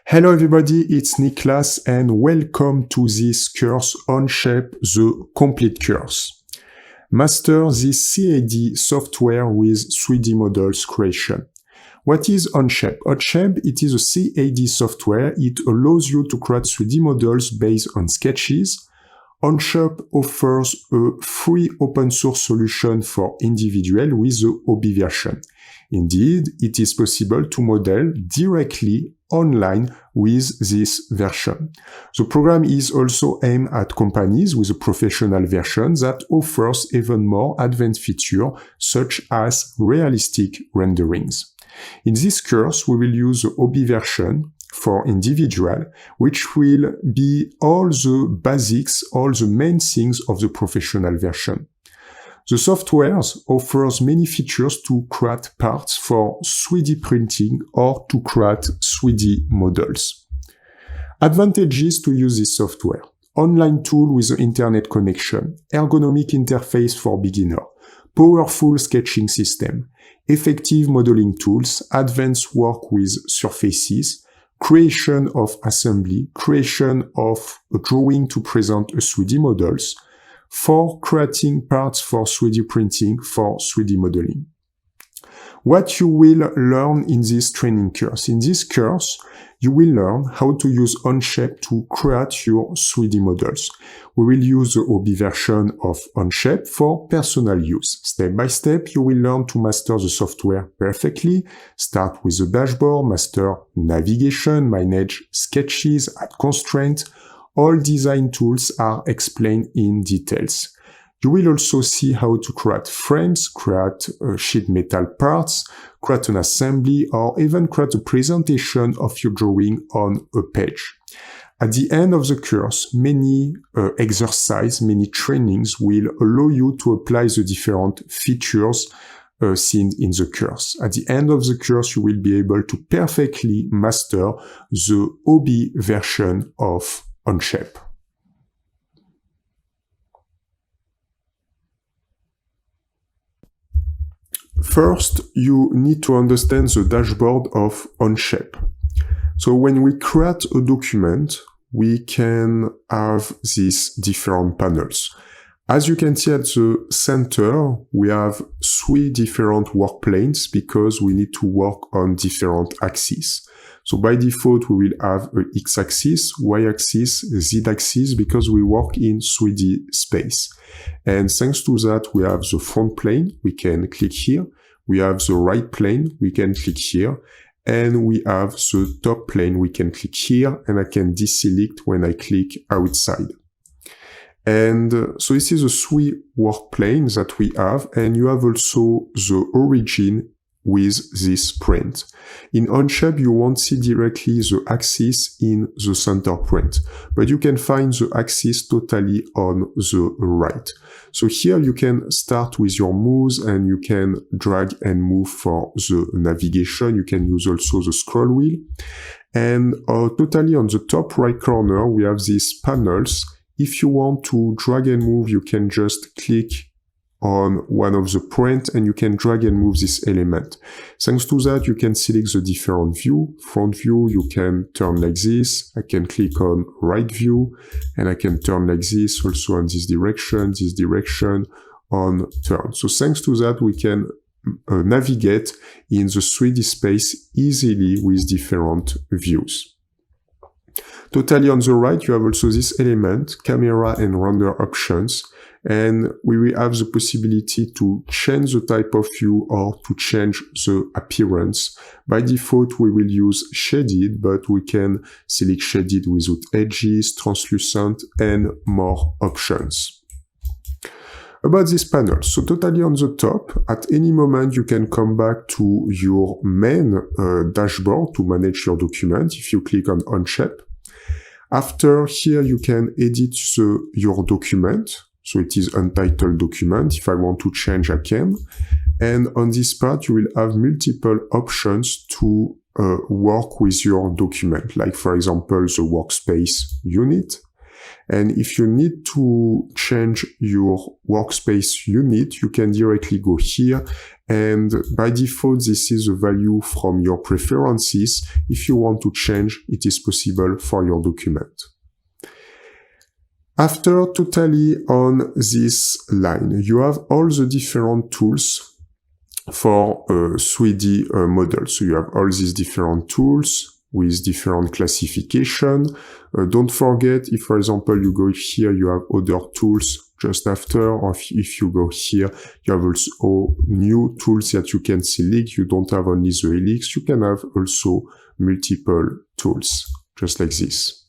Hello everybody, it's Niklas and welcome to this course OnShape, the complete course. Master this CAD software with 3D models creation. What is OnShape? OnShape, it is a CAD software. It allows you to create 3D models based on sketches. OnShape offers a free open source solution for individuals with the hobby version. Indeed, it is possible to model directly online with this version. The program is also aimed at companies with a professional version that offers even more advanced features such as realistic renderings. In this course, we will use the hobby version for individual, which will be all the basics, all the main things of the professional version. The software offers many features to create parts for 3D printing or to create 3D models. Advantages to use this software: online tool with the internet connection, ergonomic interface for beginner, powerful sketching system, effective modeling tools, advanced work with surfaces, creation of assembly, creation of a drawing to present a 3D models, for creating parts for 3D printing, for 3D modeling. What you will learn in this training course? In this course, you will learn how to use OnShape to create your 3D models. We will use the hobby version of OnShape for personal use. Step by step, you will learn to master the software perfectly. Start with the dashboard, master navigation, manage sketches, add constraints. All design tools are explained in details. You will also see how to create frames, create sheet metal parts, create an assembly, or even create a presentation of your drawing on a page. At the end of the course, many exercises, many trainings will allow you to apply the different features seen in the course. At the end of the course, you will be able to perfectly master the hobby version of OnShape. First, you need to understand the dashboard of OnShape. So when we create a document, we can have these different panels. As you can see at the center, we have 3 different work planes because we need to work on different axes. So by default, we will have a x-axis, y-axis, z-axis because we work in 3D space. And thanks to that, we have the front plane, we can click here. We have the right plane, we can click here. And we have the top plane, we can click here, and I can deselect when I click outside. And so this is the 3 work planes that we have, and you have also the origin with this print. In OnShape, you won't see directly the axis in the center print, but you can find the axis totally on the right. So here you can start with your mouse and you can drag and move for the navigation. You can use also the scroll wheel. And totally on the top right corner, we have these panels. If you want to drag and move, you can just click on one of the print and you can drag and move this element. Thanks to that, you can select the different view. Front view, you can turn like this. I can click on right view and I can turn like this, also on this direction, on turn. So thanks to that, we can navigate in the 3D space easily with different views. Totally on the right, you have also this element, camera and render options, and we will have the possibility to change the type of view or to change the appearance. By default, we will use shaded, but we can select shaded without edges, translucent, and more options. About this panel, so totally on the top, at any moment you can come back to your main dashboard to manage your document if you click on OnShape. After here, you can edit your document. So it is untitled document. If I want to change, I can. And on this part, you will have multiple options to work with your document, like for example, the workspace unit. And if you need to change your workspace unit, you can directly go here. And by default, this is a value from your preferences. If you want to change, it is possible for your document. After totally on this line, you have all the different tools for 3D models. So you have all these different tools with different classification. Don't forget, if for example you go here, you have other tools just after, or if you go here, you have also new tools that you can select. You don't have only the helix, you can have also multiple tools, just like this.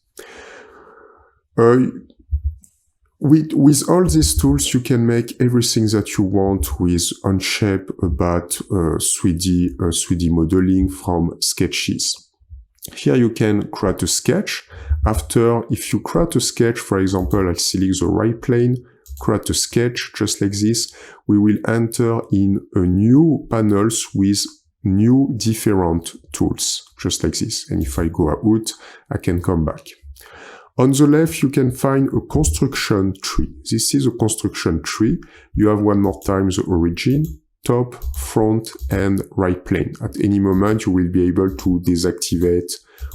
With all these tools, you can make everything that you want with OnShape about 3D modeling from sketches. Here you can create a sketch. After, if you create a sketch, for example, like select the right plane, create a sketch just like this, we will enter in a new panels with new different tools, just like this. And if I go out, I can come back. On the left, you can find a construction tree. This is a construction tree. You have one more time the origin, top, front, and right plane. At any moment, you will be able to deactivate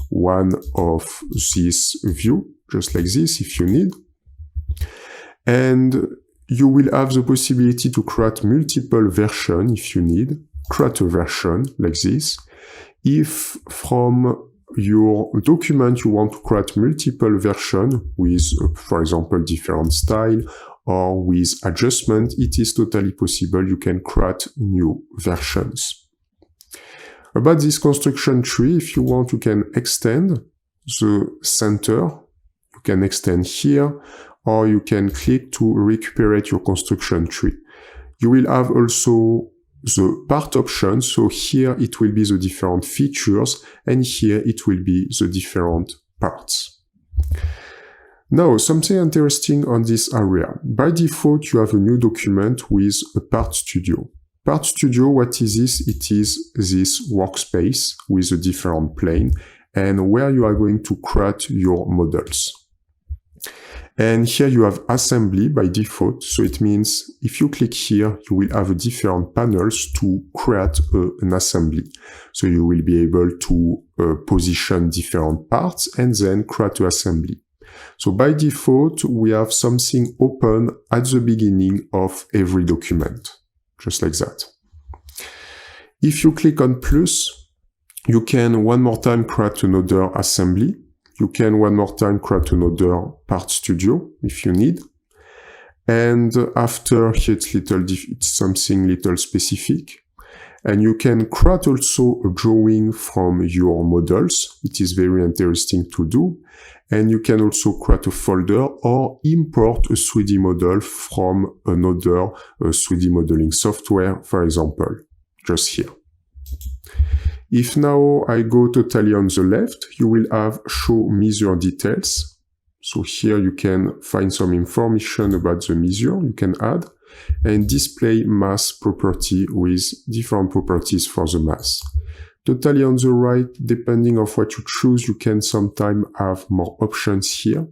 one of this view, just like this, if you need. And you will have the possibility to create multiple versions if you need. Create a version like this. If from your document you want to create multiple versions with, for example, different style or with adjustment, it is totally possible. You can create new versions. About this construction tree, if you want, you can extend the center. You can extend here, or you can click to recuperate your construction tree. You will have also the part option. So here it will be the different features, and here it will be the different parts. Now, something interesting on this area. By default, you have a new document with a Part Studio. Part Studio, what is this? It is this workspace with a different plane and where you are going to create your models. And here you have assembly by default. So it means if you click here, you will have different panels to create an assembly. So you will be able to position different parts and then create an assembly. So by default, we have something open at the beginning of every document, just like that. If you click on plus, you can one more time create another assembly. You can one more time create another Part Studio if you need. And after here it's something little specific. And you can create also a drawing from your models. It is very interesting to do. And you can also create a folder or import a 3D model from another 3D modeling software, for example, just here. If now I go totally on the left, you will have show measure details. So here you can find some information about the measure you can add, and display mass property with different properties for the mass. Totally on the right, depending on what you choose, you can sometimes have more options here,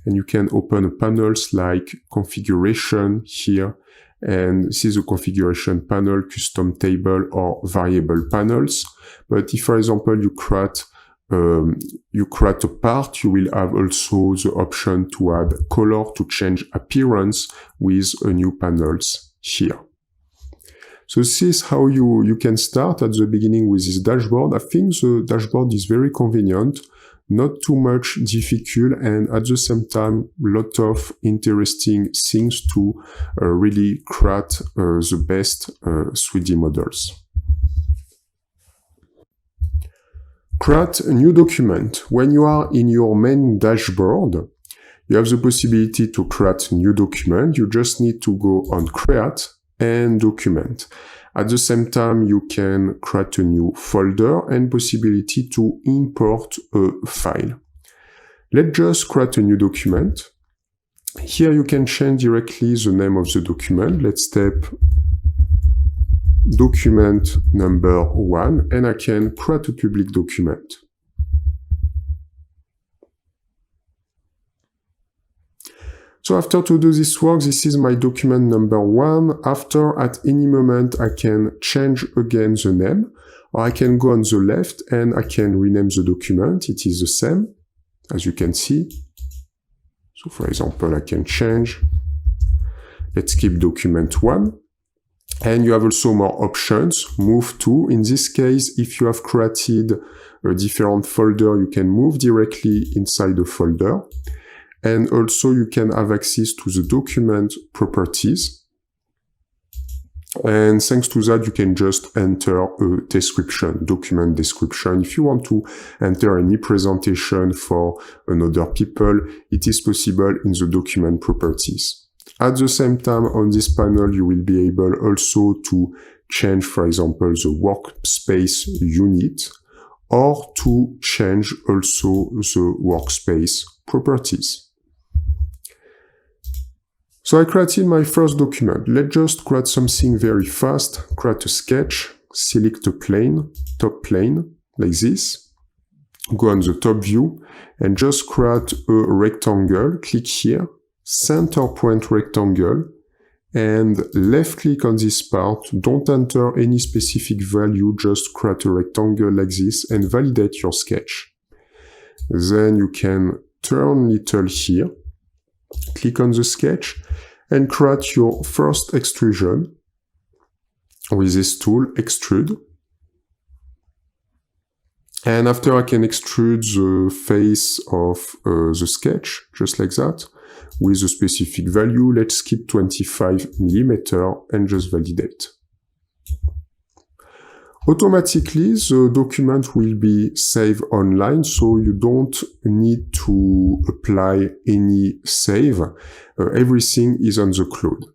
and you can open panels like configuration here, and this is a configuration panel, custom table, or variable panels. But if, for example, you create a part, you will have also the option to add color to change appearance with a new panels here. So this is how you can start at the beginning with this dashboard. I think the dashboard is very convenient, not too much difficult, and at the same time, lot of interesting things to really create the best 3D models. Create a new document. When you are in your main dashboard, you have the possibility to create a new document. You just need to go on Create and Document. At the same time, you can create a new folder and possibility to import a file. Let's just create a new document. Here you can change directly the name of the document. Let's type document number 1, and I can create a public document. So after to do this work, this is my document number 1. After, at any moment, I can change again the name, or I can go on the left and I can rename the document. It is the same, as you can see. So for example, I can change. Let's keep document 1. And you have also more options. Move to. In this case, if you have created a different folder, you can move directly inside the folder. And also you can have access to the document properties. And thanks to that, you can just enter a description, document description. If you want to enter any presentation for another people, it is possible in the document properties. At the same time, on this panel, you will be able also to change, for example, the workspace unit, or to change also the workspace properties. So I created my first document. Let's just create something very fast. Create a sketch, select a plane, top plane, like this. Go on the top view and just create a rectangle. Click here, center point rectangle, and left click on this part. Don't enter any specific value, just create a rectangle like this and validate your sketch. Then you can turn little here. Click on the sketch and create your first extrusion with this tool, extrude. And after I can extrude the face of the sketch, just like that, with a specific value. Let's keep 25mm and just validate. Automatically, the document will be saved online, so you don't need to apply any save. Everything is on the cloud.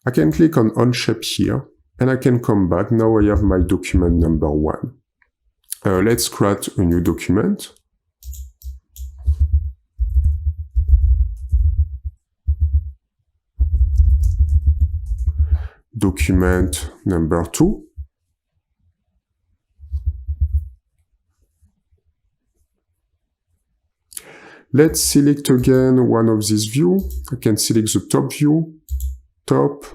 I can click on OnShape here, and I can come back. Now I have my document number 1. Let's create a new document. Document number 2. Let's select again one of these views. I can select the top view, top,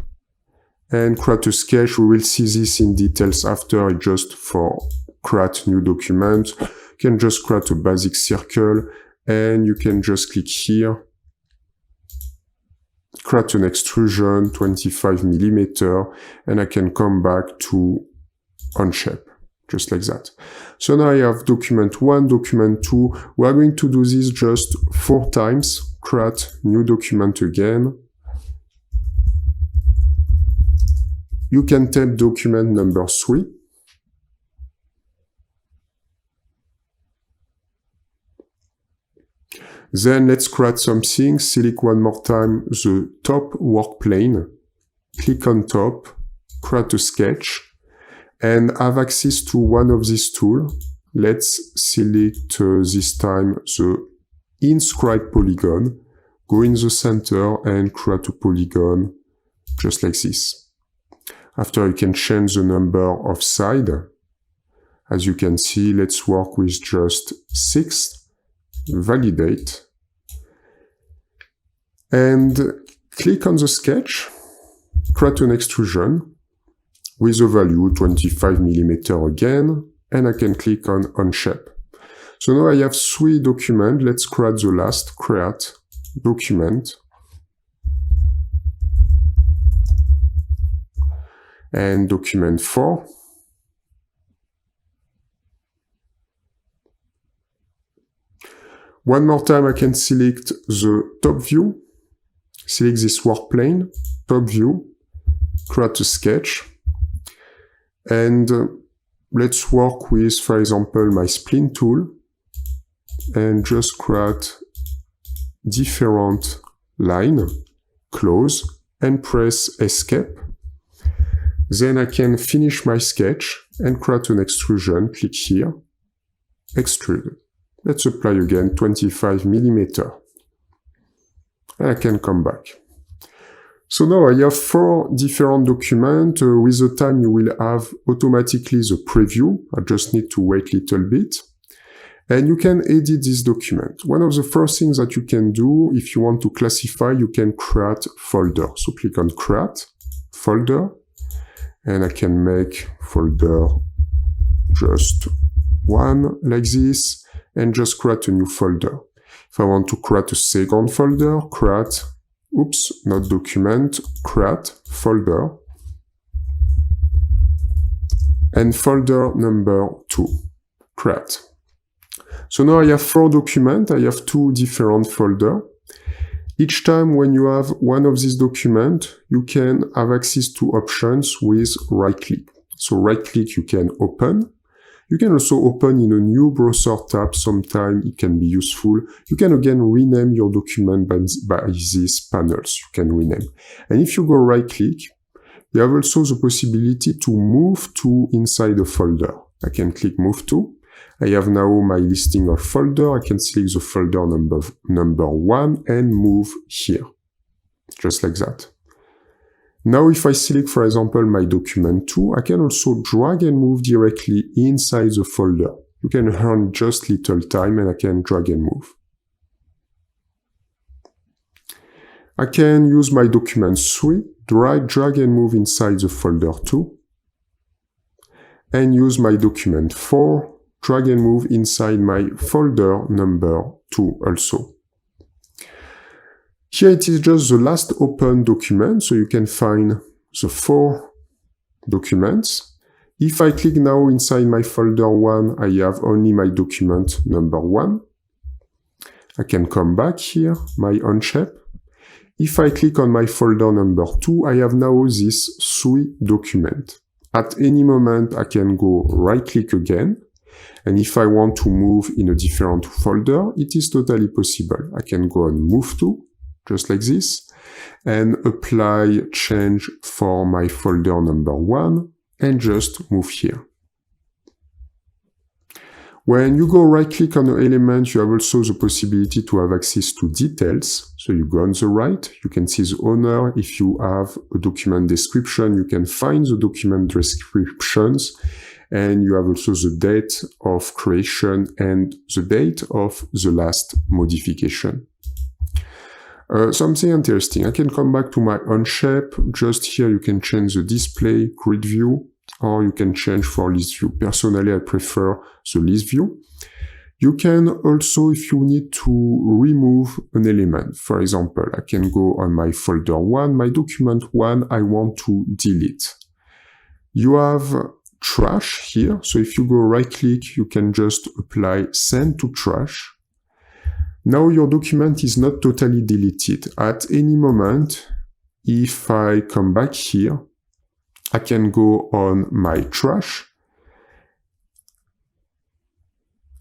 and create a sketch. We will see this in details after. Just for create new document, you can just create a basic circle, and you can just click here, create an extrusion, 25mm, and I can come back to OnShape. Just like that. So now I have document 1, document 2. We are going to do this just 4 times. Create new document again. You can take document number 3. Then let's create something. Select one more time the top work plane. Click on top. Create a sketch. And have access to one of these tools. Let's select this time the inscribe polygon. Go in the center and create a polygon just like this. After you can change the number of sides. As you can see, let's work with just 6. Validate. And click on the sketch. Create an extrusion with a value 25mm again, and I can click on OnShape. So now I have 3 documents. Let's create the last, create document. And document 4. One more time I can select the top view, select this work plane, top view, create a sketch. And let's work with, for example, my spline tool and just create different line, close, and press escape. Then I can finish my sketch and create an extrusion. Click here, extrude. Let's apply again 25mm. And I can come back. So now I have 4 different documents. With the time you will have automatically the preview. I just need to wait a little bit. And you can edit this document. One of the first things that you can do, if you want to classify, you can create folder. So click on Create, Folder, and I can make folder just one like this, and just create a new folder. If I want to create a second folder, create, not document, create folder, and folder number 2, create. So now I have 4 documents, I have 2 different folders. Each time when you have one of these documents, you can have access to options with right click. So right click you can open. You can also open in a new browser tab, sometimes it can be useful. You can again rename your document by these panels, you can rename. And if you go right click, you have also the possibility to move to inside a folder. I can click move to. I have now my listing of folder. I can select the folder number 1 and move here, just like that. Now if I select, for example, my document 2, I can also drag and move directly inside the folder. You can earn just little time and I can drag and move. I can use my document 3, drag and move inside the folder 2, and use my document 4, drag and move inside my folder number 2 also. Here it is just the last open document, so you can find the 4 documents. If I click now inside my folder 1, I have only my document number 1. I can come back here, my Onshpae. If I click on my folder number 2, I have now this 3 documents. At any moment, I can go right click again. And if I want to move in a different folder, it is totally possible. I can go on move to, just like this, and apply change for my folder number 1, and just move here. When you go right click on an element, you have also the possibility to have access to details. So you go on the right, you can see the owner. If you have a document description, you can find the document descriptions. And you have also the date of creation and the date of the last modification. Something interesting, I can come back to my Onshpae. Just here you can change the display, grid view, or you can change for list view. Personally, I prefer the list view. You can also, if you need to remove an element, for example, I can go on my folder 1, my document 1, I want to delete. You have trash here, so if you go right click, you can just apply send to trash. Now your document is not totally deleted. At any moment, if I come back here, I can go on my trash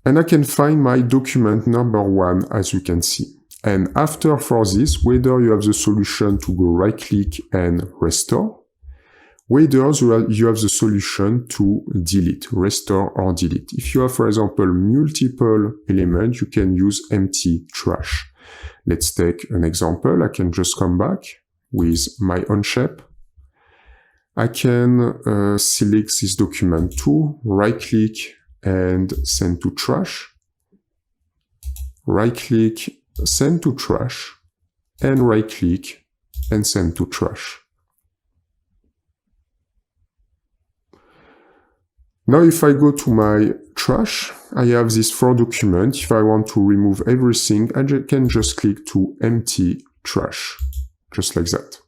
and I can find my document number 1, as you can see. And after for this, whether you have the solution to go right click and restore, whether you have the solution to delete, restore or delete. If you have, for example, multiple elements, you can use empty trash. Let's take an example. I can just come back with my Onshpae. I can select this document 2, right click and send to trash. Right click, send to trash, and right click and send to trash. Now if I go to my trash, I have these 4 documents. If I want to remove everything, I can just click to empty trash, just like that.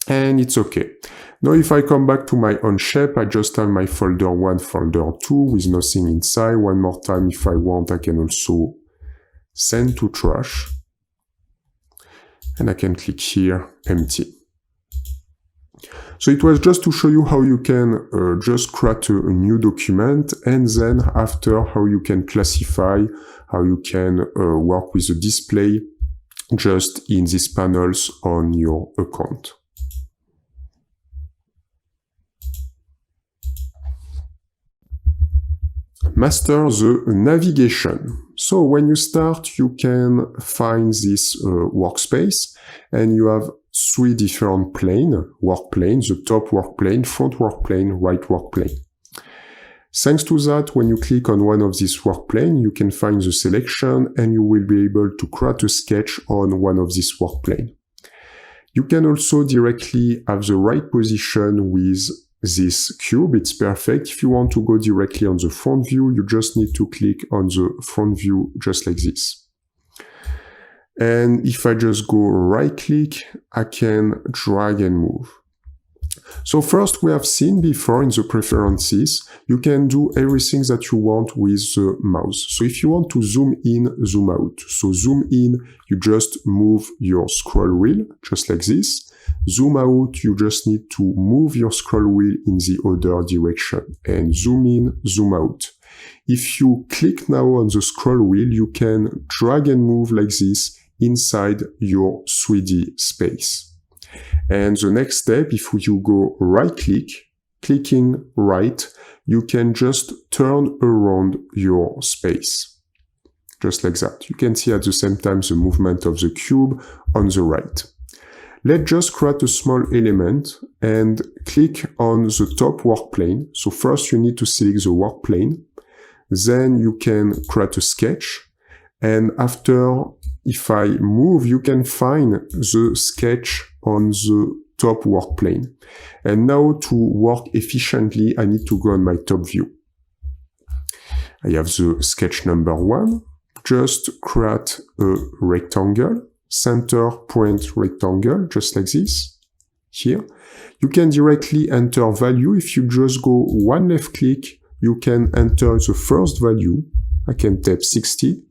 And it's okay. Now if I come back to my Onshpae, I just have my folder 1, folder 2 with nothing inside. One more time, if I want, I can also send to trash. And I can click here, empty. So it was just to show you how you can just create a new document, and then after how you can classify, how you can work with the display just in these panels on your account. Master the navigation. So when you start, you can find this workspace, and you have 3 different planes, work plane, the top work plane, front work plane, right work plane. Thanks to that, when you click on one of these work planes, you can find the selection and you will be able to create a sketch on one of these work planes. You can also directly have the right position with this cube. It's perfect. If you want to go directly on the front view, you just need to click on the front view just like this. And if I just go right click, I can drag and move. So first, we have seen before in the preferences, you can do everything that you want with the mouse. So if you want to zoom in, zoom out. So zoom in, you just move your scroll wheel, just like this. Zoom out, you just need to move your scroll wheel in the other direction. And zoom in, zoom out. If you click now on the scroll wheel, you can drag and move like this inside your 3D space. And the next step, if you go right click, clicking right, you can just turn around your space. Just like that. You can see at the same time the movement of the cube on the right. Let's just create a small element and click on the top work plane. So first you need to select the work plane. Then you can create a sketch. And after, if I move, you can find the sketch on the top work plane. And now to work efficiently, I need to go on my top view. I have the sketch number 1. Just create a rectangle, center point rectangle, just like this, here. You can directly enter value. If you just go one left click, you can enter the first value. I can type 60,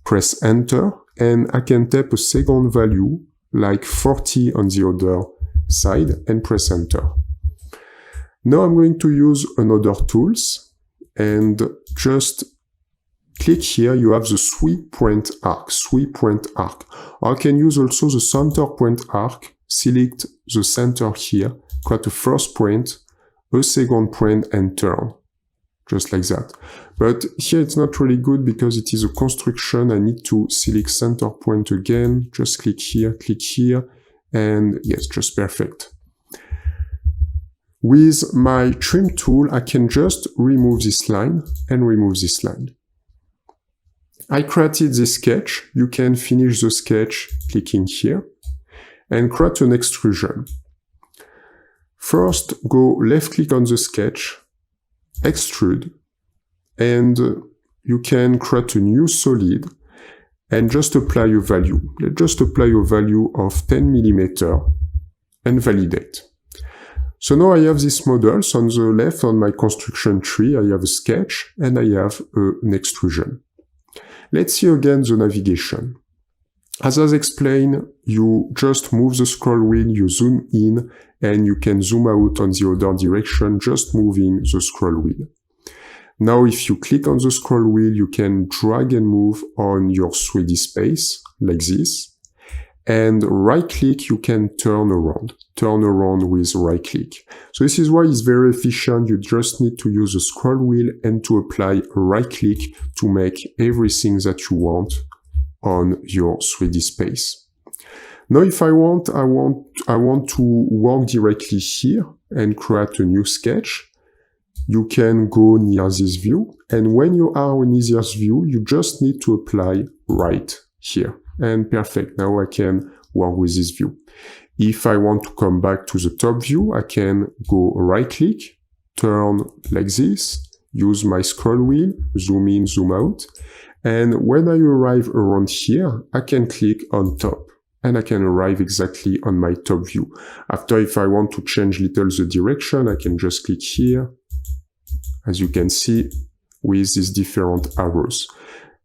press enter, and I can type a second value, like 40 on the other side, and press enter. Now I'm going to use another tools, and just click here, you have the 3-point arc, 3-point arc. I can use also the center point arc, select the center here, create a first point, a second point, and turn. Just like that. But here it's not really good because it is a construction. I need to select center point again. Just click here, and yes, just perfect. With my trim tool, I can just remove this line and remove this line. I created this sketch. You can finish the sketch clicking here and create an extrusion. First, go left click on the sketch, extrude, and you can create a new solid and just apply a value. Let's just apply a value of 10 mm and validate. So now I have these models. On the left, on my construction tree, I have a sketch and I have an extrusion. Let's see again the navigation. As I explained, you just move the scroll wheel, you zoom in, and you can zoom out on the other direction, just moving the scroll wheel. Now, if you click on the scroll wheel, you can drag and move on your 3D space, like this. And right-click, you can turn around with right-click. So this is why it's very efficient. You just need to use the scroll wheel and to apply right-click to make everything that you want on your 3D space. Now, if I want to work directly here and create a new sketch, you can go near this view. And when you are near this view, you just need to apply right here. And perfect. Now I can work with this view. If I want to come back to the top view, I can go right click, turn like this, use my scroll wheel, zoom in, zoom out. And when I arrive around here, I can click on top and I can arrive exactly on my top view. After, if I want to change little the direction, I can just click here, as you can see, with these different arrows.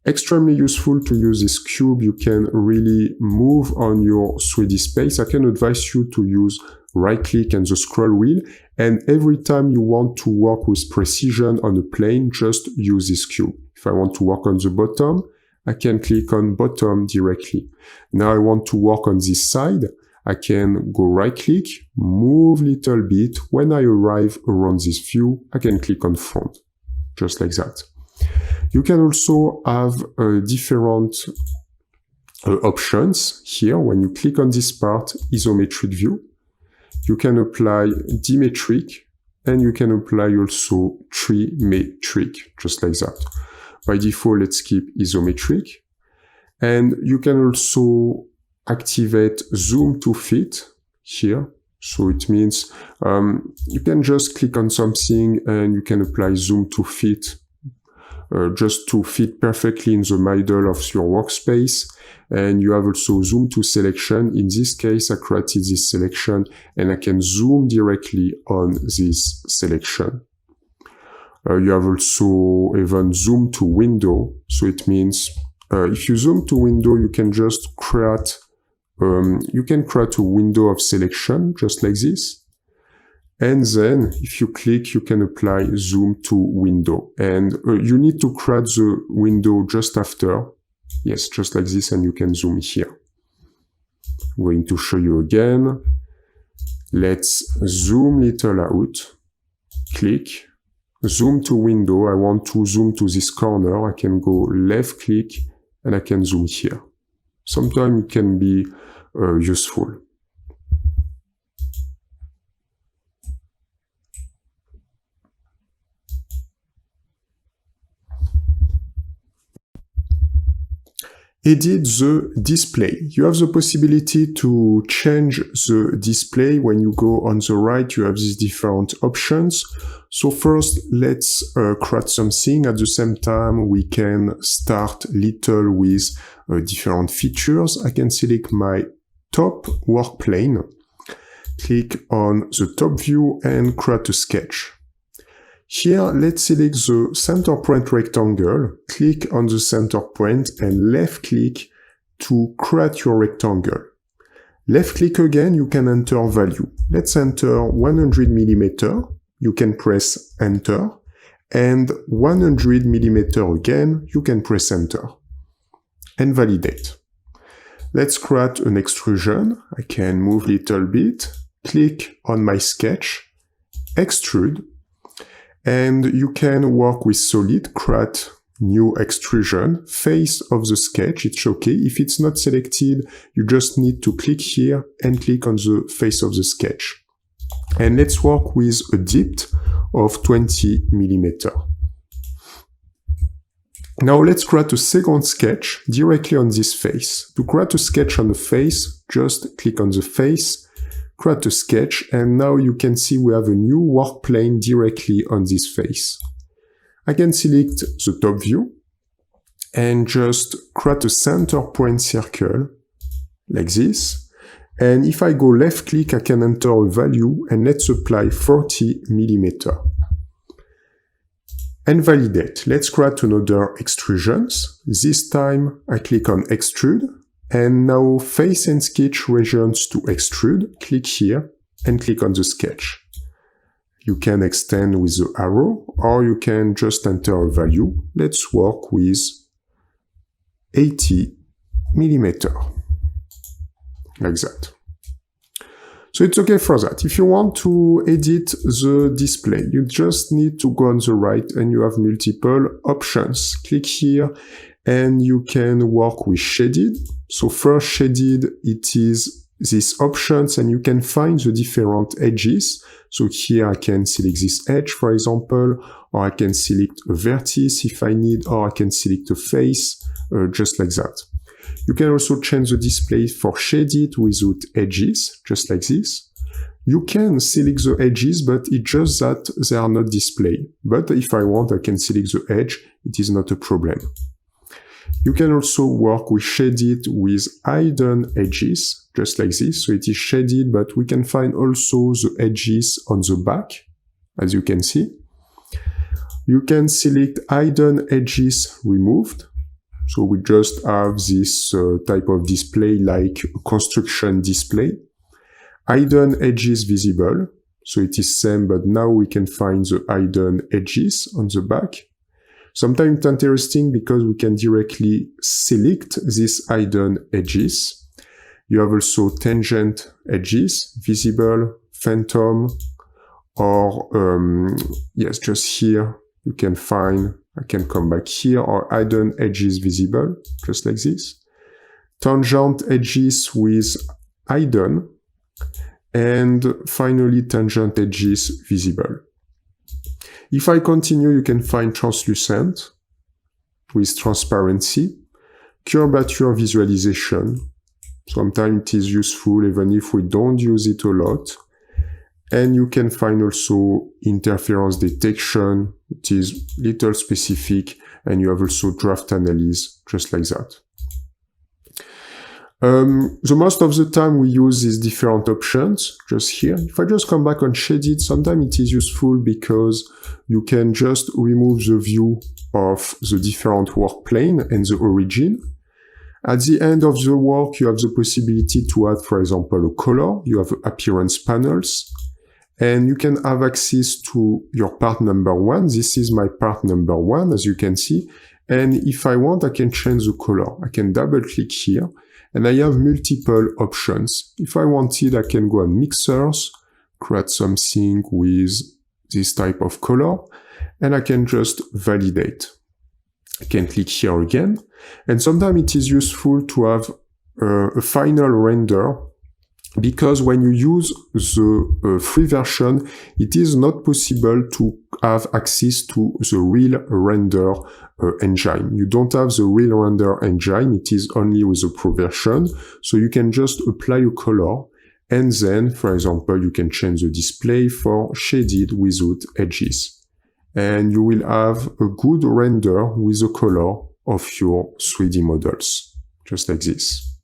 Extremely useful to use this cube. You can really move on your 3D space. I can advise you to use right click and the scroll wheel. And every time you want to work with precision on a plane, just use this cube. If I want to work on the bottom, I can click on bottom directly. Now I want to work on this side. I can go right click, move little bit. When I arrive around this view, I can click on front, just like that. You can also have different options here. When you click on this part, isometric view, you can apply dimetric and you can apply also trimetric, just like that. By default, let's keep isometric. And you can also activate zoom to fit here. So it means you can just click on something and you can apply zoom to fit, just to fit perfectly in the middle of your workspace. And you have also zoom to selection. In this case, I created this selection and I can zoom directly on this selection. You have also even zoom to window. So it means if you zoom to window, you can just create a window of selection, just like this. And then if you click, you can apply zoom to window. And you need to create the window just after. Yes, just like this, and you can zoom here. I'm going to show you again. Let's zoom little out. Click. Zoom to window. I want to zoom to this corner. I can go left click and I can zoom here. Sometimes it can be useful. Edit the display. You have the possibility to change the display. When you go on the right, you have these different options. So first, let's create something. At the same time, we can start little with different features. I can select my top work plane, click on the top view and create a sketch. Here, let's select the center point rectangle, click on the center point and left click to create your rectangle. Left click again, you can enter value. Let's enter 100 mm. You can press enter, and 100 mm again, you can press enter. And validate. Let's create an extrusion. I can move a little bit, click on my sketch, extrude, and you can work with solid, create new extrusion, face of the sketch, it's okay. If it's not selected, you just need to click here and click on the face of the sketch. And let's work with a depth of 20 mm. Now let's create a second sketch directly on this face. To create a sketch on the face, just click on the face, create a sketch, and now you can see we have a new work plane directly on this face. I can select the top view and just create a center point circle like this. And if I go left click, I can enter a value and let's apply 40 mm. And validate. Let's create another extrusions. This time I click on extrude. And now face and sketch regions to extrude. Click here and click on the sketch. You can extend with the arrow or you can just enter a value. Let's work with 80 mm. Like that. So it's okay for that. If you want to edit the display, you just need to go on the right and you have multiple options. Click here and you can work with shaded. So first shaded, it is these options and you can find the different edges. So here I can select this edge, for example, or I can select a vertex if I need, or I can select a face, just like that. You can also change the display for shaded without edges, just like this. You can select the edges, but it's just that they are not displayed. But if I want, I can select the edge. It is not a problem. You can also work with shaded with hidden edges, just like this. So it is shaded, but we can find also the edges on the back, as you can see. You can select hidden edges removed. So we just have this type of display like a construction display. Hidden edges visible. So it is same, but now we can find the hidden edges on the back. Sometimes it's interesting because we can directly select these hidden edges. You have also tangent edges, visible, phantom, or yes, just here you can find, I can come back here, or hidden edges visible, just like this. Tangent edges with hidden, and finally tangent edges visible. If I continue, you can find translucent with transparency, curvature visualization. Sometimes it is useful even if we don't use it a lot. And you can find also interference detection. It is little specific, and you have also draft analysis, just like that. The most of the time we use these different options just here. If I just come back on shaded, sometimes it is useful because you can just remove the view of the different work plane and the origin. At the end of the work, you have the possibility to add, for example, a color. You have appearance panels, and you can have access to your part number 1. This is my part number 1, as you can see. And if I want, I can change the color. I can double click here, and I have multiple options. If I wanted, I can go on mixers, create something with this type of color, and I can just validate. I can click here again, and sometimes it is useful to have a final render, because when you use the free version, it is not possible to have access to the real render engine. You don't have the real render engine, it is only with the pro version, so you can just apply a color, and then, for example, you can change the display for shaded without edges. And you will have a good render with the color of your 3D models, just like this.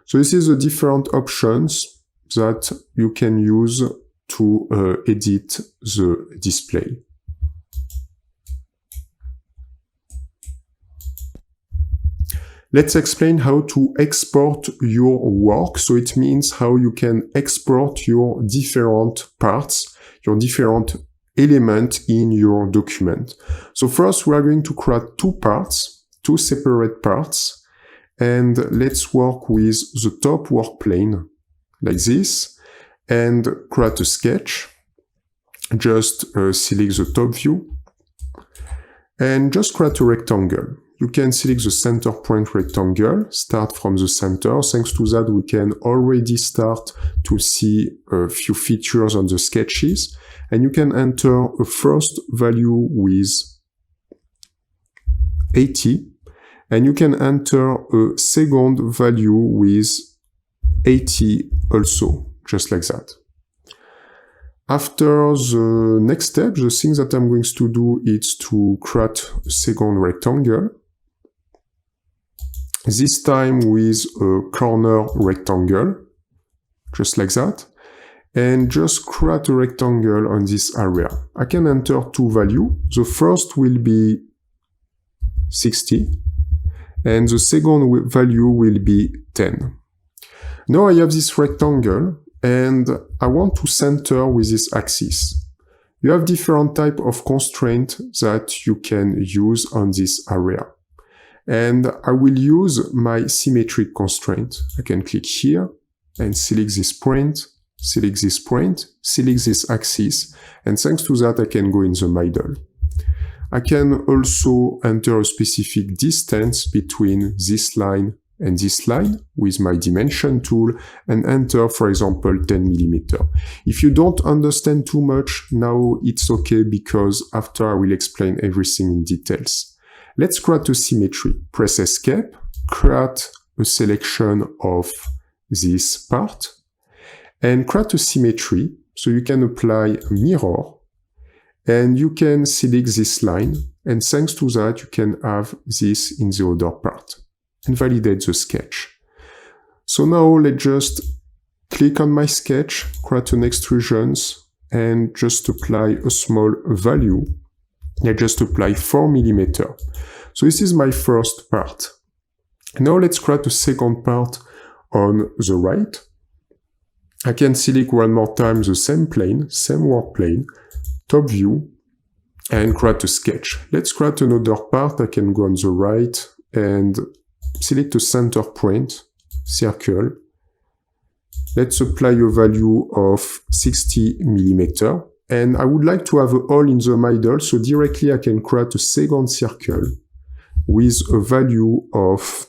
So this is the different options that you can use to edit the display. Let's explain how to export your work. So it means how you can export your different parts, your different element in your document. So first we are going to create two separate parts, and let's work with the top work plane like this and create a sketch. Just select the top view and just create a rectangle. You can select the center point rectangle, start from the center. Thanks to that, we can already start to see a few features on the sketches. And you can enter a first value with 80, and you can enter a second value with 80 also, just like that. After the next step, the thing that I'm going to do is to create a second rectangle, this time with a corner rectangle, just like that. And just create a rectangle on this area. I can enter two values. The first will be 60, and the second value will be 10. Now I have this rectangle, and I want to center with this axis. You have different type of constraints that you can use on this area. And I will use my symmetric constraint. I can click here and select this point, select this point, select this axis, and thanks to that I can go in the middle. I can also enter a specific distance between this line and this line with my dimension tool and enter, for example, 10 mm. If you don't understand too much now, it's okay, because after I will explain everything in details. Let's create a symmetry. Press Escape, create a selection of this part, and create a symmetry. So you can apply a mirror, and you can select this line, and thanks to that you can have this in the other part, and validate the sketch. So now let's just click on my sketch, create an extrusions, and just apply a small value. Let's just apply 4 mm. So this is my first part. Now let's create a second part on the right. I can select one more time the same plane, same work plane, top view, and create a sketch. Let's create another part. I can go on the right and select a center point, circle. Let's apply a value of 60 mm. And I would like to have a hole in the middle, so directly I can create a second circle with a value of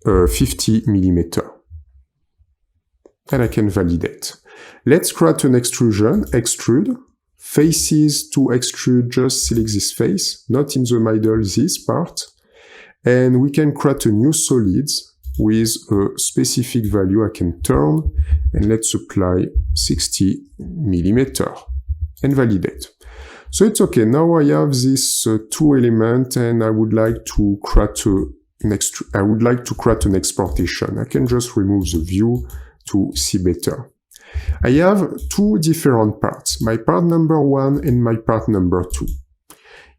50 mm. And I can validate. Let's create an extrusion, extrude, faces to extrude, just select this face, not in the middle, this part. And we can create a new solids with a specific value I can turn, and let's apply 60 millimeter and validate. So it's okay. Now I have this two element, and I would like to create an exportation. I can just remove the view to see better. I have two different parts, my part number 1 and my part number 2.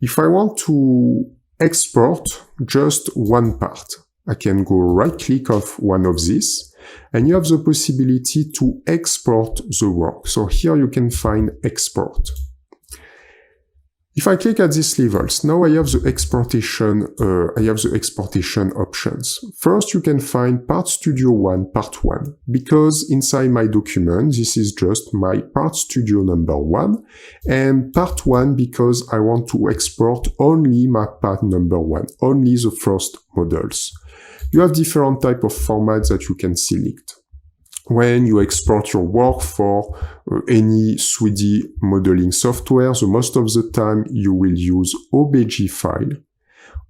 If I want to export just one part, I can go right click of one of these, and you have the possibility to export the work. So here you can find export. If I click at these levels, now I have the exportation options. First, you can find Part Studio 1, Part 1, because inside my document, this is just my Part Studio number 1, and Part 1 because I want to export only my part number 1, only the first models. You have different type of formats that you can select when you export your work for any 3D modeling software. So most of the time you will use OBJ file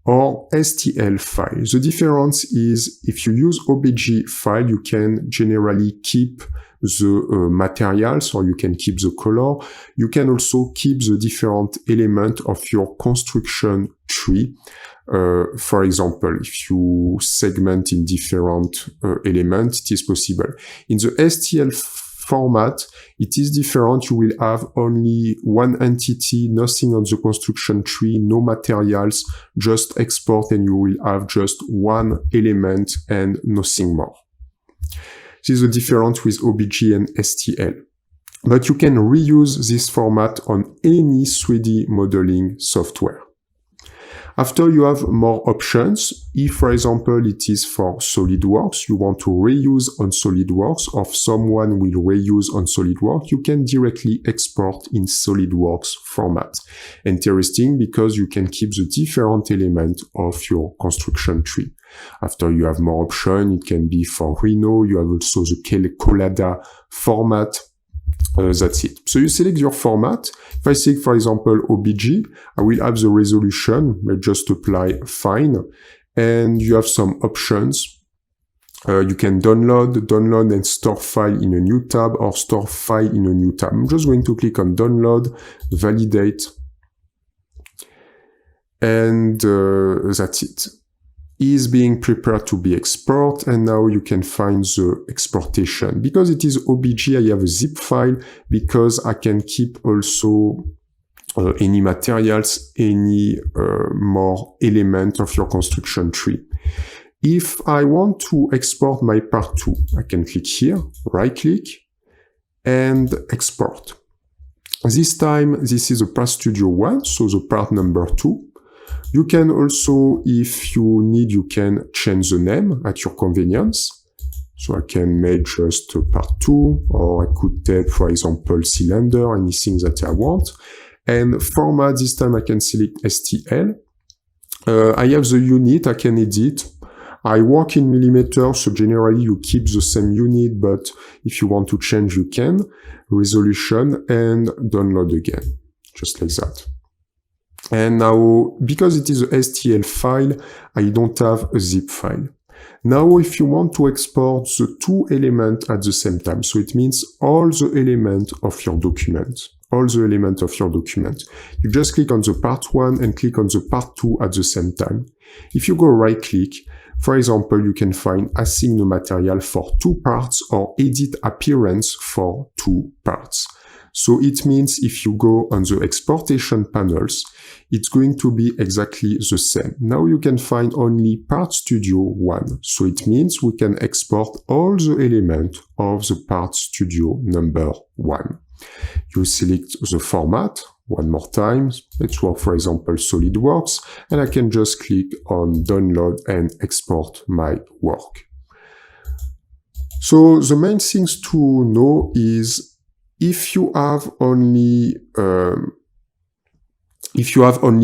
or STL file. The difference is if you use OBJ file, you can generally keep the materials, or you can keep the color. You can also keep the different element of your construction tree. For example, if you segment in different elements, it is possible. In the STL format, it is different. You will have only one entity, nothing on the construction tree, no materials, just export, and you will have just one element and nothing more. This is the difference with OBJ and STL. But you can reuse this format on any 3D modeling software. After, you have more options. If, for example, it is for SolidWorks, you want to reuse on SolidWorks, or someone will reuse on SolidWorks, you can directly export in SolidWorks format. Interesting, because you can keep the different element of your construction tree. After, you have more options. It can be for Rhino. You have also the Collada format. That's it. So you select your format. If I select, for example, OBJ, I will have the resolution. Let's just apply fine. And you have some options. You can download and store file in a new tab, or store file in a new tab. I'm just going to click on download, validate, and that's it. Is being prepared to be exported, and now you can find the exportation. Because it is OBJ, I have a zip file, because I can keep also any materials, any more element of your construction tree. If I want to export my part 2, I can click here, right click, and export. This time, this is a Part Studio 1, so the part number 2. You can also, if you need, you can change the name at your convenience. So I can make just part 2, or I could take, for example, cylinder, anything that I want. And format, this time I can select STL. I have the unit, I can edit. I work in millimeters, so generally you keep the same unit, but if you want to change, you can. Resolution, and download again, just like that. And now, because it is a STL file, I don't have a zip file. Now, if you want to export the two elements at the same time, so it means all the elements of your document, you just click on the part 1 and click on the part 2 at the same time. If you go right click, for example, you can find assign the material for 2 parts, or edit appearance for 2 parts. So it means if you go on the exportation panels, it's going to be exactly the same. Now you can find only Part Studio 1. So it means we can export all the elements of the Part Studio number 1. You select the format one more time. Let's work, for example, SolidWorks, and I can just click on download and export my work. So the main things to know is if you have only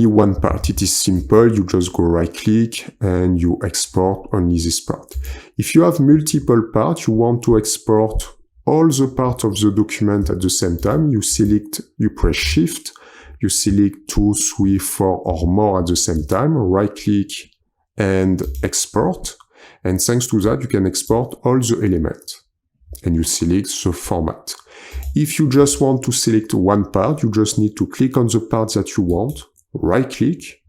one part, it is simple. You just go right click and you export only this part. If you have multiple parts, you want to export all the parts of the document at the same time. You press Shift, you select 2, 3, 4 or more at the same time, right-click and export. And thanks to that, you can export all the elements. And you select the format. If you just want to select one part, you just need to click on the part that you want, right-click,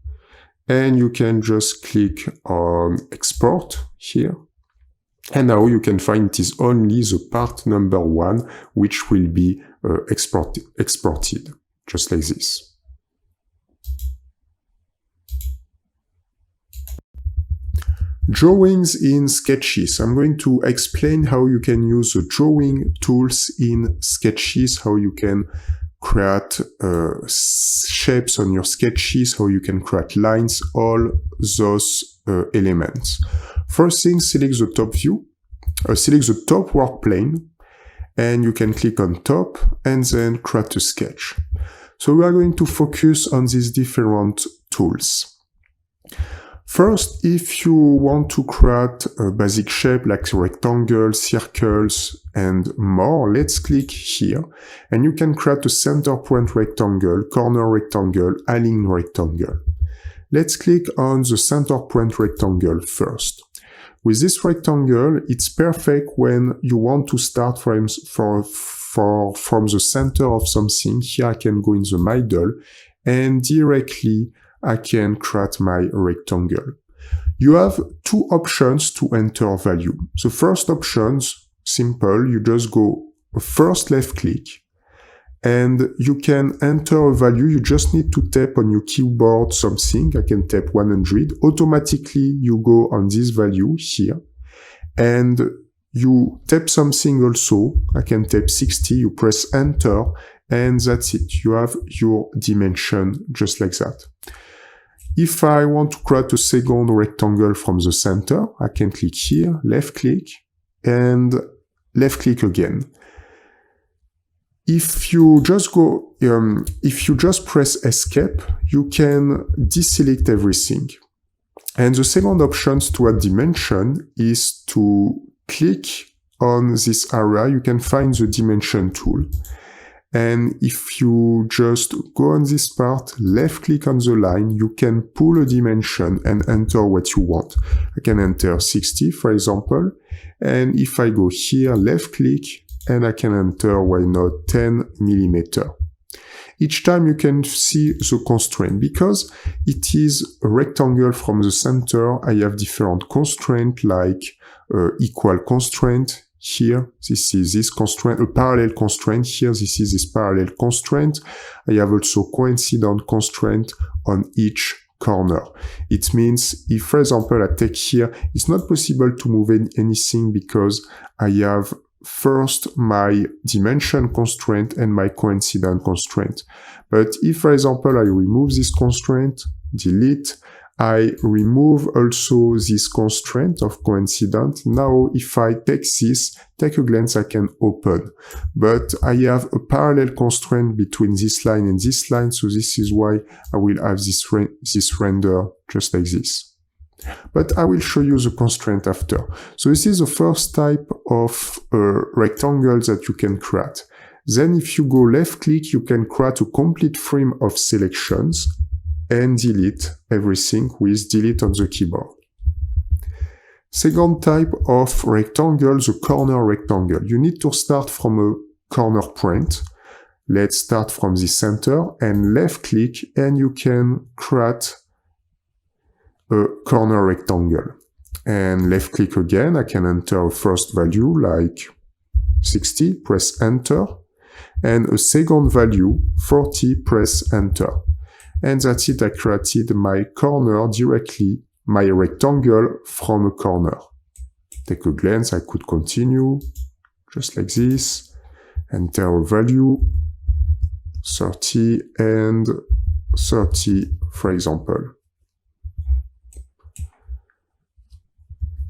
and you can just click on Export here. And now you can find it is only the part number 1 which will be exported, just like this. Drawings in Sketches. I'm going to explain how you can use the drawing tools in Sketches, how you can create shapes on your sketches, how you can create lines, all those elements. First thing, select the top view, select the top work plane, and you can click on top and then create a sketch. So we are going to focus on these different tools. First, if you want to create a basic shape like rectangles, circles, and more, let's click here. And you can create a center point rectangle, corner rectangle, align rectangle. Let's click on the center point rectangle first. With this rectangle, it's perfect when you want to start from the center of something. Here I can go in the middle and directly I can create my rectangle. You have two options to enter value. The first option, simple, you just go first left click and you can enter a value. You just need to tap on your keyboard something. I can tap 100. Automatically you go on this value here and you tap something also. I can tap 60, you press enter and that's it. You have your dimension just like that. If I want to create a second rectangle from the center, I can click here, left click, and left click again. If you just press escape, you can deselect everything. And the second option to add dimension is to click on this area. You can find the dimension tool. And if you just go on this part, left click on the line, you can pull a dimension and enter what you want. I can enter 60, for example. And if I go here, left click, and I can enter, why not, 10 millimeter. Each time you can see the constraint. Because it is a rectangle from the center, I have different constraints like equal constraint. Here, this is this constraint, a parallel constraint. Here, this is this parallel constraint. I have also coincident constraint on each corner. It means if, for example, I take here, it's not possible to move anything because I have first my dimension constraint and my coincident constraint. But if, for example, I remove this constraint, delete, I remove also this constraint of coincident. Now, if I take a glance, I can open. But I have a parallel constraint between this line and this line, so this is why I will have this render just like this. But I will show you the constraint after. So this is the first type of rectangle that you can create. Then if you go left click, you can create a complete frame of selections and delete everything with delete on the keyboard. Second type of rectangle, the corner rectangle. You need to start from a corner point. Let's start from the center and left click and you can create a corner rectangle. And left click again, I can enter a first value like 60, press enter. And a second value, 40, press enter. And that's it, I created my corner directly, my rectangle from a corner. Take a glance, I could continue, just like this, enter a value, 30 and 30, for example.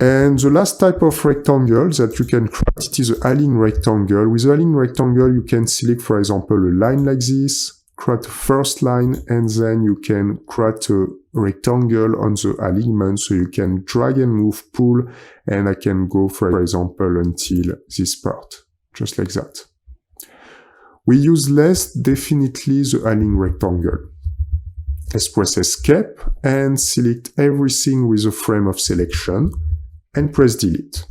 And the last type of rectangle that you can create, it is an align rectangle. With an align rectangle, you can select, for example, a line like this, create a first line, and then you can create a rectangle on the alignment, so you can drag and move, pull, and I can go, for example, until this part, just like that. We use less definitely the align rectangle. Let's press Escape and select everything with a frame of selection and press Delete.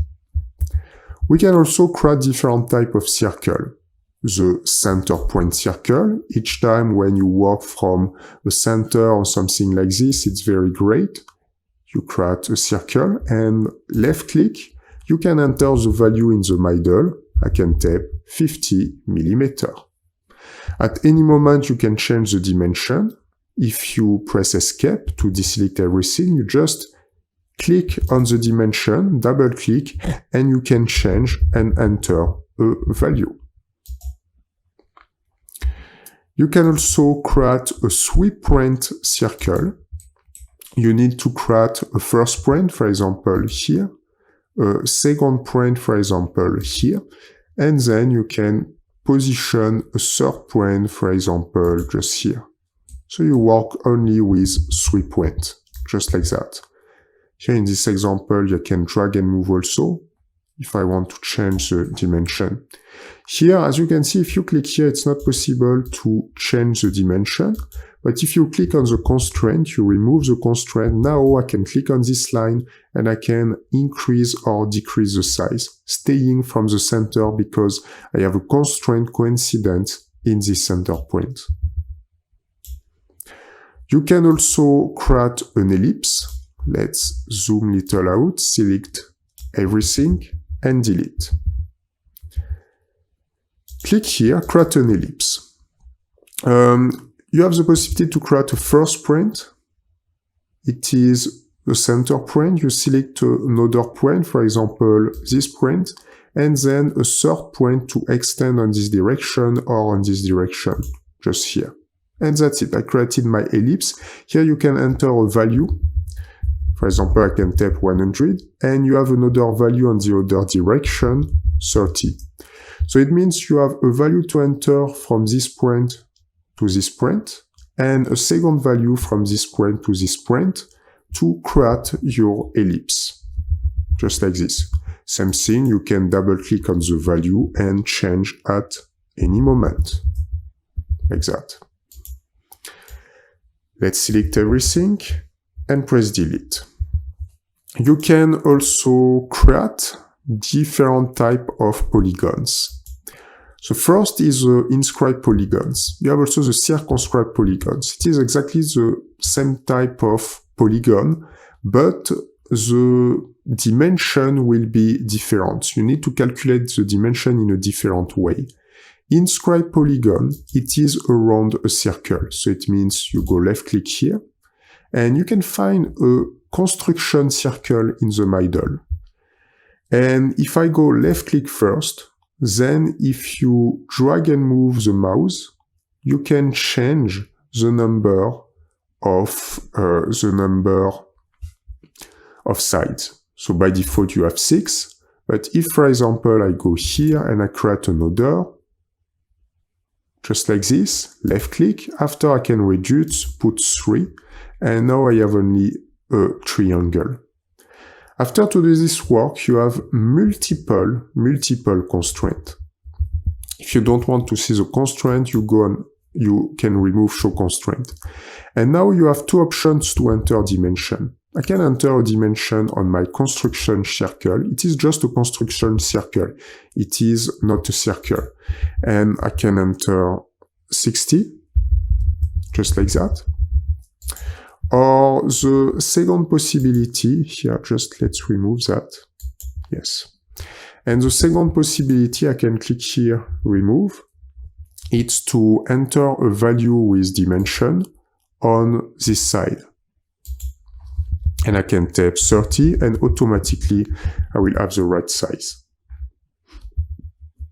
We can also create different type of circle. The center point circle. Each time when you work from a center or something like this, it's very great. You create a circle and left click, you can enter the value in the middle. I can type 50 millimeter. At any moment, you can change the dimension. If you press Escape to deselect everything, you just click on the dimension, double click, and you can change and enter a value. You can also create a sweep point circle. You need to create a first point, for example, here, a second point, for example, here, and then you can position a third point, for example, just here. So you work only with sweep point, just like that. Here in this example, you can drag and move also, if I want to change the dimension. Here, as you can see, if you click here, it's not possible to change the dimension. But if you click on the constraint, you remove the constraint. Now I can click on this line and I can increase or decrease the size, staying from the center because I have a constraint coincident in the center point. You can also create an ellipse. Let's zoom little out, select everything and delete. Click here, create an ellipse. You have the possibility to create a first point. It is a center point. You select another point, for example, this point, and then a third point to extend on this direction or on this direction, just here. And that's it. I created my ellipse. Here you can enter a value. For example, I can type 100, and you have another value on the other direction, 30. So it means you have a value to enter from this point to this point, and a second value from this point to this point to create your ellipse. Just like this. Same thing, you can double click on the value and change at any moment. Like that. Let's select everything and press delete. You can also create different type of polygons. So first is the inscribed polygons. You have also the circumscribed polygons. It is exactly the same type of polygon, but the dimension will be different. You need to calculate the dimension in a different way. Inscribed polygon, it is around a circle. So it means you go left click here, and you can find a construction circle in the middle. And if I go left click first, then if you drag and move the mouse, you can change the number of sides. So by default you have 6, but if for example I go here and I create another, just like this, left click, after I can reduce, put 3, and now I have only a triangle. After to do this work, you have multiple constraints. If you don't want to see the constraint, you can remove show constraint. And now you have two options to enter dimension. I can enter a dimension on my construction circle. It is just a construction circle. It is not a circle. And I can enter 60, just like that. Or the second possibility, here just let's remove that, yes. And the second possibility, I can click here, remove, it's to enter a value with dimension on this side. And I can type 30 and automatically I will have the right size.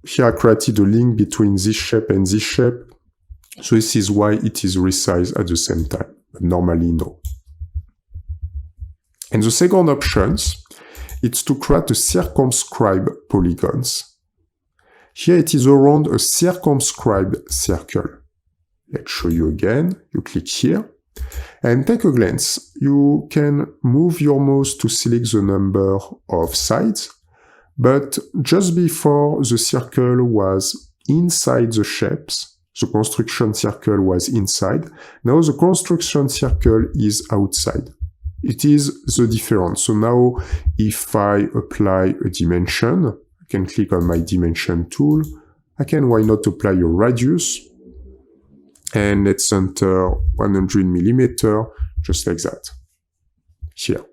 Here I created a link between this shape and this shape, so this is why it is resized at the same time. But normally no. And the second option, it's to create a circumscribed polygons. Here it is around a circumscribed circle. Let's show you again. You click here and take a glance. You can move your mouse to select the number of sides, But just before the circle was inside the shapes, the construction circle was inside. Now the construction circle is outside. It is the difference. So now if I apply a dimension, I can click on my dimension tool. I can, why not, apply a radius. And let's enter 100 millimeter, just like that, here.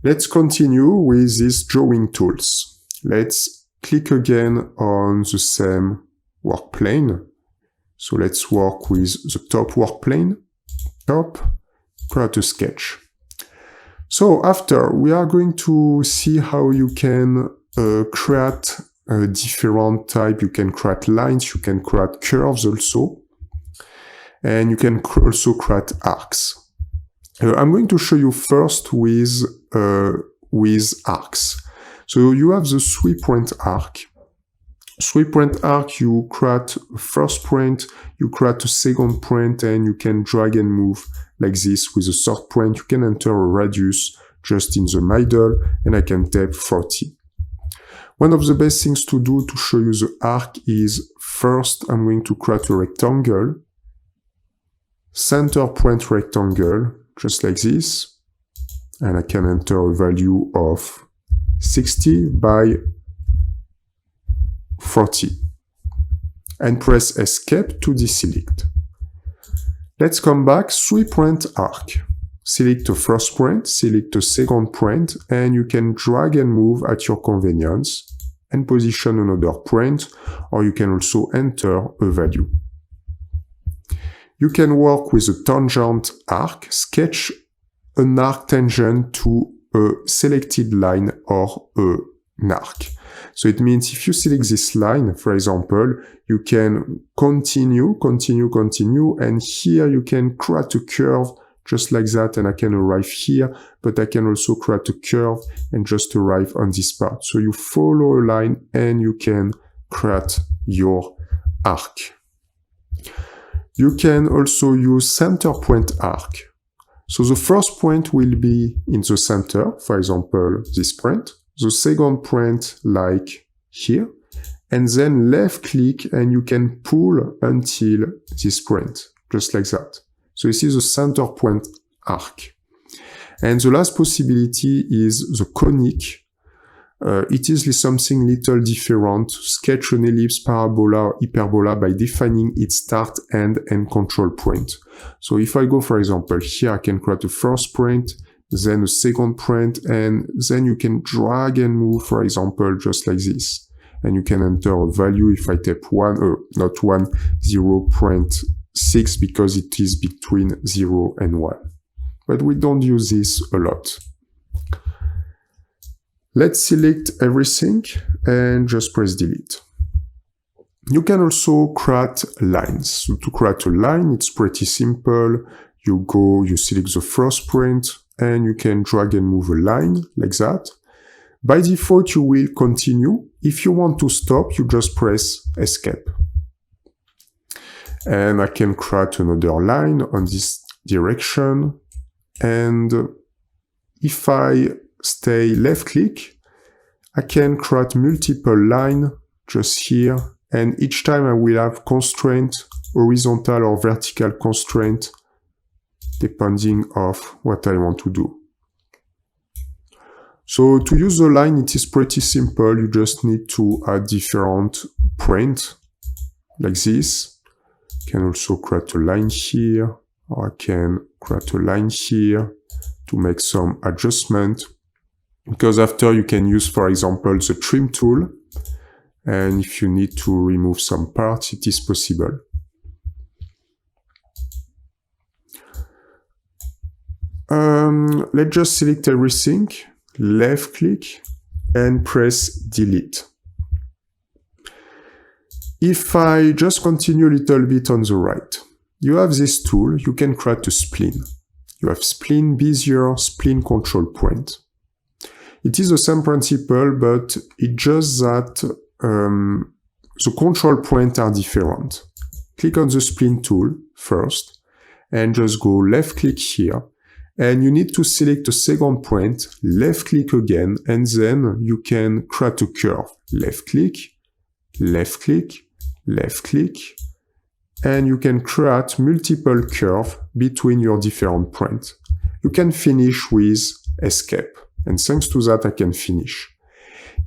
Let's continue with these drawing tools. Let's click again on the same work plane. So let's work with the top work plane. Top, create a sketch. So after, we are going to see how you can create a different type. You can create lines, you can create curves also. And you can also create arcs. I'm going to show you first with arcs. So you have the 3-point arc. 3-point arc, you create a first point, you create a second point, and you can drag and move like this with a third point. You can enter a radius just in the middle, and I can type 40. One of the best things to do to show you the arc is, first I'm going to create a rectangle, center point rectangle, just like this, and I can enter a value of 60 by 40 and press escape to deselect. Let's come back, 3-point arc. Select the first point, select the second point, and you can drag and move at your convenience and position another point, or you can also enter a value. You can work with a tangent arc, sketch an arc tangent to a selected line or an arc. So it means if you select this line, for example, you can continue, and here you can create a curve just like that, and I can arrive here, but I can also create a curve and just arrive on this part. So you follow a line and you can create your arc. You can also use center point arc. So the first point will be in the center, for example, this point. The second point like here, and then left click and you can pull until this point, just like that. So this is the center point arc. And the last possibility is the conic. It is something little different. Sketch an ellipse, parabola, or hyperbola by defining its start, end, and control point. So if I go, for example, here, I can create a first point, then a second point, and then you can drag and move, for example, just like this. And you can enter a value if I type 0.6 because it is between 0 and 1. But we don't use this a lot. Let's select everything and just press delete. You can also create lines. So to create a line, it's pretty simple. You select the first point and you can drag and move a line like that. By default, you will continue. If you want to stop, you just press escape. And I can create another line on this direction. And if I stay left click, I can create multiple lines just here. And each time I will have constraint, horizontal or vertical constraint, depending of what I want to do. So to use the line, it is pretty simple. You just need to add different print like this. You can also create a line here, or I can create a line here to make some adjustment. Because after you can use, for example, the trim tool. And if you need to remove some parts, it is possible. Let's just select everything, left click, and press delete. If I just continue a little bit on the right, you have this tool, you can create a spline. You have spline bezier, spline control point. It is the same principle, but it's just that the control points are different. Click on the spline tool first, and just go left click here. And you need to select a second point, left click again, and then you can create a curve. Left click, left click, left click, and you can create multiple curves between your different points. You can finish with escape, and thanks to that I can finish.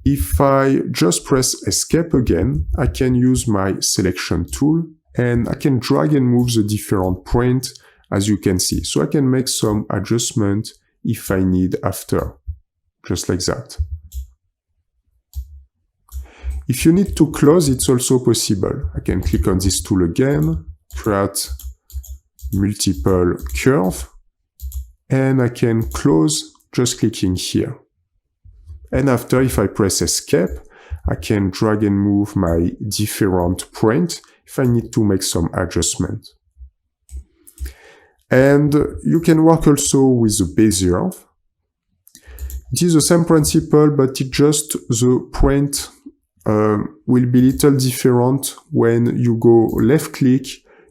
If I just press escape again, I can use my selection tool, and I can drag and move the different points as you can see. So I can make some adjustment if I need after, just like that. If you need to close, it's also possible. I can click on this tool again, create multiple curve, and I can close just clicking here. And after, if I press escape, I can drag and move my different point if I need to make some adjustment. And you can work also with the bezier. It is the same principle, but it just the point will be a little different. When you go left click,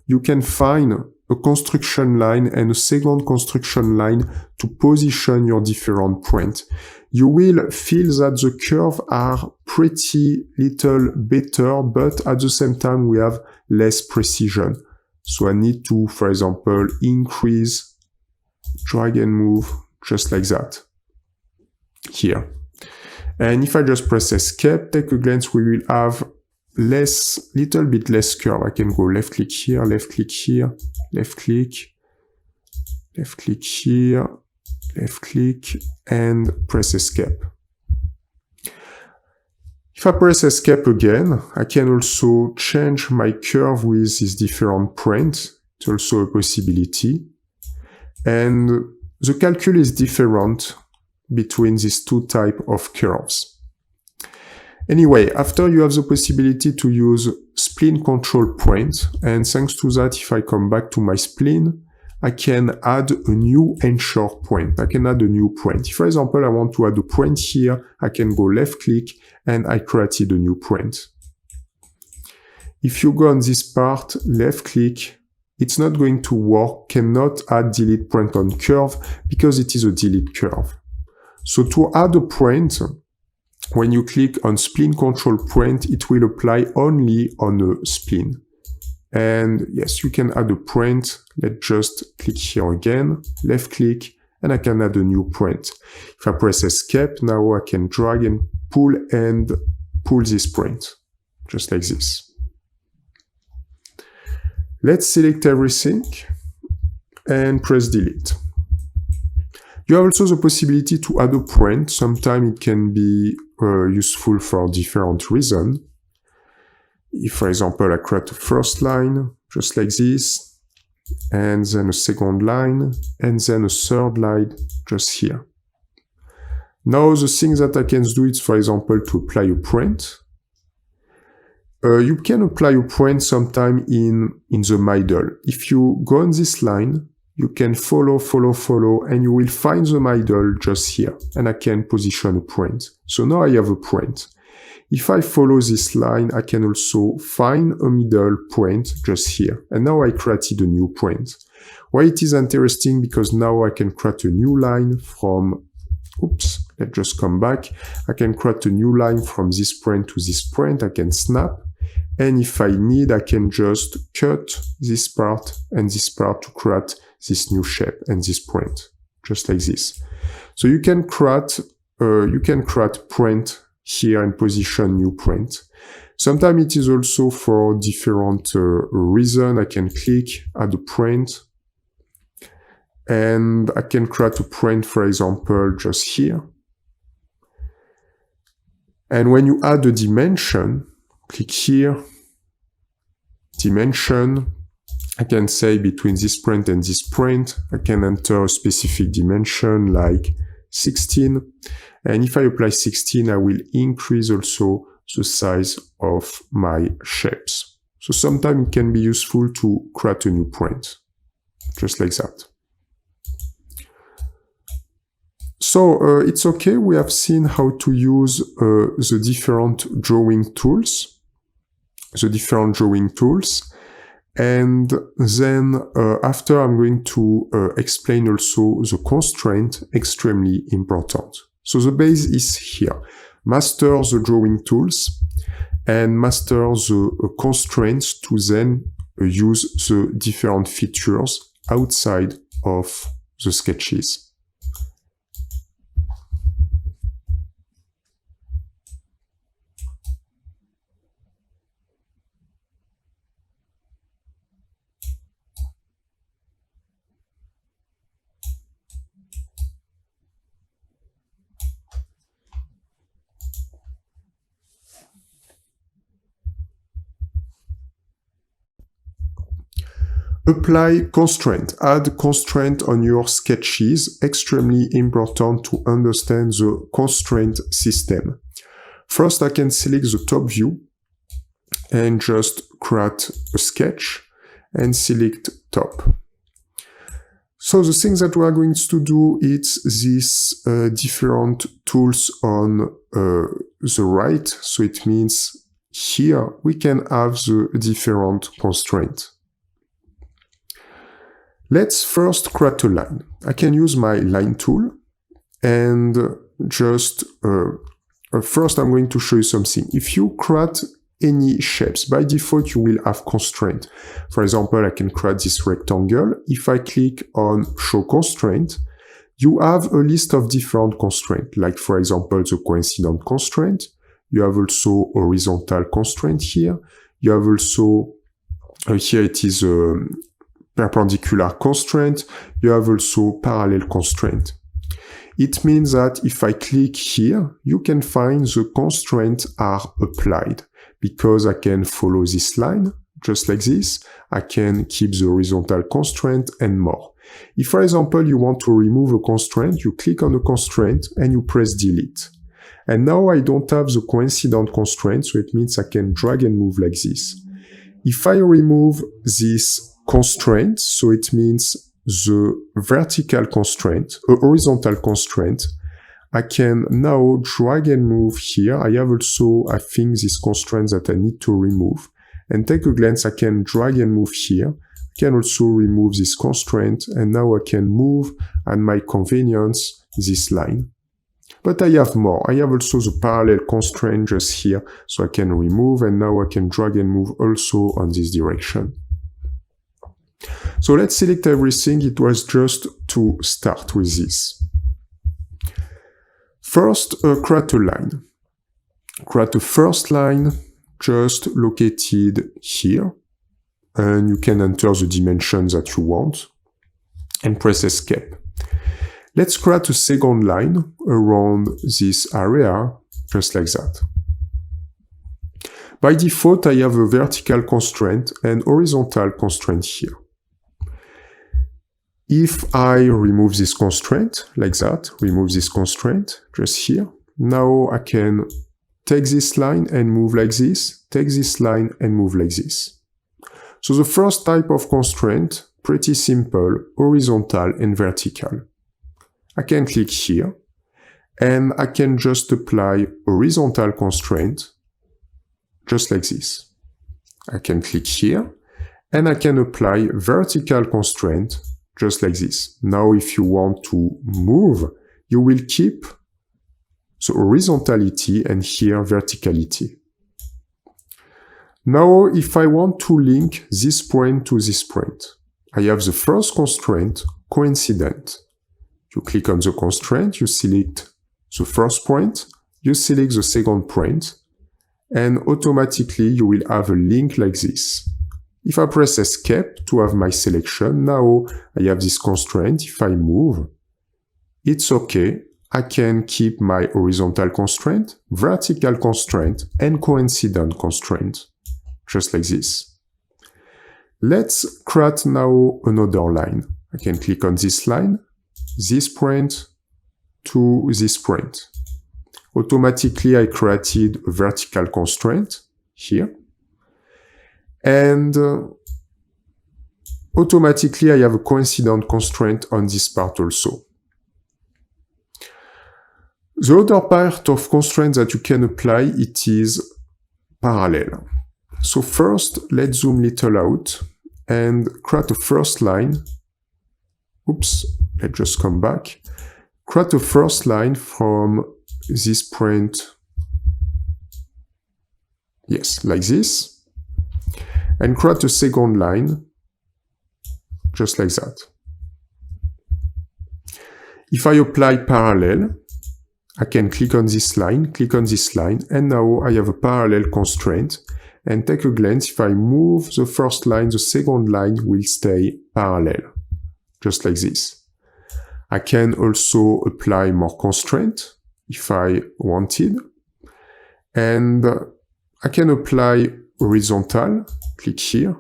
you can find a construction line and a second construction line to position your different points. You will feel that the curves are pretty little better, but at the same time we have less precision. So I need to, for example, increase, drag and move, just like that, here. And if I just press escape, take a glance, we will have little bit less curve. I can go left click here, left click here, left click here, left click, and press escape. If I press escape again, I can also change my curve with these different points. It's also a possibility. And the calculus is different between these two types of curves. Anyway, after you have the possibility to use spline control point, and thanks to that, if I come back to my spline, I can add a new anchor point. I can add a new point. If, for example, I want to add a point here, I can go left click and I created a new point. If you go on this part, left click, it's not going to work, cannot add delete point on curve because it is a delete curve. So to add a point, when you click on spline control point, it will apply only on a spline. And yes, you can add a point. Let's just click here again, left click, and I can add a new point. If I press escape, now I can drag and pull this point, just like this. Let's select everything and press delete. You have also the possibility to add a point. Sometimes it can be useful for different reasons. If, for example, I create a first line, just like this, and then a second line, and then a third line, just here. Now, the thing that I can do is, for example, to apply a point. You can apply a point sometime in the middle. If you go on this line, you can follow, and you will find the middle just here, and I can position a point. So now I have a point. If I follow this line, I can also find a middle point just here. And now I created a new point. Why it is interesting? Because now I can create a new line from, oops, let's just come back. I can create a new line from this point to this point. I can snap. And if I need, I can just cut this part and this part to create this new shape and this point, just like this. So you can create point here and position new point. Sometimes it is also for different reason. I can click, add a point, and I can create a point, for example, just here. And when you add a dimension, click here, dimension, I can say between this point and this point, I can enter a specific dimension like 16. And if I apply 16, I will increase also the size of my shapes. So sometimes it can be useful to create a new point, just like that. So it's okay, we have seen how to use the different drawing tools. And then after I'm going to explain also the constraint, extremely important. So the base is here. Master the drawing tools and master the constraints to then use the different features outside of the sketches. Apply constraint. Add constraint on your sketches. Extremely important to understand the constraint system. First, I can select the top view and just create a sketch and select top. So the things that we are going to do is these different tools on the right. So it means here we can have the different constraints. Let's first create a line. I can use my line tool and just first I'm going to show you something. If you create any shapes, by default you will have constraint. For example, I can create this rectangle. If I click on show constraint, you have a list of different constraints, like for example the coincident constraint. You have also horizontal constraint here. You have also here it is perpendicular constraint. You have also parallel constraint. It means that if I click here, you can find the constraints are applied because I can follow this line just like this. I can keep the horizontal constraint and more. If, for example, you want to remove a constraint, you click on the constraint and you press delete. And now I don't have the coincident constraint, so it means I can drag and move like this. If I remove this constraint, so it means the vertical constraint, a horizontal constraint, I can now drag and move here. I have also, I think, this constraint that I need to remove. And take a glance, I can drag and move here. I can also remove this constraint, and now I can move at my convenience this line. But I have more. I have also the parallel constraint just here, so I can remove, and now I can drag and move also on this direction. So let's select everything. It was just to start with this. First, create a line. Create a first line just located here. And you can enter the dimensions that you want and press escape. Let's create a second line around this area, just like that. By default, I have a vertical constraint and horizontal constraint here. If I remove this constraint, like that, remove this constraint, just here, now I can take this line and move like this, take this line and move like this. So the first type of constraint, pretty simple, horizontal and vertical. I can click here, and I can just apply horizontal constraint, just like this. I can click here, and I can apply vertical constraint, just like this. Now, if you want to move, you will keep the horizontality and here verticality. Now, if I want to link this point to this point, I have the first constraint, coincident. You click on the constraint, you select the first point, you select the second point, and automatically you will have a link like this. If I press escape to have my selection, now I have this constraint. If I move, it's okay. I can keep my horizontal constraint, vertical constraint, and coincident constraint, just like this. Let's create now another line. I can click on this line, this point to this point. Automatically, I created a vertical constraint here. And automatically, I have a coincident constraint on this part also. The other part of constraints that you can apply, it is parallel. So first, let's zoom little out and create a first line. Oops, let's just come back. Create a first line from this point. Yes, like this. And create a second line, just like that. If I apply parallel, I can click on this line, and now I have a parallel constraint. And take a glance, if I move the first line, the second line will stay parallel, just like this. I can also apply more constraint if I wanted. And I can apply horizontal, click here.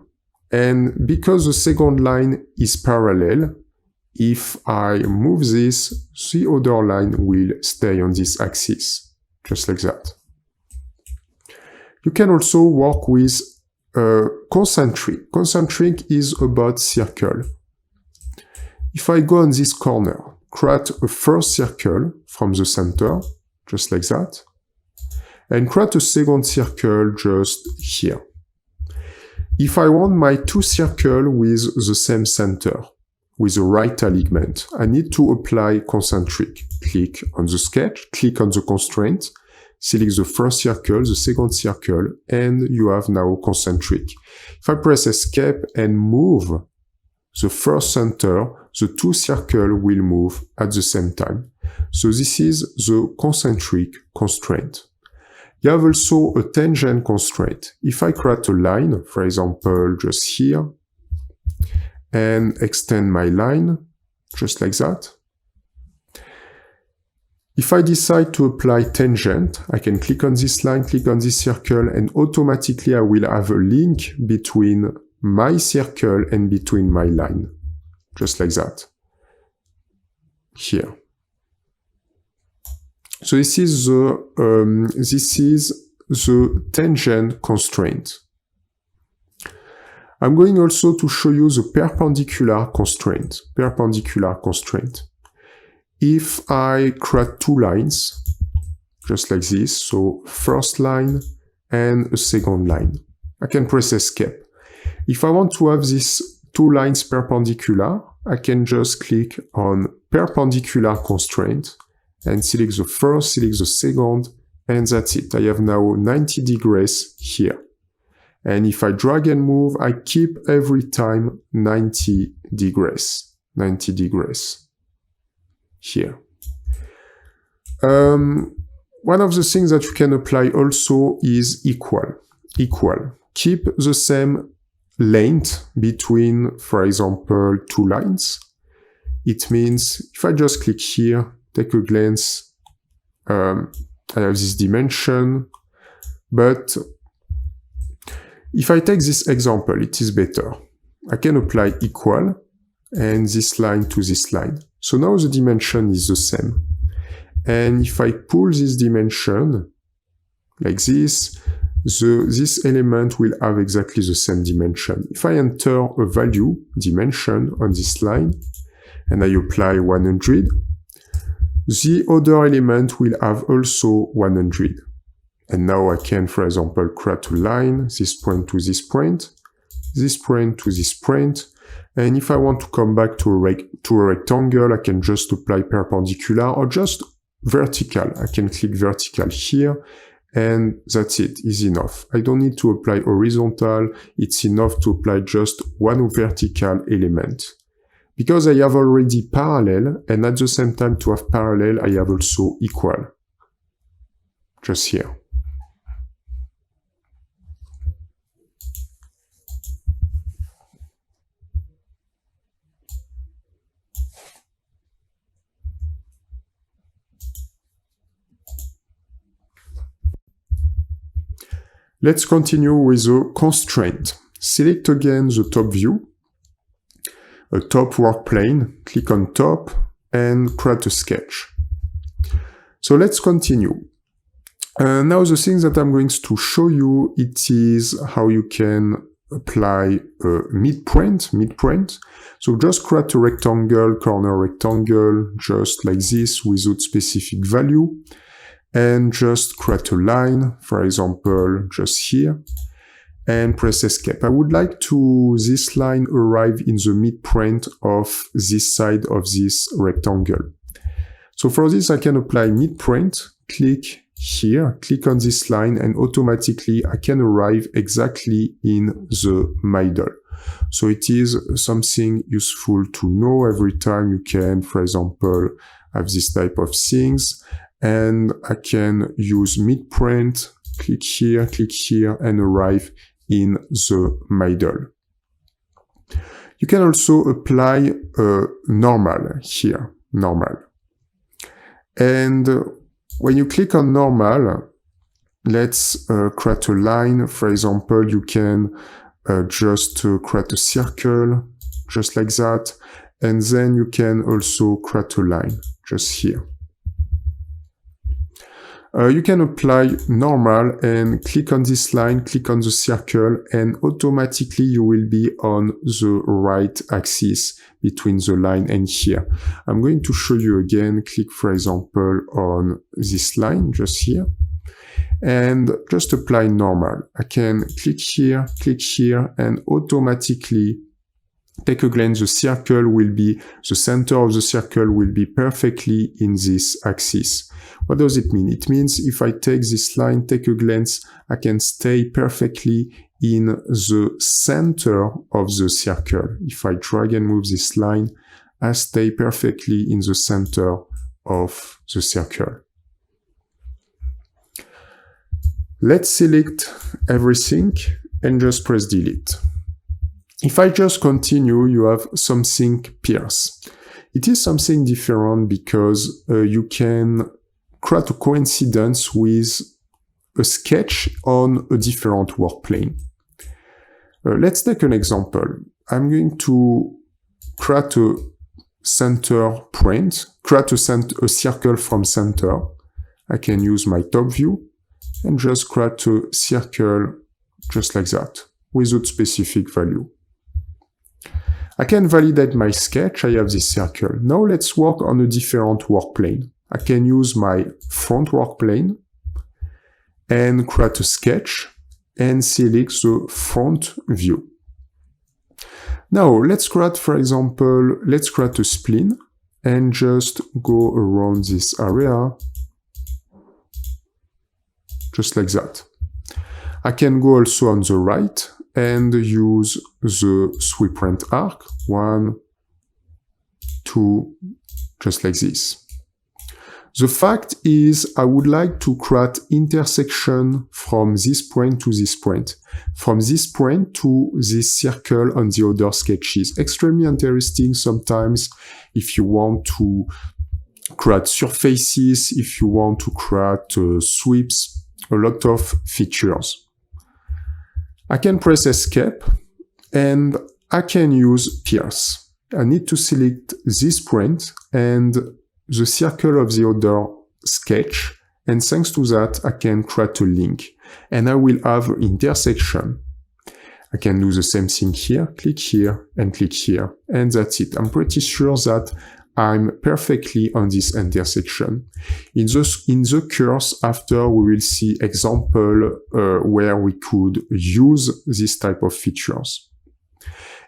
And because the second line is parallel, if I move this, the other line will stay on this axis, just like that. You can also work with concentric. Concentric is about circle. If I go on this corner, create a first circle from the center, just like that, and create a second circle just here. If I want my two circles with the same center, with the right alignment, I need to apply concentric. Click on the sketch, click on the constraint, select the first circle, the second circle, and you have now concentric. If I press Escape and move the first center, the two circles will move at the same time. So this is the concentric constraint. You have also a tangent constraint. If I create a line, for example, just here, and extend my line, just like that. If I decide to apply tangent, I can click on this line, click on this circle, and automatically I will have a link between my circle and between my line, just like that, here. So this is the tangent constraint. I'm going also to show you the perpendicular constraint. Perpendicular constraint. If I create two lines, just like this, so first line and a second line, I can press Escape. If I want to have these two lines perpendicular, I can just click on perpendicular constraint and select the first, select the second, and that's it. I have now 90 degrees here. And if I drag and move, I keep every time 90 degrees. 90 degrees. Here. One of the things that you can apply also is equal. Equal. Keep the same length between, for example, two lines. It means if I just click here, take a glance, I have this dimension, but if I take this example, it is better. I can apply equal and this line to this line. So now the dimension is the same. And if I pull this dimension like this, this element will have exactly the same dimension. If I enter a value, dimension on this line, and I apply 100, the other element will have also 100. And now I can, for example, create a line, this point to this point, this point to this point. And if I want to come back to a rectangle, I can just apply perpendicular or just vertical. I can click vertical here, and that's it, easy enough. I don't need to apply horizontal, it's enough to apply just one vertical element. Because I have already parallel, and at the same time to have parallel, I have also equal. Just here. Let's continue with the constraint. Select again the top view, a top work plane, click on top, and create a sketch. So let's continue. Now the thing that I'm going to show you, it is how you can apply a midpoint. So just create a rectangle, corner rectangle, just like this without specific value. And just create a line, for example, just here. And press escape. I would like to this line arrive in the midpoint of this side of this rectangle. So for this, I can apply midpoint, click here, click on this line, and automatically I can arrive exactly in the middle. So it is something useful to know every time you can, for example, have this type of things. And I can use midpoint, click here, and arrive in the middle. You can also apply normal here, normal. And when you click on normal, let's create a line. For example, you can just create a circle, just like that. And then you can also create a line, just here. You can apply normal and click on this line, click on the circle, and automatically you will be on the right axis between the line and here. I'm going to show you again. Click, for example, on this line just here, and just apply normal. I can click here, and automatically take a glance. The center of the circle will be perfectly in this axis. What does it mean? It means if I take this line, take a glance, I can stay perfectly in the center of the circle. If I drag and move this line, I stay perfectly in the center of the circle. Let's select everything and just press delete. If I just continue, you have something pierce. It is something different because you can create a coincidence with a sketch on a different work plane. Let's take an example. I'm going to create a center point, create a circle from center. I can use my top view and just create a circle just like that, without specific value. I can validate my sketch. I have this circle. Now let's work on a different work plane. I can use my front work plane and create a sketch and select the front view. Now let's create, for example, let's create a spline and just go around this area just like that. I can go also on the right and use the sweep rent arc, 1, 2, just like this. The fact is, I would like to create intersection from this point to this point, from this point to this circle on the other sketches. Extremely interesting sometimes if you want to create surfaces, if you want to create sweeps, a lot of features. I can press escape and I can use pierce. I need to select this point and the circle of the other sketch, and thanks to that I can create a link and I will have an intersection. I can do the same thing here, click here and click here, and that's it. I'm pretty sure that I'm perfectly on this intersection. In the course after we will see example where we could use this type of features.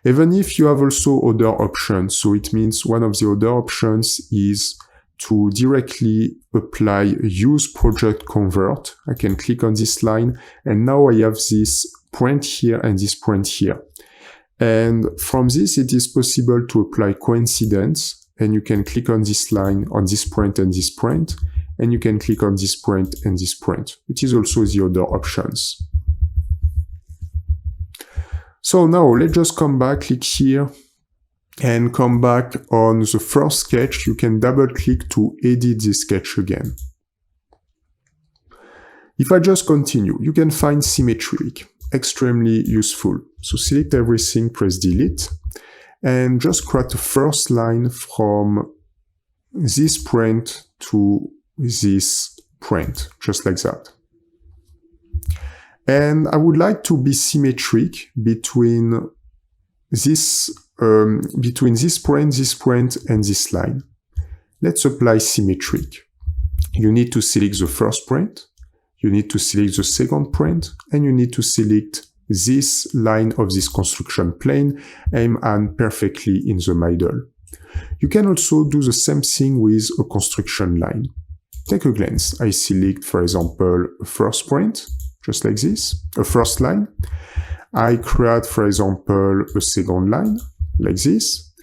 Even if you have also other options, so it means one of the other options is to directly apply use project convert. I can click on this line and now I have this point here and this point here. And from this it is possible to apply coincidence, and you can click on this line, on this point and this point, and you can click on this point and this point, which is also the other options. So now let's just come back, click here, and come back on the first sketch. You can double click to edit this sketch again. If I just continue, you can find symmetric, extremely useful. So select everything, press delete, and just create a first line from this point to this point, just like that. And I would like to be symmetric between this point, and this line. Let's apply symmetric. You need to select the first point, you need to select the second point, and you need to select this line of this construction plane and perfectly in the middle. You can also do the same thing with a construction line. Take a glance. I select, for example, a first point, just like this, a first line. I create, for example, a second line, like this.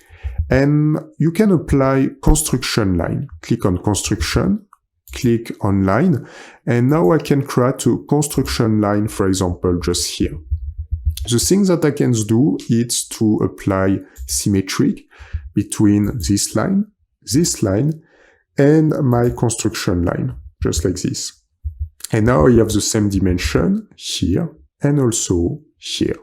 And you can apply construction line. Click on construction, click on line, and now I can create a construction line, for example, just here. The thing that I can do is to apply symmetry between this line, and my construction line, just like this. And now I have the same dimension here and also here.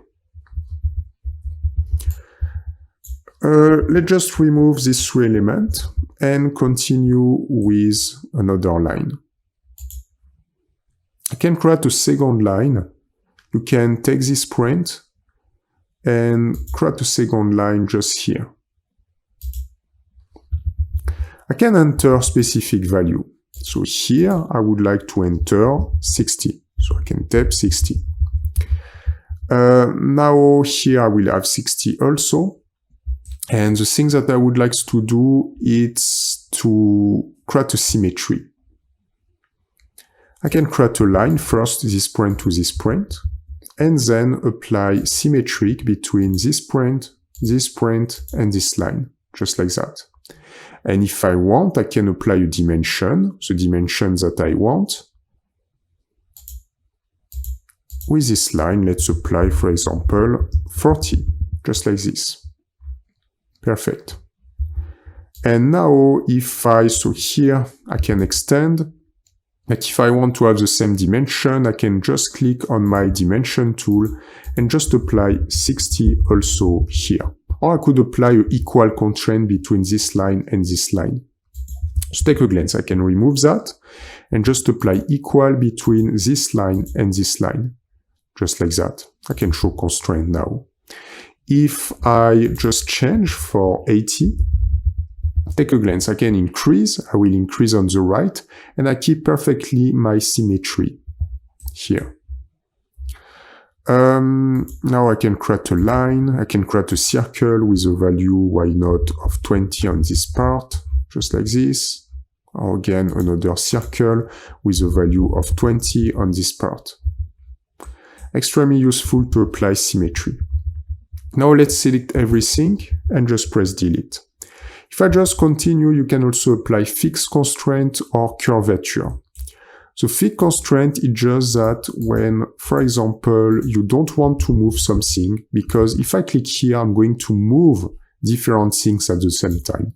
Let's just remove these three elements and continue with another line. I can create a second line. You can take this point and create a second line just here. I can enter specific value. So here I would like to enter 60. So I can type 60. Now here I will have 60 also. And the thing that I would like to do is to create a symmetry. I can create a line first, this point to this point, and then apply symmetry between this point, and this line, just like that. And if I want, I can apply a dimension, the dimension that I want. With this line, let's apply, for example, 40, just like this. Perfect. And now so here I can extend, but if I want to have the same dimension, I can just click on my dimension tool and just apply 60 also here. Or I could apply an equal constraint between this line and this line. So take a glance, I can remove that and just apply equal between this line and this line. Just like that. I can show constraint now. If I just change for 80, take a glance, I can increase, I will increase on the right, and I keep perfectly my symmetry here. Now I can create a line, I can create a circle with a value, why not, of 20 on this part, just like this. Or again, another circle with a value of 20 on this part. Extremely useful to apply symmetry. Now let's select everything and just press delete. If I just continue, you can also apply fixed constraint or curvature. So fixed constraint is just that when, for example, you don't want to move something, because if I click here, I'm going to move different things at the same time.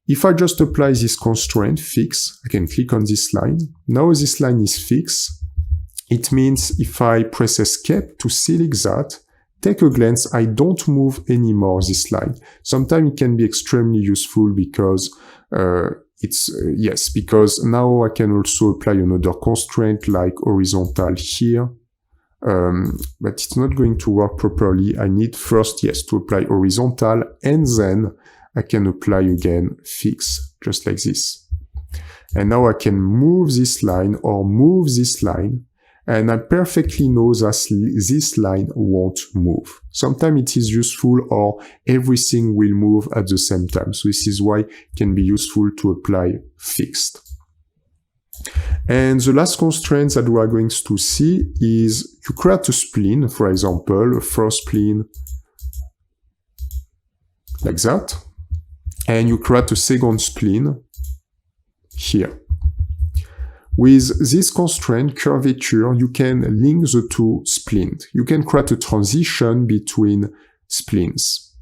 If I just apply this constraint, fix, I can click on this line. Now this line is fixed. It means if I press escape to select that, take a glance, I don't move anymore this line. Sometimes it can be extremely useful because because now I can also apply another constraint like horizontal here. But it's not going to work properly. I need first, to apply horizontal, and then I can apply again fix, just like this. And now I can move this line or move this line. And I perfectly know that this line won't move. Sometimes it is useful or everything will move at the same time. So this is why it can be useful to apply fixed. And the last constraint that we are going to see is you create a spline, for example, a first spline like that. And you create a second spline here. With this constraint, curvature, you can link the two splines. You can create a transition between splines.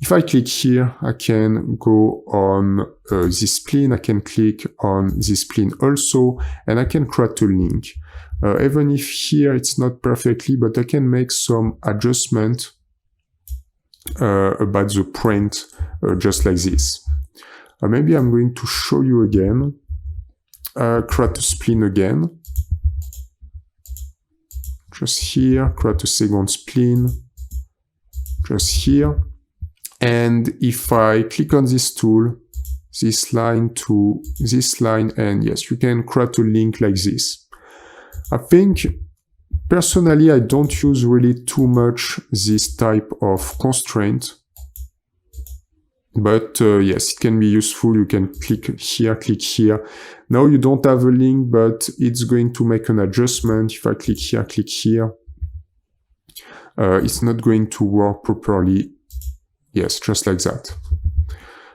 If I click here, I can go on this spline, I can click on this spline also, and I can create a link. Even if here it's not perfectly, but I can make some adjustment about the print just like this. Maybe I'm going to show you again. Create a spline again, just here, create a second spline, just here. And if I click on this tool, this line to this line, and yes, you can create a link like this. I think, personally, I don't use really too much this type of constraint. But yes, it can be useful. You can click here. Now you don't have a link, but it's going to make an adjustment. If I click here, it's not going to work properly. Yes, just like that.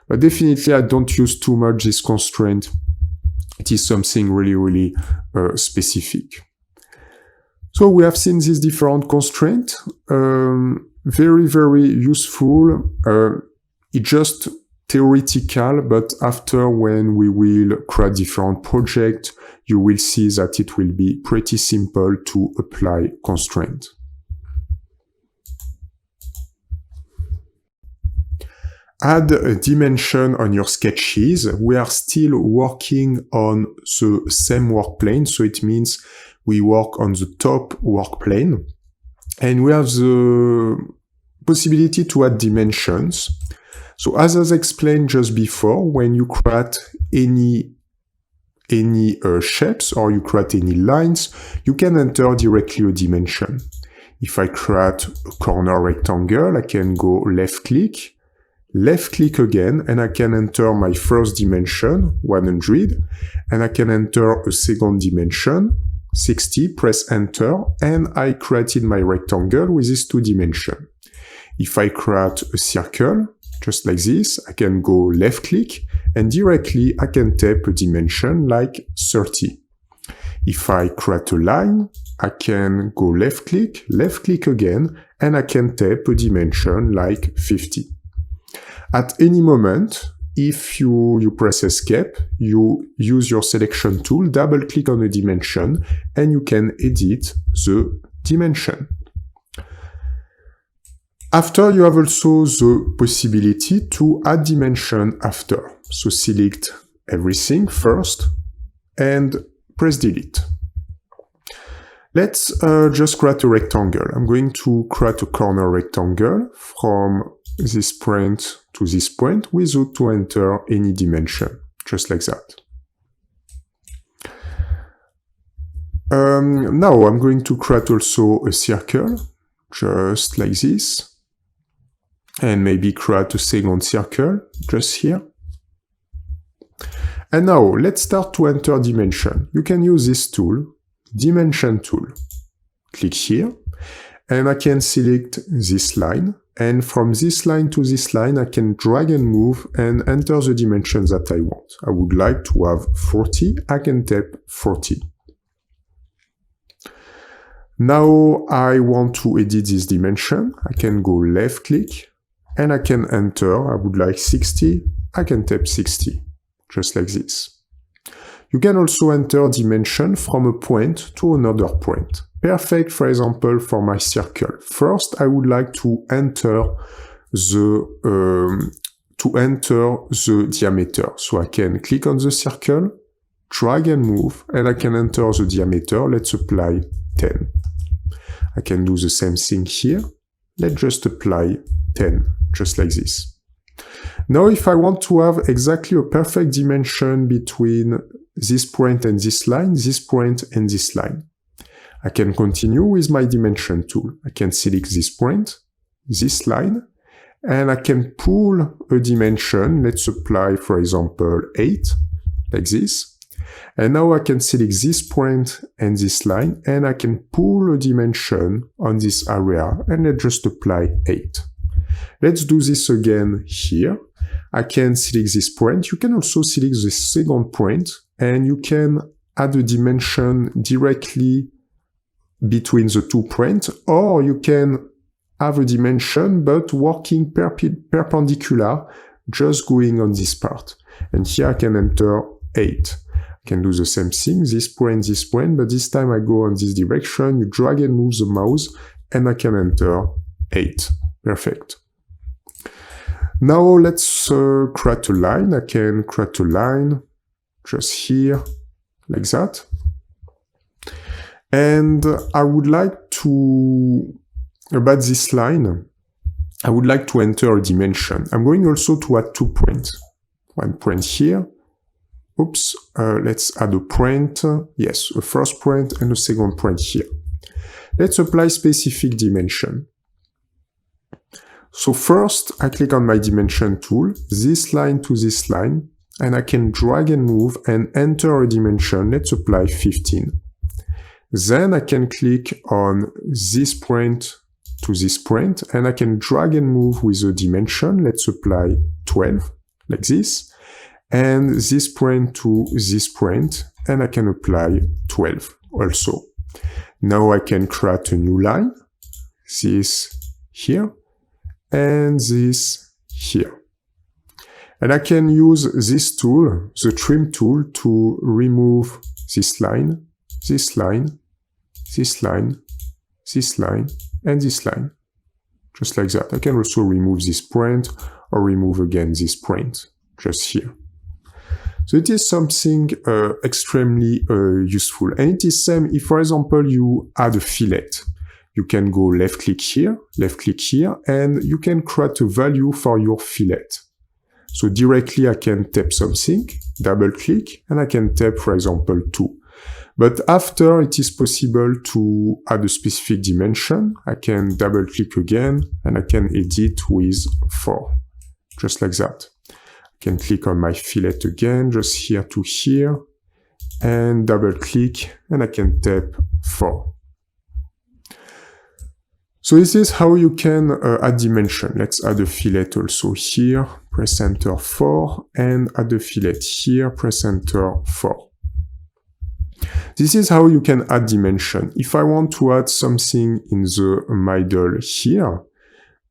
But definitely I don't use too much this constraint. It is something really specific. So we have seen this different constraint. Very useful. It's just theoretical, but after, when we will create different projects, you will see that it will be pretty simple to apply constraint. Add a dimension on your sketches. We are still working on the same work plane, so it means we work on the top work plane, and we have the possibility to add dimensions. So as I explained just before, when you create any shapes or you create any lines, you can enter directly a dimension. If I create a corner rectangle, I can go left click again, and I can enter my first dimension, 100, and I can enter a second dimension, 60, press enter, and I created my rectangle with these two dimensions. If I create a circle, just like this, I can go left click, and directly I can type a dimension like 30. If I create a line, I can go left click again, and I can type a dimension like 50. At any moment, if you press escape, you use your selection tool, double click on a dimension, and you can edit the dimension. After, you have also the possibility to add dimension after. So select everything first and press delete. Let's just create a rectangle. I'm going to create a corner rectangle from this point to this point without to enter any dimension, just like that. Now I'm going to create also a circle, just like this. And maybe create a second circle, just here. And now, let's start to enter dimension. You can use this tool, dimension tool. Click here, and I can select this line. And from this line to this line, I can drag and move and enter the dimensions that I want. I would like to have 40, I can type 40. Now I want to edit this dimension. I can go left click, and I can enter, I would like 60, I can type 60, just like this. You can also enter dimension from a point to another point. Perfect, for example, for my circle. First, I would like to enter the diameter. So I can click on the circle, drag and move, and I can enter the diameter. Let's apply 10. I can do the same thing here. Let's just apply 10, just like this. Now, if I want to have exactly a perfect dimension between this point and this line, this point and this line, I can continue with my dimension tool. I can select this point, this line, and I can pull a dimension. Let's apply, for example, 8, like this. And now I can select this point and this line, and I can pull a dimension on this area, and let's just apply 8. Let's do this again here. I can select this point. You can also select the second point, and you can add a dimension directly between the two points, or you can have a dimension but working perpendicular, just going on this part. And here I can enter 8. I can do the same thing, this point, but this time I go on this direction, you drag and move the mouse, and I can enter 8. Perfect. Now let's create a line. I can create a line just here, like that. And I would like to, about this line, I would like to enter a dimension. I'm going also to add 2 points. One point here. Oops, let's add a point. Yes, a first point and a second point here. Let's apply specific dimension. So first, I click on my dimension tool, this line to this line, and I can drag and move and enter a dimension. Let's apply 15. Then I can click on this point to this point, and I can drag and move with a dimension. Let's apply 12, like this, and this point to this point, and I can apply 12 also. Now I can create a new line, this here, and this here. And I can use this tool, the trim tool, to remove this line, this line, this line, this line, and this line. Just like that. I can also remove this point or remove again this point, just here. So it is something extremely useful. And it is same if, for example, you add a fillet. You can go left click here, and you can create a value for your fillet. So directly I can type something, double click, and I can type, for example, 2. But after it is possible to add a specific dimension, I can double click again, and I can edit with 4, just like that. I can click on my fillet again, just here to here, and double click, and I can type 4. So this is how you can add dimension. Let's add a fillet also here, press enter 4, and add a fillet here, press enter 4. This is how you can add dimension. If I want to add something in the middle here,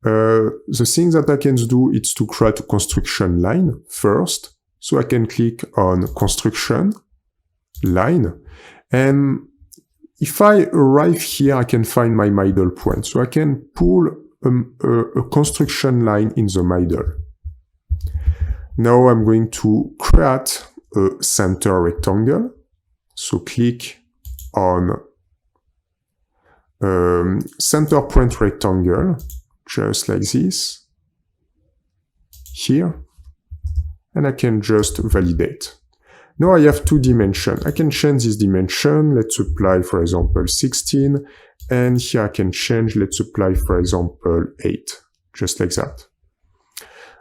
the thing that I can do is to create a construction line first. So I can click on construction line, and if I arrive here, I can find my middle point. So I can pull a construction line in the middle. Now I'm going to create a center rectangle. So click on center point rectangle, just like this, here, and I can just validate. Now I have 2 dimensions. I can change this dimension. Let's apply, for example, 16. And here I can change, let's apply, for example, 8. Just like that.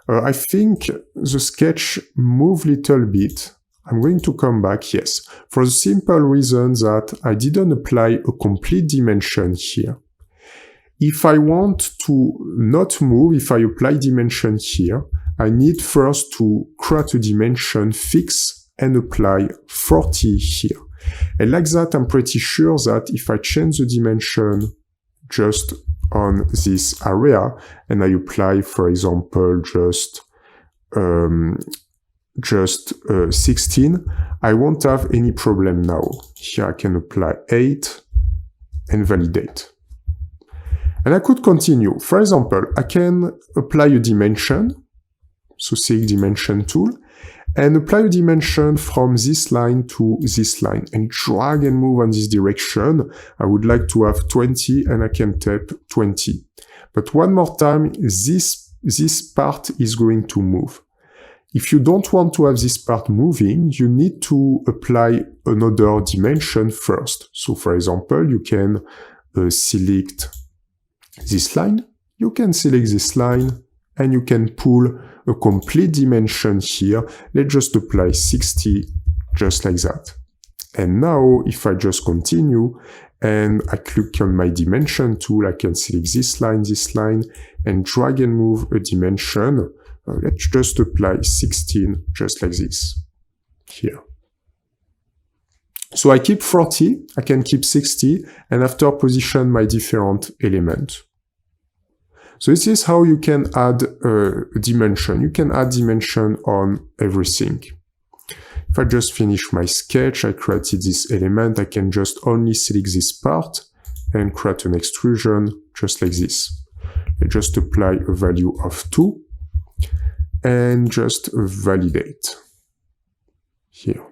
I think the sketch moved a little bit. I'm going to come back, yes, for the simple reason that I didn't apply a complete dimension here. If I want to not move, if I apply dimension here, I need first to create a dimension fix and apply 40 here. And like that, I'm pretty sure that if I change the dimension just on this area, and I apply, for example, just 16, I won't have any problem now. Here I can apply 8 and validate. And I could continue. For example, I can apply a dimension, so select dimension tool, and apply a dimension from this line to this line, and drag and move on this direction. I would like to have 20, and I can type 20. But one more time, this part is going to move. If you don't want to have this part moving, you need to apply another dimension first. So for example, you can select this line, you can select this line, and you can pull a complete dimension here. Let's just apply 60, just like that. And now, if I just continue, and I click on my dimension tool, I can select this line, and drag and move a dimension. Let's just apply 16, just like this, here. So I keep 40, I can keep 60, and after position my different elements. So this is how you can add a dimension. You can add dimension on everything. If I just finish my sketch, I created this element, I can just only select this part and create an extrusion just like this. I just apply a value of 2 and just validate here.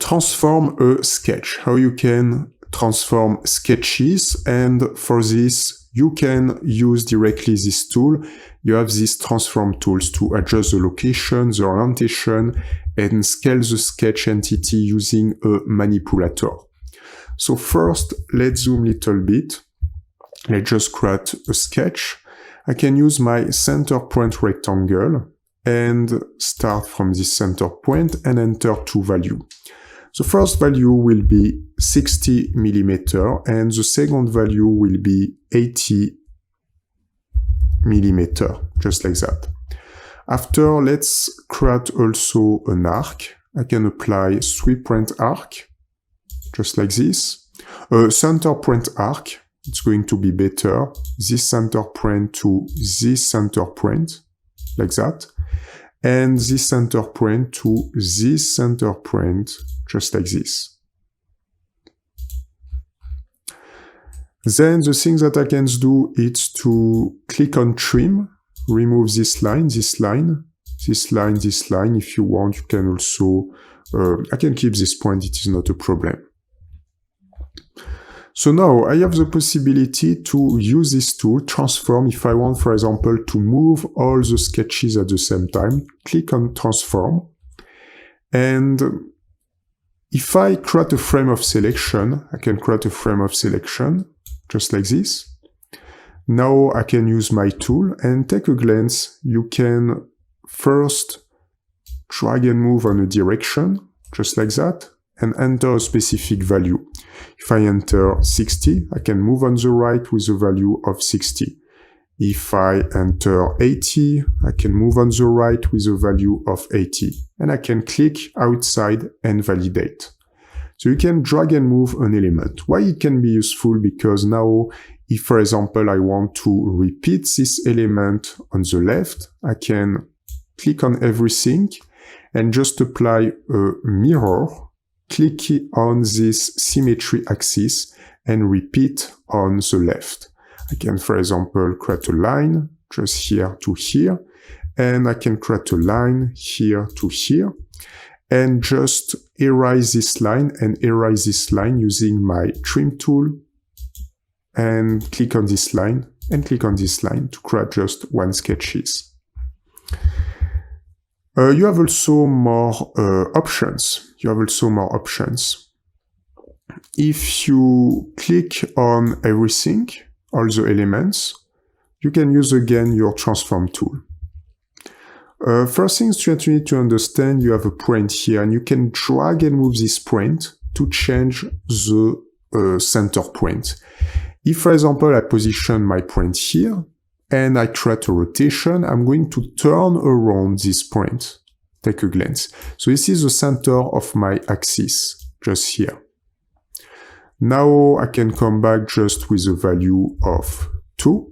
transform a sketch, how you can transform sketches, and for this you can use directly this tool. You have these transform tools to adjust the location, the orientation, and scale the sketch entity using a manipulator. So first, let's zoom a little bit. Let's just create a sketch. I can use my center point rectangle and start from this center point and enter two values. The first value will be 60 millimeter and the second value will be 80 millimeter, just like that. After, let's create also an arc. I can apply 3-point arc, just like this. A center point arc, it's going to be better. This center point to this center point, like that. And this center point to this center point, just like this. Then the thing that I can do is to click on trim, remove this line, this line, this line, this line. If you want, you can also, I can keep this point, it is not a problem. So now I have the possibility to use this tool, transform. If I want, for example, to move all the sketches at the same time, click on transform. And if I create a frame of selection, I can create a frame of selection, just like this. Now I can use my tool and take a glance. You can first drag and move on a direction, just like that, and enter a specific value. If I enter 60, I can move on the right with a value of 60. If I enter 80, I can move on the right with a value of 80. And I can click outside and validate. So you can drag and move an element. Why it can be useful? Because now, if for example, I want to repeat this element on the left, I can click on everything and just apply a mirror, click on this symmetry axis and repeat on the left. I can, for example, create a line just here to here, and I can create a line here to here, and just erase this line and erase this line using my trim tool, and click on this line and click on this line to create just one sketches. You have also more options. If you click on everything, all the elements, you can use again your transform tool. First things you need to understand, you have a point here and you can drag and move this point to change the center point. If, for example, I position my point here and I create a rotation, I'm going to turn around this point. Take a glance. So this is the center of my axis, just here. Now I can come back just with a value of 2.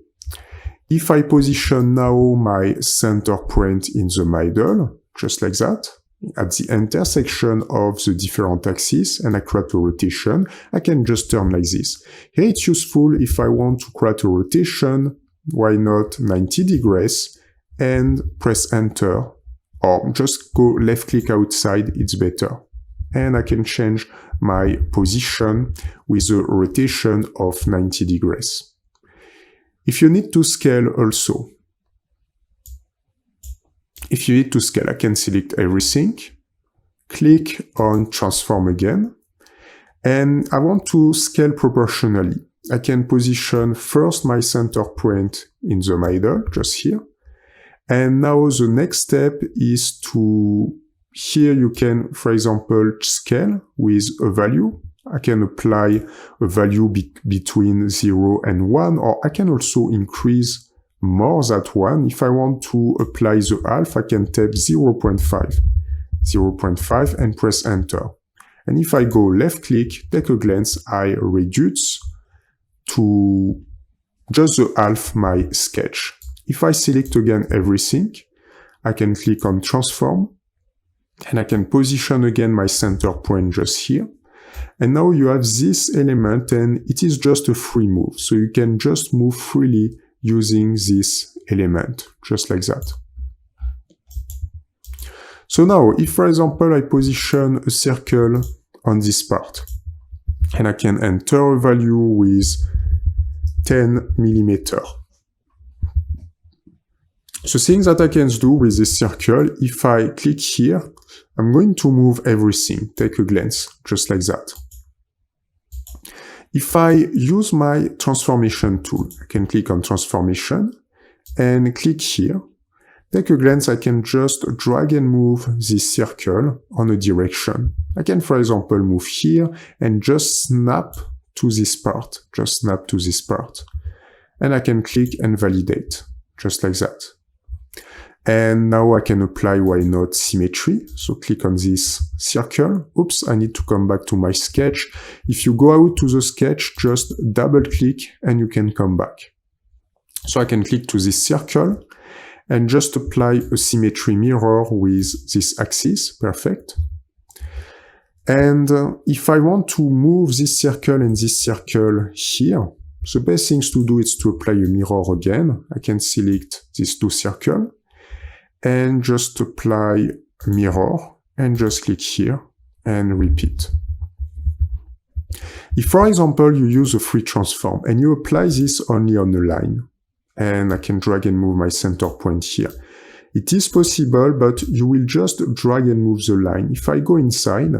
If I position now my center point in the middle, just like that, at the intersection of the different axes, and I create a rotation, I can just turn like this. Here it's useful if I want to create a rotation, why not 90 degrees, and press enter, or just go left click outside, it's better. And I can change my position with a rotation of 90 degrees. If you need to scale also, I can select everything, click on transform again, and I want to scale proportionally. I can position first my center point in the middle, just here. And now the next step is to, here you can, for example, scale with a value. I can apply a value between 0 and 1, or I can also increase more than 1. If I want to apply the half, I can type 0.5 and press enter. And if I go left click, take a glance, I reduce to just the half my sketch. If I select again everything, I can click on transform, and I can position again my center point just here. And now you have this element and it is just a free move. So you can just move freely using this element, just like that. So now, if for example I position a circle on this part. And I can enter a value with 10 millimeter. The thing that I can do with this circle, if I click here, I'm going to move everything, take a glance, just like that. If I use my transformation tool, I can click on transformation and click here. Take a glance, I can just drag and move this circle on a direction. I can, for example, move here and just snap to this part, And I can click and validate, just like that. And now I can apply, why not, symmetry. So click on this circle. Oops, I need to come back to my sketch. If you go out to the sketch, just double click and you can come back. So I can click to this circle and just apply a symmetry mirror with this axis. Perfect. And if I want to move this circle and this circle here, the best thing to do is to apply a mirror again. I can select these two circles and just apply a mirror and just click here and repeat. If, for example, you use a free transform and you apply this only on a line, and I can drag and move my center point here. It is possible, but you will just drag and move the line. If I go inside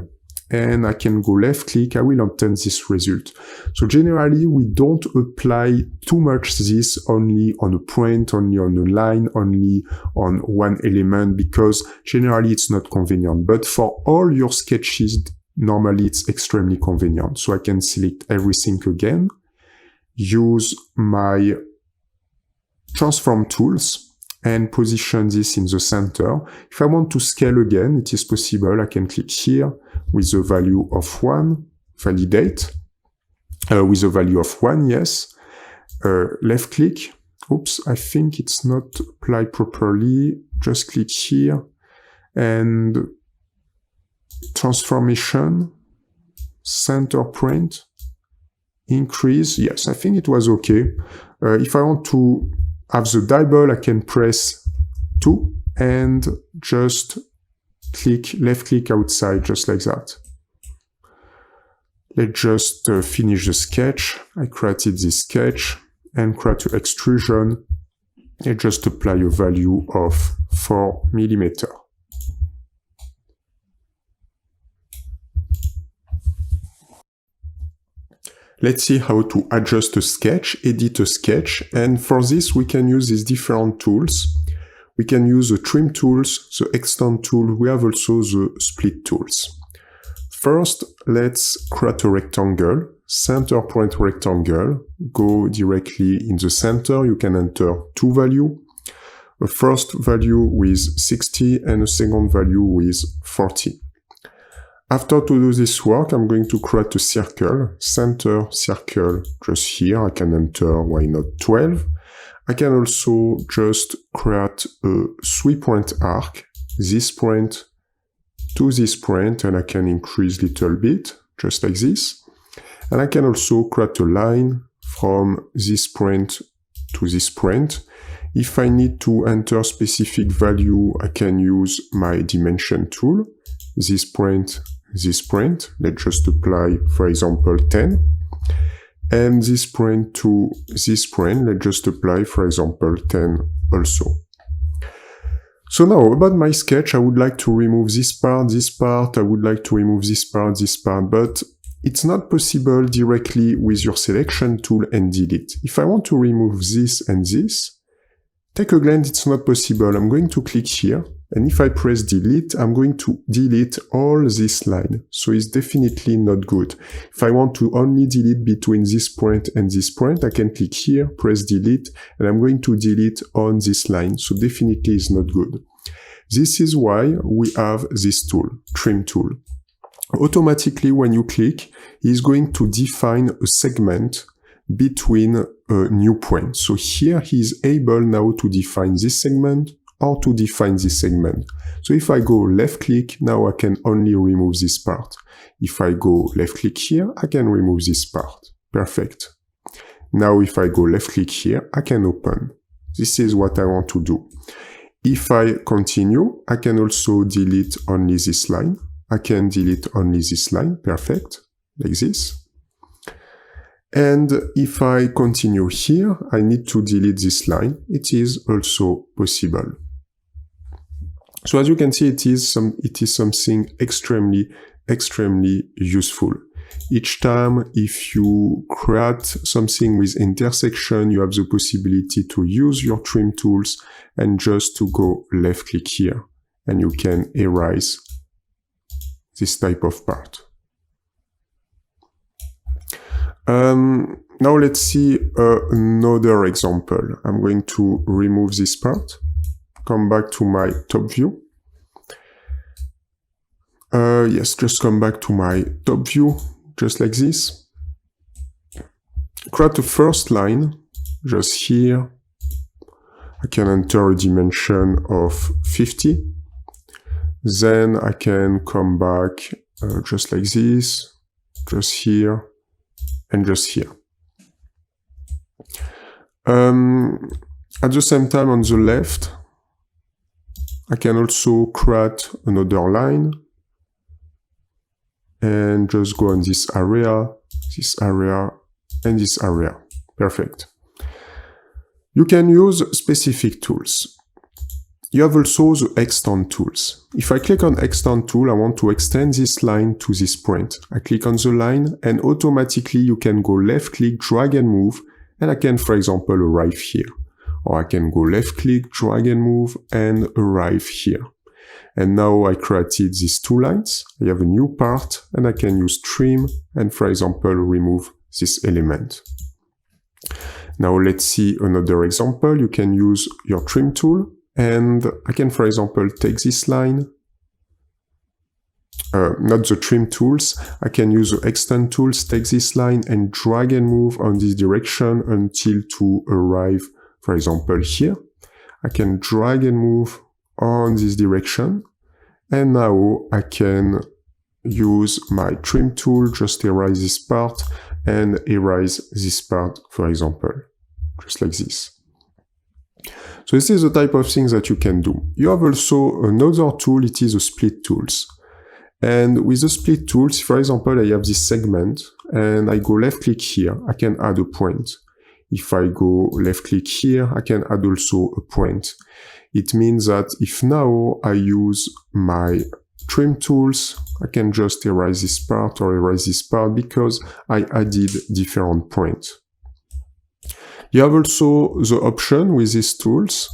and I can go left click, I will obtain this result. So generally, we don't apply too much this only on a point, only on a line, only on one element, because generally it's not convenient. But for all your sketches, normally it's extremely convenient. So I can select everything again, use my transform tools, and position this in the center. If I want to scale again, it is possible. I can click here with the value of 1, validate, with a value of 1, yes. Left click. Oops, I think it's not applied properly. Just click here and transformation, center point, increase. Yes, I think it was okay. If I want to have the double, I can press 2 and just click, left click outside, just like that. Let's just finish the sketch. I created this sketch and create an extrusion and just apply a value of 4 millimeter. Let's see how to adjust a sketch, edit a sketch, and for this we can use these different tools. We can use the trim tools, the extend tool, we have also the split tools. First, let's create a rectangle, center point rectangle, go directly in the center, you can enter 2 values. A first value with 60 and a second value with 40. After to do this work, I'm going to create a circle, center circle just here. I can enter, why not, 12. I can also just create a 3-point arc, this point to this point, and I can increase a little bit, just like this. And I can also create a line from this point to this point. If I need to enter specific value, I can use my dimension tool, this point, let's just apply, for example, 10. And this point to this point, let's just apply, for example, 10 also. So now, about my sketch, I would like to remove this part, I would like to remove this part, but it's not possible directly with your selection tool and delete. If I want to remove this and this, take a glance, it's not possible. I'm going to click here. And if I press delete, I'm going to delete all this line. So it's definitely not good. If I want to only delete between this point and this point, I can click here, press delete, and I'm going to delete on this line. So definitely it's not good. This is why we have this tool, trim tool. Automatically, when you click, it's going to define a segment between a new point. So here he is able now to define this segment, or to define this segment. So if I go left click, now I can only remove this part. If I go left click here, I can remove this part. Perfect. Now if I go left click here, I can open. This is what I want to do. If I continue, I can also delete only this line. I can delete only this line, perfect, like this. And if I continue here, I need to delete this line. It is also possible. So as you can see, it is something extremely useful. Each time if you create something with intersection, you have the possibility to use your trim tools and just to go left click here and you can erase this type of part. Now let's see another example. I'm going to remove this part, come back to my top view. Yes, just come back to my top view, just like this. Create a first line, just here. I can enter a dimension of 50. Then I can come back just like this, just here, and just here. At the same time, on the left, I can also create another line and just go on this area, and this area. Perfect. You can use specific tools. You have also the extend tools. If I click on extend tool, I want to extend this line to this point. I click on the line and automatically you can go left click, drag and move, and I can, for example, arrive here. Or I can go left click, drag and move, and arrive here. And now I created these two lines. I have a new part and I can use trim and, for example, remove this element. Now let's see another example. You can use your trim tool and I can, for example, take this line. Not the trim tools. I can use the extend tools, take this line and drag and move on this direction until to arrive, for example, here. I can drag and move on this direction, and now I can use my trim tool, just erase this part and erase this part, for example, just like this. So this is the type of things that you can do. You have also another tool, it is the split tools. And with the split tools, for example, I have this segment and I go left click here, I can add a point. If I go left click here, I can add also a point. It means that if now I use my trim tools, I can just erase this part or erase this part because I added different points. You have also the option with these tools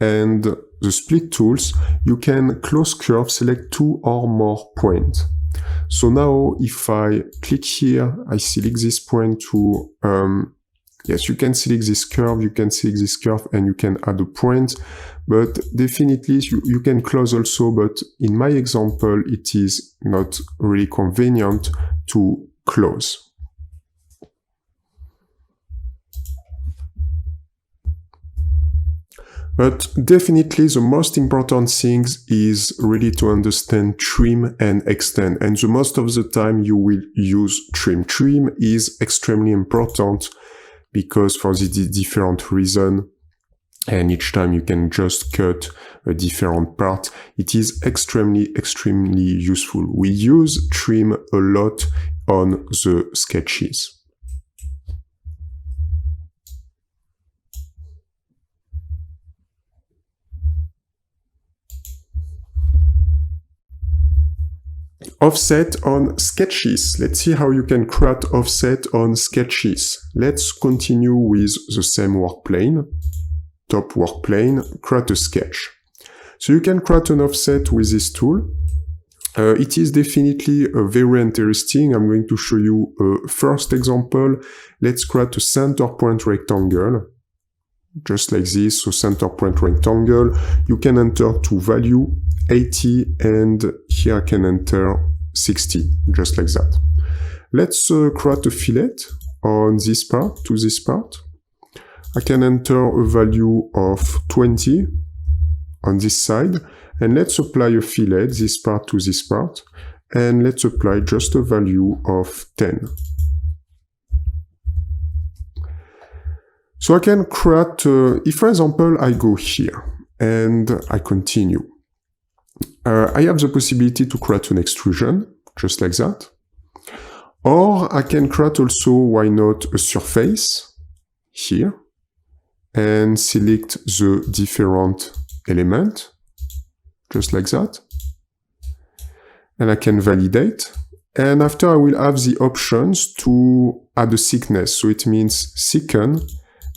and the split tools, you can close curve, select 2 or more points. So now if I click here, I select this point to, yes, you can select this curve, and you can add a point, but definitely you can close also, but in my example, it is not really convenient to close. But definitely the most important thing is really to understand trim and extend. And the most of the time you will use trim. Trim is extremely important because for the different reason, and each time you can just cut a different part, it is extremely useful. We use trim a lot on the sketches. Offset on sketches. Let's see how you can create offset on sketches. Let's continue with the same work plane. Top work plane, create a sketch. So you can create an offset with this tool. It is definitely very interesting. I'm going to show you a first example. Let's create a center point rectangle. Just like this, so center point rectangle. You can enter to value 80 and here I can enter 60, just like that. Let's create a fillet on this part to this part. I can enter a value of 20 on this side and let's apply a fillet, this part to this part, and let's apply just a value of 10. So I can create, if for example I go here and I continue, I have the possibility to create an extrusion, just like that. Or I can create also, why not, a surface here and select the different element, just like that. And I can validate. And after I will have the options to add a thickness. So it means thicken,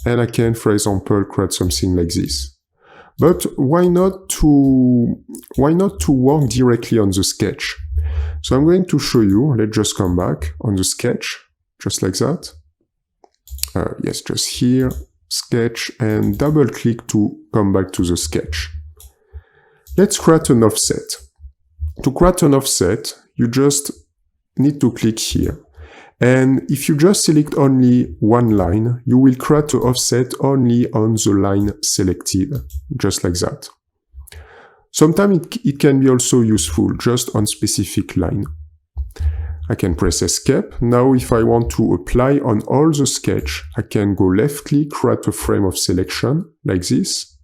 and I can, for example, create something like this. But why not to work directly on the sketch? So I'm going to show you. Let's just come back on the sketch, just like that. Yes, just here, sketch, and double click to come back to the sketch. Let's create an offset. To create an offset, you just need to click here. And if you just select only one line, you will create an offset only on the line selected, just like that. Sometimes it can be also useful just on specific line. I can press Escape. Now if I want to apply on all the sketch, I can go left click, create a frame of selection, like this.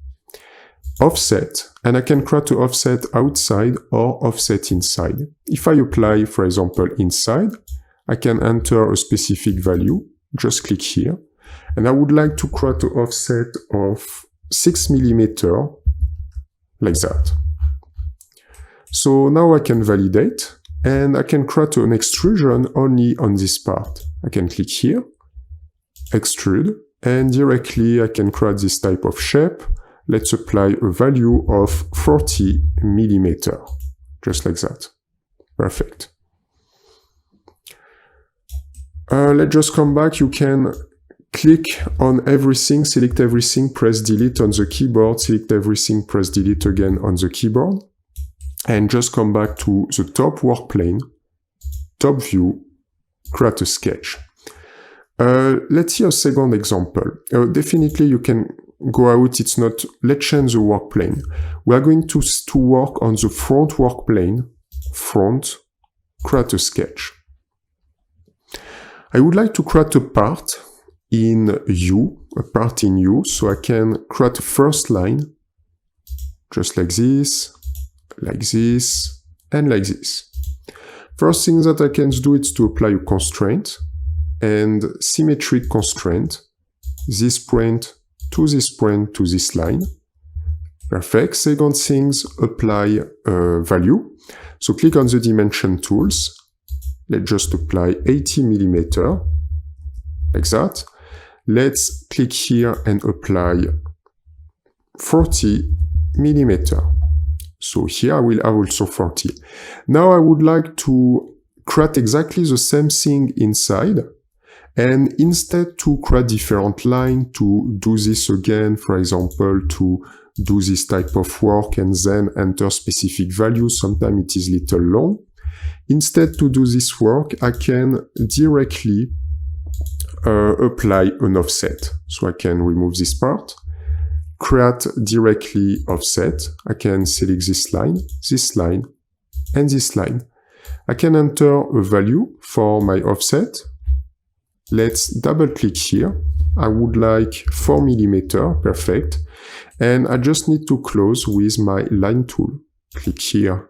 Offset, and I can create an offset outside or offset inside. If I apply, for example, inside, I can enter a specific value, just click here, and I would like to create an offset of 6 mm, like that. So now I can validate, and I can create an extrusion only on this part. I can click here, extrude, and directly I can create this type of shape. Let's apply a value of 40 mm, just like that. Perfect. Let's just come back. You can click on everything, select everything, press delete on the keyboard, select everything, press delete again on the keyboard, and just come back to the top work plane, top view, create a sketch. Let's see a second example. Definitely you can go out, it's not, let's change the work plane. We are going to work on the front work plane, front, create a sketch. I would like to create a part in U, so I can create a first line, just like this, and like this. First thing that I can do is to apply a constraint, and symmetric constraint, this point to this point to this line. Perfect. Second things, apply a value. So click on the dimension tools. Let's just apply 80 mm, like that. Let's click here and apply 40 mm. So here I will have also 40. Now I would like to create exactly the same thing inside. And instead to create different line, to do this again, for example, to do this type of work and then enter specific values, sometimes it is little long. Instead to do this work, I can directly apply an offset. So I can remove this part, create directly offset. I can select this line, and this line. I can enter a value for my offset. Let's double click here. I would like 4 mm, perfect. And I just need to close with my line tool. Click here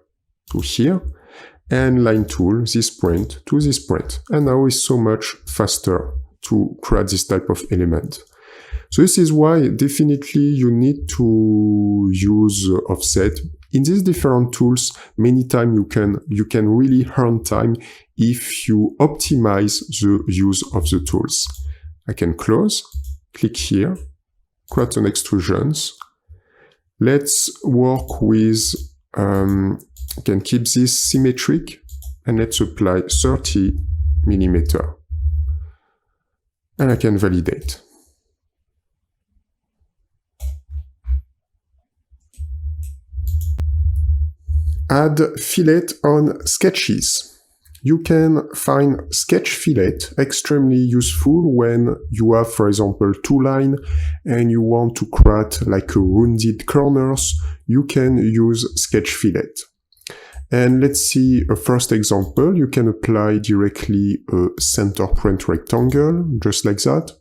to here, and line tool, this point to this point. And now it's so much faster to create this type of element. So this is why definitely you need to use offset. In these different tools, many times you can really earn time if you optimize the use of the tools. I can close, click here, create an extrusions. Let's work with, I can keep this symmetric, and let's apply 30 mm. And I can validate. Add fillet on sketches. You can find sketch fillet extremely useful when you have, for example, two lines and you want to create like a rounded corners. You can use sketch fillet. And let's see a first example. You can apply directly a center point rectangle, just like that.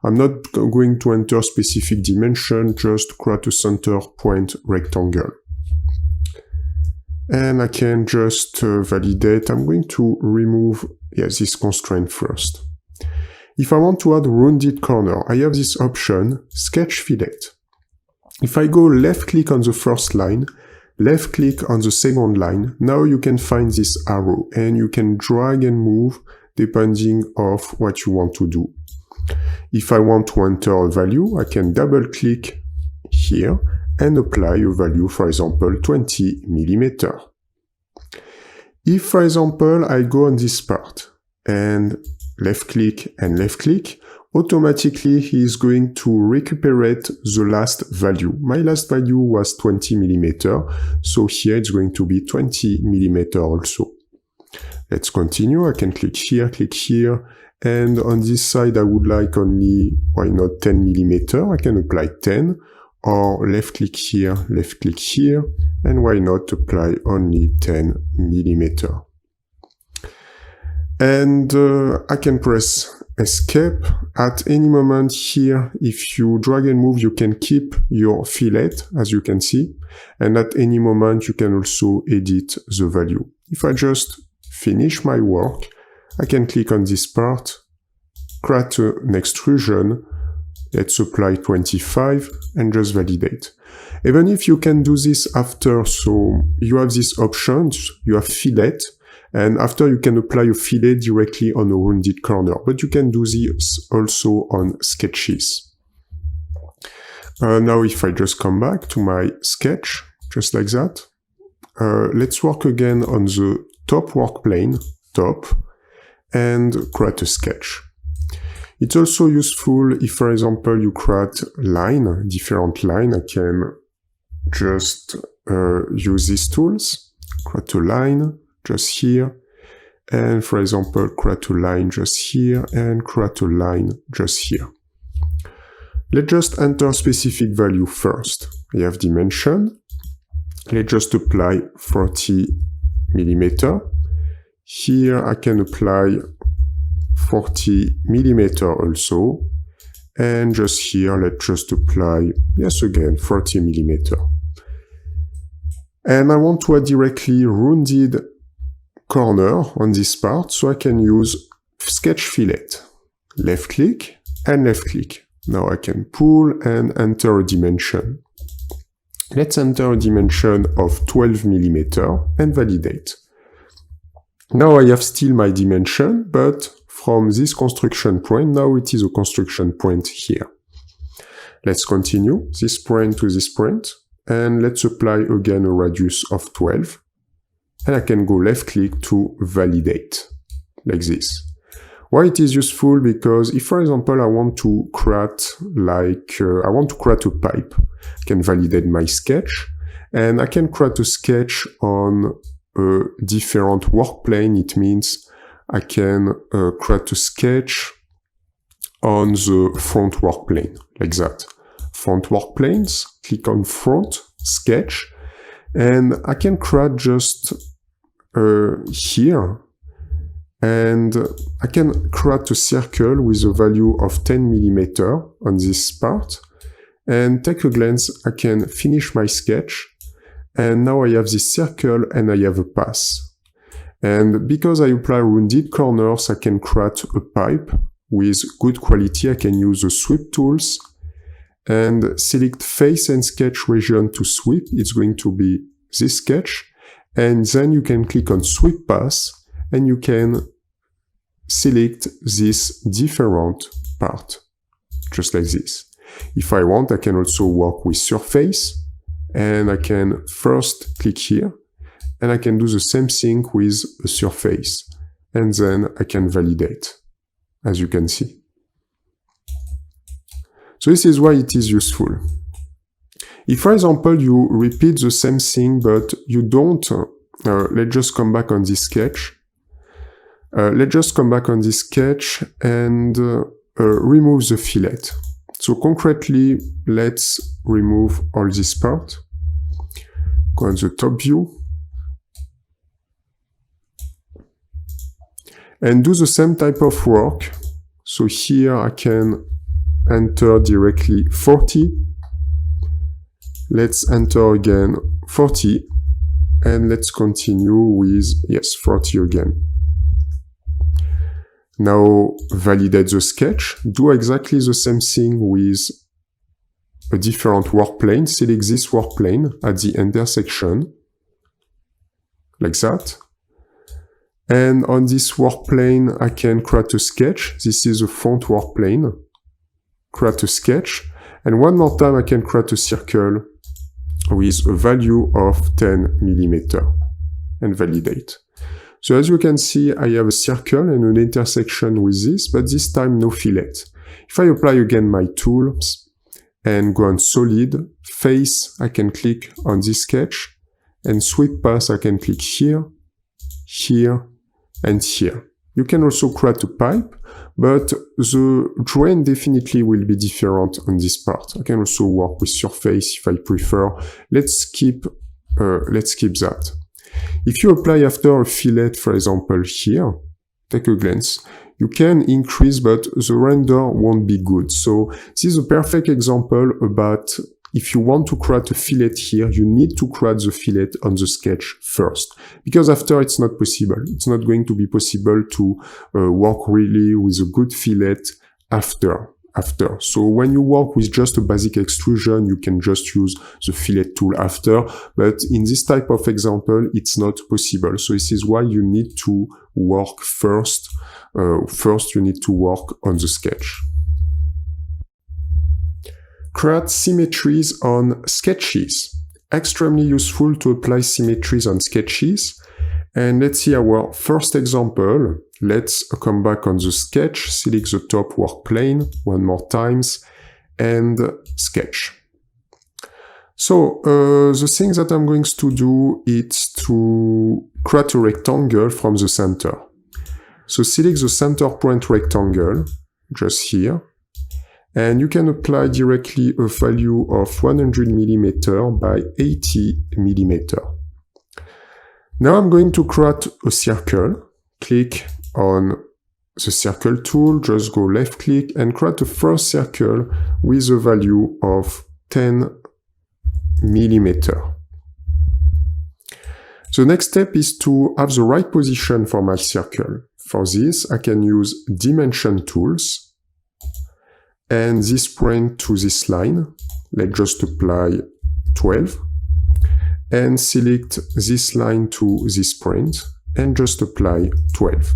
I'm not going to enter specific dimension, just create a center point rectangle. And I can just validate. I'm going to remove this constraint first. If I want to add rounded corner, I have this option, Sketch Fillet. If I go left click on the first line, left click on the second line, now you can find this arrow and you can drag and move depending of what you want to do. If I want to enter a value, I can double click here and apply a value, for example, 20 millimeter. If, for example, I go on this part and left click, automatically he is going to recuperate the last value. My last value was 20 millimeter, so here it's going to be 20 millimeter also. Let's continue. I can click here, and on this side I would like only, why not 10 millimeter? I can apply 10, or left click here, and why not apply only 10 millimeter. And I can press escape. At any moment here, if you drag and move, you can keep your fillet, as you can see. And at any moment, you can also edit the value. If I just finish my work, I can click on this part, create an extrusion. Let's apply 25 and just validate. Even if you can do this after, so you have these options, you have fillet, and after you can apply a fillet directly on a rounded corner, but you can do this also on sketches. Now if I just come back to my sketch, just like that, let's work again on the top work plane, top, and create a sketch. It's also useful if, for example, you create line, different line. I can just use these tools, create a line just here, and for example, create a line just here, and create a line just here. Let's just enter specific value first. I have dimension. Let's just apply 40 millimeter. Here I can apply 40 millimeter also, and just here let's just apply, yes, again 40 millimeter. And I want to add directly rounded corner on this part, so I can use sketch fillet, left click and left click. Now I can pull and enter a dimension. Let's enter a dimension of 12 millimeter and validate. Now I have still my dimension, but from this construction point, now it is a construction point here. Let's continue this point to this point, and let's apply again a radius of 12. And I can go left click to validate, like this. Why it is useful? Because if, for example, I want to create a pipe, I can validate my sketch, and I can create a sketch on a different work plane. It means I can create a sketch on the front work plane, like that. Front work planes, click on front, sketch, and I can create just here, and I can create a circle with a value of 10 millimeter on this part, and take a glance, I can finish my sketch, and now I have this circle and I have a path. And because I apply rounded corners, I can create a pipe with good quality. I can use the sweep tools and select face and sketch region to sweep. It's going to be this sketch. And then you can click on sweep path and you can select this different part, just like this. If I want, I can also work with surface, and I can first click here, and I can do the same thing with a surface, and then I can validate, as you can see. So this is why it is useful. If, for example, you repeat the same thing, but you don't, let's just come back on this sketch. Let's just come back on this sketch and remove the fillet. So concretely, let's remove all this part. Go on the top view. And do the same type of work. So here I can enter directly 40. Let's enter again 40. and let's continue with, yes, 40 again. Now validate the sketch, do exactly the same thing with a different work plane, select this work plane at the intersection, like that. And on this work plane, I can create a sketch. This is a front work plane. Create a sketch. And one more time, I can create a circle with a value of 10 millimeter and validate. So as you can see, I have a circle and an intersection with this, but this time no fillet. If I apply again my tools and go on solid, face, I can click on this sketch, and sweep path, I can click here, here, and here. You can also create a pipe, but the drain definitely will be different on this part. I can also work with surface if I prefer. Let's keep that. If you apply after a fillet, for example, here, take a glance, you can increase, but the render won't be good. So this is a perfect example about if you want to create a fillet here, you need to create the fillet on the sketch first, because after it's not possible. It's not going to be possible to work really with a good fillet after. So when you work with just a basic extrusion, you can just use the fillet tool after, but in this type of example, it's not possible. So this is why you need to work first. First, you need to work on the sketch. Create symmetries on sketches. Extremely useful to apply symmetries on sketches. And let's see our first example. Let's come back on the sketch, select the top work plane one more times, and sketch. So the thing that I'm going to do is to create a rectangle from the center. So select the center point rectangle, just here, and you can apply directly a value of 100 mm by 80 mm. Now I'm going to create a circle. Click on the circle tool, just go left click and create a first circle with a value of 10 mm. The next step is to have the right position for my circle. For this, I can use dimension tools and this point to this line. Let's just apply 12 and select this line to this point and just apply 12.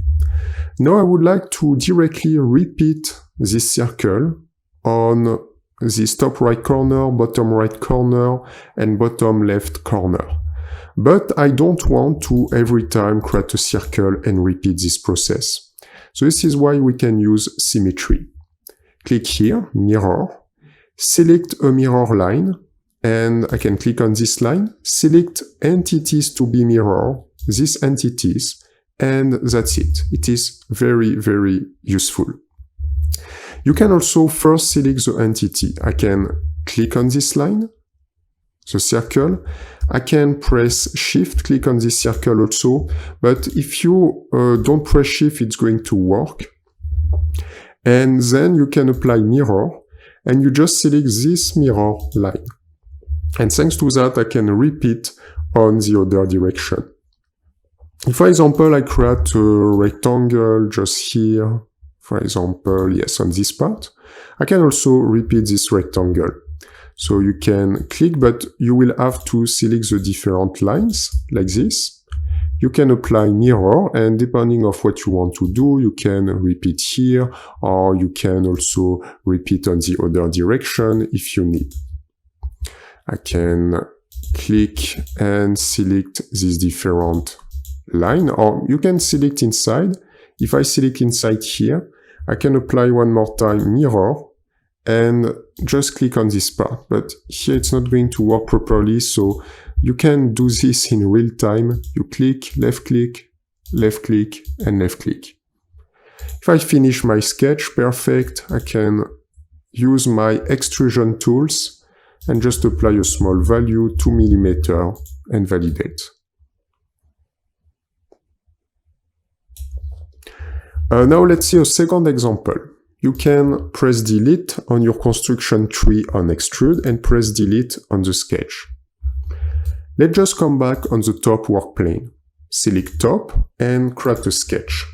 Now I would like to directly repeat this circle on this top right corner, bottom right corner, and bottom left corner. But I don't want to every time create a circle and repeat this process. So this is why we can use symmetry. Click here, mirror, select a mirror line, and I can click on this line, select entities to be mirror, these entities, and that's it. It is very, very useful. You can also first select the entity. I can click on this line, the circle. I can press Shift, click on this circle also, but if you don't press Shift, it's going to work. And then you can apply mirror, and you just select this mirror line. And thanks to that, I can repeat on the other direction. If, for example, I create a rectangle just here, for example, yes, on this part, I can also repeat this rectangle. So you can click, but you will have to select the different lines, like this. You can apply mirror, and depending on what you want to do, you can repeat here, or you can also repeat on the other direction if you need. I can click and select this different line, or you can select inside. If I select inside here, I can apply one more time mirror and just click on this part. But here it's not going to work properly, so you can do this in real time. You click, left click, and left click. If I finish my sketch, perfect, I can use my extrusion tools and just apply a small value, 2 mm, and validate. Now let's see a second example. You can press delete on your construction tree on extrude and press delete on the sketch. Let's just come back on the top work plane. Select top and create a sketch.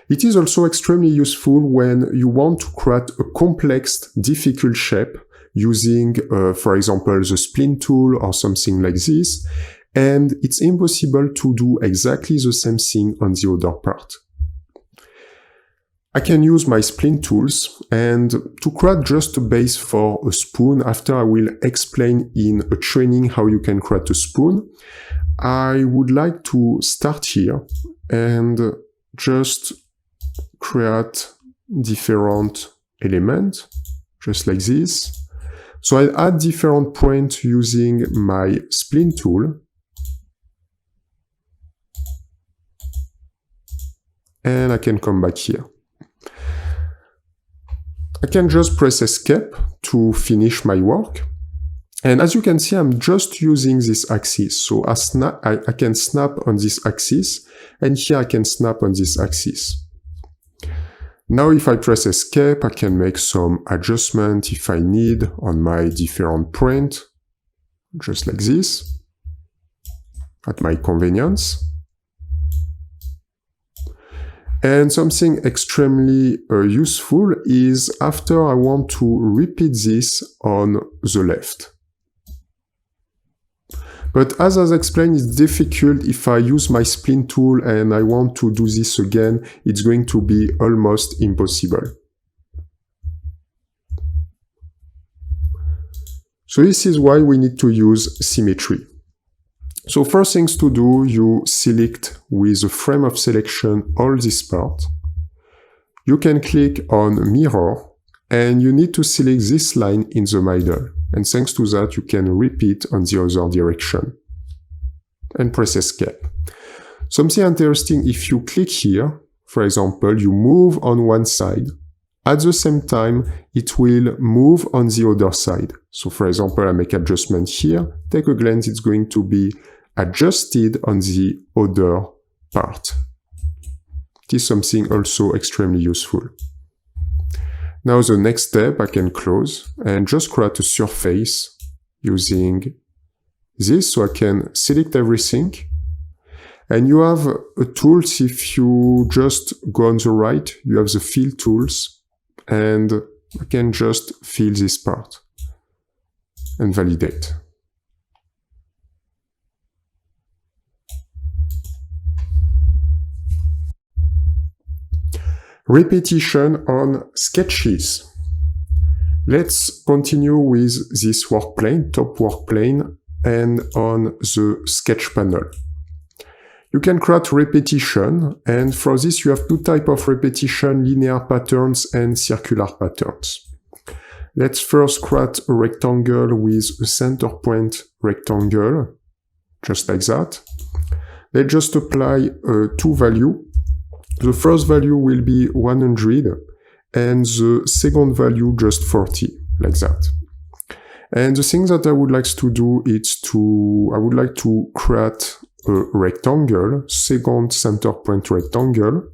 It is also extremely useful when you want to create a complex, difficult shape using, for example, the spline tool or something like this, and it's impossible to do exactly the same thing on the other part. I can use my spline tools and to create just a base for a spoon. After I will explain in a training how you can create a spoon. I would like to start here and just create different elements, just like this. So I add different points using my spline tool. And I can come back here. I can just press Escape to finish my work. And as you can see, I'm just using this axis. So I can snap on this axis, and here I can snap on this axis. Now if I press Escape, I can make some adjustment if I need on my different point, just like this, at my convenience. And something extremely useful is after I want to repeat this on the left. But as I explained, it's difficult if I use my spline tool and I want to do this again, it's going to be almost impossible. So this is why we need to use symmetry. So first things to do, you select with the frame of selection all this part. You can click on mirror and you need to select this line in the middle. And thanks to that, you can repeat on the other direction. And press Escape. Something interesting, if you click here, for example, you move on one side. At the same time, it will move on the other side. So for example, I make adjustment here. Take a glance, it's going to be adjusted on the other part. It is something also extremely useful. Now the next step I can close and just create a surface using this, so I can select everything. And you have a tools, if you just go on the right, you have the fill tools, and I can just fill this part and validate. Repetition on sketches. Let's continue with this work plane, top work plane, and on the sketch panel. You can create repetition, and for this you have two types of repetition, linear patterns and circular patterns. Let's first create a rectangle with a center point rectangle, just like that. Let's just apply two values. The first value will be 100 and the second value just 40, like that. And the thing that I would like to do is I would like to create a rectangle, second center point rectangle,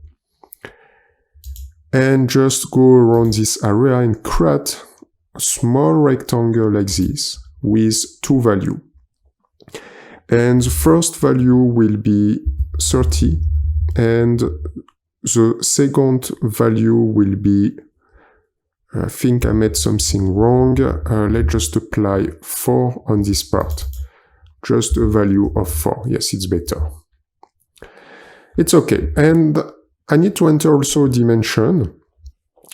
and just go around this area and create a small rectangle like this with two values. And the first value will be 30 and the second value will be, I think I made something wrong. Let's just apply 4 on this part. Just a value of 4. Yes, it's better. It's okay. And I need to enter also a dimension.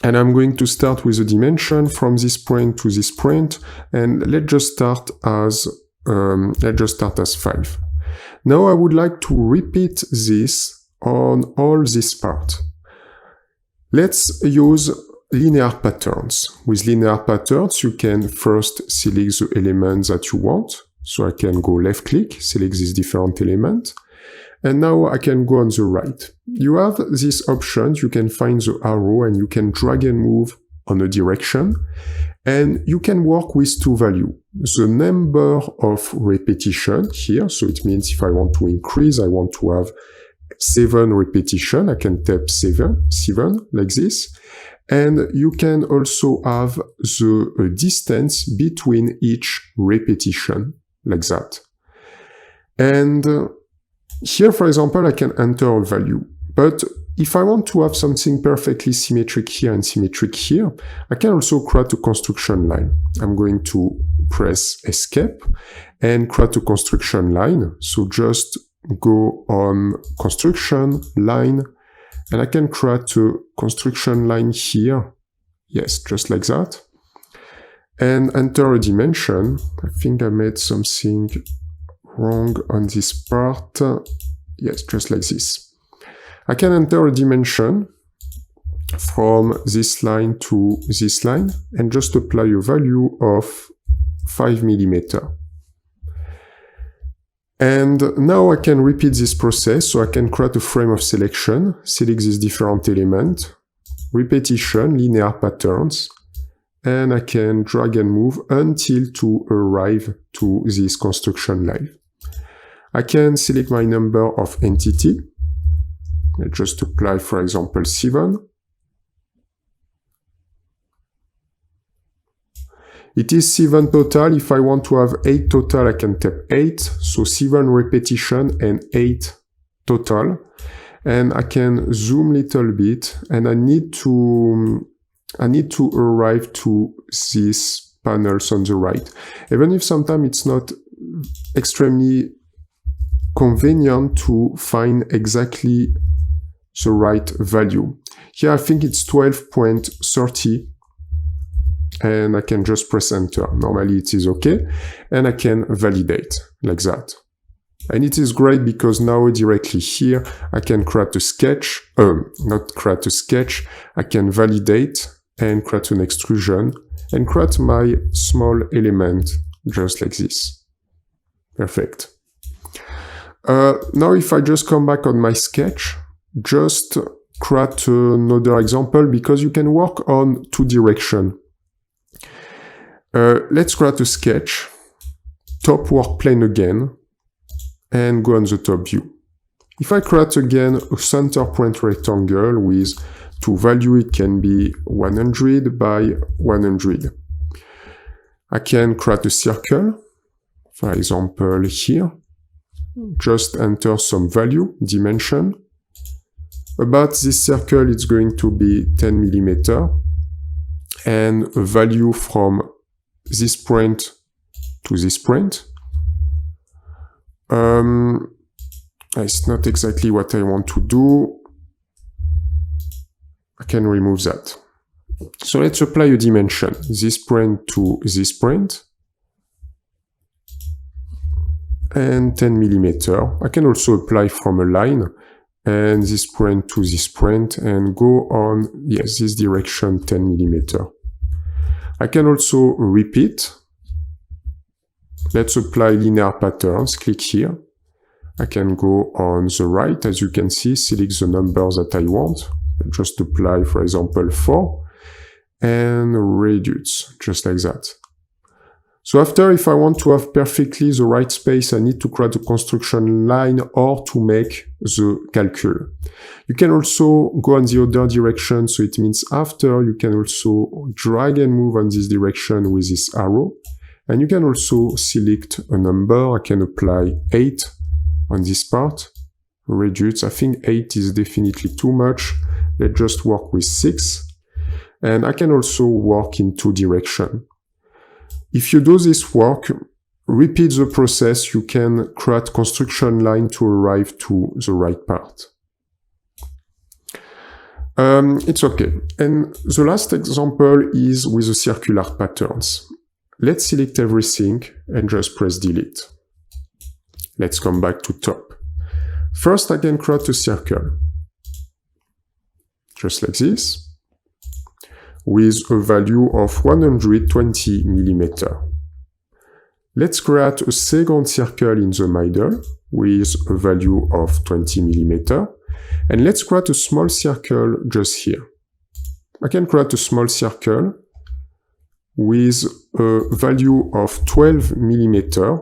And I'm going to start with a dimension from this point to this point. And let's just start as 5. Now I would like to repeat this on all this part. Let's use linear patterns. With linear patterns, you can first select the elements that you want. So I can go left click, select this different element. And now I can go on the right. You have this option, you can find the arrow and you can drag and move on a direction. And you can work with two values. The number of repetition here, so it means if I want to increase, I want to have 7 repetition, I can type 7 like this. And you can also have the distance between each repetition, like that. And here, for example, I can enter a value. But if I want to have something perfectly symmetric here and symmetric here, I can also create a construction line. I'm going to press Escape and create a construction line. So just go on Construction Line, and I can create a construction line here. Yes, just like that. And enter a dimension. I think I made something wrong on this part. Yes, just like this. I can enter a dimension from this line to this line and just apply a value of 5 millimeters. And now I can repeat this process, so I can create a frame of selection, select this different element, repetition, linear patterns, and I can drag and move until to arrive to this construction line. I can select my number of entity. I just apply, for example, 7. It is 7 total. If I want to have 8 total, I can tap 8. So 7 repetition and 8 total. And I can zoom a little bit, and I need to arrive to these panels on the right. Even if sometimes it's not extremely convenient to find exactly the right value. Here I think it's 12.30, and I can just press enter. Normally it is okay, and I can validate like that. And it is great because now directly here I can create a sketch, not create a sketch, I can validate and create an extrusion and create my small element just like this. Perfect. Now if I just come back on my sketch, just create another example because you can work on 2 directions. Let's create a sketch, top work plane again, and go on the top view. If I create again a center point rectangle with 2 values, it can be 100 by 100. I can create a circle, for example here. Just enter some value, dimension. About this circle, it's going to be 10 millimeters, and a value from this point to this point. It's not exactly what I want to do. I can remove that. So let's apply a dimension, this point to this point, and 10 millimeters. I can also apply from a line, and this point to this point, and go on, yes, this direction, 10 millimeters. I can also repeat. Let's apply linear patterns, click here. I can go on the right, as you can see, select the numbers that I want. Just apply, for example, 4, and reduce, just like that. So after, if I want to have perfectly the right space, I need to create a construction line or to make the calcul. You can also go on the other direction, so it means after, you can also drag and move on this direction with this arrow. And you can also select a number. I can apply 8 on this part, reduce. I think 8 is definitely too much. Let's just work with 6. And I can also work in 2 directions. If you do this work, repeat the process, you can create construction line to arrive to the right part. It's okay. And the last example is with the circular patterns. Let's select everything and just press delete. Let's come back to top. First, I can create a circle. Just like this, with a value of 120 millimeters. Let's create a second circle in the middle with a value of 20 millimeters. And let's create a small circle just here. I can create a small circle with a value of 12 millimeters,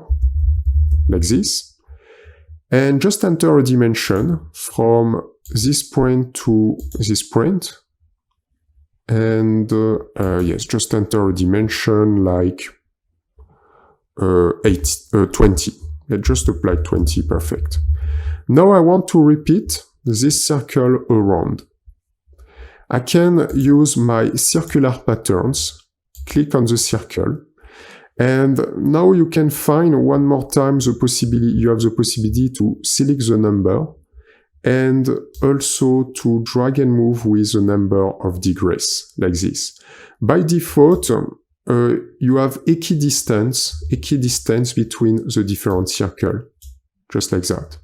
like this. And just enter a dimension from this point to this point. And yes, just enter a dimension like 20. Let's just apply 20, perfect. Now I want to repeat this circle around. I can use my circular patterns, click on the circle, and now you can find one more time you have the possibility to select the number and also to drag and move with a number of degrees, like this. By default, you have equidistance between the different circles, just like that.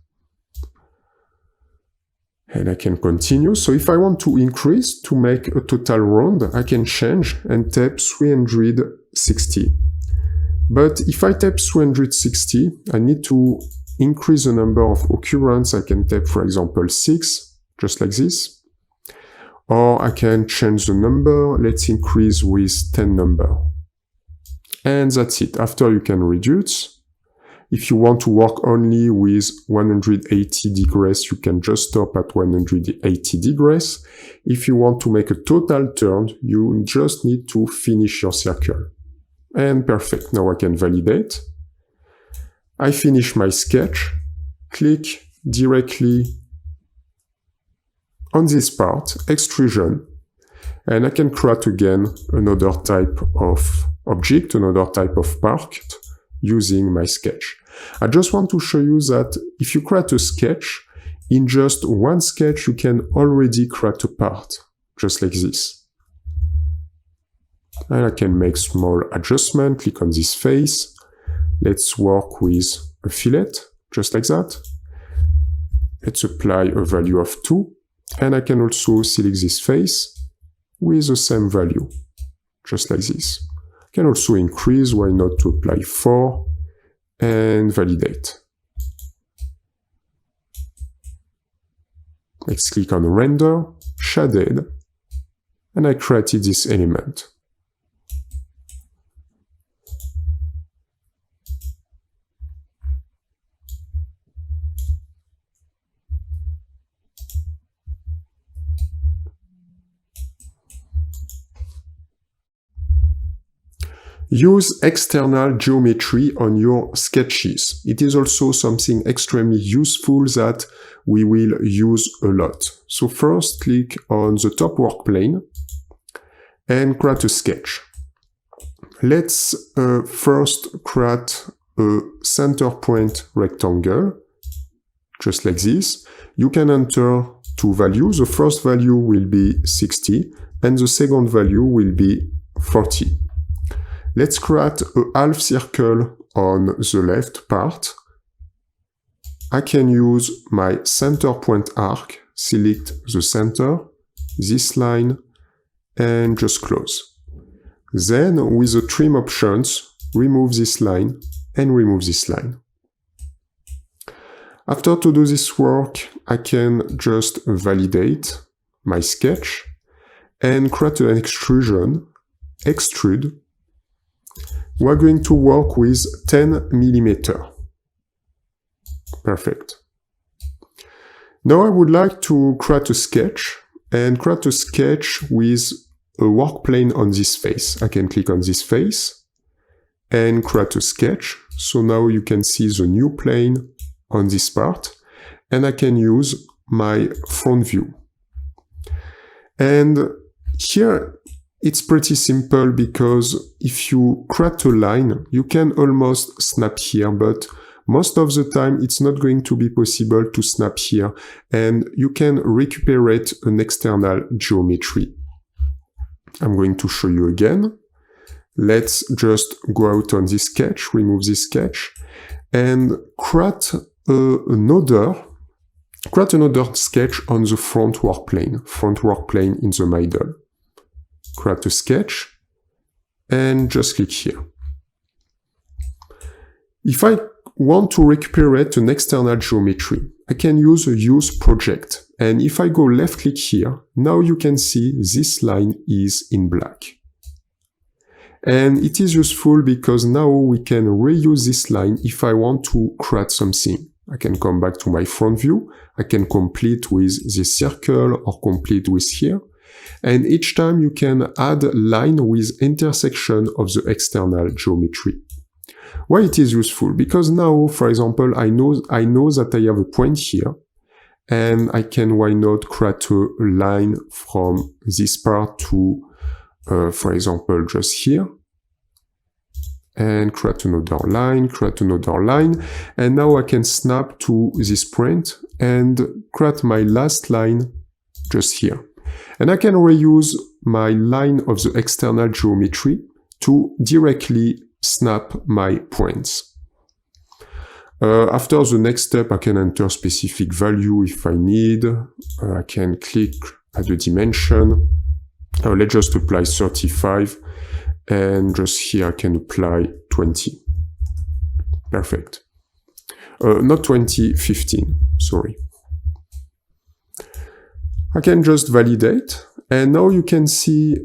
And I can continue. So if I want to increase, to make a total round, I can change and type 360. But if I type 360, I need to increase the number of occurrences. I can type, for example, 6, just like this. Or I can change the number. Let's increase with 10 number. And that's it. After you can reduce. If you want to work only with 180 degrees, you can just stop at 180 degrees. If you want to make a total turn, you just need to finish your circle. And perfect. Now I can validate. I finish my sketch, click directly on this part, extrusion, and I can create again another type of object, another type of part using my sketch. I just want to show you that if you create a sketch, in just one sketch you can already create a part, just like this. And I can make small adjustment, click on this face. Let's work with a fillet, just like that. Let's apply a value of 2. And I can also select this face with the same value, just like this. I can also increase, why not, to apply 4 and validate. Let's click on render, shaded, and I created this element. Use external geometry on your sketches. It is also something extremely useful that we will use a lot. So first, click on the top work plane and create a sketch. Let's first create a center point rectangle, just like this. You can enter 2 values. The first value will be 60 and the second value will be 40. Let's create a half circle on the left part. I can use my center point arc, select the center, this line, and just close. Then, with the trim options, remove this line and remove this line. After to do this work, I can just validate my sketch and create an extrusion, extrude. We're going to work with 10 millimeter. Perfect. Now I would like to create a sketch and create a sketch with a work plane on this face. I can click on this face and create a sketch. So now you can see the new plane on this part, and I can use my front view. And here it's pretty simple because if you create a line, you can almost snap here, but most of the time it's not going to be possible to snap here, and you can recuperate an external geometry. I'm going to show you again. Let's just go out on this sketch, remove this sketch, and create another sketch on the front work plane in the middle. Create a sketch and just click here. If I want to recuperate an external geometry, I can use a use project. And if I go left click here, now you can see this line is in black. And it is useful because now we can reuse this line if I want to create something. I can come back to my front view. I can complete with this circle or complete with here. And each time you can add line with intersection of the external geometry. Why it is useful? Because now, for example, I know that I have a point here, and I can, why not, create a line from this part to, for example, just here, and create another line, and now I can snap to this point and create my last line just here. And I can reuse my line of the external geometry to directly snap my points. After the next step, I can enter specific value if I need. I can click at the dimension. Let's just apply 35. And just here I can apply 20. Perfect. Not 20, 15, sorry. I can just validate, and now you can see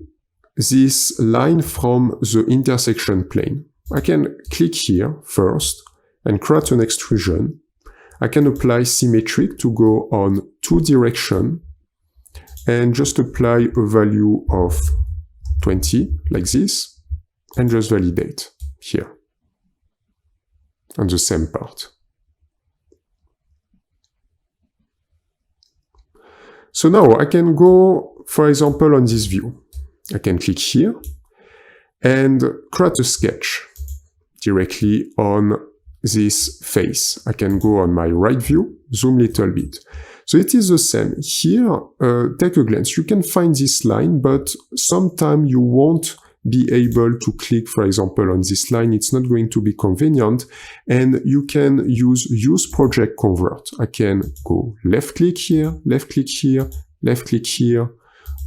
this line from the intersection plane. I can click here first and create an extrusion. I can apply symmetric to go on two directions and just apply a value of 20 like this and just validate here on the same part. So now I can go, for example, on this view. I can click here and create a sketch directly on this face. I can go on my right view, zoom a little bit. So it is the same. Here, take a glance. You can find this line, but sometimes you won't be able to click, for example, on this line. It's not going to be convenient, and you can use project convert. I can go left click here, left click here, left click here,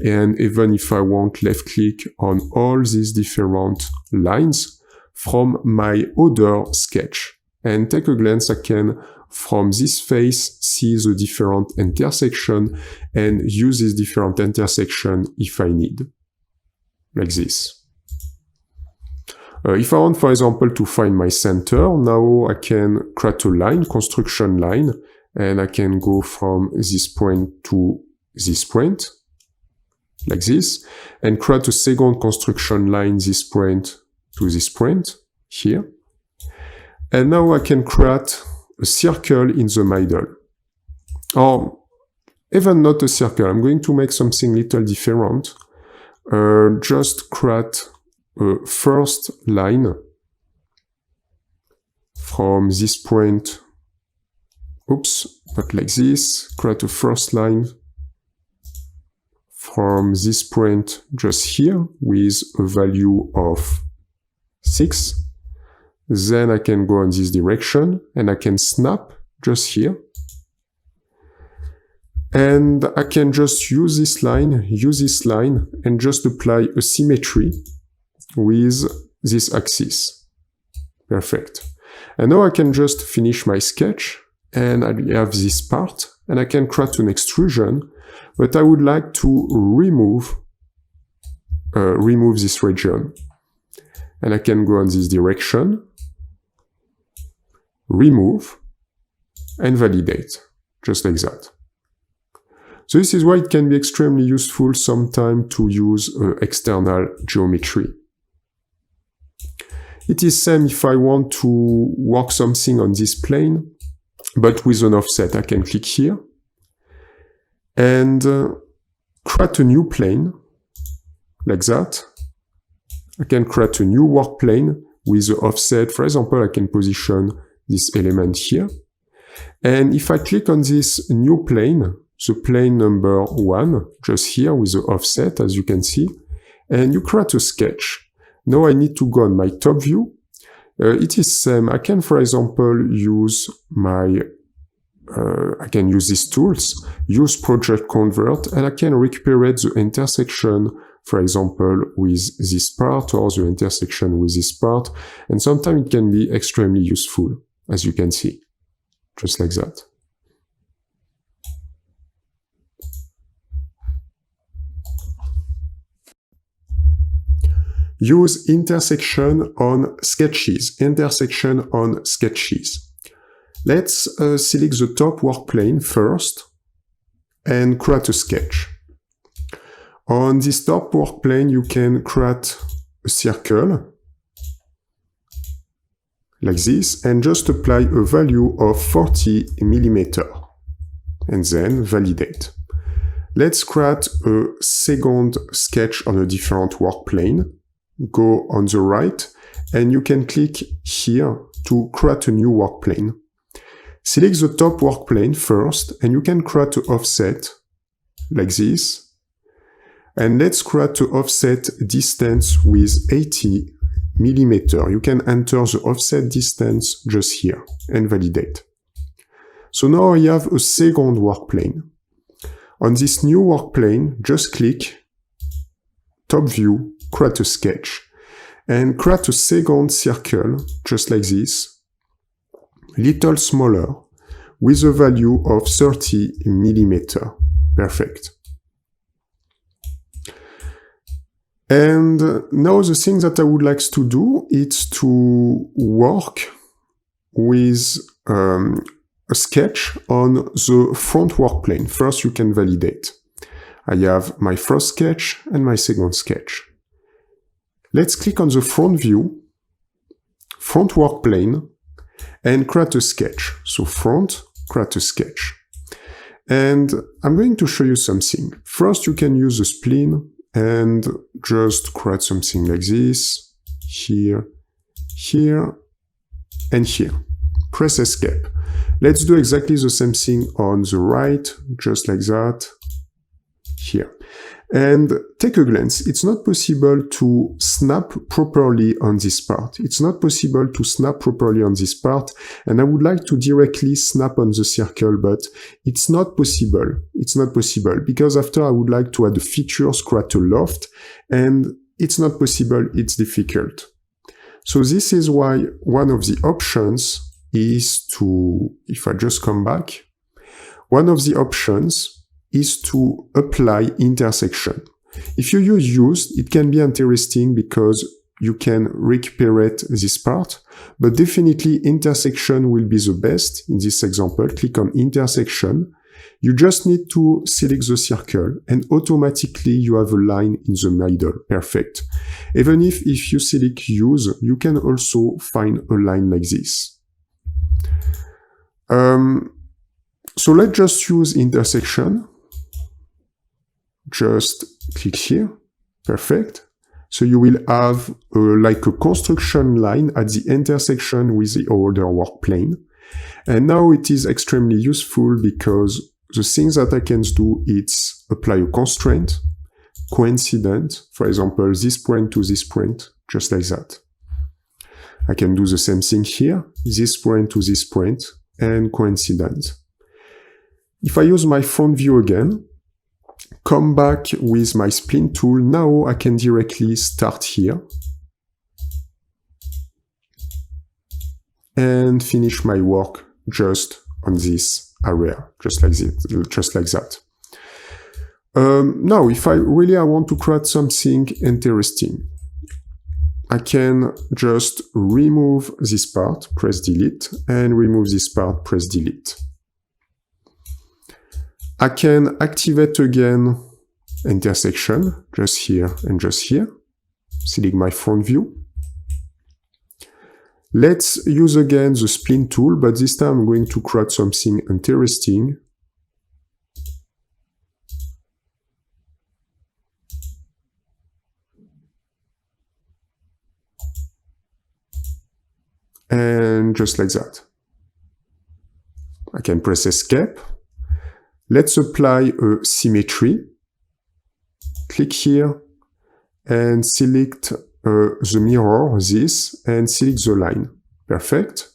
and even if I want, left click on all these different lines from my other sketch. And take a glance, I can, from this face, see the different intersection and use this different intersection if I need, like this. If I want, for example, to find my center, now I can create a line, construction line, and I can go from this point to this point, like this, and create a second construction line, this point to this point, here. And now I can create a circle in the middle. Or even not a circle, I'm going to make something little different. Just create a first line from this point, oops, not like this, create a first line from this point just here with a value of 6. Then I can go in this direction and I can snap just here. And I can just use this line, and just apply a symmetry with this axis. Perfect. And now I can just finish my sketch, and I have this part, and I can create an extrusion, but I would like to remove this region. And I can go in this direction, remove, and validate, just like that. So this is why it can be extremely useful sometimes to use external geometry. It is same if I want to work something on this plane, but with an offset. I can click here and create a new plane, like that. I can create a new work plane with the offset. For example, I can position this element here. And if I click on this new plane, the plane number 1, just here with the offset, as you can see, and you create a sketch. Now I need to go on my top view. It is same. I can, for example, use I can use these tools, use project convert, and I can recuperate the intersection, for example, with this part or the intersection with this part. And sometimes it can be extremely useful, as you can see, just like that. Use intersection on sketches. Let's select the top work plane first and create a sketch. On this top work plane, you can create a circle like this, and just apply a value of 40 millimeter, and then validate. Let's create a second sketch on a different work plane. Go on the right, and you can click here to create a new work plane. Select the top work plane first, and you can create an offset like this. And let's create an offset distance with 80 millimeter. You can enter the offset distance just here and validate. So now I have a second work plane. On this new work plane, just click top view, create a sketch, and create a second circle just like this, little smaller, with a value of 30 millimeter. Perfect. And now the thing that I would like to do is to work with a sketch on the front work plane. First, you can validate. I have my first sketch and my second sketch. Let's click on the front view, front work plane, and create a sketch. So front, create a sketch. And I'm going to show you something. First, you can use the spline and just create something like this, here, here, and here. Press Escape. Let's do exactly the same thing on the right, just like that, here. And take a glance. It's not possible to snap properly on this part. It's not possible to snap properly on this part, and I would like to directly snap on the circle, but it's not possible. It's not possible, because after I would like to add the features, create a loft, and it's not possible, it's difficult. So this is why one of the options is to, if I just come back, one of the options is to apply intersection. If you use used, it can be interesting because you can recuperate this part, but definitely intersection will be the best. In this example, click on intersection. You just need to select the circle and automatically you have a line in the middle. Perfect. Even if you select use, you can also find a line like this. So let's just use intersection. Just click here. Perfect. So you will have like a construction line at the intersection with the other work plane. And now it is extremely useful because the things that I can do is apply a constraint, coincident, for example, this point to this point, just like that. I can do the same thing here, this point to this point, and coincident. If I use my front view again, come back with my spline tool, now I can directly start here and finish my work just on this area, just like that. Now, if I want to create something interesting, I can just remove this part, press delete, and remove this part, press delete. I can activate again intersection, just here and just here. Select my front view. Let's use again the spline tool, but this time I'm going to create something interesting. And just like that. I can press Escape. Let's apply a symmetry. Click here and select the mirror, this, and select the line. Perfect.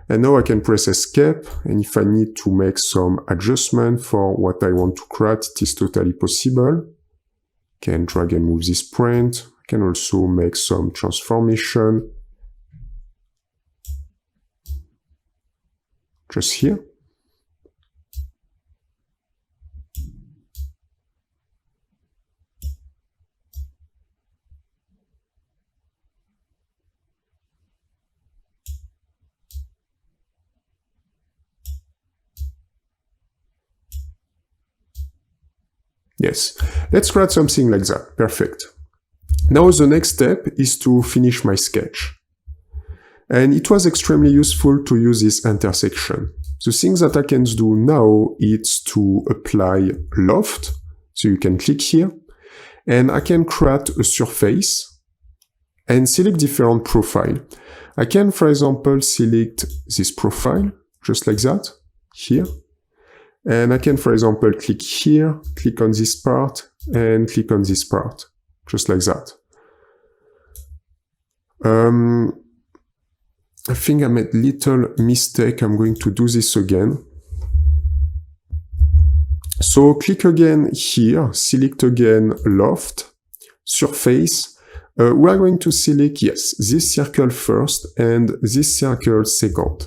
And now I can press Escape, and if I need to make some adjustment for what I want to create, it is totally possible. I can drag and move this point. I can also make some transformation. Just here. Yes, let's create something like that. Perfect. Now the next step is to finish my sketch. And it was extremely useful to use this intersection. The thing that I can do now is to apply loft. So you can click here, and I can create a surface and select different profile. I can, for example, select this profile, just like that, here. And I can, for example, click here, click on this part, and click on this part, just like that. I think I made a little mistake. I'm going to do this again. So click again here, select again loft, surface. We are going to select, yes, this circle first and this circle second.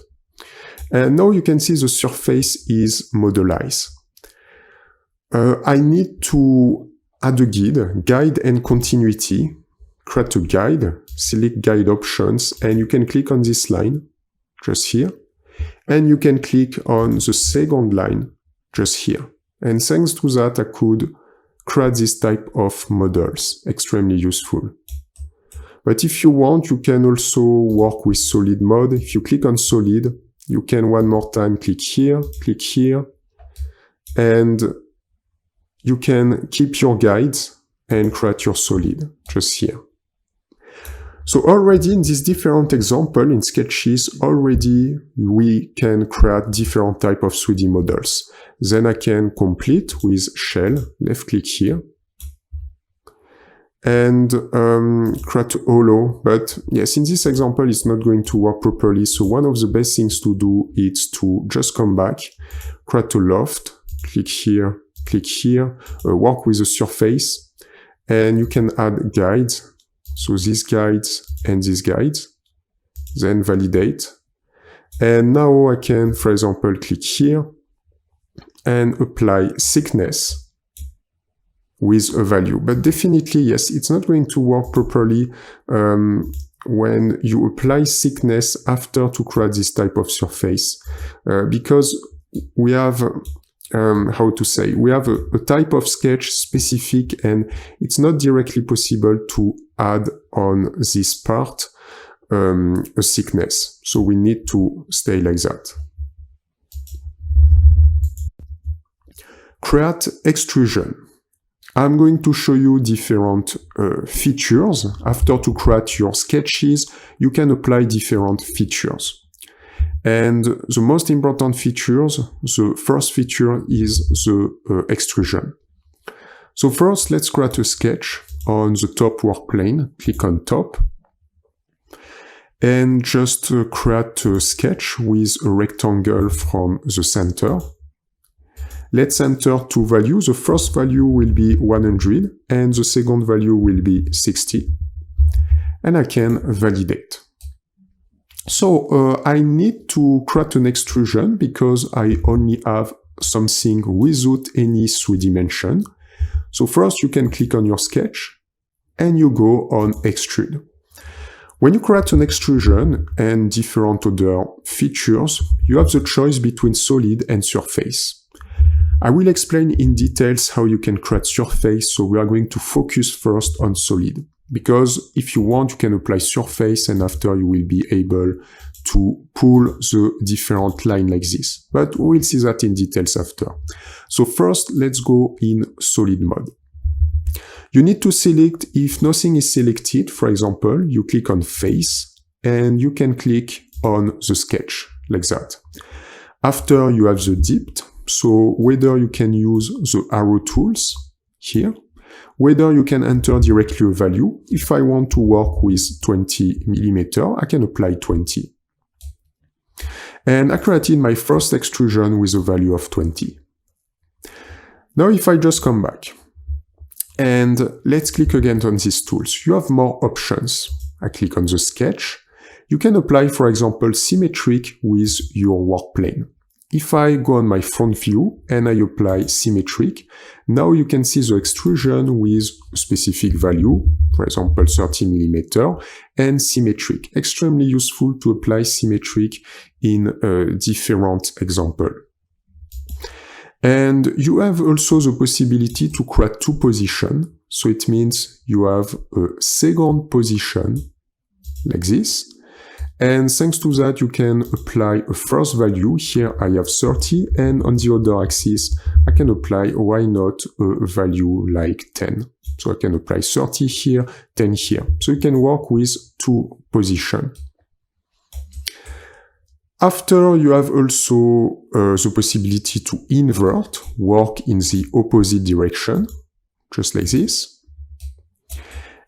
And now you can see the surface is modelized. I need to add a guide and continuity. Create a guide, select guide options, and you can click on this line, just here. And you can click on the second line, just here. And thanks to that, I could create this type of models, extremely useful. But if you want, you can also work with solid mode. If you click on solid, you can one more time click here, and you can keep your guides and create your solid, just here. So already in this different example in sketches, already we can create different type of 3D models. Then I can complete with shell, left click here, and create a hollow. But yes, in this example, it's not going to work properly. So one of the best things to do is to just come back, create a loft, click here, work with the surface, and you can add guides. So these guides and these guides, then validate. And now I can, for example, click here and apply thickness with a value. But definitely, yes, it's not going to work properly when you apply thickness after to create this type of surface, because we have we have a type of sketch specific, and it's not directly possible to add on this part a thickness. So we need to stay like that. Create extrusion. I'm going to show you different features. After to create your sketches, you can apply different features. And the most important features, the first feature is the extrusion. So first, let's create a sketch on the top work plane. Click on top. And just create a sketch with a rectangle from the center. Let's enter two values. The first value will be 100 and the second value will be 60. And I can validate. So I need to create an extrusion because I only have something without any 3 dimension. So first you can click on your sketch and you go on extrude. When you create an extrusion and different other features, you have the choice between solid and surface. I will explain in details how you can create surface, so we are going to focus first on solid. Because if you want, you can apply surface and after you will be able to pull the different line like this. But we will see that in details after. So first, let's go in solid mode. You need to select, if nothing is selected, for example, you click on face and you can click on the sketch like that. After you have the depth, so whether you can use the arrow tools here, whether you can enter directly a value. If I want to work with 20 mm, I can apply 20. And I created my first extrusion with a value of 20. Now if I just come back, and let's click again on these tools, you have more options. I click on the sketch. You can apply, for example, symmetric with your work plane. If I go on my front view and I apply symmetric, now you can see the extrusion with a specific value, for example 30 mm, and symmetric. Extremely useful to apply symmetric in a different example. And you have also the possibility to create two positions. So it means you have a second position like this, And thanks to that, you can apply a first value. Here I have 30, and on the other axis, I can apply, why not, a value like 10. So I can apply 30 here, 10 here. So you can work with two positions. After, you have also the possibility to invert, work in the opposite direction, just like this.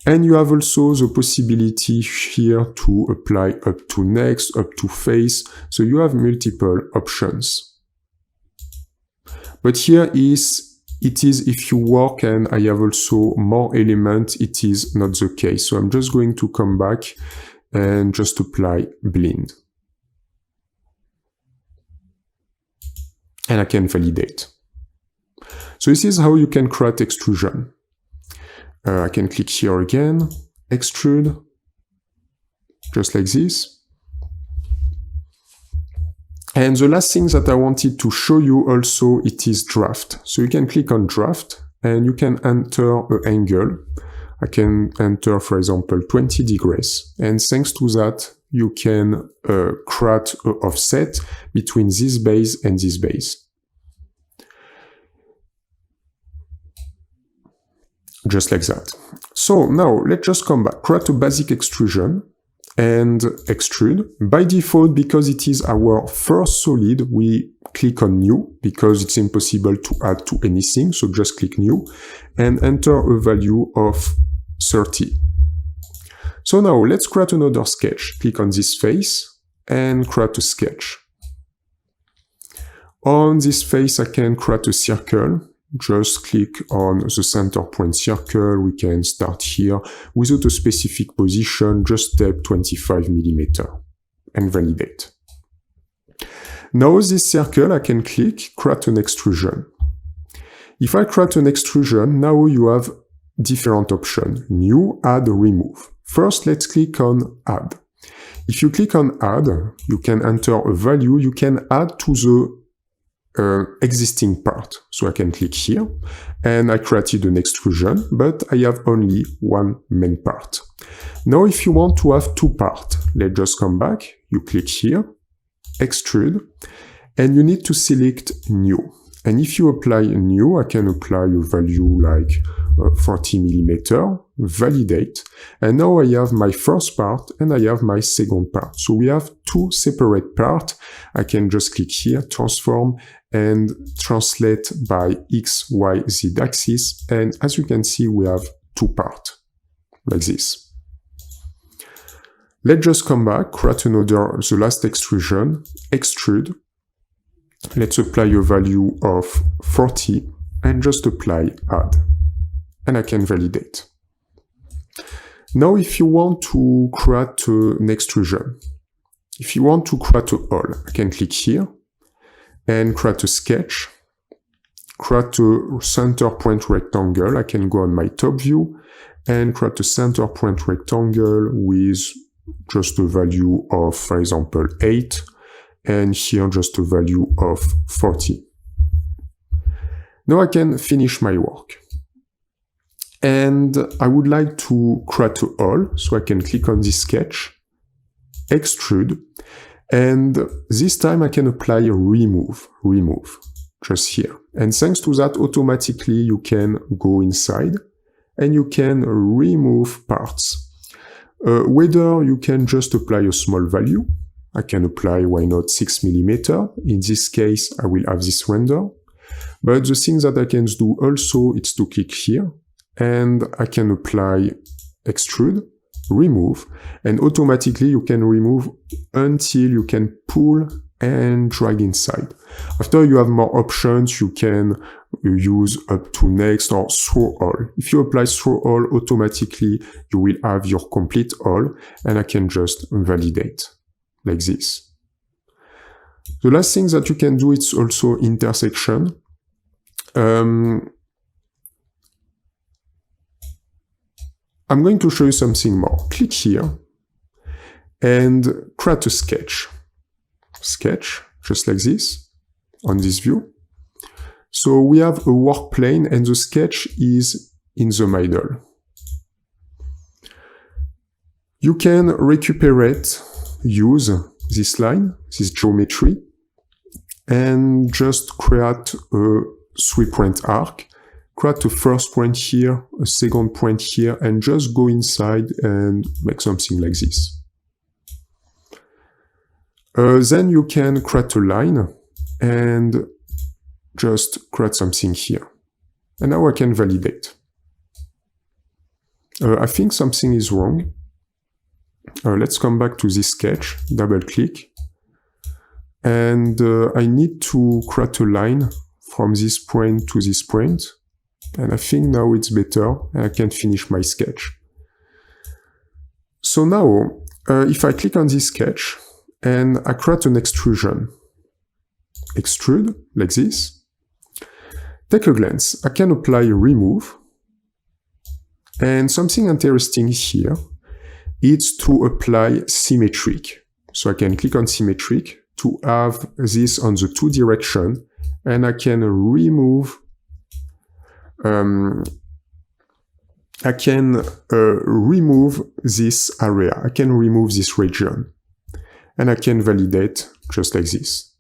And you have also the possibility here to apply up to next, up to face. So you have multiple options. But here it is if you work and I have also more elements, it is not the case. So I'm just going to come back and just apply blend. And I can validate. So this is how you can create extrusion. I can click here again, extrude, just like this. And the last thing that I wanted to show you also, it is draft. So you can click on draft and you can enter an angle. I can enter, for example, 20 degrees. And thanks to that, you can create an offset between this base and this base. Just like that. So now let's just come back, create a basic extrusion and extrude. By default, because it is our first solid, we click on new because it's impossible to add to anything. So just click new and enter a value of 30. So now let's create another sketch. Click on this face and create a sketch. On this face, I can create a circle. Just click on the center point circle. We can start here without a specific position, just step 25 mm and validate. Now this circle, I can click, create an extrusion. If I create an extrusion, now you have different options, new, add, remove. First, let's click on add. If you click on add, you can enter a value you can add to the existing part. So I can click here and I created an extrusion, but I have only one main part. Now if you want to have two parts, let's just come back, you click here, extrude, and you need to select new. And if you apply new, I can apply a value like 40 mm, validate, and now I have my first part and I have my second part. So we have two separate parts. I can just click here, transform, and translate by X, Y, Z axis, and as you can see, we have two parts, like this. Let's just come back, create another, the last extrusion, extrude. Let's apply a value of 40 and just apply add. And I can validate. Now if you want to create an extrusion, if you want to create a hole, I can click here and create a sketch, create a center point rectangle. I can go on my top view and create a center point rectangle with just a value of, for example, 8, and here just a value of 40. Now I can finish my work. And I would like to create a hole, so I can click on this sketch, extrude, and this time I can apply a remove, just here. And thanks to that, automatically you can go inside and you can remove parts. Whether you can just apply a small value, I can apply, why not, 6 mm. In this case, I will have this render. But the thing that I can do also is to click here, and I can apply extrude, remove, and automatically you can remove until you can pull and drag inside. After you have more options, you can use up to next or through all. If you apply through all, automatically you will have your complete all, and I can just validate like this. The last thing that you can do is also intersection. I'm going to show you something more. Click here and create a sketch. Sketch, just like this, on this view. So we have a work plane and the sketch is in the middle. You can recuperate use this line, this geometry, and just create a 3-point arc. Create a first point here, a second point here, and just go inside and make something like this. Then you can create a line and just create something here. And now I can validate. I think something is wrong. Let's come back to this sketch, double click. And I need to create a line from this point to this point. And I think now it's better, and I can finish my sketch. So now, if I click on this sketch, and I create an extrusion, extrude, like this, take a glance, I can apply remove, and something interesting here is to apply symmetric. So I can click on symmetric to have this on the 2 directions, and I can remove remove this area, I can remove this region, and I can validate just like this.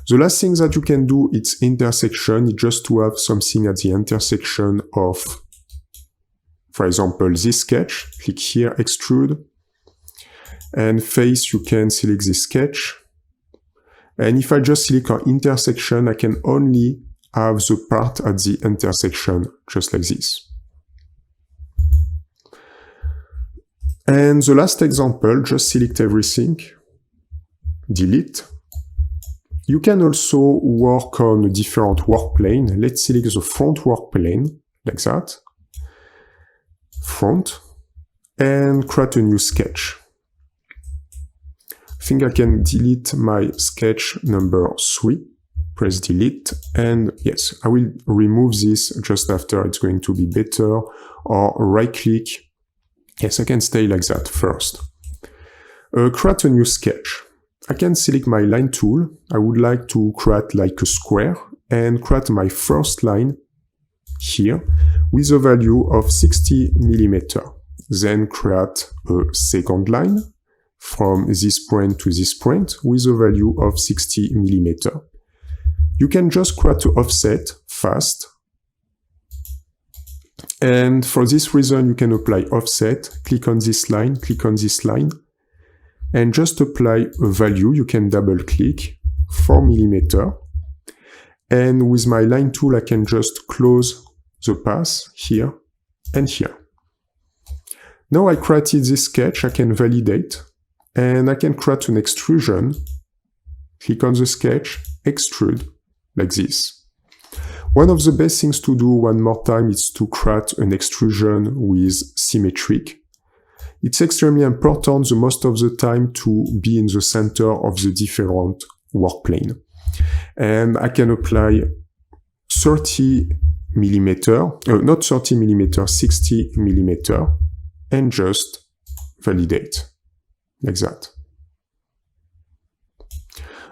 The last thing that you can do is intersection, is just to have something at the intersection of, for example, this sketch, click here, extrude, and face, you can select this sketch, and if I just select an intersection, I can only have the part at the intersection, just like this. And the last example, just select everything, delete. You can also work on a different work plane. Let's select the front work plane, like that, front, and create a new sketch. I think I can delete my sketch number 3. Press delete, and yes, I will remove this just after, it's going to be better, or right click. Yes, I can stay like that first. Create a new sketch. I can select my line tool. I would like to create like a square and create my first line here with a value of 60 millimeter. Then create a second line from this point to this point with a value of 60 millimeter. You can just create an offset fast. And for this reason, you can apply offset, click on this line, and just apply a value. You can double click 4 millimeter. And with my line tool, I can just close the path here and here. Now I created this sketch, I can validate, and I can create an extrusion. Click on the sketch, extrude, like this. One of the best things to do one more time is to create an extrusion with symmetric. It's extremely important the most of the time to be in the center of the different work plane. And I can apply 30 millimeter, not 30 millimeter, 60 millimeter, and just validate, like that.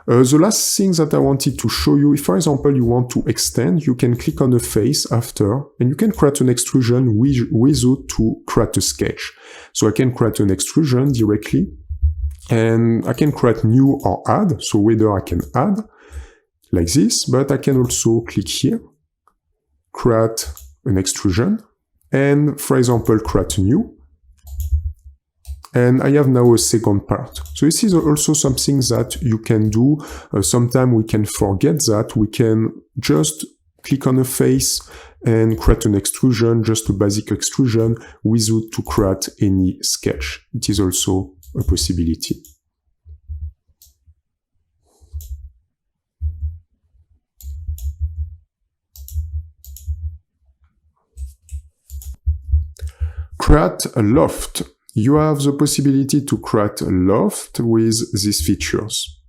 The last thing that I wanted to show you, if for example you want to extend, you can click on the face after, and you can create an extrusion without to create a sketch. So I can create an extrusion directly, and I can create new or add, so whether I can add, like this, but I can also click here, create an extrusion, and for example create new, and I have now a second part. So this is also something that you can do. Sometimes we can forget that. We can just click on a face and create an extrusion, just a basic extrusion, without to create any sketch. It is also a possibility. Create a loft. You have the possibility to create a loft with these features.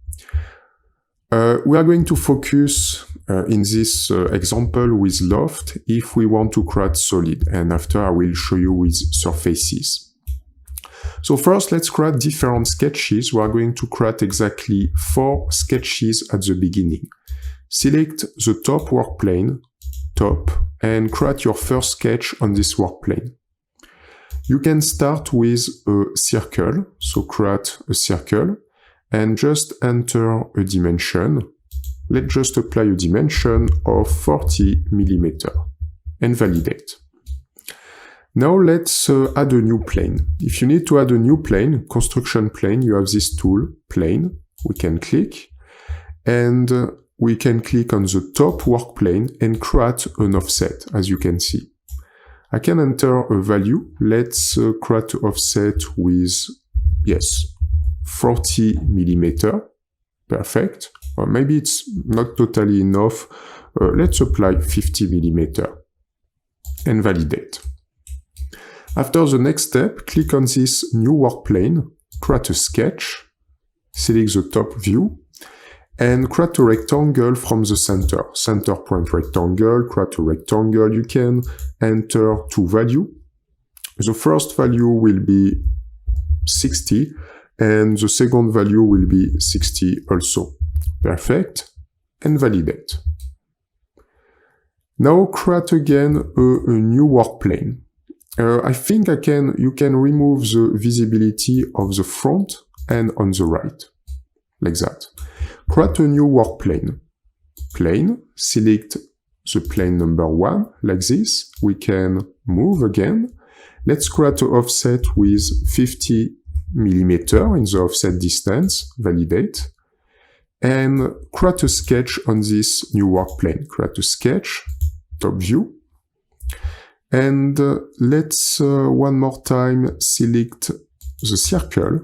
We are going to focus in this example with loft if we want to create solid, and after I will show you with surfaces. So first, let's create different sketches. We are going to create exactly 4 sketches at the beginning. Select the top work plane, top, and create your first sketch on this work plane. You can start with a circle, so create a circle, and just enter a dimension. Let's just apply a dimension of 40 millimeters and validate. Now let's add a new plane. If you need to add a new plane, construction plane, you have this tool, plane. We can click, and we can click on the top work plane and create an offset, as you can see. I can enter a value. Let's create an offset with, yes, 40 millimeters. Perfect. Or maybe it's not totally enough. Let's apply 50 millimeters and validate. After the next step, click on this new work plane, create a sketch, select the top view, and create a rectangle from the center. Center point rectangle, create a rectangle. You can enter two values. The first value will be 60, and the second value will be 60 also. Perfect, and validate. Now create again a new work plane. I think you can remove the visibility of the front and on the right, like that. Create a new work plane. Plane, select the plane number 1, like this. We can move again. Let's create an offset with 50 millimeters in the offset distance, validate. And create a sketch on this new work plane. Create a sketch, top view. And let's one more time select the circle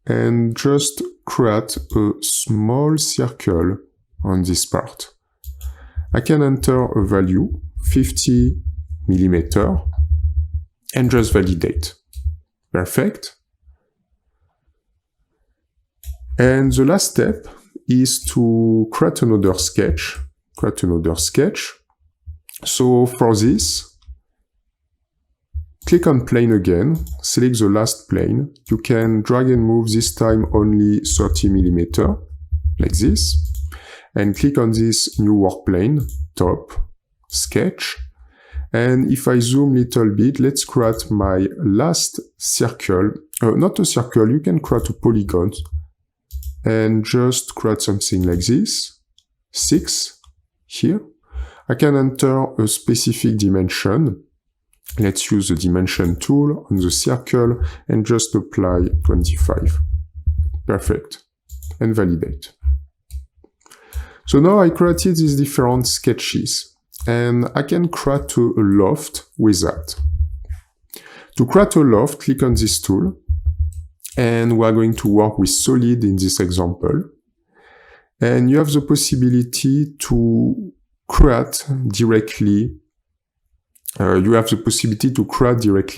and just create a small circle on this part. I can enter a value, 50 millimeters, and just validate. Perfect. And the last step is to create another sketch. So for this, click on plane again, select the last plane. You can drag and move this time only 30 millimeters, like this. And click on this new work plane, top, sketch. And if I zoom a little bit, let's create my last circle. Not a circle, you can create a polygon. And just create something like this. 6, here. I can enter a specific dimension. Let's use the dimension tool on the circle and just apply 25. Perfect. And validate. So now I created these different sketches and I can create a loft with that. To create a loft, click on this tool and we are going to work with solid in this example. And you have the possibility to create directly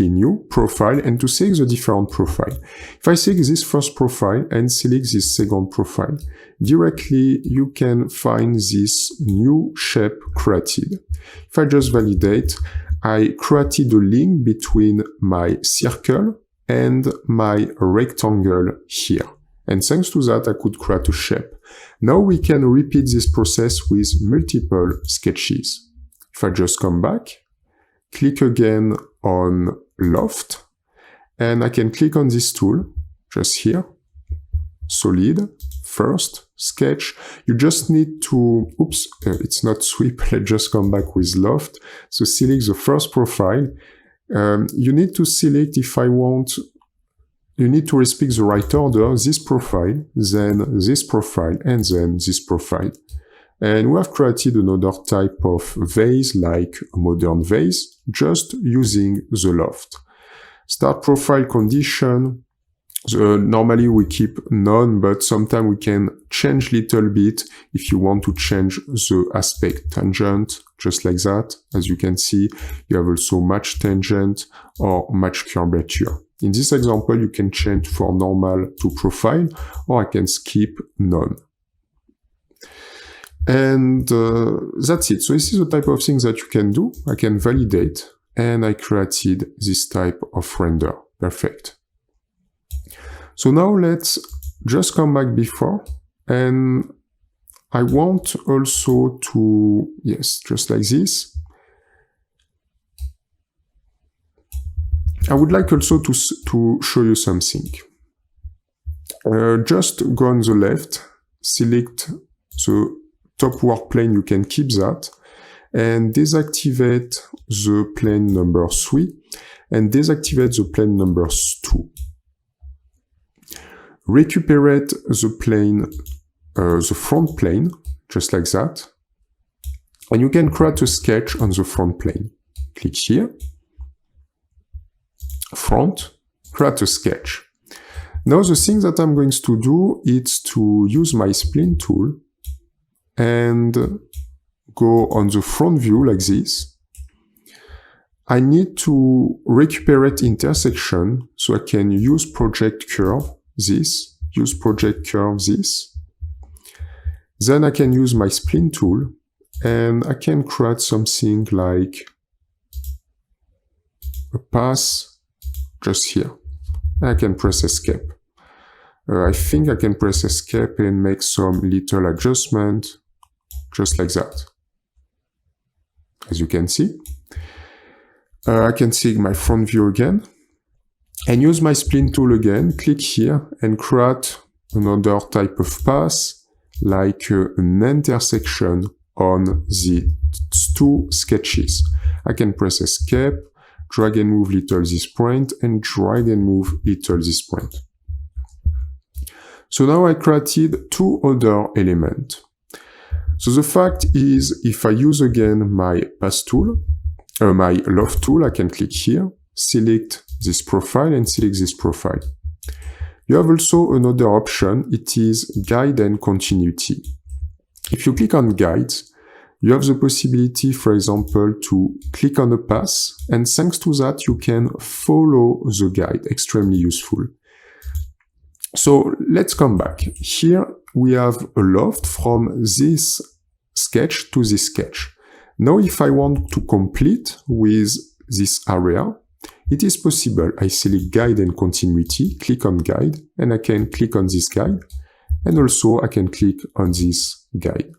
new profile and to select the different profile. If I select this first profile and select this second profile, directly you can find this new shape created. If I just validate, I created a link between my circle and my rectangle here. And thanks to that, I could create a shape. Now we can repeat this process with multiple sketches. If I just come back, click again on loft, and I can click on this tool, just here, solid, first, sketch. You just need to, it's not sweep, let's just come back with loft. So select the first profile. You need to select you need to respect the right order, this profile, then this profile, and then this profile. And we have created another type of vase, like a modern vase, just using the loft. Start profile condition. Normally we keep none, but sometimes we can change little bit if you want to change the aspect tangent, just like that. As you can see, you have also match tangent or match curvature. In this example, you can change from normal to profile, or I can skip none. And that's it. So this is the type of things that you can do. I can validate, and I created this type of render. Perfect. So now let's just come back before, and I want also to, yes, just like this. I would like also to show you something. Just go on the left, select the top work plane, you can keep that, and deactivate the plane number 3, and deactivate the plane number 2. Recuperate the plane, the front plane, just like that, and you can create a sketch on the front plane. Click here, front, create a sketch. Now the thing that I'm going to do is to use my spline tool and go on the front view like this. I need to recuperate intersection, so I can use project curve this, use project curve this. Then I can use my spline tool and I can create something like a path just here. I can press escape. I think I can press escape and make some little adjustment, just like that. As you can see. I can see my front view again, and use my spline tool again, click here, and create another type of path, like an intersection on the 2 sketches. I can press escape, drag and move little this point, and drag and move little this point. So now I created 2 other elements. So the fact is, if I use again my path tool, my loft tool, I can click here, select this profile and select this profile. You have also another option, it is guide and continuity. If you click on guides, you have the possibility, for example, to click on a path, and thanks to that you can follow the guide, extremely useful. So let's come back. Here we have a loft from this sketch to this sketch. Now if I want to complete with this area, it is possible. I select guide and continuity, click on guide, and I can click on this guide, and also I can click on this guide.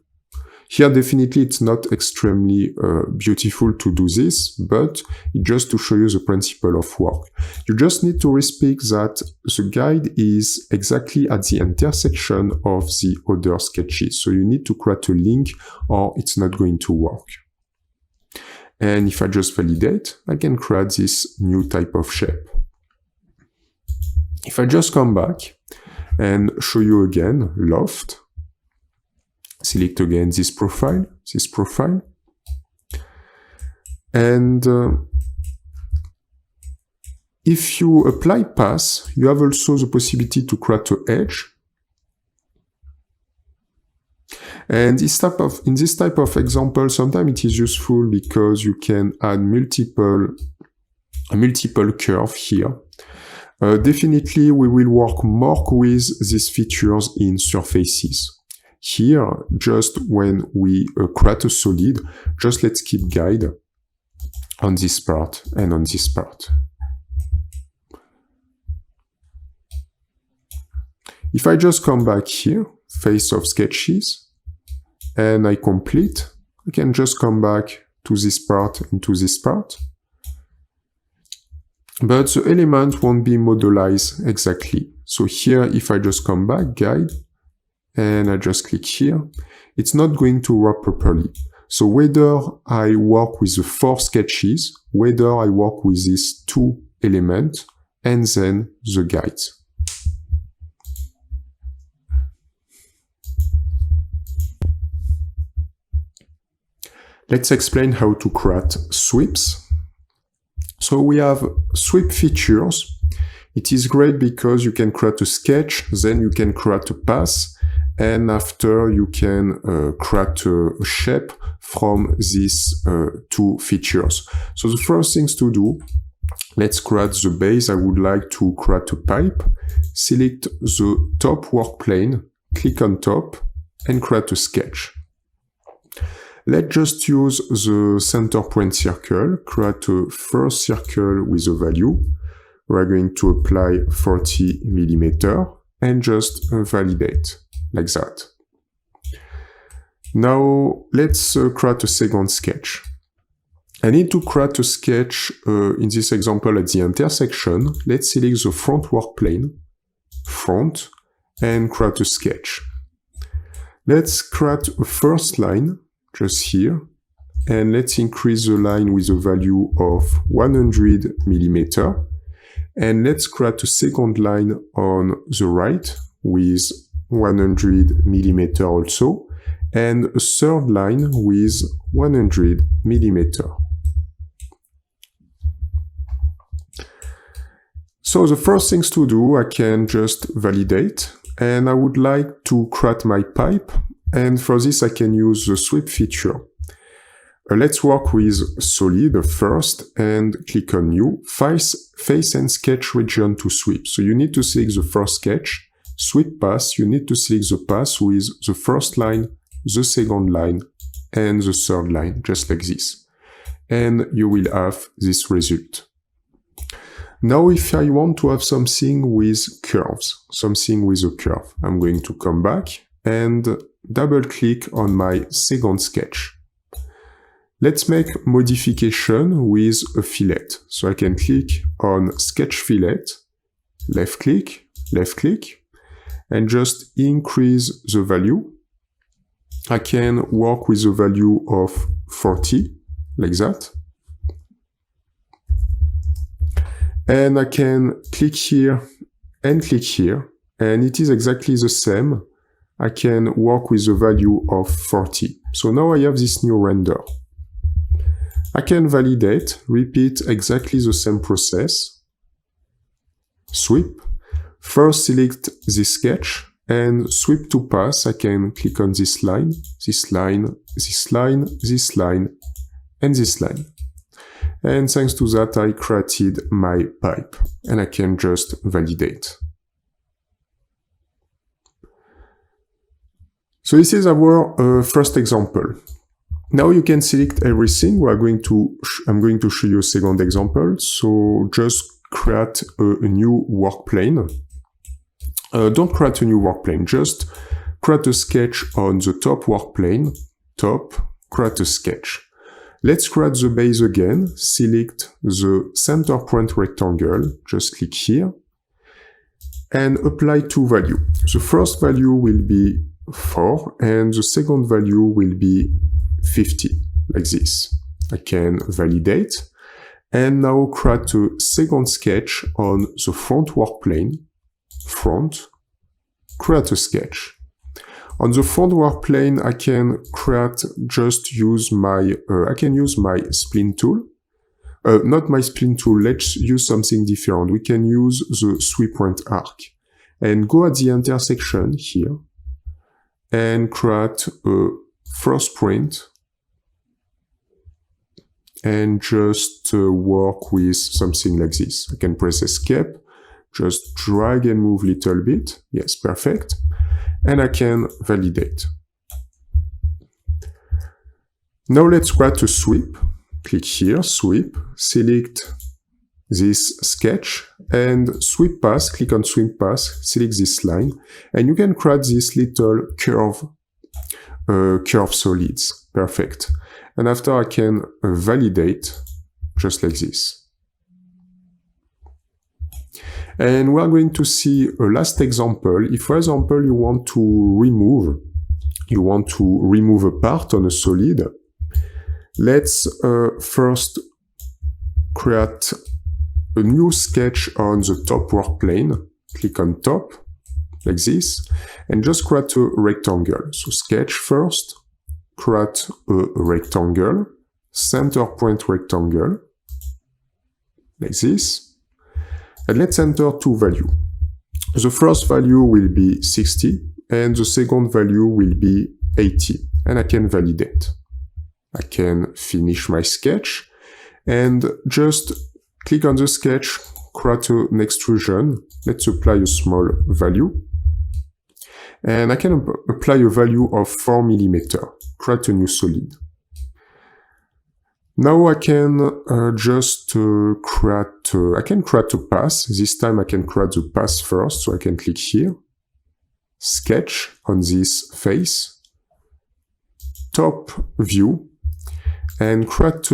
Here definitely it's not extremely beautiful to do this, but it's just to show you the principle of work. You just need to respect that the guide is exactly at the intersection of the other sketches. So you need to create a link or it's not going to work. And if I just validate, I can create this new type of shape. If I just come back and show you again loft, select again this profile, and if you apply path, you have also the possibility to create an edge. And in this type of example, sometimes it is useful because you can add multiple curve here. Definitely we will work more with these features in surfaces. Here, just when we create a solid, just let's keep guide on this part and on this part. If I just come back here, face of sketches, and I complete, I can just come back to this part and to this part. But the element won't be modelized exactly. So here, if I just come back, guide, and I just click here, it's not going to work properly. So whether I work with the 4 sketches, whether I work with these 2 elements, and then the guides. Let's explain how to create sweeps. So we have sweep features. It is great because you can create a sketch, then you can create a path, and after you can create a shape from these 2 features. So the first things to do, let's create the base. I would like to create a pipe. Select the top work plane, click on top, and create a sketch. Let's just use the center point circle, create a first circle with a value. We're going to apply 40 mm and just validate, like that. Now let's create a second sketch. I need to create a sketch, in this example at the intersection. Let's select the front work plane, front, and create a sketch. Let's create a first line, just here, and let's increase the line with a value of 100 millimeter. And let's create a second line on the right with 100 millimeter also, and a third line with 100 millimeter. So the first things to do, I can just validate, and I would like to create my pipe, and for this I can use the sweep feature. Let's work with solid first and click on new, face and sketch region to sweep. So you need to select the first sketch, sweep path, you need to select the path with the first line, the second line, and the third line, just like this. And you will have this result. Now if I want to have something with curves, something with a curve, I'm going to come back and double click on my second sketch. Let's make modification with a fillet. So I can click on sketch fillet, left click, and just increase the value. I can work with a value of 40, like that. And I can click here, and it is exactly the same. I can work with a value of 40. So now I have this new render. I can validate, repeat exactly the same process. Sweep. First select this sketch and sweep to pass. I can click on this line, this line, this line, this line, and this line. And thanks to that, I created my pipe, and I can just validate. So this is our first example. Now you can select everything. I'm going to show you a second example. So just create a new work plane. Don't create a new work plane. Just create a sketch on the top work plane. Top, create a sketch. Let's create the base again. Select the center point rectangle. Just click here. And apply two values. The first value will be 4 and the second value will be 50, like this. I can validate, and now create a second sketch on the front work plane, front, create a sketch. On the front work plane, I can use my spline tool. Not my spline tool, let's use something different. We can use the 3-point arc, and go at the intersection here, and create a first point, and just work with something like this. I can press escape, just drag and move a little bit. Yes, perfect. And I can validate. Now let's create a sweep. Click here, sweep, select this sketch, and sweep path, click on sweep path, select this line, and you can create this little curve solids. Perfect. And after I can validate, just like this. And we are going to see a last example. If, for example, you want to remove a part on a solid, let's first create a new sketch on the top work plane. Click on top, like this, and just create a rectangle. So sketch first, create a rectangle, center point rectangle, like this. And let's enter two values. The first value will be 60, and the second value will be 80, and I can validate. I can finish my sketch, and just click on the sketch, create an extrusion. Let's apply a small value. And I can apply a value of 4 mm, create a new solid. Now I can create a path. This time I can create the path first, so I can click here, sketch on this face, top view, and create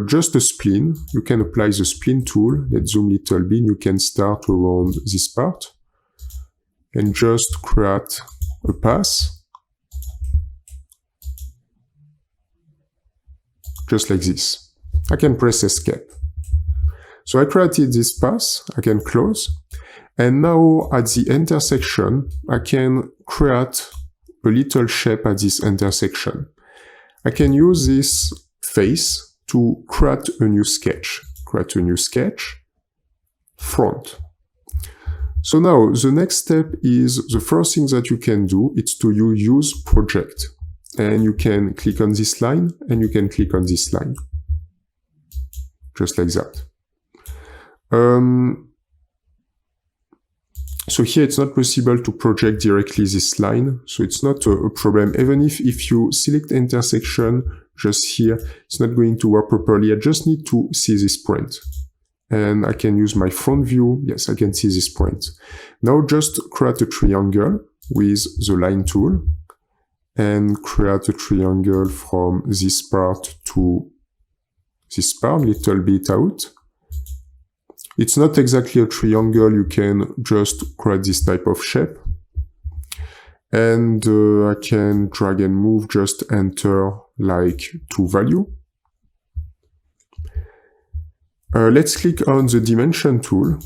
just a spline. You can apply the spline tool. Let's zoom a little bit. You can start around this part and just create a path, just like this. I can press escape. So I created this path. I can close. And now at the intersection, I can create a little shape at this intersection. I can use this face to create a new sketch. Create a new sketch, front. So now the next step is the first thing that you can do is to use project. And you can click on this line and you can click on this line. Just like that. So here it's not possible to project directly this line, so it's not a problem. Even if you select intersection just here, it's not going to work properly. I just need to see this point. And I can use my front view. Yes, I can see this point. Now just create a triangle with the line tool and create a triangle from this part to this part, little bit out. It's not exactly a triangle, you can just create this type of shape. And I can drag and move, just enter like 2 value. Let's click on the dimension tool.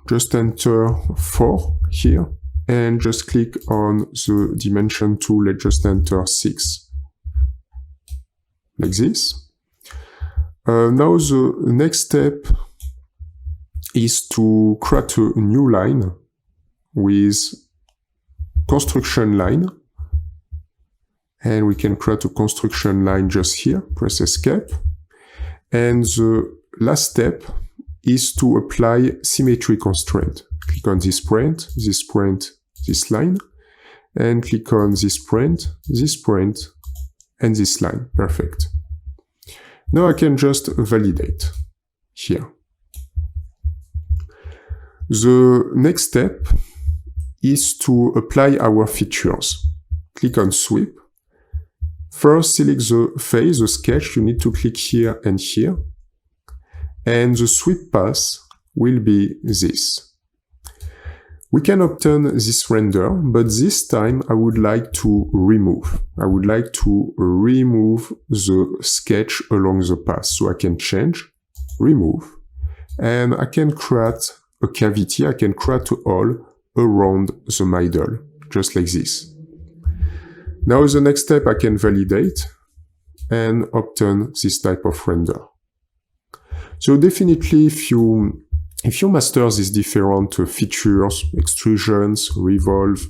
Just enter 4 here. And just click on the dimension tool, let's just enter 6. Like this. Now the next step is to create a new line with construction line. And we can create a construction line just here, press escape. And the last step is to apply symmetry constraint. Click on this point, this line, and click on this point, and this line. Perfect. Now I can just validate here. The next step is to apply our features. Click on sweep. First, select the face, the sketch. You need to click here and here. And the sweep path will be this. We can obtain this render, but this time I would like to remove. I would like to remove the sketch along the path. So I can change, remove, and I can create a cavity. I can create a hole around the middle, just like this. Now the next step, I can validate and obtain this type of render. So definitely if you master these different features, extrusions, revolve,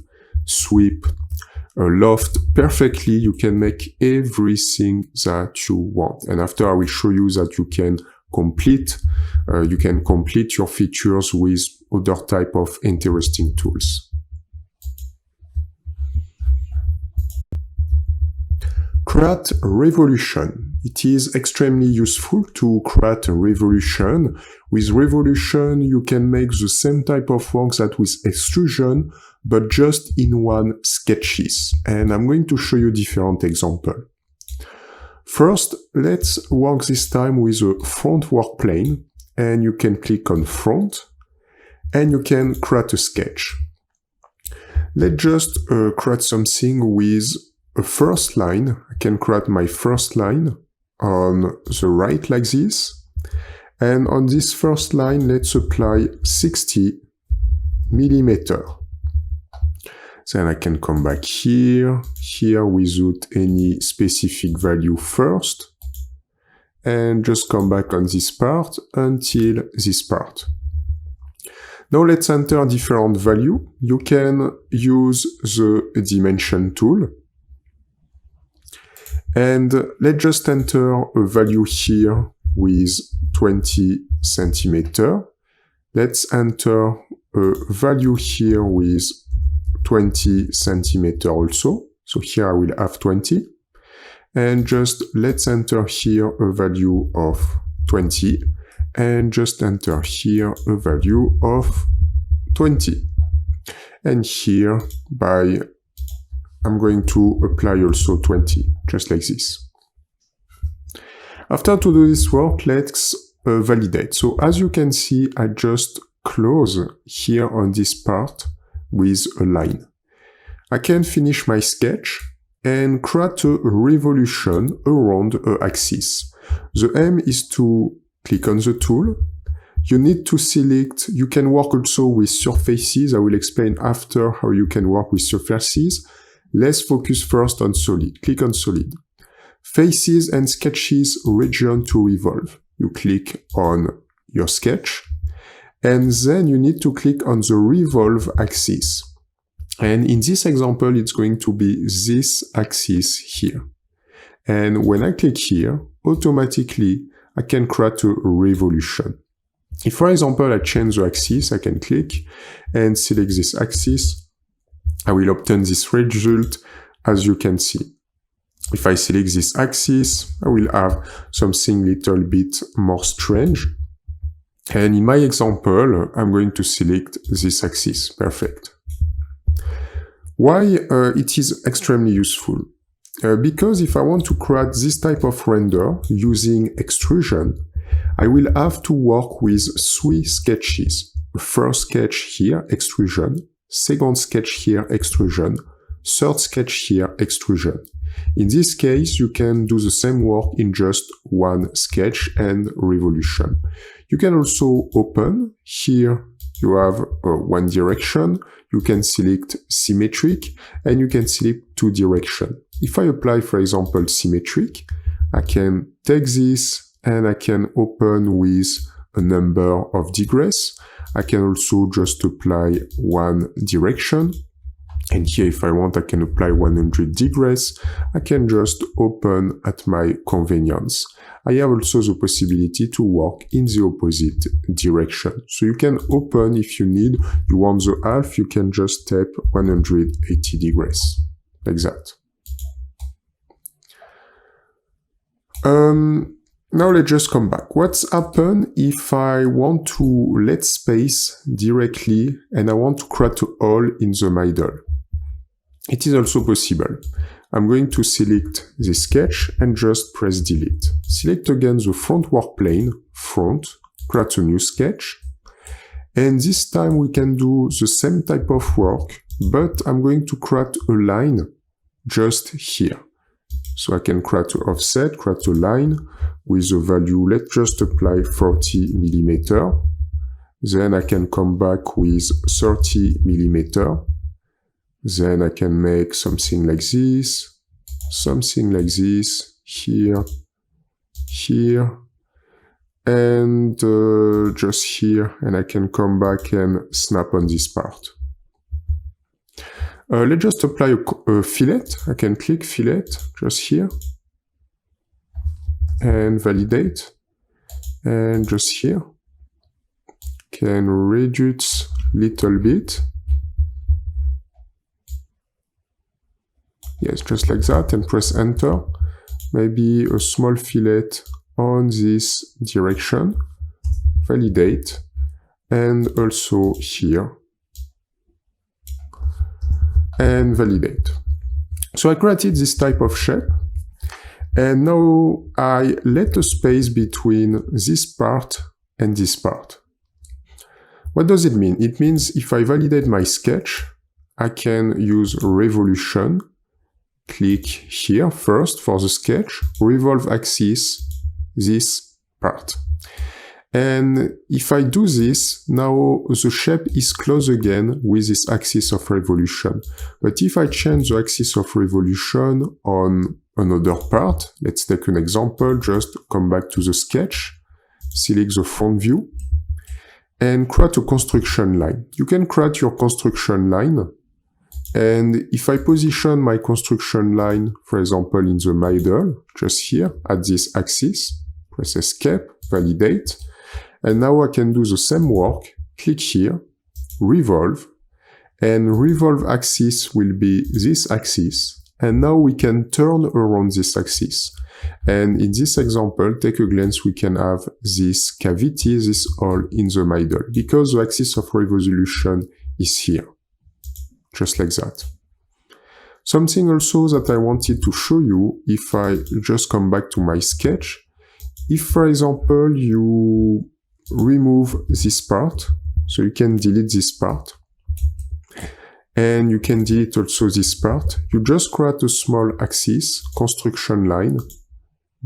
sweep, loft perfectly, you can make everything that you want. And after I will show you that you can complete your features with other type of interesting tools. Create a revolution. It is extremely useful to create a revolution. With revolution, you can make the same type of work that with extrusion, but just in one sketches. And I'm going to show you different examples. First, let's work this time with a front work plane, and you can click on front, and you can create a sketch. Let's just create something with a first line. I can create my first line on the right like this. And on this first line, let's apply 60 millimeter. Then I can come back here without any specific value first, and just come back on this part until this part. Now let's enter different value. You can use the dimension tool. And let's just enter a value here with 20 centimeter. Let's enter a value here with 20 centimeter also. So here I will have 20. And just let's enter here a value of 20. And just enter here a value of 20. And here I'm going to apply also 20, just like this. After to do this work, let's validate. So as you can see, I just close here on this part with a line. I can finish my sketch and create a revolution around an axis. The aim is to click on the tool. You need to select, you can work also with surfaces. I will explain after how you can work with surfaces. Let's focus first on solid. Click on solid. Faces and sketches region to revolve. You click on your sketch and then you need to click on the revolve axis. And in this example, it's going to be this axis here. And when I click here, automatically I can create a revolution. If, for example, I change the axis, I can click and select this axis. I will obtain this result, as you can see. If I select this axis, I will have something little bit more strange. And in my example, I'm going to select this axis. Perfect. Why it is extremely useful? Because if I want to create this type of render using extrusion, I will have to work with 3 sketches. First sketch here, extrusion. Second sketch here, extrusion. Third sketch here, extrusion. In this case, you can do the same work in just one sketch and revolution. You can also open. Here you have one direction. You can select symmetric and you can select 2 directions. If I apply, for example, symmetric, I can take this and I can open with a number of degrees. I can also just apply one direction. And here, if I want, I can apply 100 degrees. I can just open at my convenience. I have also the possibility to work in the opposite direction. So you can open if you need. You want the half, you can just tap 180 degrees, like that. Now let's just come back. What's happened if I want to let space directly and I want to create a hole in the middle? It is also possible. I'm going to select the sketch and just press delete. Select again the front work plane, front, create a new sketch. And this time we can do the same type of work, but I'm going to create a line just here. So I can create an offset, create a line with a value, let's just apply 40 millimeter. Then I can come back with 30 millimeter. Then I can make something like this, here, here, and just here, and I can come back and snap on this part. Let's just apply a fillet. I can click fillet just here and validate, and just here can reduce little bit. Yes, just like that, and press enter. Maybe a small fillet on this direction, validate, and also here, and validate. So I created this type of shape, and now I let a space between this part and this part. What does it mean? It means if I validate my sketch, I can use revolution, click here first for the sketch, revolve axis, this part. And if I do this, now the shape is close again with this axis of revolution. But if I change the axis of revolution on another part, let's take an example, just come back to the sketch, select the front view, and create a construction line. You can create your construction line. And if I position my construction line, for example, in the middle, just here at this axis, press escape, validate. And now I can do the same work, click here, revolve, and revolve axis will be this axis. And now we can turn around this axis. And in this example, take a glance, we can have this cavity, this hole in the middle, because the axis of revolution is here, just like that. Something also that I wanted to show you, if I just come back to my sketch, if, for example, you remove this part, so you can delete this part, and you can delete also this part, you just create a small axis, construction line,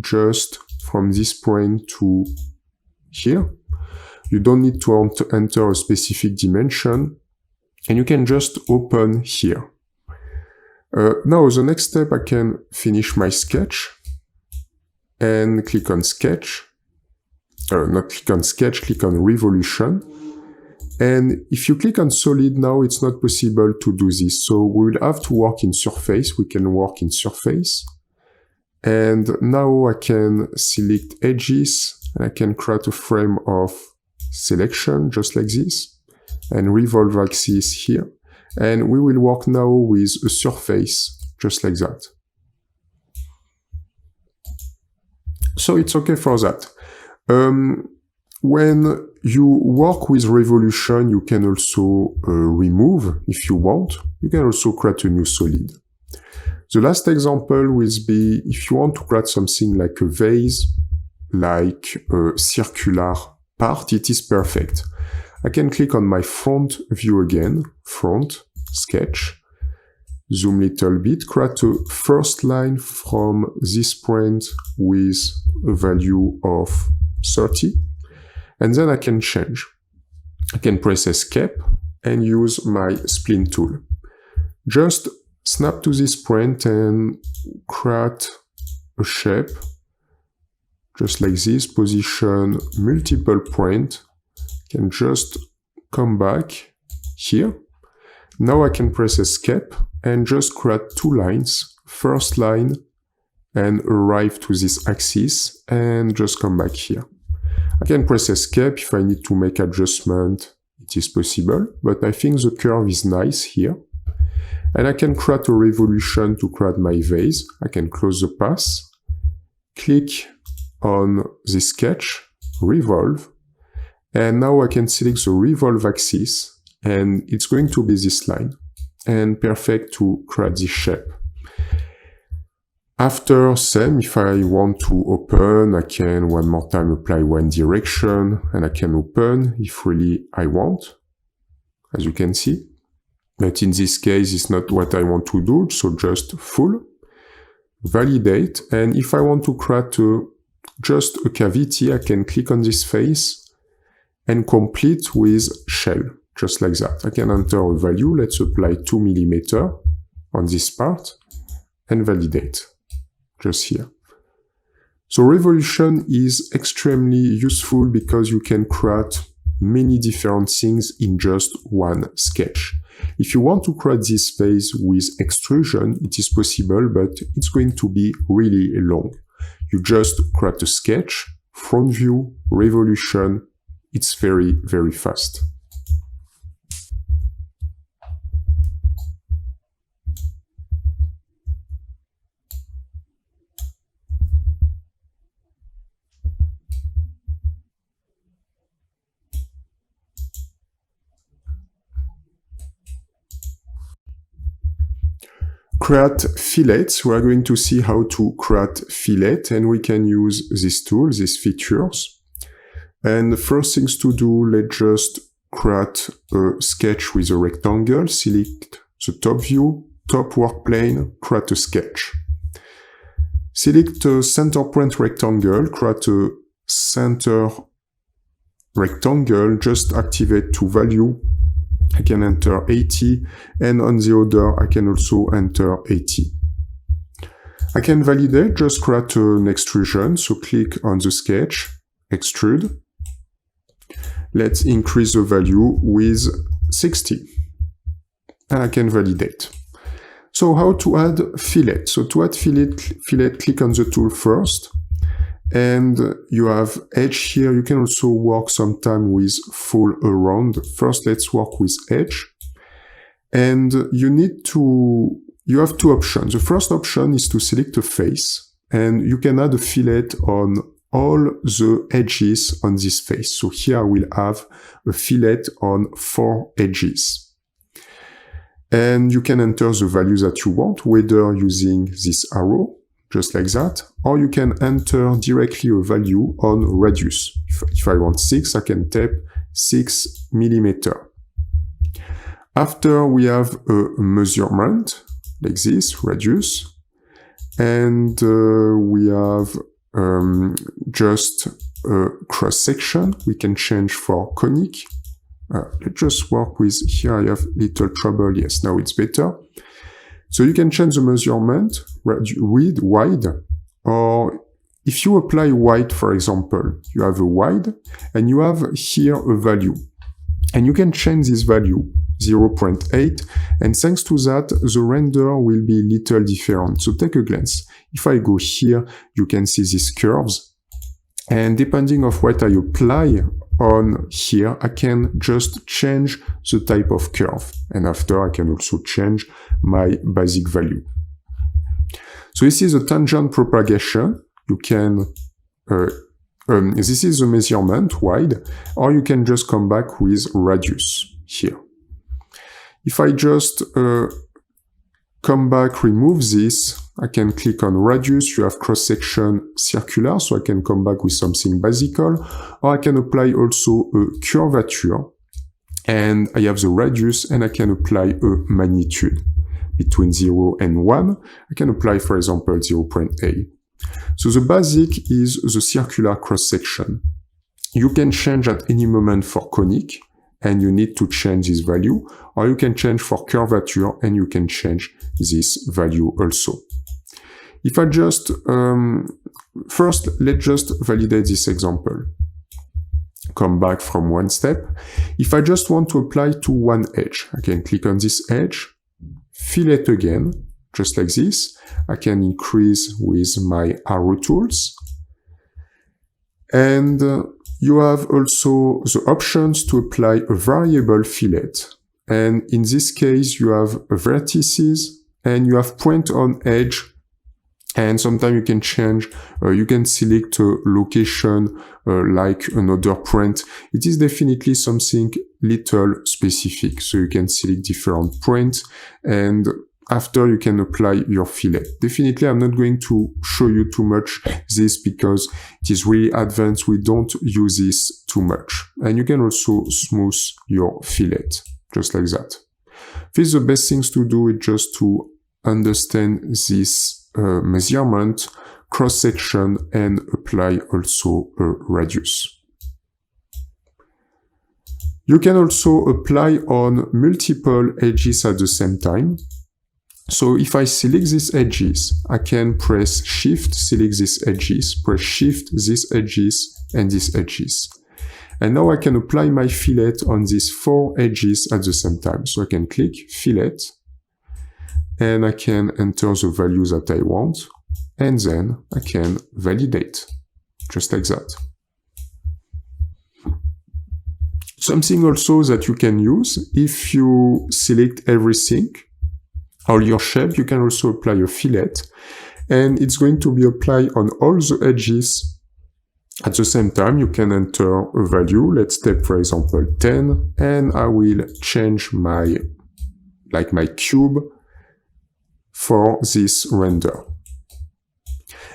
just from this point to here. You don't need to enter a specific dimension, and you can just open here. Now, the next step, I can finish my sketch, and click on sketch, not click on sketch, click on revolution. And if you click on solid now, it's not possible to do this. So we will have to work in surface. We can work in surface. And now I can select edges, and I can create a frame of selection just like this, and revolve axis here. And we will work now with a surface just like that. So it's okay for that. When you work with revolution, you can also remove if you want. You can also create a new solid. The last example will be if you want to create something like a vase, like a circular part, it is perfect. I can click on my front view again, front, sketch, zoom a little bit, create a first line from this point with a value of 30, and then I can change. I can press Escape and use my spline tool. Just snap to this point and create a shape, just like this, position multiple points, can just come back here. Now I can press Escape and just create two lines, first line, and arrive to this axis, and just come back here. I can press Escape if I need to make adjustment, it is possible, but I think the curve is nice here. And I can create a revolution to create my vase. I can close the path, click on the sketch, revolve, and now I can select the revolve axis, and it's going to be this line, and perfect to create this shape. After, same, if I want to open, I can one more time apply one direction, and I can open if really I want, as you can see. But in this case, it's not what I want to do, so just full, validate, and if I want to create just a cavity, I can click on this face and complete with shell, just like that. I can enter a value, let's apply 2 mm on this part, and validate, just here. So revolution is extremely useful because you can create many different things in just one sketch. If you want to create this phase with extrusion, it is possible, but it's going to be really long. You just create a sketch, front view, revolution, it's very, very fast. Create fillets. We are going to see how to create fillet, and we can use this tool, these features. And the first things to do, let's just create a sketch with a rectangle, select the top view, top work plane, create a sketch. Select a center point rectangle, create a center rectangle, just activate to value. I can enter 80, and on the other, I can also enter 80. I can validate, just create an extrusion, so click on the sketch, extrude. Let's increase the value with 60. And I can validate. So how to add fillet? So to add fillet, click on the tool first. And you have edge here. You can also work sometime with full around. First, let's work with edge. And you have two options. The first option is to select a face, and you can add a fillet on all the edges on this face. So here I will have a fillet on 4 edges. And you can enter the values that you want, whether using this arrow, just like that, or you can enter directly a value on radius. If I want 6, I can type 6 millimeter. After we have a measurement, like this, radius, and we have just a cross-section. We can change for conic. Let's just work with, here I have little trouble, yes, now it's better. So you can change the measurement, width, wide, or if you apply wide, for example, you have a wide, and you have here a value. And you can change this value, 0.8, and thanks to that, the render will be a little different. So take a glance. If I go here, you can see these curves, and depending on what I apply on here, I can just change the type of curve. And after, I can also change my basic value. So this is a tangent propagation. You can, this is the measurement, wide, or you can just come back with radius here. If I just come back, remove this, I can click on radius, you have cross-section circular, so I can come back with something basical, or I can apply also a curvature, and I have the radius, and I can apply a magnitude between 0 and 1. I can apply, for example, 0.8. So the basic is the circular cross-section. You can change at any moment for conic, and you need to change this value, or you can change for curvature, and you can change this value also. If I just, first, let's just validate this example. Come back from one step. If I just want to apply to one edge, I can click on this edge, fillet again, just like this. I can increase with my arrow tools. And you have also the options to apply a variable fillet. And in this case, you have vertices and you have point on edge. And sometimes you can change, you can select a location like another point. It is definitely something little specific. So you can select different points and after you can apply your fillet. Definitely I'm not going to show you too much this because it is really advanced. We don't use this too much. And you can also smooth your fillet, just like that. This is the best things to do is just to understand this measurement, cross-section, and apply also a radius. You can also apply on multiple edges at the same time. So if I select these edges, I can press Shift, select these edges, press Shift, these edges, and these edges. And now I can apply my fillet on these 4 edges at the same time. So I can click Fillet, and I can enter the values that I want, and then I can validate, just like that. Something also that you can use, if you select everything, all your shape, you can also apply a fillet, and it's going to be applied on all the edges. At the same time, you can enter a value, let's take for example 10, and I will change my cube for this render.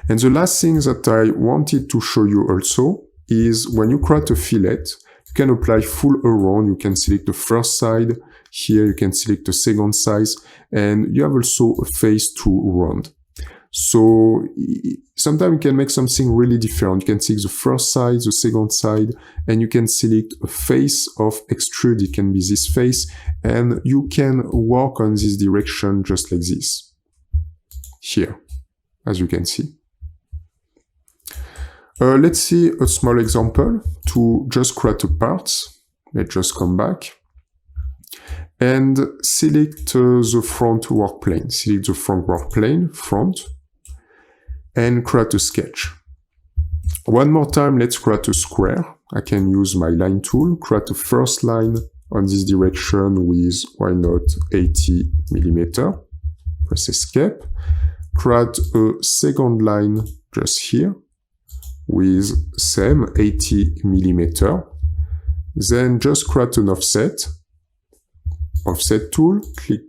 And the last thing that I wanted to show you also is when you create a fillet, you can apply full around, you can select the first side, here you can select the second side, and you have also a face to round. So sometimes you can make something really different. You can select the first side, the second side, and you can select a face of extrude. It can be this face, and you can work on this direction just like this. Here, as you can see. Let's see a small example to just create a part. Let's just come back and select the front work plane. Select the front work plane, front, and create a sketch. One more time, let's create a square. I can use my line tool, create a first line on this direction with, why not, 80 millimeter. Press Escape. Create a second line just here with same 80 millimeter. Then just create an offset. Offset tool,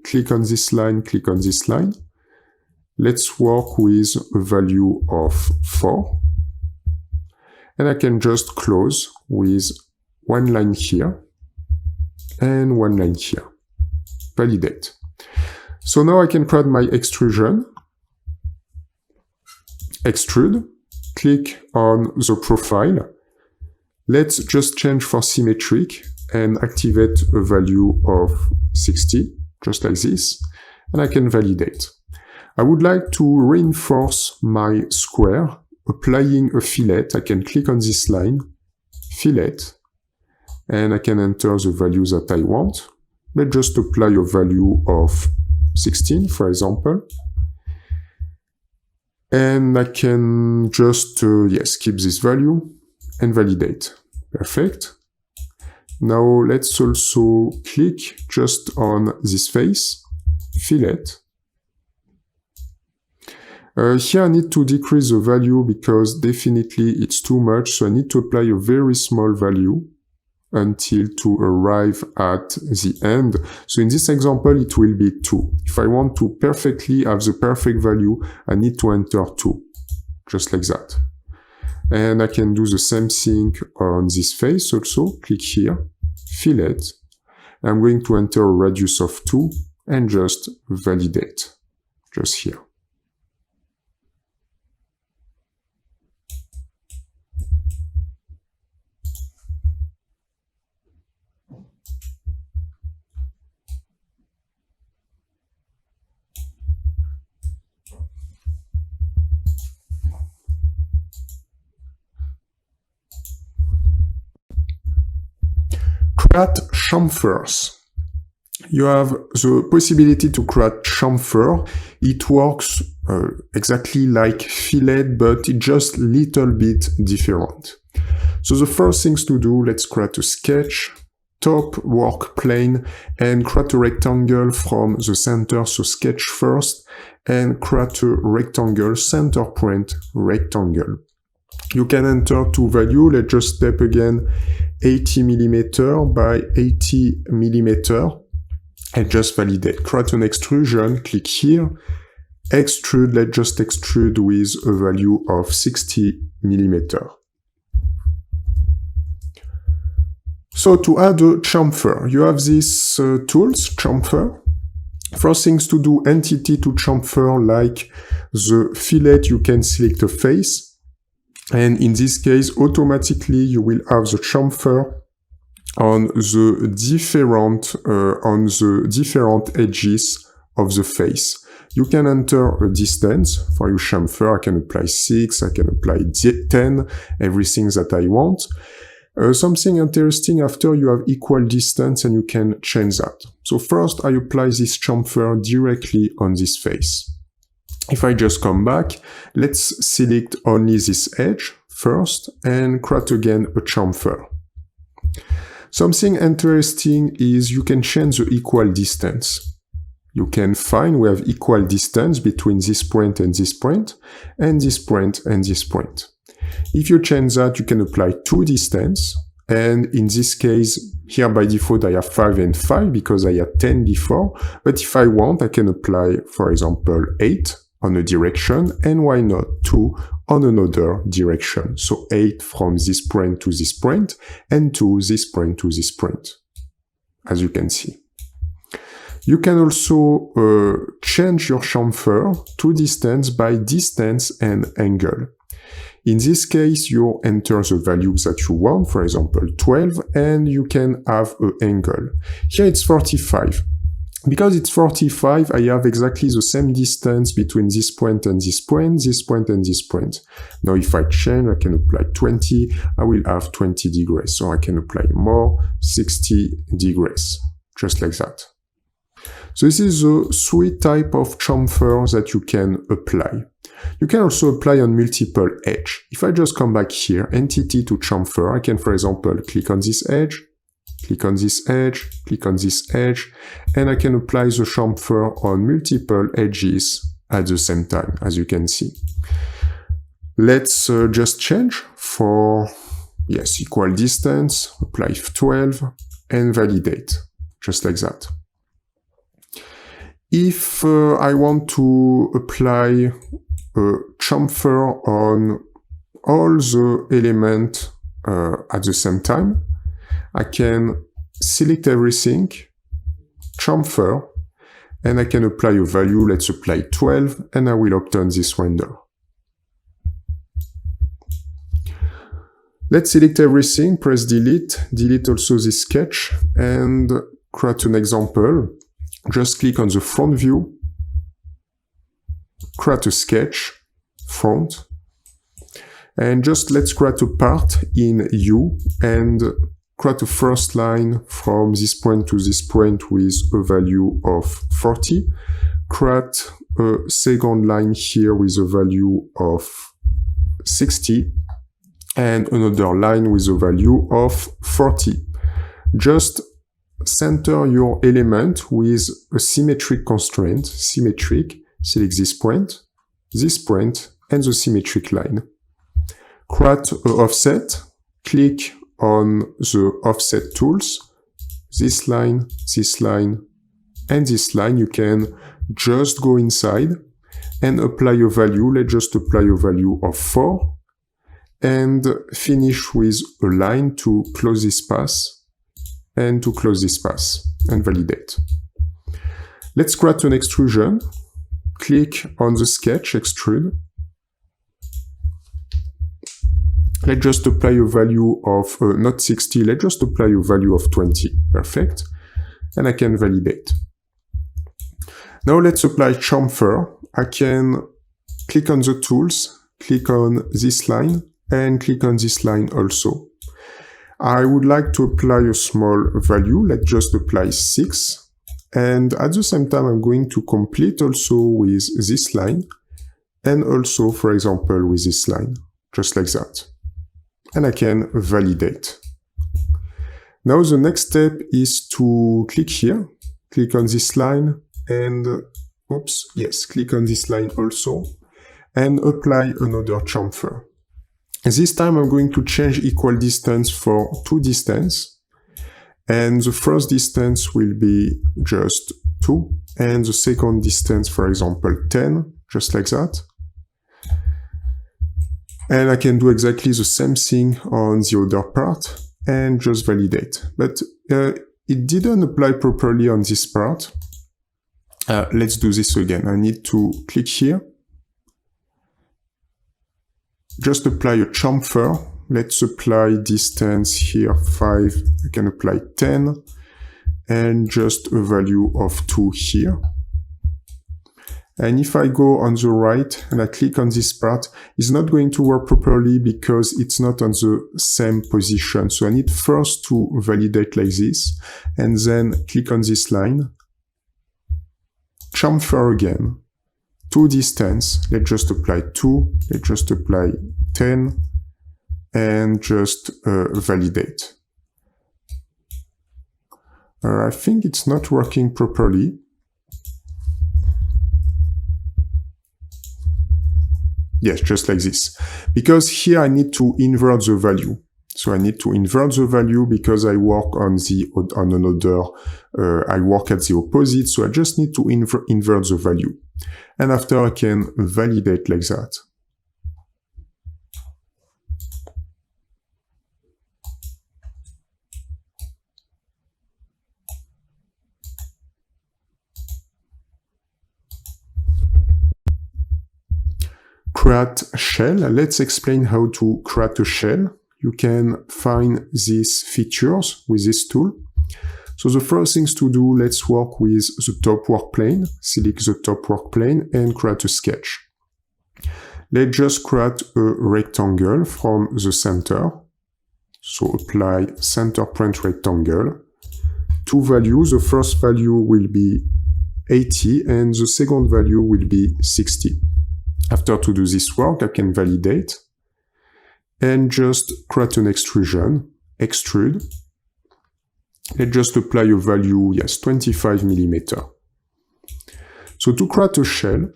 click on this line, click on this line. Let's work with a value of 4. And I can just close with one line here and one line here. Validate. So now I can create my extrusion. Extrude. Click on the profile. Let's just change for symmetric and activate a value of 60, just like this. And I can validate. I would like to reinforce my square, applying a fillet. I can click on this line, fillet, and I can enter the values that I want. Let's just apply a value of 16, for example. And I can just, keep this value and validate. Perfect. Now let's also click just on this face, fillet. Here I need to decrease the value because definitely it's too much, so I need to apply a very small value until to arrive at the end. So in this example, it will be 2. If I want to perfectly have the perfect value, I need to enter 2, just like that. And I can do the same thing on this face also. Click here, fillet. I'm going to enter a radius of 2 and just validate, just here. Create chamfers. You have the possibility to create chamfer. It works exactly like fillet, but it's just a little bit different. So the first things to do, let's create a sketch, top work plane, and create a rectangle from the center. So sketch first, and create a rectangle, center point rectangle. You can enter 2 values. Let's just step again 80 mm by 80 mm and just validate. Create an extrusion, click here, extrude, let's just extrude with a value of 60 mm. So to add a chamfer, you have these tools, chamfer. First things to do, entity to chamfer, like the fillet, you can select a face. And in this case, automatically you will have the chamfer on the different edges of the face. You can enter a distance for your chamfer. I can apply 6, I can apply 10, everything that I want. Something interesting, after you have equal distance and you can change that. So first I apply this chamfer directly on this face. If I just come back, let's select only this edge first and create again a chamfer. Something interesting is you can change the equal distance. You can find we have equal distance between this point and this point, and this point and this point. If you change that, you can apply 2 distance, and in this case, here by default I have 5 and 5 because I had 10 before, but if I want, I can apply, for example, 8 on a direction, and why not 2 on another direction. So 8 from this point to this point, and 2 this point to this point, as you can see. You can also change your chamfer to distance by distance and angle. In this case, you enter the values that you want, for example 12, and you can have an angle. Here it's 45. Because it's 45, I have exactly the same distance between this point and this point, this point and this point. Now if I change, I can apply 20, I will have 20 degrees. So I can apply more, 60 degrees, just like that. So this is the 3 types of chamfers that you can apply. You can also apply on multiple edges. If I just come back here, entity to chamfer, I can, for example, click on this edge, click on this edge, click on this edge, and I can apply the chamfer on multiple edges at the same time, as you can see. Let's just change for, yes, equal distance, apply 12, and validate, just like that. If I want to apply a chamfer on all the elements at the same time, I can select everything, chamfer, and I can apply a value, let's apply 12, and I will obtain this render. Let's select everything, press delete, delete also this sketch, and create an example. Just click on the front view, create a sketch, front, and just let's create a part in U and create a first line from this point to this point with a value of 40. Create a second line here with a value of 60 and another line with a value of 40. Just center your element with a symmetric constraint, symmetric, select this point, and the symmetric line. Create an offset, click on the offset tools, this line, and this line. You can just go inside and apply a value. Let's just apply a value of 4 and finish with a line to close this path and to close this path and validate. Let's create an extrusion. Click on the sketch, extrude. Let's just apply a value of, not 60, let's just apply a value of 20. Perfect. And I can validate. Now let's apply chamfer. I can click on the tools, click on this line, and click on this line also. I would like to apply a small value. Let's just apply 6. And at the same time, I'm going to complete also with this line and also, for example, with this line, just like that. And I can validate. Now the next step is to click here, click on this line and, click on this line also and apply another chamfer. This time I'm going to change equal distance for 2 distance, and the first distance will be just 2, and the second distance, for example, 10, just like that. And I can do exactly the same thing on the other part, and just validate. But it didn't apply properly on this part. Let's do this again. I need to click here. Just apply a chamfer. Let's apply distance here 5. I can apply 10 and just a value of 2 here. And if I go on the right and I click on this part, it's not going to work properly because it's not on the same position. So I need first to validate like this and then click on this line, chamfer again. 2 distance, let's just apply 2, let's just apply 10, and just validate. I think it's not working properly. Yes, just like this. Because here I need to invert the value. So I need to invert the value because I work on another, I work at the opposite. So I just need to invert the value. And after I can validate like that. Create a shell. Let's explain how to create a shell. You can find these features with this tool. So the first things to do, let's work with the top work plane. Select the top work plane and create a sketch. Let's just create a rectangle from the center. So apply center point rectangle. 2 values. The first value will be 80 and the second value will be 60. After to do this work, I can validate and just create an extrusion, extrude. Let's just apply a value, yes, 25 mm. So to create a shell,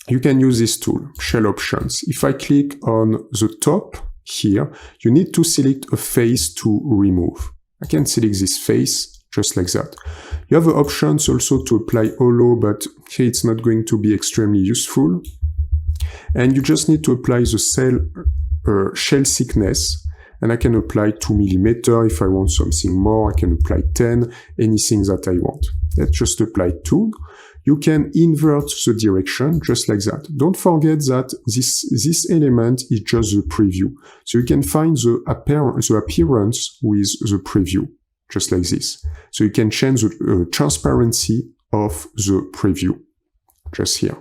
you can use this tool, shell options. If I click on the top here, you need to select a face to remove. I can select this face, just like that. You have the options also to apply hollow, but here it's not going to be extremely useful. And you just need to apply the shell thickness, and I can apply 2 mm. If I want something more, I can apply 10, anything that I want. Let's just apply 2. You can invert the direction just like that. Don't forget that this element is just the preview. So you can find the appearance with the preview, just like this. So you can change the transparency of the preview, just here.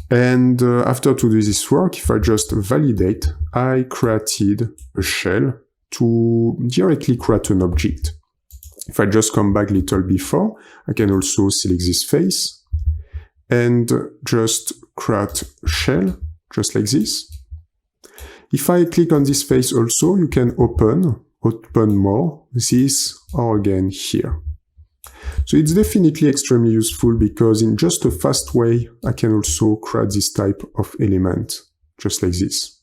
And after to do this work, if I just validate, I created a shell to directly create an object. If I just come back a little before, I can also select this face and just create a shell, just like this. If I click on this face also, you can open more, this, or again here. So it's definitely extremely useful because in just a fast way, I can also create this type of element, just like this.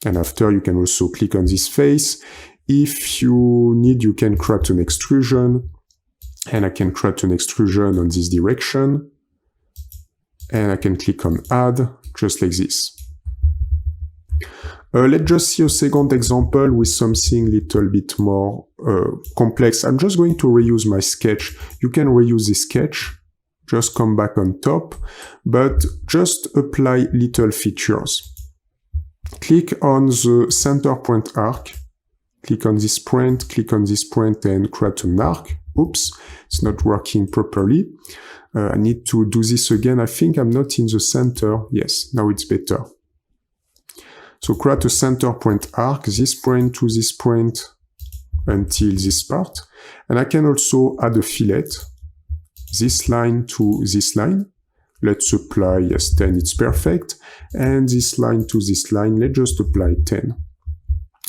And after, you can also click on this face. If you need, you can create an extrusion, and I can create an extrusion on this direction, and I can click on add, just like this. Let's just see a second example with something a little bit more complex. I'm just going to reuse my sketch. You can reuse this sketch, just come back on top, but just apply little features. Click on the center point arc, click on this point, and create an arc. Oops, it's not working properly. I need to do this again. I think I'm not in the center. Yes, now it's better. So create a center point arc, this point to this point until this part. And I can also add a fillet, this line to this line. Let's apply, yes, 10, it's perfect. And this line to this line, let's just apply 10.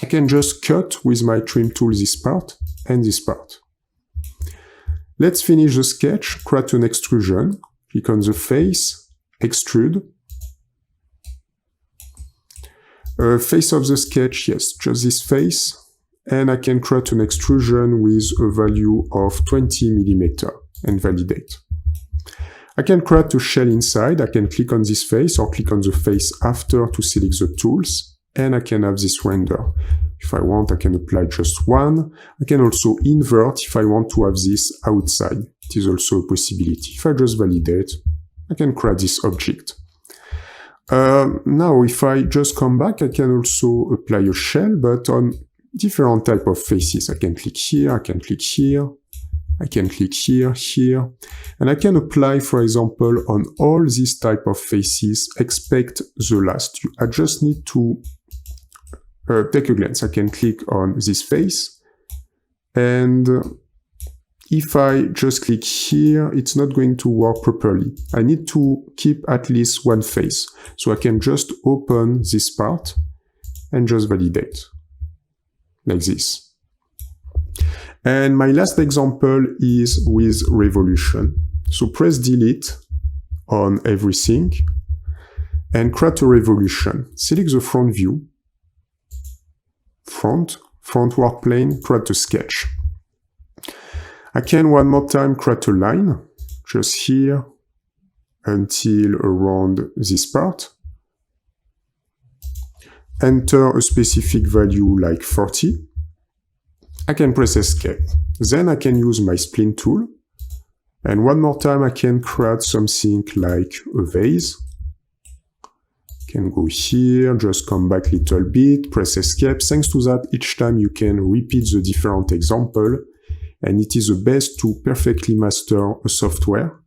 I can just cut with my trim tool this part and this part. Let's finish the sketch, create an extrusion, click on the face, extrude. Face of the sketch, yes, just this face. And I can create an extrusion with a value of 20 mm and validate. I can create a shell inside. I can click on this face or click on the face after to select the tools. And I can have this render. If I want, I can apply just one. I can also invert if I want to have this outside. It is also a possibility. If I just validate, I can create this object. Now, if I just come back, I can also apply a shell, but on different type of faces. I can click here, I can click here, I can click here, here, and I can apply, for example, on all these type of faces, except the last. I just need to take a glance. I can click on this face, and if I just click here, it's not going to work properly. I need to keep at least one face. So I can just open this part and just validate, like this. And my last example is with revolution. So press delete on everything and create a revolution. Select the front view, front work plane, create a sketch. I can one more time create a line, just here, until around this part. Enter a specific value like 40. I can press escape. Then I can use my spline tool. And one more time I can create something like a vase. Can go here, just come back a little bit, press escape. Thanks to that, each time you can repeat the different example. And it is the best to perfectly master a software.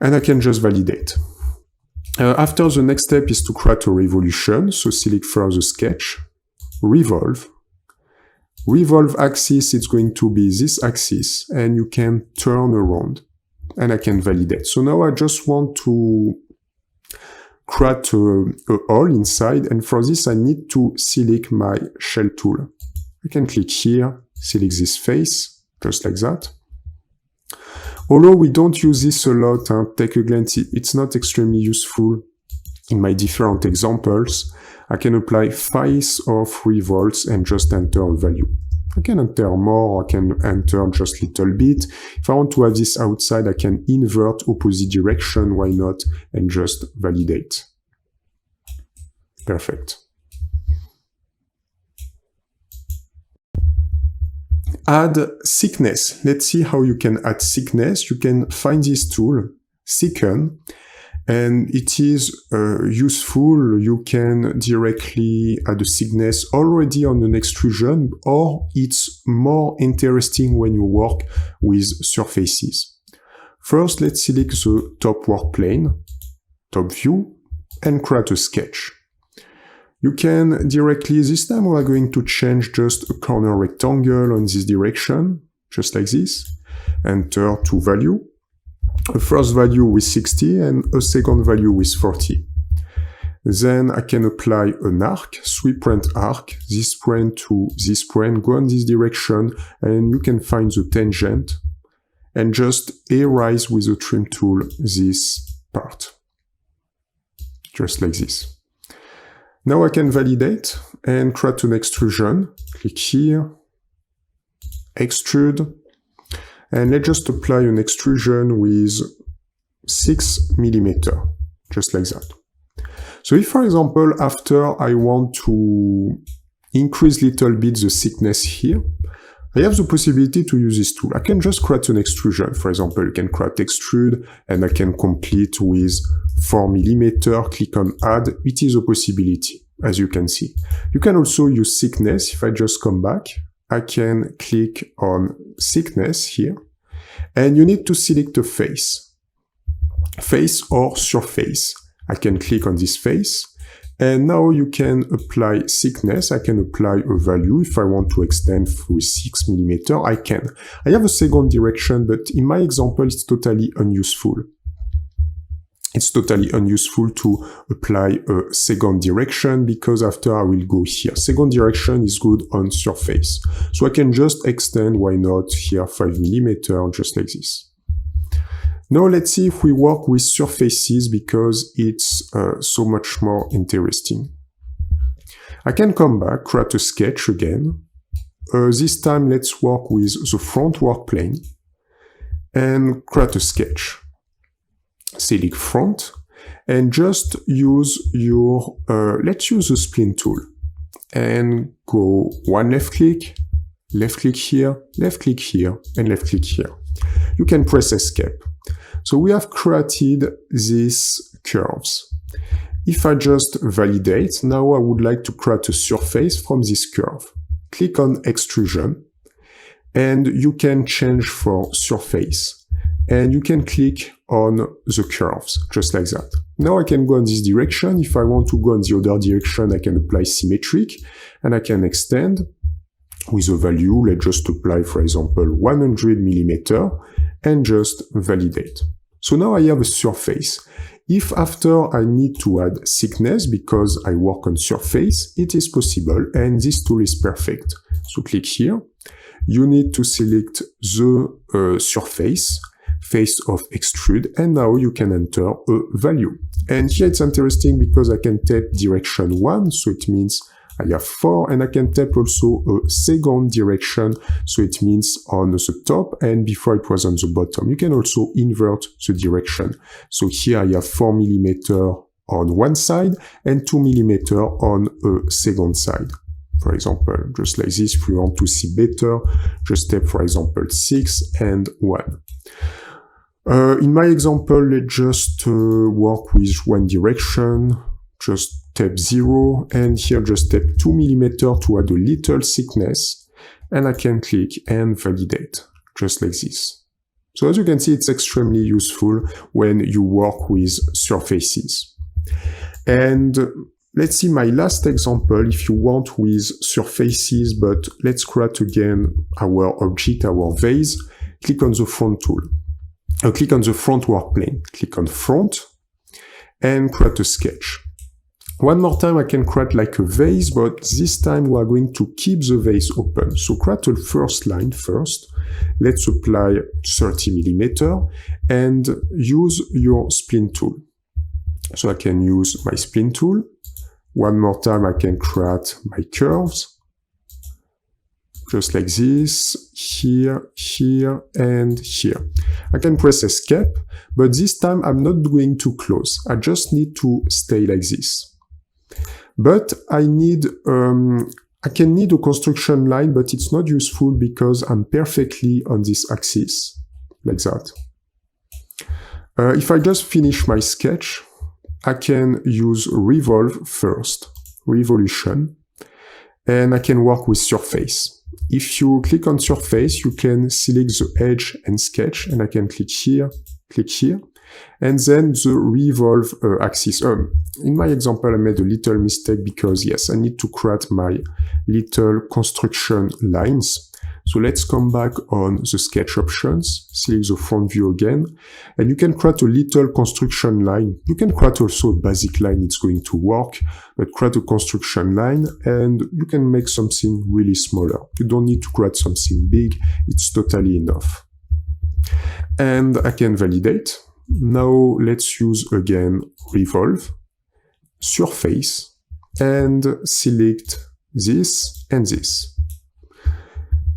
And I can just validate. After, the next step is to create a revolution. So select from the sketch, revolve. Revolve axis, it's going to be this axis, and you can turn around. And I can validate. So now I just want to create a hole inside, and for this I need to select my shell tool. I can click here, select this face, just like that. Although we don't use this a lot, take a glance, it's not extremely useful in my different examples. I can apply 5 or 3 volts and just enter a value. I can enter more, I can enter just a little bit. If I want to have this outside, I can invert opposite direction, why not, and just validate. Perfect. Add thickness. Let's see how you can add thickness. You can find this tool, Thicken, and it is useful. You can directly add a thickness already on an extrusion, or it's more interesting when you work with surfaces. First, let's select the top work plane, top view, and create a sketch. You can directly, this time we are going to change just a corner rectangle on this direction, just like this. Enter two values. A first value with 60 and a second value with 40. Then I can apply an arc, 3-point arc, this point to this point, go in this direction, and you can find the tangent and just erase with the trim tool this part. Just like this. Now I can validate and create an extrusion. Click here, extrude. And let's just apply an extrusion with 6 mm, just like that. So if, for example, after I want to increase little bit the thickness here, I have the possibility to use this tool. I can just create an extrusion. For example, you can create extrude, and I can complete with 4 mm, click on add. It is a possibility, as you can see. You can also use thickness. If I just come back, I can click on thickness here, and you need to select a face or surface. I can click on this face, and now you can apply thickness. I can apply a value. If I want to extend with 6 mm, I can. I have a second direction, but in my example, it's totally unuseful. It's totally unuseful to apply a second direction because after I will go here. Second direction is good on surface. So I can just extend, why not, here 5 mm, just like this. Now let's see if we work with surfaces because it's so much more interesting. I can come back, create a sketch again. This time let's work with the front work plane and create a sketch. Select front and just use your, let's use the spline tool and go one left click here, left click here, and left click here. You can press escape. So we have created these curves. If I just validate, now I would like to create a surface from this curve. Click on extrusion and you can change for surface. And you can click on the curves, just like that. Now I can go in this direction. If I want to go in the other direction, I can apply symmetric, and I can extend with a value. Let's just apply, for example, 100 mm, and just validate. So now I have a surface. If after I need to add thickness because I work on surface, it is possible, and this tool is perfect. So click here. You need to select the surface, face of extrude, and now you can enter a value. And here it's interesting because I can tap direction 1, so it means I have 4, and I can tap also a second direction, so it means on the top, and before it was on the bottom. You can also invert the direction. So here I have 4 mm on one side and 2 mm on a second side. For example, just like this, if you want to see better, just tap, for example, 6 and 1. In my example, let's just work with one direction, just tap 0, and here just tap 2 mm to add a little thickness, and I can click and validate, just like this. So as you can see, it's extremely useful when you work with surfaces. And let's see my last example, if you want with surfaces, but let's create again our object, our vase, click on the front tool. Click on the front work plane, click on front, and create a sketch. One more time I can create like a vase, but this time we are going to keep the vase open. So create a first line first. Let's apply 30 mm and use your spline tool. So I can use my spline tool. One more time I can create my curves. just like this, here, here, and here. I can press escape, but this time I'm not going to close. I just need to stay like this. But I can need a construction line, but it's not useful because I'm perfectly on this axis, like that. If I just finish my sketch, I can use revolve first, revolution, and I can work with surface. If you click on surface, you can select the edge and sketch, and I can click here, and then the revolve axis. In my example, I made a little mistake because, yes, I need to create my little construction lines. So let's come back on the sketch options, select the front view again, and you can create a little construction line. You can create also a basic line, it's going to work, but create a construction line and you can make something really smaller. You don't need to create something big, it's totally enough. And I can validate. Now let's use again revolve, surface, and select this and this.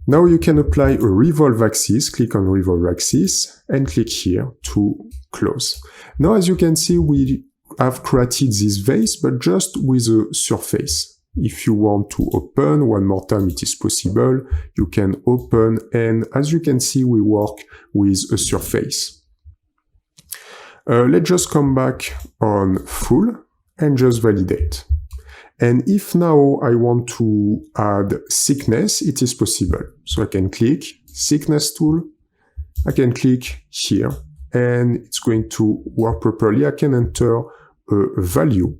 Now you can apply a revolve axis, click on revolve axis, and click here to close. Now as you can see, we have created this vase, but just with a surface. If you want to open, one more time it is possible, you can open, and as you can see, we work with a surface. Let's just come back on full and just validate. And if now I want to add thickness, it is possible. So I can click thickness tool, I can click here, and it's going to work properly. I can enter a value.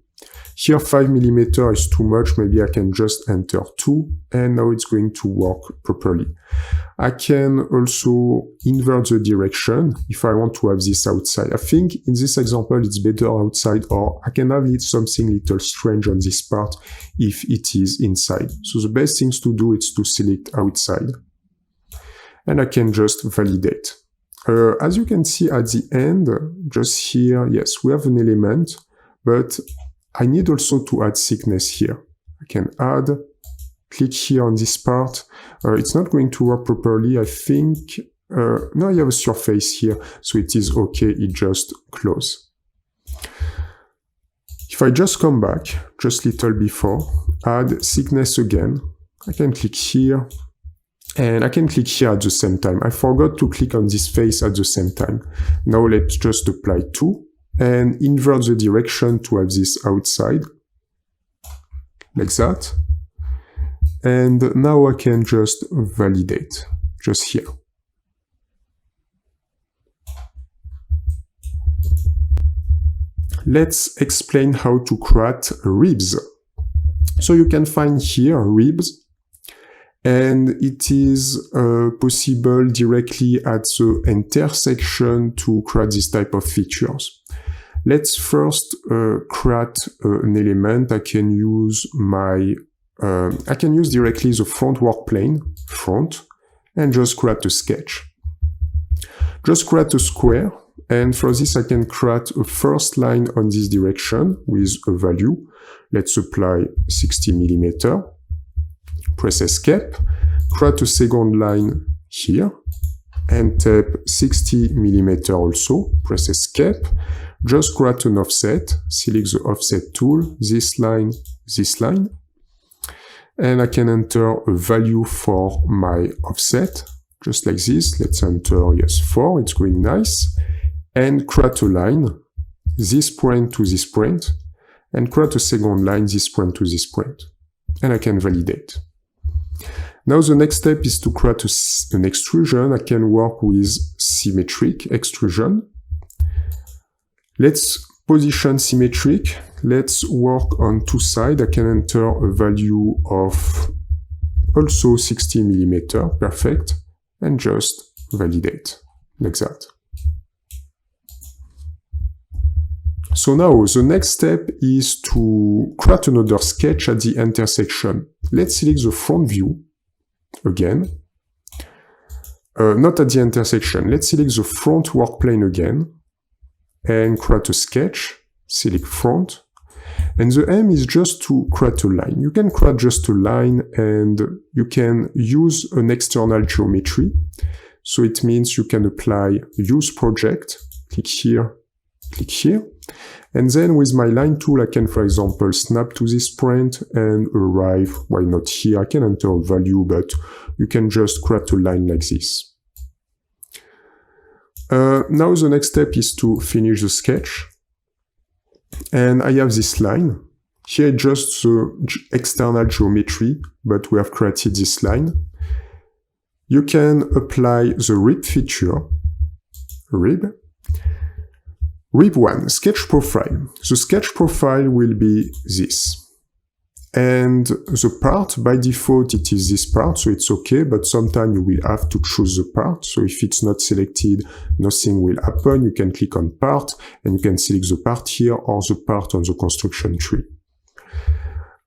Here 5 mm is too much, maybe I can just enter 2, and now it's going to work properly. I can also invert the direction if I want to have this outside. I think in this example it's better outside, or I can have it something little strange on this part if it is inside. So the best things to do is to select outside. And I can just validate. As you can see at the end, just here, yes, we have an element, but I need also to add thickness here. I can add, click here on this part. It's not going to work properly, I think. Now I have a surface here, so it is okay, it just close. If I just come back, just little before, add thickness again, I can click here, and I can click here at the same time. I forgot to click on this face at the same time. Now let's just apply 2. And invert the direction to have this outside, like that. And now I can just validate, just here. Let's explain how to create ribs. So you can find here ribs, and it is possible directly at the intersection to create this type of features. Let's first create an element. I can use directly the front work plane, front, and just create a sketch. Just create a square, and for this I can create a first line on this direction with a value. Let's apply 60 mm. Press escape, create a second line here, and type 60 mm also. Press escape. Just create an offset, select the offset tool, this line, and I can enter a value for my offset, just like this. Let's enter, yes, 4, it's going nice, and create a line, this point to this point, and create a second line, this point to this point, and I can validate. Now the next step is to create an extrusion. I can work with symmetric extrusion. Let's position symmetric. Let's work on 2 sides. I can enter a value of also 60 mm, perfect, and just validate, like that. So now the next step is to create another sketch at the intersection. Let's select the front view again. Not at the intersection. Let's select the front work plane again and create a sketch, select front, And the aim is just to create a line. You can create just a line and you can use an external geometry. So it means you can apply use project, click here, and then with my line tool I can, for example, snap to this point and arrive, why not here, I can enter a value, but you can just create a line like this. Now the next step is to finish the sketch, and I have this line. Here just the external geometry, but we have created this line. You can apply the rib feature, rib 1, sketch profile. The sketch profile will be this. And the part, by default, it is this part, so it's okay, but sometimes you will have to choose the part. So if it's not selected, nothing will happen. You can click on part, and you can select the part here or the part on the construction tree.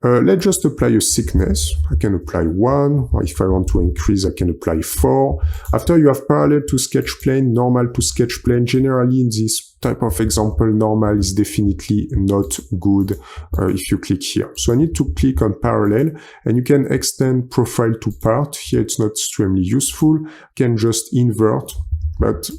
Let's just apply a thickness. I can apply 1, or if I want to increase, I can apply 4. After you have parallel to sketch plane, normal to sketch plane. Generally, in this type of example, normal is definitely not good if you click here. So I need to click on parallel, and you can extend profile to part. Here it's not extremely useful. You can just invert, but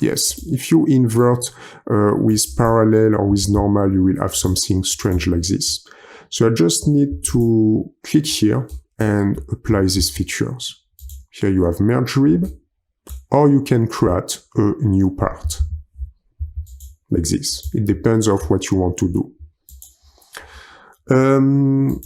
yes, if you invert with parallel or with normal, you will have something strange like this. So I just need to click here and apply these features. Here you have merge rib, or you can create a new part, like this. It depends on what you want to do.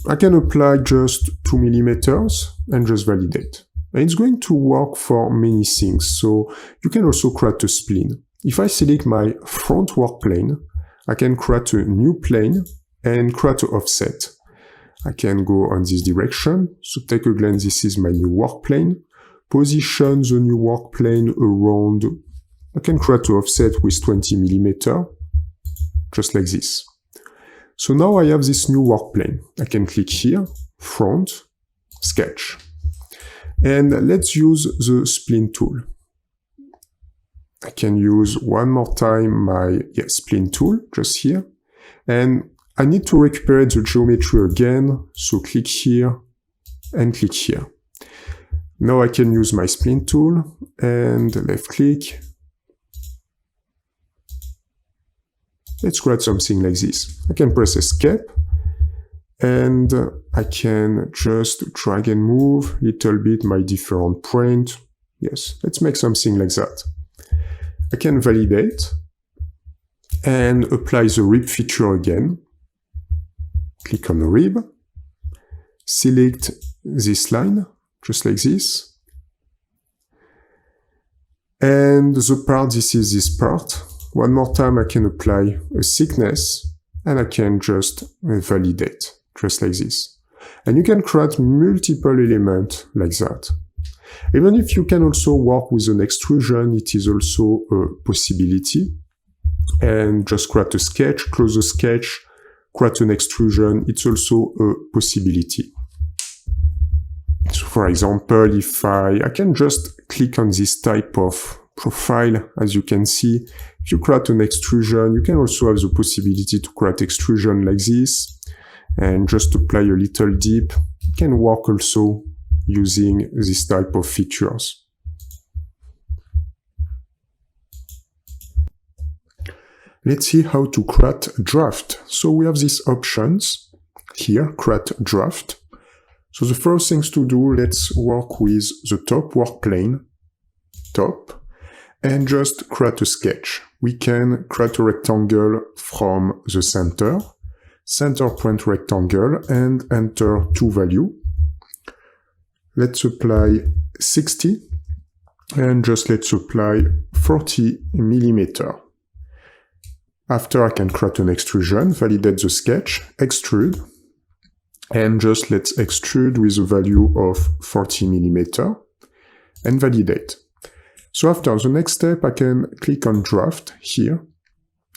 I can apply just 2 millimeters and just validate. And it's going to work for many things, so you can also create a spline. If I select my front work plane, I can create a new plane and create an offset. I can go on this direction. So take a glance, this is my new work plane. Position the new work plane around, I can create an offset with 20 millimeters, just like this. So now I have this new work plane. I can click here, front, sketch. And let's use the spline tool. I can use one more time my spline tool, just here. And I need to recuperate the geometry again, so click here and click here. Now I can use my spline tool and left click. Let's create something like this. I can press escape and I can just drag and move a little bit my different point. Yes, let's make something like that. I can validate and apply the rib feature again. Click on the rib, select this line, just like this. And the part, this is this part. One more time, I can apply a thickness, and I can just validate, just like this. And you can create multiple elements like that. Even if you can also work with an extrusion, it is also a possibility. And just create a sketch, close the sketch, create an extrusion, it's also a possibility. So for example, if I can just click on this type of profile, as you can see, if you create an extrusion, you can also have the possibility to create extrusion like this, and just apply a little dip. You can work also using this type of features. Let's see how to create a draft. So we have these options here, create draft. So the first things to do, let's work with the top work plane, top, and just create a sketch. We can create a rectangle from the center point rectangle, and enter 2 values. Let's apply 60, and just let's apply 40 millimeters. After I can create an extrusion, validate the sketch, extrude, and just let's extrude with a value of 40 millimeters, and validate. So after the next step, I can click on draft here.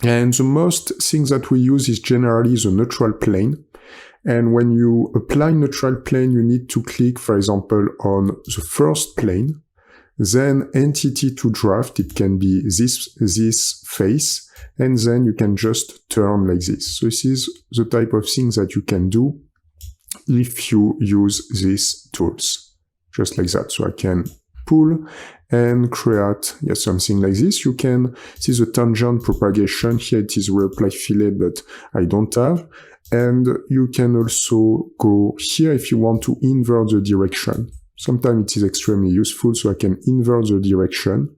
And the most things that we use is generally the neutral plane. And when you apply neutral plane, you need to click, for example, on the first plane. then entity to draft, it can be this face, and then you can just turn like this. So this is the type of things that you can do if you use these tools, just like that. So I can pull and create something like this. You can see the tangent propagation. Here it is reapply fillet, but I don't have. And you can also go here if you want to invert the direction. Sometimes it is extremely useful, so I can invert the direction.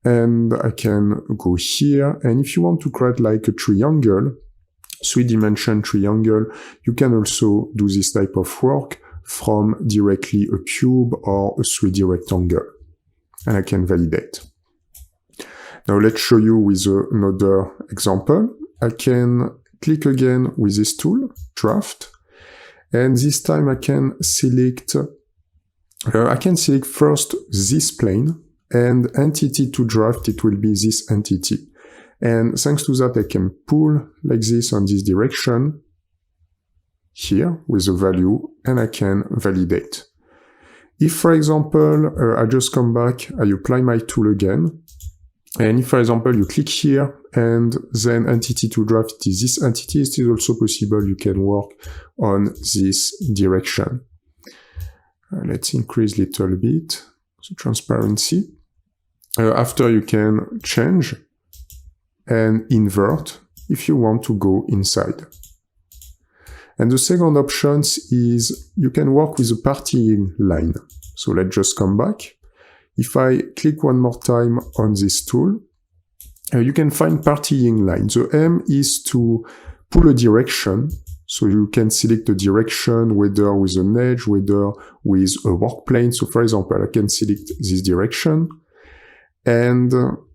And I can go here. And if you want to create like a triangle, 3-dimension triangle, you can also do this type of work from directly a cube or a 3D rectangle. And I can validate. Now let's show you with another example. I can click again with this tool, draft, and this time I can select first this plane, and entity to draft, it will be this entity. And thanks to that, I can pull like this on this direction here with a value, and I can validate. If, for example, I just come back, I apply my tool again, and if, for example, you click here, and then entity to draft is this entity, it is also possible you can work on this direction. Let's increase a little bit the transparency. After you can change and invert if you want to go inside. And the second option is you can work with a partying line. So let's just come back. If I click one more time on this tool, you can find partying line. The aim is to pull a direction. So you can select a direction, whether with an edge, whether with a work plane. So for example, I can select this direction. And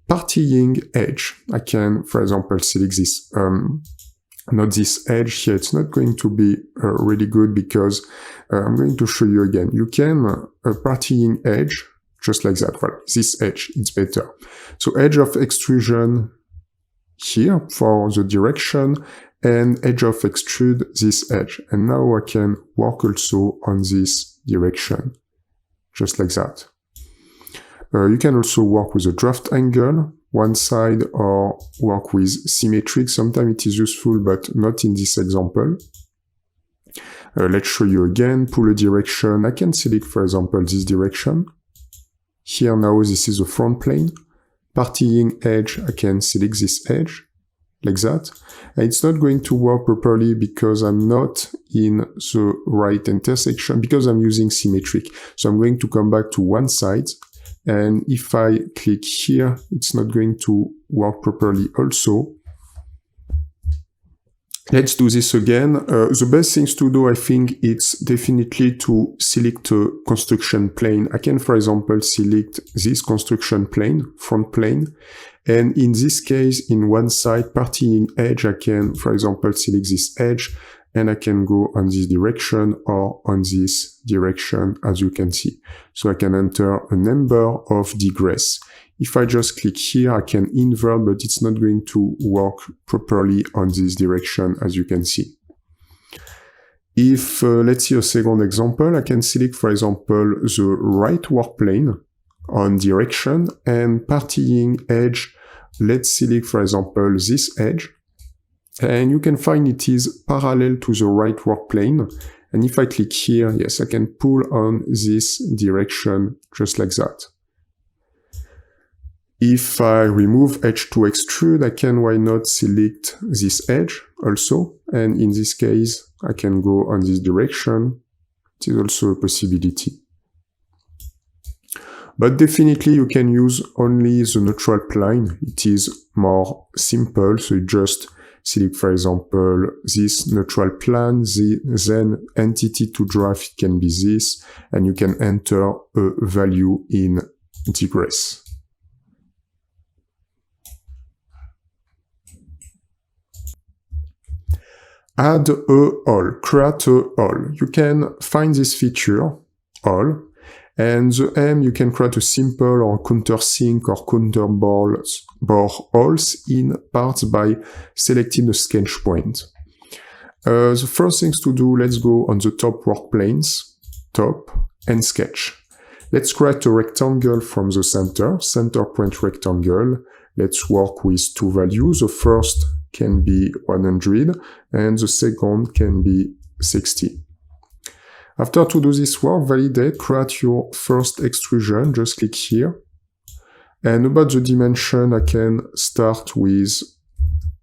partying edge, I can, for example, select this, not this edge here. It's not going to be really good because I'm going to show you again. You can partying edge, just like that. Well, this edge, it's better. So edge of extrusion here for the direction, and edge of extrude this edge. And now I can work also on this direction, just like that. You can also work with a draft angle, one side, or work with symmetric. Sometimes it is useful, but not in this example. Let's show you again, pull a direction. I can select, for example, this direction. Here now, this is the front plane. Partying edge, I can select this edge, like that. And it's not going to work properly because I'm not in the right intersection, because I'm using symmetric. So I'm going to come back to one side. And if I click here, it's not going to work properly also. Let's do this again. The best things to do, I think, it's definitely to select a construction plane. I can, for example, select this construction plane, front plane. And in this case, in one side, partying edge, I can, for example, select this edge, and I can go on this direction or on this direction, as you can see. So I can enter a number of degrees. If I just click here, I can invert, but it's not going to work properly on this direction, as you can see. If, let's see a second example, I can select, for example, the right work plane on direction, and partying edge, let's select, for example, this edge. And you can find it is parallel to the right work plane. And if I click here, yes, I can pull on this direction just like that. If I remove edge to extrude, I can, why not, select this edge also. And in this case, I can go on this direction. It is also a possibility. But definitely you can use only the neutral plane. It is more simple, so you just select, for example, this neutral plane, then entity to draft can be this, and you can enter a value in degrees. Add a all, create a all. You can find this feature, all, and the aim, you can create a simple or countersink or counterbore alls in parts by selecting a sketch point. The first things to do, let's go on the top work planes, top, and sketch. Let's create a rectangle from the center point rectangle. Let's work with two values. The first can be 100 and the second can be 60. After to do this work, validate, create your first extrusion, just click here. And about the dimension, I can start with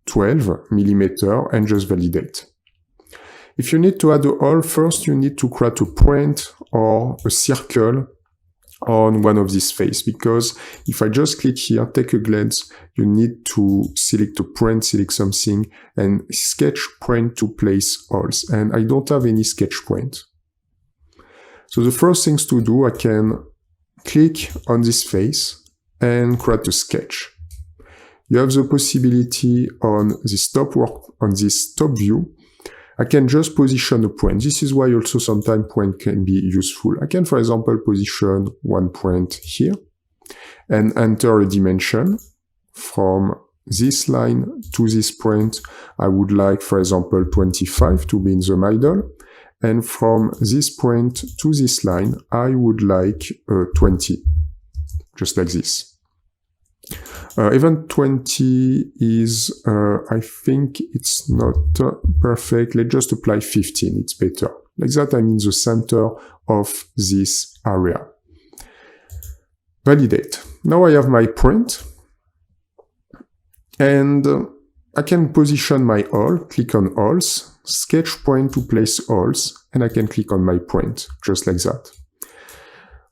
12 millimeter and just validate. If you need to add a hole, first you need to create a point or a circle on one of these faces, because if I just click here, take a glance, you need to select a point, select something, and sketch point to place holes. And I don't have any sketch point. So the first things to do, I can click on this face and create a sketch. You have the possibility on this top view, I can just position a point. This is why also sometimes point can be useful. I can, for example, position one point here and enter a dimension from this line to this point. I would like, for example, 25 to be in the middle. And from this point to this line, I would like 20, just like this. Even 20 is, I think it's not perfect. Let's just apply 15, it's better. Like that, I'm in the center of this area. Validate. Now I have my print. And I can position my hole, click on holes, sketch point to place holes, and I can click on my print, just like that.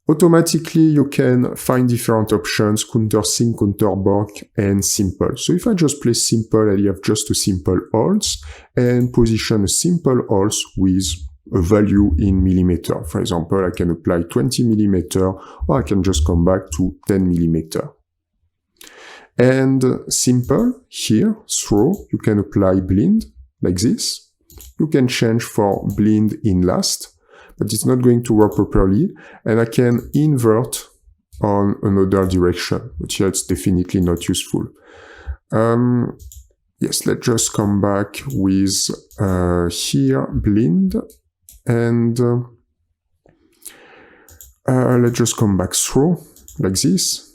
Automatically, you can find different options, countersink, counterbork, and simple. So if I just place simple, I have just a simple holes, and position a simple holes with a value in millimeter. For example, I can apply 20 millimeter, or I can just come back to 10 millimeter. And simple, here, throw, you can apply blend, like this. You can change for blend in last, but it's not going to work properly, and I can invert on another direction, but here it's definitely not useful. Yes, let's just come back with here, blend, and let's just come back through, like this.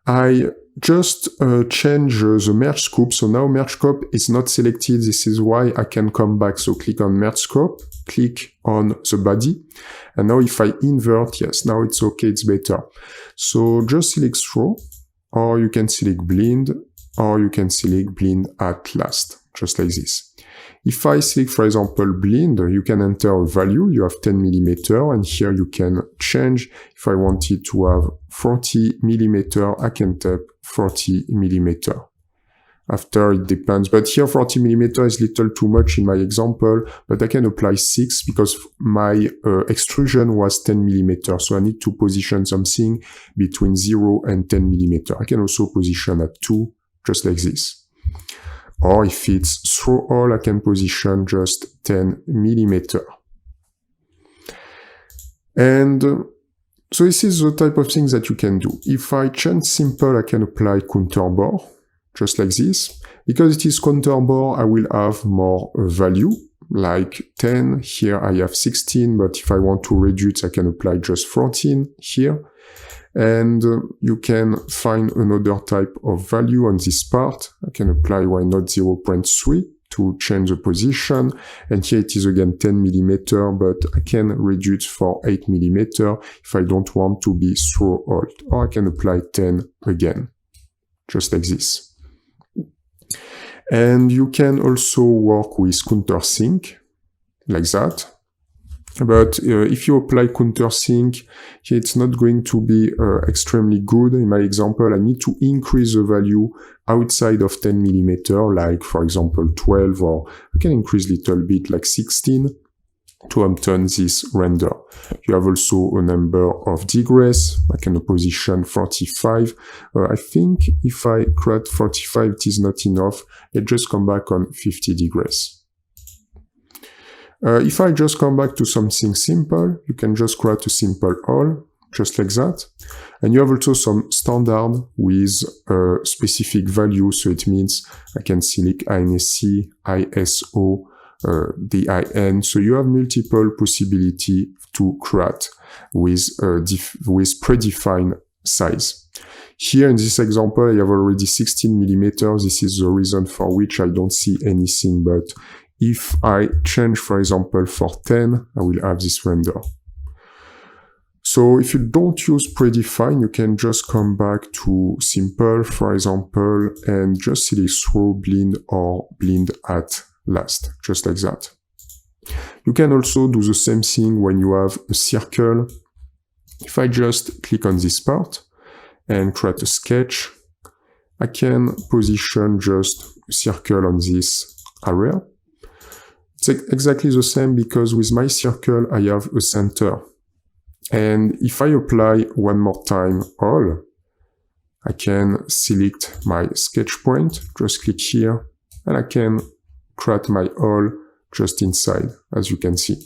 I just change the merge scope, so now merge scope is not selected, this is why I can come back. So click on merge scope, click on the body, and now if I invert, yes, now it's okay, it's better. So just select throw, or you can select blend, or you can select blend at last, just like this. If I select, for example, blend, you can enter a value, you have 10 millimeter, and here you can change. If I wanted to have 40 millimeter, I can tap 40 millimeter. After, it depends, but here 40 millimeter is little too much in my example, but I can apply 6 because my extrusion was 10 millimeter, so I need to position something between 0 and 10 millimeter. I can also position at 2, just like this. Or if it's through all, I can position just 10 millimeter. And so this is the type of things that you can do. If I change simple, I can apply counterbore, just like this. Because it is counterbore, I will have more value, like 10. Here I have 16, but if I want to reduce, I can apply just 14 here. And you can find another type of value on this part. I can apply, why not, 0.3 to change the position. And here it is again 10 millimeter, but I can reduce for 8 millimeter if I don't want to be through alt. Or I can apply 10 again, just like this. And you can also work with countersink, like that. But if you apply countersink, it's not going to be extremely good. In my example, I need to increase the value outside of 10 millimeter, like for example 12, or I can increase a little bit, like 16, to obtain this render. You have also a number of degrees. I can position 45. I think if I create 45, it is not enough. Let's just come back on 50 degrees. If I just come back to something simple, you can just create a simple hole, just like that. And you have also some standard with a specific value. So it means I can select INSC, ISO, DIN. So you have multiple possibility to create with predefined size. Here in this example, I have already 16 millimeters. This is the reason for which I don't see anything. But if I change, for example, for 10, I will have this render. So if you don't use predefine, you can just come back to simple, for example, and just select throw blend or blend at last, just like that. You can also do the same thing when you have a circle. If I just click on this part and create a sketch, I can position just a circle on this area. It's exactly the same because with my circle, I have a center. And if I apply one more time all, I can select my sketch point, just click here, and I can create my all just inside, as you can see.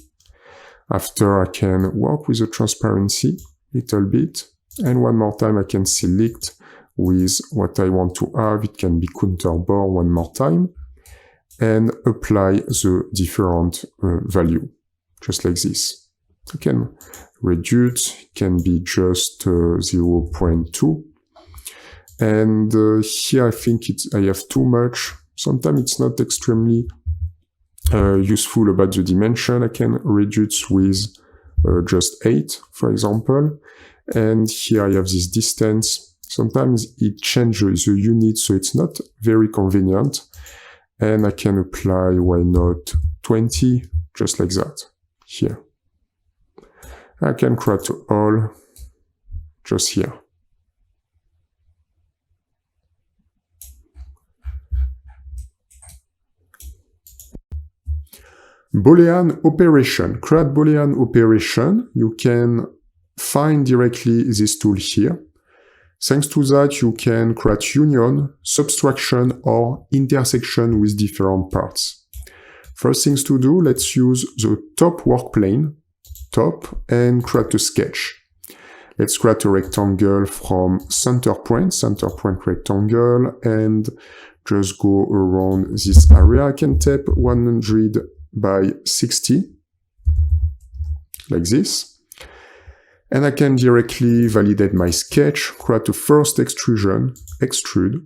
After, I can work with the transparency a little bit, and one more time I can select with what I want to have. It can be counter bore one more time, and apply the different value, just like this. I can reduce, it can be just 0.2. And here I think I have too much. Sometimes it's not extremely useful about the dimension. I can reduce with just 8, for example. And here I have this distance. Sometimes it changes the unit, so it's not very convenient. And I can apply, why not, 20, just like that, here. I can create all just here. Boolean operation. Create Boolean operation. You can find directly this tool here. Thanks to that, you can create union, subtraction, or intersection with different parts. First things to do, let's use the top work plane, top, and create a sketch. Let's create a rectangle from center point rectangle, and just go around this area. I can type 100 by 60, like this. And I can directly validate my sketch, create a first extrusion, extrude.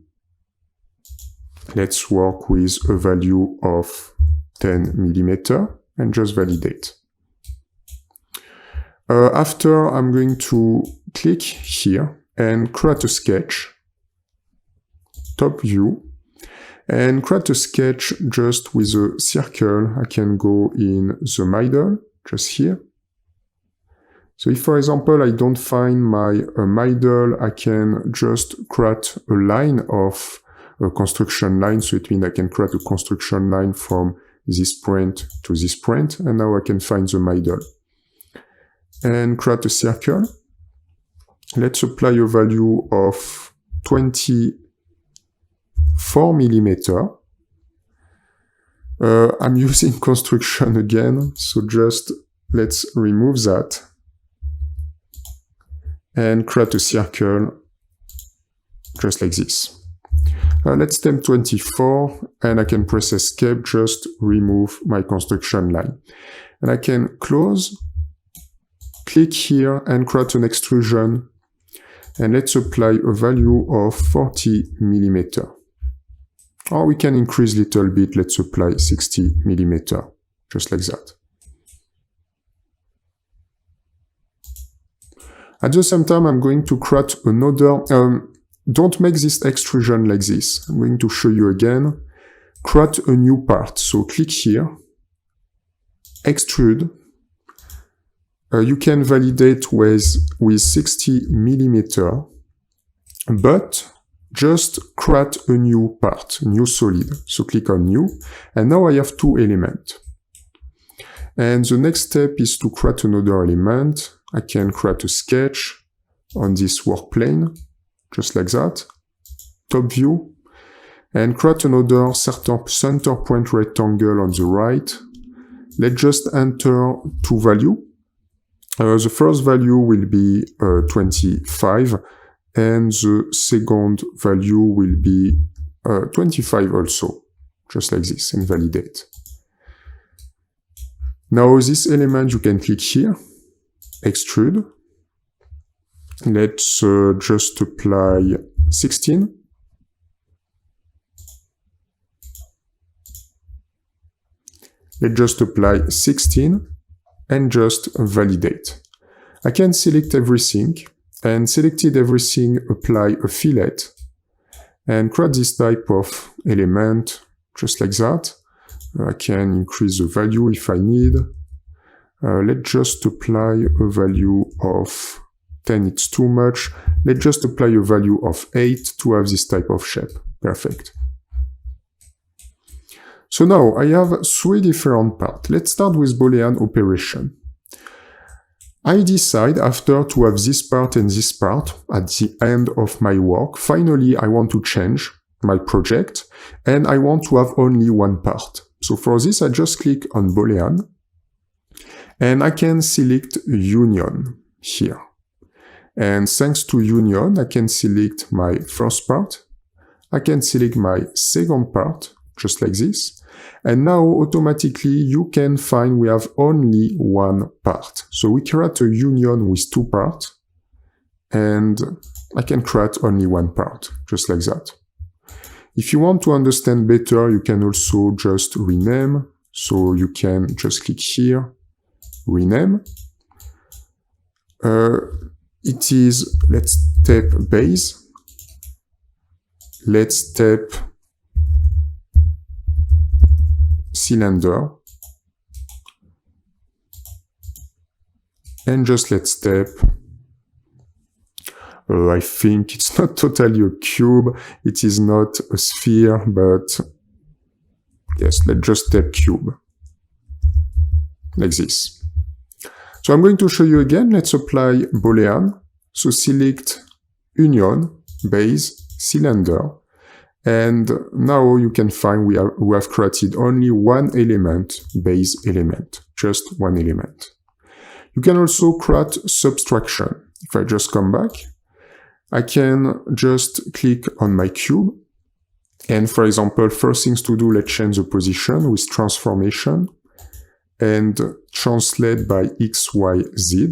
Let's work with a value of 10 millimeter and just validate. After, I'm going to click here and create a sketch, top view, and create a sketch just with a circle. I can go in the middle, just here. So if, for example, I don't find my middle, I can just create a line of a construction line. So it means I can create a construction line from this point to this point, and now I can find the middle. And create a circle. Let's apply a value of 24 millimeter. I'm using construction again, so just let's remove that and create a circle just like this. Let's temp 24, and I can press escape, just remove my construction line. And I can close, click here and create an extrusion, and let's apply a value of 40 millimeter. Or we can increase a little bit, let's apply 60 millimeter, just like that. At the same time, I'm going to create another, don't make this extrusion like this. I'm going to show you again. Create a new part. So click here, extrude. You can validate with 60 millimeter, but just create a new part, a new solid. So click on new, and now I have two elements. And the next step is to create another element. I can create a sketch on this work plane, just like that, top view, and create another center point rectangle on the right. Let's just enter two values. The first value will be 25, and the second value will be 25 also, just like this, and validate. Now this element you can click here, extrude. Let's just apply 16. Let's just apply 16 and just validate. I can select everything, and selected everything, apply a fillet, and create this type of element, just like that. I can increase the value if I need. Let's just apply a value of 10, it's too much. Let's just apply a value of 8 to have this type of shape. Perfect. So now I have 3 different parts. Let's start with Boolean operation. I decide after to have this part and this part at the end of my work. Finally, I want to change my project and I want to have only one part. So for this, I just click on Boolean and I can select Union here. And thanks to Union, I can select my first part. I can select my second part, just like this. And now automatically you can find we have only one part. So we create a union with 2 parts and I can create only one part, just like that. If you want to understand better, you can also just rename. So you can just click here, rename. It is, let's type base. Let's type cylinder, and just let's type, I think it's not totally a cube, it is not a sphere, but yes, let's just type cube, like this. So I'm going to show you again, let's apply Boolean, so select union, base, cylinder, and now you can find we have created only one element, base element, just one element. You can also create subtraction. If I just come back, I can just click on my cube. And for example, first things to do, let's change the position with transformation and translate by X, Y, Z.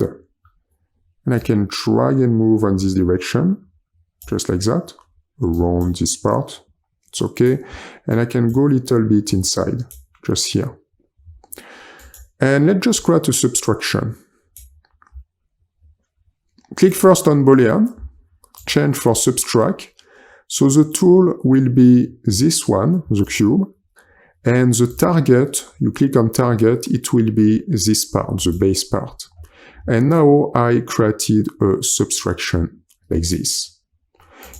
And I can drag and move on this direction, just like that. Around this part, it's okay, and I can go a little bit inside, just here. And let's just create a subtraction. Click first on Boolean, change for subtract, so the tool will be this one, the cube, and the target, you click on target, it will be this part, the base part. And now I created a subtraction like this.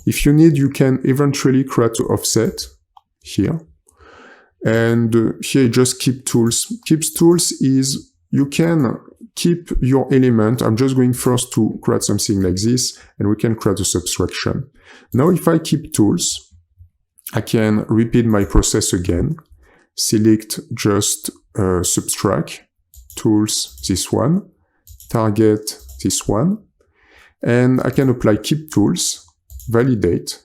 If you need, you can eventually create an offset here. And here just keep tools. Keep tools is you can keep your element. I'm just going first to create something like this, and we can create a subtraction. Now if I keep tools, I can repeat my process again. Select just subtract, tools this one, target this one, and I can apply keep tools. Validate,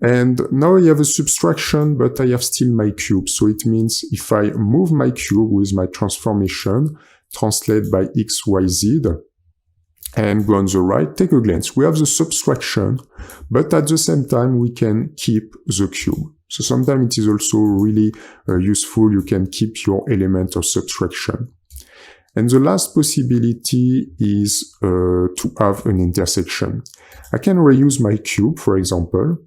and now I have a subtraction, but I have still my cube, so it means if I move my cube with my transformation, translate by X, Y, Z, and go on the right, take a glance. We have the subtraction, but at the same time we can keep the cube. So sometimes it is also really useful, you can keep your element of subtraction. And the last possibility is to have an intersection. I can reuse my cube, for example,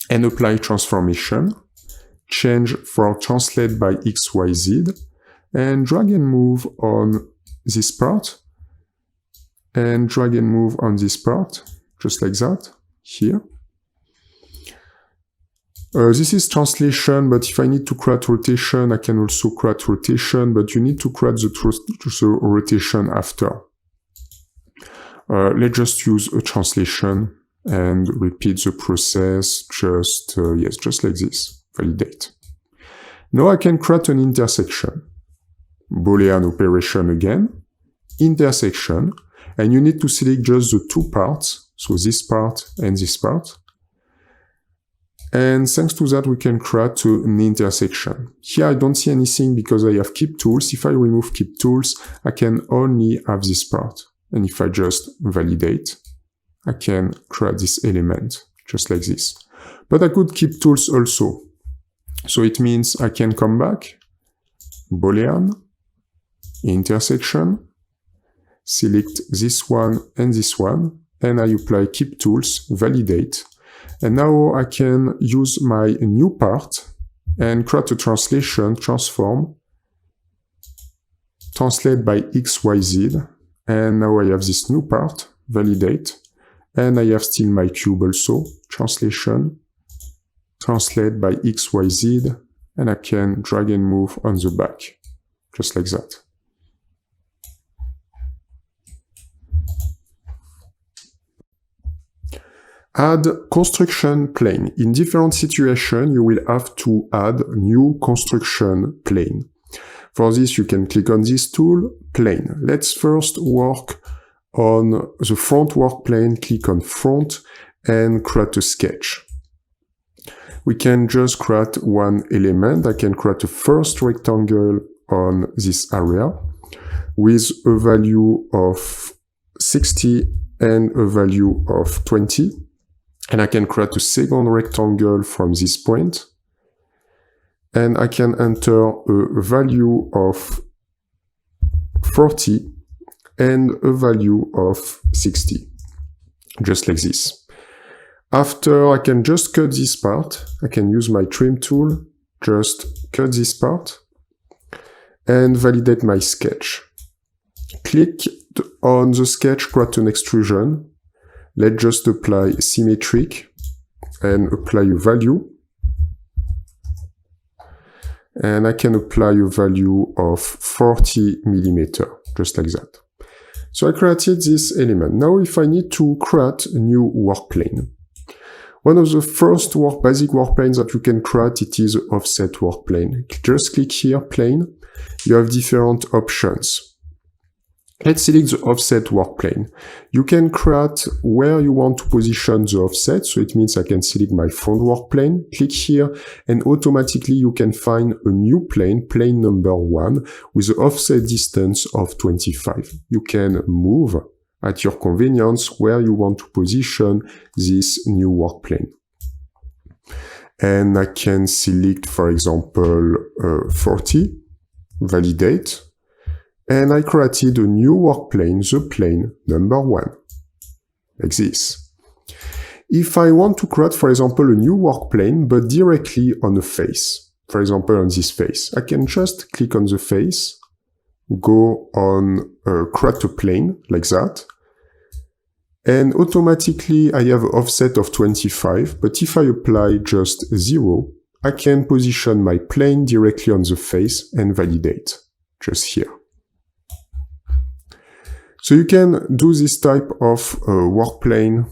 and apply transformation, change for translate by X, Y, Z, and drag and move on this part, and drag and move on this part, just like that, here. This is translation, but if I need to create rotation, I can also create rotation, but you need to create the rotation after. Let's just use a translation and repeat the process, just like this, validate. Now I can create an intersection. Boolean operation again, intersection, and you need to select just the two parts, so this part and this part. And thanks to that, we can create an intersection. Here I don't see anything because I have keep tools. If I remove keep tools, I can only have this part. And if I just validate, I can create this element, just like this. But I could keep tools also. So it means I can come back, Boolean, intersection, select this one, and I apply keep tools, validate. And now I can use my new part and create a translation, transform, translate by XYZ. And now I have this new part, validate. And I have still my cube also, translation, translate by XYZ. And I can drag and move on the back, just like that. Add construction plane. In different situations, you will have to add new construction plane. For this, you can click on this tool, plane. Let's first work on the front work plane, click on front, and create a sketch. We can just create one element. I can create a first rectangle on this area with a value of 60 and a value of 20. And I can create a second rectangle from this point. And I can enter a value of 40 and a value of 60, just like this. After, I can just cut this part. I can use my trim tool, just cut this part, and validate my sketch. Click on the sketch, create an extrusion. Let's just apply symmetric and apply a value. And I can apply a value of 40 millimeter, just like that. So I created this element. Now if I need to create a new work plane, one of the first basic work planes that you can create, it is an offset work plane. Just click here, plane. You have different options. Let's select the offset work plane. You can create where you want to position the offset. So it means I can select my front work plane, click here, and automatically you can find a new plane, plane number 1, with an offset distance of 25. You can move at your convenience where you want to position this new work plane. And I can select, for example, 40, validate. And I created a new work plane, the plane number 1, like this. If I want to create, for example, a new work plane, but directly on a face, for example, on this face, I can just click on the face, go on create a plane, like that. And automatically I have an offset of 25, but if I apply just 0, I can position my plane directly on the face and validate, just here. So you can do this type of work plane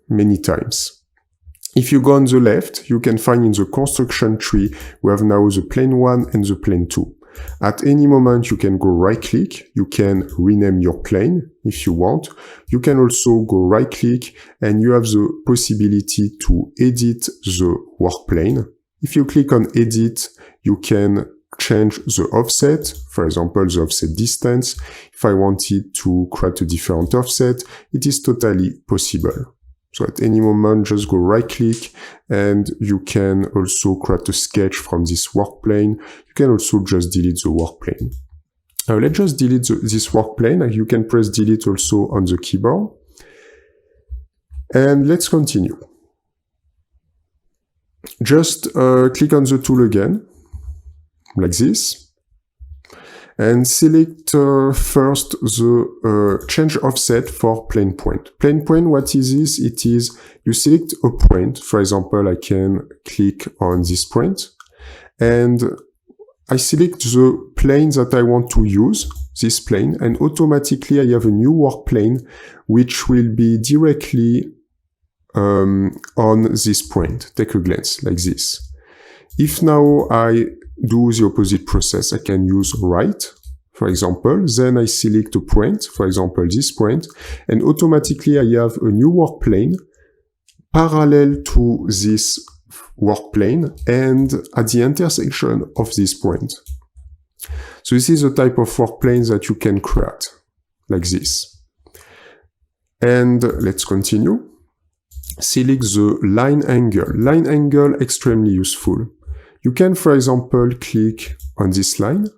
many times. If you go on the left, you can find in the construction tree, we have now the plane 1 and the plane 2. At any moment, you can go right click, you can rename your plane if you want. You can also go right click and you have the possibility to edit the work plane. If you click on edit, you can change the offset, for example, the offset distance. If I wanted to create a different offset, it is totally possible. So at any moment, just go right click and you can also create a sketch from this work plane. You can also just delete the work plane. Now let's just delete this work plane. You can press delete also on the keyboard. And let's continue. Just click on the tool again, like this, and select first the change offset for plane point. Plane point, what is this? It is, you select a point. For example, I can click on this point, and I select the plane that I want to use, this plane, and automatically I have a new work plane, which will be directly on this point. Take a glance, like this. If now I do the opposite process, I can use right for example, then I select a point, for example, this point, and automatically I have a new work plane parallel to this work plane and at the intersection of this point. So this is the type of work plane that you can create, like this. And let's continue. Select the line angle. Line angle, extremely useful. You can, for example, click on this line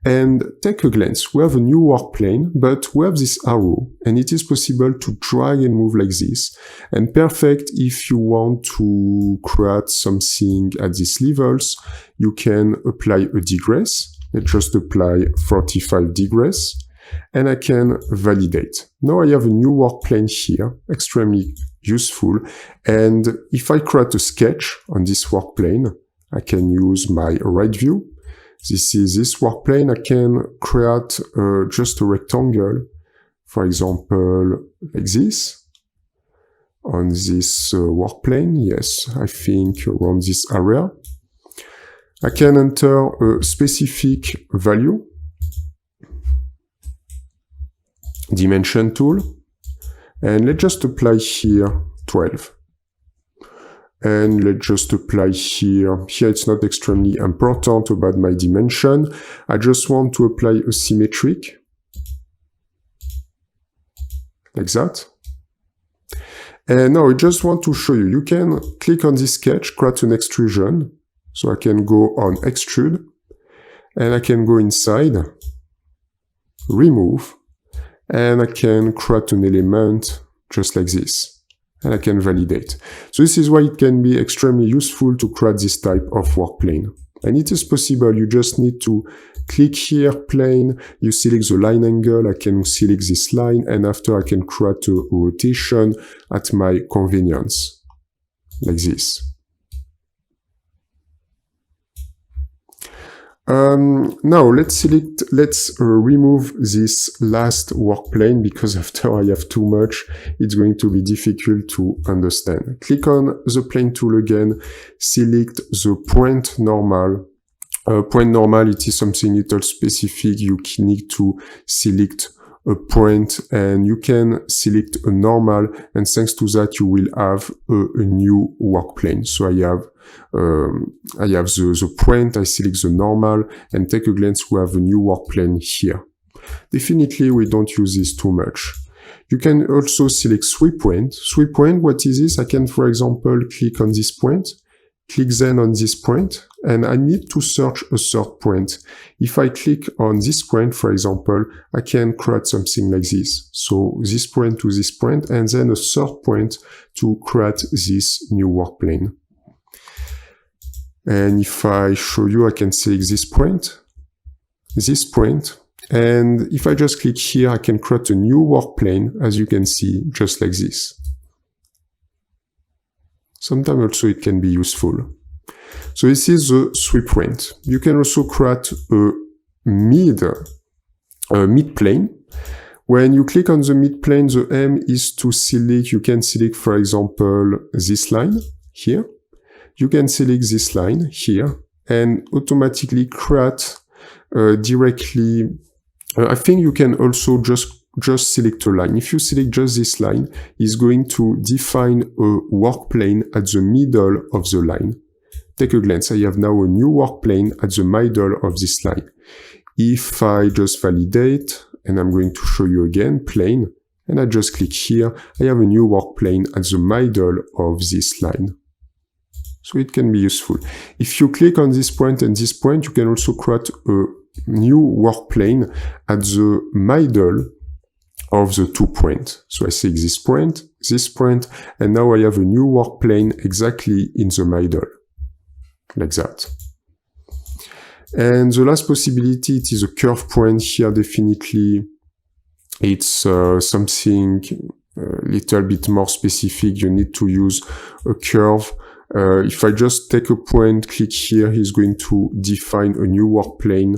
and take a glance. We have a new work plane, but we have this arrow, and it is possible to drag and move like this. And perfect if you want to create something at these levels, you can apply a degrees. Let's just apply 45 degrees, and I can validate. Now I have a new work plane here, extremely useful. And if I create a sketch on this work plane, I can use my right view. This is this work plane. I can create just a rectangle, for example, like this, on this work plane. Yes, I think around this area. I can enter a specific value, dimension tool, and let's just apply here 12. And let's just apply here. Here it's not extremely important about my dimension. I just want to apply a symmetric, like that. And now I just want to show you. You can click on this sketch, create an extrusion. So I can go on extrude, and I can go inside, remove, and I can create an element just like this. And I can validate. So this is why it can be extremely useful to create this type of work plane. And it is possible, you just need to click here, plane, you select the line angle, I can select this line, and after I can create a rotation at my convenience, like this. Now let's remove this last work plane, because after I have too much, it's going to be difficult to understand. Click on the plane tool again, select the point normal. Point normal, it is something little specific. You need to select a point, and you can select a normal, and thanks to that you will have a new work plane. So I have the point, I select the normal, and take a glance, we have a new work plane here. Definitely we don't use this too much. You can also select 3 point. 3 point, what is this? I can, for example, click on this point, click then on this point, and I need to search a third point. If I click on this point, for example, I can create something like this. So this point to this point, and then a third point to create this new work plane. And if I show you, I can select this point, and if I just click here, I can create a new work plane, as you can see, just like this. Sometimes also it can be useful. So this is the 3 point. You can also create a mid plane. When you click on the mid plane, the aim is to select, you can select, for example, this line here. You can select this line here and automatically create directly. I think you can also just select a line. If you select just this line, it's going to define a work plane at the middle of the line. Take a glance. I have now a new work plane at the middle of this line. If I just validate, and I'm going to show you again, plane, and I just click here, I have a new work plane at the middle of this line. So it can be useful. If you click on this point and this point, you can also create a new work plane at the middle of the 2 points. So I select this point, and now I have a new work plane exactly in the middle, like that. And the last possibility, it is a curve point here. Definitely, it's something a little bit more specific. You need to use a curve. If I just take a point, click here, he's going to define a new work plane,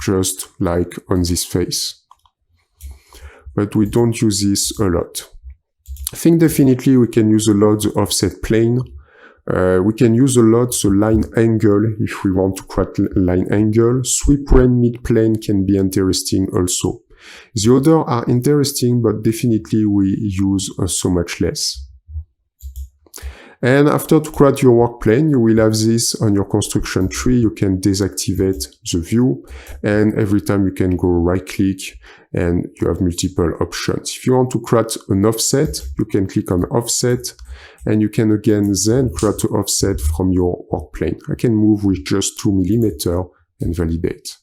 just like on this face. But we don't use this a lot. I think definitely we can use a lot the offset plane. We can use a lot the line angle if we want to create line angle. Sweep plane, mid plane can be interesting also. The other are interesting, but definitely we use so much less. And after to create your work plane, you will have this on your construction tree. You can deactivate the view, and every time you can go right click and you have multiple options. If you want to create an offset, you can click on offset, and you can again then create an offset from your work plane. I can move with just 2 mm and validate.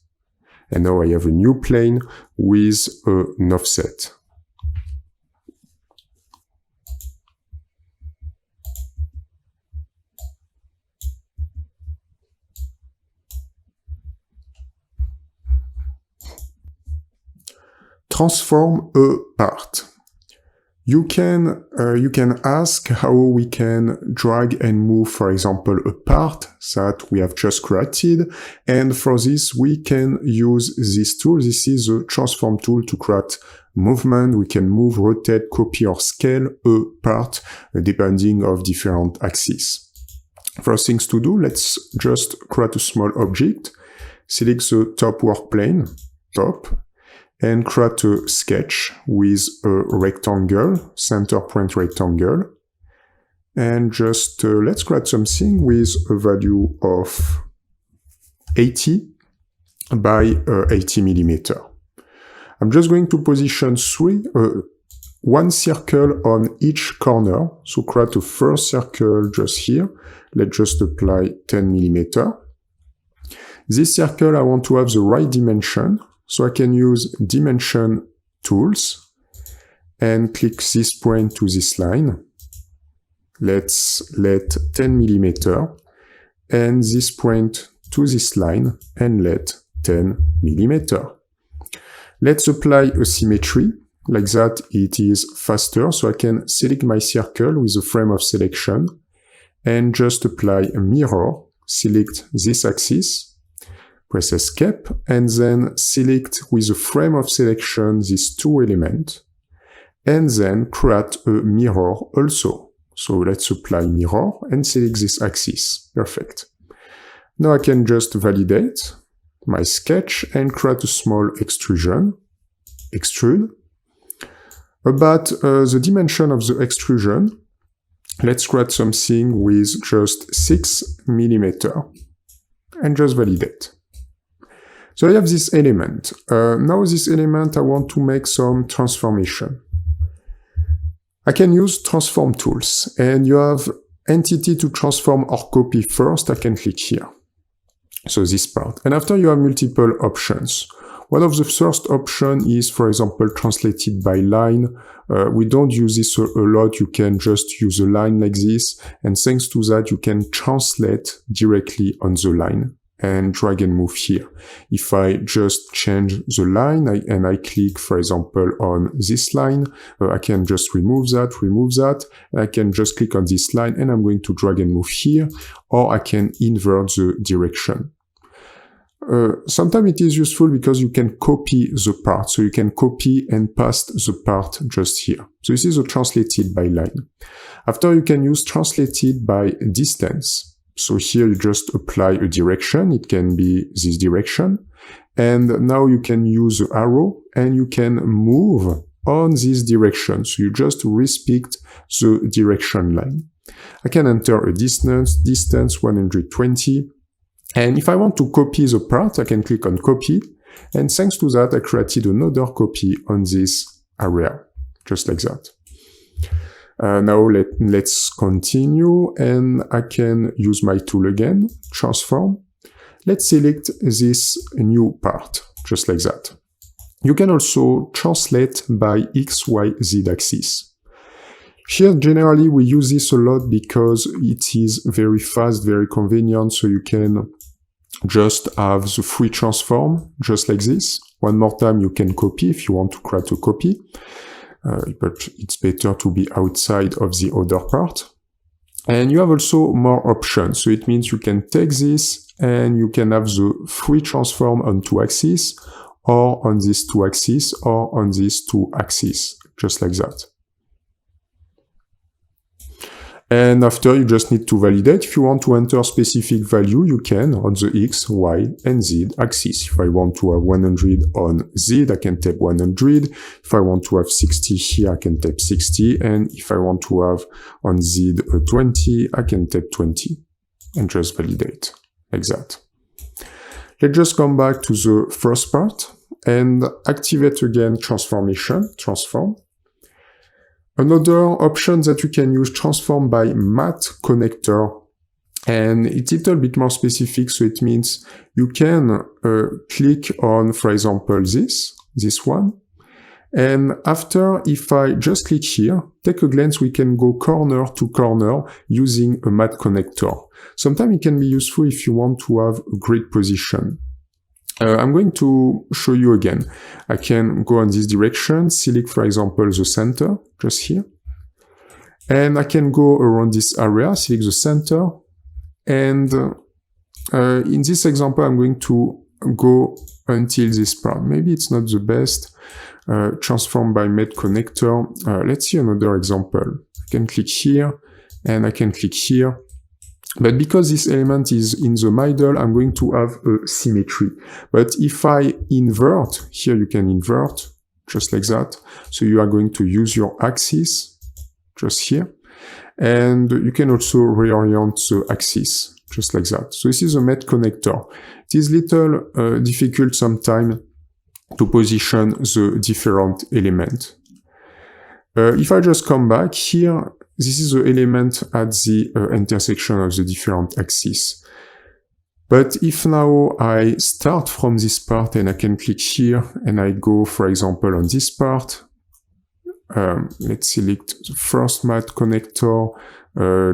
And now I have a new plane with an offset. Transform a part. You can ask how we can drag and move, for example, a part that we have just created. And for this, we can use this tool. This is a transform tool to create movement. We can move, rotate, copy, or scale a part depending of different axes. First things to do, let's just create a small object. Select the top work plane, top, and create a sketch with a rectangle, center point rectangle. And just let's create something with a value of 80 by 80 mm. I'm just going to position one circle on each corner. So create a first circle just here. Let's just apply 10 mm. This circle, I want to have the right dimension. So I can use dimension tools and click this point to this line. Let's let 10 mm and this point to this line and let 10 mm. Let's apply a symmetry. Like that it is faster. So I can select my circle with a frame of selection and just apply a mirror. Select this axis. Press Escape, and then select with a frame of selection these two elements, and then create a mirror also. So let's apply mirror and select this axis. Perfect. Now I can just validate my sketch and create a small extrusion. Extrude. About the dimension of the extrusion, let's create something with just 6 mm and just validate. So I have this element. Now this element, I want to make some transformation. I can use transform tools, and you have entity to transform or copy first. I can click here. So this part. And after you have multiple options. One of the first option is, for example, translated by line. We don't use this a lot. You can just use a line like this. And thanks to that, you can translate directly on the line and drag and move here. If I just change the line and I click, for example, on this line, I can just remove that. I can just click on this line and I'm going to drag and move here, or I can invert the direction. Sometimes it is useful because you can copy the part. So you can copy and paste the part just here. So this is a translated by line. After you can use translated by distance. So here you just apply a direction. It can be this direction. And now you can use the arrow and you can move on this direction. So you just respect the direction line. I can enter a distance 120. And if I want to copy the part, I can click on copy. And thanks to that, I created another copy on this area, just like that. Now let's continue, and I can use my tool again, transform. Let's select this new part, just like that. You can also translate by X, Y, Z axis. Here, generally, we use this a lot because it is very fast, very convenient, so you can just have the free transform, just like this. One more time, you can copy if you want to create a copy. But it's better to be outside of the other part. And you have also more options. So it means you can take this and you can have the free transform on 2 axes, or on these 2 axes, or on these 2 axes, just like that. And after, you just need to validate. If you want to enter specific value, you can on the X, Y, and Z axis. If I want to have 100 on Z, I can type 100. If I want to have 60 here, I can type 60. And if I want to have on Z 20, I can type 20 and just validate like that. Let's just come back to the first part and activate again transformation, transform. Another option that you can use, transform by matte connector, and it's a little bit more specific, so it means you can click on, for example, this one, and after, if I just click here, take a glance, we can go corner to corner using a matte connector. Sometimes it can be useful if you want to have a grid position. I'm going to show you again. I can go in this direction, select, for example, the center, just here. And I can go around this area, select the center. And in this example, I'm going to go until this part. Maybe it's not the best. Transform by matte connector. Let's see another example. I can click here, and I can click here. But because this element is in the middle, I'm going to have a symmetry. But if I invert, here you can invert, just like that. So you are going to use your axis, just here. And you can also reorient the axis, just like that. So this is a matte connector. It is little difficult sometimes to position the different element. If I just come back here, this is the element at the intersection of the different axes. But if now I start from this part and I can click here and I go, for example, on this part, let's select the first matte connector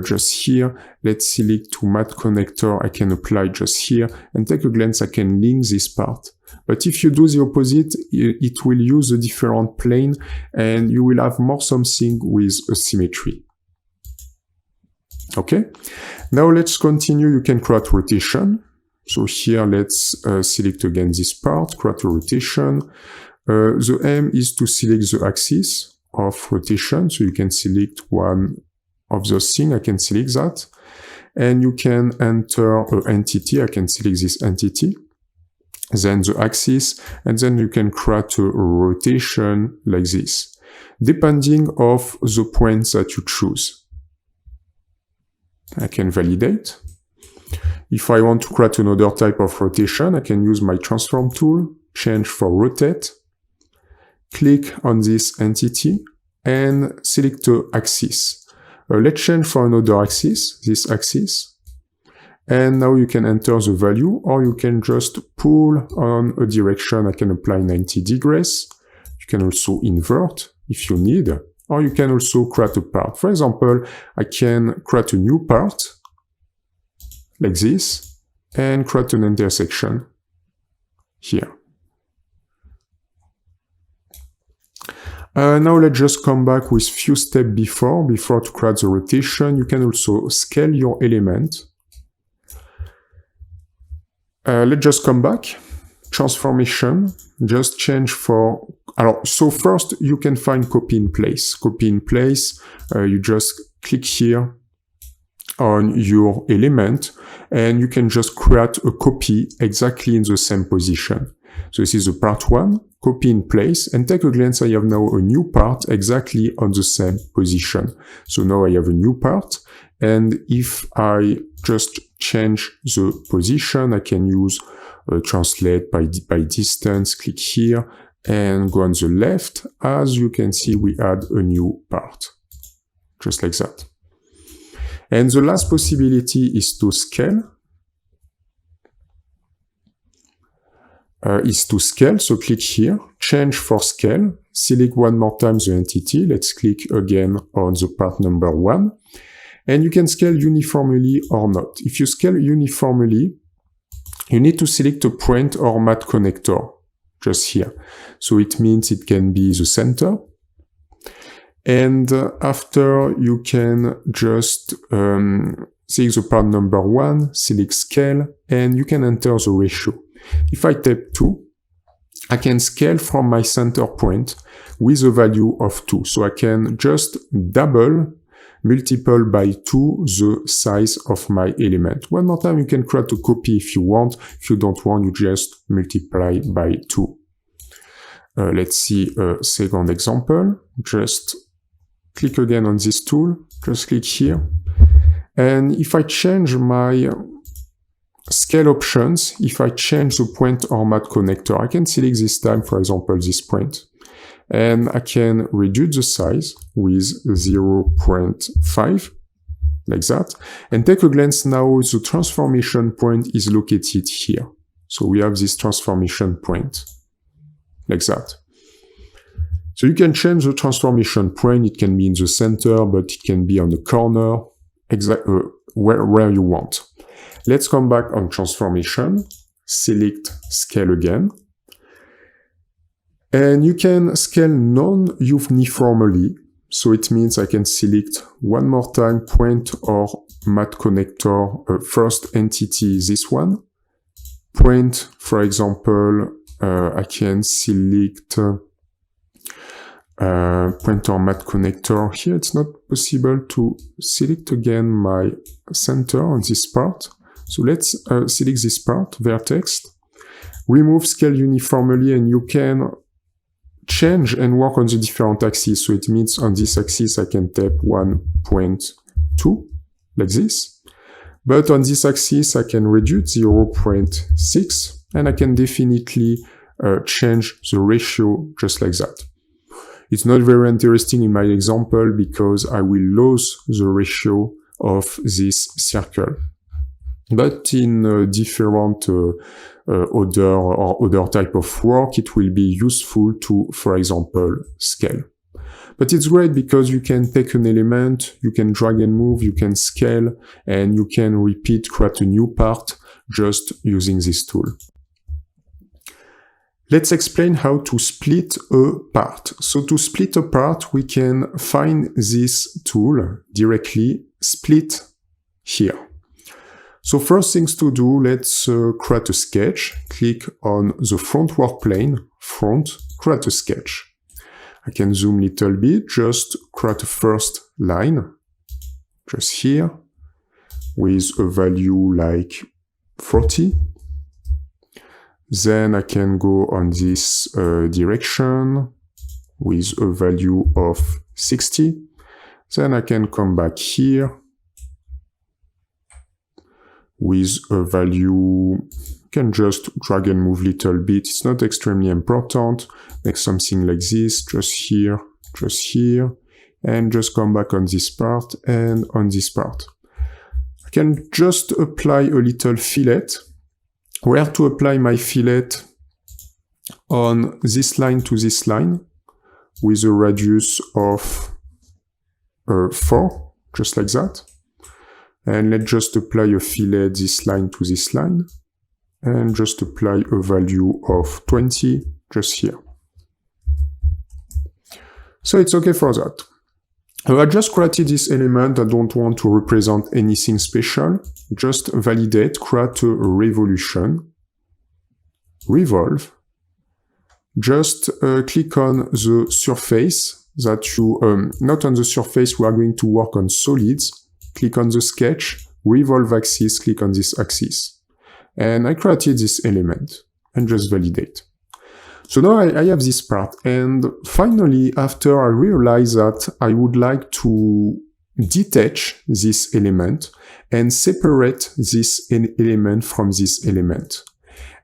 just here. Let's select to matte connector. I can apply just here and take a glance. I can link this part. But if you do the opposite, it will use a different plane and you will have more something with a symmetry. Okay, now let's continue. You can create rotation. So here, let's select again this part, create a rotation. The aim is to select the axis of rotation. So you can select one of those things. I can select that. And you can enter an entity. I can select this entity. Then the axis. And then you can create a rotation like this, depending of the points that you choose. I can validate. If I want to create another type of rotation, I can use my transform tool, change for rotate, click on this entity, and select the axis. Let's change for another axis, this axis. And now you can enter the value, or you can just pull on a direction. I can apply 90 degrees. You can also invert if you need. Or you can also create a part. For example, I can create a new part, like this, and create an intersection here. Now let's just come back with few steps before to create the rotation. You can also scale your element. Let's just come back. Transformation, just change for... So first, you can find copy in place. Copy in place, you just click here on your element, and you can just create a copy exactly in the same position. So this is the part 1, copy in place, and take a glance, I have now a new part exactly on the same position. So now I have a new part, and if I just change the position, I can use translate by distance, click here, and go on the left. As you can see, we add a new part, just like that. And the last possibility is to scale. So click here, change for scale, select one more time the entity. Let's click again on the part number 1. And you can scale uniformly or not. If you scale uniformly, you need to select a point or matte connector, just here. So it means it can be the center. And after, you can just select the part number 1, select scale, and you can enter the ratio. If I type 2, I can scale from my center point with a value of 2. So I can just double multiple by 2 the size of my element. One more time, you can create a copy if you want. If you don't want, you just multiply by 2. Let's see a second example. Just click again on this tool. Just click here. And if I change my scale options, if I change the point or mat connector, I can select this time, for example, this point. And I can reduce the size with 0.5, like that. And take a glance now, the transformation point is located here. So we have this transformation point, like that. So you can change the transformation point. It can be in the center, but it can be on the corner, exactly where you want. Let's come back on transformation, select scale again. And you can scale non-uniformly. So it means I can select one more time point or mat connector, first entity, this one. Point, for example, I can select point or mat connector. Here it's not possible to select again my center on this part. So let's select this part, vertex, remove scale uniformly, and you can change and work on the different axes. So it means on this axis I can tap 1.2 like this, but on this axis I can reduce 0.6, and I can definitely change the ratio just like that. It's not very interesting in my example because I will lose the ratio of this circle. But in different other type of work, it will be useful to, for example, scale. But it's great because you can take an element, you can drag and move, you can scale, and you can repeat, create a new part just using this tool. Let's explain how to split a part. So to split a part, we can find this tool directly, split here. So first things to do, let's create a sketch. Click on the front work plane, front, create a sketch. I can zoom a little bit, just create a first line, just here, with a value like 40. Then I can go on this direction with a value of 60. Then I can come back here with a value, you can just drag and move a little bit. It's not extremely important. Make something like this, just here, and just come back on this part and on this part. I can just apply a little fillet. Where to apply my fillet? On this line to this line with a radius of 4, just like that. And let's just apply a fillet this line to this line, and just apply a value of 20 just here. So it's okay for that. I just created this element. I don't want to represent anything special. Just validate, create a revolution, revolve. Just click on the surface that you, not on the surface, we are going to work on solids. Click on the sketch, revolve axis, click on this axis. And I created this element, and just validate. So now I have this part, and finally, after I realize that I would like to detach this element and separate this element from this element.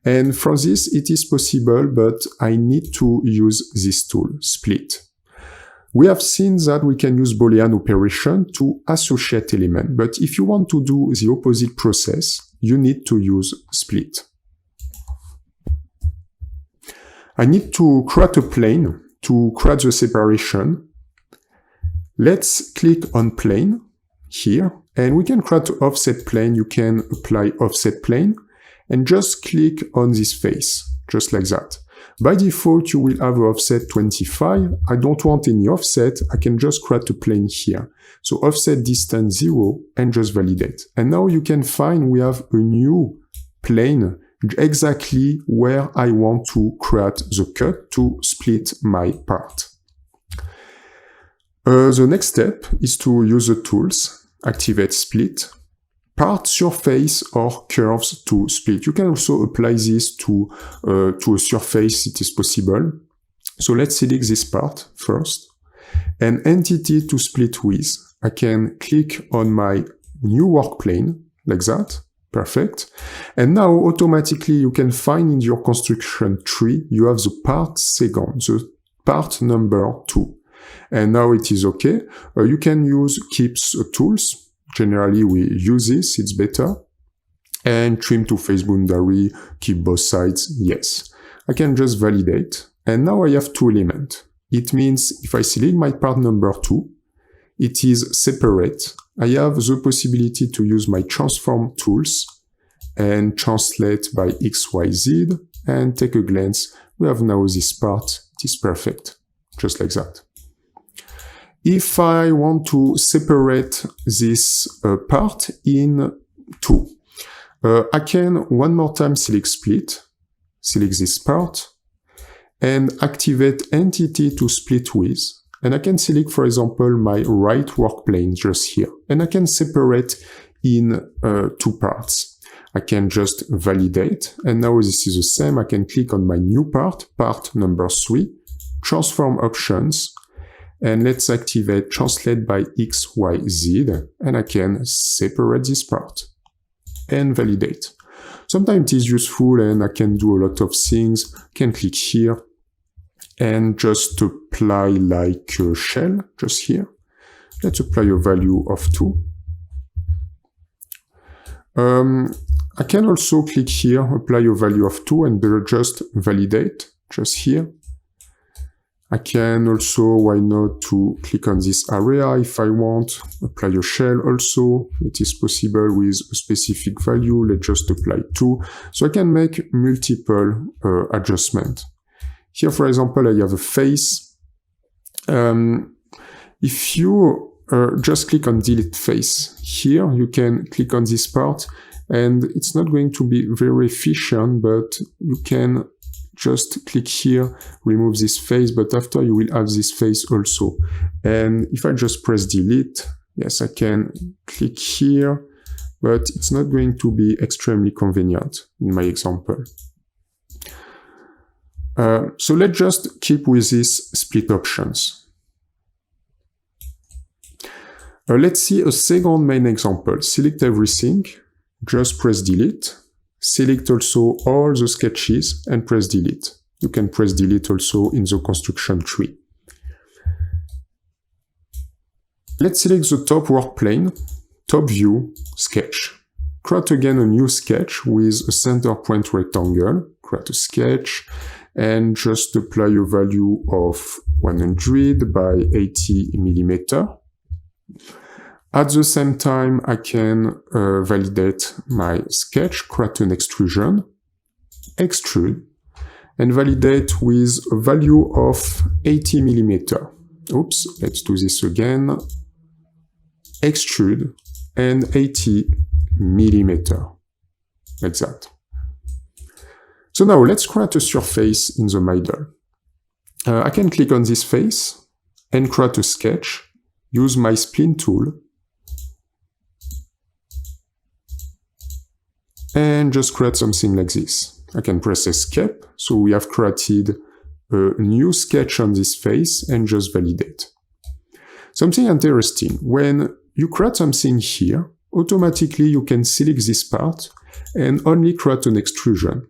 And for this, it is possible, but I need to use this tool, split. We have seen that we can use Boolean operation to associate element, but if you want to do the opposite process, you need to use split. I need to create a plane to create the separation. Let's click on plane here, and we can create an offset plane. You can apply offset plane, and just click on this face, just like that. By default, you will have an offset 25. I don't want any offset. I can just create a plane here. So offset distance 0 and just validate. And now you can find we have a new plane exactly where I want to create the cut to split my part. The next step is to use the tools, activate split, part, surface, or curves to split. You can also apply this to a surface, it is possible. So let's select this part first. An entity to split with. I can click on my new work plane, like that. Perfect. And now automatically you can find in your construction tree, you have the part second, the part number 2. And now it is okay. You can use keeps tools. Generally we use this, it's better. And trim to face boundary, keep both sides, yes. I can just validate. And now I have 2 elements. It means if I select my part number 2, it is separate. I have the possibility to use my transform tools and translate by XYZ and take a glance. We have now this part. It is perfect, just like that. If I want to separate this part in 2, I can one more time select split, select this part, and activate entity to split with. And I can select, for example, my right work plane just here. And I can separate in 2 parts. I can just validate. And now this is the same. I can click on my new part, part number 3, transform options. And let's activate translate by XYZ. And I can separate this part and validate. Sometimes it is useful and I can do a lot of things. I can click here and just apply like a shell, just here. Let's apply a value of 2. I can also click here, apply a value of 2 and just validate, just here. I can also, why not, to click on this area if I want, apply a shell also. It is possible with a specific value, let's just apply 2. So I can make multiple adjustments. Here, for example, I have a face. If you just click on delete face, here you can click on this part and it's not going to be very efficient, but you can just click here, remove this face, but after you will have this face also. And if I just press delete, yes, I can click here, but it's not going to be extremely convenient in my example. So let's just keep with these split options. Let's see a second main example. Select everything, just press delete. Select also all the sketches and press delete. You can press delete also in the construction tree. Let's select the top work plane, top view, sketch. Create again a new sketch with a center point rectangle. Create a sketch and just apply a value of 100 by 80 millimeter. At the same time, I can validate my sketch, create an extrusion, extrude, and validate with a value of 80 millimeter. Oops, let's do this again. Extrude and 80 millimeter, like that. So now let's create a surface in the middle. I can click on this face and create a sketch, use my spline tool, and just create something like this. I can press escape, so we have created a new sketch on this face and just validate. Something interesting, when you create something here, automatically you can select this part and only create an extrusion.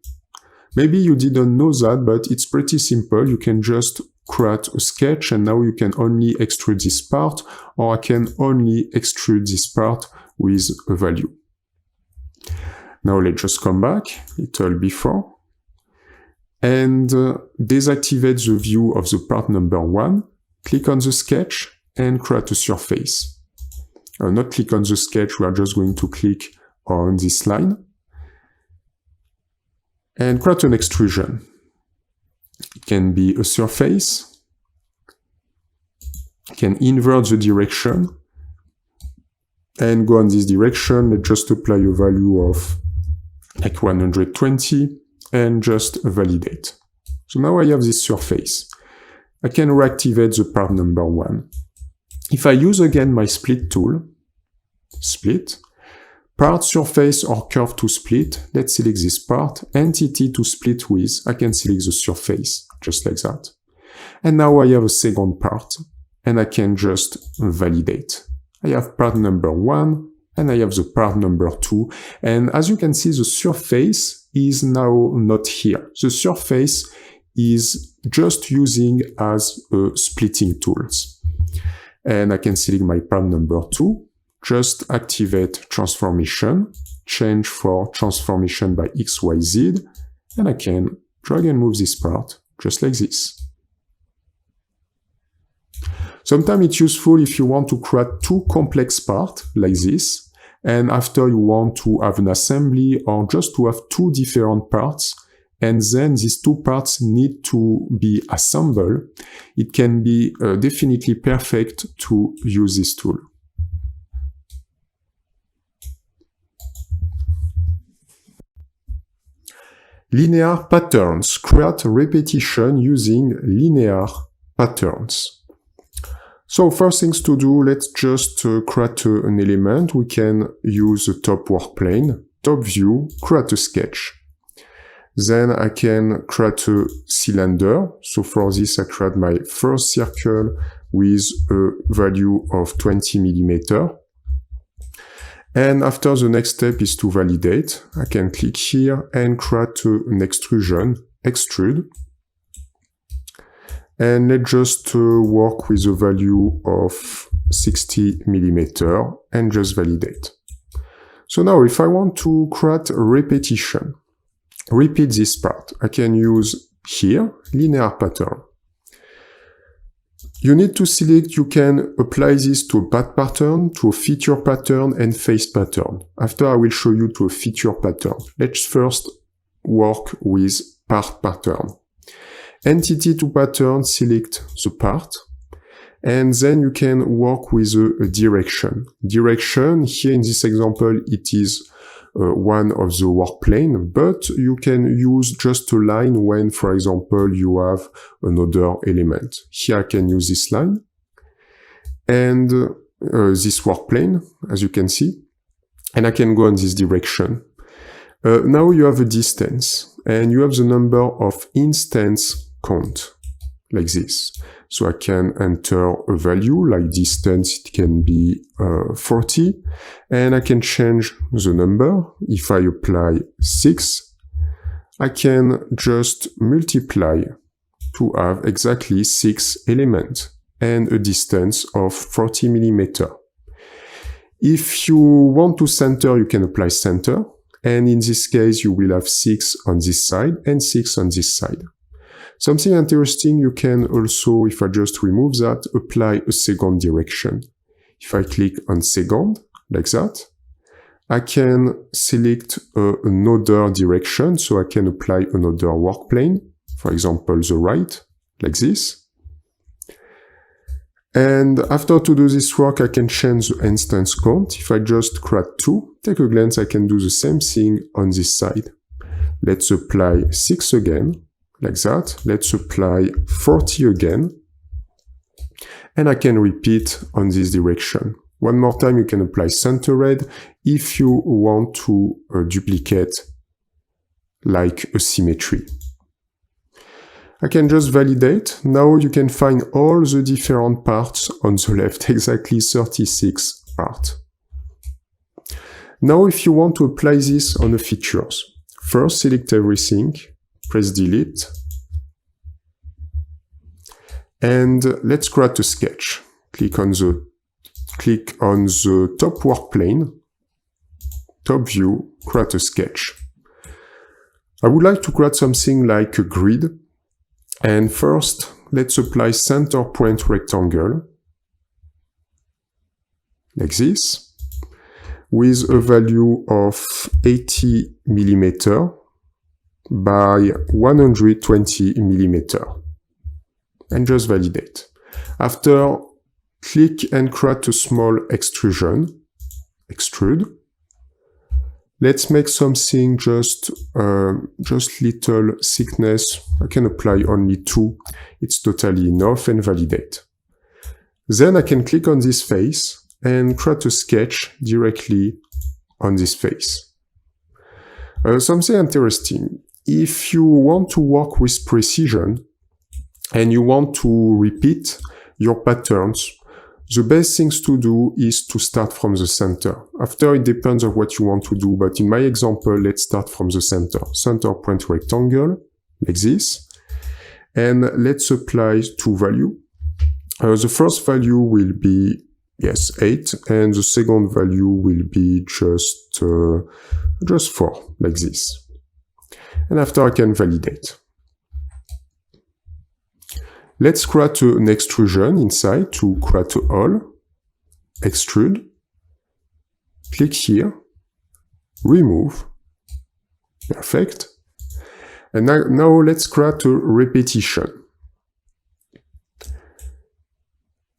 Maybe you didn't know that, but it's pretty simple. You can just create a sketch and now you can only extrude this part, or I can only extrude this part with a value. Now let's just come back, little before, and deactivate the view of the part number 1, click on the sketch and create a surface. Not click on the sketch, we are just going to click on this line. And create an extrusion. It can be a surface. You can invert the direction and go in this direction. Let's just apply a value of like 120 and just validate. So now I have this surface. I can reactivate the part number 1. If I use again my split tool, split, part, surface or curve to split, let's select this part, entity to split with, I can select the surface, just like that. And now I have a second part, and I can just validate. I have part number 1, and I have the part number 2, and as you can see, the surface is now not here. The surface is just using as a splitting tools. And I can select my part number 2, just activate transformation, change for transformation by XYZ, and I can drag and move this part just like this. Sometimes it's useful if you want to create two complex parts like this, and after you want to have an assembly or just to have two different parts, and then these two parts need to be assembled, it can be definitely perfect to use this tool. Linear patterns. Create repetition using linear patterns. So first things to do, let's just create an element. We can use the top work plane, top view, create a sketch. Then I can create a cylinder. So for this, I create my first circle with a value of 20 millimeter. And after, the next step is to validate. I can click here and create an extrusion, extrude. And let's just work with a value of 60 millimeter and just validate. So now if I want to create a repetition, repeat this part, I can use here, linear pattern. You need to select, you can apply this to a path pattern, to a feature pattern, and face pattern. After I will show you to a feature pattern. Let's first work with part pattern. Entity to pattern, select the part, and then you can work with a direction. Direction, here in this example, it is one of the work plane, but you can use just a line when, for example, you have another element. Here I can use this line and this work plane, as you can see, and I can go in this direction. Now you have a distance and you have the number of instance count, like this. So I can enter a value, like distance, it can be 40, and I can change the number. If I apply 6, I can just multiply to have exactly 6 elements and a distance of 40 millimeter. If you want to center, you can apply center, and in this case, you will have 6 on this side and 6 on this side. Something interesting, you can also, if I just remove that, apply a second direction. If I click on second, like that, I can select another direction, so I can apply another work plane, for example, the right, like this. And after to do this work, I can change the instance count. If I just create 2, take a glance, I can do the same thing on this side. Let's apply 6 again. Like that. Let's apply 40 again. And I can repeat on this direction. One more time, you can apply centered if you want to duplicate like a symmetry. I can just validate. Now you can find all the different parts on the left, exactly 36 parts. Now if you want to apply this on the features, first select everything, press delete, and let's create a sketch. Click on the top work plane, top view, create a sketch. I would like to create something like a grid, and first let's apply center point rectangle, like this, with a value of 80 millimeter by 120 millimeter, and just validate. After, click and create a small extrusion, extrude. Let's make something just little thickness. I can apply only 2. It's totally enough, and validate. Then I can click on this face and create a sketch directly on this face. Something interesting. If you want to work with precision and you want to repeat your patterns, the best things to do is to start from the center. After, it depends on what you want to do, but in my example, let's start from the center. Center point rectangle, like this. And let's apply two values. The first value will be, 8, and the second value will be just 4, like this. And after, I can validate. Let's create an extrusion inside to create a hole. Extrude. Click here. Remove. Perfect. And now let's create a repetition.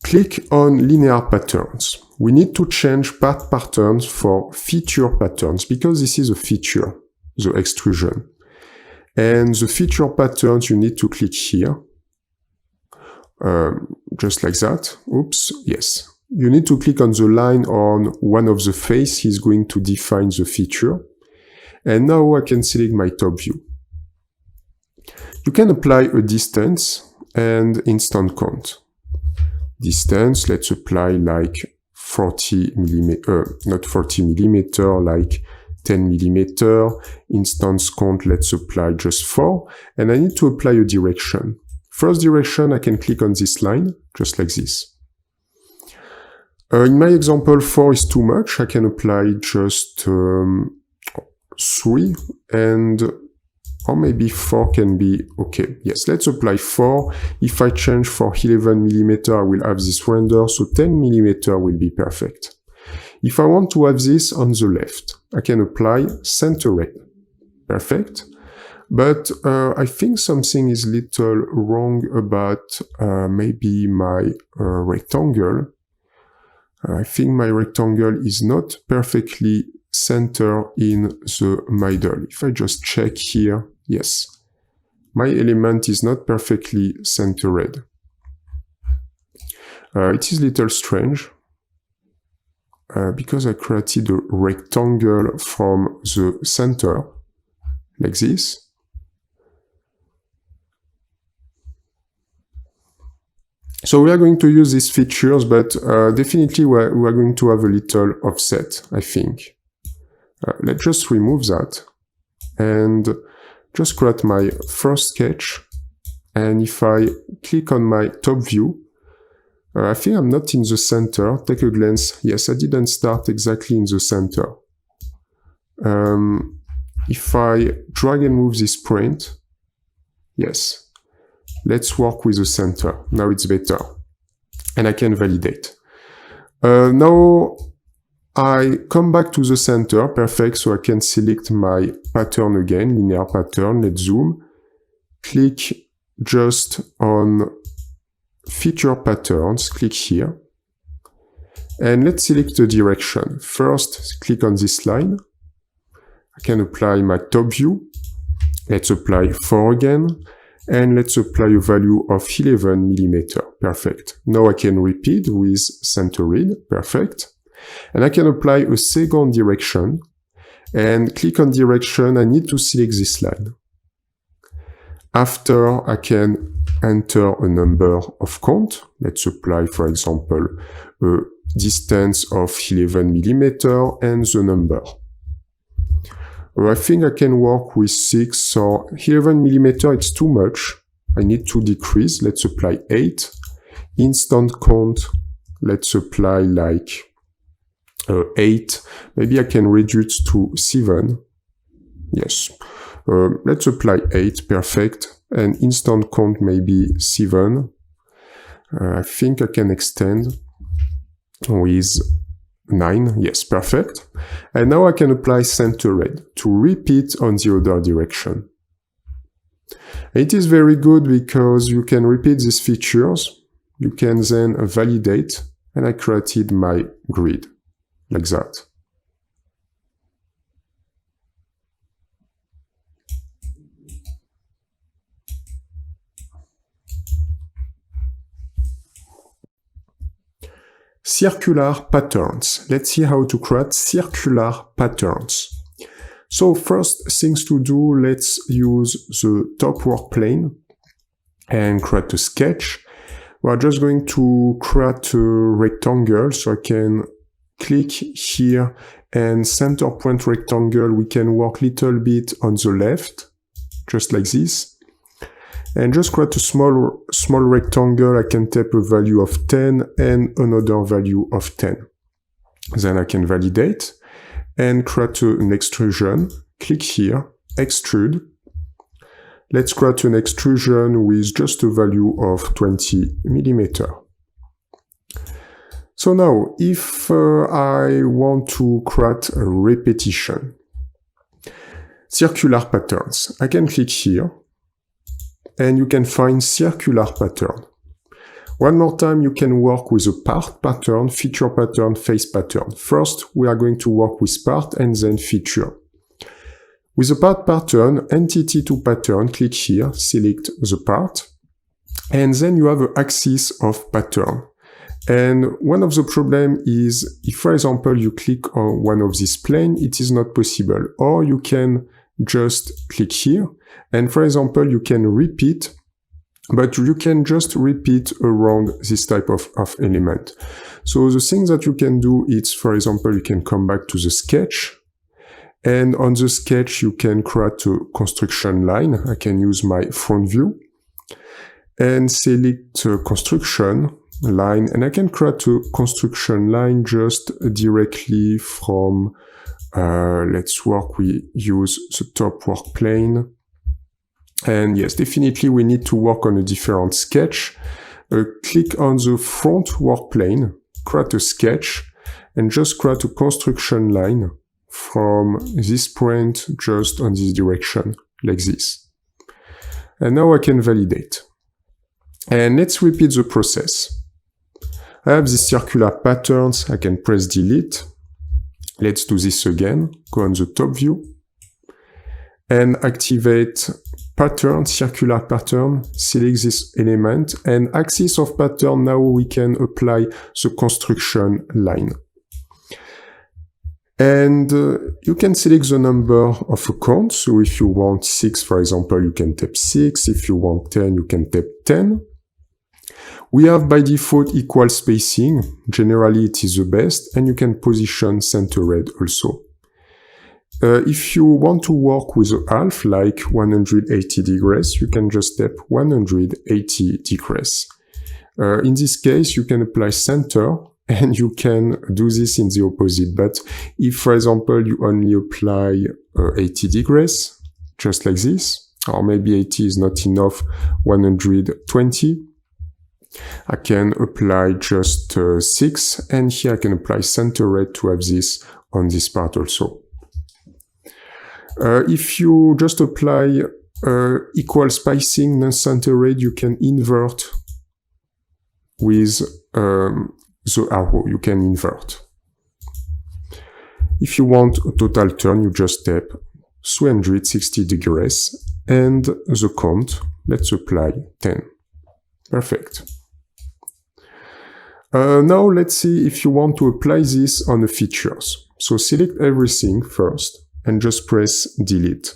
Click on linear patterns. We need to change path patterns for feature patterns because this is a feature, the extrusion. And the feature patterns, you need to click here. Just like that. Oops, yes. You need to click on the line on one of the faces going to define the feature. And now I can select my top view. You can apply a distance and instant count. Distance, let's apply like 40 millimeter, not 40 millimeter, like 10 millimeter. Instance count, let's apply just 4. And I need to apply a direction. First direction, I can click on this line, just like this. In my example, 4 is too much. I can apply just 3, and or maybe 4 can be okay. Yes, let's apply 4. If I change for 11 millimeter, I will have this render, so 10 millimeter will be perfect. If I want to have this on the left, I can apply centered. Perfect. But I think something is little wrong about maybe my rectangle. I think my rectangle is not perfectly centered in the middle. If I just check here, yes, my element is not perfectly centered. It is a little strange because I created a rectangle from the center, like this. So we are going to use these features, but definitely we are going to have a little offset, I think. Let's just remove that and just create my first sketch. And if I click on my top view, I think I'm not in the center. Take a glance. Yes, I didn't start exactly in the center. If I drag and move this print, yes. Let's work with the center. Now it's better. And I can validate. Now I come back to the center. Perfect. So I can select my pattern again, linear pattern. Let's zoom. Click just on feature patterns. Click here. And let's select the direction. First, click on this line. I can apply my top view. Let's apply 4 again. And let's apply a value of 11 millimeter. Perfect. Now I can repeat with centered. Perfect. And I can apply a second direction. And click on direction. I need to select this line. After, I can enter a number of count. Let's apply, for example, a distance of 11 millimeter and the number. I think I can work with 6 or 11 millimeter, it's too much. I need to decrease. Let's apply 8. Instant count, let's apply like 8. Maybe I can reduce to 7. Yes. Let's apply 8. Perfect. And instant count maybe 7. I think I can extend with 9, yes, perfect. And now I can apply centered to repeat on the other direction. It is very good because you can repeat these features, you can then validate, and I created my grid, like that. circular patterns. Let's see how to create circular patterns. So first things to do, let's use the top work plane and create a sketch. We're just going to create a rectangle, so I can click here and center point rectangle. We can work a little bit on the left, just like this. And just create a small rectangle. I can type a value of 10 and another value of 10. Then I can validate and create an extrusion. Click here, extrude. Let's create an extrusion with just a value of 20 millimeter. So now, if I want to create a repetition, circular patterns, I can click here, and you can find circular pattern. One more time, you can work with a part pattern, feature pattern, face pattern. First, we are going to work with part and then feature. With the part pattern, entity to pattern, click here, select the part, and then you have an axis of pattern. And one of the problems is, if for example you click on one of these planes, it is not possible. Or you can just click here, and for example you can repeat, but you can just repeat around this type of element. So the thing that you can do is, for example, you can come back to the sketch, and on the sketch you can create a construction line. I can use my front view and select a construction line, and I can create a construction line just directly from, we use the top work plane. And yes, definitely we need to work on a different sketch. Click on the front work plane, create a sketch, and just create a construction line from this point just on this direction, like this. And now I can validate. And let's repeat the process. I have these circular patterns, I can press delete. Let's do this again, go on the top view, and activate pattern, circular pattern, select this element, and axis of pattern, now we can apply the construction line. And you can select the number of a count, so if you want 6, for example, you can type 6, if you want 10, you can type 10. We have by default equal spacing, generally it is the best, and you can position centered also. If you want to work with a half, like 180 degrees, you can just type 180 degrees. In this case, you can apply center, and you can do this in the opposite. But if, for example, you only apply 80 degrees, just like this, or maybe 80 is not enough, 120, I can apply just 6, and here I can apply center red to have this on this part also. If you just apply equal spacing, non-center red, you can invert with the arrow, you can invert. If you want a total turn, you just tap 360 degrees, and the count, let's apply 10. Perfect. Now let's see if you want to apply this on the features. So select everything first and just press delete.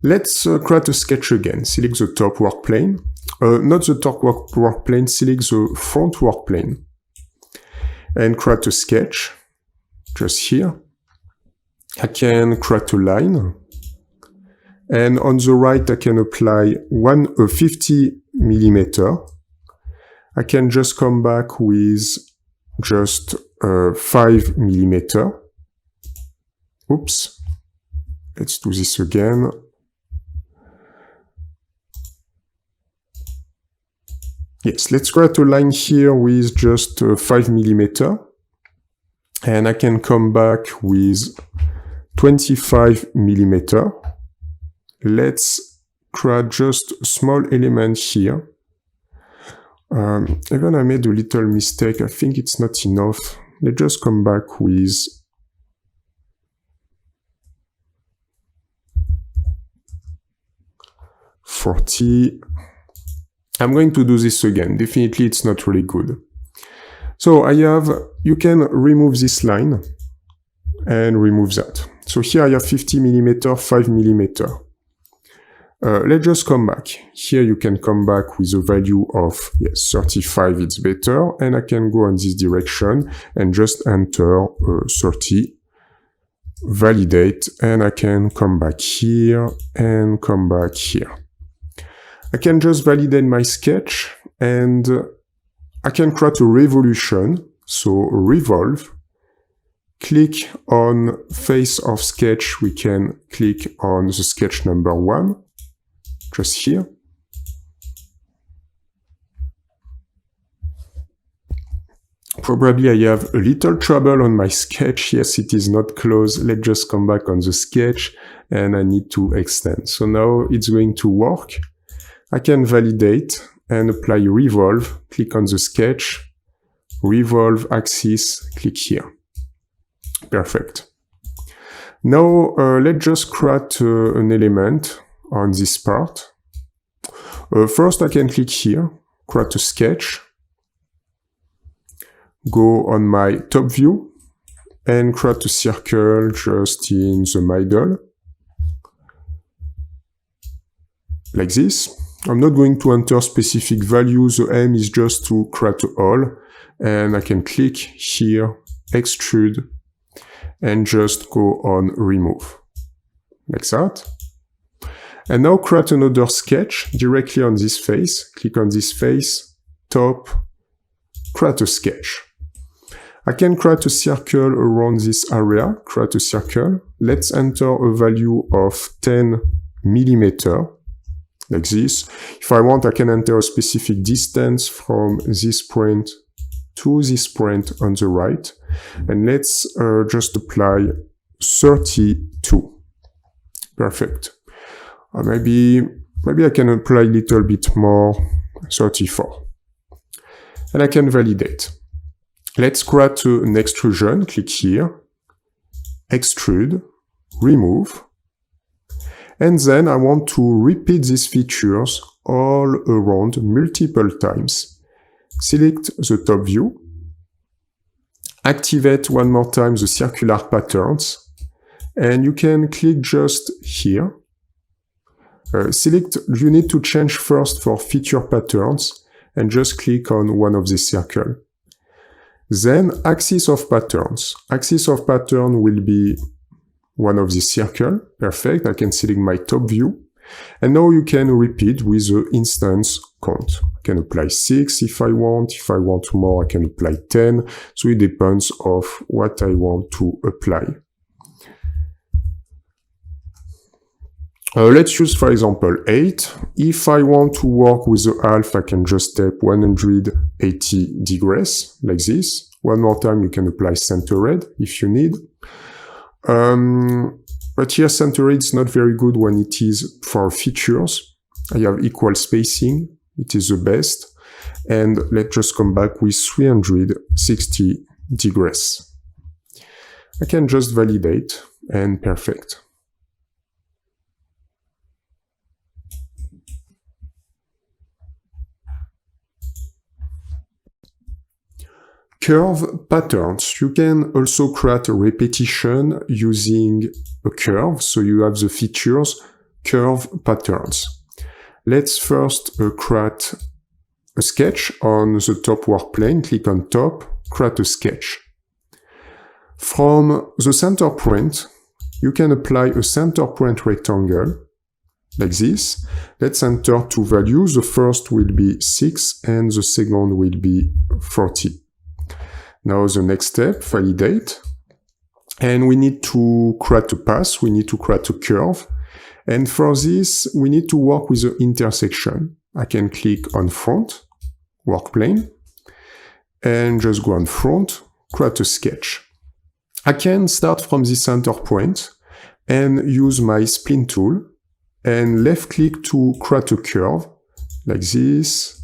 Let's create a sketch again. Select the top work plane. Not the top work plane, select the front work plane. And create a sketch, just here. I can create a line. And on the right, I can apply 50 millimeter. I can just come back with just 5 millimeter. Oops. Let's do this again. Yes, let's create a line here with just 5 millimeter. And I can come back with 25 millimeter. Let's create just a small element here. Even I made a little mistake. I think it's not enough. Let's just come back with 40. I'm going to do this again. Definitely it's not really good. So you can remove this line and remove that. So here I have 50 mm, 5 mm. Let's just come back. Here you can come back with a value of 35, it's better, and I can go in this direction and just enter 30, validate, and I can come back here and come back here. I can just validate my sketch and I can create a revolution, so revolve. Click on face of sketch, we can click on the sketch number 1, just here. Probably I have a little trouble on my sketch. Yes, it is not close. Let's just come back on the sketch and I need to extend. So now it's going to work. I can validate and apply revolve. Click on the sketch, revolve axis, click here. Perfect. Now let's just create an element on this part. First I can click here, create a sketch, go on my top view and create a circle just in the middle, like this. I'm not going to enter specific values, the aim is just to create all, and I can click here, extrude, and just go on remove, like that. And now create another sketch directly on this face, click on this face, top, create a sketch. I can create a circle around this area, create a circle. Let's enter a value of 10 mm, like this. If I want, I can enter a specific distance from this point to this point on the right. And let's just apply 32. Perfect. Maybe I can apply a little bit more, 34. And I can validate. Let's create an extrusion, click here, extrude, remove, and then I want to repeat these features all around multiple times. Select the top view, activate one more time the circular patterns, and you can click just here. You need to change first for feature patterns, and just click on one of these circles. Then axis of patterns. Axis of pattern will be one of these circles. Perfect. I can select my top view. And now you can repeat with the instance count. I can apply 6 if I want. If I want more, I can apply 10. So it depends of what I want to apply. Let's use, for example, 8. If I want to work with the half, I can just step 180 degrees, like this. One more time, you can apply centered if you need. But here, centered is not very good when it is for features. I have equal spacing. It is the best. And let's just come back with 360 degrees. I can just validate and perfect. Curve patterns. You can also create a repetition using a curve. So you have the features, curve patterns. Let's first create a sketch on the top work plane. Click on top, create a sketch. From the center point, you can apply a center point rectangle, like this. Let's enter two values. The first will be 6 and the second will be 40. Now the next step, validate. And we need to create a path, we need to create a curve. And for this, we need to work with the intersection. I can click on front, work plane, and just go on front, create a sketch. I can start from the center point and use my spline tool and left click to create a curve, like this,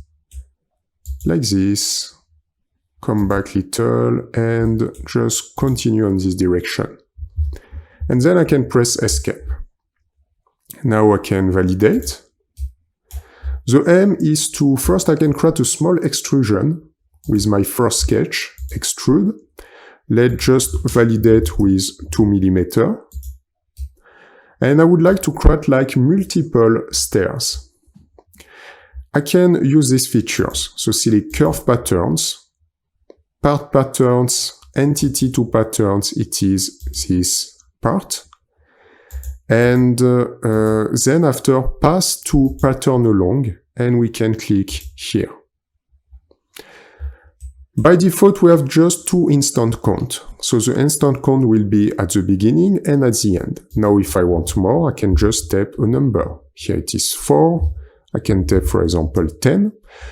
come back little, and just continue on this direction. And then I can press escape. Now I can validate. The aim is to, first I can create a small extrusion with my first sketch, extrude. Let's just validate with 2 mm. And I would like to create like multiple stairs. I can use these features. So select curve patterns, part patterns, entity to patterns, it is this part. And then after pass to pattern along, and we can click here. By default, we have just 2 instant count. So the instant count will be at the beginning and at the end. Now, if I want more, I can just type a number. Here it is 4. I can type, for example, 10.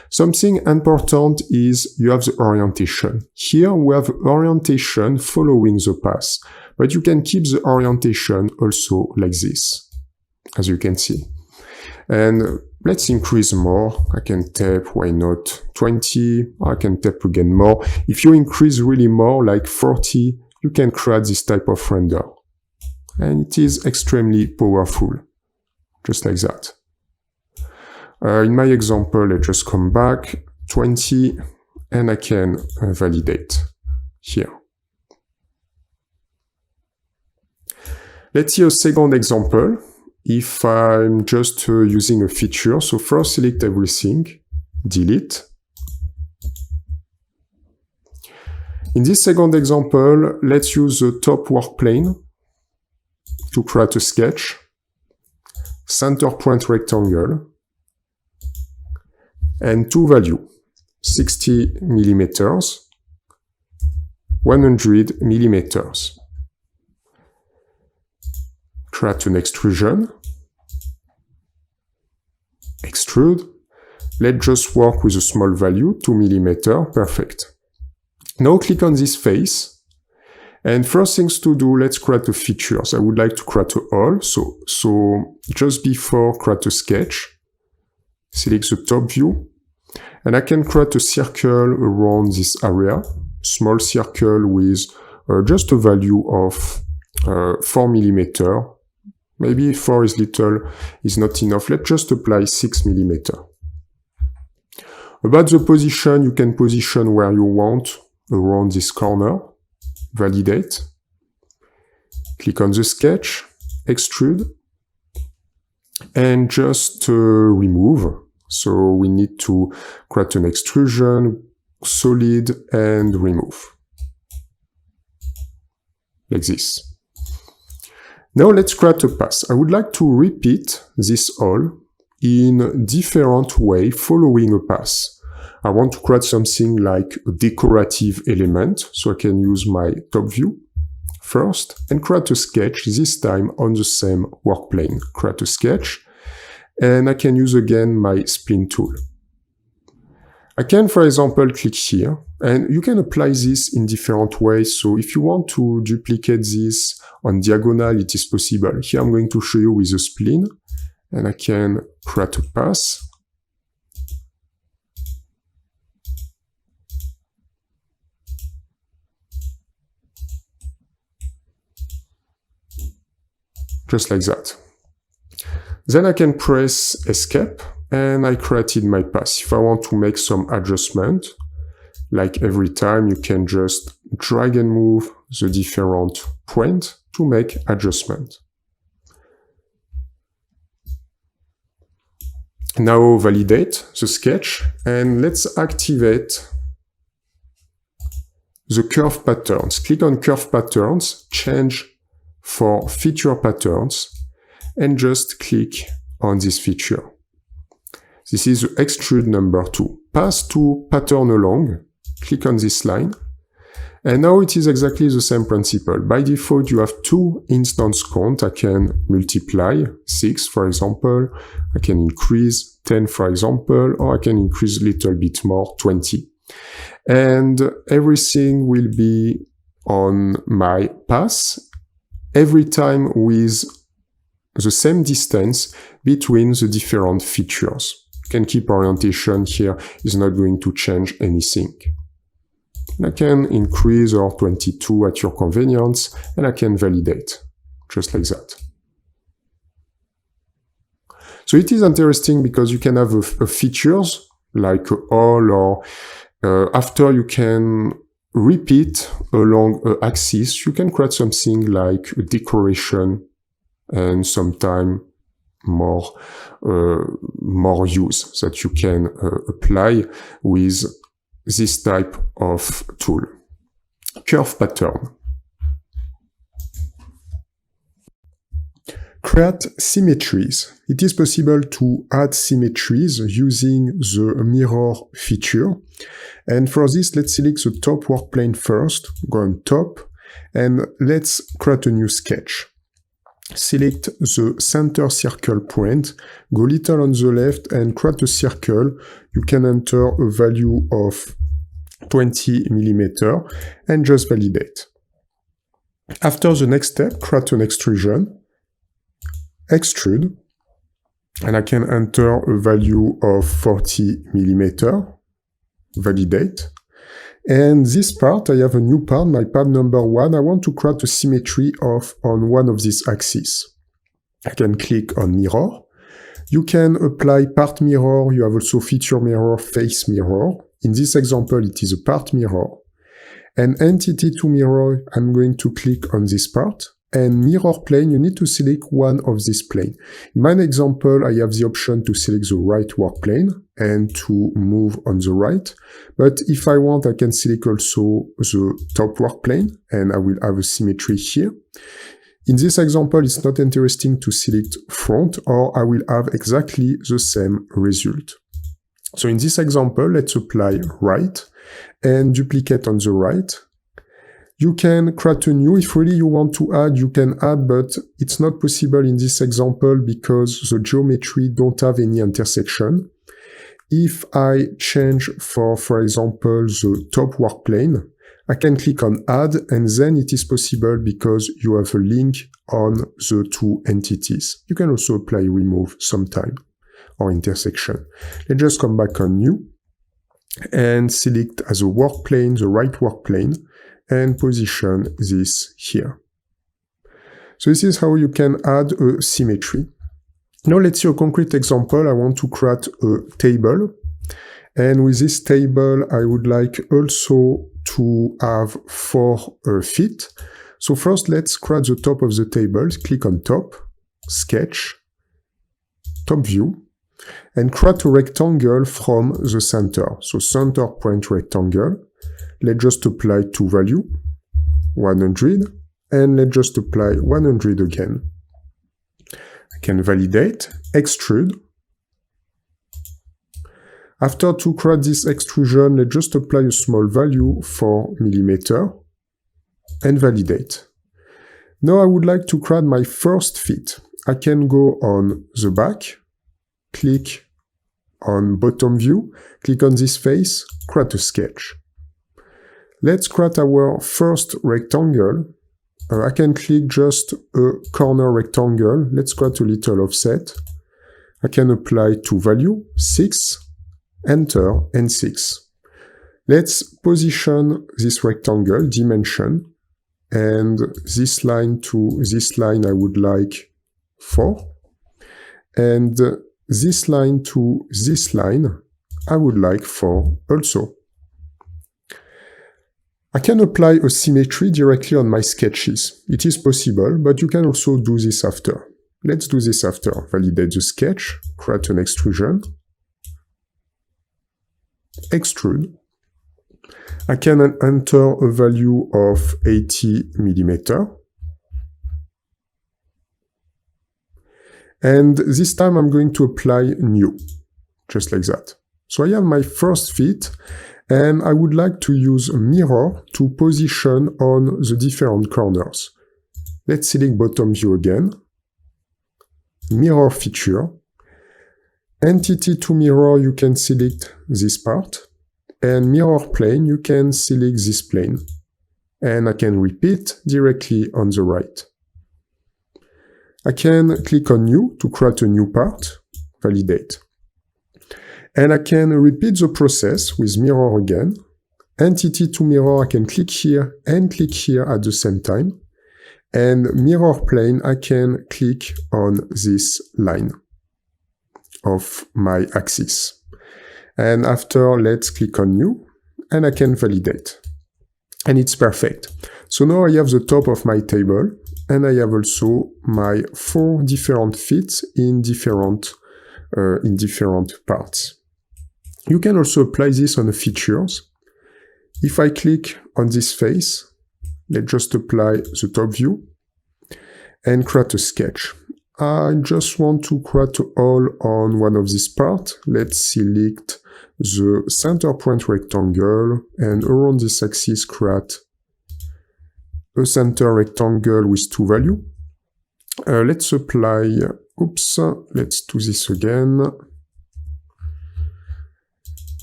Something important is you have the orientation. Here we have orientation following the path, but you can keep the orientation also like this, as you can see. And let's increase more. I can type, why not 20? I can type again more. If you increase really more, like 40, you can create this type of render. And it is extremely powerful, just like that. In my example, let's just come back, 20, and I can validate here. Let's see a second example. If I'm just using a feature, so first select everything, delete. In this second example, let's use the top work plane to create a sketch, center point rectangle, and 2 values, 60 millimeters, 100 millimeters. Create an extrusion, extrude. Let's just work with a small value, 2 millimeters, perfect. Now click on this face, and first things to do, let's create a feature. So I would like to create a hole, so just before create a sketch, select the top view, and I can create a circle around this area, small circle with just a value of 4 millimeters. Maybe 4 is not enough. Let's just apply 6 millimeters. About the position, you can position where you want around this corner. Validate. Click on the sketch, extrude, and just remove. So we need to create an extrusion, solid, and remove. Like this. Now let's create a path. I would like to repeat this all in different way following a path. I want to create something like a decorative element, so I can use my top view first and create a sketch, this time on the same work plane. Create a sketch, and I can use again my spline tool. I can, for example, click here, and you can apply this in different ways. So if you want to duplicate this on diagonal, it is possible. Here I'm going to show you with a spline, and I can create a path. Just like that. Then I can press Escape, and I created my path. If I want to make some adjustment, like every time, you can just drag and move the different points to make adjustment. Now validate the sketch, and let's activate the curve patterns. Click on curve patterns, change for feature patterns, and just click on this feature. This is the extrude number 2. Pass to pattern along, click on this line, and now it is exactly the same principle. By default, you have 2 instance count. I can multiply 6, for example. I can increase 10, for example, or I can increase a little bit more, 20. And everything will be on my path every time with the same distance between the different features. You can keep orientation here, is not going to change anything. I can increase or 22 at your convenience, and I can validate, just like that. So it is interesting because you can have a features like all, or after you can repeat along an axis, you can create something like a decoration and sometimes more use that you can apply with this type of tool. Curve pattern. Create symmetries. It is possible to add symmetries using the mirror feature. And for this, let's select the top work plane first, go on top, and let's create a new sketch. Select the center circle point, go little on the left and create a circle. You can enter a value of 20 millimeter and just validate. After the next step, create an extrusion, extrude, and I can enter a value of 40 millimeter, validate. And this part, I have a new part, my part number 1. I want to create a symmetry on one of these axes. I can click on mirror. You can apply part mirror. You have also feature mirror, face mirror. In this example, it is a part mirror. And entity to mirror, I'm going to click on this part. And mirror plane, you need to select one of these plane. In my example, I have the option to select the right work plane and to move on the right. But if I want, I can select also the top work plane and I will have a symmetry here. In this example, it's not interesting to select front or I will have exactly the same result. So in this example, let's apply right and duplicate on the right. You can create a new, if really you want to add, you can add, but it's not possible in this example because the geometry don't have any intersection. If I change for example, the top work plane, I can click on add and then it is possible because you have a link on the two entities. You can also apply remove sometime or intersection. Let's just come back on new and select as a work plane, the right work plane, and position this here. So this is how you can add a symmetry. Now let's see a concrete example. I want to create a table. And with this table, I would like also to have 4 feet. So first, let's create the top of the table. Click on top, sketch, top view, and create a rectangle from the center. So center point rectangle. Let's just apply 2 value, 100, and let's just apply 100 again. I can validate, extrude. After to create this extrusion, let's just apply a small value, 4 millimeter, and validate. Now I would like to create my first fit. I can go on the back, click on bottom view, click on this face, create a sketch. Let's create our first rectangle. I can click just a corner rectangle. Let's create a little offset. I can apply 2 value, 6, enter, and 6. Let's position this rectangle, dimension, and this line to this line I would like 4. And this line to this line I would like 4 also. I can apply a symmetry directly on my sketches. It is possible, but you can also do this after. Let's do this after. Validate the sketch, create an extrusion, extrude. I can enter a value of 80 millimeter. And this time I'm going to apply new, just like that. So I have my first fit. And I would like to use a mirror to position on the different corners. Let's select bottom view again. Mirror feature. Entity to mirror, you can select this part. And mirror plane, you can select this plane. And I can repeat directly on the right. I can click on new to create a new part. Validate. And I can repeat the process with mirror again. Entity to mirror, I can click here and click here at the same time. And mirror plane, I can click on this line. of my axis. And after, let's click on New, and I can validate. And it's perfect. So now I have the top of my table, and I have also my 4 different fits in different parts. You can also apply this on the features. If I click on this face, let's just apply the top view and create a sketch. I just want to create all on one of these parts. Let's select the center point rectangle, and around this axis create a center rectangle with 2 values. Let's apply, let's do this again.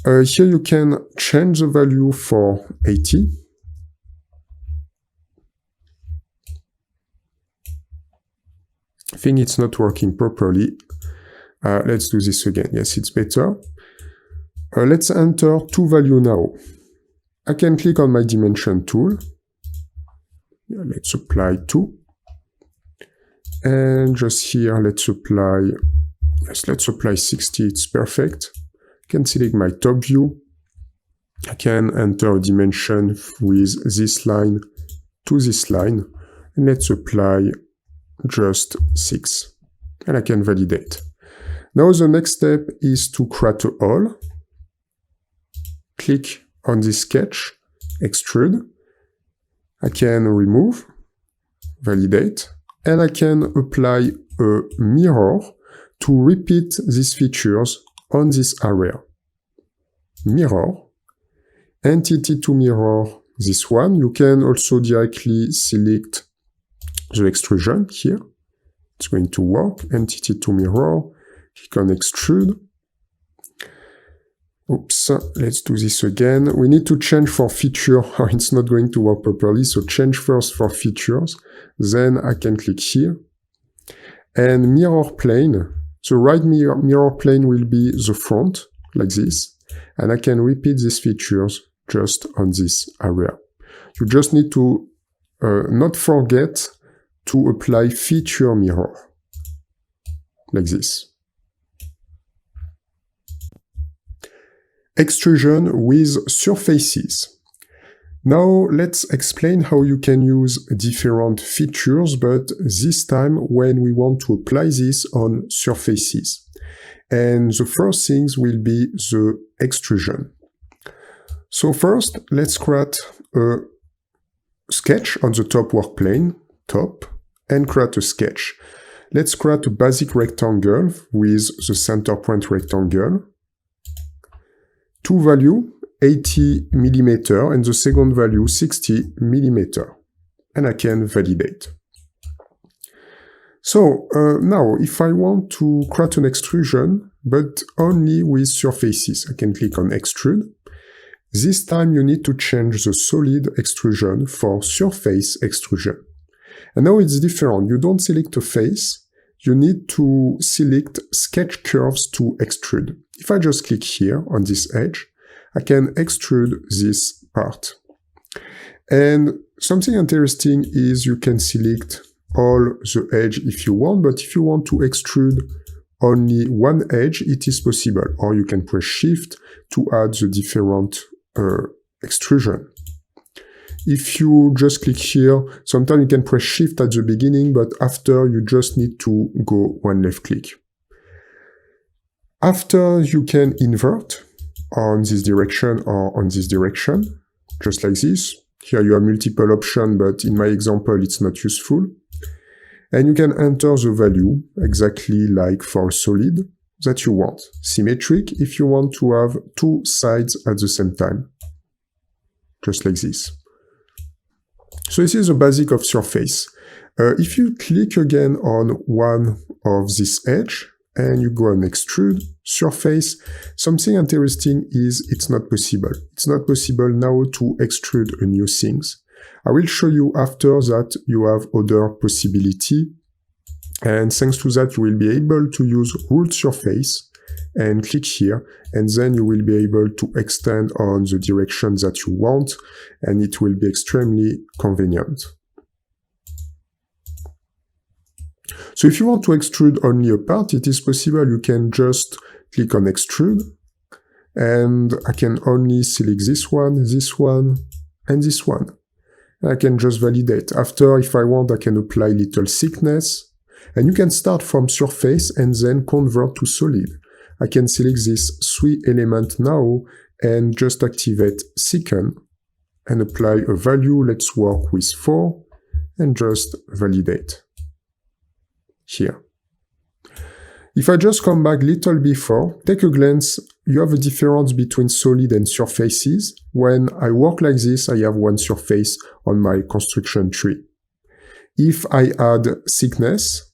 Here you can change the value for 80. I think it's not working properly. Let's do this again. Yes, it's better. Let's enter 2 values now. I can click on my dimension tool. Let's apply 2. And just here, let's apply 60. It's perfect. I can select my top view. I can enter a dimension with this line to this line. And let's apply just 6. And I can validate. Now the next step is to create a hole. Click on this sketch, extrude. I can remove, validate, and I can apply a mirror to repeat these features on this area. Mirror, entity to mirror this one. You can also directly select the extrusion here. It's going to work. Entity to mirror, click on extrude. Let's do this again. We need to change for feature, or it's not going to work properly. So change first for features. Then I can click here. And mirror plane. The right mirror plane will be the front, like this. And I can repeat these features just on this area. You just need to not forget to apply feature mirror, like this. Extrusion with surfaces. Now let's explain how you can use different features, but this time when we want to apply this on surfaces. And the first things will be the extrusion. So first, let's create a sketch on the top work plane, top, and create a sketch. Let's create a basic rectangle with the center point rectangle. 2 value, 80 mm, and the second value, 60 mm. And I can validate. So now, if I want to create an extrusion, but only with surfaces, I can click on Extrude. This time you need to change the solid extrusion for surface extrusion. And now it's different. You don't select a face. You need to select sketch curves to extrude. If I just click here on this edge, I can extrude this part. And something interesting is you can select all the edge if you want, but if you want to extrude only one edge, it is possible. Or you can press Shift to add the different extrusion. If you just click here, sometimes you can press Shift at the beginning, but after you just need to go one left click. After you can invert on this direction or on this direction, just like this. Here you have multiple options, but in my example it's not useful. And you can enter the value exactly like for solid that you want. Symmetric if you want to have 2 sides at the same time. Just like this. So this is the basic of surface. If you click again on one of this edge and you go on extrude, surface, something interesting is it's not possible. It's not possible now to extrude a new things. I will show you after that you have other possibility. And thanks to that, you will be able to use ruled surface and click here. And then you will be able to extend on the direction that you want. And it will be extremely convenient. So if you want to extrude only a part, it is possible. You can just click on extrude, and I can only select this one, and this one. And I can just validate. After, if I want, I can apply little thickness, and you can start from surface and then convert to solid. I can select this 3 element now and just activate thicken and apply a value. Let's work with 4 and just validate here. If I just come back little before, take a glance, you have a difference between solid and surfaces. When I work like this, I have one surface on my construction tree. If I add thickness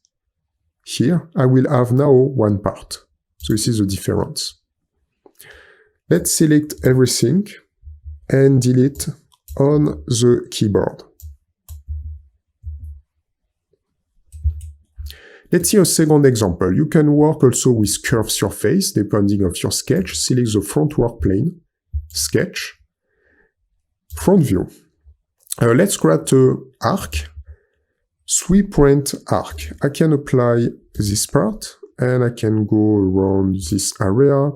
here, I will have now one part. So this is the difference. Let's select everything and delete on the keyboard. Let's see a second example. You can work also with curved surface, depending on your sketch. Select the front work plane, sketch, front view. Let's create an arc, 3-point arc. I can apply this part, and I can go around this area,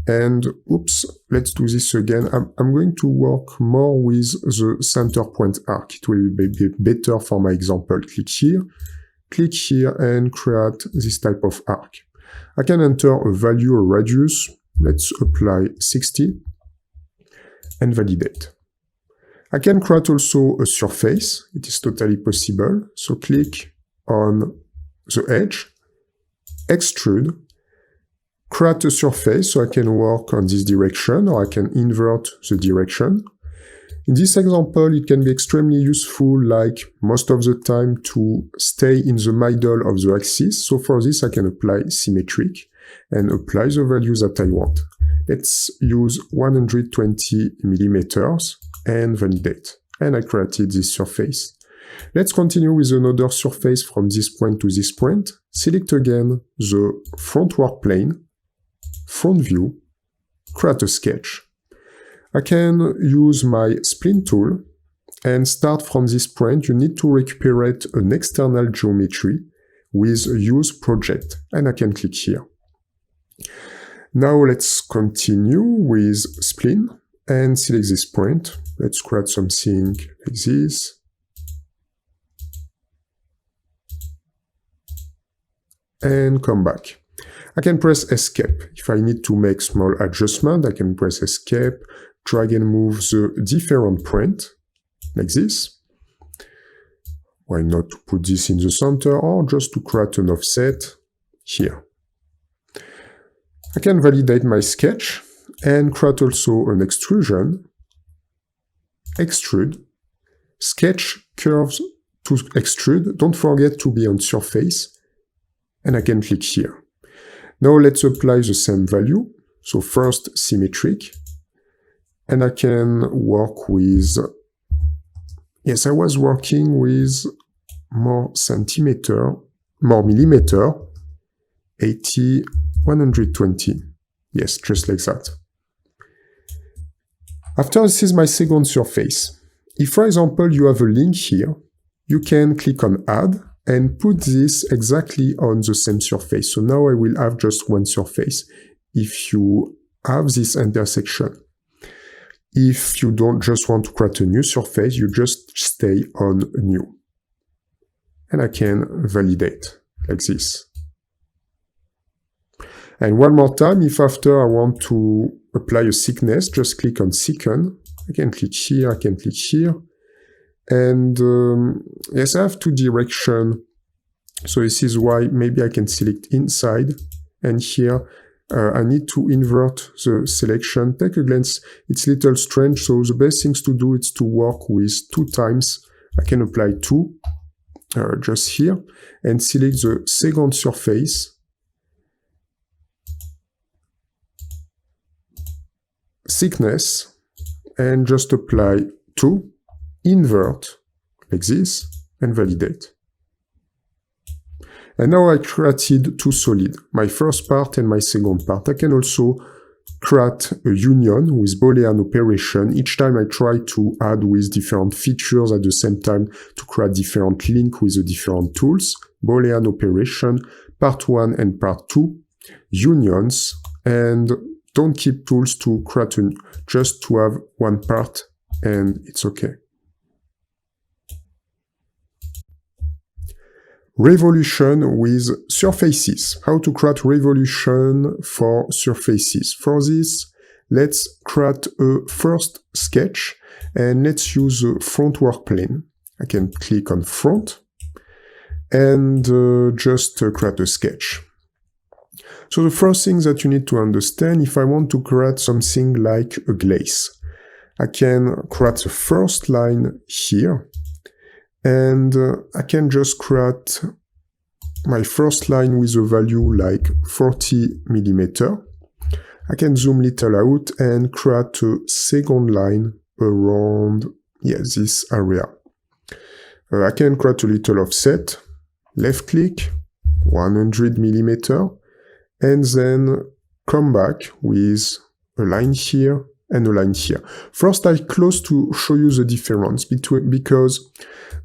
and oops, let's do this again. I'm going to work more with the center point arc. It will be better for my example. Click here and create this type of arc. I can enter a value, a radius. Let's apply 60 and validate. I can create also a surface. It is totally possible. So click on the edge, extrude, create a surface so I can work on this direction, or I can invert the direction. In this example, it can be extremely useful, like most of the time, to stay in the middle of the axis. So for this, I can apply symmetric and apply the values that I want. Let's use 120 millimeters and validate. And I created this surface. Let's continue with another surface from this point to this point. Select again the front work plane, front view, create a sketch. I can use my spline tool and start from this point. You need to recuperate an external geometry with use project, and I can click here. Now let's continue with spline and select this point. Let's create something like this. And come back. I can press escape. If I need to make small adjustment, I can press escape, drag and move the different point, like this. Why not put this in the center, or just to create an offset here. I can validate my sketch and create also an extrusion, extrude, sketch curves to extrude. Don't forget to be on surface, and I can click here. Now let's apply the same value. So first symmetric, and I can work with, yes, I was working with more millimeter, 80, 120. Yes, just like that. After this is my second surface. If, for example, you have a link here, you can click on add and put this exactly on the same surface. So now I will have just one surface. If you have this intersection, if you don't just want to create a new surface, you just stay on new. And I can validate like this. And one more time, if after I want to apply a thickness, just click on thicken. I can click here, I can click here. And yes, I have two directions. So this is why maybe I can select inside. And here, I need to invert the selection. Take a glance. It's a little strange. So the best things to do is to work with 2 times. I can apply 2 just here and select the second surface. Thickness, and just apply 2, invert like this, and validate. And now I created 2 solid, my first part and my second part. I can also create a union with Boolean operation. Each time I try to add with different features at the same time to create different link with the different tools. Boolean operation, part 1 and part 2, unions, and don't keep tools to create just to have one part, and it's okay. Revolution with surfaces. How to create revolution for surfaces. For this, let's create a first sketch and let's use the front work plane. I can click on front and just create a sketch. So the first thing that you need to understand, if I want to create something like a glaze, I can create the first line here. And I can just create my first line with a value like 40 millimeter. I can zoom little out and create a second line around this area. I can create a little offset, left click, 100 millimeter, and then come back with a line here and a line here. First, I close to show you the difference between, because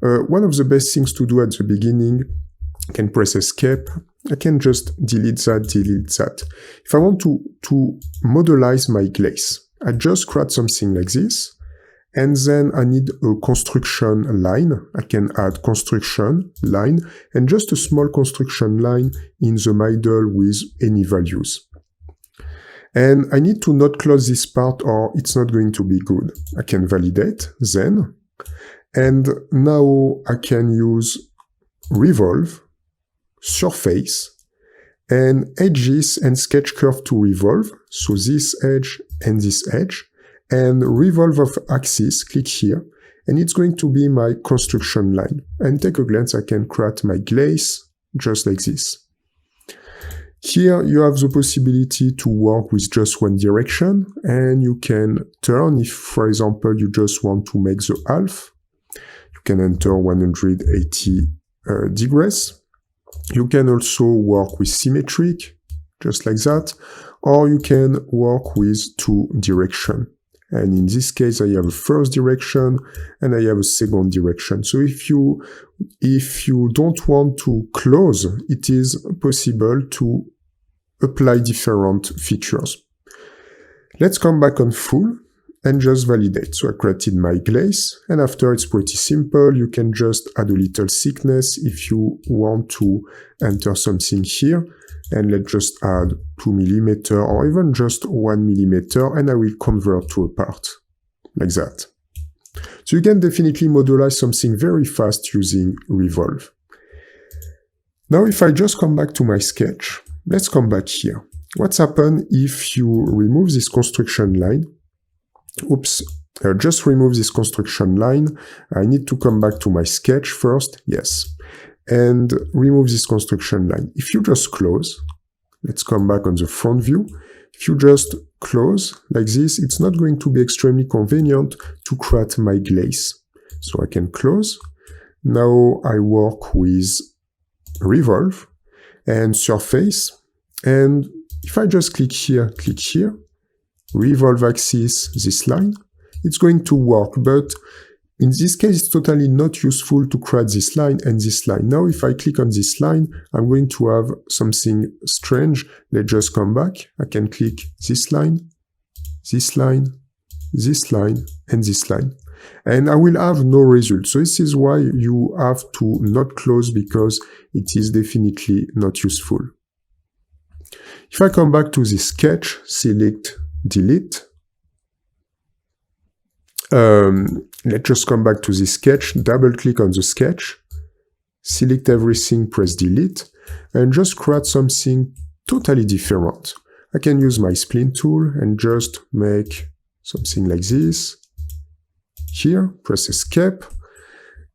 one of the best things to do at the beginning, I can press escape, I can just delete that. If I want to modelize my glaze, I just create something like this, and then I need a construction line. I can add construction line, and just a small construction line in the middle with any values. And I need to not close this part or it's not going to be good. I can validate then. And now I can use revolve, surface, and edges and sketch curve to revolve. So this edge and this edge. And revolve of axis, click here. And it's going to be my construction line. And take a glance, I can create my glaze just like this. Here you have the possibility to work with just one direction, and you can turn if, for example, you just want to make the half. You can enter 180 degrees. You can also work with symmetric, just like that, or you can work with two direction. And in this case, I have a first direction and I have a second direction. So if you don't want to close, it is possible to apply different features. Let's come back on full and just validate. So I created my glaze, and after it's pretty simple. You can just add a little thickness if you want to enter something here. And let's just add 2 millimeter or even just 1 millimeter, and I will convert to a part like that. So you can definitely modelize something very fast using revolve. Now if I just come back to my sketch, let's come back here. What's happened if you remove this construction line? Oops, just remove this construction line. I need to come back to my sketch first, yes. And remove this construction line. If you just close, let's come back on the front view. If you just close like this, it's not going to be extremely convenient to create my glaze. So I can close. Now I work with revolve and surface. And if I just click here, revolve axis, this line, it's going to work, but in this case, it's totally not useful to create this line and this line. Now, if I click on this line, I'm going to have something strange. Let's just come back. I can click this line, this line, this line, and this line. And I will have no result. So this is why you have to not close, because it is definitely not useful. If I come back to this sketch, select delete. Let's just come back to this sketch, double click on the sketch, select everything, press delete, and just create something totally different. I can use my spline tool and just make something like this. Here, press escape,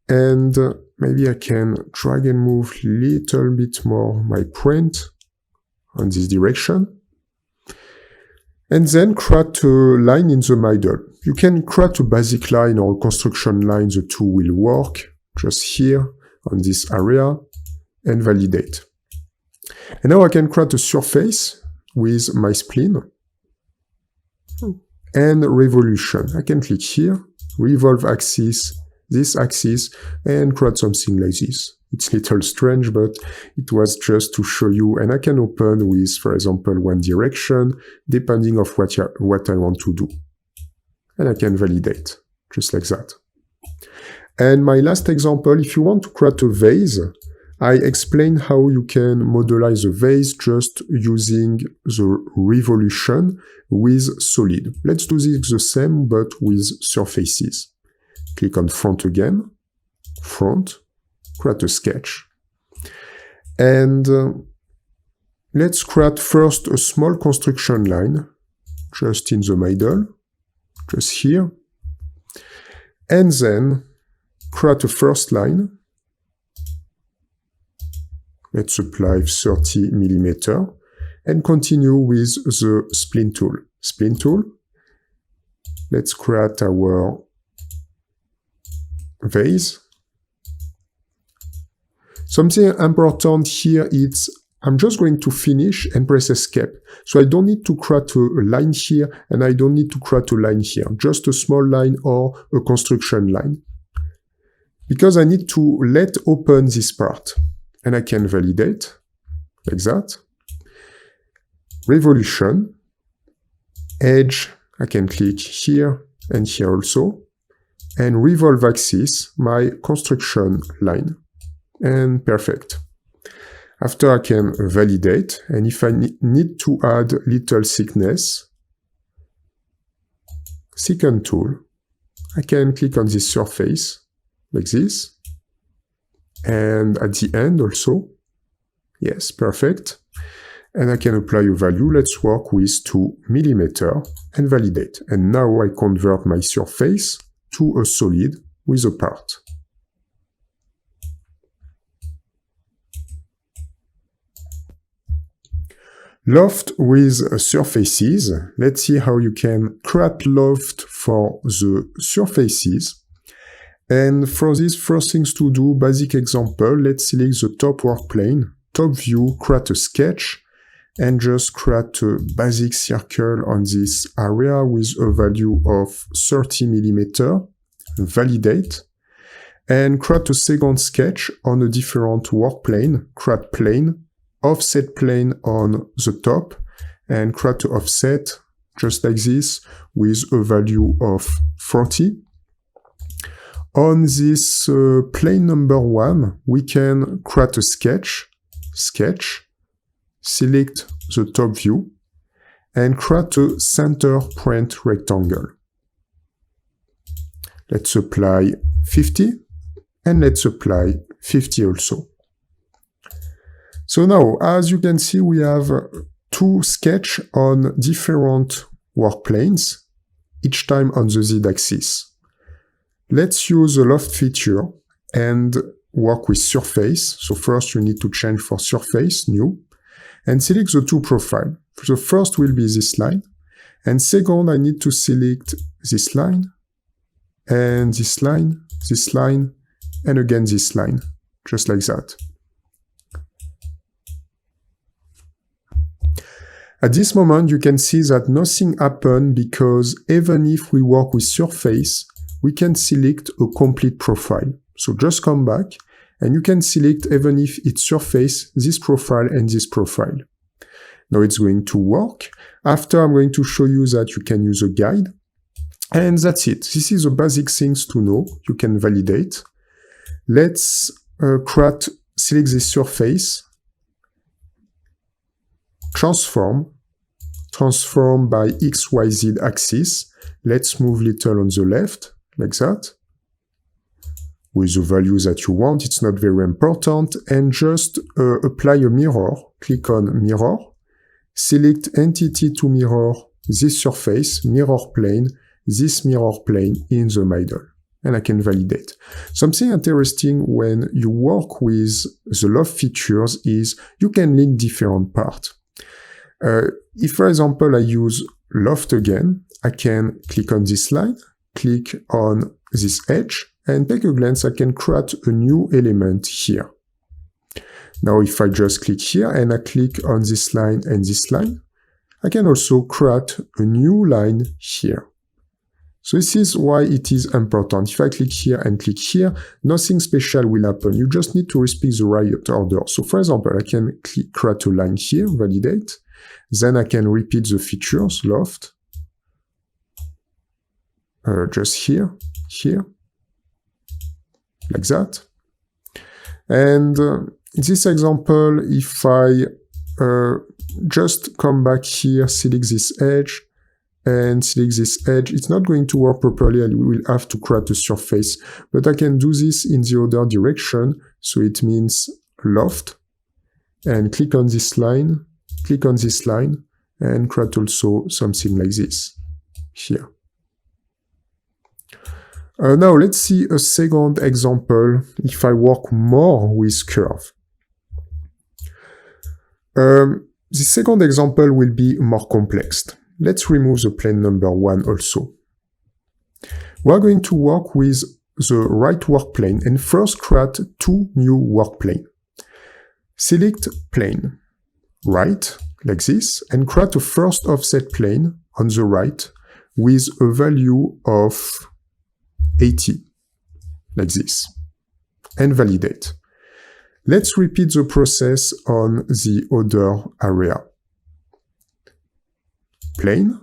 and maybe I can drag and move a little bit more my print on this direction. And then create a line in the middle. You can create a basic line or a construction line, the two will work, just here on this area, and validate. And now I can create a surface with my spline. and revolution. I can click here, revolve axis, this axis, and create something like this. It's a little strange, but it was just to show you, and I can open with, for example, one direction, depending of what I want to do. And I can validate, just like that. And my last example, if you want to create a vase, I explain how you can modelize a vase just using the revolution with solid. Let's do this the same, but with surfaces. Click on front again, front, create a sketch. And let's create first a small construction line, just in the middle, just here. And then create a first line. Let's apply 30 mm and continue with the spline tool. Spline tool. Let's create our vase. Something important here is I'm just going to finish and press escape. So I don't need to create a line here and I don't need to create a line here. Just a small line or a construction line. Because I need to let open this part. And I can validate, like that. Revolution. Edge, I can click here and here also. And revolve axis, my construction line. And perfect. After I can validate, and if I need to add little thickness, second tool, I can click on this surface, like this. And at the end also, yes, perfect. And I can apply a value. Let's work with 2 mm and validate. And now I convert my surface to a solid with a part. Loft with surfaces. Let's see how you can create loft for the surfaces. And for this, first things to do, basic example, let's select the top work plane, top view, create a sketch, and just create a basic circle on this area with a value of 30 mm, validate, and create a second sketch on a different work plane, create plane, offset plane on the top, and create an offset, just like this, with a value of 40. On this plane number 1, we can create a sketch, select the top view, and create a center point rectangle. Let's apply 50, and let's apply 50 also. So now, as you can see, we have 2 sketches on different work planes, each time on the Z-axis. Let's use the loft feature and work with surface. So first you need to change for surface, new, and select the 2 profiles. The first will be this line, and second I need to select this line, and this line, and again this line, just like that. At this moment you can see that nothing happened because even if we work with surface, we can select a complete profile. So just come back and you can select, even if it's surface, this profile and this profile. Now it's going to work. After I'm going to show you that you can use a guide. And that's it. This is the basic things to know. You can validate. Let's select this surface, transform by XYZ axis. Let's move little on the left, like that, with the values that you want. It's not very important. And just apply a mirror. Click on mirror, select entity to mirror this surface, mirror plane, this mirror plane in the middle. And I can validate. Something interesting when you work with the loft features is you can link different parts. If, for example, I use loft again, I can click on this line, click on this edge, and take a glance, I can create a new element here. Now, if I just click here and I click on this line and this line, I can also create a new line here. So this is why it is important. If I click here and click here, nothing special will happen. You just need to respect the right order. So for example, I can create a line here, validate. Then I can repeat the features, loft. Just here, like that. And in this example, if I just come back here, select this edge, and select this edge, it's not going to work properly and we will have to create a surface. But I can do this in the other direction, so it means loft, and click on this line, and create also something like this here. Now let's see a second example if I work more with curve. The second example will be more complex. Let's remove the plane number 1 also. We're going to work with the right work plane and first create 2 new work planes. Select plane, right, like this, and create a first offset plane on the right with a value of 80, like this, and validate. Let's repeat the process on the other area. Plane,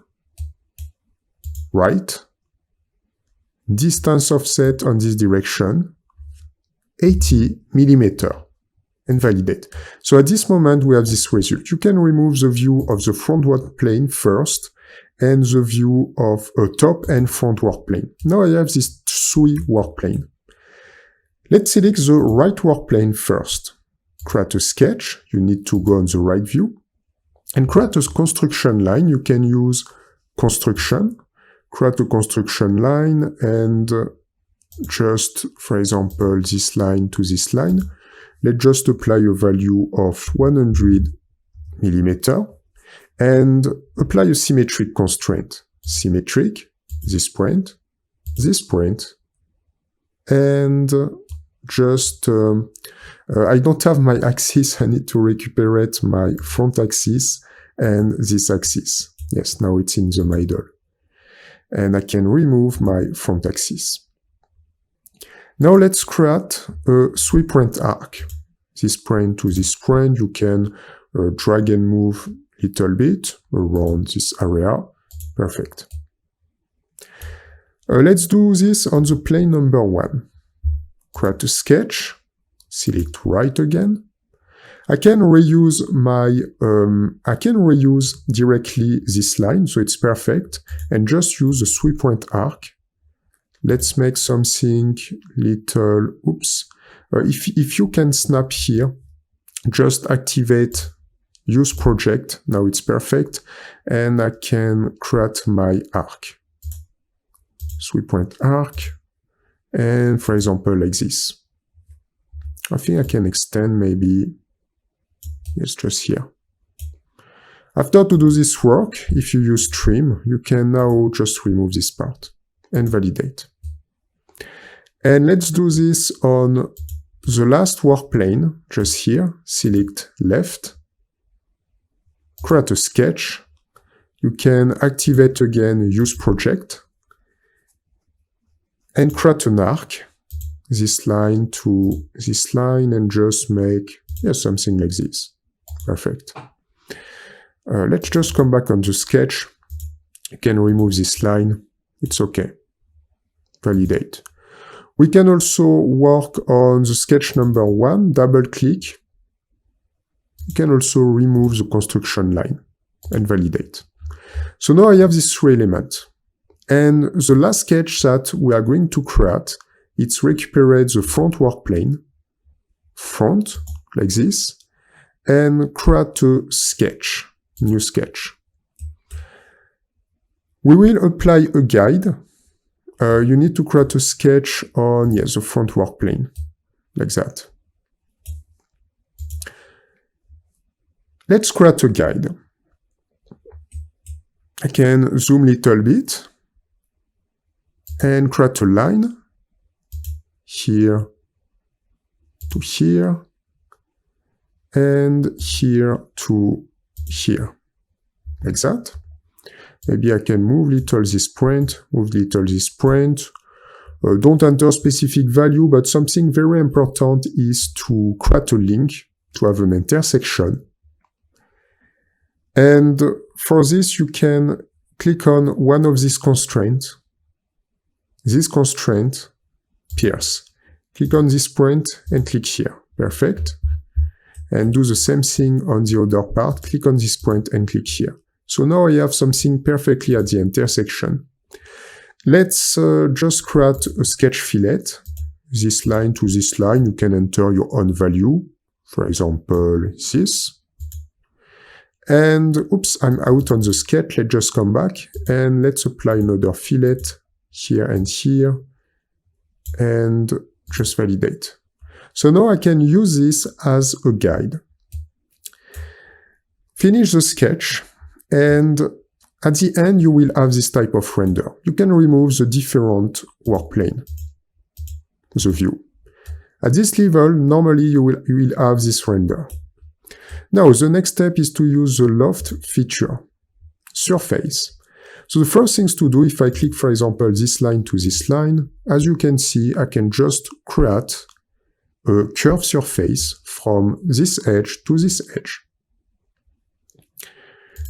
right, distance offset on this direction, 80 millimeter, and validate. So at this moment, we have this result. You can remove the view of the front work plane first, and the view of a top and front work plane. Now I have these 3 work planes. Let's select the right work plane first. Create a sketch. You need to go on the right view. And create a construction line. You can use construction. Create a construction line and just, for example, this line to this line. Let's just apply a value of 100 millimeter. And apply a symmetric constraint. Symmetric, this point, and just, I don't have my axis, I need to recuperate my front axis and this axis. Yes, now it's in the middle. And I can remove my front axis. Now let's create a 3-point arc. This point to this point, you can drag and move little bit around this area. Perfect. Let's do this on the plane number 1. Create a sketch, select right again. I can reuse directly this line, so it's perfect, and just use a 3-point arc. Let's make something little, if you can snap here, just activate use project, now it's perfect, and I can create my arc. 3-point arc, and for example, like this. I think I can extend maybe, yes, just here. After to do this work, if you use trim, you can now just remove this part and validate. And let's do this on the last work plane, just here, select left, create a sketch. You can activate again use project and create an arc, this line to this line, and just make something like this. Perfect. Let's just come back on the sketch. You can remove this line. It's okay. Validate. We can also work on the sketch number 1, double click. You can also remove the construction line and validate. So now I have these 3 elements. And the last sketch that we are going to create, it's recuperate the front work plane, front, like this, and create a sketch, new sketch. We will apply a guide. You need to create a sketch on, the front work plane, like that. Let's create a guide. I can zoom a little bit and create a line here to here and here to here. like that. Maybe I can move little this point, move little this point. Don't enter specific value, but something very important is to create a link, to have an intersection. And for this, you can click on one of these constraints. This constraint, pierce. Click on this point and click here. Perfect. And do the same thing on the other part. Click on this point and click here. So now I have something perfectly at the intersection. Let's just create a sketch fillet. This line to this line, you can enter your own value. For example, this. And oops, I'm out on the sketch. Let's just come back and let's apply another fillet here and here and just validate. So now I can use this as a guide. Finish the sketch, and at the end you will have this type of render. You can remove the different work plane, the view. At this level, normally you will have this render. Now, the next step is to use the loft feature, surface. So the first things to do, if I click, for example, this line to this line, as you can see, I can just create a curved surface from this edge to this edge.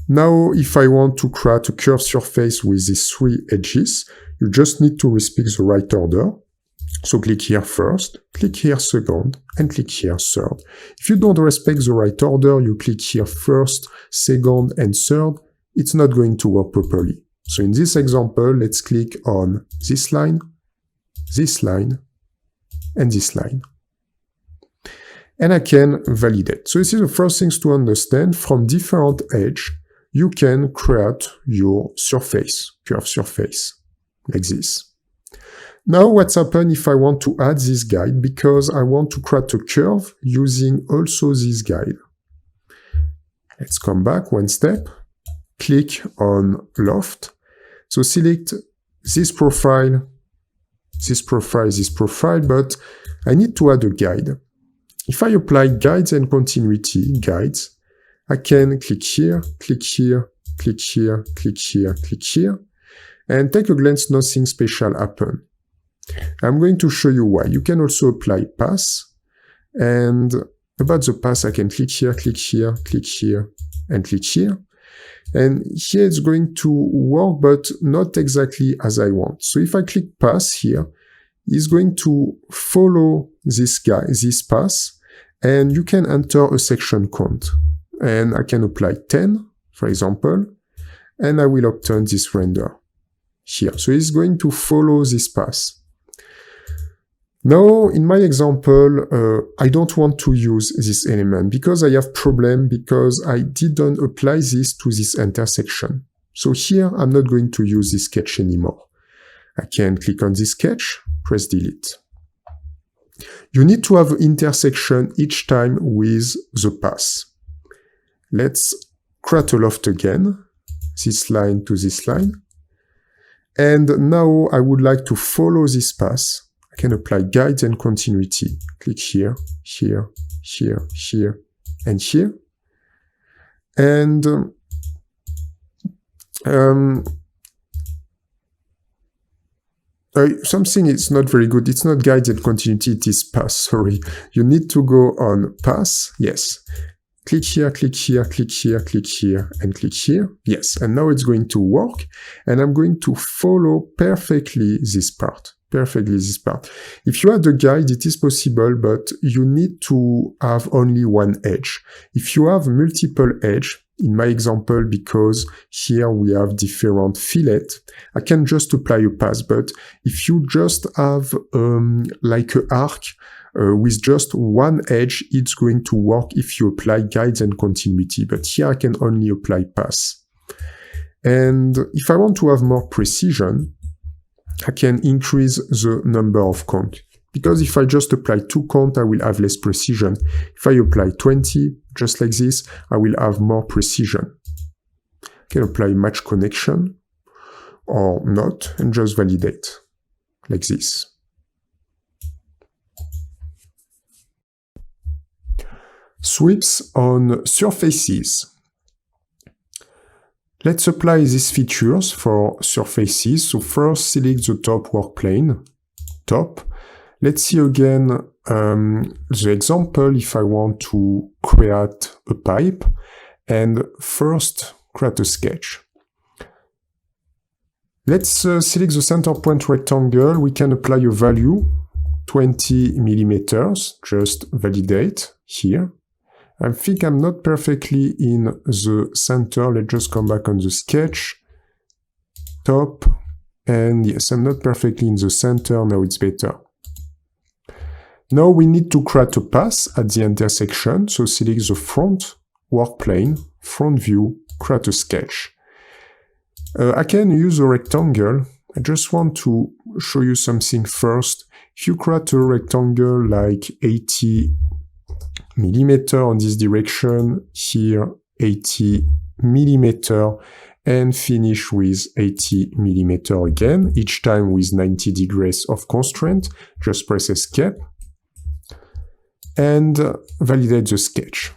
Now, if I want to create a curved surface with these three edges, you just need to respect the right order. So click here first, click here second, and click here third. If you don't respect the right order, you click here first, second, and third, it's not going to work properly. So in this example, let's click on this line, and this line. And I can validate. So this is the first things to understand. From different edge, you can create your surface, curved surface, like this. Now what's happened if I want to add this guide, because I want to create a curve using also this guide. Let's come back one step, click on loft. So select this profile, this profile, this profile, but I need to add a guide. If I apply guides and continuity guides, I can click here, click here, click here, click here, click here, and take a glance, nothing special happened. I'm going to show you why. You can also apply pass, and about the pass I can click here, click here, click here, and click here. And here it's going to work, but not exactly as I want. So if I click pass here, it's going to follow this pass, and you can enter a section count. And I can apply 10, for example, and I will obtain this render here. So it's going to follow this pass. Now, in my example, I don't want to use this element because I have problem because I didn't apply this to this intersection. So here, I'm not going to use this sketch anymore. I can click on this sketch, press delete. You need to have an intersection each time with the pass. Let's create a loft again, this line to this line. And now I would like to follow this path. I can apply guides and continuity. Click here, here, here, here, and here. And something is not very good. It's not guides and continuity, it is path, sorry. You need to go on path, yes. Click here, click here, click here, click here, and click here. Yes, and now it's going to work. And I'm going to follow perfectly this part. If you add a guide, it is possible, but you need to have only one edge. If you have multiple edge, in my example, because here we have different fillet, I can just apply a path. But if you just have like an arc, with just one edge, it's going to work if you apply guides and continuity, but here I can only apply path. And if I want to have more precision, I can increase the number of count. Because if I just apply 2 count, I will have less precision. If I apply 20, just like this, I will have more precision. I can apply match connection or not, and just validate, like this. Sweeps on surfaces. Let's apply these features for surfaces. So first select the top work plane, top. Let's see again the example if I want to create a pipe, and first create a sketch. Let's select the center point rectangle. We can apply a value, 20 millimeters, just validate here. I think I'm not perfectly in the center. Let's just come back on the sketch, top, and yes, I'm not perfectly in the center. Now it's better. Now we need to create a path at the intersection. So select the front work plane, front view, create a sketch. I can use a rectangle. I just want to show you something first. If you create a rectangle like 80 millimeter on this direction, here 80 millimeter, and finish with 80 millimeter again, each time with 90 degrees of constraint. Just press Escape and validate the sketch.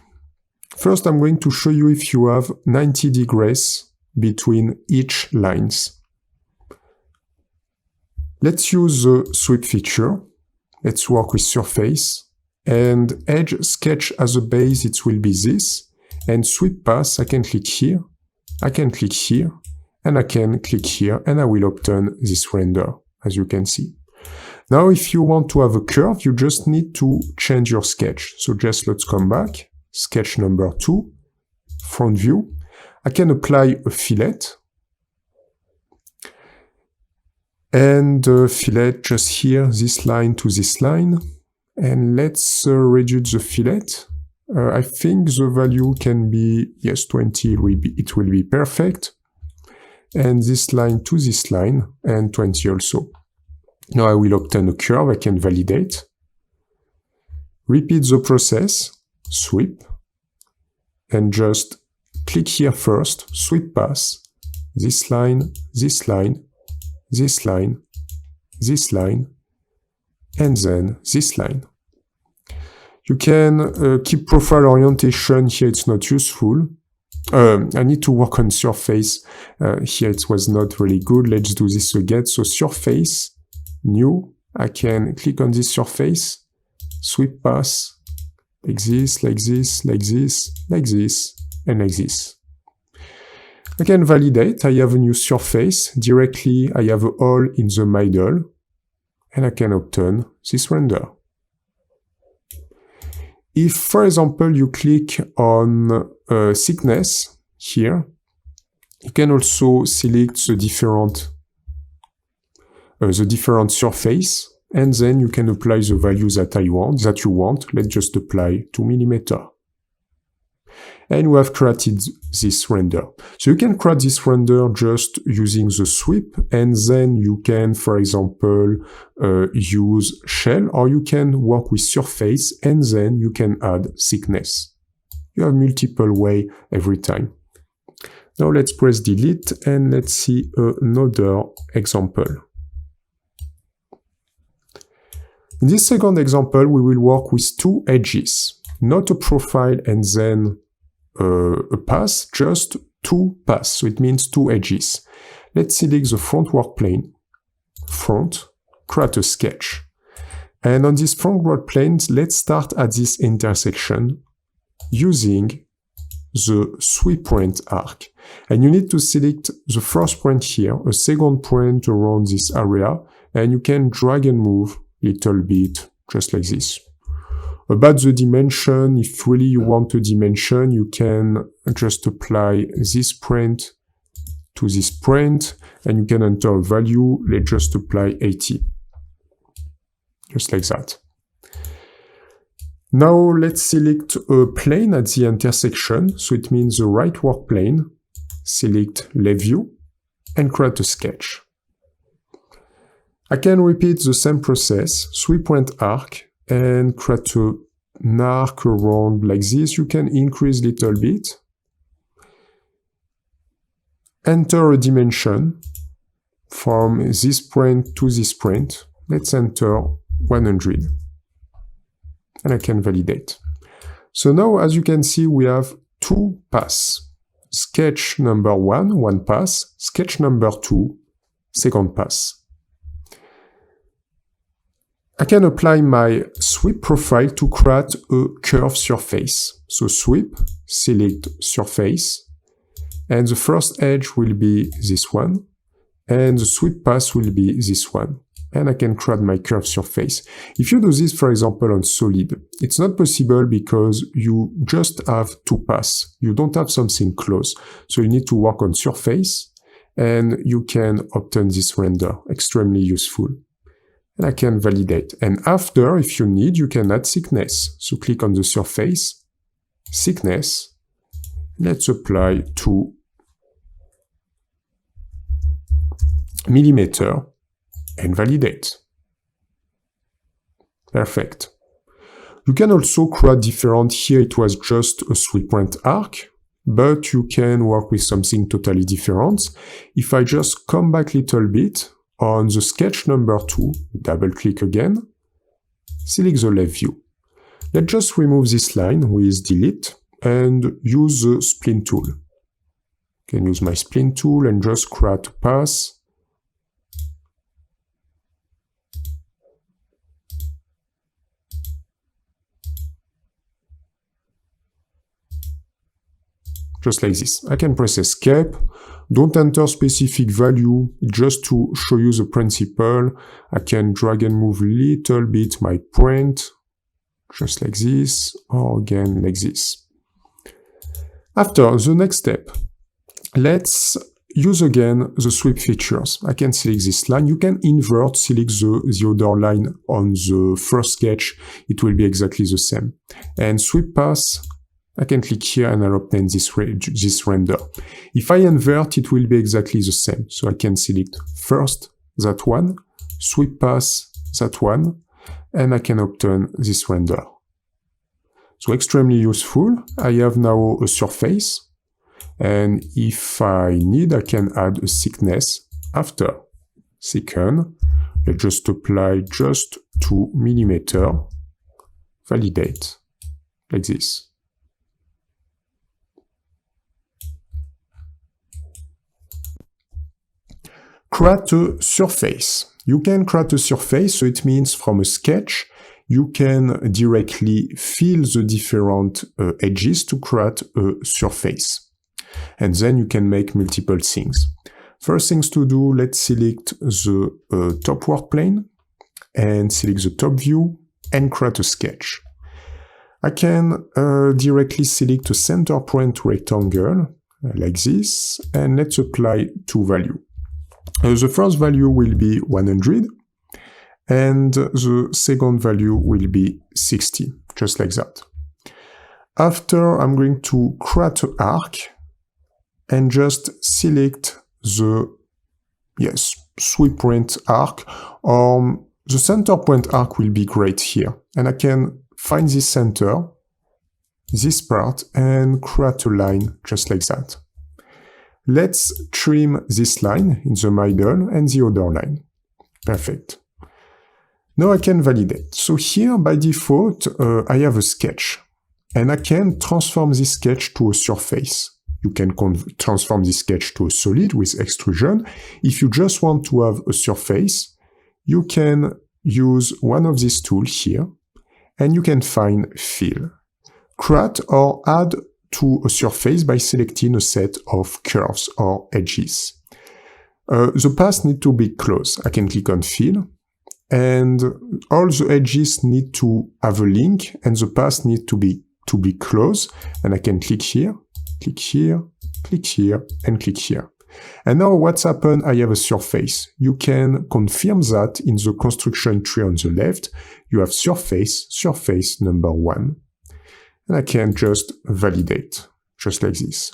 First, I'm going to show you if you have 90 degrees between each lines. Let's use the sweep feature. Let's work with surface. And edge sketch as a base, it will be this. And sweep path, I can click here, I can click here, and I can click here, and I will obtain this render, as you can see. Now, if you want to have a curve, you just need to change your sketch. So just let's come back, sketch number 2, front view. I can apply a fillet. And fillet just here, this line to this line. And let's reduce the fillet. I think the value can be, yes, 20, it will be perfect. And this line to this line, and 20 also. Now I will obtain a curve, I can validate. Repeat the process, sweep, and just click here first, sweep path, this line, this line, this line, this line, and then this line. You can keep profile orientation. Here it's not useful. I need to work on surface. Here it was not really good. Let's do this again. So surface, new. I can click on this surface, sweep path, like this, like this, like this, like this, and like this. I can validate. I have a new surface. Directly, I have a hole in the middle. And I can obtain this render. If, for example, you click on thickness here, you can also select the different surface, and then you can apply the values that you want. Let's just apply 2 millimeter. And we have created this render. So you can create this render just using the sweep, and then you can, for example, use shell, or you can work with surface, and then you can add thickness. You have multiple ways every time. Now let's press delete, and let's see another example. In this second example, we will work with 2 edges, not a profile and then a path, just 2 paths, so it means 2 edges. Let's select the front work plane, front, create a sketch. And on this front work plane, let's start at this intersection using the sweep point arc. And you need to select the first point here, a second point around this area, and you can drag and move a little bit, just like this. About the dimension, if really you want a dimension, you can just apply this print to this print, and you can enter a value. Let's just apply 80. Just like that. Now let's select a plane at the intersection, so it means the right work plane. Select left view, and create a sketch. I can repeat the same process, sweep point arc, and create an arc around like this. You can increase a little bit. Enter a dimension from this point to this point. Let's enter 100. And I can validate. So now, as you can see, we have 2 paths. sketch number 1, one pass, sketch number 2, second pass. I can apply my sweep profile to create a curved surface. So sweep, select surface, and the first edge will be this one, and the sweep pass will be this one. And I can create my curved surface. If you do this, for example, on solid, it's not possible because you just have two passes. You don't have something close. So you need to work on surface, and you can obtain this render. Extremely useful. And I can validate. And after, if you need, you can add thickness. So click on the surface, thickness. Let's apply 2 millimeter and validate. Perfect. You can also create different, here it was just a sweep point arc, but you can work with something totally different. If I just come back a little bit, on the sketch number 2, double click again, select the left view. Let's just remove this line with delete and use the spline tool. I can use my spline tool and just create a path. Just like this. I can press escape. Don't enter specific value, just to show you the principle. I can drag and move a little bit my point, just like this, or again like this. After, the next step, let's use again the sweep features. I can select this line. You can invert, select the other line on the first sketch. It will be exactly the same. And sweep path, I can click here and I'll obtain this render. If I invert, it will be exactly the same. So I can select first that one, sweep path that one, and I can obtain this render. So extremely useful. I have now a surface, and if I need, I can add a thickness after. Second, let's just apply just 2 millimeter, validate, like this. Create a surface. You can create a surface, so it means from a sketch, you can directly fill the different edges to create a surface. And then you can make multiple things. First things to do, let's select the top work plane and select the top view and create a sketch. I can directly select a center point rectangle like this, and let's apply 2 values. The first value will be 100, and the second value will be 60, just like that. After, I'm going to create an arc and just select the sweep point arc, or the center point arc will be great here. And I can find this center, this part, and create a line just like that. Let's trim this line in the middle and the other line. Perfect. Now I can validate. So here, by default, I have a sketch. And I can transform this sketch to a surface. You can transform this sketch to a solid with extrusion. If you just want to have a surface, you can use one of these tools here, and you can find Fill. Create or add to a surface by selecting a set of curves or edges. The paths need to be close. I can click on Fill, and all the edges need to have a link, and the paths need to be close. And I can click here, click here, click here, and click here. And now what's happened? I have a surface. You can confirm that in the construction tree on the left. You have surface number 1. And I can just validate, just like this.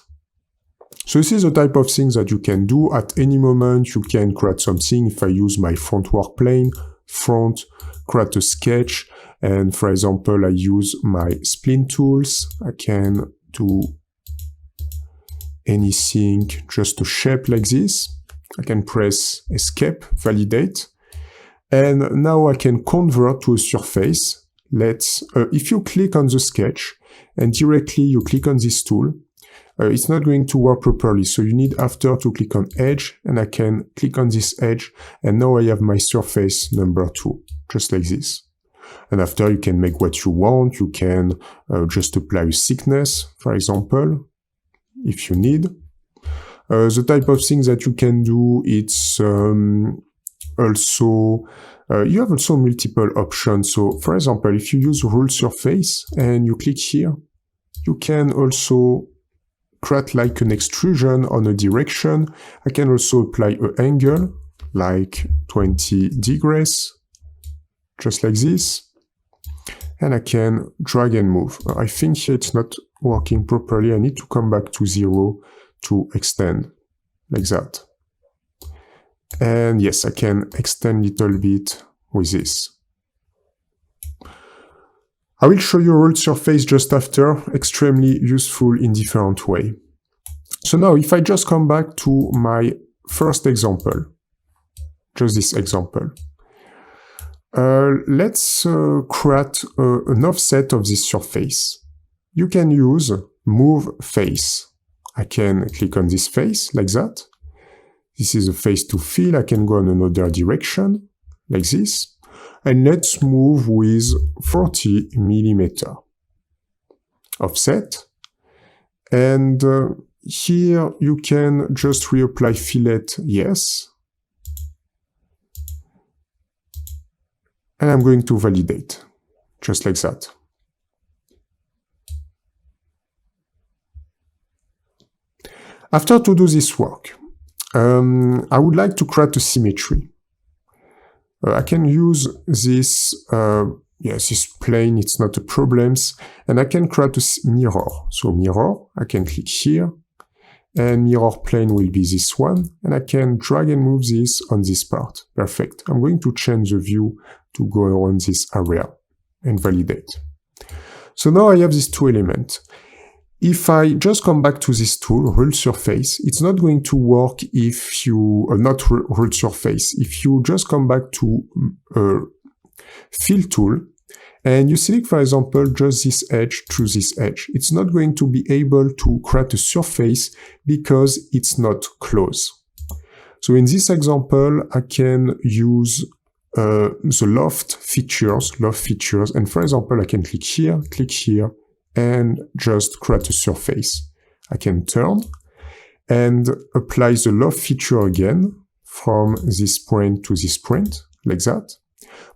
So this is the type of things that you can do at any moment. You can create something. If I use my front work plane, front, create a sketch, and for example, I use my spline tools, I can do anything, just a shape like this. I can press escape, validate, and now I can convert to a surface. If you click on the sketch and directly you click on this tool, it's not going to work properly. So you need after to click on edge, and I can click on this edge, and now I have my surface number 2, just like this. And after you can make what you want. You can just apply a thickness, for example, if you need. The type of things that you can do, it's also, you have also multiple options. So for example, if you use rule surface and you click here, you can also create like an extrusion on a direction. I can also apply an angle, like 20 degrees, just like this. And I can drag and move. I think here it's not working properly. I need to come back to 0 to extend, like that. And yes, I can extend a little bit with this. I will show you a ruled surface just after, extremely useful in different way. So now if I just come back to my first example, just this example, let's create an offset of this surface. You can use move face. I can click on this face like that. This is a face to fill. I can go in another direction like this. And let's move with 40 millimeter offset. And here you can just reapply fillet, yes. And I'm going to validate, just like that. After to do this work, I would like to create a symmetry. I can use this, yes, this plane, it's not a problem, and I can create a mirror. So mirror, I can click here, and mirror plane will be this one, and I can drag and move this on this part. Perfect. I'm going to change the view to go around this area and validate. So now I have these two elements. If I just come back to this tool, rule surface, it's not going to work if you, not rule surface, if you just come back to fill tool and you select, for example, just this edge to this edge. It's not going to be able to create a surface because it's not close. So in this example, I can use the loft features, and for example, I can click here, and just create a surface. I can turn and apply the loft feature again from this point to this point, like that.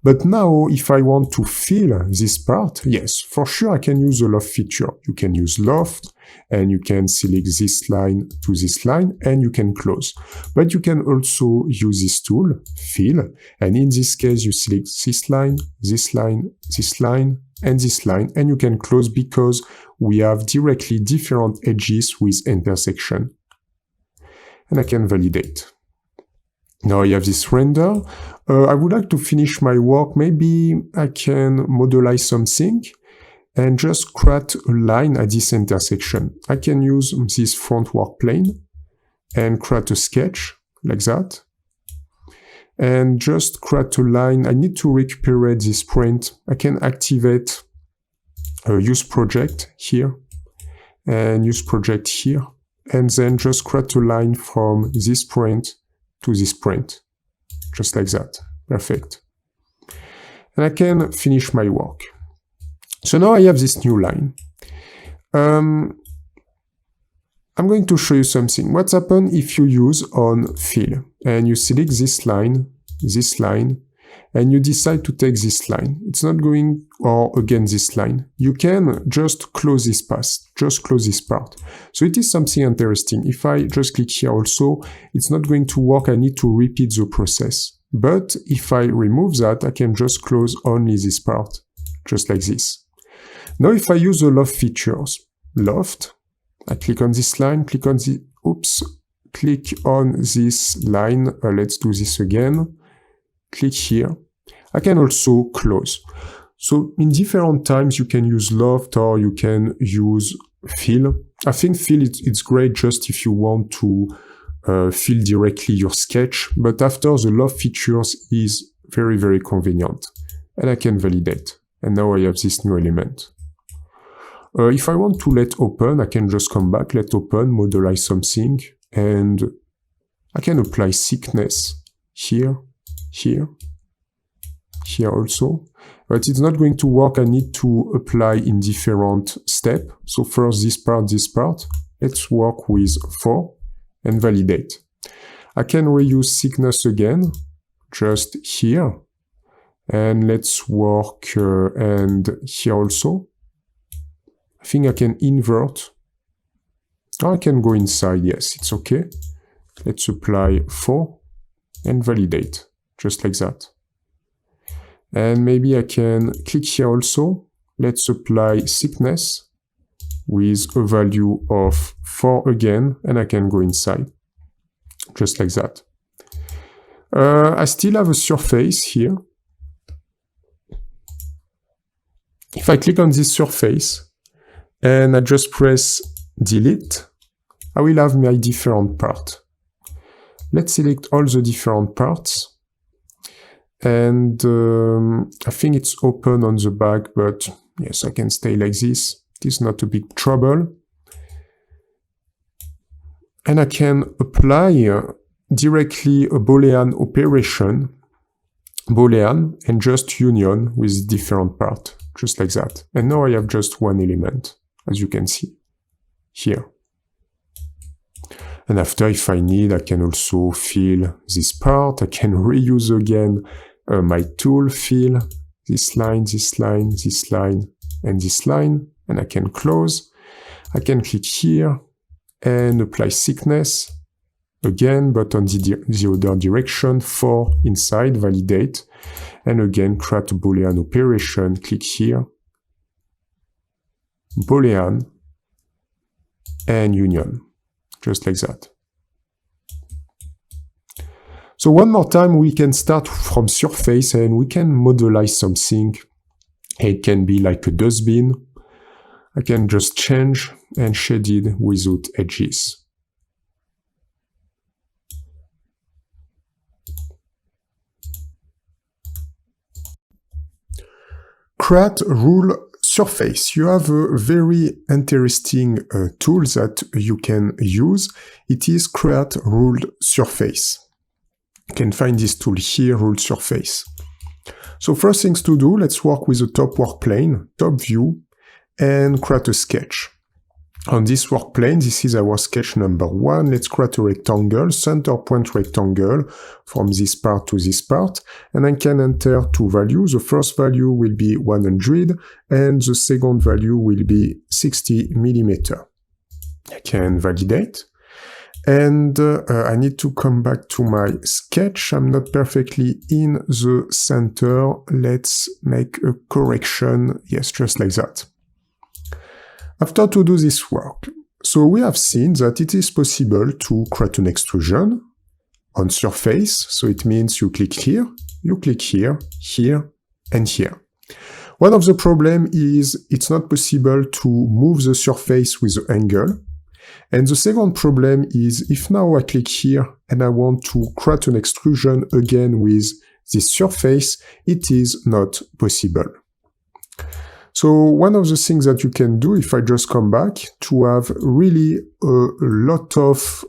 But now, if I want to fill this part, yes, for sure I can use the loft feature. You can use loft, and you can select this line to this line, and you can close. But you can also use this tool, fill, and in this case, you select this line, this line, this line, and this line, and you can close because we have directly different edges with intersection. And I can validate. Now I have this render. I would like to finish my work. Maybe I can modelize something and just create a line at this intersection. I can use this front work plane and create a sketch like that. And just create a line. I need to recuperate this print. I can activate use project here and use project here. And then just create a line from this print to this print, just like that. Perfect. And I can finish my work. So now I have this new line. I'm going to show you something. What's happened if you use on fill and you select this line, and you decide to take this line. It's not going, or again this line. You can just close this path, just close this part. So it is something interesting. If I just click here also, it's not going to work. I need to repeat the process. But if I remove that, I can just close only this part, just like this. Now if I use the loft features, loft, I click on this line, click on the, click on this line. Let's do this again. Click here. I can also close. So in different times you can use loft or you can use fill. I think fill it's great just if you want to fill directly your sketch, but after the loft features is very, very convenient. And I can validate. And now I have this new element. If I want to let open, I can just come back, let open, modelize something, and I can apply thickness here, here, here also. But it's not going to work. I need to apply in different steps. So first this part. Let's work with 4 and validate. I can reuse thickness again, just here. And let's work and here also. I think I can invert. I can go inside, yes, it's okay. Let's apply 4 and validate, just like that. And maybe I can click here also. Let's apply thickness with a value of 4 again, and I can go inside, just like that. I still have a surface here. If I click on this surface and I just press delete, I will have my different part. Let's select all the different parts. And I think it's open on the back, but yes, I can stay like this. It is not a big trouble. And I can apply directly a Boolean operation, Boolean, and just union with different part, just like that. And now I have just one element, as you can see here. And after, if I need, I can also fill this part. I can reuse again my tool, fill this line, this line, this line, and this line. And I can close. I can click here and apply thickness again, but on the other direction, 4 inside, validate. And again, create a Boolean operation, click here, Boolean, and union, just like that. So one more time, we can start from surface and we can modelize something. It can be like a dustbin. I can just change and shade it without edges. Create rule surface. You have a very interesting tool that you can use. It is create ruled surface. You can find this tool here, ruled surface. So first things to do, let's work with the top work plane, top view, and create a sketch. On this work plane, this is our sketch number 1. Let's create a rectangle, center point rectangle from this part to this part. And I can enter 2 values. The first value will be 100 and the second value will be 60 millimeter. I can validate. And I need to come back to my sketch. I'm not perfectly in the center. Let's make a correction. Yes, just like that. After to do this work, so we have seen that it is possible to create an extrusion on surface. So it means you click here, here, and here. One of the problems is it's not possible to move the surface with the angle. And the second problem is if now I click here and I want to create an extrusion again with this surface, it is not possible. So one of the things that you can do, if I just come back, to have really a lot of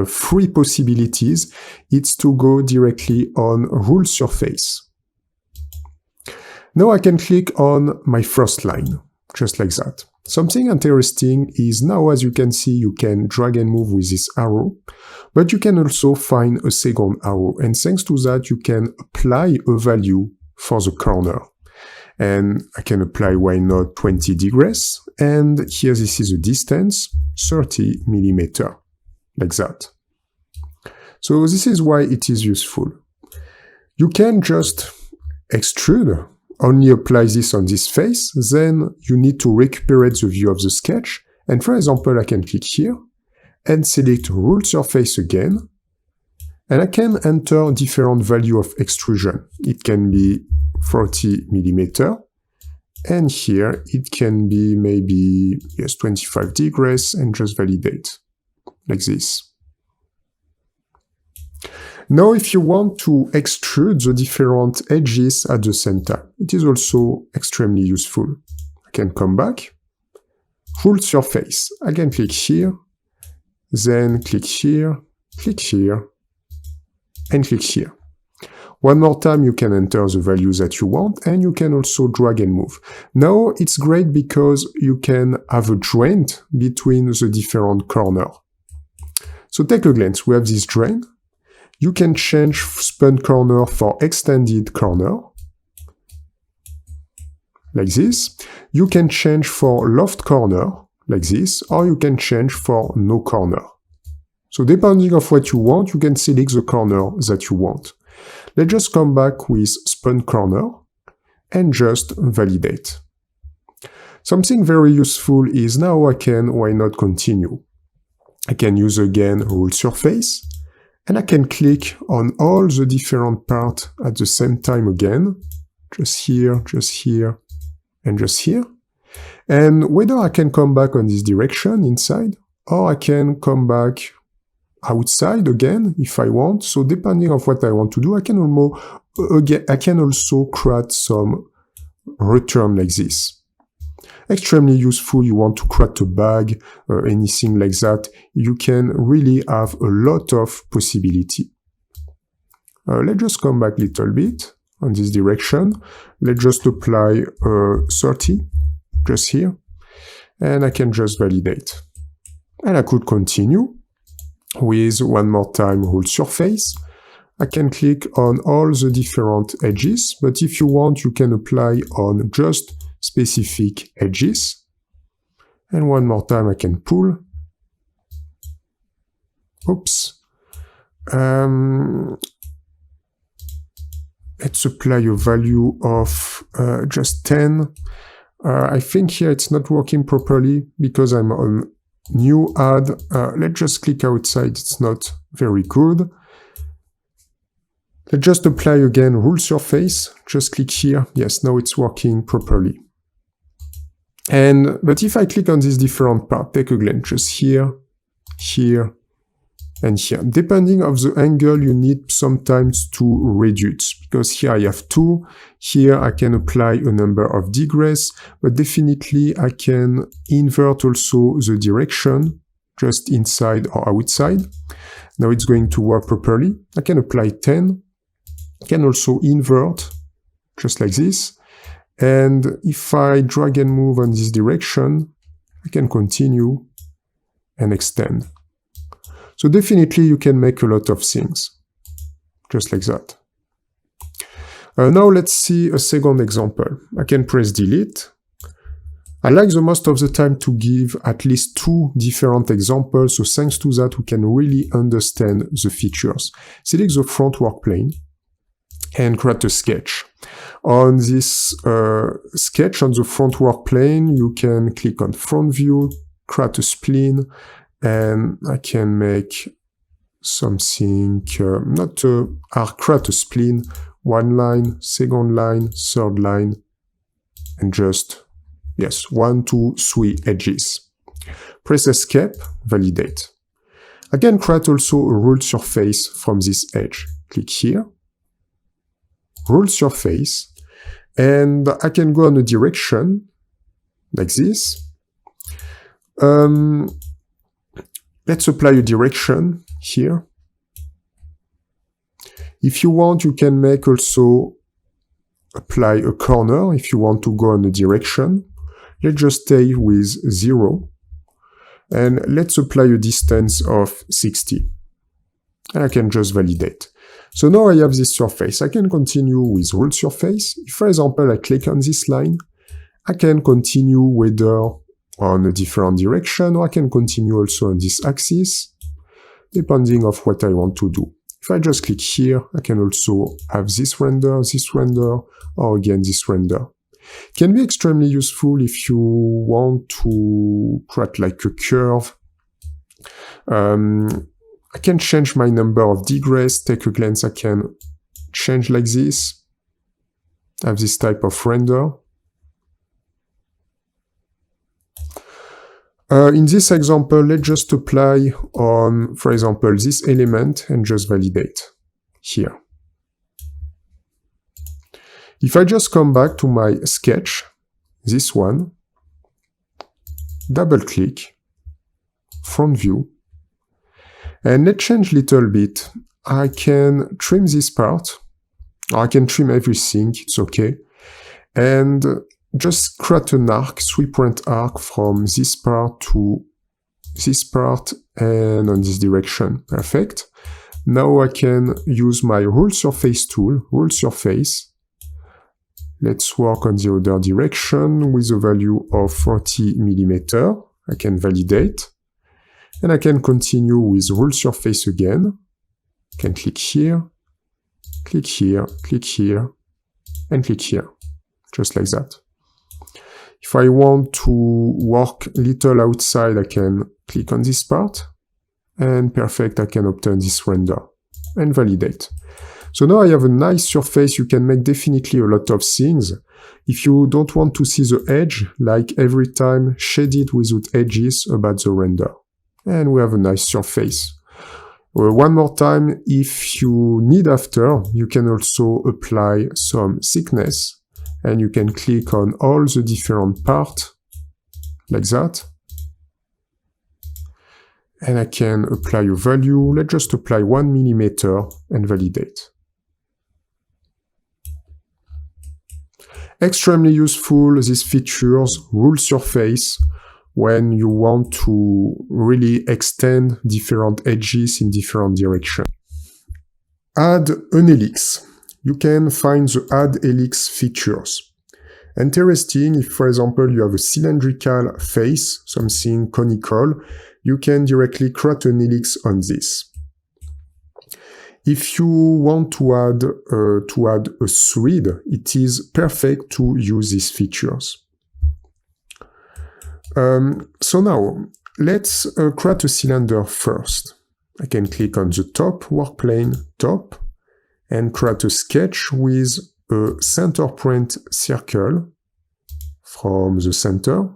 free possibilities, it's to go directly on rule surface. Now I can click on my first line, just like that. Something interesting is now, as you can see, you can drag and move with this arrow, but you can also find a second arrow. And thanks to that, you can apply a value for the corner. And I can apply, why not, 20 degrees. And here, this is a distance, 30 millimeter, like that. So this is why it is useful. You can just extrude, only apply this on this face, then you need to recuperate the view of the sketch. And for example, I can click here and select rule surface again. And I can enter different value of extrusion. It can be 40 millimeter. And here it can be maybe, yes, 25 degrees and just validate like this. Now, if you want to extrude the different edges at the same time, it is also extremely useful. I can come back, rule surface. I can click here, then click here, and click here. One more time, you can enter the values that you want, and you can also drag and move. Now, it's great because you can have a joint between the different corners. So take a glance. We have this drain. You can change spun corner for extended corner, like this. You can change for loft corner, like this, or you can change for no corner. So depending on what you want, you can select the corner that you want. Let's just come back with spun corner and just validate. Something very useful is now I can, why not continue? I can use again rule surface, and I can click on all the different parts at the same time again, just here, and just here. And whether I can come back on this direction inside, or I can come back outside again if I want. So depending on what I want to do, I can also create some return like this. Extremely useful. You want to create a bag, anything like that. You can really have a lot of possibility. Let's just come back a little bit on this direction. Let's just apply 30 just here, and I can just validate. And I could continue with one more time rule surface. I can click on all the different edges, but if you want, you can apply on just specific edges. And one more time, I can pull. Oops. Let's apply a value of just 10. I think here it's not working properly because I'm on new add. Let's just click outside. It's not very good. Let's just apply again rule surface. Just click here. Yes, now it's working properly. But if I click on this different part, take a glance, just here, and here. Depending on the angle, you need sometimes to reduce, because here I have 2. Here I can apply a number of degrees, but definitely I can invert also the direction, just inside or outside. Now it's going to work properly. I can apply 10. I can also invert, just like this. And if I drag and move on this direction, I can continue and extend. So definitely you can make a lot of things, just like that. Now let's see a second example. I can press delete. I like the most of the time to give at least 2 different examples, so thanks to that we can really understand the features. Select the front work plane and create a sketch. On this sketch on the front work plane, you can click on front view, create a spline, and I can make something, create a spline, 1 line, 2nd line, 3rd line, and just, yes, 1, 2, 3 edges. Press escape, validate. I can create also a rule surface from this edge. Click here, rule surface, and I can go on a direction like this. Let's apply a direction here. If you want, you can make also apply a corner if you want to go on a direction. Let's just stay with 0. And let's apply a distance of 60. And I can just validate. So now I have this surface. I can continue with rule surface. If, for example, I click on this line, I can continue whether on a different direction, or I can continue also on this axis, depending on what I want to do. If I just click here, I can also have this render, or again this render. It can be extremely useful if you want to create like a curve. I can change my number of degrees. Take a glance, I can change like this. Have this type of render. In this example, let's just apply on, for example, this element and just validate here. If I just come back to my sketch, this one, double click, front view, and let's change a little bit. I can trim this part, or I can trim everything, it's okay, and just create an arc, 3-point arc from this part to this part and on this direction. Perfect. Now I can use my rule surface tool, rule surface. Let's work on the other direction with a value of 40 mm. I can validate. And I can continue with rule surface again. I can click here, click here, click here, and click here. Just like that. If I want to work a little outside, I can click on this part. And perfect, I can obtain this render and validate. So now I have a nice surface. You can make definitely a lot of things. If you don't want to see the edge, like every time, shade it without edges about the render. And we have a nice surface. One more time, if you need after, you can also apply some thickness. And you can click on all the different parts, like that. And I can apply a value. Let's just apply 1 mm and validate. Extremely useful, these features, rule surface, when you want to really extend different edges in different directions. Add an ellipse. You can find the add ellipse features. Interesting, if for example you have a cylindrical face, something conical, you can directly create an ellipse on this. If you want to add a thread, it is perfect to use these features. So now, let's create a cylinder first. I can click on the top work plane, top, and create a sketch with a center point circle from the center.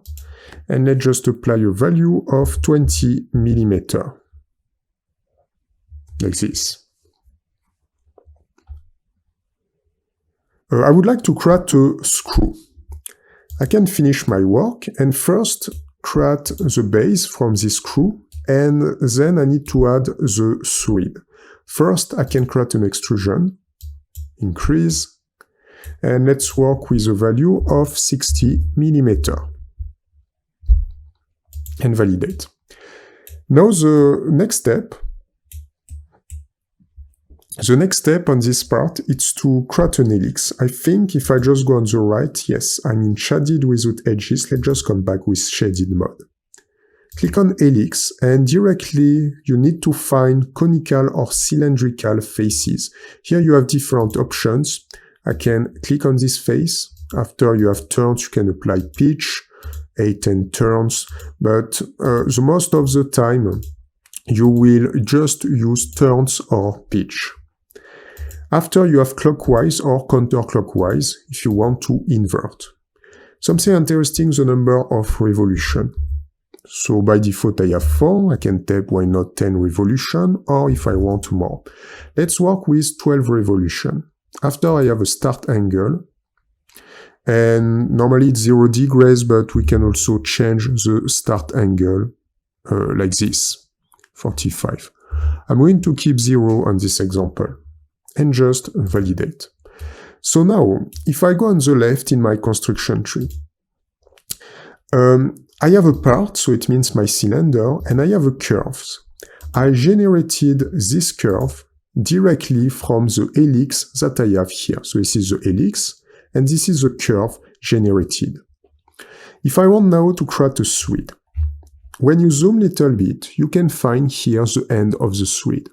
And let's just apply a value of 20 mm. Like this. I would like to create a screw. I can finish my work and first create the base from this screw, and then I need to add the thread. First, I can create an extrusion, increase, and let's work with a value of 60 mm. And validate. Now the next step on this part is to create an ellipse. I think if I just go on the right, yes, I'm in shaded without edges. Let's just come back with shaded mode. Click on ellipse and directly you need to find conical or cylindrical faces. Here you have different options. I can click on this face. After you have turns, you can apply pitch, 8 turns, but the most of the time you will just use turns or pitch. After you have clockwise or counterclockwise if you want to invert. Something interesting, the number of revolution. So by default I have 4, I can type why not 10 revolution, or if I want more. Let's work with 12 revolution. After I have a start angle, and normally it's 0 degrees, but we can also change the start angle like this, 45. I'm going to keep 0 on this example and just validate. So now, if I go on the left in my construction tree, I have a part, so it means my cylinder, and I have a curve. I generated this curve directly from the ellipse that I have here. So this is the ellipse, and this is the curve generated. If I want now to create a thread, when you zoom a little bit, you can find here the end of the thread,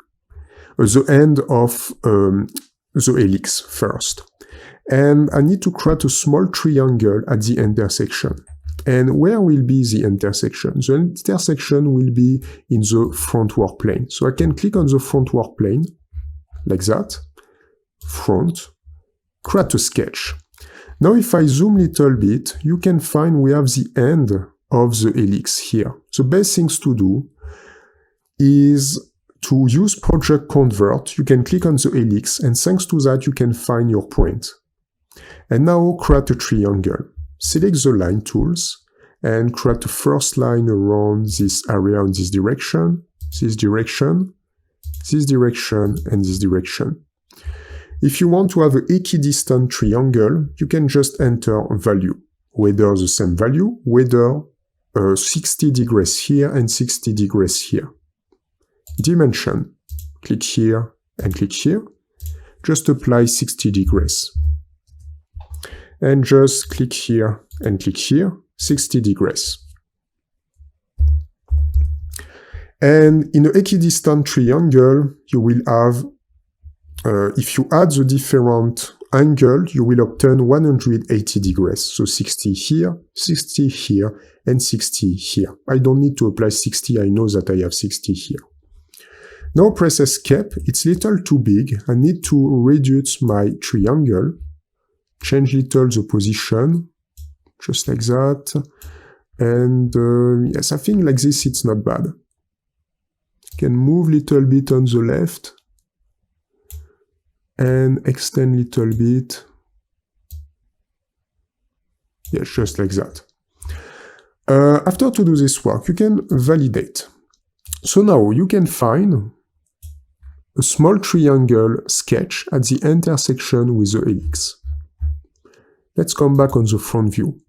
the end of the ellipse first. And I need to create a small triangle at the intersection. And where will be the intersection? The intersection will be in the front work plane. So I can click on the front work plane, like that, front, create a sketch. Now if I zoom a little bit, you can find we have the end of the ellipse here. The best things to do is to use Project Convert. You can click on the ellipse, and thanks to that you can find your point. And now create a triangle. Select the line tools and create a first line around this area in this direction, this direction, this direction, and this direction. If you want to have an equidistant triangle, you can just enter a value, whether the same value, whether 60 degrees here and 60 degrees here. Dimension, click here and click here. Just apply 60 degrees. And just click here and click here, 60 degrees. And in an equidistant triangle, you will have, if you add the different angle, you will obtain 180 degrees. So 60 here, and 60 here. I don't need to apply 60, I know that I have 60 here. Now press Escape, it's a little too big. I need to reduce my triangle, change little the position, just like that. And yes, I think like this it's not bad. Can move little bit on the left and extend little bit. Yes, just like that. After to do this work, you can validate. So now you can find a small triangle sketch at the intersection with the helix. Let's come back on the front view.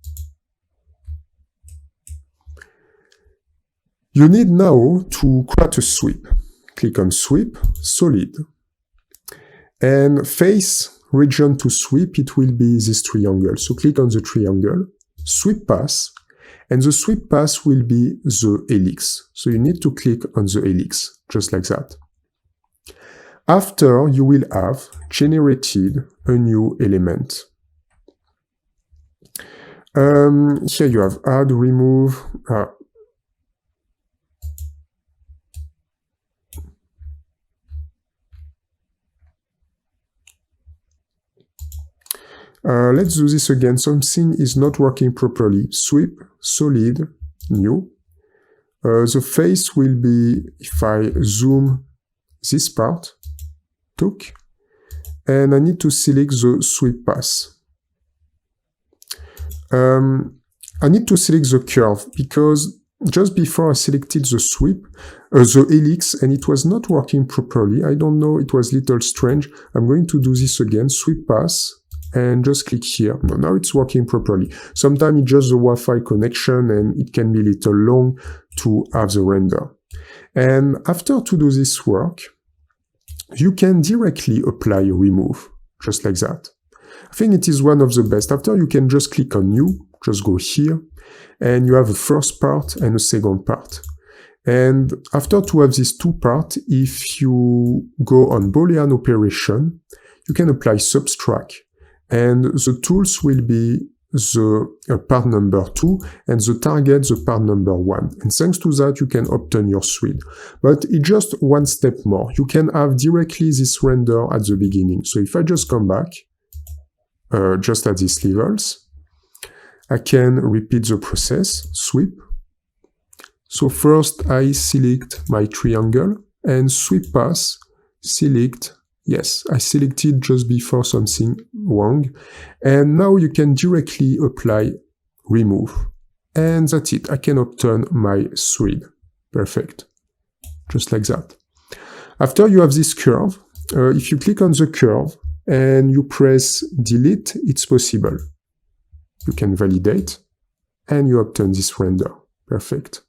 You need now to create a sweep. Click on Sweep, Solid. And face region to sweep, it will be this triangle. So click on the triangle, Sweep Path, and the sweep path will be the helix. So you need to click on the helix, just like that. After, you will have generated a new element. Here you have add, remove. Let's do this again. Something is not working properly. Sweep, solid, new. The face will be, if I zoom this part, took, and I need to select the sweep path. I need to select the curve because just before I selected the sweep, the helix, and it was not working properly. I don't know, it was a little strange. I'm going to do this again, sweep path, and just click here. No, now it's working properly. Sometimes it's just the Wi-Fi connection and it can be a little long to have the render. And after to do this work, you can directly apply remove, just like that. I think it is one of the best. After you can just click on new, just go here, and you have a first part and a second part. And after to have these two parts, if you go on Boolean operation, you can apply subtract. And the tools will be the part number 2 and the target the part number 1. And thanks to that, you can obtain your thread. But it's just one step more. You can have directly this render at the beginning. So if I just come back, just at these levels, I can repeat the process, sweep. So first I select my triangle and sweep path, select. Yes, I selected just before something wrong. And now you can directly apply remove. And that's it. I can obtain my thread. Perfect. Just like that. After you have this curve, if you click on the curve and you press delete, it's possible. You can validate and you obtain this render. Perfect.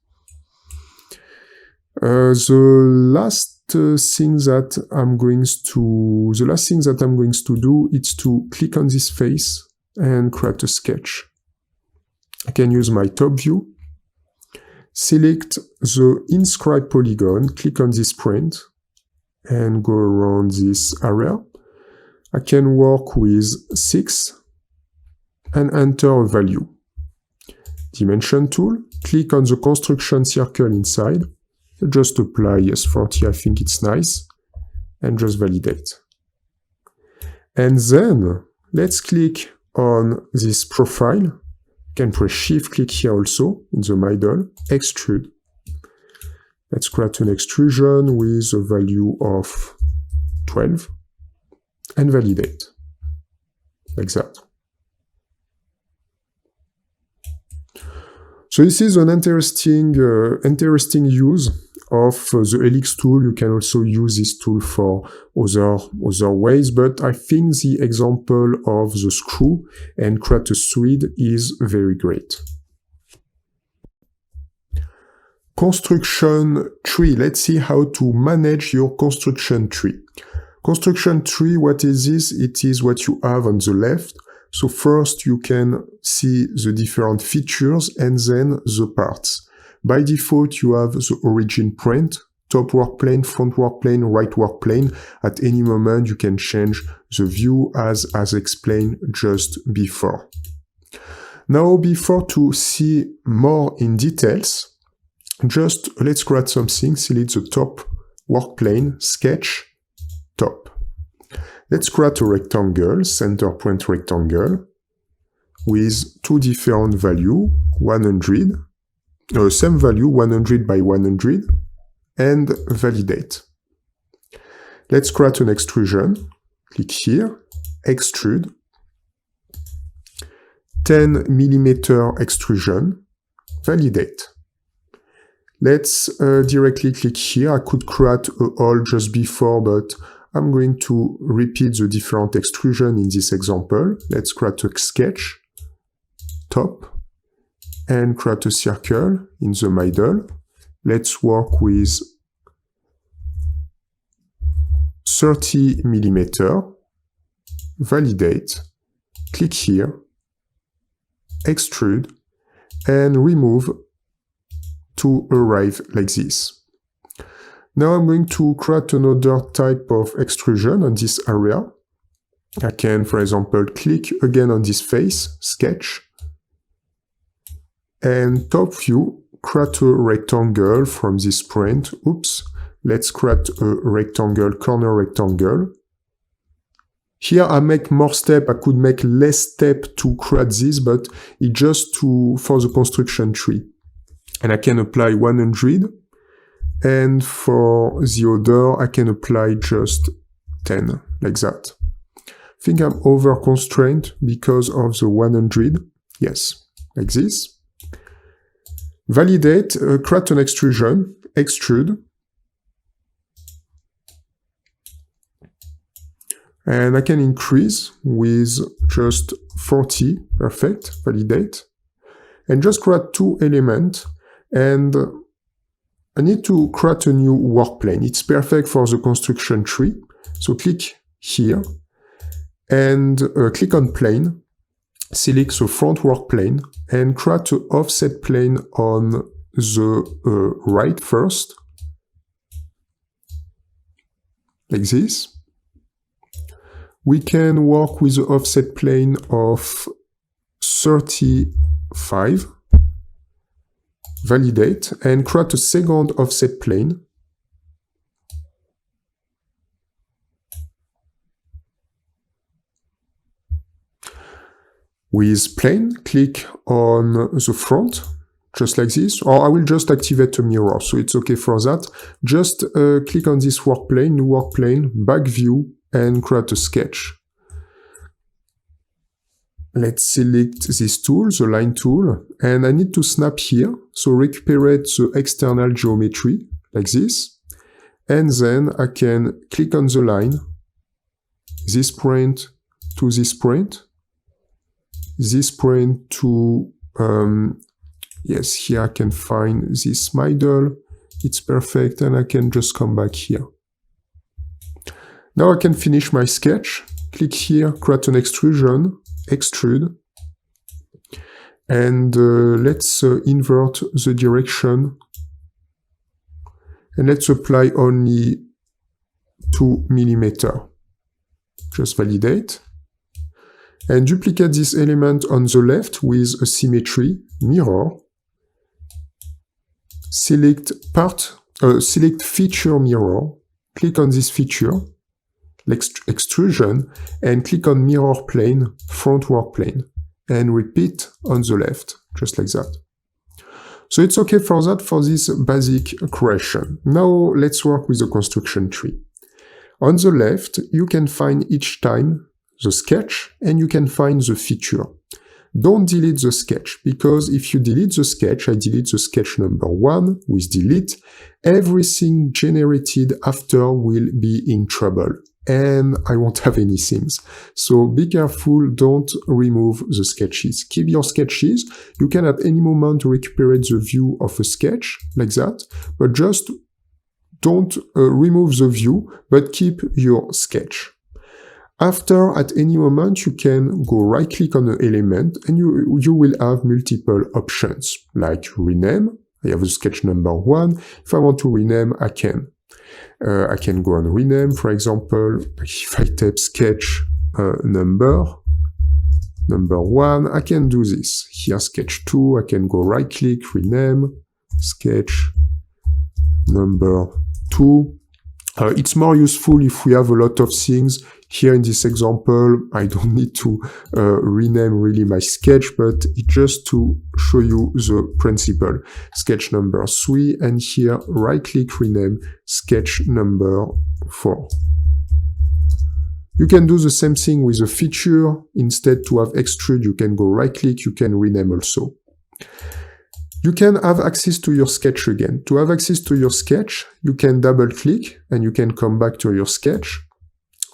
The last thing that I'm going to do is to click on this face and create a sketch. I can use my top view, select the inscribe polygon, click on this print, and go around this area. I can work with 6 and enter a value. Dimension tool, click on the construction circle inside. Just apply, yes, 40, I think it's nice, and just validate. And then, let's click on this profile. You can press Shift, click here also, in the middle, extrude. Let's create an extrusion with a value of 12, and validate, like that. So this is an interesting use of the Helix tool. You can also use this tool for other ways, but I think the example of the screw and create a thread is very great. Construction tree. Let's see how to manage your construction tree. Construction tree, what is this? It is what you have on the left. So first you can see the different features and then the parts. By default, you have the origin print, top work plane, front work plane, right work plane. At any moment, you can change the view as explained just before. Now, before to see more in details, just let's create something. Select the top work plane, sketch, top. Let's create a rectangle, center point rectangle, with two different values, 100, same value, 100 by 100, and validate. Let's create an extrusion. Click here, extrude, 10 millimeter extrusion, validate. Let's directly click here. I could create a hole just before, but I'm going to repeat the different extrusion in this example. Let's create a sketch, top, and create a circle in the middle. Let's work with 30 millimeter, validate, click here, extrude, and remove to arrive like this. Now I'm going to create another type of extrusion on this area. I can, for example, click again on this face, sketch, and top view, create a rectangle from this print. Oops, let's create a rectangle, corner rectangle. Here I make more step, I could make less step to create this, but it's just for the construction tree. And I can apply 100. And for the other, I can apply just 10, like that. I think I'm over constrained because of the 100. Yes, like this. Validate, create an extrusion, extrude. And I can increase with just 40, perfect, validate. And just create two elements. And I need to create a new work plane. It's perfect for the construction tree. So click here and click on plane, select the front work plane and create an offset plane on the right first, like this. We can work with the offset plane of 35. Validate and create a second offset plane. With plane, click on the front, just like this, or I will just activate a mirror, so it's okay for that. Just click on this work plane, new work plane, back view, and create a sketch. Let's select this tool, the line tool, and I need to snap here, so recuperate the external geometry, like this, and then I can click on the line, this point to this point to, yes, here I can find this middle, it's perfect, and I can just come back here. Now I can finish my sketch, click here, create an extrusion, extrude, and let's invert the direction, and let's apply only 2 millimeter. Just validate, and duplicate this element on the left with a symmetry, mirror, select select feature mirror, click on this feature, extrusion, and click on mirror plane, front work plane, and repeat on the left, just like that. So it's okay for that, for this basic creation. Now let's work with the construction tree. On the left, you can find each time the sketch, and you can find the feature. don't delete the sketch, because if you delete the sketch, I delete the sketch number 1 with delete, everything generated after will be in trouble, and I won't have any things. So be careful, don't remove the sketches. Keep your sketches. You can at any moment recuperate the view of a sketch, like that, but just don't remove the view, but keep your sketch. After, at any moment, you can go right-click on an element, and you will have multiple options, like rename. I have a sketch number 1. If I want to rename, I can go on rename, for example. If I type sketch number 1, I can do this. Here, sketch 2, I can go right-click, rename, sketch number 2. It's more useful if we have a lot of things. Here in this example, I don't need to rename really my sketch, but it's just to show you the principle. Sketch number 3, and here right-click, rename, sketch number 4. You can do the same thing with a feature. Instead to have extrude, you can go right-click, you can rename also. You can have access to your sketch again. To have access to your sketch, you can double-click and you can come back to your sketch.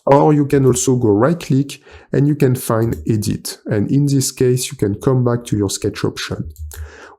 Or you can also go right-click and you can find Edit. And in this case, you can come back to your sketch option.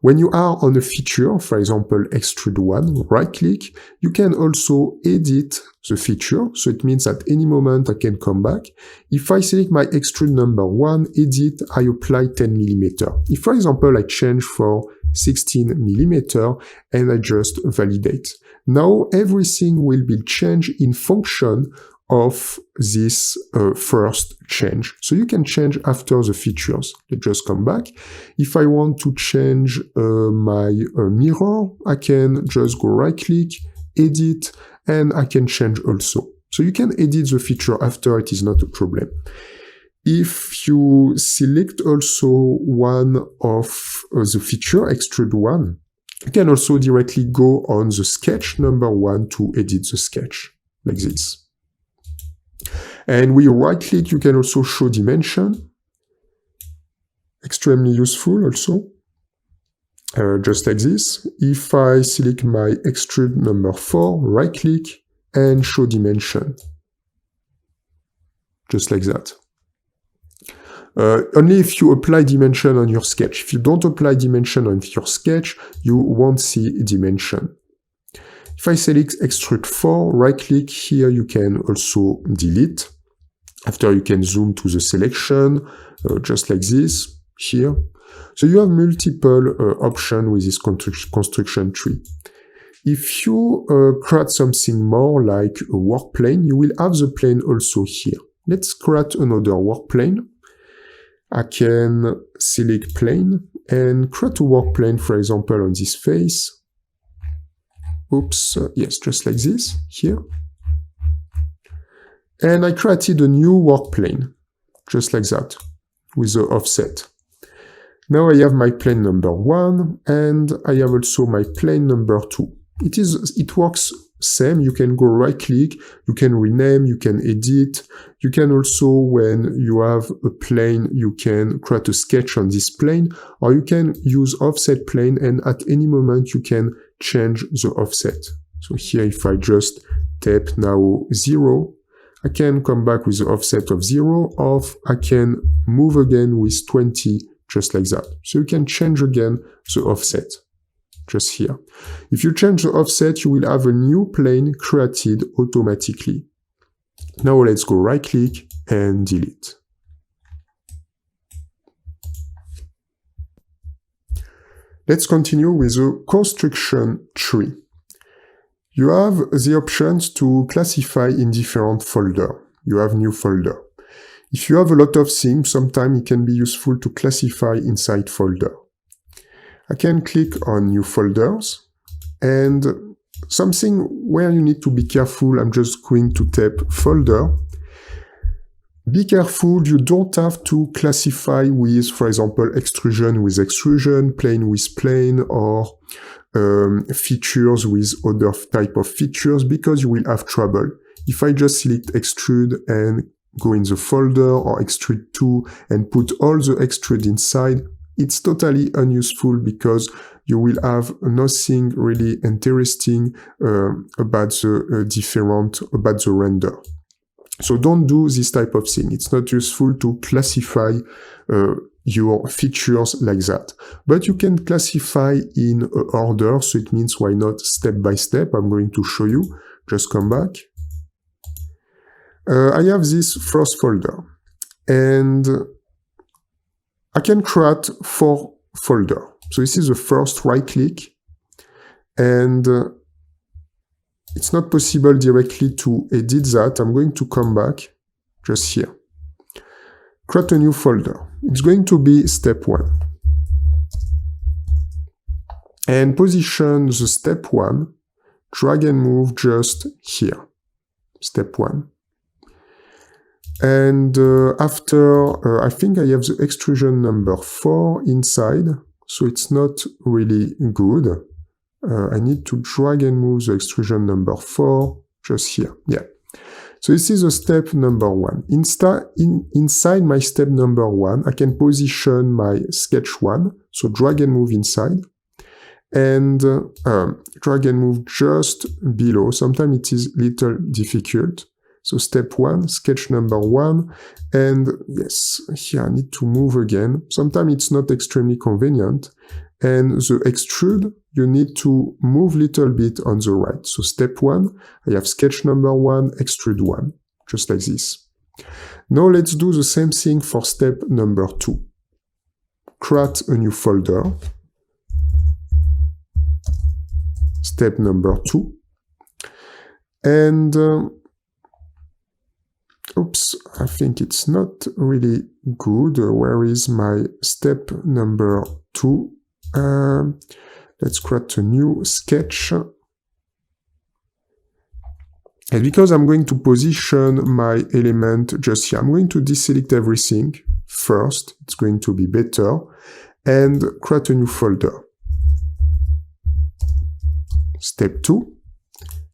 When you are on a feature, for example, Extrude 1, right-click, you can also edit the feature. So it means at any moment I can come back. If I select my extrude number 1, edit, I apply 10 mm. If, for example, I change for 16 mm and I just validate. Now everything will be changed in function of this first change. So you can change after the features. Let's just come back. If I want to change my mirror, I can just go right-click, edit, and I can change also. So you can edit the feature after, it is not a problem. If you select also one of the feature, Extrude 1, you can also directly go on the sketch number 1 to edit the sketch, like this. And with right-click, you can also show dimension. Extremely useful also. Just like this. If I select my extrude number 4, right-click, and show dimension. Just like that. Only if you apply dimension on your sketch. If you don't apply dimension on your sketch, you won't see dimension. If I select extrude 4, right-click, here you can also delete. After you can zoom to the selection, just like this, here. So you have multiple options with this construction tree. If you create something more like a work plane, you will have the plane also here. Let's create another work plane. I can select plane and create a work plane, for example, on this face. Oops, yes, just like this, here. And I created a new work plane, just like that, with the offset. Now I have my plane number 1, and I have also my plane number 2. It works same. You can go right-click, you can rename, you can edit. You can also, when you have a plane, you can create a sketch on this plane, or you can use offset plane, and at any moment you can change the offset. So here, if I just tap now 0, I can come back with the offset of 0, or I can move again with 20, just like that. So you can change again the offset, just here. If you change the offset, you will have a new plane created automatically. Now let's go right-click and delete. Let's continue with the construction tree. You have the options to classify in different folders. You have new folder. If you have a lot of things, sometimes it can be useful to classify inside folder. I can click on new folders, and something where you need to be careful, I'm just going to tap folder. Be careful, you don't have to classify with, for example, extrusion with extrusion, plane with plane, or features with other type of features, because you will have trouble. If I just select extrude and go in the folder or extrude to and put all the extrude inside, it's totally unuseful because you will have nothing really interesting about the render. So don't do this type of thing. It's not useful to classify your features like that. But you can classify in order, so it means why not step by step. I'm going to show you. Just come back. I have this first folder, and I can create 4 folders. So this is the first, right click, and it's not possible directly to edit that. I'm going to come back just here. Create a new folder. It's going to be step 1. And position the step 1, drag and move just here. Step 1. And after, I think I have the extrusion number 4 inside, so it's not really good. I need to drag and move the extrusion number 4 just here. Yeah. So this is the step number 1. Inside my step number 1, I can position my sketch 1. So drag and move inside. And drag and move just below. Sometimes it is a little difficult. So step 1, sketch number 1. And yes, here I need to move again. Sometimes it's not extremely convenient. And the extrude, you need to move a little bit on the right. So step 1, I have sketch number 1, extrude 1, just like this. Now let's do the same thing for step number 2. Create a new folder. Step number 2. And, oops, I think it's not really good. Where is my step number 2? Let's create a new sketch. And because I'm going to position my element just here, I'm going to deselect everything first. It's going to be better. And create a new folder. Step 2.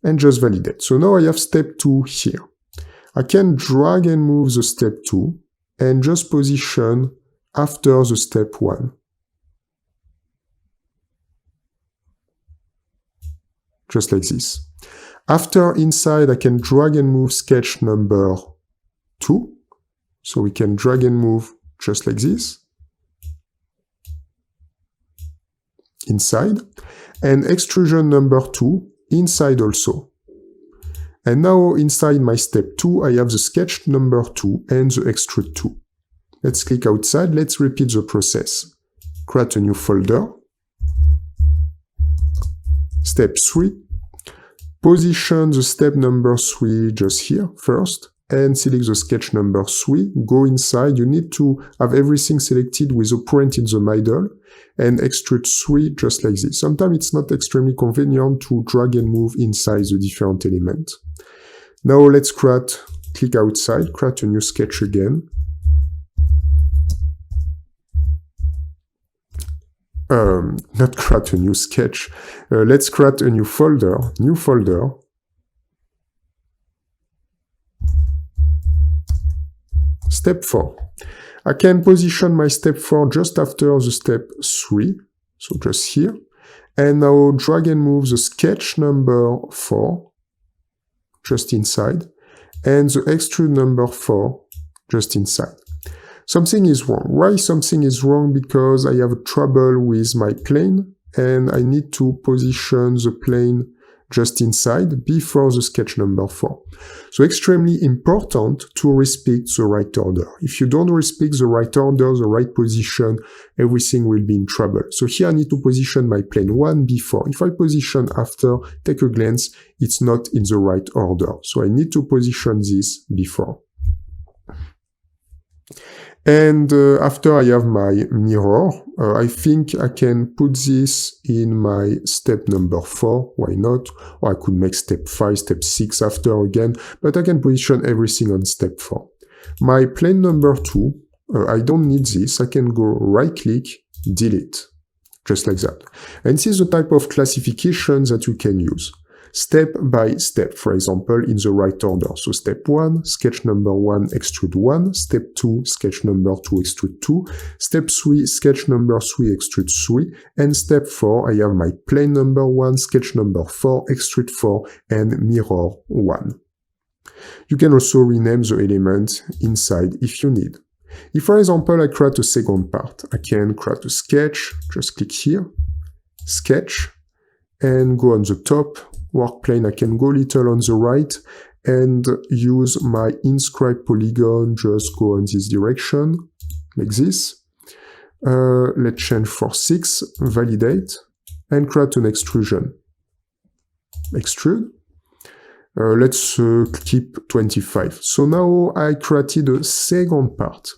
And just validate. So now I have step 2 here. I can drag and move the step 2 and just position after the step 1. Just like this. After inside, I can drag and move sketch number 2. So we can drag and move just like this. Inside. And extrusion number 2 inside also. And now inside my step 2, I have the sketch number 2 and the extrude 2. Let's click outside. Let's repeat the process. Create a new folder. Step 3. Position the step number 3 just here first. And select the sketch number 3. Go inside. You need to have everything selected with a point in the middle. And extrude 3 just like this. Sometimes it's not extremely convenient to drag and move inside the different elements. Now let's click outside, create a new sketch again. Not create a new sketch. Let's create a new folder. Step 4. I can position my step 4 just after the step 3. So just here. And now drag and move the sketch number 4 just inside. And the extrude number 4 just inside. Something is wrong. Why something is wrong? Because I have trouble with my plane and I need to position the plane just inside before the sketch number 4. So extremely important to respect the right order. If you don't respect the right order, the right position, everything will be in trouble. So here I need to position my plane 1 before. If I position after, take a glance, it's not in the right order. So I need to position this before. And after I have my mirror, I think I can put this in my step number 4. Why not? Or I could make step 5, step 6 after again, but I can position everything on step 4. My plane number 2, I don't need this. I can go right click, delete, just like that. And this is the type of classification that you can use. step by step, for example, in the right order. So step 1, sketch number 1, extrude 1, step 2, sketch number 2, extrude 2, step 3, sketch number 3, extrude 3, and step 4, I have my plane number 1, sketch number 4, extrude 4, and mirror 1. You can also rename the element inside if you need. If, for example, I create a second part, I can create a sketch, just click here, sketch, and go on the top work plane. I can go a little on the right and use my inscribe polygon, just go in this direction, like this. Let's change for 6, validate, and create an extrusion. Extrude. Let's keep 25. So now I created a second part.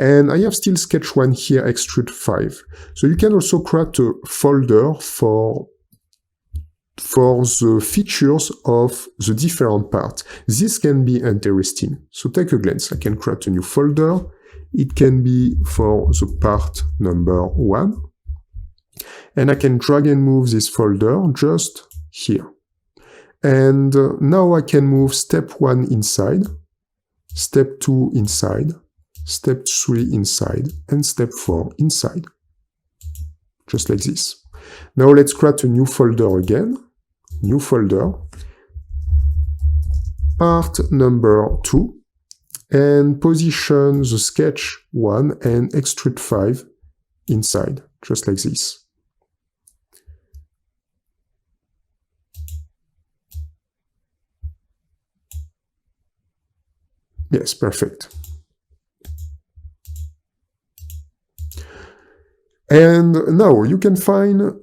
And I have still sketch 1 here, extrude 5. So you can also create a folder for the features of the different parts. This can be interesting. So take a glance. I can create a new folder. It can be for the part number 1. And I can drag and move this folder just here. And now I can move step 1 inside, step 2 inside, step 3 inside, and step 4 inside. Just like this. Now let's create a new folder again. New folder. Part number 2. And position the sketch 1 and extrude 5 inside. Just like this. Yes, perfect. And now you can find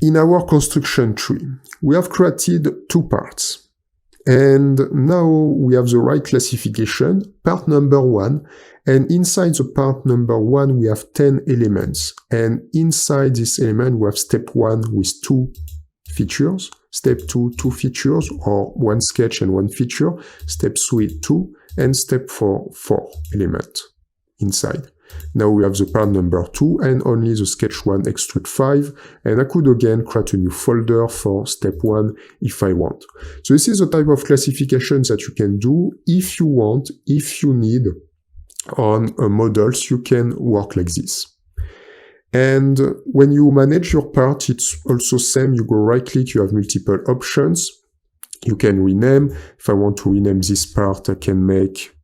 in our construction tree, we have created 2 parts. And now we have the right classification, part number 1. And inside the part number 1, we have 10 elements. And inside this element, we have step 1 with 2 features, step 2, 2 features, or 1 sketch and 1 feature, step 3, 2, and step 4, 4 elements inside. Now we have the part number 2 and only the sketch 1 extrude 5, and I could again create a new folder for step 1 if I want. So this is the type of classification that you can do if you want, if you need on models, you can work like this. And when you manage your part, it's also same, you go right click, you have multiple options. You can rename. If I want to rename this part, I can make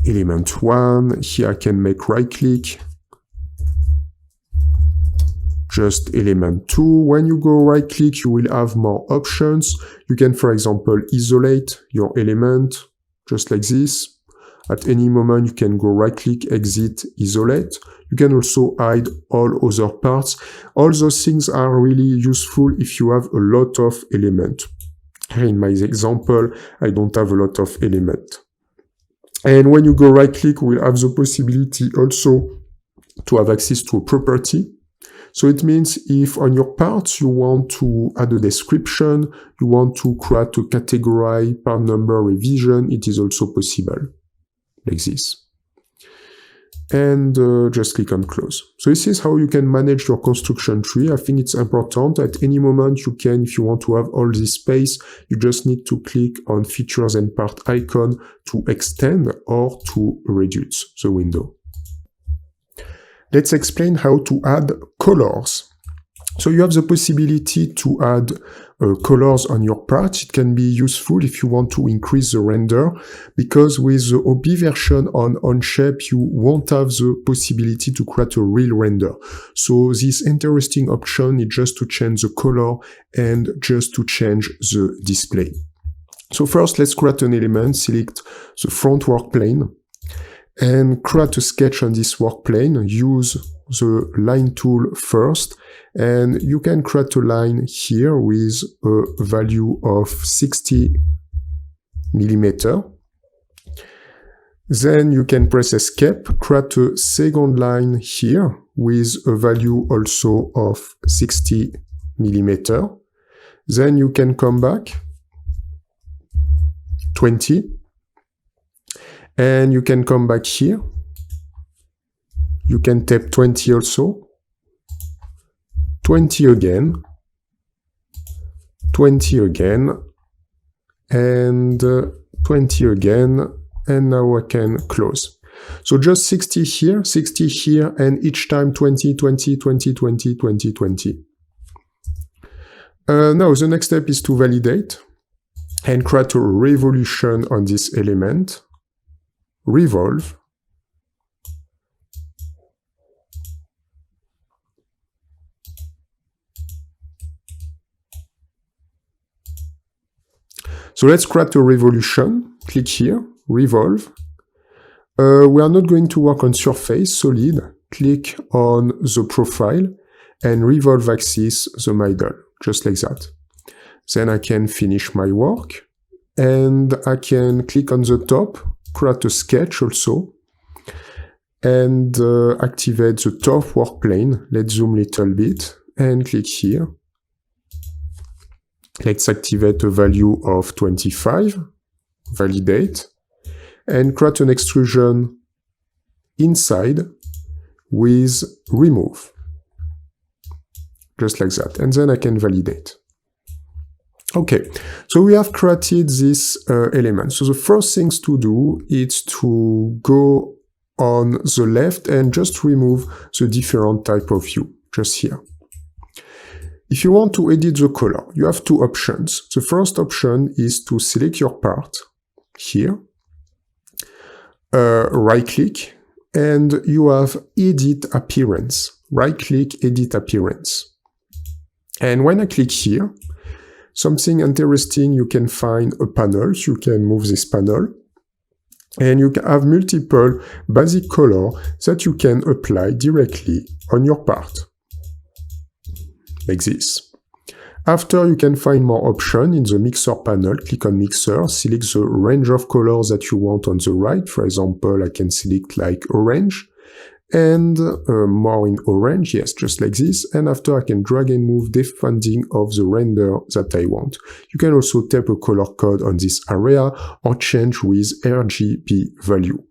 element 1. Here I can make right click, just element 2. When you go right click, you will have more options. You can, for example, isolate your element, just like this. At any moment, you can go right click, exit, isolate. You can also hide all other parts. All those things are really useful if you have a lot of elements. In my example, I don't have a lot of elements. And when you go right click, we'll have the possibility also to have access to a property. So it means if on your parts you want to add a description, you want to create a category, part number, revision, it is also possible. Like this. And just click on close. So this is how you can manage your construction tree. I think it's important. At any moment you can, if you want to have all this space, you just need to click on features and part icon to extend or to reduce the window. Let's explain how to add colors. So you have the possibility to add colors on your part. It can be useful if you want to increase the render, because with the OB version on OnShape, you won't have the possibility to create a real render. So this interesting option is just to change the color and just to change the display. So first, let's create an element, select the front work plane, and create a sketch on this work plane. Use the line tool first, and you can create a line here with a value of 60 millimeter. Then you can press escape, create a second line here with a value also of 60 millimeter. Then you can come back 20, and you can come back here. You can tap 20 also, 20 again, 20 again, and 20 again, and now I can close. So just 60 here, and each time 20, 20, 20, 20, 20, 20. Now the next step is to validate and create a revolution on this element. Revolve. So let's create a revolution. Click here, revolve. We are not going to work on surface, solid. Click on the profile and revolve axis the middle, just like that. Then I can finish my work and I can click on the top, create a sketch also, and activate the top work plane. Let's zoom a little bit and click here. Let's activate a value of 25, validate, and create an extrusion inside with remove. Just like that. And then I can validate. Okay, so we have created this element. So the first things to do is to go on the left and just remove the different type of view, just here. If you want to edit the color, you have two options. The first option is to select your part here, right-click, and you have Edit Appearance. Right-click, Edit Appearance. And when I click here, something interesting, you can find a panel. You can move this panel. And you can have multiple basic colors that you can apply directly on your part. Like this. After, you can find more options in the mixer panel. Click on mixer, select the range of colors that you want on the right. For example, I can select like orange and more in orange. Yes, just like this. And after, I can drag and move depending of the render that I want. You can also type a color code on this area or change with RGB value.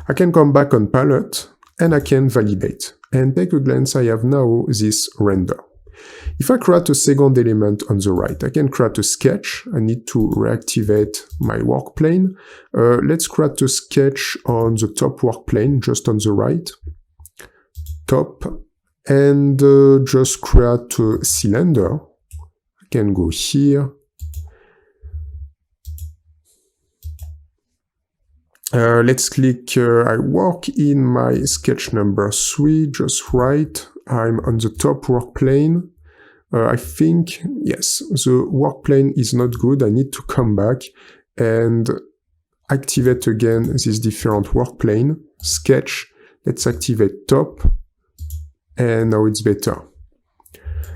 I can come back on palette and I can validate. And take a glance, I have now this render. If I create a second element on the right, I can create a sketch. I need to reactivate my work plane. Let's create a sketch on the top work plane, just on the right. Top. And just create a cylinder. I can go here. Let's click, I work in my sketch number 3, just right. I'm on the top work plane. I think, yes, the work plane is not good. I need to come back and activate again this different work plane. Sketch, let's activate top. And now it's better.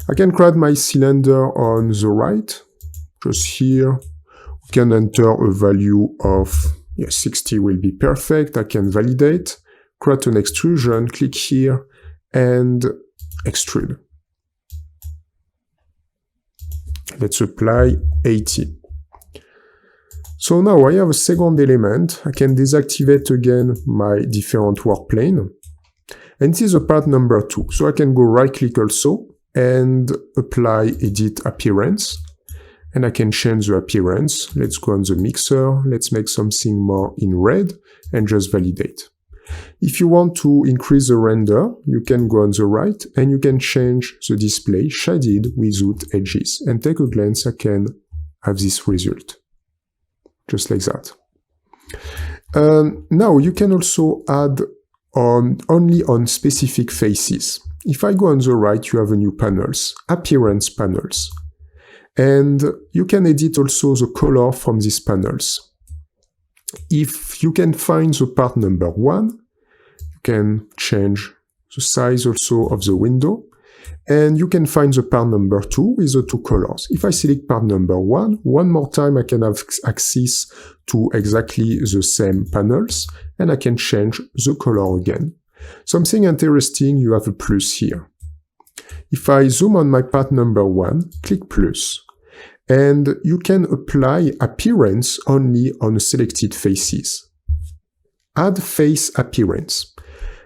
I can create my cylinder on the right, just here. We can enter a value of 60 will be perfect. I can validate, create an extrusion, click here, and extrude. Let's apply 80. So now I have a second element. I can deactivate again my different work plane. And this is a part number 2. So I can go right click also and apply Edit Appearance. And I can change the appearance. Let's go on the mixer. Let's make something more in red and just validate. If you want to increase the render, you can go on the right and you can change the display shaded without edges. And take a glance, I can have this result. Just like that. Now you can also add only on specific faces. If I go on the right, you have a new panels, appearance panels. And you can edit also the color from these panels. If you can find the part number 1, you can change the size also of the window. And you can find the part number 2 with the 2 colors. If I select part number 1, one more time I can have access to exactly the same panels. And I can change the color again. Something interesting, you have a plus here. If I zoom on my part number 1, click plus. And you can apply appearance only on selected faces. Add face appearance.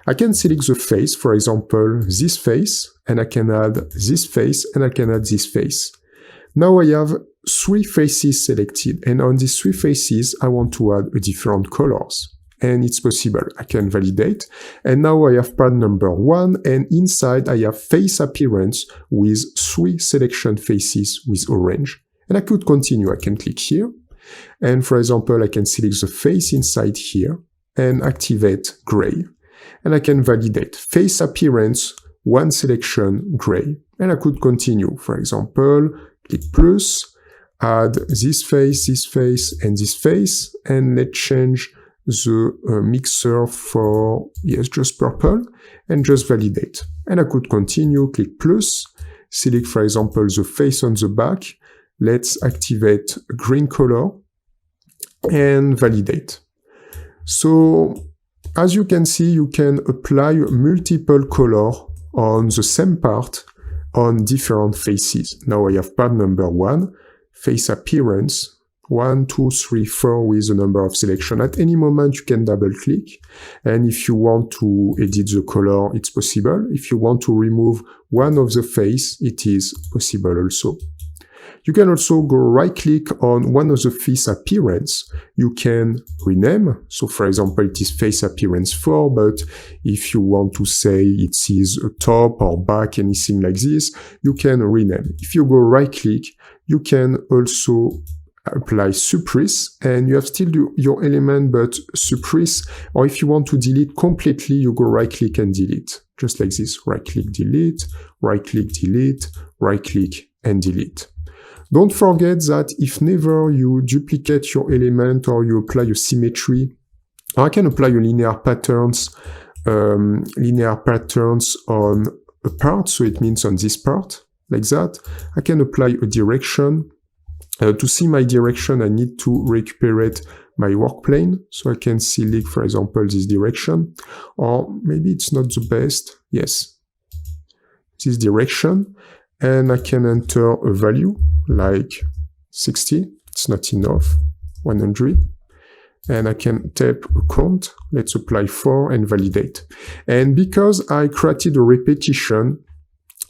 I can select the face, for example, this face, and I can add this face, and I can add this face. Now I have 3 faces selected, and on these 3 faces, I want to add different colors. And it's possible. I can validate. And now I have part number 1, and inside I have face appearance with 3 selection faces with orange. And I could continue. I can click here. And for example, I can select the face inside here and activate gray. And I can validate face appearance, 1 selection, gray. And I could continue. For example, click plus, add this face, and this face, and let's change the mixer for, yes, just purple, and just validate. And I could continue, click plus, select, for example, the face on the back. Let's activate a green color, and validate. So, as you can see, you can apply multiple color on the same part on different faces. Now I have part number 1, face appearance, 1, 2, 3, 4 with the number of selection. At any moment, you can double click. And if you want to edit the color, it's possible. If you want to remove one of the face, it is possible also. You can also go right click on one of the face appearance. You can rename. So for example, it is face appearance 4, but if you want to say it is a top or back, anything like this, you can rename. If you go right click, you can also apply suppress, and you have still your element, but suppress, or if you want to delete completely, you go right click and delete. Just like this, right click, delete, right click, delete, right click, and delete. Don't forget that if never you duplicate your element or you apply a symmetry, or I can apply a linear patterns on a part, so it means on this part, like that. I can apply a direction. To see my direction, I need to recuperate my work plane. So I can select, for example, this direction, or maybe it's not the best. Yes, this direction. And I can enter a value like 60. It's not enough. 100. And I can type a count. Let's apply 4 and validate. And because I created a repetition,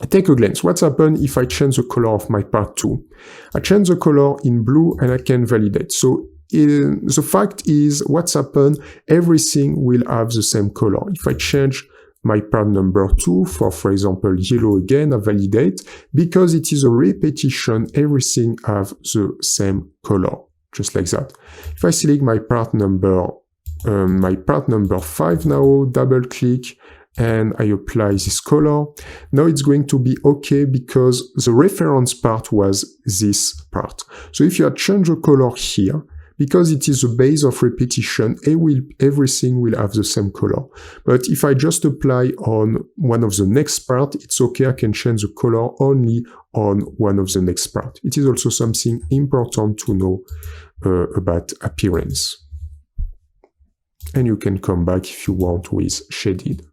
take a glance. What's happened if I change the color of my part 2? I change the color in blue and I can validate. So the fact is, what's happened, everything will have the same color. If I change my part number 2 for example, yellow again, I validate. Because it is a repetition, everything have the same color, just like that. If I select my part number 5 now, double click, and I apply this color. Now it's going to be okay because the reference part was this part. So if you had changed the color here, because it is a base of repetition, everything will have the same color. But if I just apply on one of the next part, it's okay, I can change the color only on one of the next part. It is also something important to know about appearance. And you can come back if you want with shaded.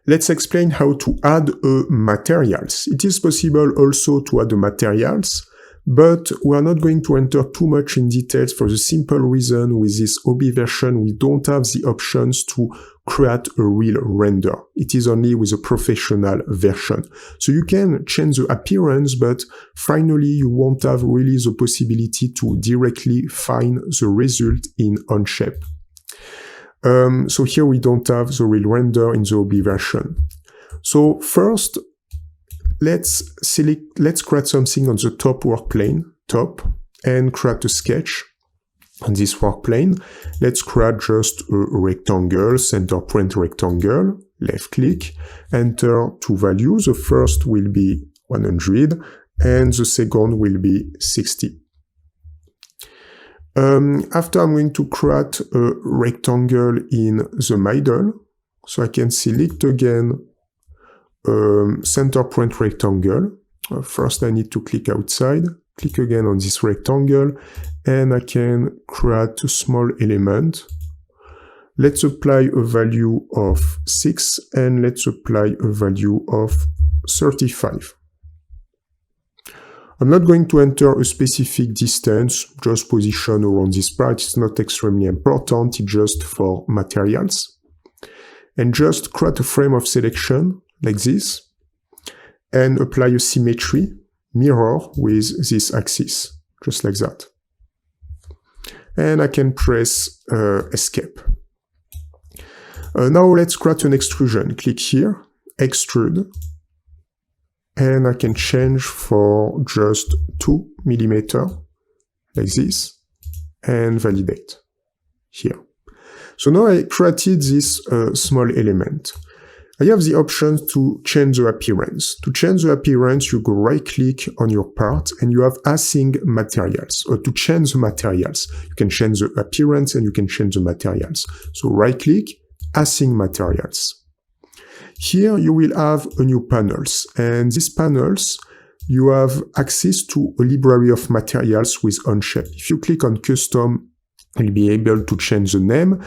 Let's explain how to add materials. It is possible also to add materials, but we are not going to enter too much in details for the simple reason with this OB version we don't have the options to create a real render. It is only with a professional version. So you can change the appearance, but finally you won't have really the possibility to directly find the result in OnShape. So here we don't have the real render in the OB version. So first, let's create something on the top work plane, top, and create a sketch on this work plane. Let's create just a rectangle, center point rectangle, left click, enter 2 values. The first will be 100 and the second will be 60. After I'm going to create a rectangle in the middle, so I can select again center point rectangle. First I need to click outside, click again on this rectangle, and I can create a small element. Let's apply a value of 6 and let's apply a value of 35. I'm not going to enter a specific distance, just position around this part. It's not extremely important, it's just for materials. And just create a frame of selection like this and apply a symmetry mirror with this axis, just like that. And I can press escape. Now let's create an extrusion. Click here, extrude, and I can change for just 2 mm, like this, and validate here. So now I created this small element. I have the option to change the appearance. To change the appearance, you go right-click on your part and you have Async Materials, or to change the materials. You can change the appearance and you can change the materials. So right-click, Async Materials. Here you will have a new panels, and these panels, you have access to a library of materials with OnShape. If you click on Custom, you'll be able to change the name.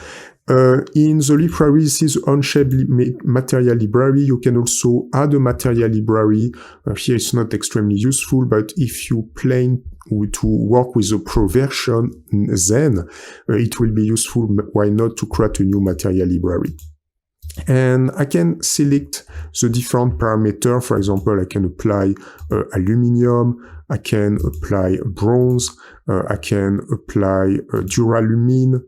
In the library, this is OnShape material library. You can also add a material library. Here it's not extremely useful, but if you plan to work with the Pro version, then it will be useful. Why not to create a new material library? And I can select the different parameters. For example, I can apply aluminium, I can apply bronze, I can apply duralumin.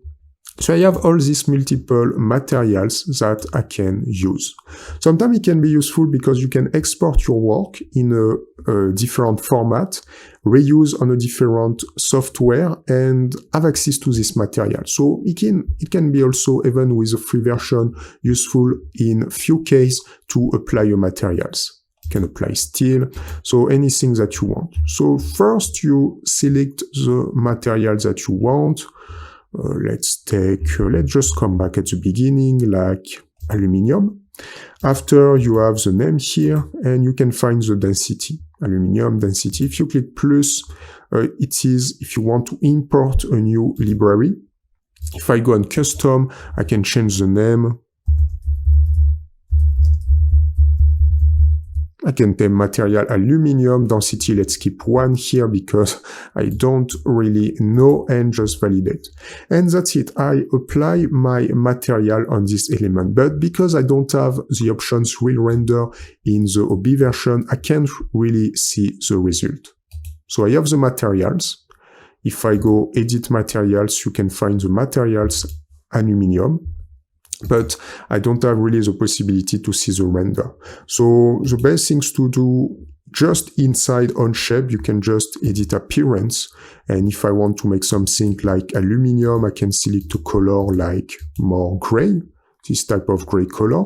So I have all these multiple materials that I can use. Sometimes it can be useful because you can export your work in a different format, reuse on a different software, and have access to this material. So it can be also, even with a free version, useful in few cases to apply your materials. You can apply steel, so anything that you want. So first you select the materials that you want. Let's just come back at the beginning, like aluminium. After you have the name here, and you can find the density, aluminium density. If you click plus, it is if you want to import a new library. If I go on custom, I can change the name. I can take material aluminium density. Let's keep 1 here because I don't really know, and just validate. And that's it. I apply my material on this element. But because I don't have the options will render in the OB version, I can't really see the result. So I have the materials. If I go edit materials, you can find the materials aluminium. But I don't have really the possibility to see the render. So the best things to do, just inside OnShape, you can just edit appearance. And if I want to make something like aluminium, I can select a color like more gray, this type of gray color.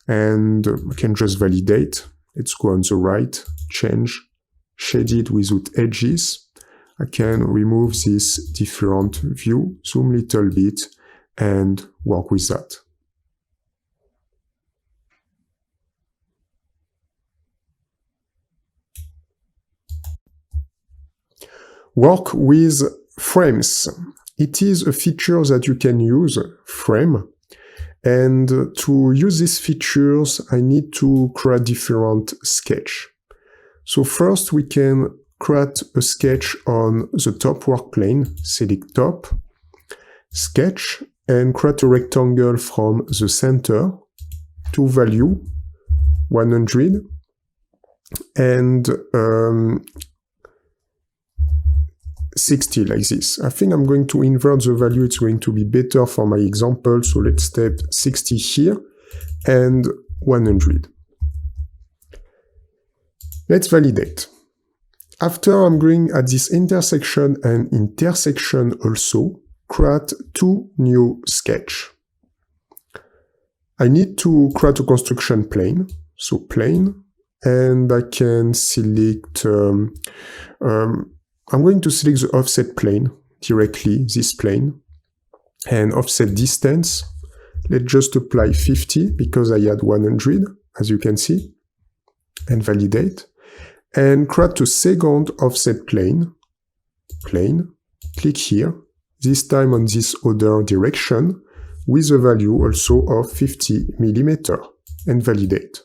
And I can just validate. Let's go on the right, change, shade it without edges. I can remove this different view, zoom a little bit, and work with that. Work with frames. It is a feature that you can use, frame. And to use these features, I need to create different sketch. So first we can create a sketch on the top work plane, select top, sketch, and create a rectangle from the center to value 100 and 60 like this. I think I'm going to invert the value. It's going to be better for my example. So let's step 60 here and 100. Let's validate. After I'm going at this intersection and intersection also, create 2 new sketch. I need to create a construction plane, so plane, and I can select, I'm going to select the offset plane directly, this plane, and offset distance. Let's just apply 50 because I had 100, as you can see, and validate. And create a second offset plane, click here, this time on this other direction, with a value also of 50 mm, and validate.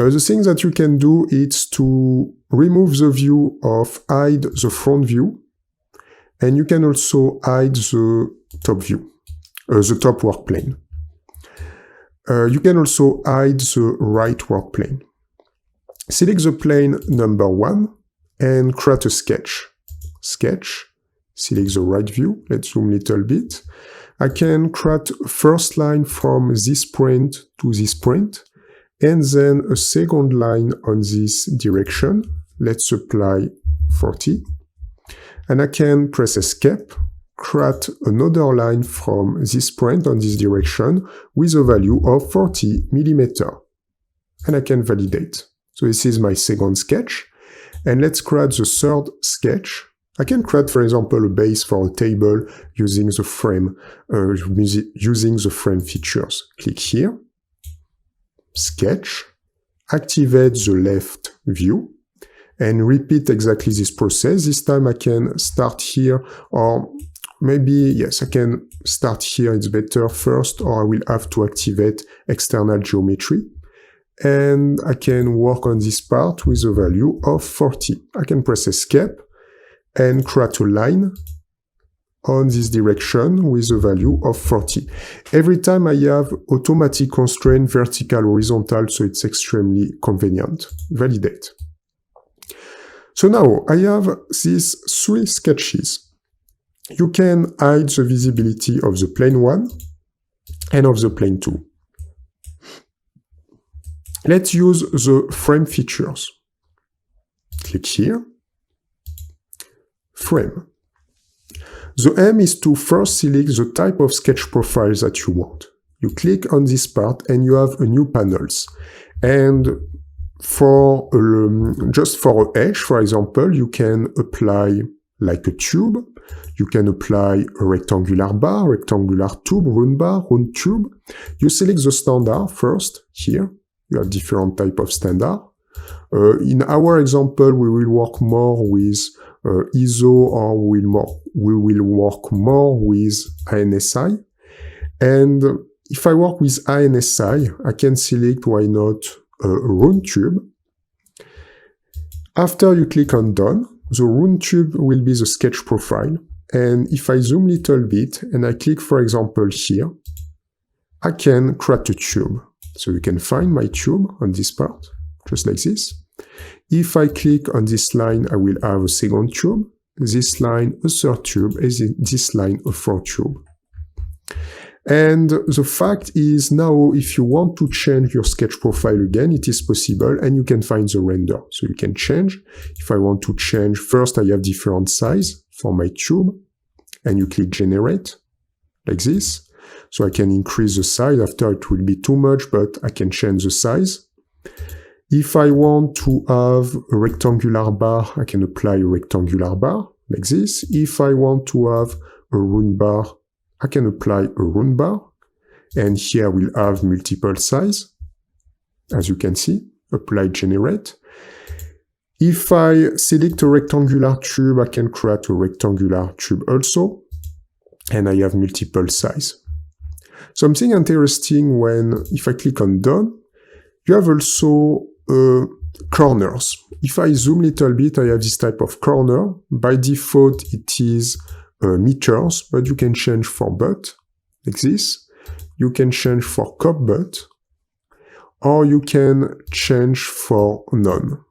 The thing that you can do is to remove the view of hide the front view, and you can also hide the top view, the top work plane. You can also hide the right work plane. Select the plane number 1 and create a sketch. Sketch, select the right view, let's zoom a little bit. I can create a first line from this point to this point, and then a second line on this direction. Let's apply 40. And I can press Escape, create another line from this point on this direction with a value of 40 millimeter. And I can validate. So this is my second sketch. And let's create the third sketch. I can create, for example, a base for a table using the frame, features. Click here, sketch, activate the left view, and repeat exactly this process. This time I can start here, or maybe, yes, I can start here, it's better first, or I will have to activate external geometry. And I can work on this part with a value of 40. I can press Escape and create a line on this direction with a value of 40. Every time I have automatic constraint, vertical, horizontal, so it's extremely convenient. Validate. So now I have these 3 sketches. You can hide the visibility of the plane 1 and of the plane 2. Let's use the frame features. Click here, frame. The aim is to first select the type of sketch profile that you want. You click on this part and you have a new panels. And for just for a edge, for example, you can apply like a tube. You can apply a rectangular bar, rectangular tube, round bar, round tube. You select the standard first here. You have different type of standard. In our example, we will work more with ISO, or we will work more with ANSI. And if I work with ANSI, I can select, why not, a round tube. After you click on Done, the round tube will be the sketch profile. And if I zoom a little bit and I click, for example, here, I can create a tube. So you can find my tube on this part, just like this. If I click on this line, I will have a second tube, this line a third tube, and this line a fourth tube. And the fact is now, if you want to change your sketch profile again, it is possible, and you can find the render. So you can change. If I want to change, first I have different size for my tube, and you click Generate, like this. So I can increase the size. After it will be too much, but I can change the size. If I want to have a rectangular bar, I can apply a rectangular bar, like this. If I want to have a round bar, I can apply a round bar. And here I will have multiple size. As you can see, apply Generate. If I select a rectangular tube, I can create a rectangular tube also. And I have multiple size. Something interesting if I click on Done, you have also corners. If I zoom a little bit, I have this type of corner. By default, it is meters, but you can change for butt, like this. You can change for cop butt, or you can change for none.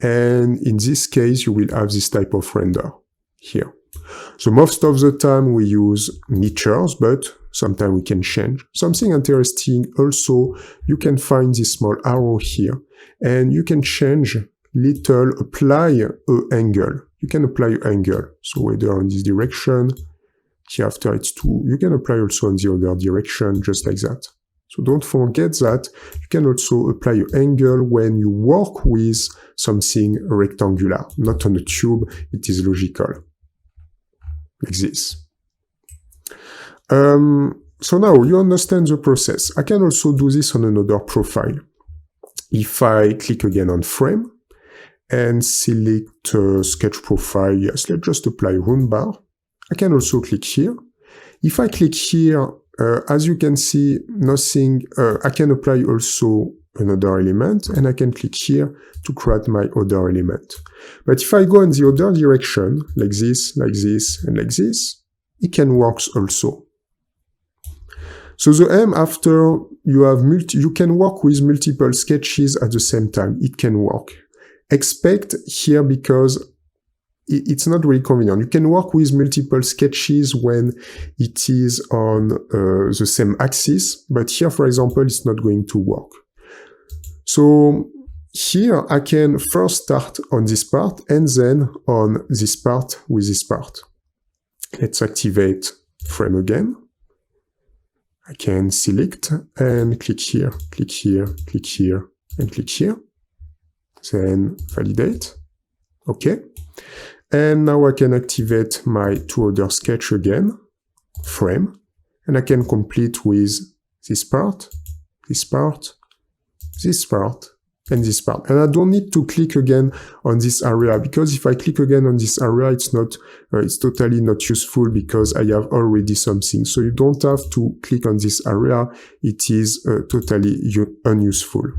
And in this case, you will have this type of render here. So most of the time we use meters, but sometimes we can change. Something interesting also, you can find this small arrow here, and you can change apply an angle. You can apply an angle. So whether on this direction, here after it's 2, you can apply also on the other direction, just like that. So don't forget that you can also apply an angle when you work with something rectangular, not on a tube, it is logical. Like this. So now you understand the process. I can also do this on another profile. If I click again on Frame and select Sketch Profile, yes, let's just apply round bar. I can also click here. If I click here, as you can see, nothing. I can apply also another element, and I can click here to create my other element. But if I go in the other direction, like this, and like this, it can work also. So the aim after you have you can work with multiple sketches at the same time. It can work. Expect here because it's not really convenient. You can work with multiple sketches when it is on the same axis, but here, for example, it's not going to work. So here I can first start on this part and then on this part with this part. Let's activate frame again. I can select and click here, click here, click here, and click here. Then validate. Okay. And now I can activate my two other sketch again, frame, and I can complete with this part, this part, this part, and this part. And I don't need to click again on this area, because if I click again on this area, it's totally not useful because I have already something. So you don't have to click on this area. It is totally unuseful.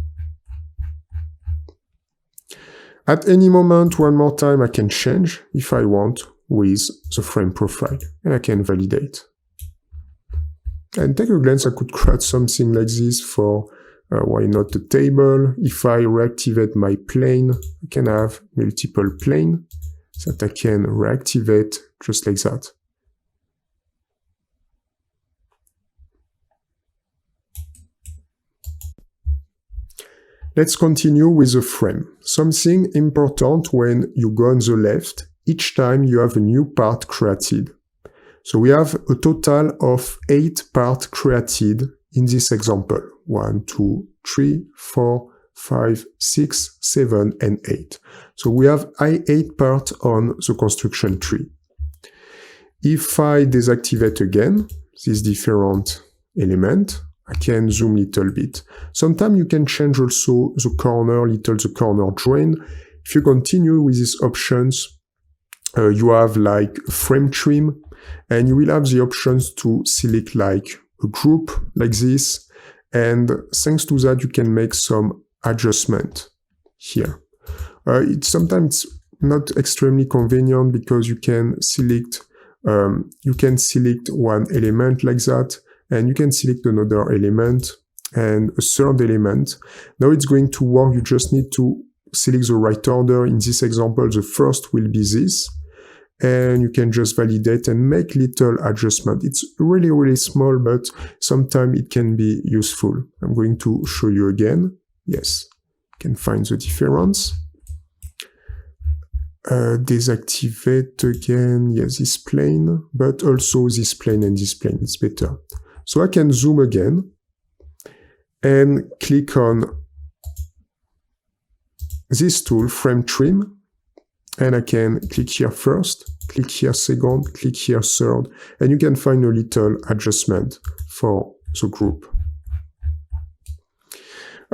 At any moment, one more time, I can change if I want with the frame profile, and I can validate. And take a glance, I could create something like this for why not a table. If I reactivate my plane, I can have multiple plane that I can reactivate just like that. Let's continue with the frame. Something important when you go on the left, each time you have a new part created. So we have a total of 8 parts created in this example. 1, 2, 3, 4, 5, 6, 7, and 8. So we have 8 parts on the construction tree. If I deactivate again this different element, I can zoom a little bit. Sometimes you can change also the corner, the corner join. If you continue with these options, you have like frame trim, and you will have the options to select like a group like this. And thanks to that, you can make some adjustment here. Sometimes it's not extremely convenient because you can select one element like that, and you can select another element and a third element. Now it's going to work. You just need to select the right order. In this example, the first will be this, and you can just validate and make little adjustment. It's really, really small, but sometimes it can be useful. I'm going to show you again. Yes, you can find the difference. Deactivate again, yes, this plane, but also this plane and this plane, it's better. So I can zoom again and click on this tool, frame trim, and I can click here first, click here second, click here third, and you can find a little adjustment for the group.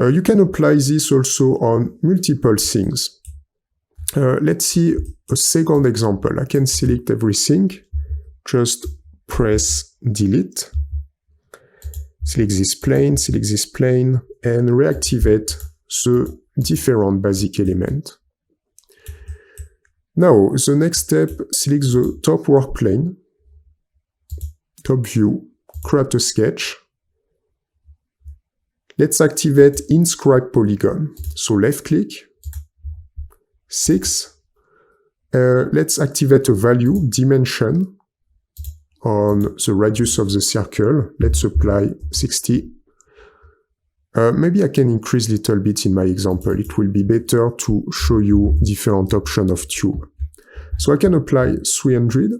You can apply this also on multiple things. Let's see a second example. I can select everything, just press delete, select this plane, and reactivate the different basic element. Now, the next step, select the top work plane, top view, create a sketch. Let's activate inscribe polygon. So left click, 6. Let's activate a value, dimension, on the radius of the circle. Let's apply 60. Maybe I can increase a little bit in my example. It will be better to show you different options of tube. So I can apply 300,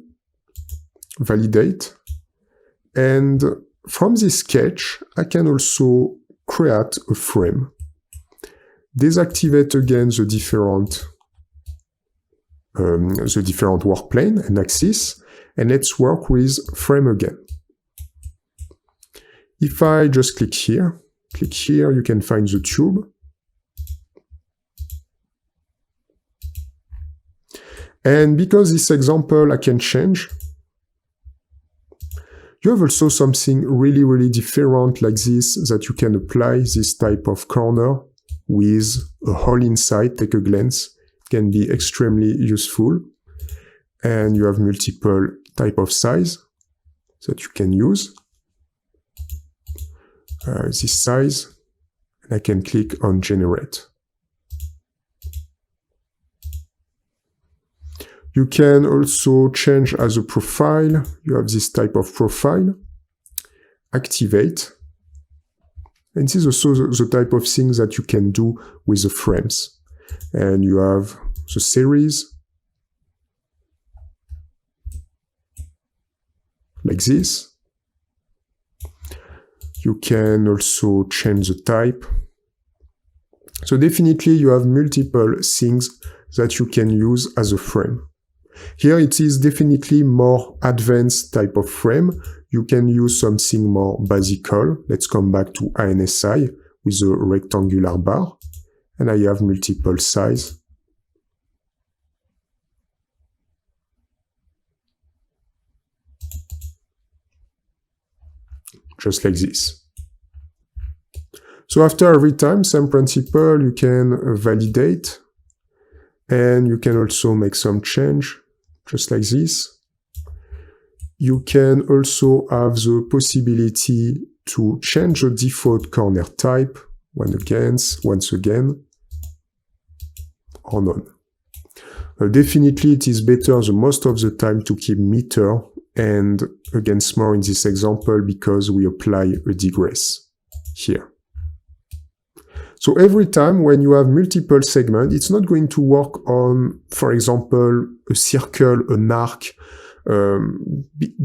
validate, and from this sketch, I can also create a frame. Deactivate again the different work plane and axis, and let's work with frame again. If I just click here, you can find the tube. And because this example I can change, You have also something really different like this, that you can apply this type of corner with a hole inside. Take a glance. It can be extremely useful. And you have multiple type of size that you can use. This size, and I can click on generate. You can also change as a profile. You have this type of profile. Activate. And this is also the type of things that you can do with the frames. And you have the series. Like this. You can also change the type. So definitely you have multiple things that you can use as a frame. Here it is definitely more advanced type of frame. You can use something more basical. Let's come back to ANSI with a rectangular bar. And I have multiple size. Just like this. So after every time, same principle, you can validate, and you can also make some change, just like this. You can also have the possibility to change the default corner type, once again, or none. Definitely it is better the most of the time to keep meter, and against more in this example because we apply a digress here. So every time when you have multiple segments, it's not going to work on, for example, a circle, an arc,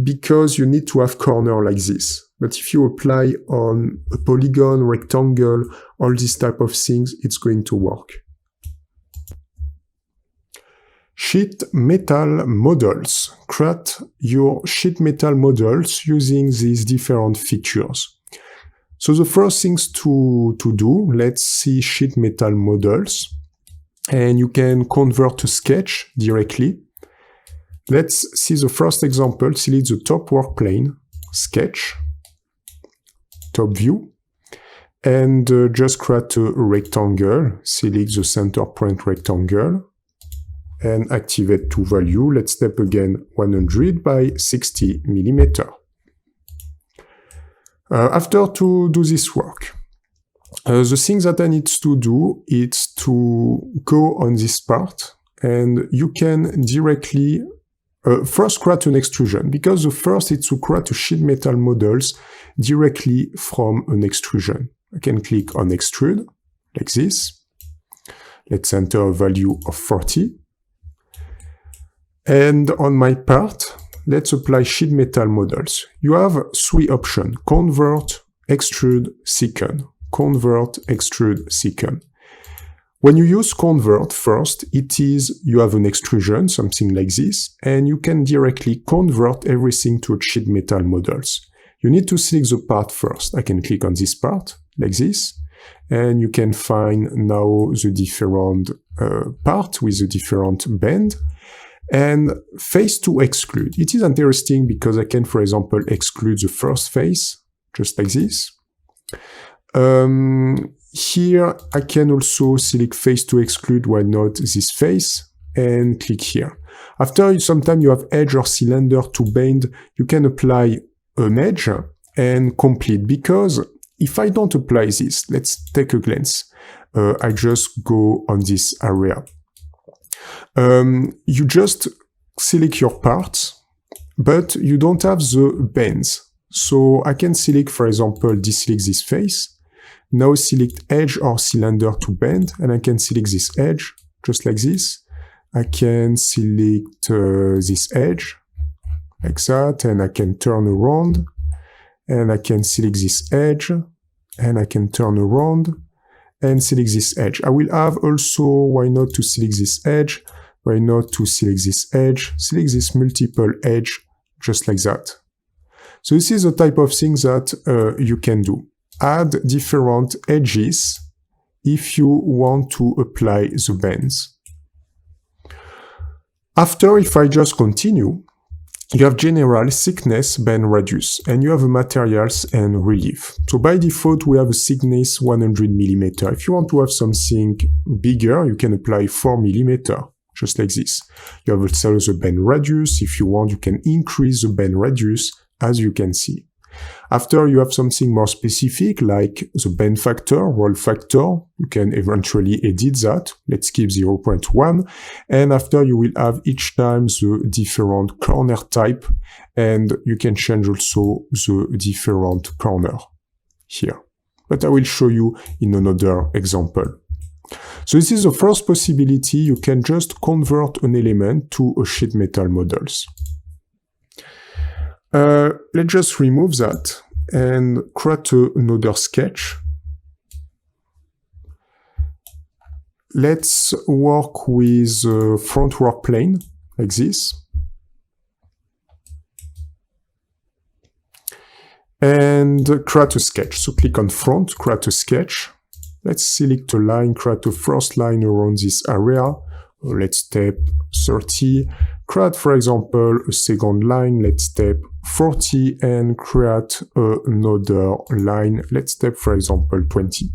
because you need to have corner like this. But if you apply on a polygon, rectangle, all these type of things, it's going to work. Sheet metal models. Create your sheet metal models using these different features. So the first things to do, let's see sheet metal models. And you can convert to sketch directly. Let's see the first example. Select the top work plane, sketch, top view, and just create a rectangle. Select the center point rectangle. And activate to value. Let's step again 100 by 60 millimeter. After to do this work, the thing that I need to do is to go on this part, and you can directly first create an extrusion, because the first is to create a sheet metal models directly from an extrusion. I can click on extrude like this. Let's enter a value of 40. And on my part, let's apply sheet metal models. You have three options: convert, extrude, thicken. Convert, extrude, thicken. When you use convert first, it is you have an extrusion, something like this, and you can directly convert everything to sheet metal models. You need to select the part first. I can click on this part, like this, and you can find now the different part with the different bend. And face to exclude. It is interesting because I can, for example, exclude the first face, just like this. Here, I can also select face to exclude, why not this face, and click here. After sometimes you have edge or cylinder to bend, you can apply an edge and complete, because if I don't apply this, let's take a glance. I just go on this area. You just select your parts, but you don't have the bends. So I can select, for example, deselect this face. Now select edge or cylinder to bend, and I can select this edge, just like this. I can select this edge, like that, and I can turn around, and I can select this edge, and I can turn around, and select this edge. I will have also, why not to select this edge, why not to select this edge, select this multiple edge, just like that. So this is the type of thing that you can do. Add different edges if you want to apply the bends. After, if I just continue, you have general, thickness, bend, radius, and you have materials and relief. So by default, we have a thickness 100 mm. If you want to have something bigger, you can apply 4 mm, just like this. You have also the bend radius. If you want, you can increase the bend radius, as you can see. After you have something more specific, like the bend factor, roll factor, you can eventually edit that. Let's keep 0.1. And after you will have each time the different corner type, and you can change also the different corner here. But I will show you in another example. So this is the first possibility. You can just convert an element to a sheet metal models. Let's just remove that and create another sketch. Let's work with front work plane, like this. And create a sketch. So click on front, create a sketch. Let's select a line, create a first line around this area. Let's step 30. Create, for example, a second line. Let's step 40 and create another line. Let's step, for example, 20.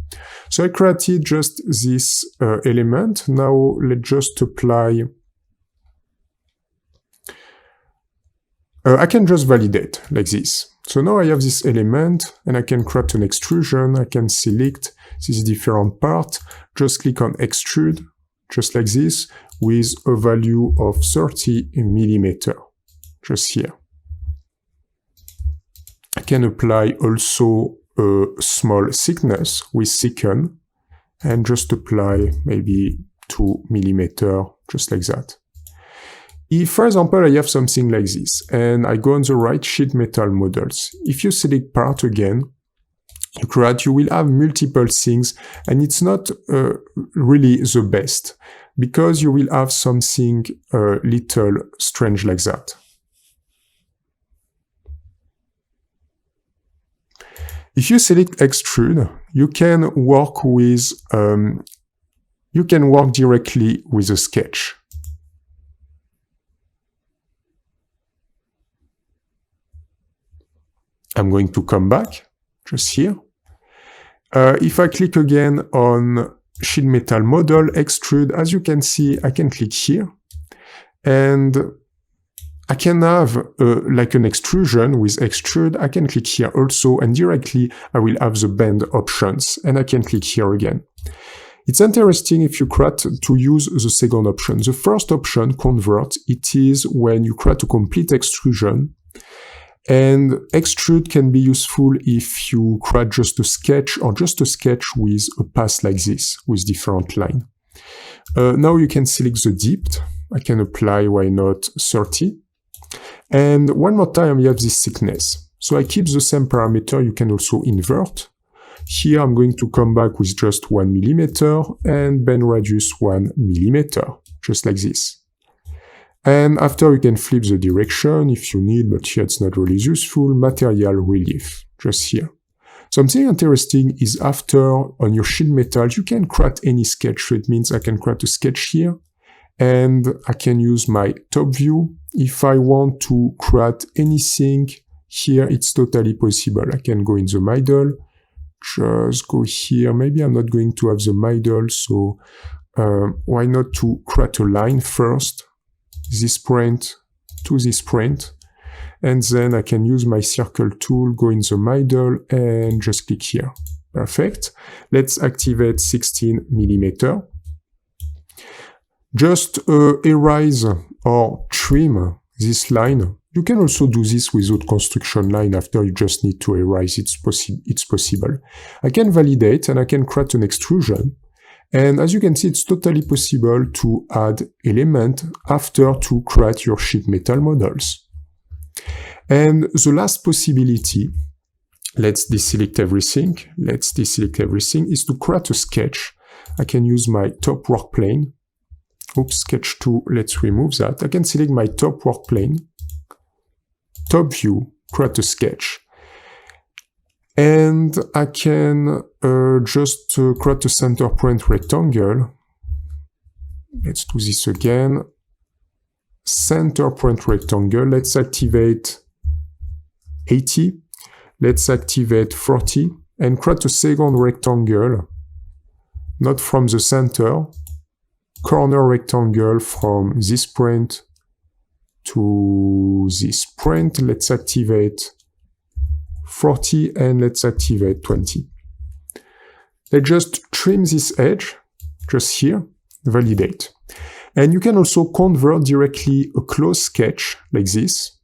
So I created just this element. Now let's just apply. I can just validate like this. So now I have this element and I can create an extrusion. I can select this different part. Just click on extrude, just like this, with a value of 30 mm, just here. I can apply also a small thickness with thicken and just apply maybe 2 mm, just like that. If, for example, I have something like this and I go on the right sheet metal models, if you select part again, you will have multiple things and it's not really the best because you will have something little strange like that. If you select extrude, you can work directly with a sketch. I'm going to come back, just here. If I click again on sheet metal model, extrude, as you can see, I can click here. And I can have like an extrusion with extrude. I can click here also, and directly I will have the bend options, and I can click here again. It's interesting if you create to use the second option. The first option, convert, it is when you create a complete extrusion. And extrude can be useful if you create just a sketch or just a sketch with a path like this, with different line. Now you can select the depth. I can apply, why not, 30. And one more time, you have this thickness. So I keep the same parameter. You can also invert. Here I'm going to come back with just 1 mm and bend radius 1 mm, just like this. And after you can flip the direction if you need, but here it's not really useful. Material relief, just here. Something interesting is after on your sheet metal, you can create any sketch. So it means I can create a sketch here and I can use my top view. If I want to create anything here, it's totally possible. I can go in the middle, just go here. Maybe I'm not going to have the middle, so why not to create a line first? This point to this point, and then I can use my circle tool, go in the middle and just click here. Perfect. Let's activate 16 mm. Just erase or trim this line. You can also do this without construction line after you just need to erase. It's possible. I can validate and I can create an extrusion. And as you can see, it's totally possible to add element after to create your sheet metal models. And the last possibility, let's deselect everything. Is to create a sketch. I can use my top work plane. Oops, sketch 2, let's remove that. I can select my top work plane, top view, create a sketch. And I can just create a center point rectangle. Let's do this again. center point rectangle. Let's activate 80. Let's activate 40 and create a second rectangle, not from the center, corner rectangle from this point to this point. Let's activate 40 and let's activate 20. Let's just trim this edge, just here, validate. And you can also convert directly a closed sketch like this,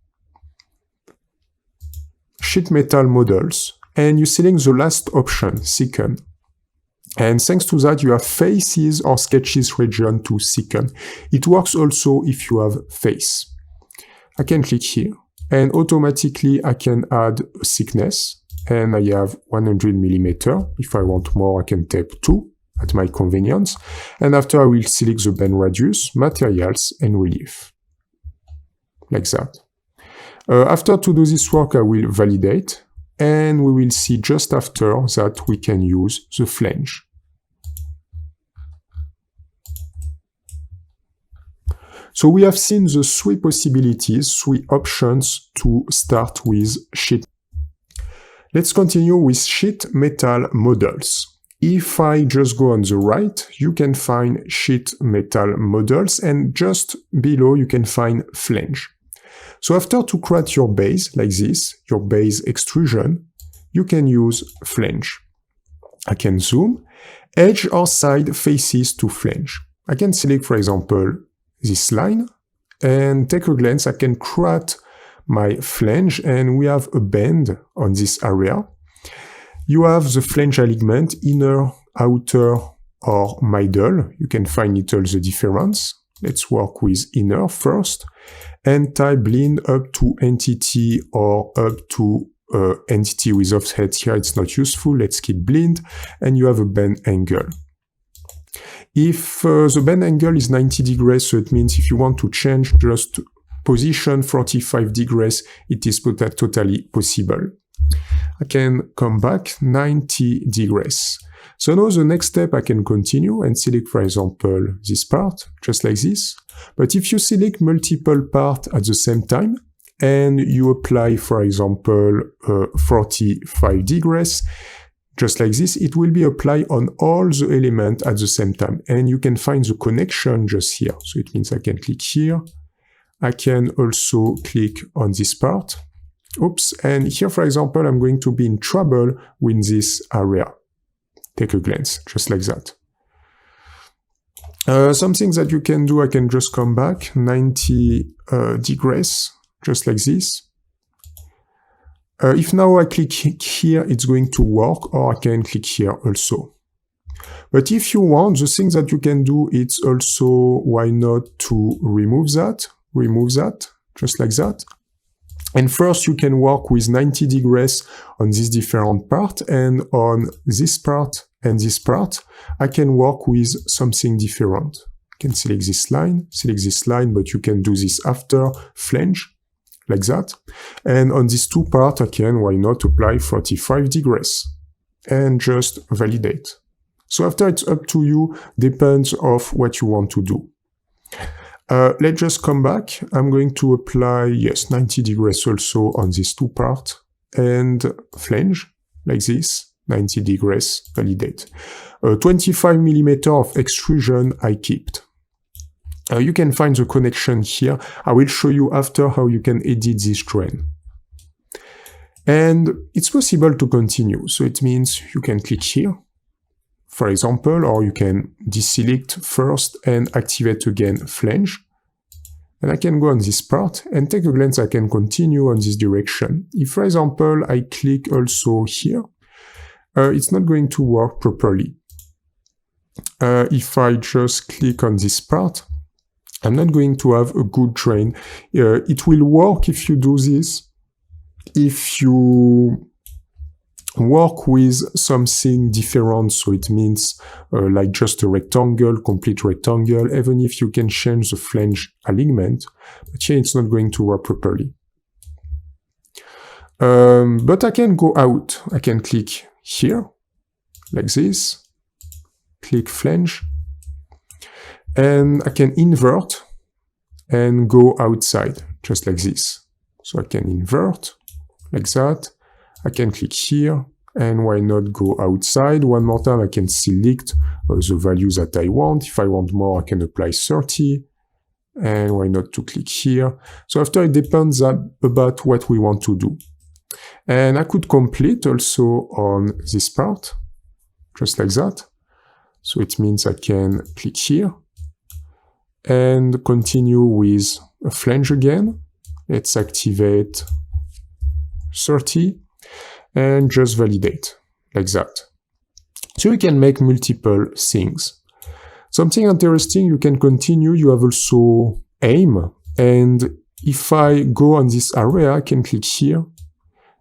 sheet metal models, and you select the last option, second. And thanks to that, you have faces or sketches region to second. It works also if you have face. I can click here, and automatically I can add a thickness, and I have 100 millimeter. If I want more, I can type 2 at my convenience. And after I will select the bend radius, materials, and relief. Like that. After to do this work, I will validate, and we will see just after that we can use the flange. So we have seen the three possibilities, three options to start with sheet. Let's continue with sheet metal models. If I just go on the right, you can find sheet metal models, and just below you can find flange. So after to create your base like this, your base extrusion, you can use flange. I can zoom, edge or side faces to flange. I can select, for example, this line, and take a glance. I can create my flange, and we have a bend on this area. You have the flange alignment, inner, outer, or middle. You can find little the difference. Let's work with inner first, and type blend up to entity or up to entity with offset. Here it's not useful. Let's keep blend, and you have a bend angle. If the bend angle is 90 degrees, so it means if you want to change just position 45 degrees, it is totally possible. I can come back 90 degrees. So now the next step, I can continue and select, for example, this part, just like this. But if you select multiple parts at the same time, and you apply, for example, 45 degrees, just like this, it will be applied on all the elements at the same time. And you can find the connection just here. So it means I can click here. I can also click on this part. Oops. And here, for example, I'm going to be in trouble with this area. Take a glance, just like that. Something that you can do, I can just come back 90 degrees, just like this. If now I click here, it's going to work, or I can click here also. But if you want, the thing that you can do, it's also, why not to remove that, just like that. And first you can work with 90 degrees on this different part, and on this part and this part, I can work with something different. I can select this line, but you can do this after flange, like that. And on these two parts, I can, why not, apply 45 degrees and just validate. So after it's up to you, depends of what you want to do. Let's just come back. I'm going to apply, yes, 90 degrees also on these two parts and flange, like this, 90 degrees, validate. 25 millimeter of extrusion I kept. You can find the connection here. I will show you after how you can edit this train. And it's possible to continue. So it means you can click here, for example, or you can deselect first and activate again flange. And I can go on this part and take a glance. I can continue on this direction. If, for example, I click also here, it's not going to work properly. If I just click on this part, I'm not going to have a good train. It will work if you do this. If you work with something different, so it means like just a rectangle, complete rectangle, even if you can change the flange alignment, but here it's not going to work properly. But I can go out. I can click here, like this, click flange, and I can invert, and go outside, just like this. So I can invert, like that. I can click here, and why not go outside? One more time, I can select the values that I want. If I want more, I can apply 30. And why not to click here? So after, it depends about what we want to do. And I could complete also on this part, just like that. So it means I can click here and continue with a flange again. Let's activate 30 and just validate like that. So you can make multiple things. Something interesting, you can continue. You have also aim. And if I go on this area, I can click here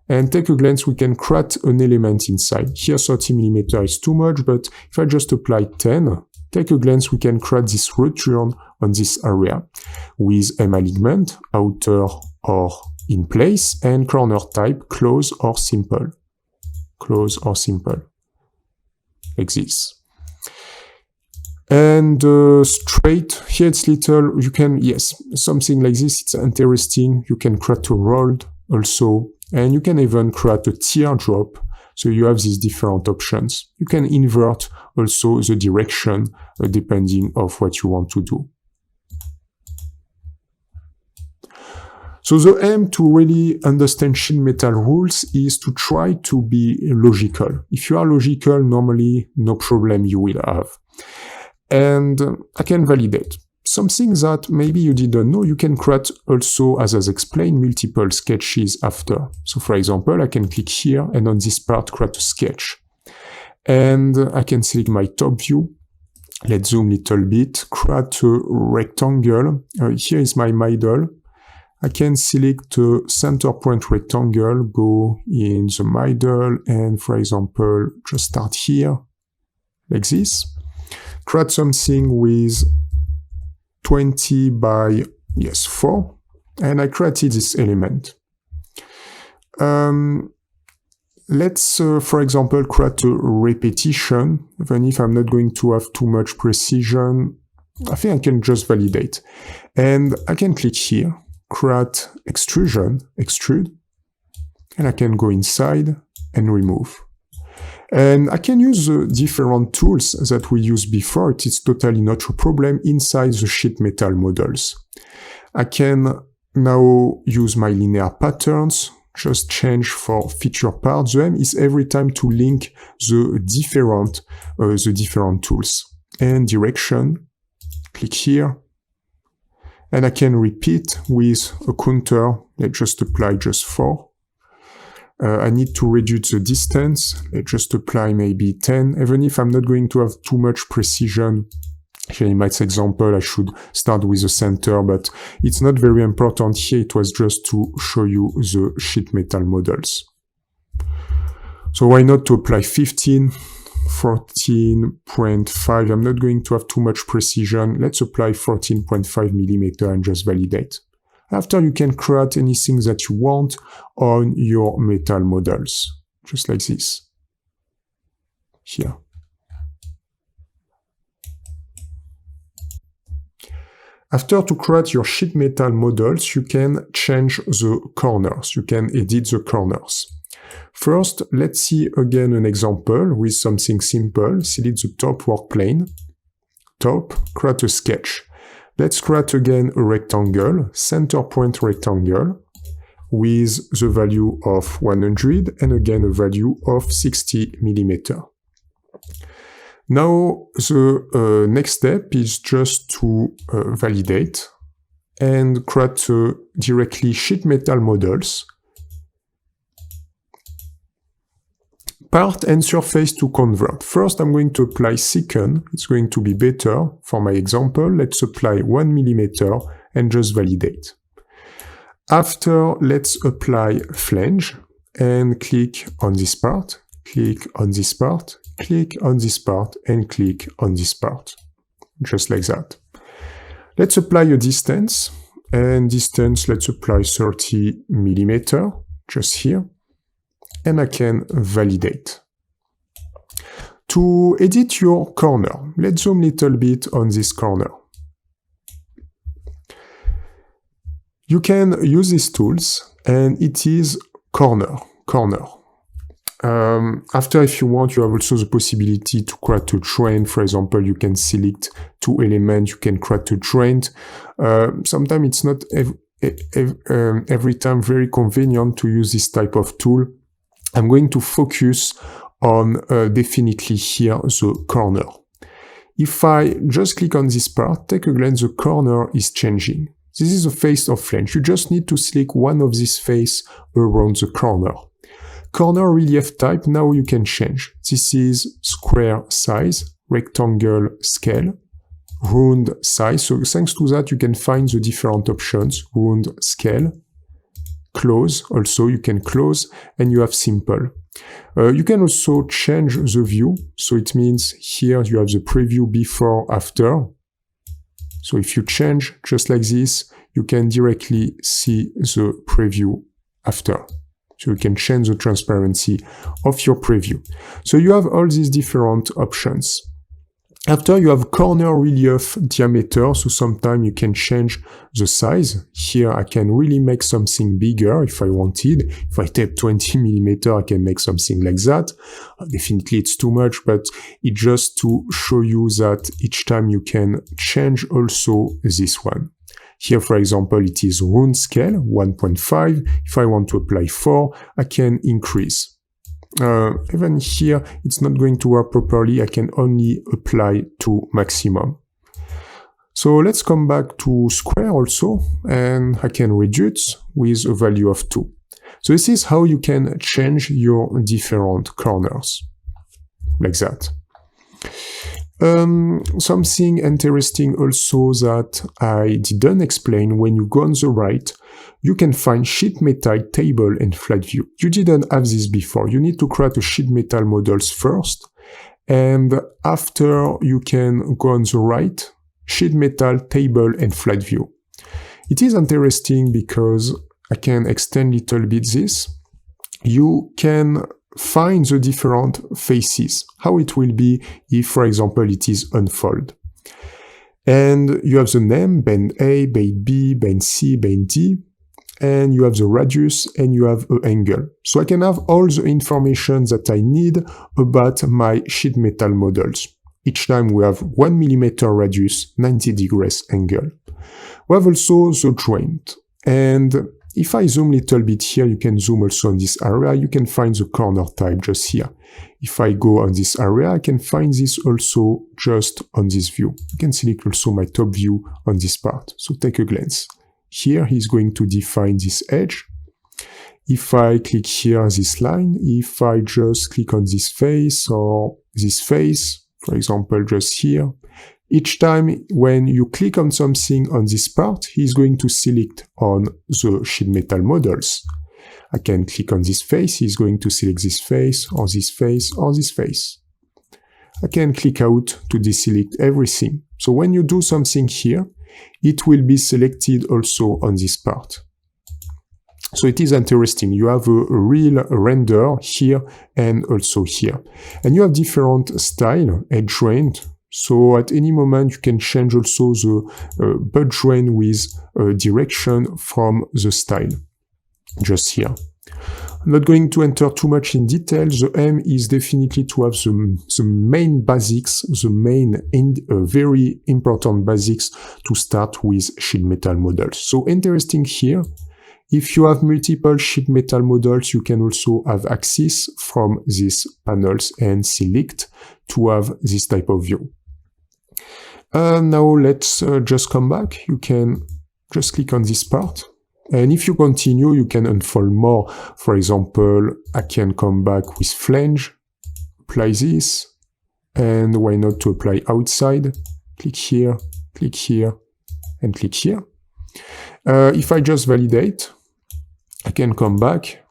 and take a glance. We can create an element inside. Here 30mm is too much, but if I just apply 10, take a glance, we can create this return on this area with aim alignment, outer or in place, and corner type, close or simple. Close or simple. Like this. And straight, here it's little, you can, yes, something like this, it's interesting. You can create a roll also, and you can even create a teardrop. So you have these different options. You can invert also the direction depending of what you want to do. So the aim to really understand sheet metal rules is to try to be logical. If you are logical, normally no problem you will have. And I can validate. Something that maybe you didn't know, you can create also, as I explained, multiple sketches after. So for example, I can click here and on this part create a sketch. And I can select my top view. Let's zoom a little bit, create a rectangle. Here is my middle. I can select a center point rectangle, go in the middle, and for example, just start here, like this. Create something with 20 by, 4, and I created this element. Let's, for example, create a repetition, even if I'm not going to have too much precision. I think I can just validate. And I can click here, create extrusion, extrude, and I can go inside and remove. And I can use the different tools that we used before. It is totally not a problem inside the sheet metal models. I can now use my linear patterns, just change for feature parts. The aim is every time to link the different tools. And direction, click here. And I can repeat with a counter. Let's just apply just 4. I need to reduce the distance. Let's just apply maybe 10. Even if I'm not going to have too much precision. Here in my example, I should start with the center, but it's not very important here. It was just to show you the sheet metal models. So why not to apply 15, 14.5. I'm not going to have too much precision. Let's apply 14.5mm and just validate. After, you can create anything that you want on your metal models, just like this. Here. After, to create your sheet metal models, you can change the corners. You can edit the corners. First, let's see again an example with something simple. Select the top work plane. Top, create a sketch. Let's create again a rectangle, center point rectangle, with the value of 100 and again a value of 60mm. Now the next step is just to validate and create directly sheet metal models. Part and surface to convert. First, I'm going to apply secant. It's going to be better. For my example, let's apply 1mm and just validate. After, let's apply flange and click on this part, click on this part, click on this part, and click on this part. Just like that. Let's apply a distance, and distance, let's apply 30mm, just here. And I can validate. To edit your corner, let's zoom a little bit on this corner. You can use these tools, and it is corner. After, if you want, you have also the possibility to create a train. For example, you can select two elements, you can create a train. Sometimes it's not every time very convenient to use this type of tool. I'm going to focus on definitely here the corner. If I just click on this part, take a glance, the corner is changing. This is the face of flange. You just need to select one of these face around the corner. Corner relief type, now you can change. This is square size, rectangle scale, round size. So thanks to that, you can find the different options. Round scale, close, also you can close, and you have simple. You can also change the view. So it means here you have the preview before, after. So if you change just like this, you can directly see the preview after. So you can change the transparency of your preview. So you have all these different options. After, you have corner relief diameter. So sometimes you can change the size. Here I can really make something bigger if I wanted. If I take 20 millimeter, I can make something like that. Definitely it's too much, but it's just to show you that each time you can change also this one. Here, for example, it is round scale, 1.5. If I want to apply 4, I can increase. Even here, it's not going to work properly. I can only apply to maximum. So let's come back to square also, and I can reduce with a value of 2. So this is how you can change your different corners, like that. Something interesting also that I didn't explain, when you go on the right, you can find sheet metal table and flat view. You didn't have this before. You need to create a sheet metal models first, and after you can go on the right, sheet metal table and flat view. It is interesting because I can extend a little bit this. You can find the different faces, how it will be if, for example, it is unfold. And you have the name, band A, band B, band C, band D, and you have the radius, and you have an angle. So I can have all the information that I need about my sheet metal models. Each time we have 1 millimeter radius, 90 degrees angle. We have also the joint, and if I zoom a little bit here, you can zoom also on this area, you can find the corner type just here. If I go on this area, I can find this also just on this view. You can select also my top view on this part. So take a glance. Here, he's going to define this edge. If I click here, this line, if I just click on this face or this face, for example, just here, each time when you click on something on this part, he's going to select on the sheet metal models. I can click on this face, he's going to select this face, or this face, or this face. I can click out to deselect everything. So when you do something here, it will be selected also on this part. So it is interesting. You have a real render here and also here. And you have different style, edge joint. So at any moment, you can change also the butt joint with direction from the style, just here. I'm not going to enter too much in detail. The aim is definitely to have the main basics, the main very important basics to start with sheet metal models. So interesting here. If you have multiple sheet metal models, you can also have access from these panels and select to have this type of view. Now let's just come back. You can just click on this part. And if you continue, you can unfold more. For example, I can come back with flange, apply this, and why not to apply outside? Click here, and click here. If I just validate, I can come back,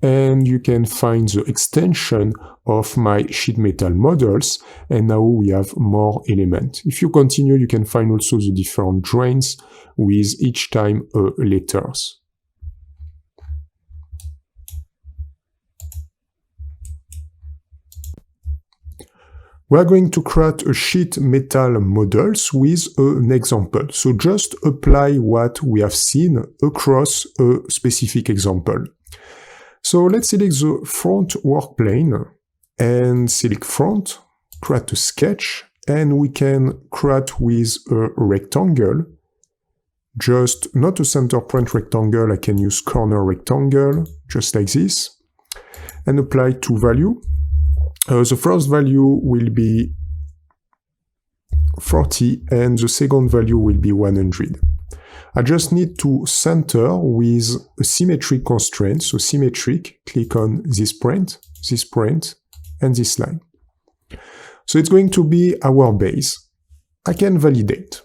and you can find the extension of my sheet metal models, and now we have more elements. If you continue, you can find also the different joints with each time letters. We are going to create a sheet metal models with an example. So just apply what we have seen across a specific example. So let's select the front work plane and select front, create a sketch, and we can create with a rectangle, just not a center point rectangle, I can use corner rectangle, just like this, and apply two values. The first value will be 40 and the second value will be 100. I just need to center with a symmetric constraint, so symmetric, click on this point, and this line. So it's going to be our base. I can validate.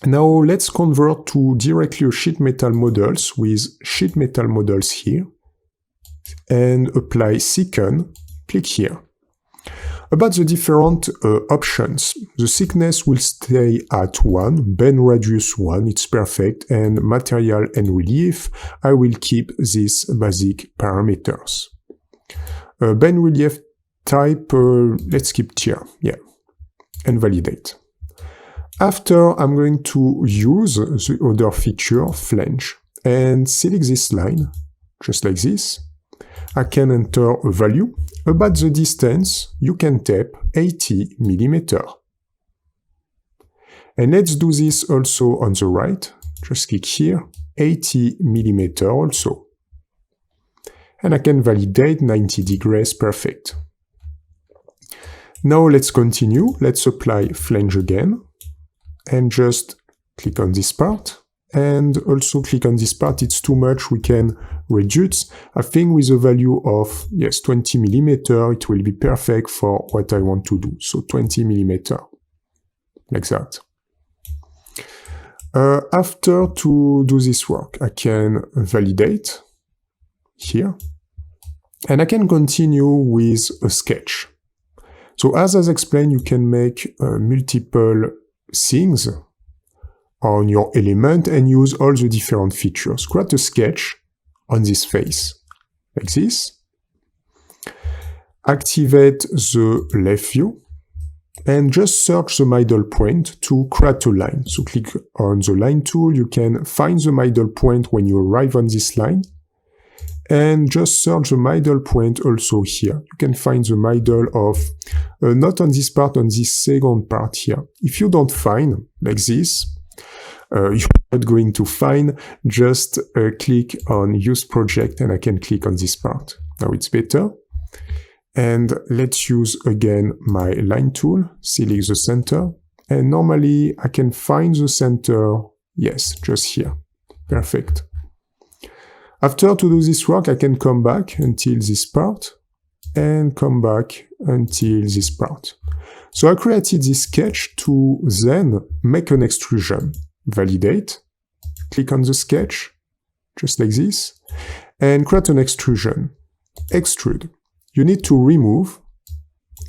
Now let's convert to directly a sheet metal models with sheet metal models here, and apply secant, click here. About the different options, the thickness will stay at 1, bend radius 1, it's perfect, and material and relief, I will keep these basic parameters. Bend relief type, let's keep tier, yeah, and validate. After, I'm going to use the other feature, flange, and select this line, just like this. I can enter a value. About the distance, you can type 80 millimeter. And let's do this also on the right. Just click here, 80 millimeter also. And I can validate 90 degrees, perfect. Now let's continue. Let's apply flange again. And just click on this part. And also click on this part, it's too much, we can reduce. I think with a value of, yes, 20 millimeter, it will be perfect for what I want to do. So 20 millimeter, like that. After to do this work, I can validate here. And I can continue with a sketch. So as I explained, you can make multiple things on your element and use all the different features. Create a sketch on this face, like this. Activate the left view and just search the middle point to create a line. So click on the line tool, you can find the middle point when you arrive on this line. And just search the middle point also here. You can find the middle of, not on this part, on this second part here. If you don't find, like this, you're not going to find, just click on use project and I can click on this part. Now it's better. And let's use again my line tool, select the center. And normally I can find the center, yes, just here. Perfect. After to do this work, I can come back until this part and come back until this part. So I created this sketch to then make an extrusion. Validate, click on the sketch, just like this, and create an extrusion. Extrude. You need to remove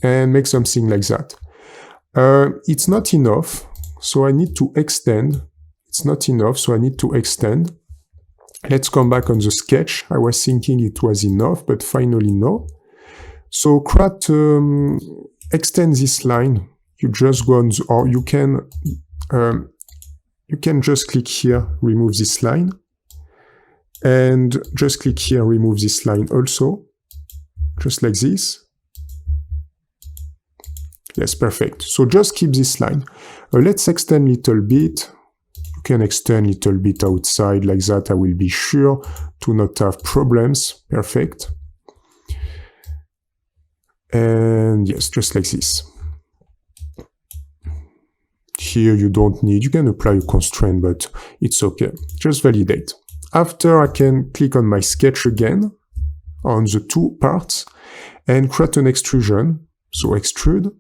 and make something like that. It's not enough, so I need to extend. It's not enough, so I need to extend. Let's come back on the sketch. I was thinking it was enough, but finally no. So create, extend this line. You just go on, or you can just click here, remove this line, and just click here, remove this line also, just like this. Yes, perfect. So just keep this line. Let's extend a little bit. You can extend a little bit outside like that. I will be sure to not have problems. Perfect. And yes, just like this. Here you don't need, you can apply a constraint, but it's okay. Just validate. After I can click on my sketch again on the two parts and create an extrusion. So extrude.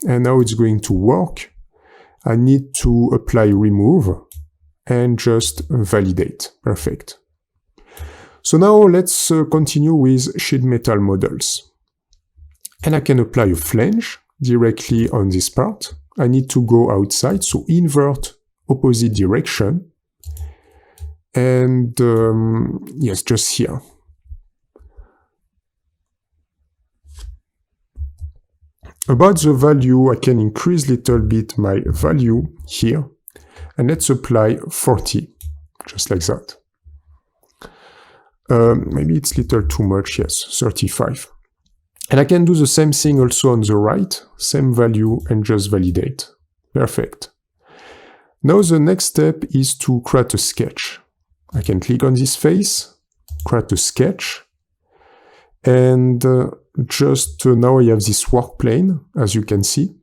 And now it's going to work. I need to apply remove and just validate. Perfect. So now let's continue with sheet metal models. And I can apply a flange directly on this part. I need to go outside, so invert opposite direction. And yes, just here. About the value, I can increase a little bit my value here, and let's apply 40, just like that. Maybe it's a little too much, yes, 35. And I can do the same thing also on the right, same value, and just validate. Perfect. Now the next step is to create a sketch. I can click on this face, create a sketch, and now I have this work plane, as you can see.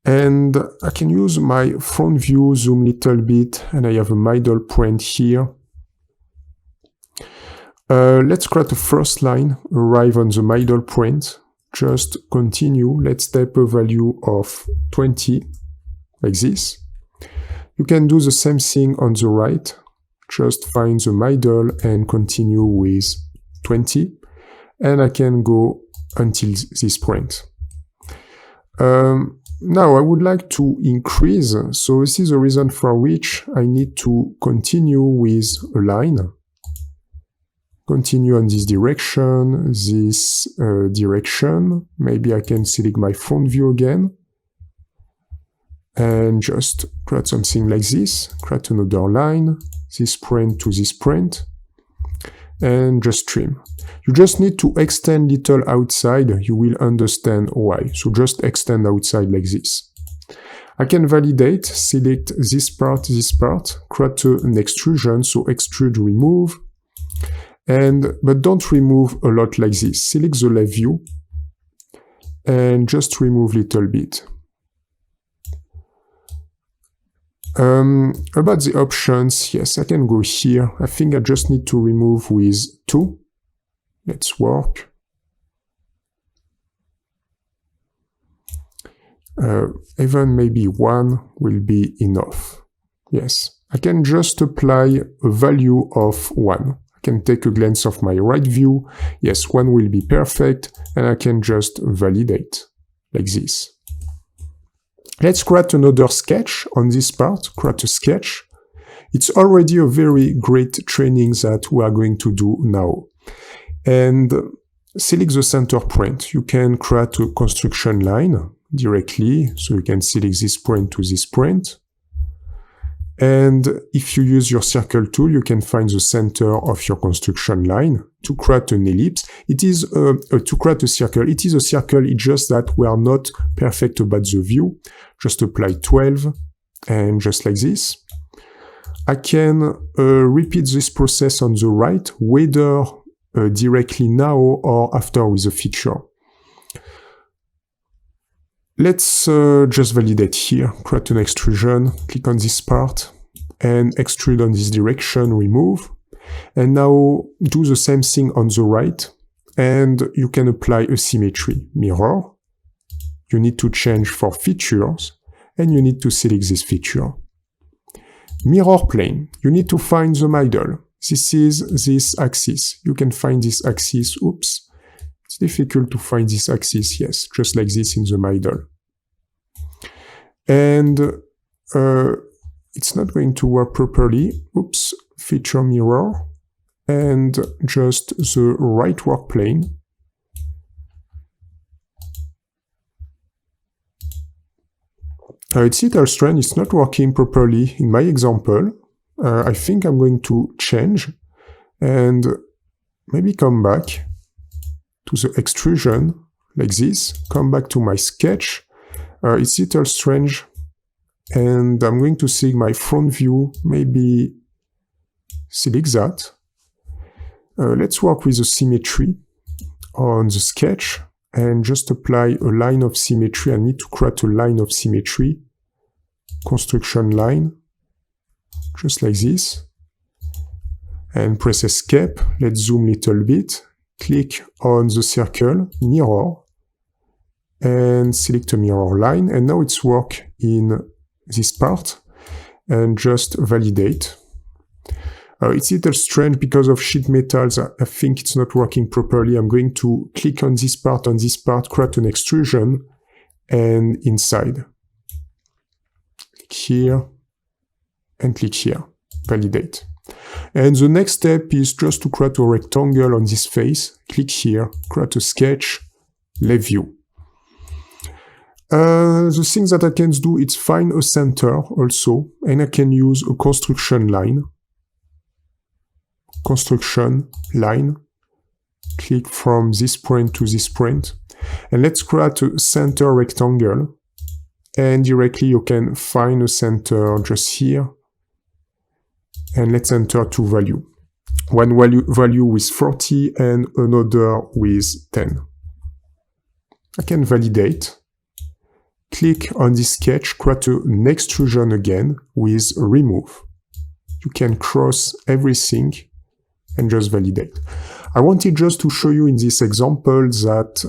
And I can use my front view, zoom a little bit, and I have a middle point here. Let's create a first line, arrive on the middle point, just continue, let's type a value of 20, like this. You can do the same thing on the right, just find the middle and continue with 20, and I can go until this point. Now I would like to increase, so this is the reason for which I need to continue with a line. Continue on this direction, maybe I can select my front view again, and just create something like this, create another line, this point to this point, and just trim. You just need to extend little outside, you will understand why. So just extend outside like this. I can validate, select this part, create an extrusion, so extrude, remove, but don't remove a lot like this. Select the left view, and just remove a little bit. About the options, yes, I can go here. I think I just need to remove with 2. Let's work. Even maybe 1 will be enough. Yes, I can just apply a value of 1. I can take a glance of my right view. Yes, 1 will be perfect, and I can just validate like this. Let's create another sketch on this part, create a sketch. It's already a very great training that we are going to do now. And select the center point. You can create a construction line directly, so you can select this point to this point. And if you use your circle tool, you can find the center of your construction line to create an ellipse. It is to create a circle. It is a circle, it's just that we are not perfect about the view. Just apply 12 and just like this. I can repeat this process on the right, whether directly now or after with a feature. Let's just validate here, create an extrusion, click on this part, and extrude on this direction, remove. And now do the same thing on the right, and you can apply a symmetry, mirror. You need to change for features, and you need to select this feature. Mirror plane, you need to find the middle. This is this axis. You can find this axis, oops. It's difficult to find this axis, yes, just like this in the middle. And it's not going to work properly. Oops, feature mirror, and just the right work plane. It's a little strange, it's not working properly in my example. I think I'm going to change and maybe come back to the extrusion like this, come back to my sketch. It's a little strange, and I'm going to select my front view, maybe select that. Let's work with the symmetry on the sketch and just apply a line of symmetry. I need to create a line of symmetry, construction line, just like this, and press Escape. Let's zoom a little bit, click on the circle, mirror, and select a mirror line, and now it's work in this part, and just validate. It's a little strange because of sheet metals. I think it's not working properly. I'm going to click on this part, create an extrusion, and inside. Click here, and click here, validate. And the next step is just to create a rectangle on this face. Click here, create a sketch, left view. The thing that I can do is find a center also, and I can use a construction line. Construction line. Click from this point to this point. And let's create a center rectangle. And directly you can find a center just here. And let's enter two values. One value with 40 and another with 10. I can validate. Click on this sketch, create an extrusion again with remove. You can cross everything and just validate. I wanted just to show you in this example that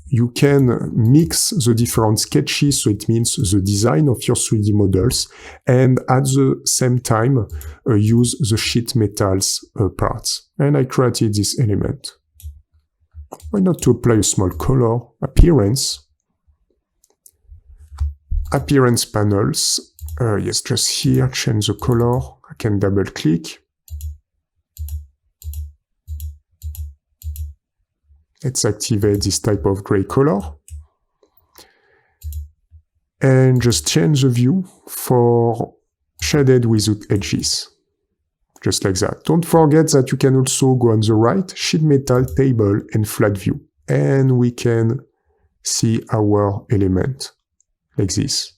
you can mix the different sketches, so it means the design of your 3D models, and at the same time use the sheet metals parts. And I created this element. Why not to apply a small color, appearance panels, yes, just here, change the color, I can double click. Let's activate this type of gray color. And just change the view for shaded without edges. Just like that. Don't forget that you can also go on the right, sheet metal, table, and flat view. And we can see our element like this,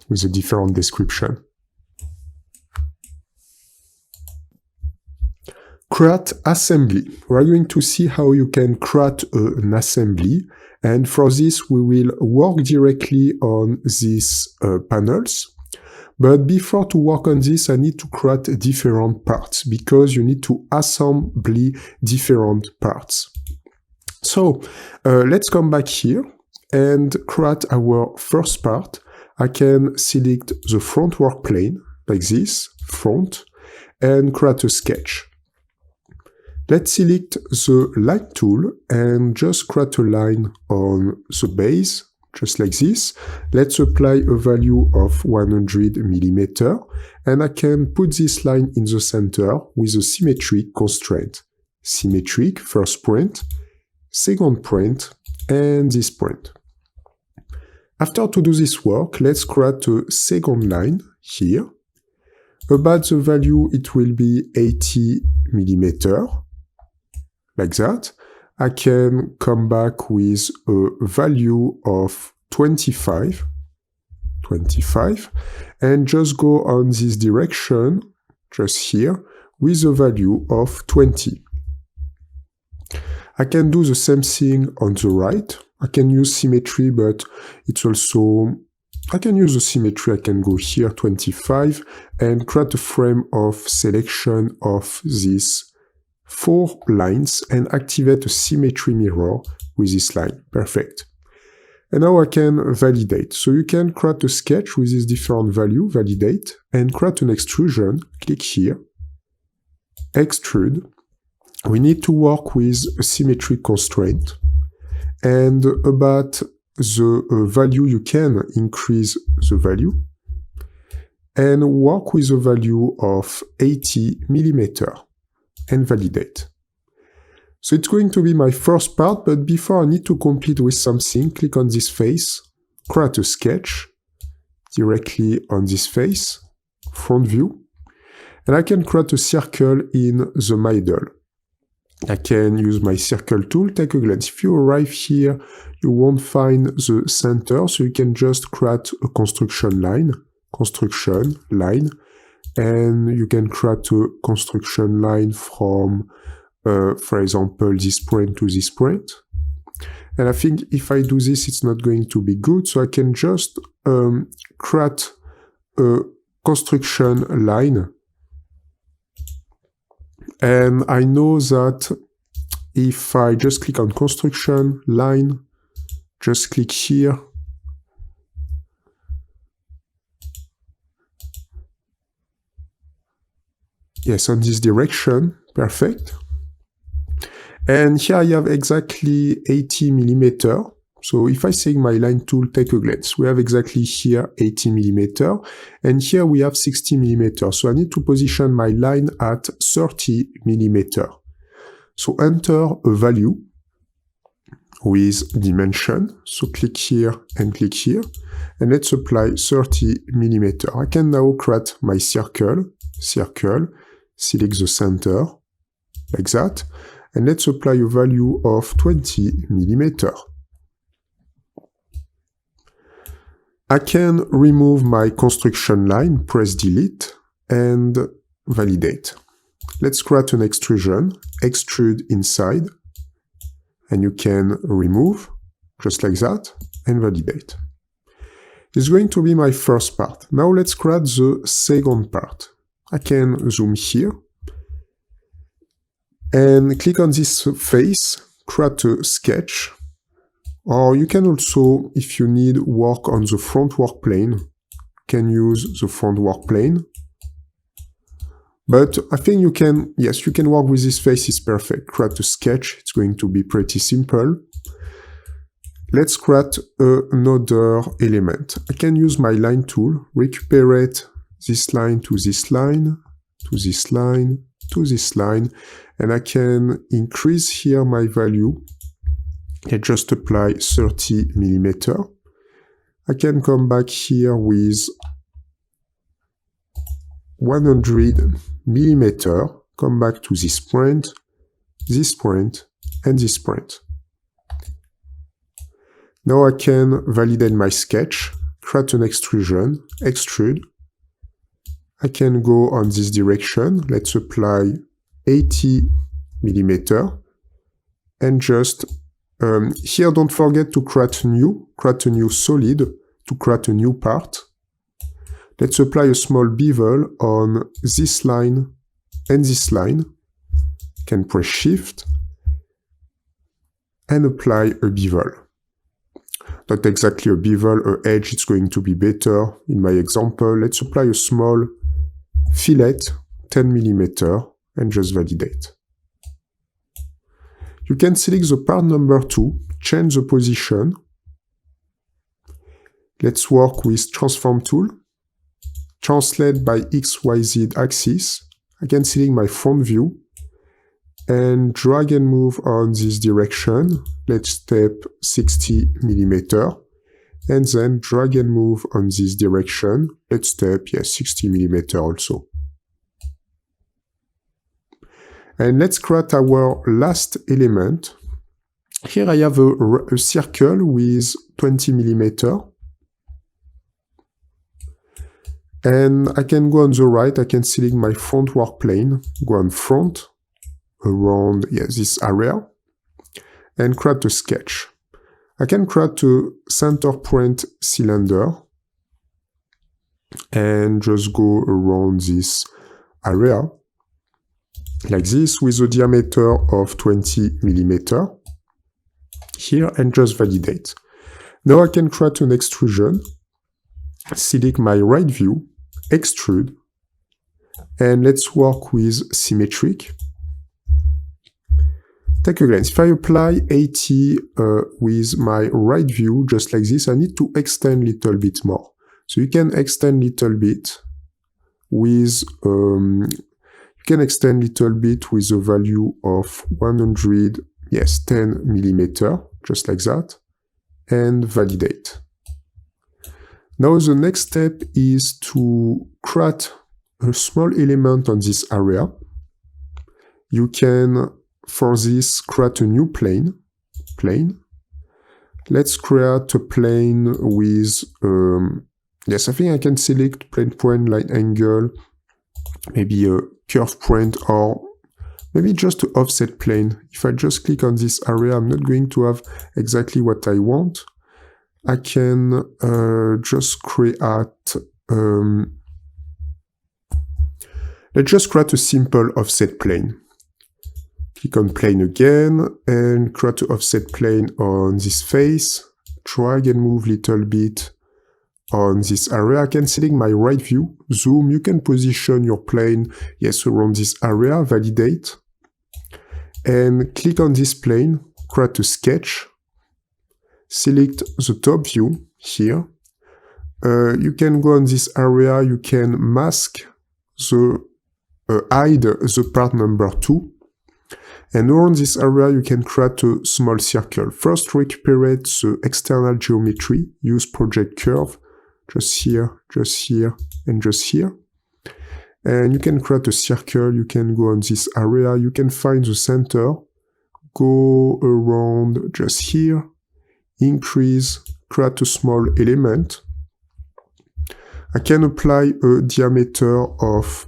with a different description. Create assembly. We're going to see how you can create an assembly. And for this, we will work directly on these panels. But before to work on this, I need to create different parts because you need to assemble different parts. So let's come back here and create our first part. I can select the front work plane like this, front, and create a sketch. Let's select the line tool and just create a line on the base, just like this. Let's apply a value of 100 mm, and I can put this line in the center with a symmetric constraint. Symmetric, first point, second point, and this point. After to do this work, let's create a second line here. About the value, it will be 80 mm. Like that. I can come back with a value of 25, and just go on this direction, just here, with a value of 20. I can do the same thing on the right. I can use symmetry, but it's also, I can use the symmetry, I can go here, 25, and create a frame of selection of this 4 lines and activate a symmetry mirror with this line. Perfect. And now I can validate. So you can create a sketch with this different value, validate, and create an extrusion. Click here, extrude. We need to work with a symmetric constraint. And about the value, you can increase the value and work with a value of 80 mm. And validate. So it's going to be my first part, but before I need to complete with something, click on this face, create a sketch directly on this face, front view, and I can create a circle in the middle. I can use my circle tool, take a glance. If you arrive here, you won't find the center, so you can just create a construction line, and you can create a construction line from, for example, this point to this point. And I think if I do this, it's not going to be good. So I can just create a construction line. And I know that if I just click on construction line, just click here, yes, on this direction, perfect. And here I have exactly 80 mm. So if I say my line tool, take a glance, we have exactly here 80 mm, and here we have 60 mm. So I need to position my line at 30 mm. So enter a value. with dimension. So click here and click here. And let's apply 30 millimeter. I can now create my circle, select the center, like that. And let's apply a value of 20 millimeter. I can remove my construction line, press delete, and validate. Let's create an extrusion, extrude inside, and you can remove, just like that, and validate. It's going to be my first part. Now let's create the second part. I can zoom here, and click on this face, create a sketch, or you can also, if you need, work on the front work plane, you can use the front work plane. But I think you can, yes, you can work with this face, it's perfect. Create a sketch, it's going to be pretty simple. Let's create another element. I can use my line tool, recuperate this line to this line, to this line, to this line, and I can increase here my value. I just apply 30 millimeter. I can come back here with 100 millimeter, come back to this point, and this point. Now I can validate my sketch, create an extrusion, extrude. I can go on this direction. Let's apply 80 millimeter, and just here, don't forget to create a new solid to create a new part. Let's apply a small bevel on this line and this line. Can press Shift and apply a bevel. Not exactly a bevel, a edge, it's going to be better in my example. Let's apply a small fillet, 10 millimeter, and just validate. You can select the part number 2, change the position. Let's work with transform tool. Translate by XYZ axis. I can select my front view and drag and move on this direction. Let's step 60 millimeter, and then drag and move on this direction. Let's step 60 millimeter also. And let's create our last element. Here I have a circle with 20 millimeter. And I can go on the right, I can select my front work plane, go on front, around this area, and create a sketch. I can create a center point cylinder, and just go around this area, like this, with a diameter of 20 millimeter here, and just validate. Now I can create an extrusion, select my right view, extrude, and let's work with symmetric. Take a glance. If I apply 80 with my right view, just like this, I need to extend a little bit more. So you can extend a little bit with a value of 100, 10 millimeter, just like that, and validate. Now the next step is to create a small element on this area. You can, for this, create a new plane. Let's create a plane with, I think I can select plane point, line angle, maybe a curve point, or maybe just an offset plane. If I just click on this area, I'm not going to have exactly what I want. I can just create, let's just create a simple offset plane. Click on plane again, and create an offset plane on this face. Drag and move a little bit on this area. I can select my right view, zoom, you can position your plane, around this area, validate, and click on this plane, create a sketch, select the top view here. You can go on this area, you can mask hide the part number 2. And around this area, you can create a small circle. First, recuperate the external geometry. Use project curve, just here, and just here. And you can create a circle. You can go on this area. You can find the center. Go around just here. Increase, create a small element. I can apply a diameter of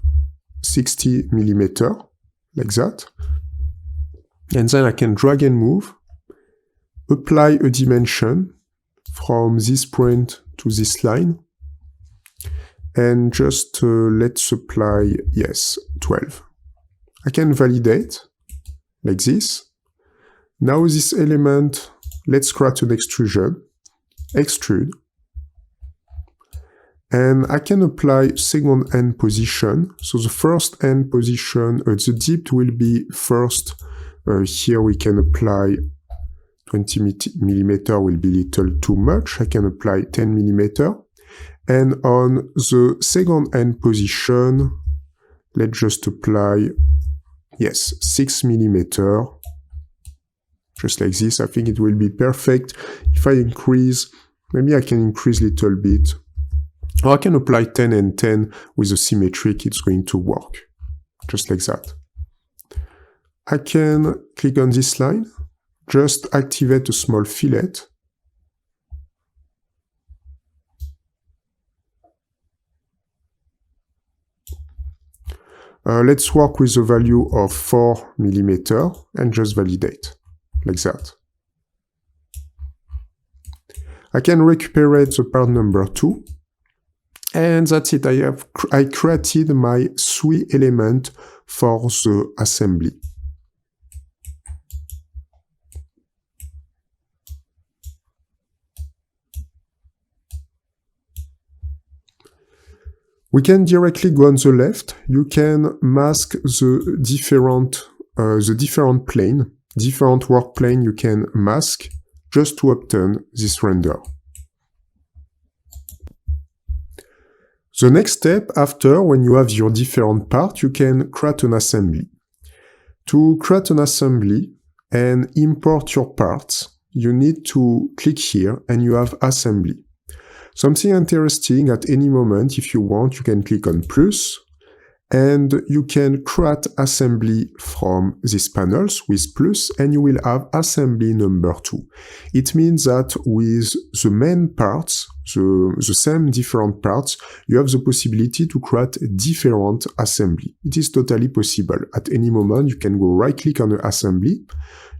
60 millimeter, like that. And then I can drag and move, apply a dimension from this point to this line, and just let's apply, yes, 12. I can validate, like this. Now this element, let's create an extrusion, extrude, and I can apply second end position. So the first end position, the dip will be first. Here we can apply 20 millimeter will be little too much. I can apply 10 millimeter. And on the second end position, let's just apply, yes, 6 millimeter. Just like this. I think it will be perfect. If I increase, maybe I can increase a little bit. Or I can apply 10 and 10 with a symmetric. It's going to work. Just like that. I can click on this line, just activate a small fillet. Let's work with a value of 4 millimeter and just validate, like that. I can recuperate the part number 2. And that's it. I created my 3 elements for the assembly. We can directly go on the left. You can mask the different plane, different work plane you can mask just to obtain this render. The next step after, when you have your different part, you can create an assembly. To create an assembly and import your parts, you need to click here and you have assembly. Something interesting, at any moment, if you want, you can click on plus, and you can create assembly from these panels with plus, and you will have assembly number 2. It means that with the main parts, the same different parts, you have the possibility to create different assembly. It is totally possible. At any moment, you can go right-click on the assembly.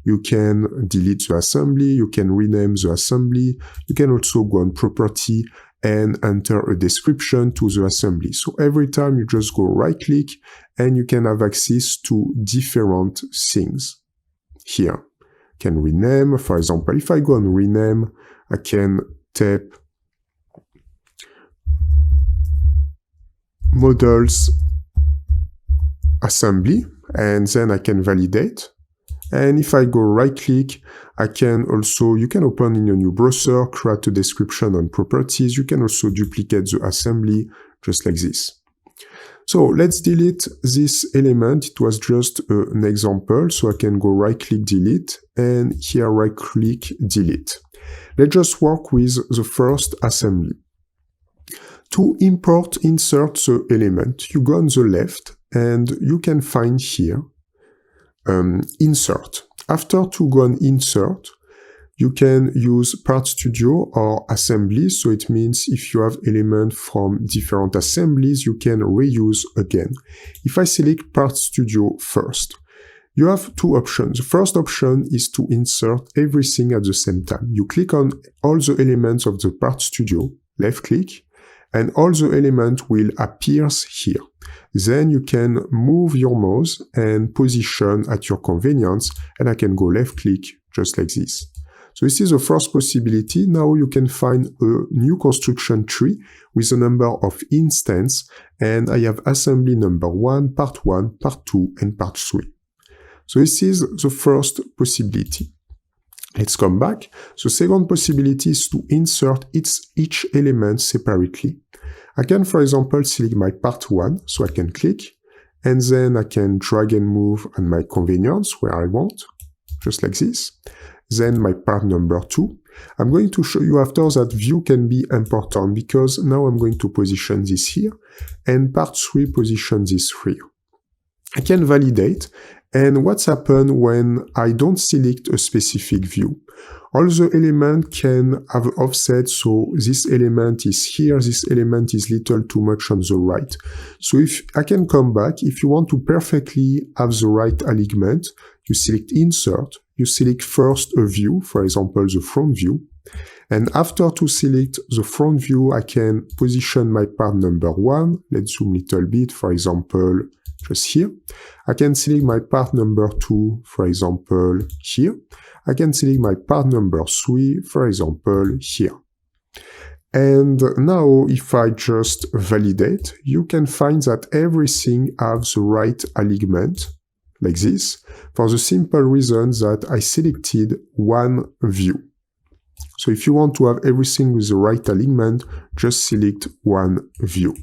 You can delete the assembly, you can rename the assembly, you can also go on property and enter a description to the assembly. So every time you just go right click and you can have access to different things. Here, you can rename, for example, if I go on rename, I can type models assembly and then I can validate. And if I go right click, you can open in a new browser, create a description on properties. You can also duplicate the assembly just like this. So let's delete this element. It was just an example. So I can go right click, delete, and here right click, delete. Let's just work with the first assembly. To insert the element, you go on the left and you can find here insert. After to go on insert, you can use Part Studio or assemblies. So it means if you have elements from different assemblies, you can reuse again. If I select Part Studio first, you have two options. The first option is to insert everything at the same time. You click on all the elements of the Part Studio, left click, and all the elements will appear here. Then you can move your mouse and position at your convenience, and I can go left click just like this. So this is the first possibility. Now you can find a new construction tree with a number of instances, and I have assembly number 1, part 2, and part 3. So this is the first possibility. Let's come back. The second possibility is to insert each element separately. I can, for example, select my part 1, so I can click, and then I can drag and move at my convenience where I want, just like this. Then my part number 2. I'm going to show you after that view can be important because now I'm going to position this here and part 3 position this here. I can validate, and what's happened when I don't select a specific view? All the elements can have offset, so this element is here, this element is little too much on the right. So if I can come back, if you want to perfectly have the right alignment, you select Insert, you select first a view, for example the front view, and after to select the front view, I can position my part number 1, let's zoom a little bit, for example, just here. I can select my part number 2, for example, here. I can select my part number 3, for example, here. And now, if I just validate, you can find that everything has the right alignment, like this, for the simple reason that I selected one view. So if you want to have everything with the right alignment, just select one view.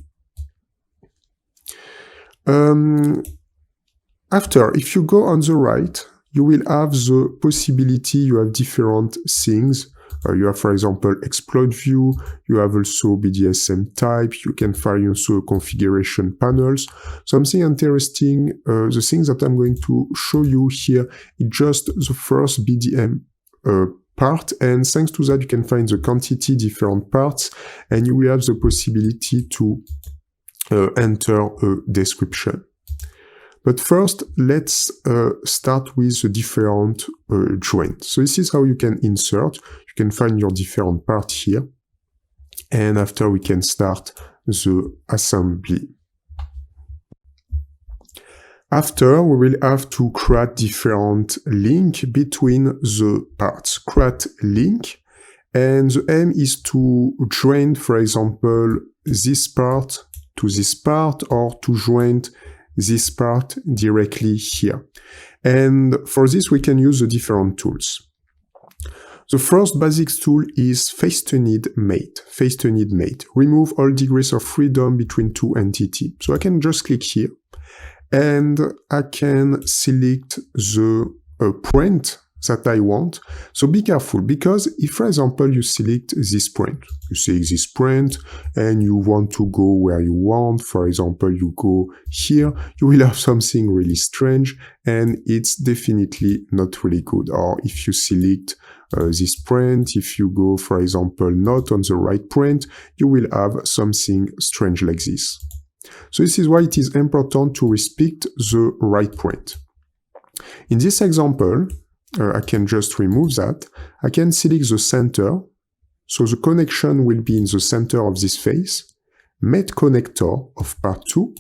After, if you go on the right, you will have the possibility, you have different things. You have, for example, exploit view, you have also BDSM type, you can find also configuration panels. Something interesting, the things that I'm going to show you here is just the first BDM part, and thanks to that you can find the quantity, different parts, and you will have the possibility to enter a description. But first, let's start with the different joints. So this is how you can insert. You can find your different part here. And after we can start the assembly. After, we will have to create different link between the parts. Create link. And the aim is to join, for example, this part to this part, or to join this part directly here. And for this, we can use the different tools. The first basic tool is Fastened Mate. Fastened Mate. Remove all degrees of freedom between two entities. So I can just click here, and I can select the print that I want. So be careful, because if, for example, you select this print, you select this print, and you want to go where you want, for example, you go here, you will have something really strange, and it's definitely not really good. Or if you select this print, if you go, for example, not on the right print, you will have something strange like this. So this is why it is important to respect the right print. In this example, I can just remove that. I can select the center. So the connection will be in the center of this face. Mate connector of part 2.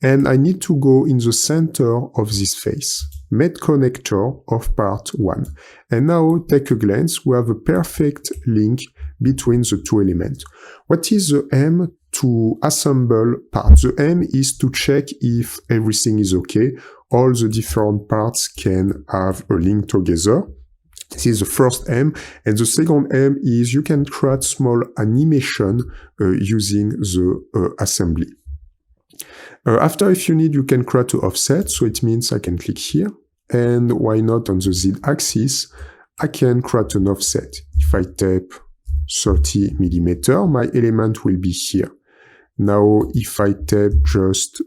And I need to go in the center of this face. Mate connector of part 1. And now take a glance. We have a perfect link between the two elements. What is the aim to assemble parts? The aim is to check if everything is okay. All the different parts can have a link together. This is the first aim. And the second aim is you can create small animation using the assembly. After, if you need, you can create an offset. So it means I can click here. And why not on the Z-axis, I can create an offset. If I tap 30 mm, my element will be here. Now, if I tap just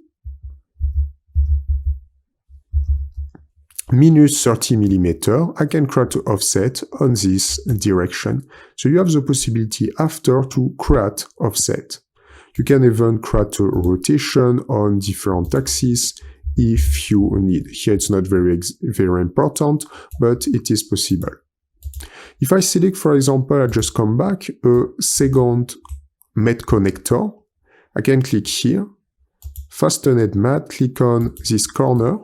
minus 30 mm, I can create an offset on this direction. So you have the possibility after to create offset. You can even create a rotation on different axes if you need. Here it's not very important, but it is possible. If I select, for example, I just come back, a second mate connector, I can click here, Fastened Mate, click on this corner,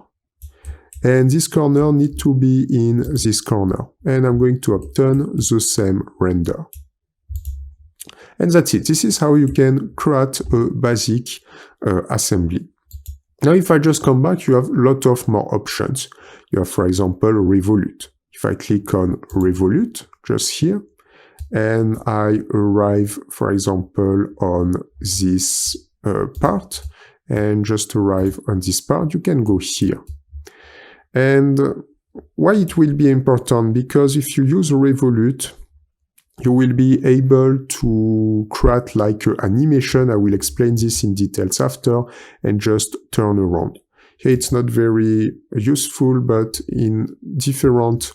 and this corner needs to be in this corner. And I'm going to obtain the same render. And that's it. This is how you can create a basic assembly. Now, if I just come back, you have a lot of more options. You have, for example, Revolute. If I click on Revolute, just here, and I arrive, for example, on this part, and just arrive on this part, you can go here. And why it will be important? Because if you use Revolute, you will be able to create like an animation. I will explain this in details after, and just turn around. Here it's not very useful, but in different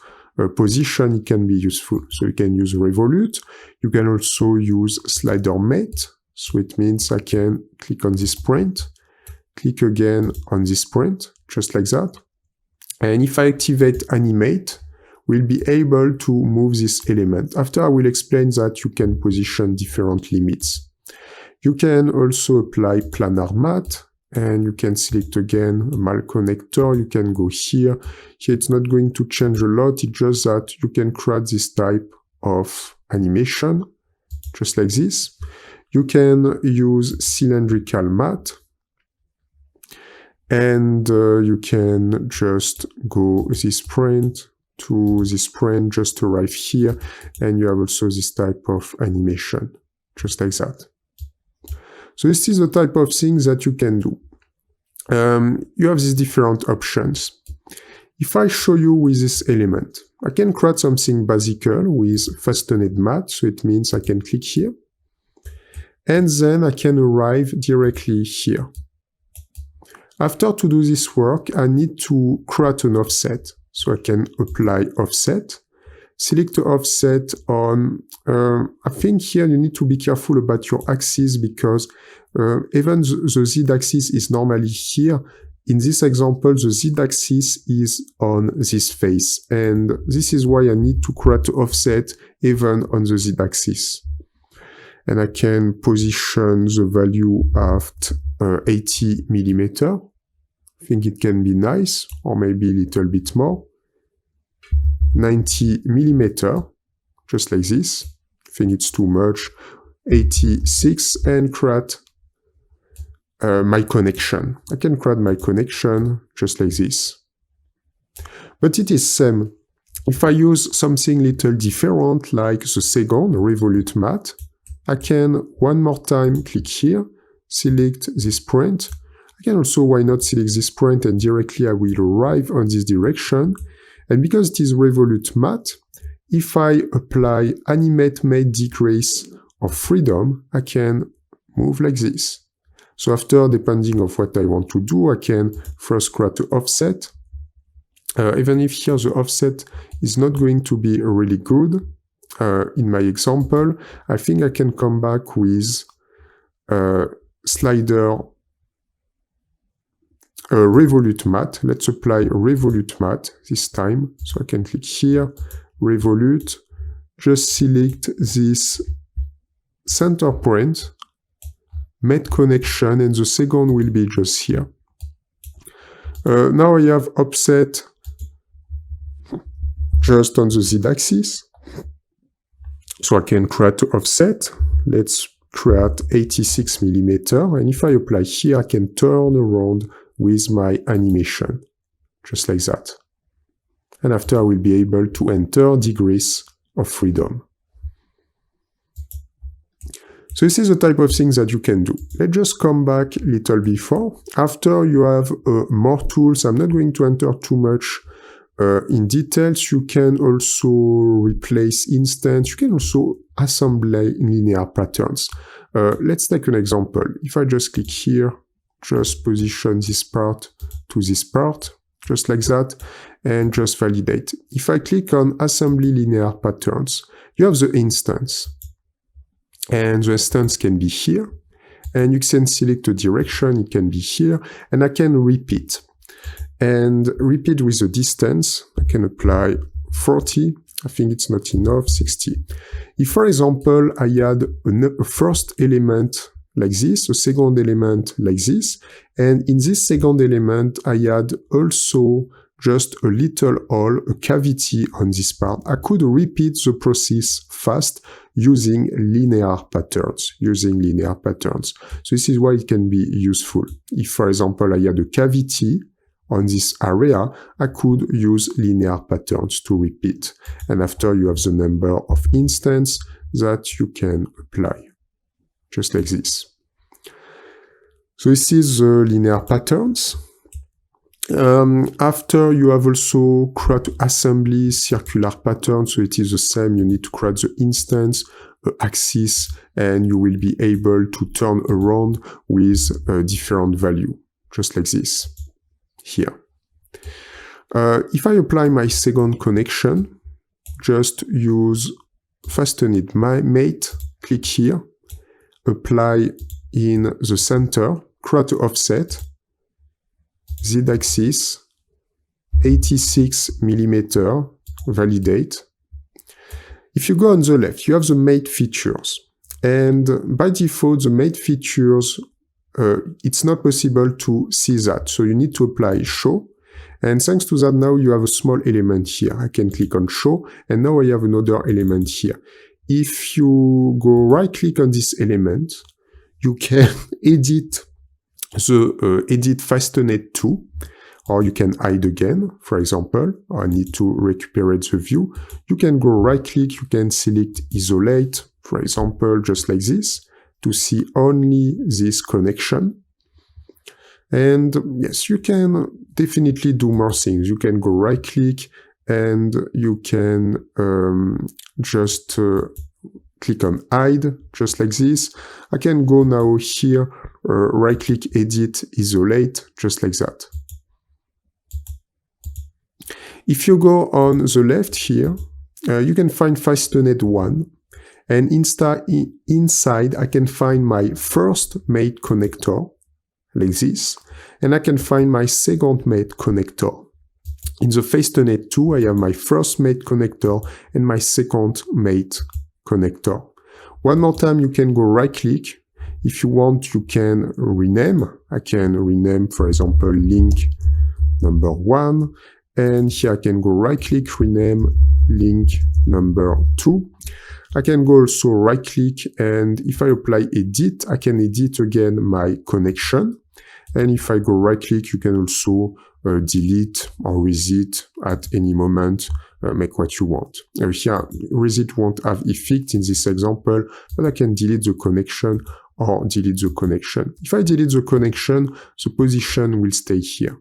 position it can be useful. So you can use Revolute. You can also use Slider Mate. So it means I can click on this print, click again on this print, just like that. And if I activate Animate, we'll be able to move this element. After I will explain that you can position different limits. You can also apply Planar Matte, and you can select again a mal connector. You can go here. Here it's not going to change a lot, it's just that you can create this type of animation, just like this. You can use cylindrical matte, and you can just go this print to this print, just arrive here, and you have also this type of animation, just like that. So this is the type of things that you can do. You have these different options. If I show you with this element, I can create something basical with fastened matte, so it means I can click here, and then I can arrive directly here. After to do this work, I need to create an offset. So I can apply offset, select the offset on, I think here you need to be careful about your axis, because even the z-axis is normally here. In this example, the z-axis is on this face, and this is why I need to create offset even on the z-axis. And I can position the value at 80 millimeter. I think it can be nice, or maybe a little bit more. 90 millimeter, just like this. I think it's too much. 86, and create my connection. I can create my connection just like this. But it is same. If I use something little different, like the second Revolute Matte, I can one more time click here, select this print. I can also, why not, select this print, and directly I will arrive on this direction. And because it is Revolute Matte, if I apply Animate Mate Decrease of Freedom, I can move like this. So after, depending on what I want to do, I can first create an offset. Even if here the offset is not going to be really good, in my example, I think I can come back with slider Revolute Matte. Let's apply Revolute Matte this time. So I can click here, Revolute, just select this center point, Mate Connection, and the second will be just here. Now I have offset just on the z-axis. So I can create offset. Let's create 86 millimeter. And if I apply here, I can turn around with my animation, just like that. And after, I will be able to enter degrees of freedom. So this is the type of things that you can do. Let's just come back a little before. After you have more tools, I'm not going to enter too much in details. You can also replace instance. You can also assemble linear patterns. Let's take an example. If I just click here, just position this part to this part, just like that, and just validate. If I click on Assembly Linear Patterns, you have the instance. And the instance can be here, and you can select a direction, it can be here, and I can repeat. And repeat with the distance, I can apply 40, I think it's not enough, 60. If, for example, I add a first element like this, a second element like this, and in this second element, I add also just a little hole, a cavity on this part, I could repeat the process fast using linear patterns, So this is why it can be useful. If, for example, I had a cavity on this area, I could use linear patterns to repeat. And after, you have the number of instances that you can apply, just like this. So this is the linear patterns. After you have also create assembly circular pattern, so it is the same. You need to create the instance, axis, and you will be able to turn around with a different value, just like this here. If I apply my second connection, just use fastened mate, click here, apply in the center, create offset, Z-axis, 86 millimeter, validate. If you go on the left, you have the mate features. And by default, the mate features, it's not possible to see that. So you need to apply show. And thanks to that, now you have a small element here. I can click on show, and now I have another element here. If you go right click on this element, you can edit the edit fastened to, or you can hide again. For example, I need to recuperate the view. You can go right click, you can select isolate, for example, just like this, to see only this connection. And yes, you can definitely do more things. You can go right click and you can just click on hide, just like this. I can go now here, right click, edit, isolate, just like that. If you go on the left here, you can find fastened one, and inside I can find my first mate connector, like this, and I can find my second mate connector. In the fastened 2, I have my first mate connector and my second mate connector. One more time, you can go right click. If you want, you can rename. I can rename, for example, link number 1. And here I can go right click, rename link number 2. I can go also right click, and if I apply edit, I can edit again my connection. And if I go right click, you can also delete or reset at any moment, make what you want. Here, reset won't have effect in this example, but I can delete the connection or delete the connection. If I delete the connection, the position will stay here.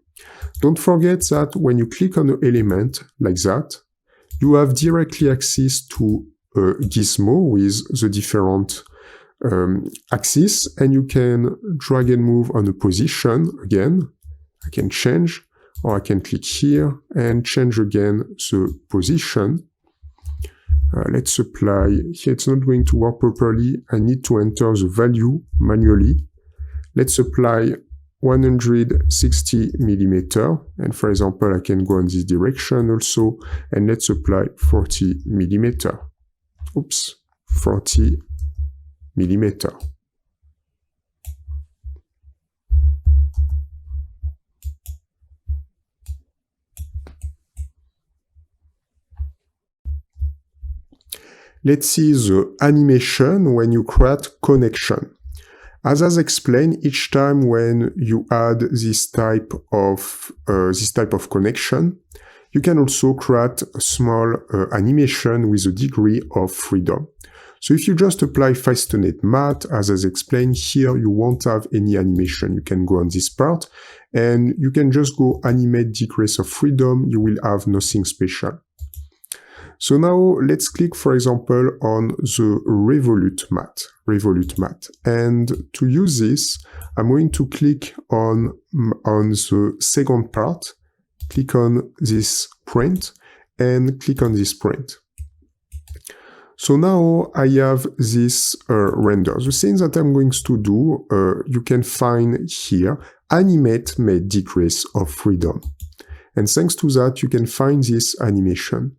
Don't forget that when you click on an element like that, you have directly access to a gizmo with the different axis, and you can drag and move on a position again. I can change, or I can click here and change again the position. Let's apply, here it's not going to work properly. I need to enter the value manually. Let's apply 160 millimeter, and for example, I can go in this direction also, and let's apply 40 millimeter. Oops, 40 millimeter. Let's see the animation when you create connection. As I explained, each time when you add this type of connection, you can also create a small animation with a degree of freedom. So if you just apply fastened mat, as I explained here, you won't have any animation. You can go on this part, and you can just go animate degrees of freedom. You will have nothing special. So now let's click, for example, on the revolute mat. And to use this, I'm going to click on the second part, click on this print, and click on this print. So now I have this render. The things that I'm going to do, you can find here, animate made degrees of freedom. And thanks to that, you can find this animation.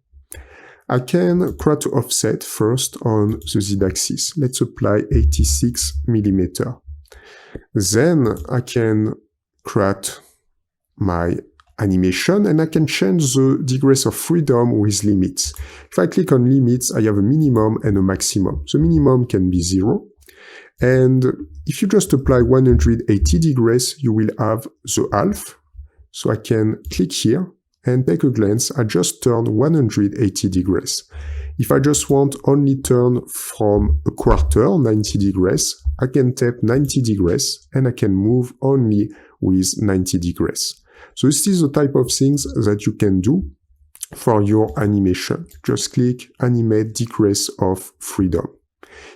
I can create an offset first on the Z-axis. Let's apply 86 millimeter. Then I can create my animation, and I can change the degrees of freedom with limits. If I click on limits, I have a minimum and a maximum. The minimum can be 0. And if you just apply 180 degrees, you will have the half. So I can click here and take a glance. I just turn 180 degrees. If I just want only turn from a quarter, 90 degrees, I can tap 90 degrees and I can move only with 90 degrees. So this is the type of things that you can do for your animation. Just click Animate Decrease of Freedom.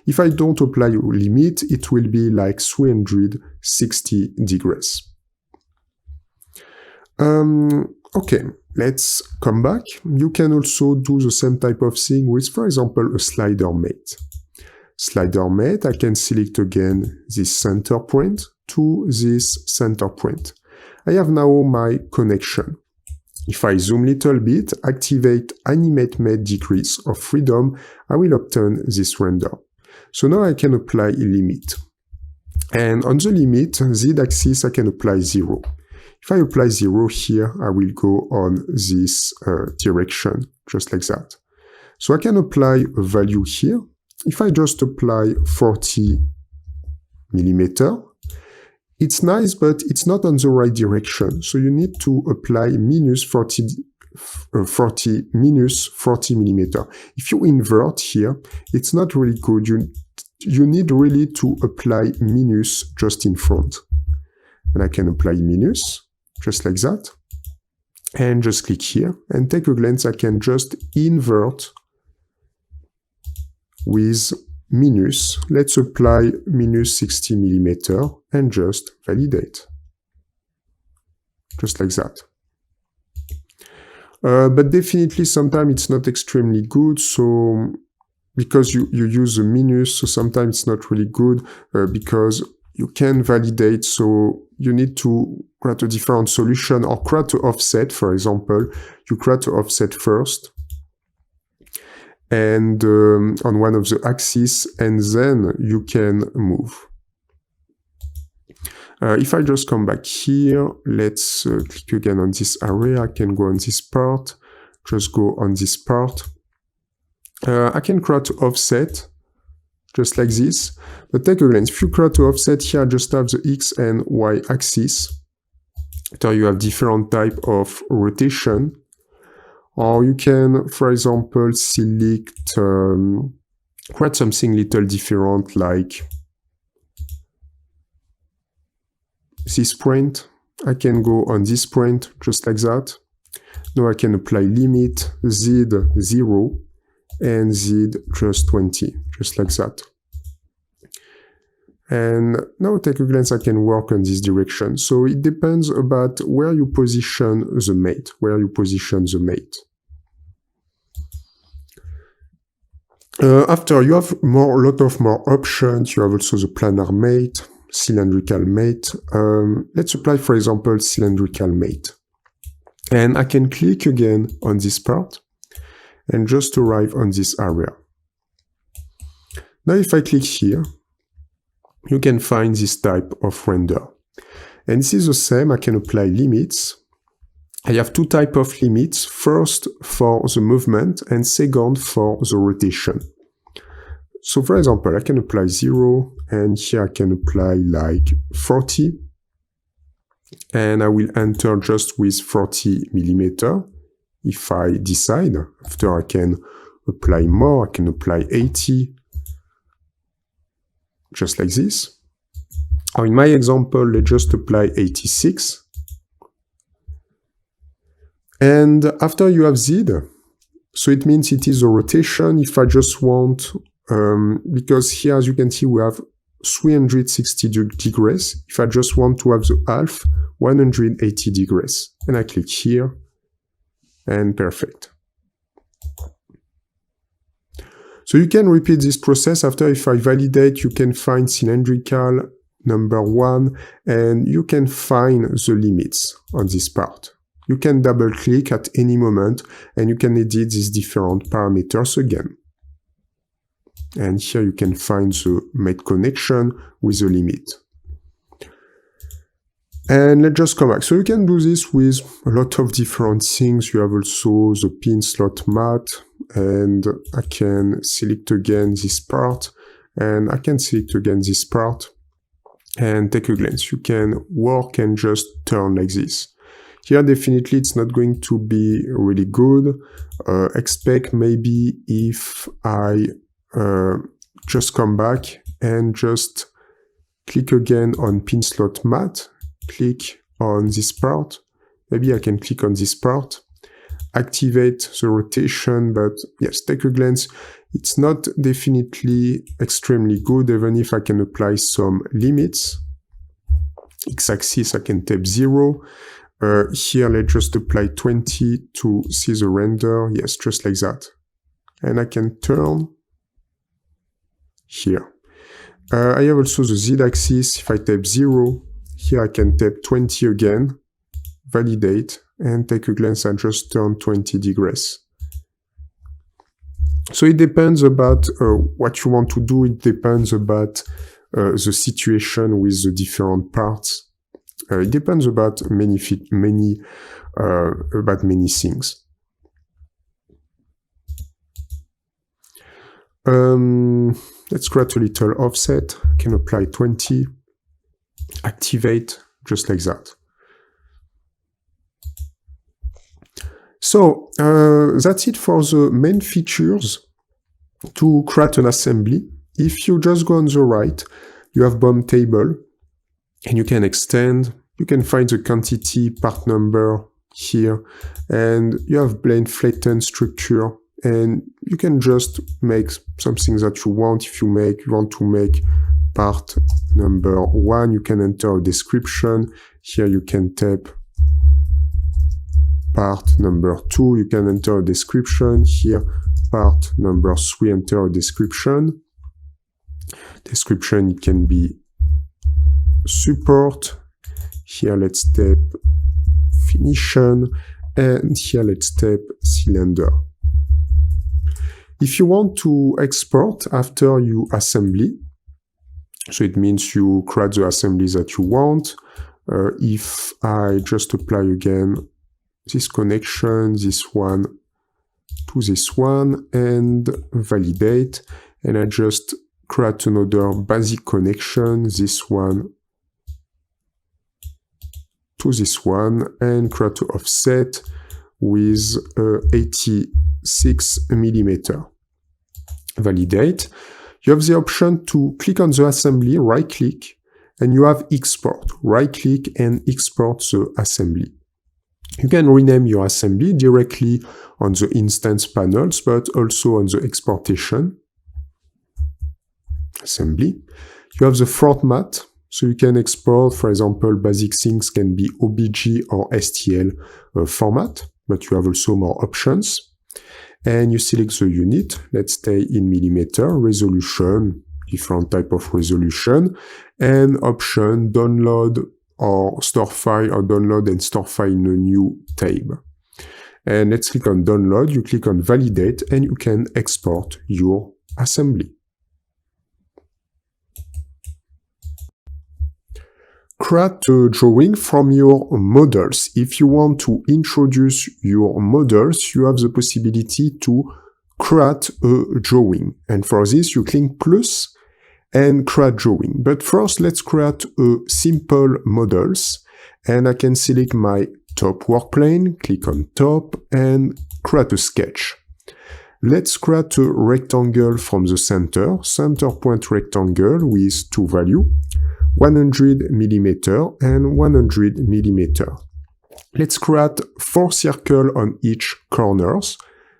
If I don't apply a limit, it will be like 360 degrees. Okay, let's come back. You can also do the same type of thing with, for example, a slider mate. Slider mate, I can select again this center point to this center point. I have now my connection. If I zoom a little bit, activate Animate Mate Decrease of Freedom, I will obtain this render. So now I can apply a limit. And on the limit, Z-axis, I can apply 0. If I apply 0 here, I will go on this direction, just like that. So I can apply a value here. If I just apply 40 millimeter, it's nice, but it's not on the right direction. So you need to apply minus 40 millimeter. If you invert here, it's not really good. You need really to apply minus just in front. And I can apply minus, just like that. And just click here and take a glance. I can just invert with minus. Let's apply minus 60 millimeter and just validate. Just like that. But definitely sometimes it's not extremely good, so because you use a minus, so sometimes it's not really good because you can validate, so you need to create a different solution or create an offset. For example, you create an offset first and on one of the axes, and then you can move. If I just come back here, let's click again on this area. I can go on this part, just go on this part. I can create an offset, just like this. But take a glance, if you create an offset here, just have the X and Y axis. So you have different type of rotation. Or you can, for example, select, create something little different, like this point. I can go on this point, just like that. Now I can apply limit, Z 0, and Z just 20, just like that. And now take a glance, I can work on this direction. So it depends about where you position the mate, After you have a lot of more options, you have also the planar mate, cylindrical mate. Let's apply, for example, cylindrical mate. And I can click again on this part and just arrive on this area. Now if I click here, you can find this type of render. And this is the same, I can apply limits. I have two types of limits, first for the movement and second for the rotation. So for example, I can apply 0 and here I can apply like 40. And I will enter just with 40 millimeter. If I decide, after I can apply more, I can apply 80. Just like this. Or in my example, let's just apply 86. And after you have Z, so it means it is a rotation. If I just want, because here, as you can see, we have 360 degrees. If I just want to have the half, 180 degrees. And I click here, and perfect. So you can repeat this process. After, if I validate, you can find cylindrical number 1, and you can find the limits on this part. You can double click at any moment, and you can edit these different parameters again. And here you can find the mate connection with the limit. And let's just come back. So you can do this with a lot of different things. You have also the pin slot mat, and I can select again this part, and I can select again this part, and take a glance. You can work and just turn like this. Here, definitely, it's not going to be really good. Expect maybe if I just come back and just click again on pin slot mat, click on this part. Maybe I can click on this part, activate the rotation, but yes, take a glance. It's not definitely extremely good, even if I can apply some limits. X-axis, I can tap 0. Here, let's just apply 20 to see the render. Yes, just like that. And I can turn here. I have also the Z-axis. If I tap 0, here I can tap 20 again, validate, and take a glance and just turn 20 degrees. So it depends about what you want to do. It depends about the situation with the different parts. It depends about many things. Let's create a little offset. I can apply 20, activate, just like that. So that's it for the main features to create an assembly. If you just go on the right, you have BOM table, and you can extend. You can find the quantity, part number here, and you have blend flatten structure, and you can just make something that you want. If you want to make part number 1, you can enter a description. Here you can type part number 2, you can enter a description. Here, part number 3, enter a description. Description, it can be support. Here, let's type finition. And here, let's type cylinder. If you want to export after you assembly, so it means you create the assembly that you want. If I just apply again this connection, this one to this one, and validate, and I just create another basic connection, this one to this one, and create an offset with 86 millimeter. Validate. You have the option to click on the assembly, right click, and you have export. Right click and export the assembly. You can rename your assembly directly on the instance panels, but also on the exportation assembly. You have the format, so you can export, for example, basic things can be OBJ or STL format, but you have also more options. And you select the unit, let's stay in millimeter, resolution, different type of resolution, and option download or store file, or download and store file in a new tab. And let's click on download, you click on validate, and you can export your assembly. Create a drawing from your models. If you want to introduce your models, you have the possibility to create a drawing. And for this, you click plus and create drawing. But first, let's create a simple models. And I can select my top work plane, click on top, and create a sketch. Let's create a rectangle from the center point rectangle with two values, 100 millimeter and 100 millimeter. Let's create 4 circles on each corners.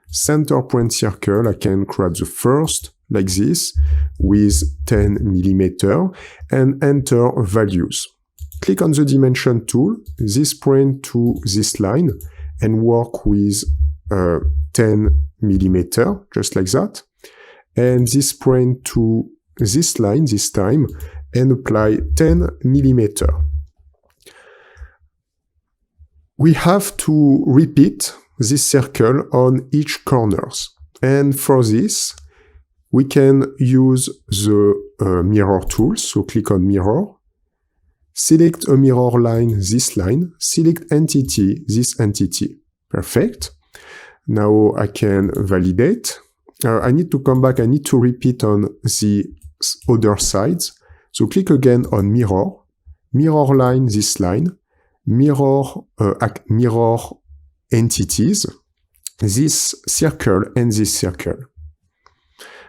Center point circle, I can create the first like this with 10 millimeter and enter values. Click on the dimension tool, this point to this line, and work with 10 millimeter, just like that. And this point to this line this time, and apply 10 millimeter. We have to repeat this circle on each corners. And for this, we can use the mirror tool. So click on mirror, select a mirror line, this line, select entity, this entity. Perfect. Now I can validate. I need to come back, I need to repeat on the other sides. So click again on mirror, mirror line, this line, mirror entities, this circle and this circle.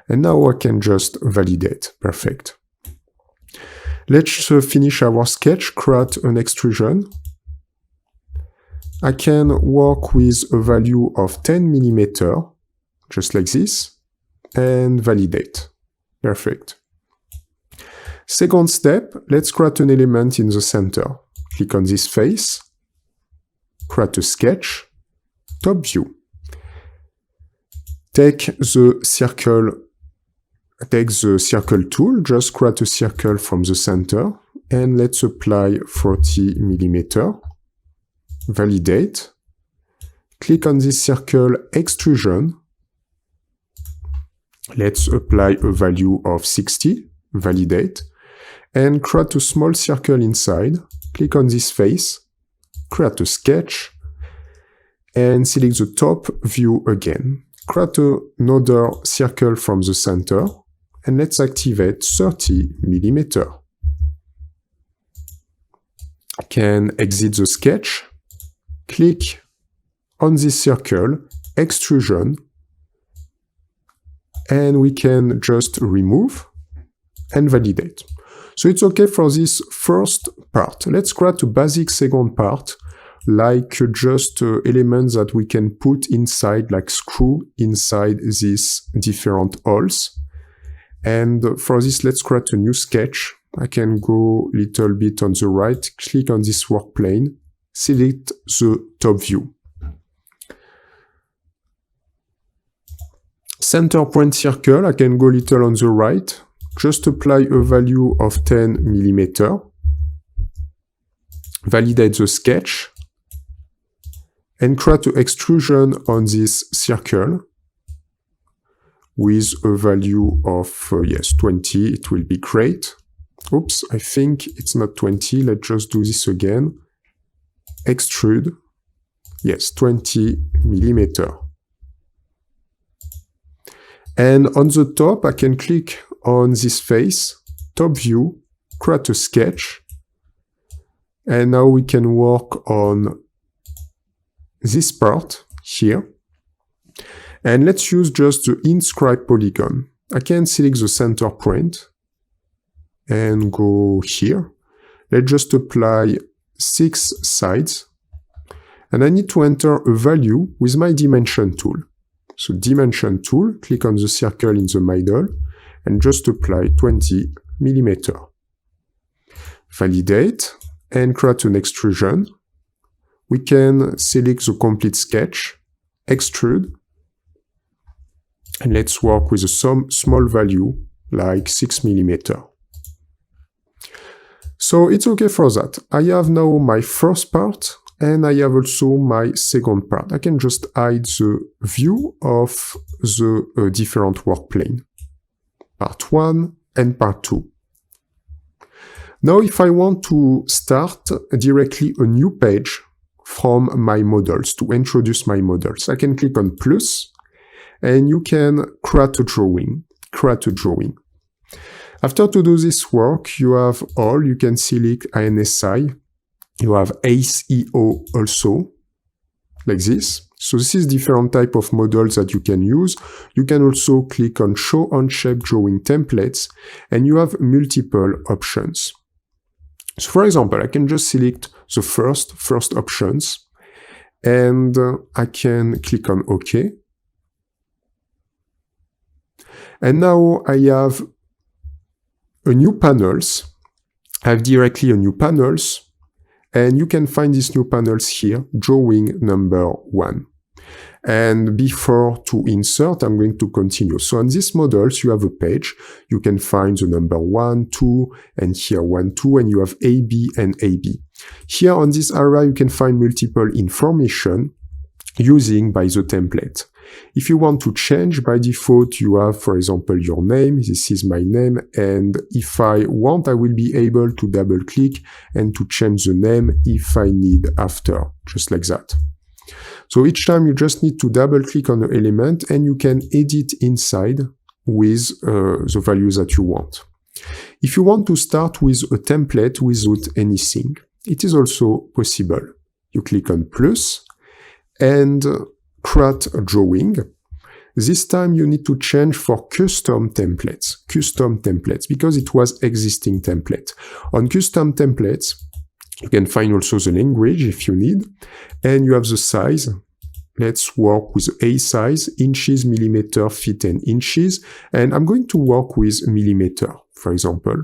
And now I can just validate. Perfect. Let's finish our sketch, create an extrusion. I can work with a value of 10 mm, just like this, and validate. Perfect. Second step, let's create an element in the center. Click on this face, create a sketch, top view. Take the circle tool, just create a circle from the center, and let's apply 40 mm. Validate. Click on this circle extrusion. Let's apply a value of 60. Validate. And create a small circle inside. Click on this face. Create a sketch. And select the top view again. Create another circle from the center. And let's activate 30 mm. I can exit the sketch. Click on this circle, extrusion, and we can just remove and validate. So it's okay for this first part. Let's create a basic second part, like just elements that we can put inside, like screw inside these different holes. And for this, let's create a new sketch. I can go a little bit on the right, click on this work plane, select the top view. Center point circle, I can go a little on the right, just apply a value of 10 mm. Validate the sketch, and create an extrusion on this circle with a value of, 20, it will be great. Oops, I think it's not 20, let's just do this again. Extrude, yes, 20 mm. And on the top, I can click on this face, top view, create a sketch. And now we can work on this part here. And let's use just the inscribe polygon. I can select the center point and go here. Let's just apply 6 sides. And I need to enter a value with my dimension tool. So dimension tool, click on the circle in the middle and just apply 20 mm. Validate and create an extrusion. We can select the complete sketch, extrude, and let's work with a small value like 6 mm. So it's okay for that. I have now my first part and I have also my second part. I can just hide the view of the different work plane. Part 1 and part 2. Now if I want to start directly a new page from my models, to introduce my models, I can click on plus and you can create a drawing. After to do this work, you have all, you can select ANSI, you have ACEO also, like this. So this is different type of models that you can use. You can also click on Show OnShape Drawing Templates, and you have multiple options. So for example, I can just select the first options, and I can click on OK. And now I have a new panels. I have directly a new panels. And you can find these new panels here, drawing number 1. And before to insert, I'm going to continue. So on these models, you have a page. You can find the number 1, 2, and here 1, 2, and you have AB and AB. Here on this area, you can find multiple information using by the template. If you want to change, by default, you have, for example, your name. This is my name. And if I want, I will be able to double click and to change the name if I need after, just like that. So each time you just need to double click on the element and you can edit inside with the values that you want. If you want to start with a template without anything, It is also possible. You click on plus and create a drawing. This time you need to change for custom templates, because it was existing template. On custom templates, you can find also the language if you need, and you have the size. Let's work with A size, inches, millimeter, feet, and inches, and I'm going to work with millimeter, for example.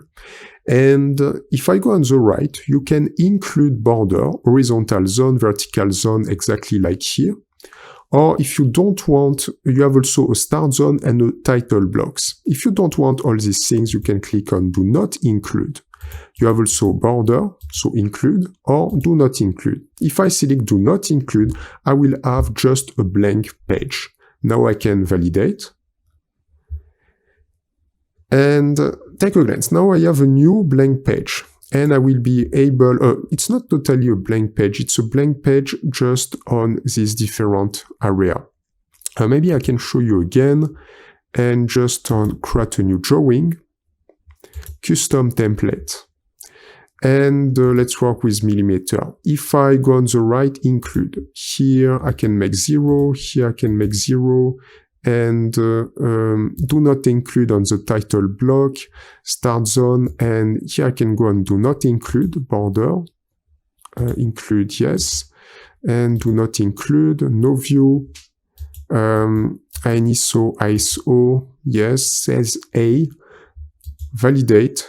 And if I go on the right, you can include border, horizontal zone, vertical zone, exactly like here. Or if you don't want, you have also a start zone and a title blocks. If you don't want all these things, you can click on do not include. You have also border, so include, or do not include. If I select do not include, I will have just a blank page. Now I can validate. And take a glance. Now I have a new blank page. And I will be able, it's not totally a blank page, it's a blank page just on this different area. Maybe I can show you again, and just on create a new drawing, custom template, and let's work with millimeter. If I go on the right, include, here I can make 0, here I can make 0, and do not include on the title block, start zone, and here I can go on do not include, border, include yes, and do not include, no view, ISO, yes, says A, validate,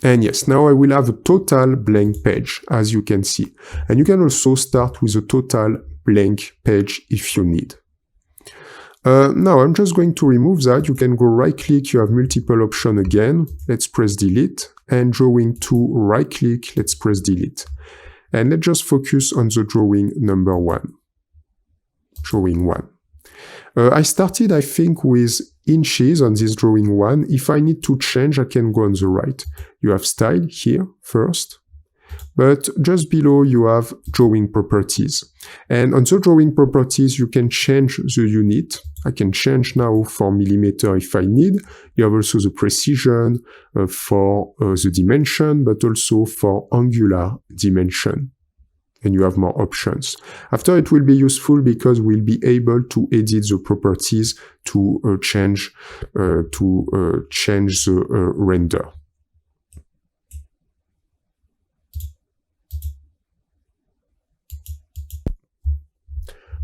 and yes, now I will have a total blank page, as you can see. And you can also start with a total blank page if you need. Now I'm just going to remove that. You can go right click, you have multiple options again. Let's press delete. And drawing 2, right click, let's press delete. And let's just focus on the drawing number 1. Drawing 1. I started, I think, with inches on this drawing 1. If I need to change, I can go on the right. You have style here first, but just below you have drawing properties. And on the drawing properties, you can change the unit. I can change now for millimeter if I need. You have also the precision for the dimension, but also for angular dimension. And you have more options. After, it will be useful because we'll be able to edit the properties to change the render.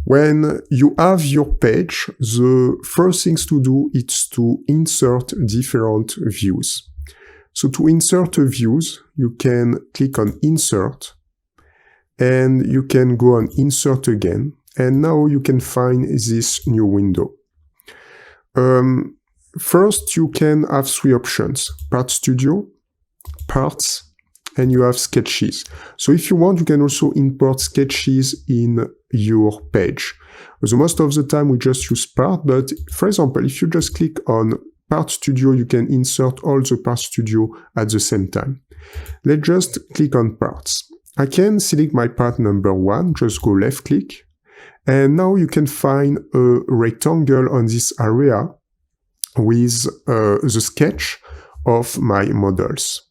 When you have your page, the first things to do is to insert different views. So to insert views, you can click on Insert, and you can go on Insert again, and now you can find this new window. First, you can have 3 options: Part Studio, Parts, and you have Sketches. So if you want, you can also import sketches in your page. So most of the time we just use Part, but for example, if you just click on Part Studio, you can insert all the Part Studio at the same time. Let's just click on Parts. I can select my part number 1, just go left click, and now you can find a rectangle on this area with the sketch of my models.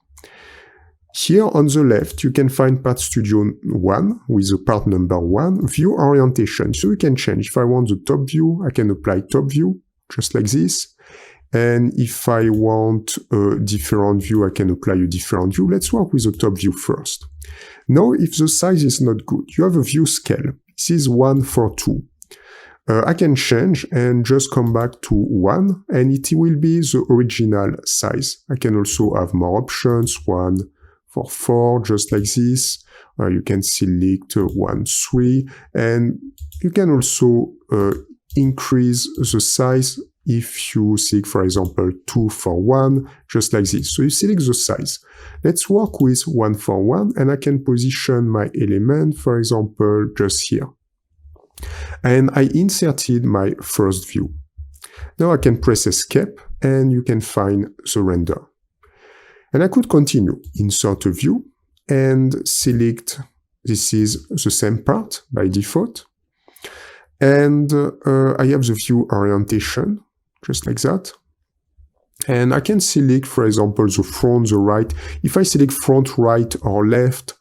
Here on the left, you can find Part Studio 1 with the part number 1, view orientation. So you can change. If I want the top view, I can apply top view, just like this. And if I want a different view, I can apply a different view. Let's work with the top view first. Now, if the size is not good, you have a view scale. This is 1:2. I can change and just come back to 1, and it will be the original size. I can also have more options, 1:4, just like this. You can select 1:3, and you can also increase the size if you select, for example, 2:1, just like this. So you select the size. Let's work with 1:1, and I can position my element, for example, just here. And I inserted my first view. Now I can press Escape, and you can find the render. And I could continue, insert a view, and select, this is the same part by default. And I have the view orientation, just like that. And I can select, for example, the front, the right. If I select front, right, or left,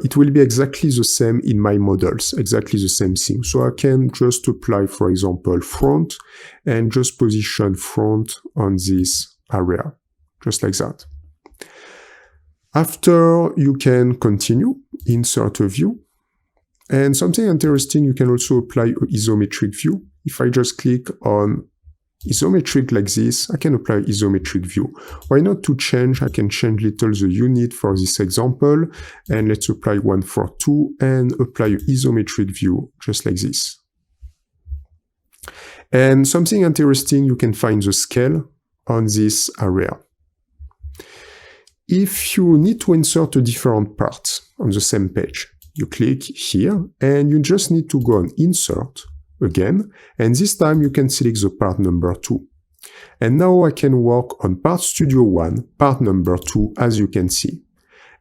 it will be exactly the same in my models, exactly the same thing. So I can just apply, for example, front, and just position front on this area, just like that. After, you can continue, insert a view. And something interesting, you can also apply an isometric view. If I just click on isometric like this, I can apply isometric view. Why not to change? I can change little the unit for this example, and let's apply 142 and apply an isometric view just like this. And something interesting, you can find the scale on this area. If you need to insert a different part on the same page, you click here and you just need to go on Insert again, and this time you can select the part number 2. And now I can work on part Studio 1, part number 2, as you can see.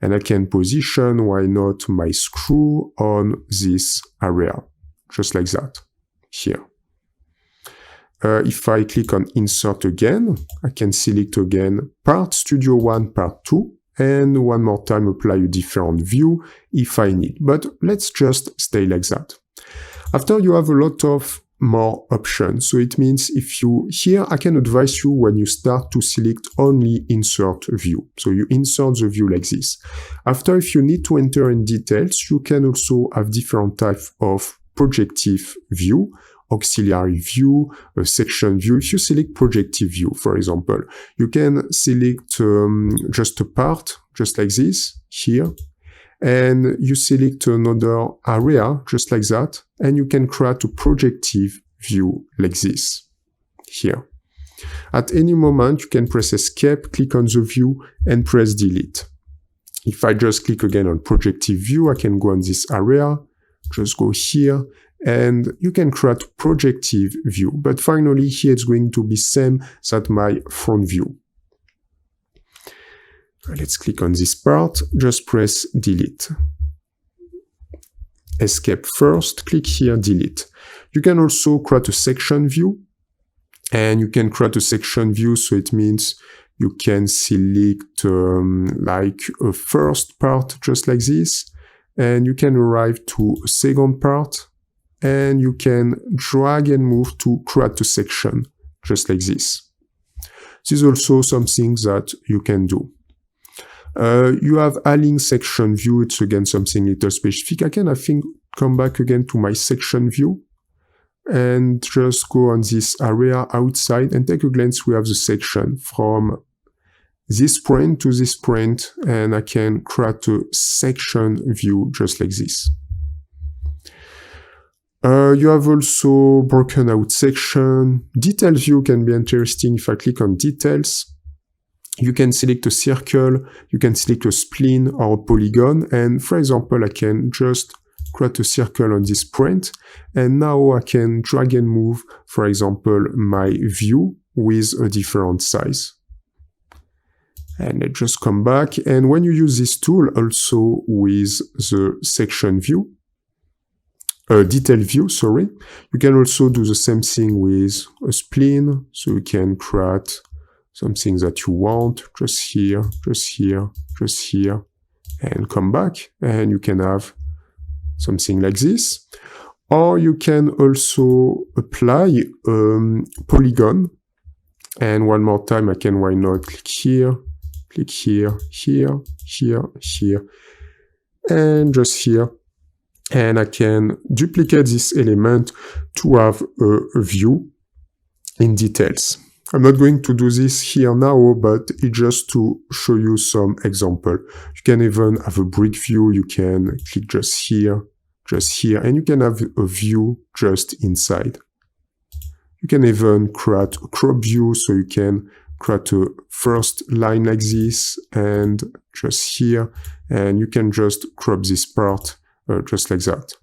And I can position, why not, my screw on this area, just like that, here. If I click on Insert again, I can select again part Studio 1, part 2, and one more time apply a different view if I need. But let's just stay like that. After, you have a lot of more options. So it means if you, here I can advise you when you start to select only Insert View. So you insert the view like this. After, if you need to enter in details, you can also have different types of projective view, auxiliary view, a section view. If you select projective view, for example, you can select just a part, just like this, here, and you select another area, just like that, and you can create a projective view like this, here. At any moment, you can press Escape, click on the view, and press Delete. If I just click again on projective view, I can go on this area, just go here, and you can create projective view. But finally, here it's going to be same as my front view. Let's click on this part, just press Delete. Escape first, click here, Delete. You can also create a section view, and you can create a section view, so it means you can select like a first part, just like this, and you can arrive to a second part, and you can drag and move to create a section, just like this. This is also something that you can do. You have align section view, it's again something little specific. I can, I think, come back again to my section view, and just go on this area outside and take a glance. We have the section from this point to this point, and I can create a section view just like this. You have also broken out section. Detail view can be interesting. If I click on details, you can select a circle, you can select a spline or a polygon, and for example, I can just create a circle on this point, and now I can drag and move, for example, my view with a different size. And let's just come back, and when you use this tool also with the section view, detail view, sorry, you can also do the same thing with a spline, so you can create something that you want, just here, just here, just here, and come back, and you can have something like this. Or you can also apply polygon, and one more time I can, why not, click here, here, here, here, and just here. And I can duplicate this element to have a view in details. I'm not going to do this here now, but it's just to show you some example. You can even have a brick view. You can click just here, and you can have a view just inside. You can even create a crop view, so you can create a first line like this, and just here, and you can just crop this part just like that.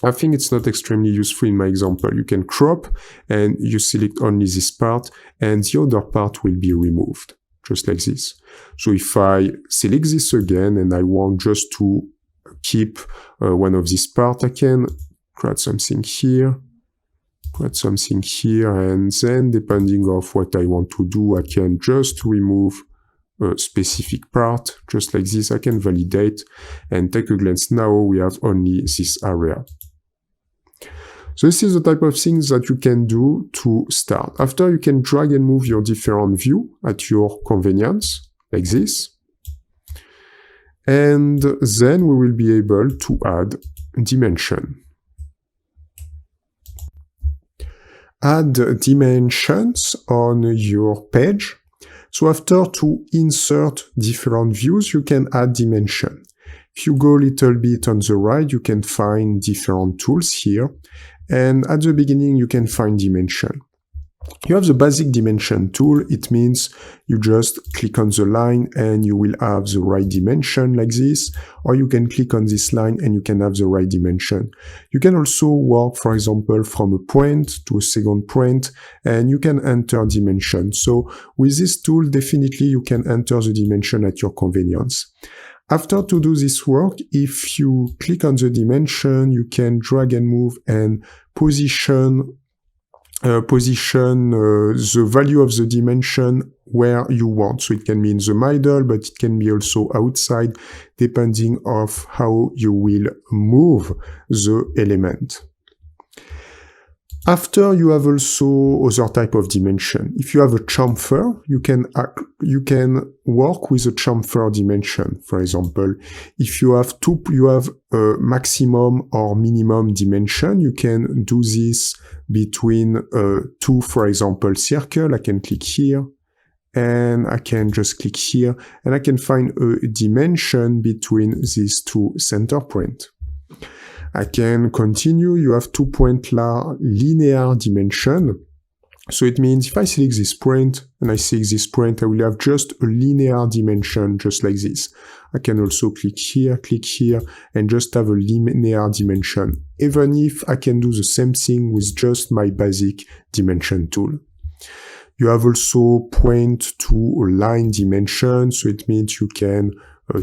I think it's not extremely useful in my example. You can crop and you select only this part, and the other part will be removed, just like this. So if I select this again and I want just to keep one of these parts, I can create something here, Put something here, and then depending on what I want to do, I can just remove a specific part, just like this. I can validate and take a glance. Now we have only this area. So this is the type of things that you can do to start. After, you can drag and move your different view at your convenience, like this. And then we will be able to add dimension. Add dimensions on your page. So after, to insert different views, you can add dimension. If you go a little bit on the right, you can find different tools here. And at the beginning, you can find dimension. You have the basic dimension tool. It means you just click on the line and you will have the right dimension like this, or you can click on this line and you can have the right dimension. You can also work, for example, from a point to a second point, and you can enter dimension. So with this tool, definitely you can enter the dimension at your convenience. After, to do this work, if you click on the dimension, you can drag and move and position the value of the dimension where you want. So it can be in the middle, but it can be also outside, depending on how you will move the element. After, you have also other type of dimension. If you have a chamfer, you can work with a chamfer dimension. For example, if you have a maximum or minimum dimension, you can do this between two, for example, circle. I can click here, and I can just click here, and I can find a dimension between these two center points. I can continue. You have 2-point linear dimension. So it means if I select this point and I select this point, I will have just a linear dimension, just like this. I can also click here, and just have a linear dimension, even if I can do the same thing with just my basic dimension tool. You have also point to line dimension. So it means you can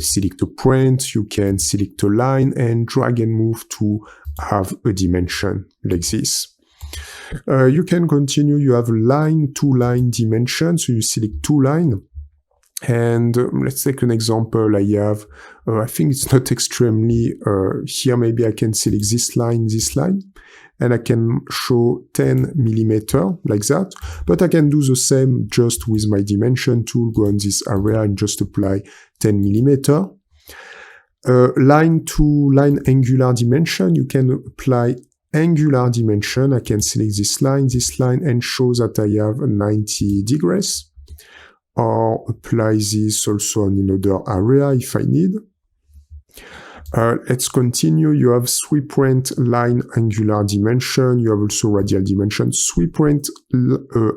select a point, you can select a line and drag and move to have a dimension like this. You can continue. You have line to line dimension. So you select two lines. And let's take an example. I have, I think it's not extremely, here maybe I can select this line, and I can show 10 millimeter like that. But I can do the same just with my dimension tool, go on this area and just apply 10 millimeter. Line to line angular dimension, you can apply angular dimension. I can select this line, and show that I have 90 degrees. Or apply this also on another area if I need. Let's continue. You have 3-point line angular dimension. You have also radial dimension. 3-point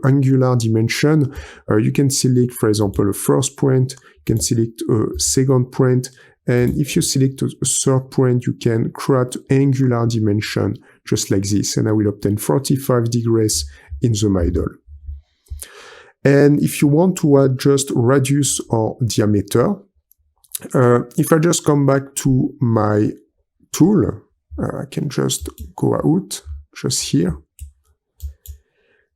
angular dimension. You can select, for example, a first point. You can select a second point. And if you select a third point, you can create angular dimension just like this. And I will obtain 45 degrees in the middle. And if you want to add just radius or diameter, if I just come back to my tool, I can just go out, just here.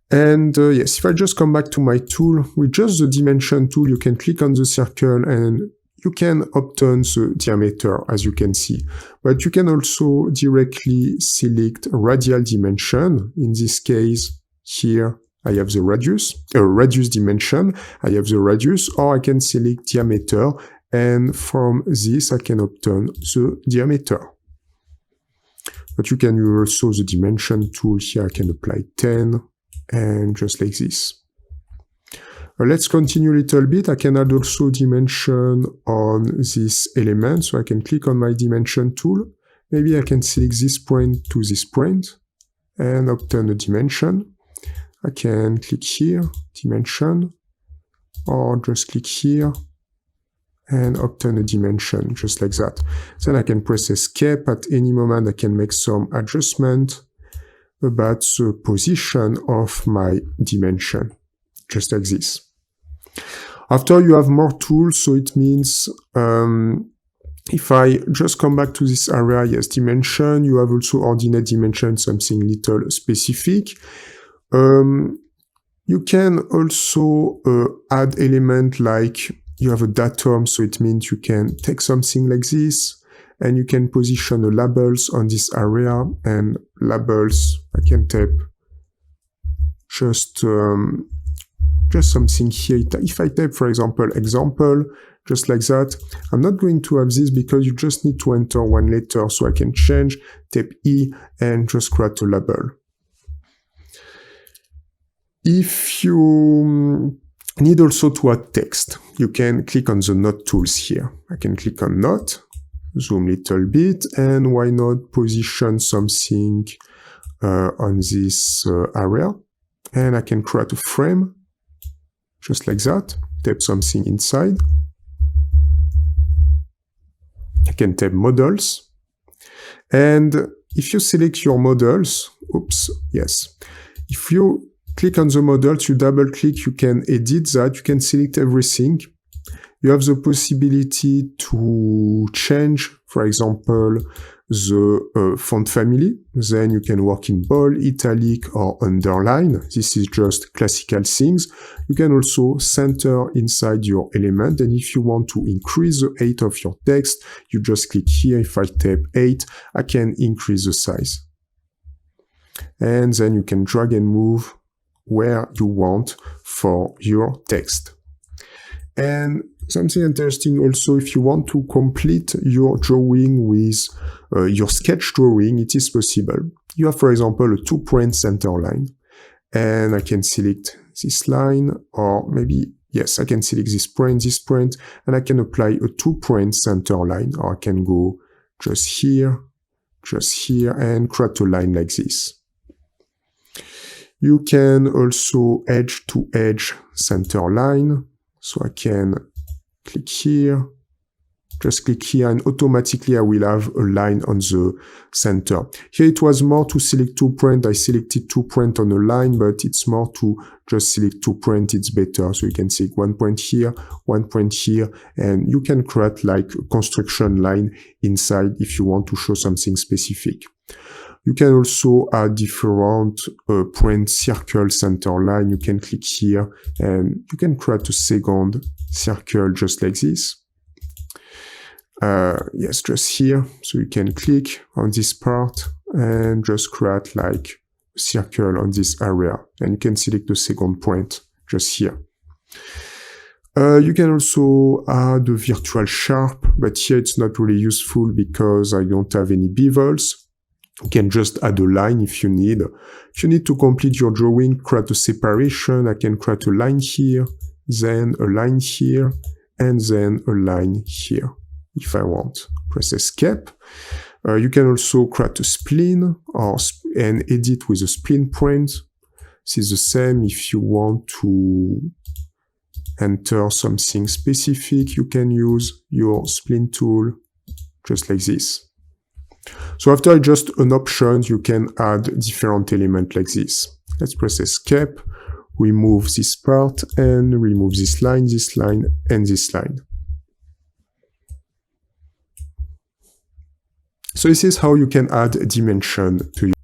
And yes, if I just come back to my tool, with just the dimension tool, you can click on the circle and you can obtain the diameter, as you can see. But you can also directly select radial dimension. In this case, here, I have the radius dimension, I have the radius, or I can select diameter, and from this I can obtain the diameter. But you can use also the dimension tool here. I can apply 10, and just like this. Let's continue a little bit. I can add also dimension on this element, so I can click on my dimension tool. Maybe I can select this point to this point, and obtain a dimension. I can click here, dimension, or just click here and obtain a dimension, just like that. Then I can press escape. At any moment I can make some adjustment about the position of my dimension, just like this. After, you have more tools, so it means If I just come back to this area, yes, dimension, you have also ordinate dimension, something little specific. You can also add element like you have a datum, so it means you can take something like this, and you can position the labels on this area, and labels, I can type just something here. If I type, for example, example, just like that, I'm not going to have this because you just need to enter one letter, so I can change, type E, and just create a label. If you need also to add text, you can click on the Note tools here. I can click on Note, zoom a little bit, and why not position something on this area. And I can create a frame, just like that, type something inside. I can type models. And if you select your models, oops, yes. If you click on the models, you double click, you can edit that, you can select everything. You have the possibility to change, for example, the font family. Then you can work in bold, italic, or underline. This is just classical things. You can also center inside your element. And if you want to increase the height of your text, you just click here. If I type 8, I can increase the size. And then you can drag and move where you want for your text. And something interesting also, if you want to complete your drawing with your sketch drawing, it is possible. You have, for example, a 2-point center line, and I can select this line, or maybe, yes, I can select this point, and I can apply a 2-point center line, or I can go just here, and create a line like this. You can also edge-to-edge center line, so I can click here, just click here, and automatically I will have a line on the center. Here it was more to select 2 points. I selected 2 points on a line, but it's more to just select 2 points. It's better. So you can select 1 point here, 1 point here, and you can create like a construction line inside if you want to show something specific. You can also add different point circle center line. You can click here and you can create a second circle just like this. Yes, just here. So you can click on this part and just create like a circle on this area. And you can select the second point just here. You can also add a virtual sharp, but here it's not really useful because I don't have any bevels. You can just add a line if you need. If you need to complete your drawing, create a separation. I can create a line here, then a line here, and then a line here if I want. Press Escape. You can also create a spline and edit with a spline print. This is the same if you want to enter something specific. You can use your spline tool just like this. So after just an option, you can add different elements like this. Let's press Escape, remove this part, and remove this line, and this line. So this is how you can add a dimension to your.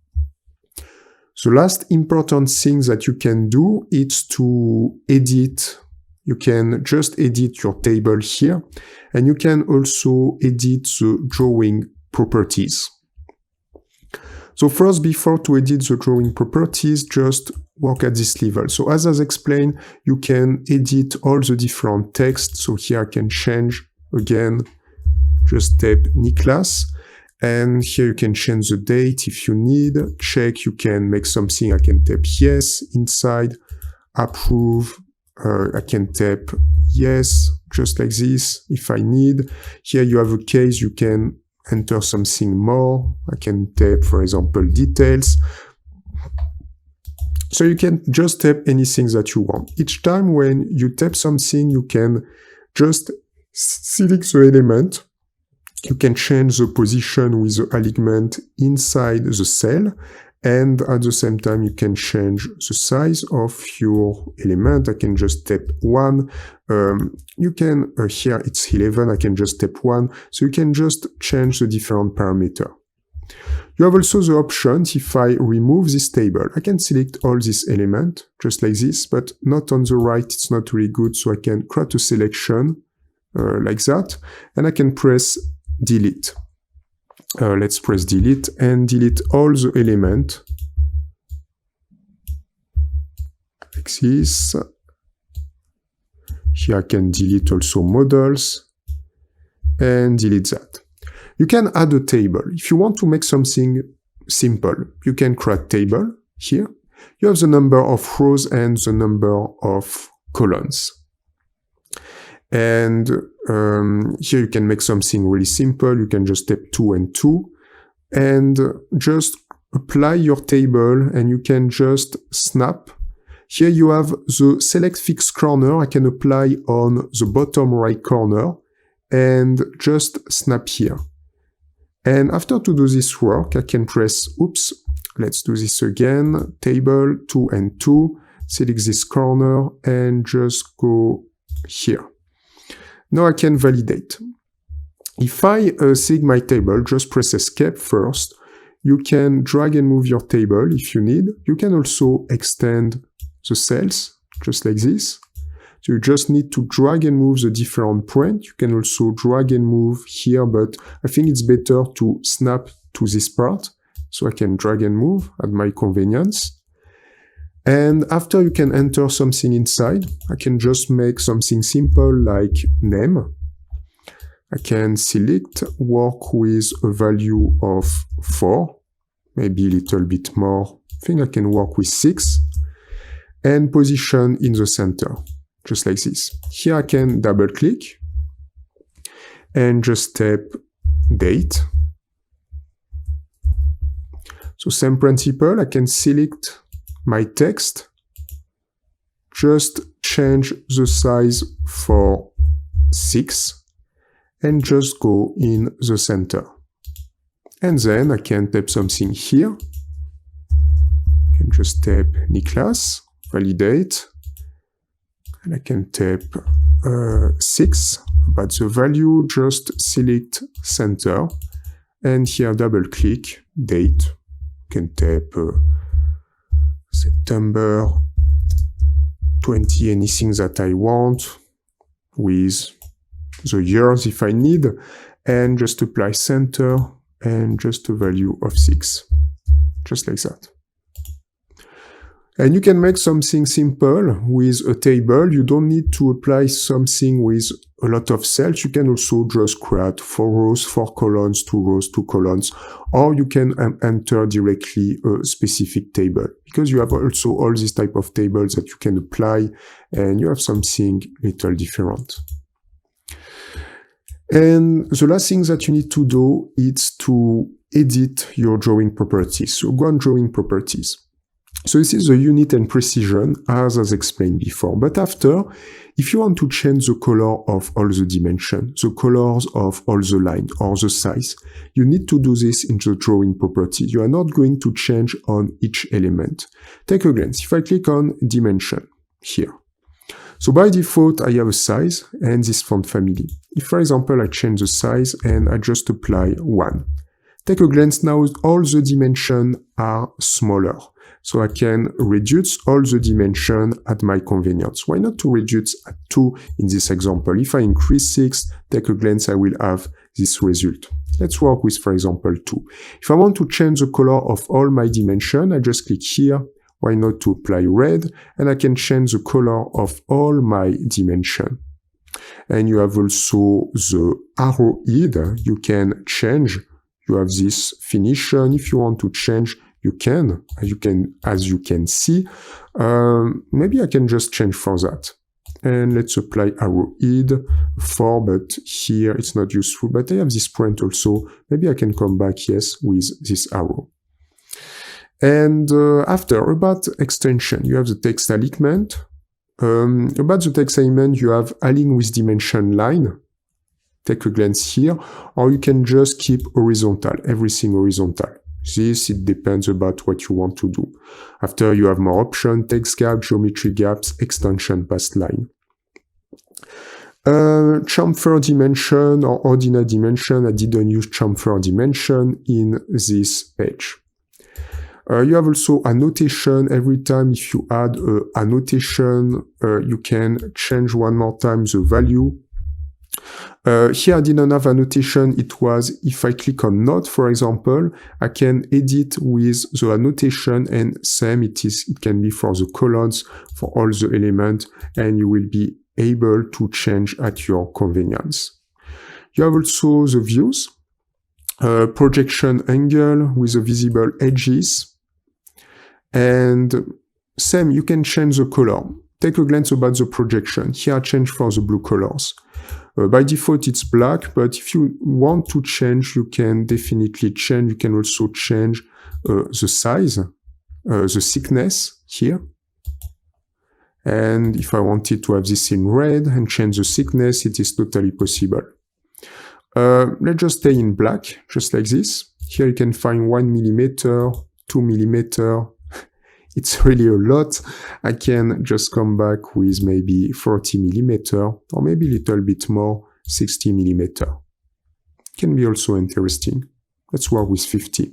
The last important thing that you can do is to edit. You can just edit your table here, and you can also edit the drawing properties. So first, before to edit the drawing properties, just work at this level. So as I explained, you can edit all the different text. So here I can change again, just type Niklas. And here you can change the date if you need. Check, you can make something. I can type yes inside, approve. I can type yes, just like this if I need. Here you have a case, you can enter something more. I can type, for example, details. So you can just type anything that you want. Each time when you type something, you can just select the element. You can change the position with the alignment inside the cell. And at the same time, you can change the size of your element. I can just tap 1. You can, here it's 11, I can just tap 1. So you can just change the different parameter. You have also the options, if I remove this table, I can select all this element, just like this, but not on the right, it's not really good, so I can create a selection, like that, and I can press delete. Let's press delete and delete all the element, like this. Here I can delete also models, and delete that. You can add a table. If you want to make something simple, you can create a table here. You have the number of rows and the number of columns. And here you can make something really simple. You can just tap 2 and 2 and just apply your table, and you can just snap. Here you have the select fixed corner. I can apply on the bottom right corner and just snap here. And after to do this work, I can press, oops, let's do this again, table 2 and 2, select this corner and just go here. Now I can validate. If I select my table, just press escape first. You can drag and move your table if you need. You can also extend the cells, just like this. So you just need to drag and move the different print. You can also drag and move here, but I think it's better to snap to this part. So I can drag and move at my convenience. And after you can enter something inside, I can just make something simple like name. I can select, work with a value of 4, maybe a little bit more. I think I can work with 6, and position in the center, just like this. Here I can double click and just tap date. So same principle, I can select my text, just change the size for 6 and just go in the center. And then I can type something here. I can just tap Niklas, validate, and I can tap 6, but the value, just select center, and here double click, date, I can tap September 20, anything that I want, with the years if I need, and just apply center, and just a value of 6, just like that. And you can make something simple with a table. You don't need to apply something with a lot of cells. You can also just create 4 rows, 4 columns, 2 rows, 2 columns, or you can enter directly a specific table, because you have also all these type of tables that you can apply, and you have something little different. And the last thing that you need to do is to edit your drawing properties. So go on drawing properties. So this is the unit and precision, as explained before. But after, if you want to change the color of all the dimensions, the colors of all the lines, or the size, you need to do this in the drawing property. You are not going to change on each element. Take a glance. If I click on dimension, here. So by default, I have a size and this font family. If, for example, I change the size and I just apply 1. Take a glance now, all the dimensions are smaller. So I can reduce all the dimension at my convenience. Why not to reduce at 2 in this example? If I increase 6, take a glance, I will have this result. Let's work with, for example, 2. If I want to change the color of all my dimension, I just click here. Why not to apply red? And I can change the color of all my dimension. And you have also the arrow head. You can change. You have this definition. If you want to change, you can, as you can see. Maybe I can just change for that. And let's apply arrow head 4, but here it's not useful. But I have this print also. Maybe I can come back, yes, with this arrow. And after, about extension, you have the text alignment. About the text alignment, you have align with dimension line. Take a glance here, or you can just keep horizontal, everything horizontal. This, it depends about what you want to do. After you have more options, text gap, geometry gaps, extension past line. Chamfer dimension or ordinate dimension, I didn't use chamfer dimension in this page. You have also annotation. Every time if you add an annotation, you can change one more time the value. Here I didn't have annotation. It was if I click on note, for example, I can edit with the annotation, and same it can be for the columns, for all the elements, and you will be able to change at your convenience. You have also the views, projection angle with the visible edges, and same, you can change the color. Take a glance about the projection. Here I change for the blue colors. By default it's black, but if you want to change, you can definitely change. You can also change the size, the thickness here. And if I wanted to have this in red and change the thickness, it is totally possible. Let's just stay in black, just like this. Here you can find 1 millimeter, 2 millimeter. It's really a lot. I can just come back with maybe 40 millimeter, or maybe a little bit more, 60 millimeter. Can be also interesting. Let's work with 50.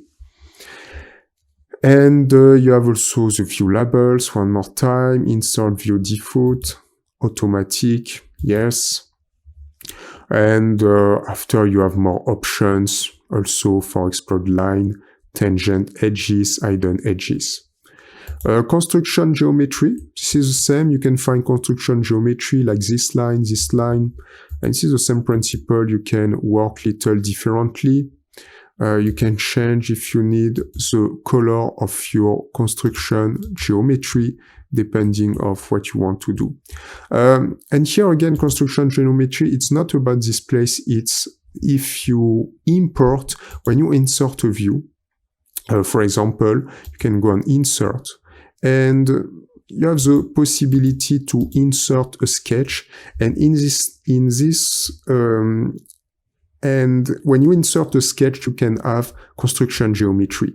And you have also the view labels, one more time, insert view default, automatic, yes. And after you have more options, also for explode line, tangent edges, hidden edges. Construction geometry, this is the same. You can find construction geometry like this line, and this is the same principle. You can work little differently. You can change if you need the color of your construction geometry depending of what you want to do. And here again, construction geometry, it's not about this place. It's if you import, when you insert a view, for example, you can go on insert, and you have the possibility to insert a sketch, and and when you insert a sketch, you can have construction geometry.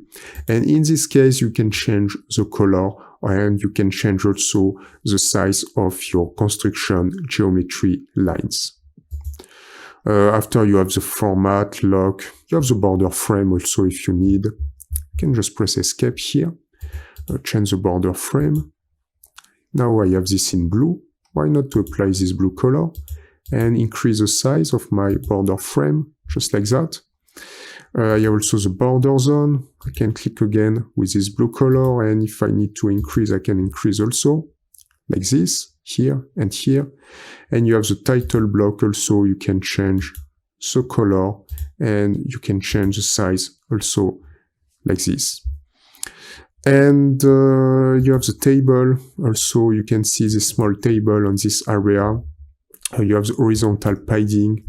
And in this case, you can change the color, and you can change also the size of your construction geometry lines. After you have the format, lock, you have the border frame also if you need. You can just press escape here, change the border frame. Now I have this in blue. Why not to apply this blue color and increase the size of my border frame, just like that. I have also the border zone. I can click again with this blue color, and if I need to increase, I can increase also, like this, here and here. And you have the title block also. You can change the color, and you can change the size also, like this. And you have the table. Also, you can see the small table on this area. You have the horizontal padding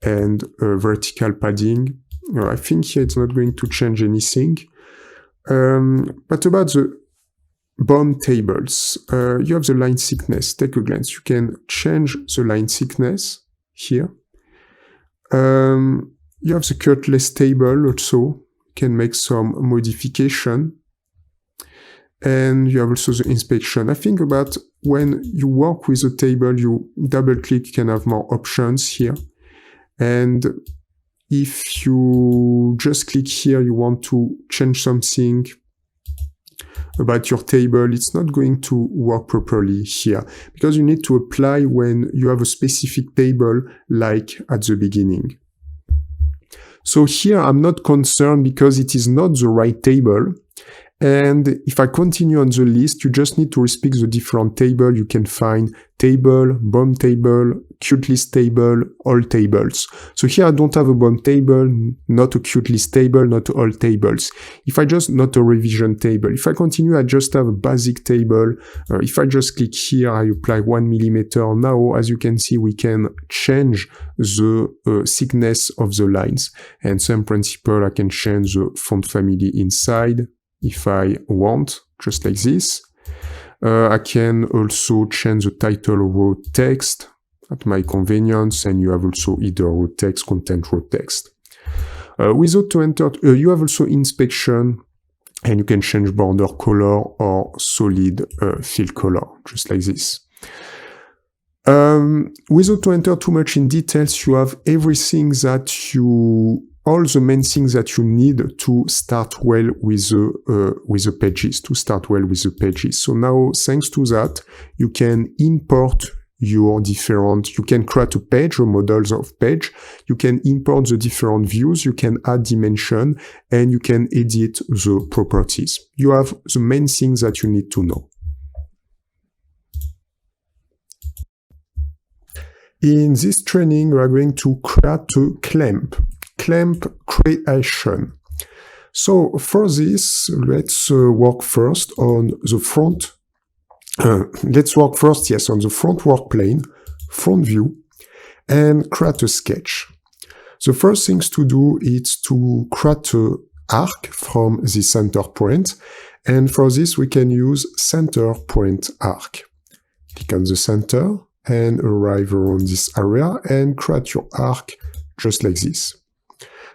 and vertical padding. I think here it's not going to change anything. But about the BOM tables, you have the line thickness. Take a glance. You can change the line thickness here. You have the curtless table also. You can make some modification. And you have also the inspection. I think about when you work with a table, you double click, you can have more options here. And if you just click here, you want to change something about your table, it's not going to work properly here, because you need to apply when you have a specific table, like at the beginning. So here I'm not concerned because it is not the right table. And if I continue on the list, you just need to respect the different table. You can find table, BOM table, Qt list table, all tables. So here I don't have a BOM table, not a Qt list table, not all tables. If I just, not a revision table. If I continue, I just have a basic table. If I just click here, I apply 1 millimeter. Now, as you can see, we can change the thickness of the lines. And same principle, I can change the font family inside if I want, just like this. I can also change the title row text at my convenience, and you have also either row text, content row text. With Auto Enter, you have also inspection, and you can change border color or solid fill color, just like this. Without to enter too much in details, you have everything that all the main things that you need to start well with the pages, So now, thanks to that, you can import you can create a page or models of page, you can import the different views, you can add dimension, and you can edit the properties. You have the main things that you need to know. In this training, we are going to create a clamp creation. So for this, let's work first on the front. On the front work plane, front view, and create a sketch. The first things to do is to create an arc from the center point, and for this we can use center point arc. Click on the center and arrive around this area and create your arc just like this.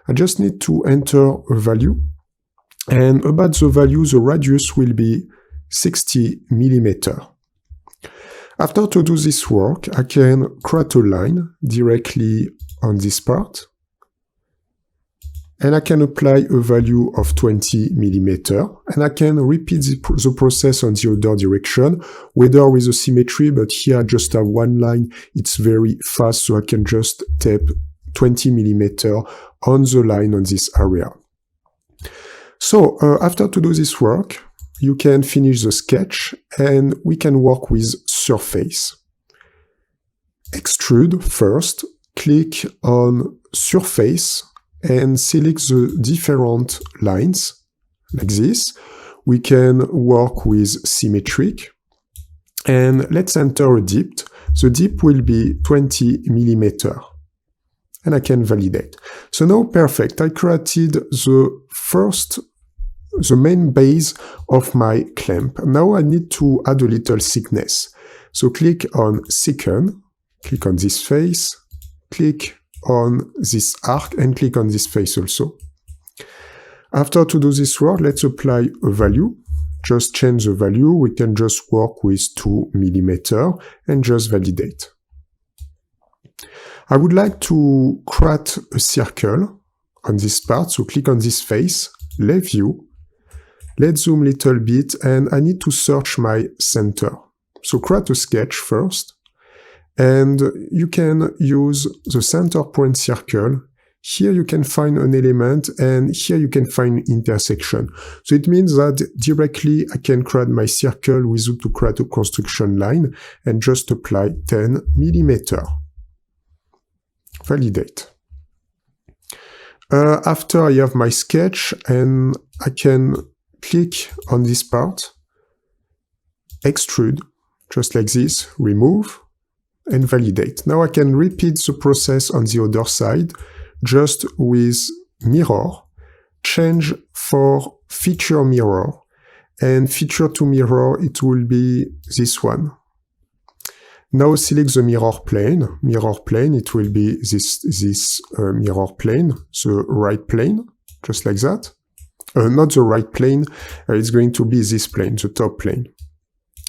I just need to enter a value, and about the value, the radius will be 60 millimeters. After to do this work, I can create a line directly on this part, and I can apply a value of 20 millimeters, and I can repeat the process on the other direction, whether with a symmetry, but here I just have one line, it's very fast, so I can just tap 20 millimeters on the line on this area. So after to do this work, you can finish the sketch, and we can work with surface. Extrude first, click on surface, and select the different lines, like this. We can work with symmetric, and let's enter a depth. The depth will be 20 millimeters, and I can validate. So now, perfect, I created the main base of my clamp. Now I need to add a little thickness. So click on thicken, click on this face, click on this arc, and click on this face also. After to do this work, let's apply a value. Just change the value. We can just work with 2 millimeters and just validate. I would like to create a circle on this part. So click on this face, left view. Let's zoom a little bit, and I need to search my center. So create a sketch first, and you can use the center point circle. Here you can find an element, and here you can find intersection. So it means that directly I can create my circle without to create a construction line, and just apply 10 millimeters. Validate. After I have my sketch, and I can click on this part, extrude, just like this, remove, and validate. Now I can repeat the process on the other side, just with mirror, change for feature mirror, and feature to mirror, it will be this one. Now select the mirror plane, it will be this mirror plane, the right plane, just like that. Not the right plane, it's going to be this plane, the top plane.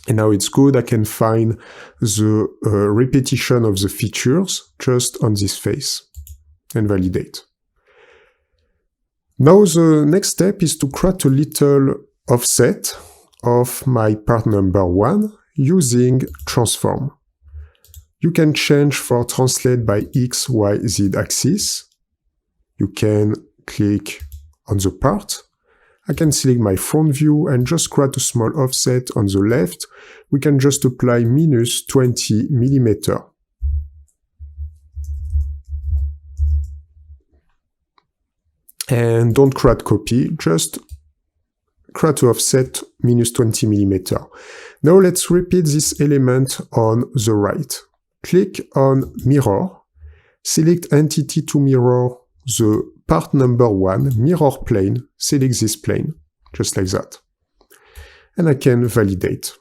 And now it's good, I can find the repetition of the features just on this face, and validate. Now the next step is to create a little offset of my part number 1 using transform. You can change for translate by X, Y, Z axis. You can click on the part. I can select my front view and just create a small offset on the left. We can just apply minus 20 millimeters. And don't create copy, just create an offset minus 20 millimeters. Now let's repeat this element on the right. Click on mirror, select entity to mirror the part number 1, mirror plane, select this plane, just like that. And I can validate.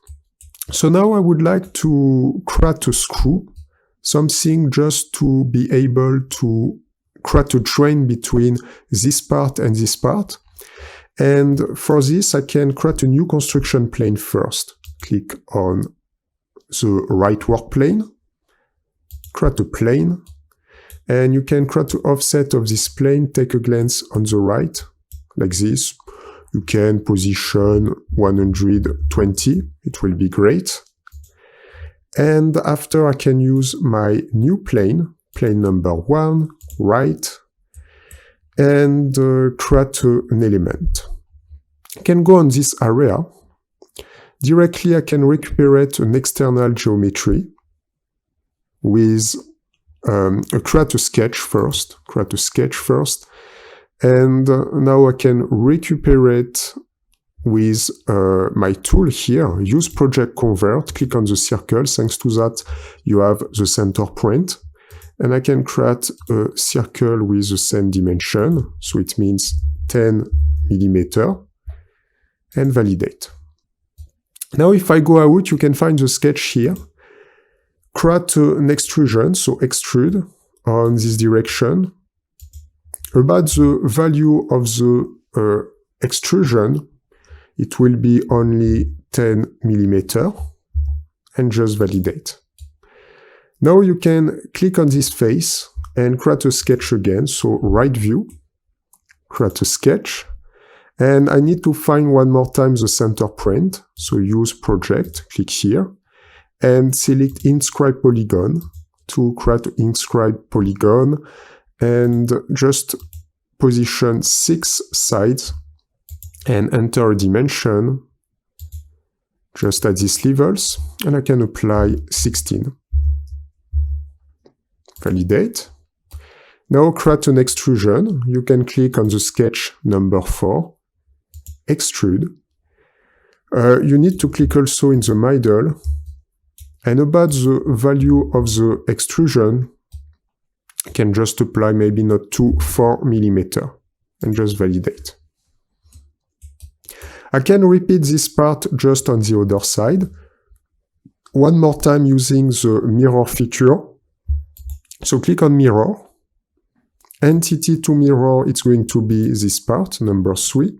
So now I would like to create a screw, something just to be able to create a join between this part and this part. And for this, I can create a new construction plane first. Click on the right work plane, create a plane, and you can create the offset of this plane, take a glance on the right, like this. You can position 120, it will be great. And after I can use my new plane, plane number 1, right, and create an element. I can go on this area. Directly I can recuperate an external geometry with create a sketch first, and now I can recuperate with my tool here, use project convert, click on the circle. Thanks to that, you have the center point. And I can create a circle with the same dimension, so it means 10 millimeter, and validate. Now if I go out, you can find the sketch here. Create an extrusion, so extrude on this direction. About the value of the extrusion, it will be only 10 millimeter, and just validate. Now you can click on this face and create a sketch again, so right view, create a sketch, and I need to find one more time the center point, so use project, click here, and select inscribe polygon to create inscribe polygon, and just position 6 sides and enter a dimension just at these levels, and I can apply 16. Validate. Now create an extrusion. You can click on the sketch number 4, extrude. You need to click also in the middle, and about the value of the extrusion, I can just apply maybe not to 4 millimeter, and just validate. I can repeat this part just on the other side. One more time using the mirror feature. So click on mirror. Entity to mirror, it's going to be this part, number 3.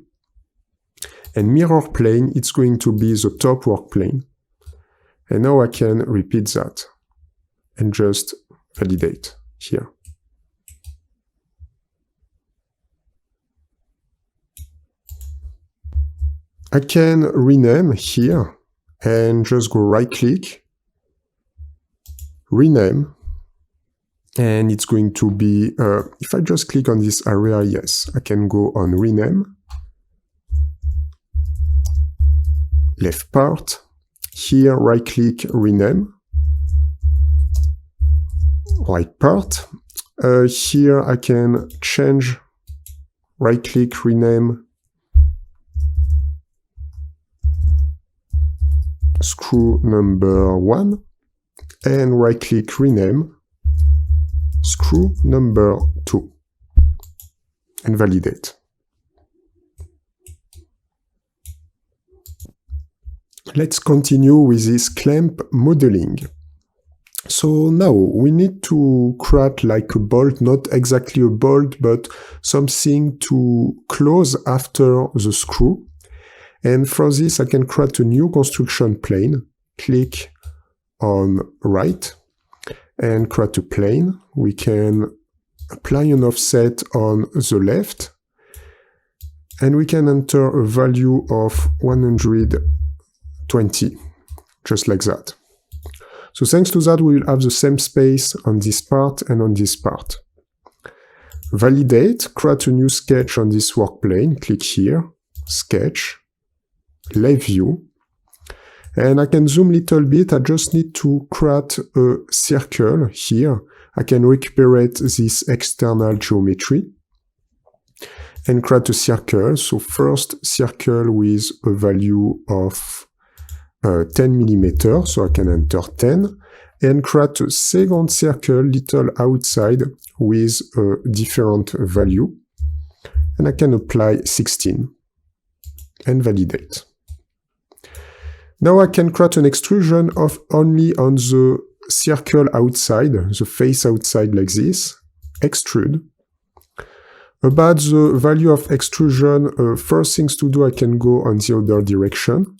And mirror plane, it's going to be the top work plane. And now I can repeat that and just validate here. I can rename here and just go right click, rename, and it's going to be, if I just click on this area, yes, I can go on rename, left part, here right click, rename, right part, here I can change, right click, rename, screw number 1, and right click, rename, screw number 2, and validate. Let's continue with this clamp modeling. So now we need to create like a bolt, not exactly a bolt, but something to close after the screw. And for this, I can create a new construction plane, click on right, and create a plane. We can apply an offset on the left, and we can enter a value of 120, just like that. So thanks to that, we will have the same space on this part and on this part. Validate, create a new sketch on this work plane, click here, sketch, left view, and I can zoom a little bit. I just need to create a circle here. I can recuperate this external geometry and create a circle. So first circle with a value of 10 millimeter, so I can enter 10, and create a second circle little outside with a different value, and I can apply 16 and validate. Now I can create an extrusion of only on the circle outside, the face outside like this, extrude, About the value of extrusion, first things to do, I can go on the other direction.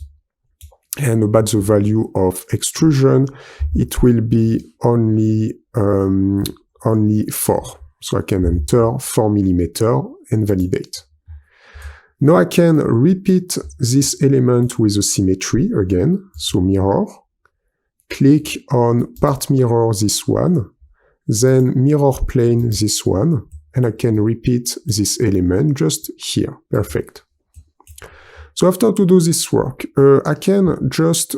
And about the value of extrusion, it will be only 4. So I can enter 4 millimeter and validate. Now I can repeat this element with a symmetry again. So mirror, click on part mirror this one, then mirror plane this one, and I can repeat this element just here. Perfect. So after to do this work, I can just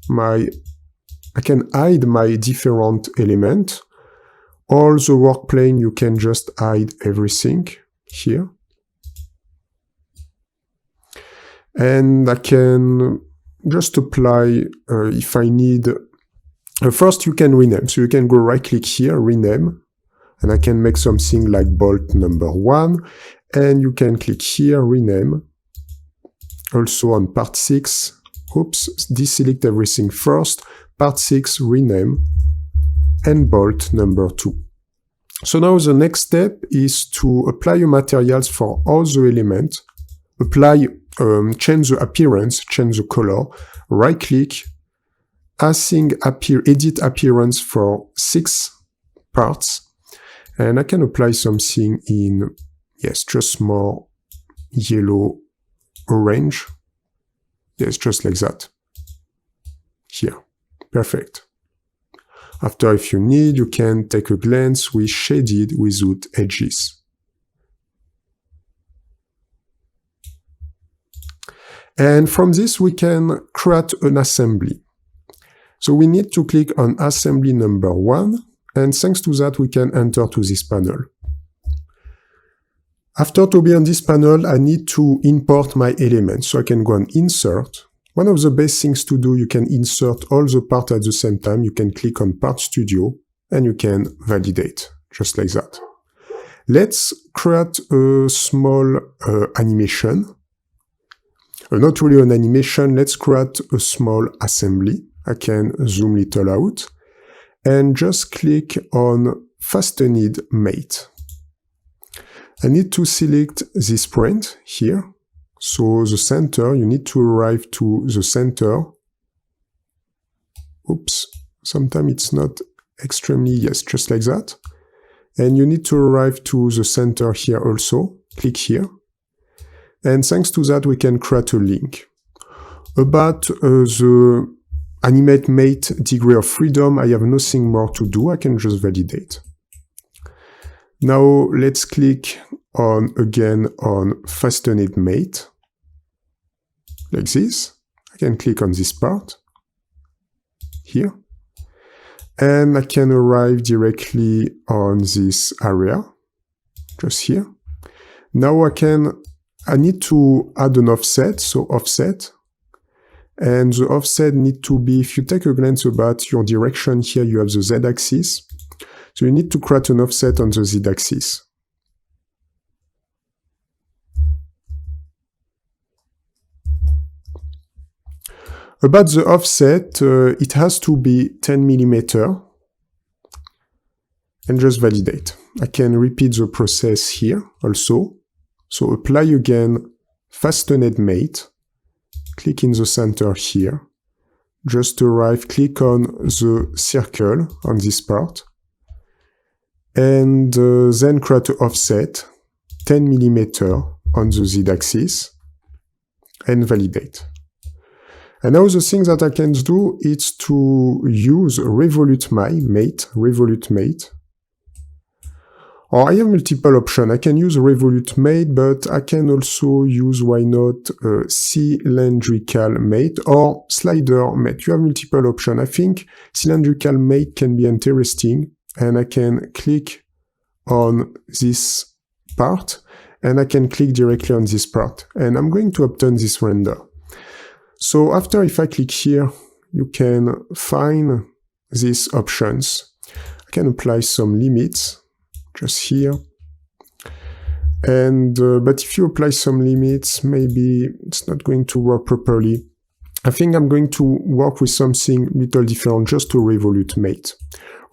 I can hide my different element. All the work plane, you can just hide everything here. And I can just apply, if I need, first you can rename. So you can go right click here, rename, and I can make something like bolt number 1, and you can click here, rename. Also on part 6, oops, deselect everything first, part 6, rename, and bolt number 2. So now the next step is to apply your materials for all the elements, apply, change the appearance, change the color, right click, edit appearance for 6 parts, and I can apply something in, yes, just more yellow, orange. Yes, just like that. Here. Perfect. After, if you need, you can take a glance with shaded without edges. And from this, we can create an assembly. So we need to click on assembly number 1, and thanks to that, we can enter to this panel. After to be on this panel, I need to import my elements. So I can go on insert. One of the best things to do, you can insert all the parts at the same time. You can click on Part Studio and you can validate, just like that. Let's create a small animation. Not really an animation, let's create a small assembly. I can zoom little out and just click on Fastened Mate. I need to select this point here. So the center, you need to arrive to the center. Oops, sometimes it's not extremely, yes, just like that. And you need to arrive to the center here also. Click here. And thanks to that, we can create a link. About the animate mate degree of freedom, I have nothing more to do. I can just validate. Now let's click again on Fastened Mate, like this. I can click on this part, here, and I can arrive directly on this area, just here. Now I need to add an offset, so offset, and the offset need to be, if you take a glance about your direction here, you have the Z-axis. So you need to create an offset on the Z-axis. About the offset, it has to be 10 millimeter. And just validate. I can repeat the process here also. So apply again, Fastened Mate. Click in the center here. Just arrive, click on the circle on this part. And then create an offset 10 millimeter on the Z-axis and validate. And now the thing that I can do is to use Revolute Mate. Or I have multiple options. I can use Revolute Mate, but I can also use, why not, Cylindrical Mate or Slider Mate. You have multiple options. I think Cylindrical Mate can be interesting. And I can click on this part, and I can click directly on this part. And I'm going to obtain this render. So after, if I click here, you can find these options. I can apply some limits, just here. And but if you apply some limits, maybe it's not going to work properly. I think I'm going to work with something little different, just to Revolute Mate.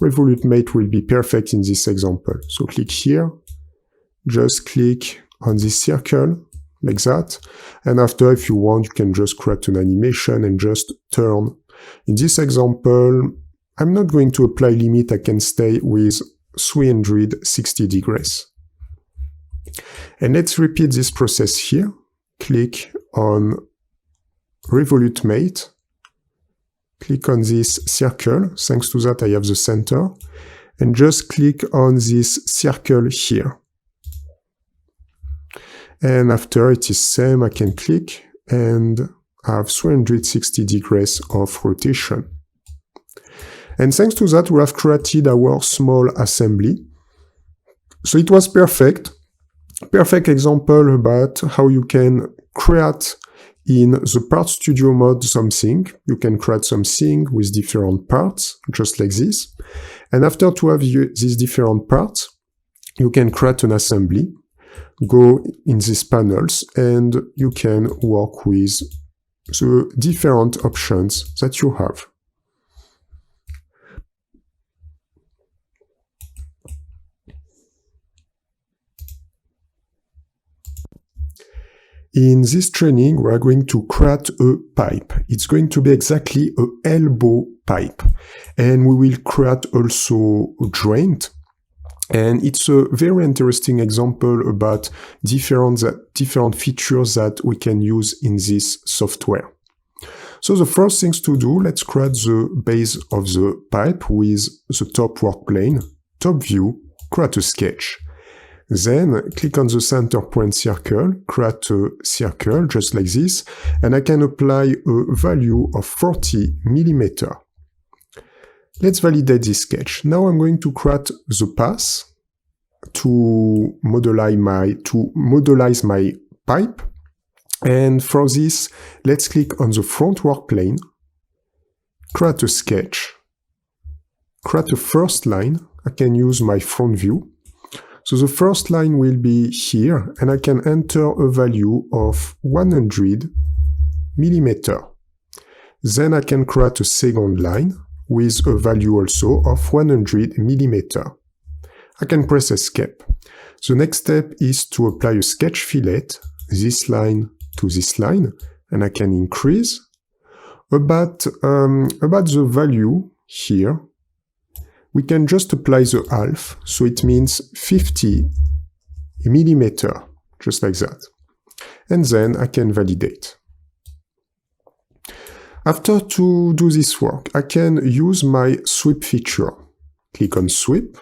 Revolute Mate will be perfect in this example. So click here, just click on this circle, like that. And after, if you want, you can just create an animation and just turn. In this example, I'm not going to apply limit, I can stay with 360 degrees. And let's repeat this process here. Click on Revolute Mate. Click on this circle. Thanks to that, I have the center. And just click on this circle here. And after it is same, I can click and have 360 degrees of rotation. And thanks to that, we have created our small assembly. So it was perfect. Perfect example about how you can create in the Part Studio mode something. You can create something with different parts, just like this. And after to have these different parts, you can create an assembly, go in these panels, and you can work with the different options that you have. In this training, we are going to create a pipe. It's going to be exactly an elbow pipe. And we will create also a joint. And it's a very interesting example about different features that we can use in this software. So the first things to do, let's create the base of the pipe with the top work plane, top view, create a sketch. Then click on the center point circle, create a circle just like this, and I can apply a value of 40 millimeters. Let's validate this sketch. Now I'm going to create the path to modelize my pipe. And for this, let's click on the front work plane, create a sketch, create a first line. I can use my front view. So the first line will be here, and I can enter a value of 100 millimeters. Then I can create a second line with a value also of 100 millimeters. I can press Escape. The next step is to apply a sketch fillet, this line to this line, and I can increase. About the value here, we can just apply the half, so it means 50 millimeters, just like that. And then I can validate. After to do this work, I can use my sweep feature. Click on Sweep,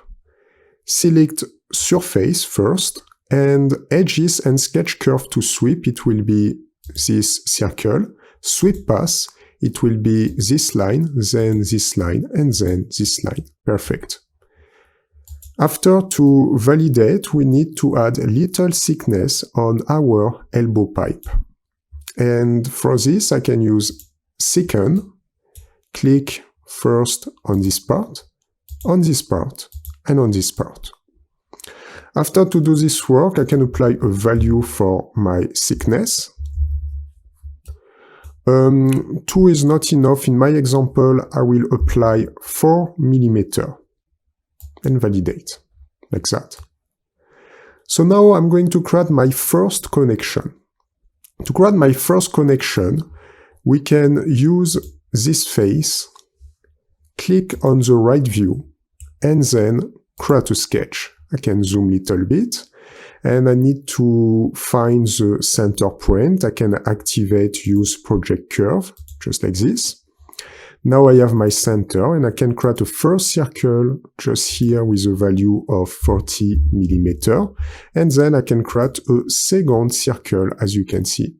select Surface first, and Edges and Sketch Curve to sweep, it will be this circle. Sweep Path, it will be this line, then this line, and then this line. Perfect. After to validate, we need to add a little thickness on our elbow pipe. And for this, I can use Thicken, click first on this part, and on this part. After to do this work, I can apply a value for my thickness. 2 is not enough. In my example, I will apply 4 millimeters and validate, like that. So now I'm going to create my first connection. To create my first connection, we can use this face, click on the right view, and then create a sketch. I can zoom a little bit, and I need to find the center point. I can activate Use Project Curve, just like this. Now I have my center, and I can create a first circle just here with a value of 40 millimeters, and then I can create a second circle, as you can see,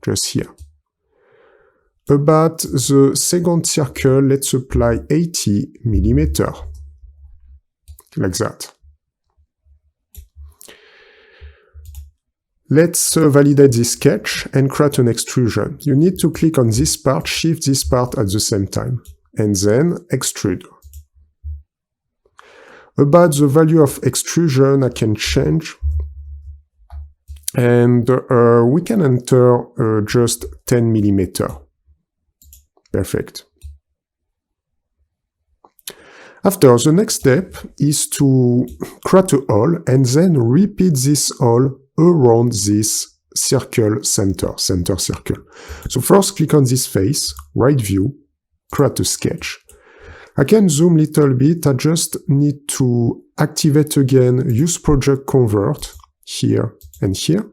just here. About the second circle, let's apply 80 millimeters, like that. Let's validate this sketch and create an extrusion. You need to click on this part, shift this part at the same time, and then extrude. About the value of extrusion, I can change, and we can enter just 10 millimeters. Perfect. After, the next step is to create a hole and then repeat this hole around this circle center circle. So first click on this face, right view, create a sketch. I can zoom a little bit, I just need to activate again use project convert here and here.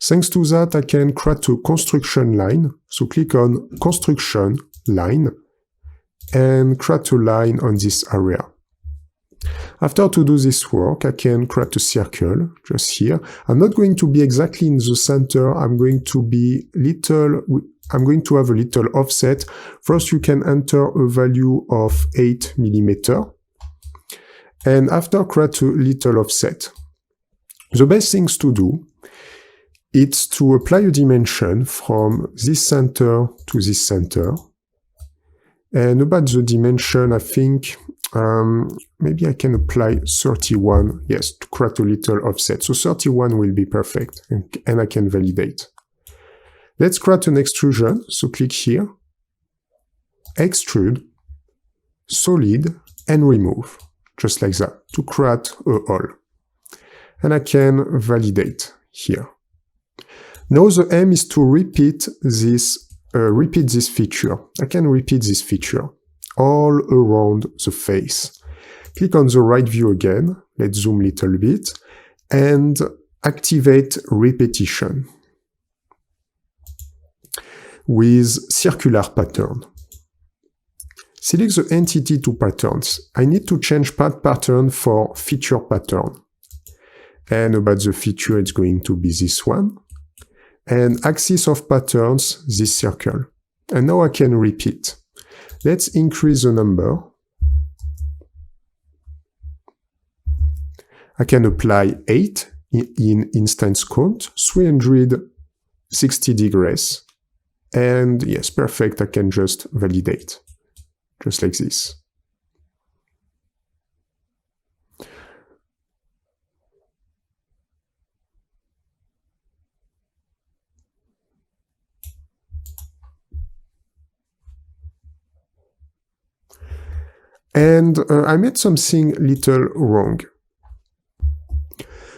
Thanks to that, I can create a construction line. So click on construction line and create a line on this area. After to do this work, I can create a circle just here. I'm not going to be exactly in the center. I'm going to have a little offset. First, you can enter a value of 8 millimeter. And after create a little offset. The best things to do is to apply a dimension from this center to this center. And about the dimension, I think maybe I can apply 31, yes, to create a little offset. So 31 will be perfect, and I can validate. Let's create an extrusion. So click here, extrude, solid, and remove, just like that, to create a hole. And I can validate here. Now the aim is to repeat this feature. I can repeat this feature all around the face. Click on the right view again. Let's zoom a little bit and activate repetition with circular pattern. Select the entity to patterns. I need to change pattern for feature pattern. And about the feature, it's going to be this one. And axis of patterns, this circle. And now I can repeat. Let's increase the number. I can apply 8 in instance count, 360 degrees. And yes, perfect, I can just validate, just like this. And I made something little wrong.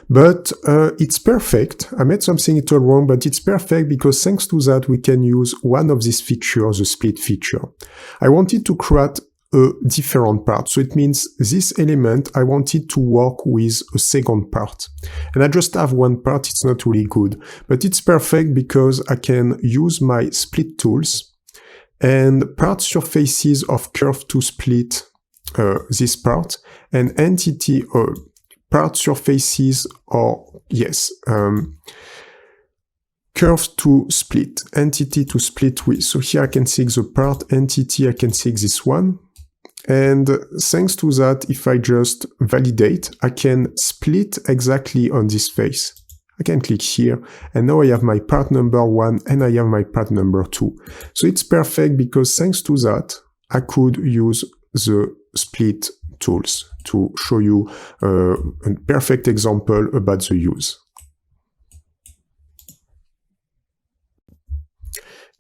But it's perfect. I made something little wrong, but it's perfect because thanks to that, we can use one of these features, the split feature. I wanted to create a different part. So it means this element, I wanted to work with a second part. And I just have one part, it's not really good. But it's perfect because I can use my split tools and part surfaces of curve to split this part, and entity or part surfaces or, yes, curve to split, entity to split with. So here I can select the part, entity, I can select this one. And thanks to that, if I just validate, I can split exactly on this face. I can click here, and now I have my part number 1 and I have my part number 2. So it's perfect because thanks to that, I could use the split tools to show you a perfect example about the use.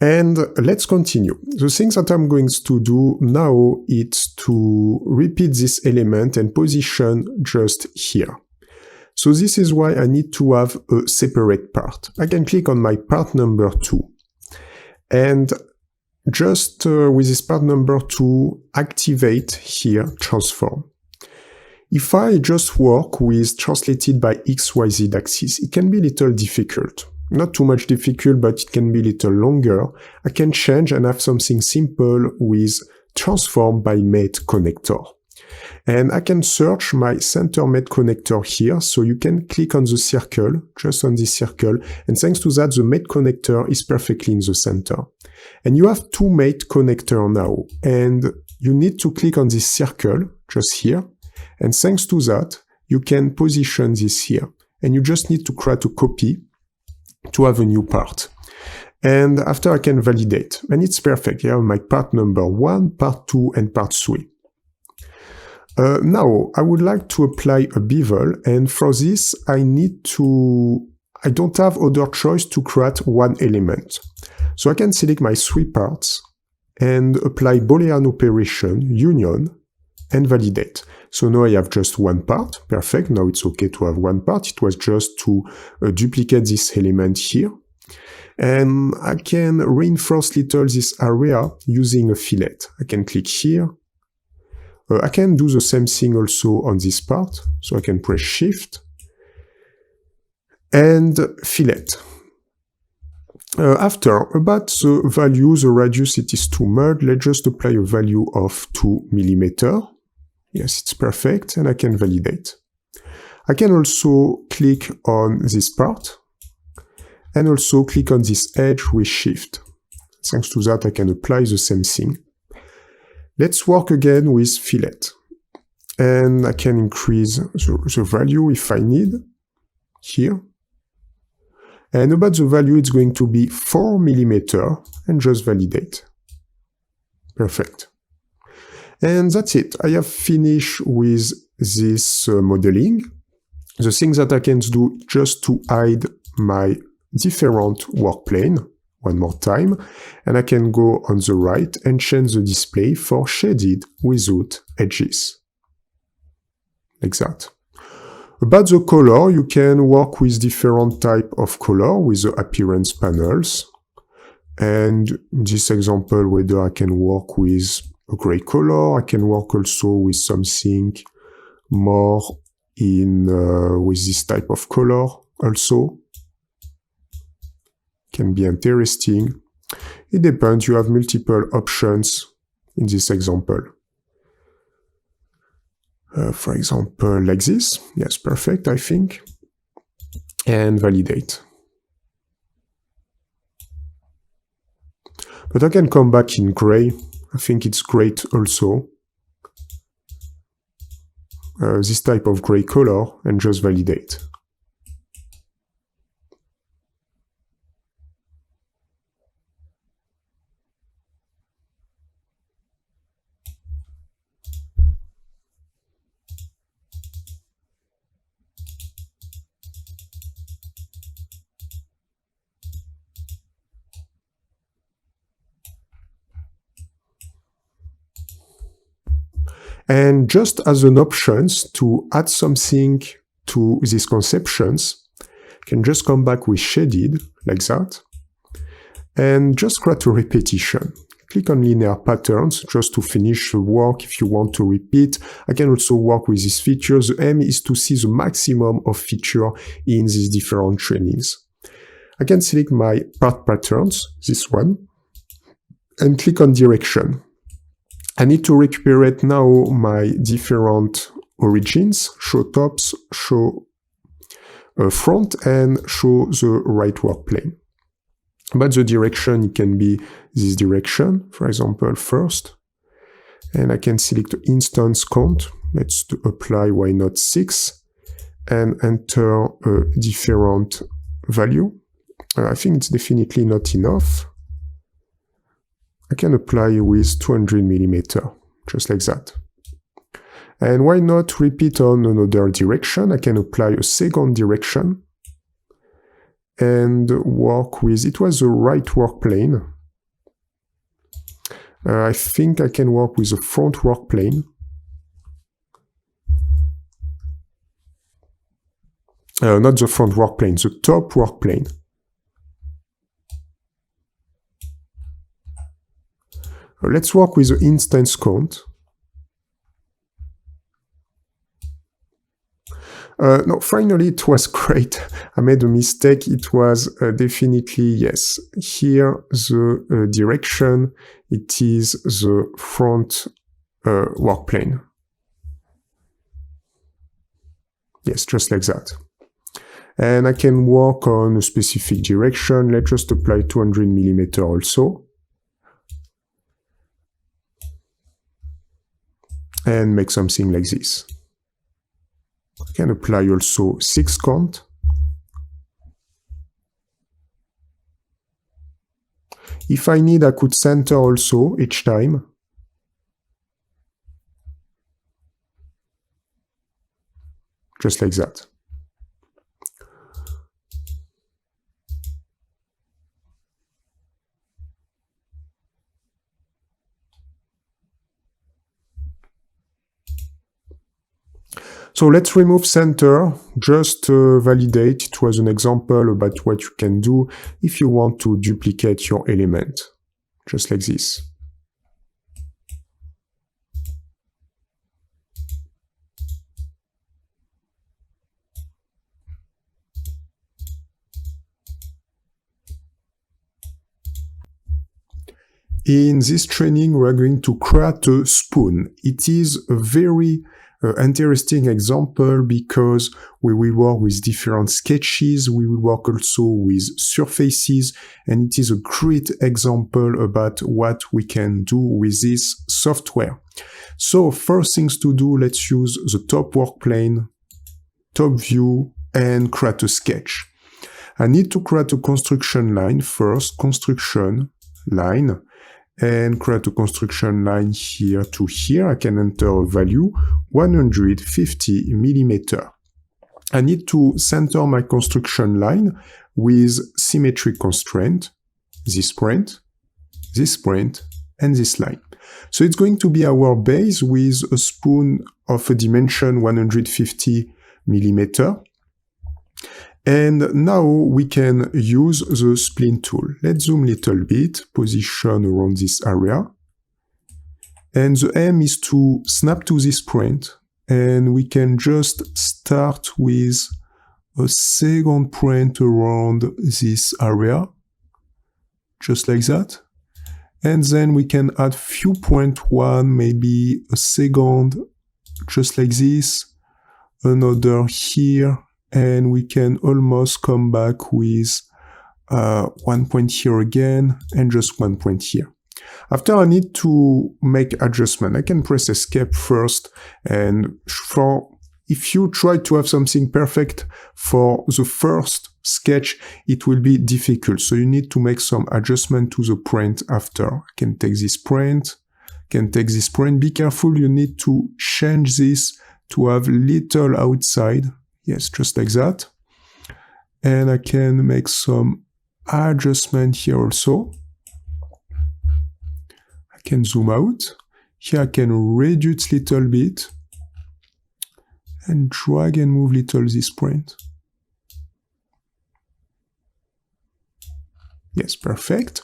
And let's continue. The things that I'm going to do now is to repeat this element and position just here. So this is why I need to have a separate part. I can click on my part number 2 and just with this part number 2, activate here, transform. If I just work with translated by XYZ axis, it can be a little difficult. Not too much difficult, but it can be a little longer. I can change and have something simple with transform by mate connector. And I can search my center mate connector here, so you can click on the circle, just on this circle, and thanks to that, the mate connector is perfectly in the center. And you have 2 mate connector now, and you need to click on this circle, just here, and thanks to that, you can position this here. And you just need to create a copy to have a new part. And after I can validate, and it's perfect. I have my part number 1, part 2, and part 3. Now, I would like to apply a bevel, and for this, I don't have other choice to create one element. So I can select my 3 parts and apply Boolean operation, union, and validate. So now I have just one part. Perfect. Now it's okay to have one part. It was just to duplicate this element here. And I can reinforce little this area using a fillet. I can click here. I can do the same thing also on this part. So I can press Shift and fillet. After, about the value, the radius it is too much, let's just apply a value of 2 mm. Yes, it's perfect, and I can validate. I can also click on this part, and also click on this edge with Shift. Thanks to that, I can apply the same thing. Let's work again with fillet. And I can increase the value if I need, here. And about the value, it's going to be 4 mm, and just validate. Perfect. And that's it. I have finished with this modeling. The thing that I can do just to hide my different work plane, one more time, and I can go on the right and change the display for shaded without edges. Like that. About the color, you can work with different type of color with the appearance panels. And in this example, whether I can work with a gray color, I can work also with something more in with this type of color also. Can be interesting. It depends, you have multiple options in this example. For example, like this. Yes, perfect, I think. And validate. But I can come back in gray. I think it's great also. This type of gray color, and just validate. And just as an option to add something to these conceptions, can just come back with shaded, like that, and just create a repetition. Click on linear patterns just to finish the work if you want to repeat. I can also work with these features. The aim is to see the maximum of feature in these different trainings. I can select my part patterns, this one, and click on direction. I need to recuperate now my different origins, show tops, show front, and show the right work plane. But the direction, it can be this direction, for example, first. And I can select instance count. Let's apply, why not 6, and enter a different value. I think it's definitely not enough. I can apply with 200 mm, just like that. And why not repeat on another direction? I can apply a second direction and work with, it was the right work plane. I think I can work with the front work plane. Not the front work plane, the top work plane. Let's work with the instance count. No, finally it was great. I made a mistake. It was definitely, yes, here the direction, it is the front work plane. Yes, just like that. And I can work on a specific direction. Let's just apply 200 mm also. And make something like this. I can apply also 6 count. If I need, I could center also each time. Just like that. So let's remove center, just validate. It was an example about what you can do if you want to duplicate your element, just like this. In this training, we're going to create a spoon. It is a very interesting example because we will work with different sketches, we will work also with surfaces, and it is a great example about what we can do with this software. So first things to do, let's use the top work plane, top view, and create a sketch. I need to create a construction line first, construction line, and create a construction line here to here. I can enter a value 150 millimeter. I need to center my construction line with symmetric constraint, this point, and this line. So it's going to be our base with a spoon of a dimension 150 millimeter. And now we can use the spline tool. Let's zoom a little bit, position around this area. And the aim is to snap to this point, and we can just start with a second point around this area, just like that. And then we can add few point one, maybe a second, just like this, another here, and we can almost come back with 1 point here again, and just 1 point here. After I need to make adjustment, I can press escape first, and if you try to have something perfect for the first sketch, it will be difficult. So you need to make some adjustment to the print after. I can take this print, Be careful, you need to change this to have little outside. Yes, just like that. And I can make some adjustment here also. I can zoom out. Here I can reduce little bit and drag and move little this print. Yes, perfect.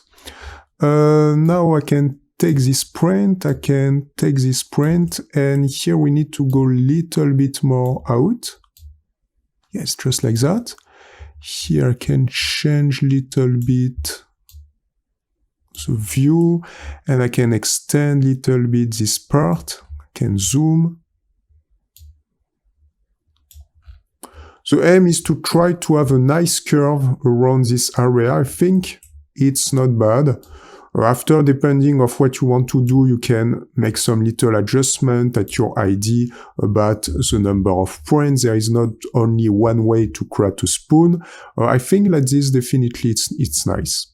Now I can take this print, and here we need to go little bit more out. Yes, just like that. Here I can change little bit the view, and I can extend little bit this part. I can zoom. The aim is to try to have a nice curve around this area. I think it's not bad. After, depending of what you want to do, you can make some little adjustment at your idea about the number of points. There is not only one way to create a spoon. I think like this, definitely it's nice.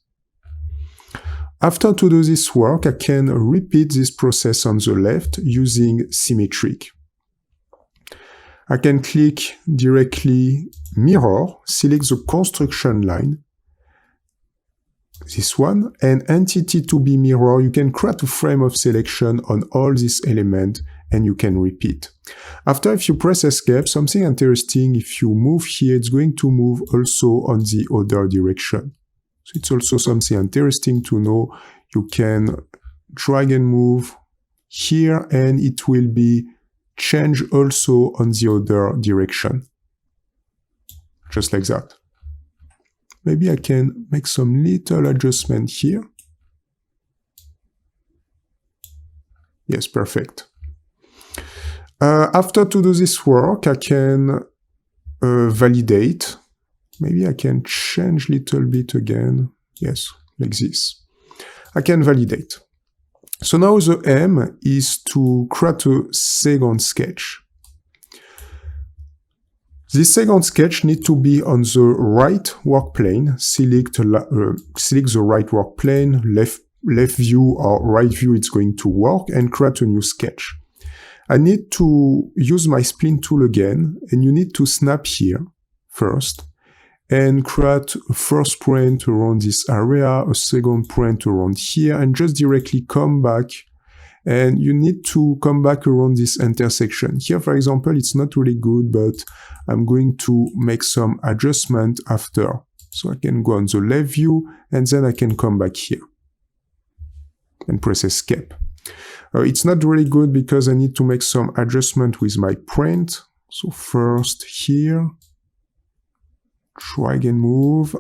After to do this work, I can repeat this process on the left using symmetric. I can click directly mirror, select the construction line, this one, and entity to be mirror. You can create a frame of selection on all these elements, and you can repeat. After, if you press escape, something interesting, if you move here, it's going to move also on the other direction. So it's also something interesting to know. You can drag and move here, and it will be changed also on the other direction. Just like that. Maybe I can make some little adjustment here. Yes, perfect. After to do this work, I can validate. Maybe I can change little bit again. Yes, like this. I can validate. So now the aim is to create a second sketch. This second sketch needs to be on the right work plane. Select the right work plane, left view or right view, it's going to work, and create a new sketch. I need to use my spline tool again, and you need to snap here first, and create a first point around this area, a second point around here, and just directly come back And you need to come back around this intersection. Here, for example, it's not really good, but I'm going to make some adjustment after. So I can go on the left view, and then I can come back here and press Escape. It's not really good because I need to make some adjustment with my print. So first here, drag and move.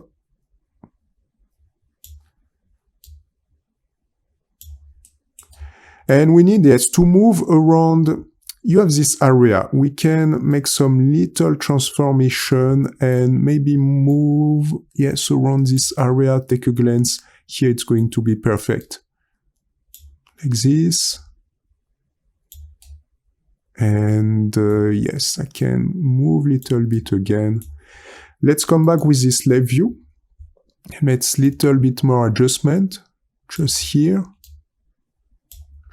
And we need this to move around. You have this area. We can make some little transformation and maybe move, yes, around this area. Take a glance. Here it's going to be perfect. Like this. And yes, I can move a little bit again. Let's come back with this left view. Let's little bit more adjustment. Just here.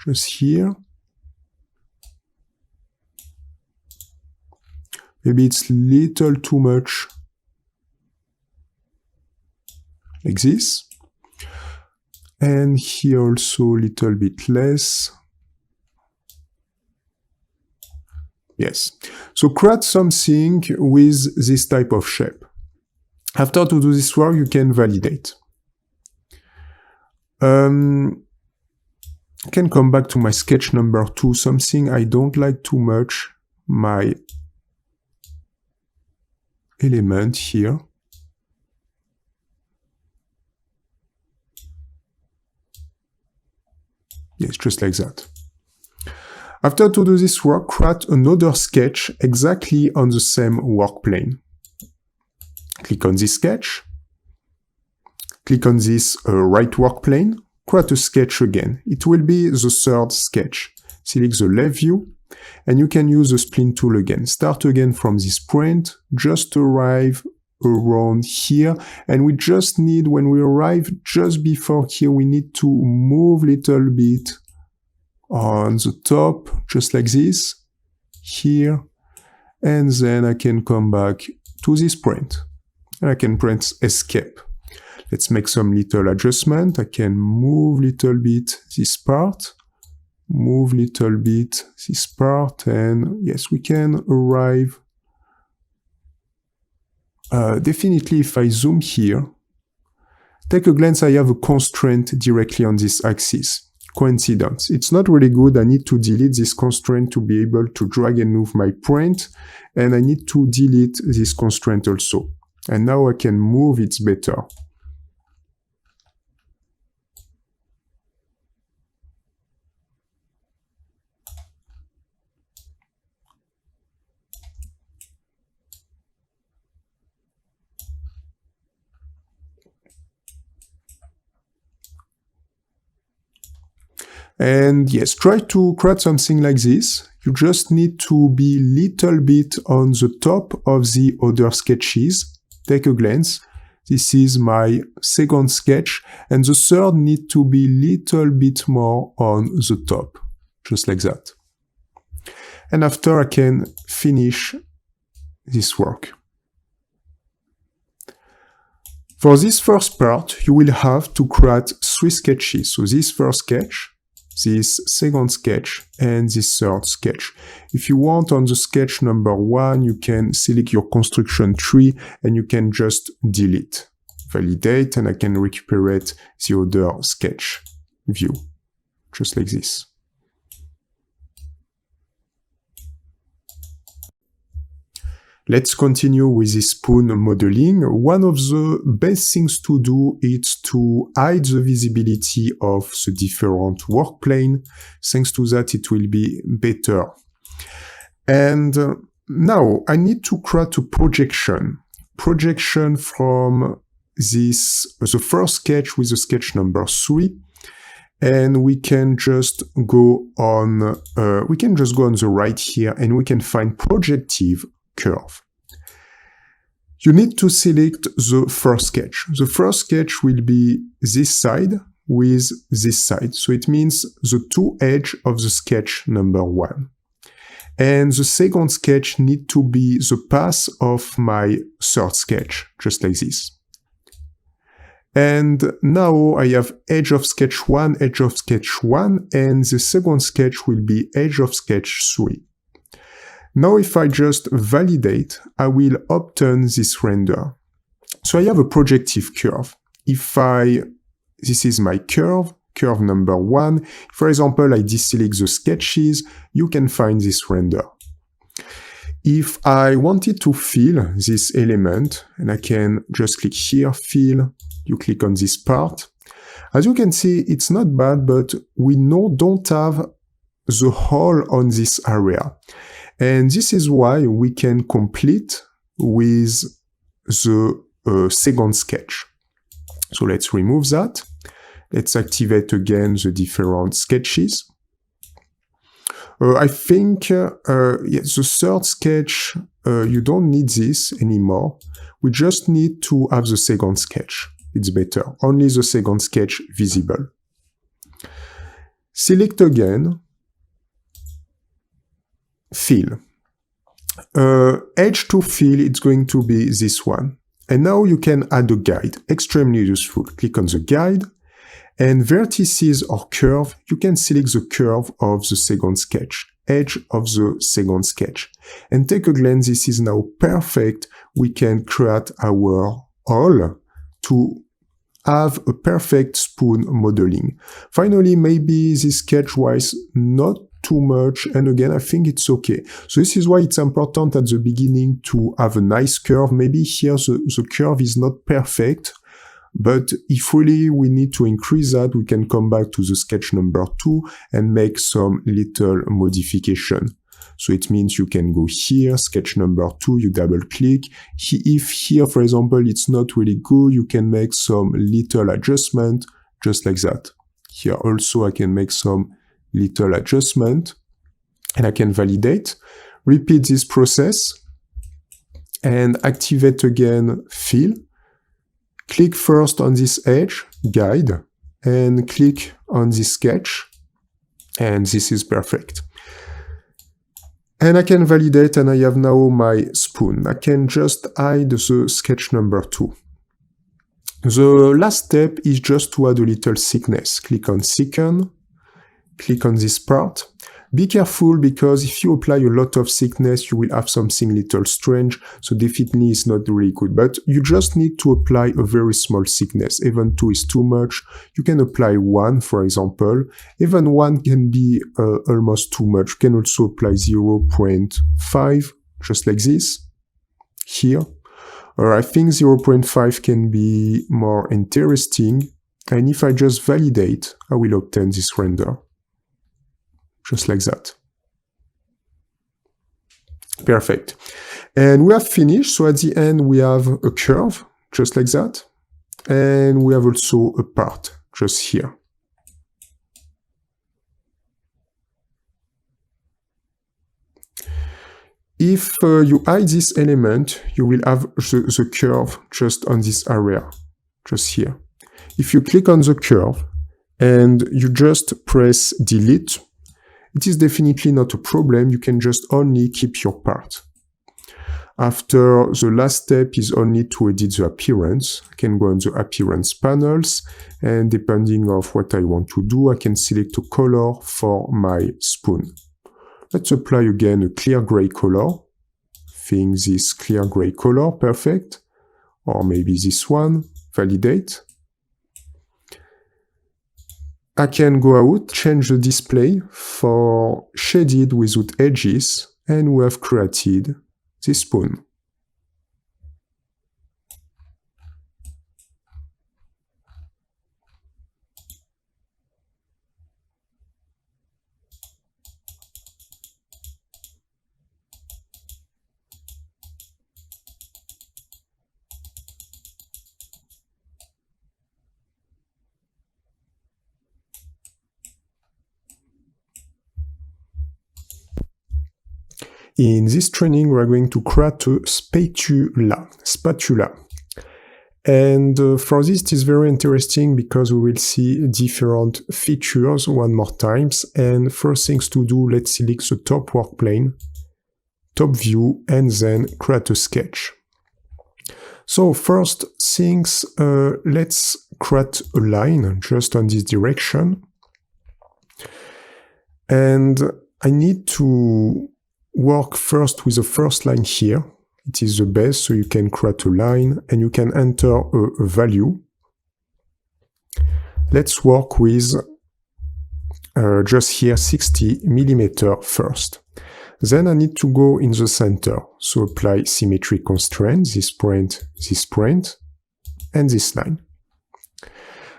Just here. Maybe it's little too much. Like this. And here also a little bit less. Yes. So create something with this type of shape. After to do this work, you can validate. I can come back to my sketch number 2, something I don't like too much, my element here. Yes, just like that. After to do this work, create another sketch exactly on the same work plane. Click on this sketch. Click on this right work plane. Create a sketch again. It will be the third sketch. Select the left view, and you can use the spline tool again. Start again from this point, just arrive around here, and we just need, when we arrive just before here, we need to move a little bit on the top, just like this, here, and then I can come back to this point, and I can press Escape. Let's make some little adjustment. I can move little bit this part, move little bit this part, and yes, we can arrive. Definitely, if I zoom here, take a glance, I have a constraint directly on this axis. Coincidence. It's not really good. I need to delete this constraint to be able to drag and move my print, and I need to delete this constraint also. And now I can move it better. And yes, try to create something like this. You just need to be little bit on the top of the other sketches. Take a glance. This is my second sketch, and the third need to be little bit more on the top, just like that. And after I can finish this work. For this first part, you will have to create 3 sketches. So this first sketch, this second sketch, and this third sketch. If you want on the sketch number 1, you can select your construction tree and you can just delete. Validate, and I can recuperate the other sketch view, just like this. Let's continue with this spoon modeling. One of the best things to do is to hide the visibility of the different work plane. Thanks to that, it will be better. And now I need to create a projection. Projection from this, the first sketch with the sketch number 3. And we can just go on, the right here, and we can find projective curve. You need to select the first sketch. The first sketch will be this side with this side. So it means the 2 edges of the sketch number 1. And the second sketch need to be the path of my third sketch, just like this. And now I have edge of sketch 1, edge of sketch 1, and the second sketch will be edge of sketch 3. Now if I just validate, I will obtain this render. So I have a projective curve. This is my curve number 1. For example, I deselect the sketches, you can find this render. If I wanted to fill this element, and I can just click here, fill, you click on this part. As you can see, it's not bad, but we don't have the hole on this area. And this is why we can complete with the second sketch. So let's remove that. Let's activate again the different sketches. I think the third sketch, you don't need this anymore. We just need to have the second sketch. It's better. Only the second sketch visible. Select again. Fill. Edge to fill, it's going to be this one. And now you can add a guide. Extremely useful. Click on the guide. And vertices or curve, you can select the curve of the second sketch, edge of the second sketch. And take a glance, this is now perfect. We can create our hole to have a perfect spoon modeling. Finally, maybe this sketch was not too much, and again, I think it's okay. So this is why it's important at the beginning to have a nice curve. Maybe here the curve is not perfect, but if really we need to increase that, we can come back to the sketch number 2 and make some little modification. So it means you can go here, sketch number 2, you double click. If here, for example, it's not really good, you can make some little adjustment, just like that. Here also I can make some little adjustment, and I can validate. Repeat this process, and activate again fill. Click first on this edge, guide, and click on this sketch, and this is perfect. And I can validate, and I have now my spoon. I can just hide the sketch number 2. The last step is just to add a little thickness. Click on thicken, click on this part. Be careful, because if you apply a lot of thickness, you will have something little strange, so definitely it's not really good. But you just need to apply a very small thickness. Even 2 is too much. You can apply 1, for example. Even 1 can be almost too much. You can also apply 0.5, just like this, here. Or I think 0.5 can be more interesting. And if I just validate, I will obtain this render. Just like that. Perfect. And we have finished. So at the end, we have a curve, just like that. And we have also a part, just here. If you hide this element, you will have the curve just on this area, just here. If you click on the curve and you just press delete, it is definitely not a problem. You can just only keep your part. After, the last step is only to edit the appearance. I can go on the appearance panels, and depending on what I want to do, I can select a color for my spoon. Let's apply again a clear gray color. I think this clear gray color, perfect. Or maybe this one, validate. I can go out, change the display for shaded without edges, and we have created this spoon. In this training, we're going to create a spatula. And for this, it is very interesting because we will see different features one more times. And first things to do, let's select the top work plane, top view, and then create a sketch. So first things, let's create a line just on this direction. And I need to work first with the first line here. It is the base, so you can create a line and you can enter a value. Let's work with just here 60 millimeter first. Then I need to go in the center. So apply symmetry constraint, this point, and this line.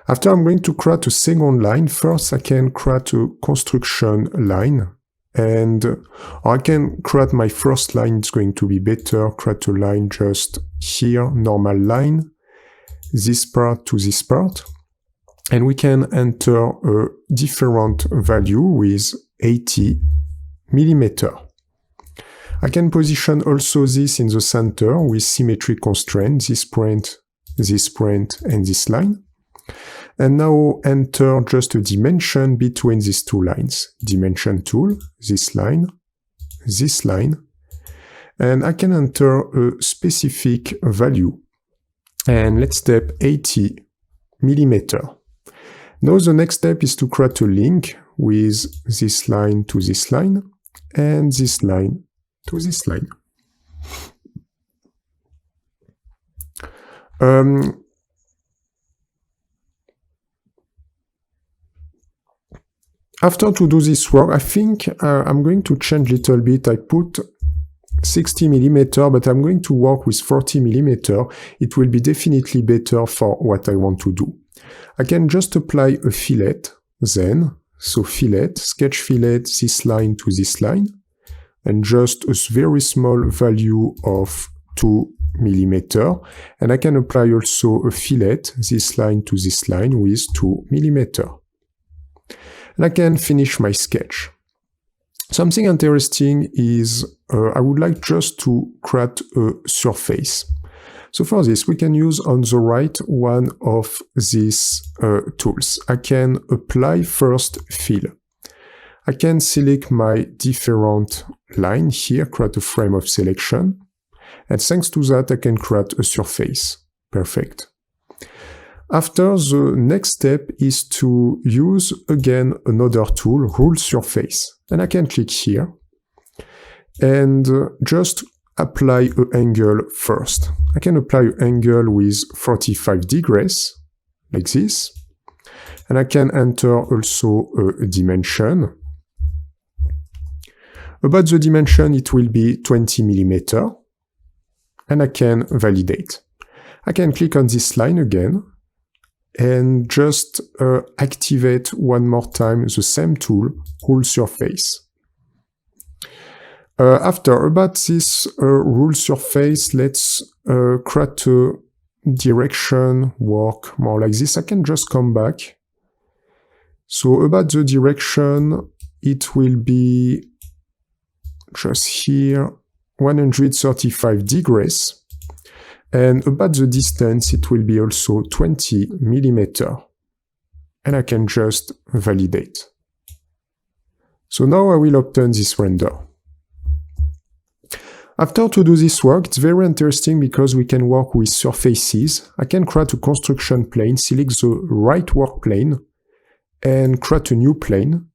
After I'm going to create a second line, first I can create a construction line. And I can create my first line, it's going to be better, create a line just here, normal line, this part to this part. And we can enter a different value with 80 millimeter. I can position also this in the center with symmetry constraint, this point, and this line. And now enter just a dimension between these two lines. Dimension tool, this line, and I can enter a specific value. And let's step 80 millimeter. Now the next step is to create a link with this line to this line, and this line to this line. After to do this work, I think I'm going to change a little bit. I put 60 millimeter, but I'm going to work with 40 millimeter. It will be definitely better for what I want to do. I can just apply a fillet then. So fillet, sketch fillet, this line to this line, and just a very small value of 2 millimeter. And I can apply also a fillet, this line to this line with 2 millimeter. And I can finish my sketch. Something interesting is I would like just to create a surface. So for this, we can use on the right one of these tools. I can apply first fill. I can select my different line here, create a frame of selection. And thanks to that, I can create a surface. Perfect. After, the next step is to use again another tool, rule surface. And I can click here and just apply an angle first. I can apply an angle with 45 degrees, like this. And I can enter also a dimension. About the dimension, it will be 20 millimeter. And I can validate. I can click on this line again and just activate one more time the same tool, rule surface. After about this rule surface, let's create a direction, work more like this. I can just come back. So about the direction, it will be just here, 135 degrees. And about the distance, it will be also 20 millimeter. And I can just validate. So now I will obtain this render. After to do this work, it's very interesting because we can work with surfaces. I can create a construction plane, select the right work plane, and create a new plane.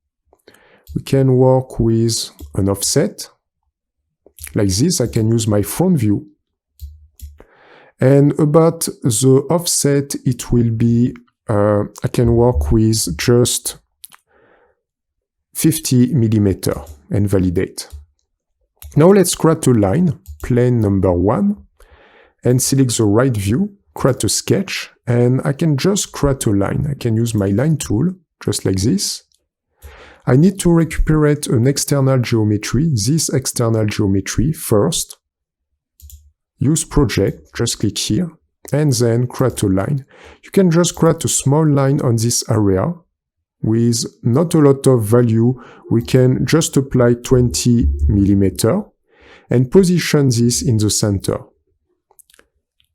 We can work with an offset. Like this, I can use my front view. And about the offset, it will be, I can work with just 50 millimeter and validate. Now let's create a line, plane number 1, and select the right view, create a sketch, and I can just create a line. I can use my line tool, just like this. I need to recuperate an external geometry, this external geometry first. Use project, just click here, and then create a line. You can just create a small line on this area with not a lot of value. We can just apply 20 millimeter and position this in the center.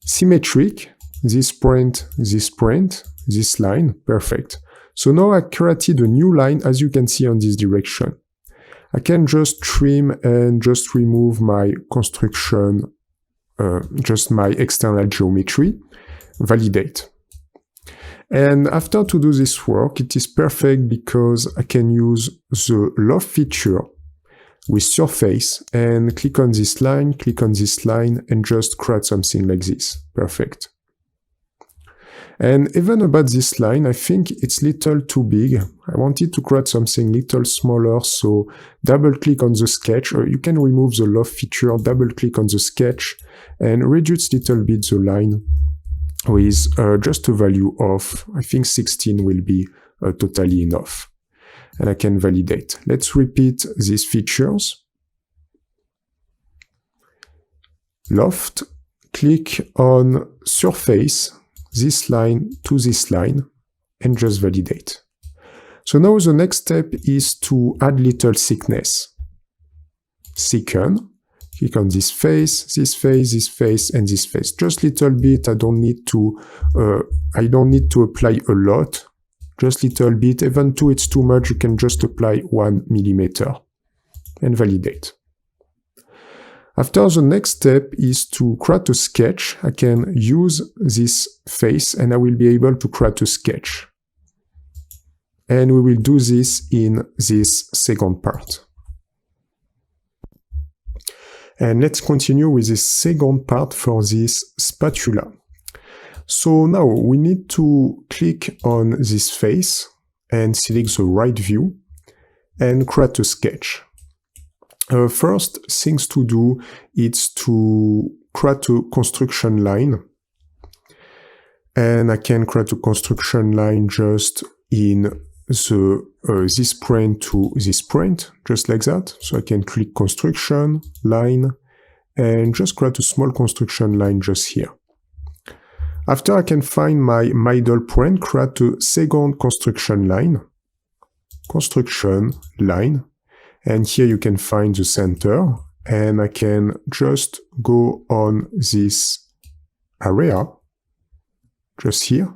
Symmetric, this point, this line, perfect. So now I created a new line, as you can see on this direction. I can just trim and just remove my construction, just my external geometry, validate. And after to do this work, it is perfect because I can use the loft feature with surface and click on this line, and just create something like this. Perfect. And even about this line, I think it's little too big. I wanted to create something little smaller, so double click on the sketch, or you can remove the loft feature, double click on the sketch, and reduce little bit the line with just a value of, I think 16 will be totally enough. And I can validate. Let's repeat these features. Loft, click on surface, this line to this line, and just validate. So now the next step is to add little thickness. Thicken, click on this face, this face, this face, and this face. Just little bit. I don't need to apply a lot. Just little bit. Even though it's too much, you can just apply 1 millimeter and validate. After, the next step is to create a sketch. I can use this face and I will be able to create a sketch. And we will do this in this second part. And let's continue with the second part for this spatula. So now we need to click on this face and select the right view and create a sketch. First things to do is to create a construction line. And I can create a construction line just in the this point to this point, just like that. So I can click construction line and just create a small construction line just here. After I can find my middle point, create a second construction line, and here you can find the center, and I can just go on this area, just here.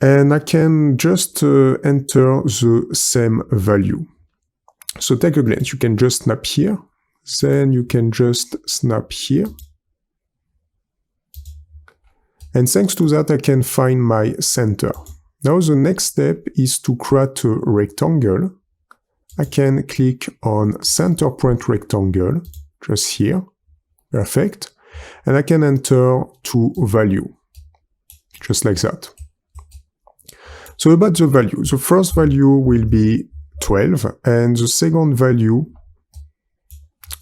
And I can just enter the same value. So take a glance, you can just snap here, then you can just snap here. And thanks to that, I can find my center. Now the next step is to create a rectangle. I can click on center point rectangle, just here. Perfect. And I can enter 2 value, just like that. So about the value, the first value will be 12, and the second value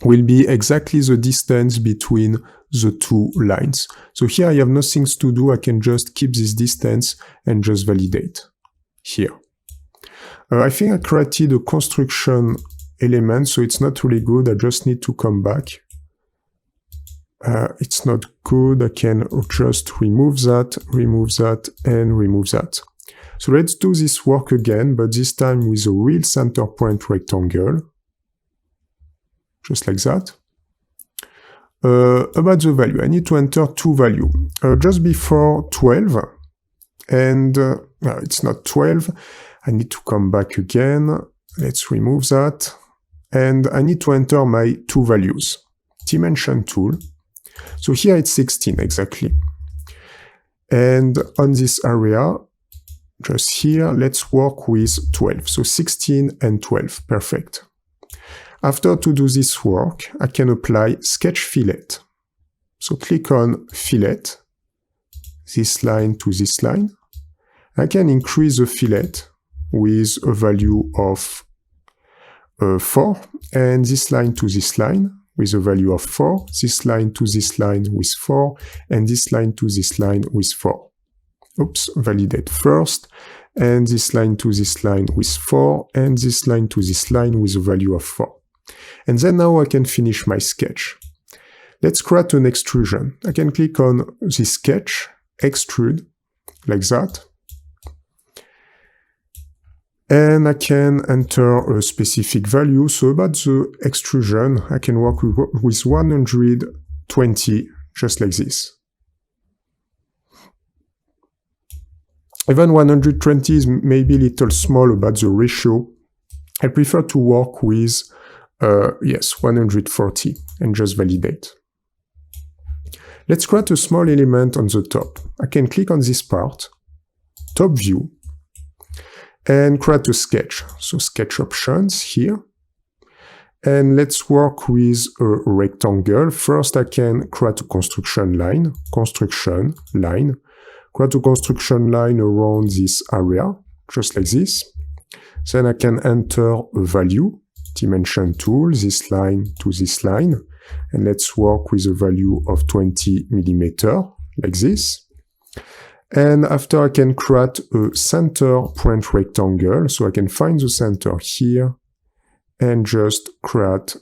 will be exactly the distance between the 2 lines. So here I have nothing to do, I can just keep this distance and just validate here. I think I created a construction element, so it's not really good, I just need to come back. It's not good, I can just remove that, and remove that. So let's do this work again, but this time with a real center point rectangle. Just like that. About the value, I need to enter 2 values. Just before 12, and it's not 12. I need to come back again. Let's remove that. And I need to enter my 2 values. Dimension tool. So here it's 16 exactly. And on this area, just here, let's work with 12. So 16 and 12, perfect. After to do this work, I can apply sketch fillet. So click on fillet, this line to this line. I can increase the fillet with a value of 4, and this line to this line with a value of 4, this line to this line with 4, and this line to this line with 4. Oops, validate first, and this line to this line with 4, and this line to this line with a value of 4. And then now I can finish my sketch. Let's create an extrusion. I can click on this sketch, extrude, like that. And I can enter a specific value. So about the extrusion, I can work with 120, just like this. Even 120 is maybe a little small about the ratio. I prefer to work with 140 and just validate. Let's create a small element on the top. I can click on this part, top view, and create a sketch. So sketch options here. And let's work with a rectangle. First, I can create a construction line, create a construction line around this area, just like this. Then I can enter a value, dimension tool, this line to this line. And let's work with a value of 20 millimeter, like this. And after I can create a center point rectangle, so I can find the center here and just create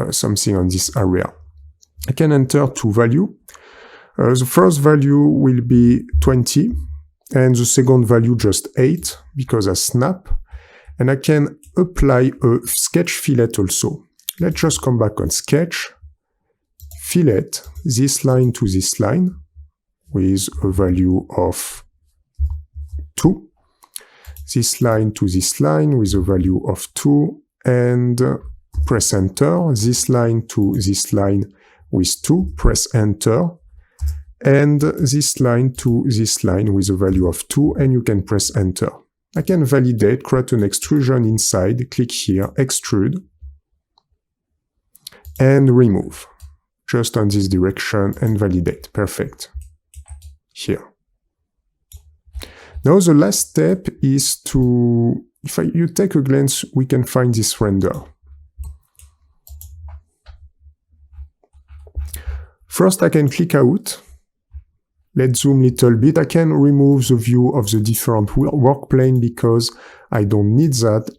something on this area. I can enter two values. The first value will be 20, and the second value just 8, because I snap. And I can apply a sketch fillet also. Let's just come back on sketch, fillet, this line to this line, with a value of 2. This line to this line with a value of 2, and press enter. This line to this line with 2, press enter. And this line to this line with a value of 2, and you can press enter. I can validate, create an extrusion inside, click here, extrude, and remove. Just on this direction and validate. Perfect. Here. Now the last step is to, if you take a glance, we can find this render. First I can click out. Let's zoom a little bit. I can remove the view of the different work plane because I don't need that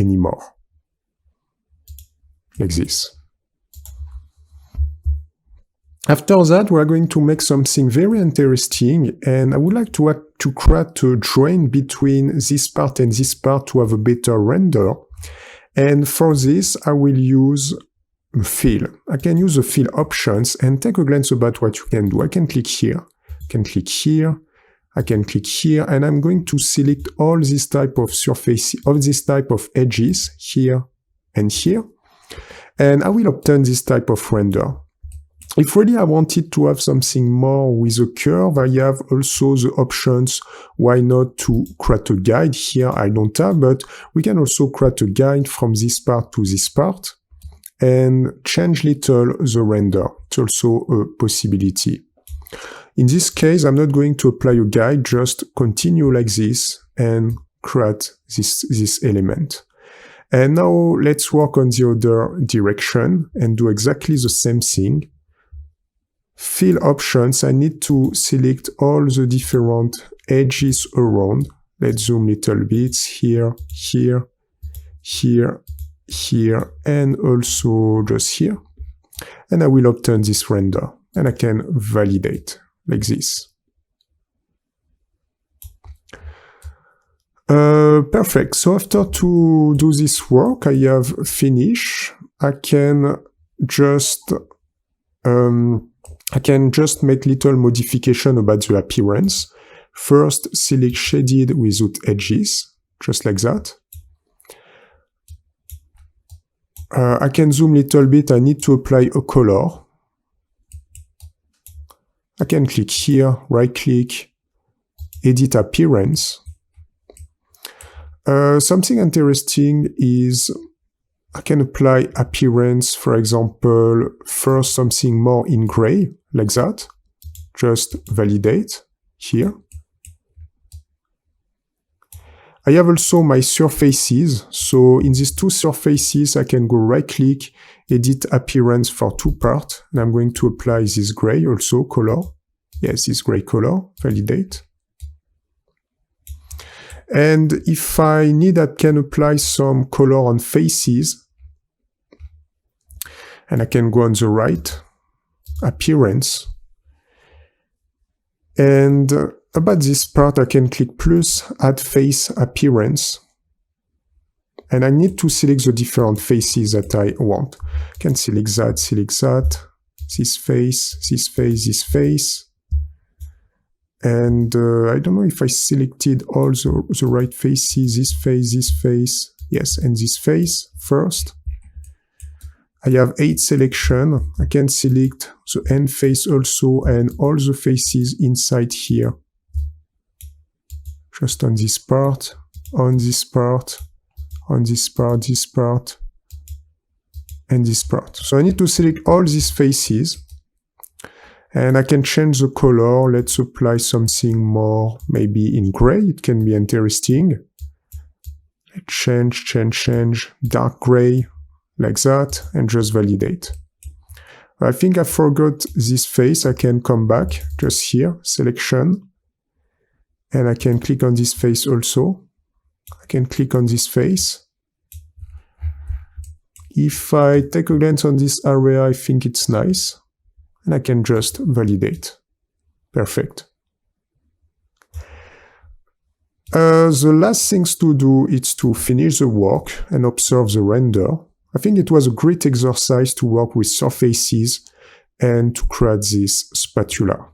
anymore. Like this. After that, we're going to make something very interesting, and I would like to create a join between this part and this part to have a better render. And for this, I will use a fill. I can use the fill options and take a glance about what you can do. I can click here, I can click here, I can click here, and I'm going to select all this type of surface, all this type of edges here and here, and I will obtain this type of render. If really I wanted to have something more with a curve, I have also the options, why not to create a guide. Here I don't have, but we can also create a guide from this part to this part and change little the render. It's also a possibility. In this case, I'm not going to apply a guide, just continue like this and create this element. And now let's work on the other direction and do exactly the same thing. Fill options, I need to select all the different edges around. Let's zoom little bit here, here, here, here, and also just here. And I will obtain this render, and I can validate like this. Perfect. So after to do this work, I have finished. I can just make little modification about the appearance. First, select shaded without edges, just like that. I can zoom little bit. I need to apply a color. I can click here, right click, edit appearance. Something interesting is I can apply appearance, for example, first something more in gray, like that. Just validate here. I have also my surfaces. So in these two surfaces, I can go right click, edit appearance for two parts. And I'm going to apply this gray also, color. Yes, this gray color, validate. And if I need, I can apply some color on faces. And I can go on the right, appearance. And about this part, I can click plus, add face appearance. And I need to select the different faces that I want. I can select that, this face, this face, this face. And I don't know if I selected all the right faces, this face, yes, and this face first. I have 8 selection. I can select the end face also and all the faces inside here. Just on this part, on this part, on this part, this part, and this part. So I need to select all these faces. And I can change the color. Let's apply something more, maybe in gray. It can be interesting. Change, dark gray, like that, and just validate. I think I forgot this face. I can come back just here, selection, and I can click on this face also. I can click on this face. If I take a glance on this area, I think it's nice, and I can just validate. Perfect. The last things to do is to finish the work and observe the render. I think it was a great exercise to work with surfaces and to create this spatula.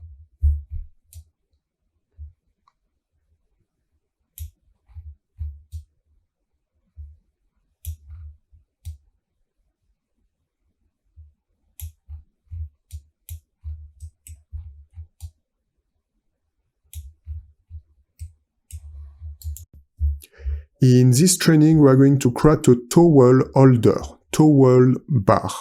In this training, we are going to create a towel holder, towel bar.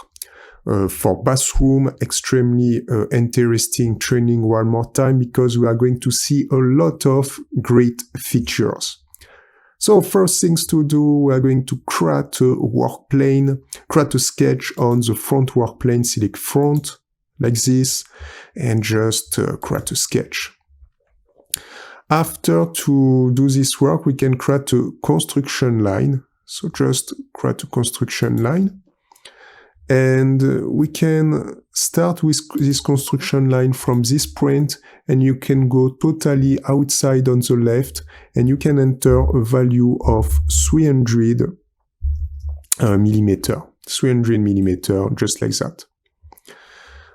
For bathroom, extremely interesting training one more time because we are going to see a lot of great features. So first things to do, we are going to create a work plane, create a sketch on the front work plane, select front like this, and just create a sketch. After to do this work, we can create a construction line. So just create a construction line. And we can start with this construction line from this point, and you can go totally outside on the left, and you can enter a value of 300 millimeter, just like that.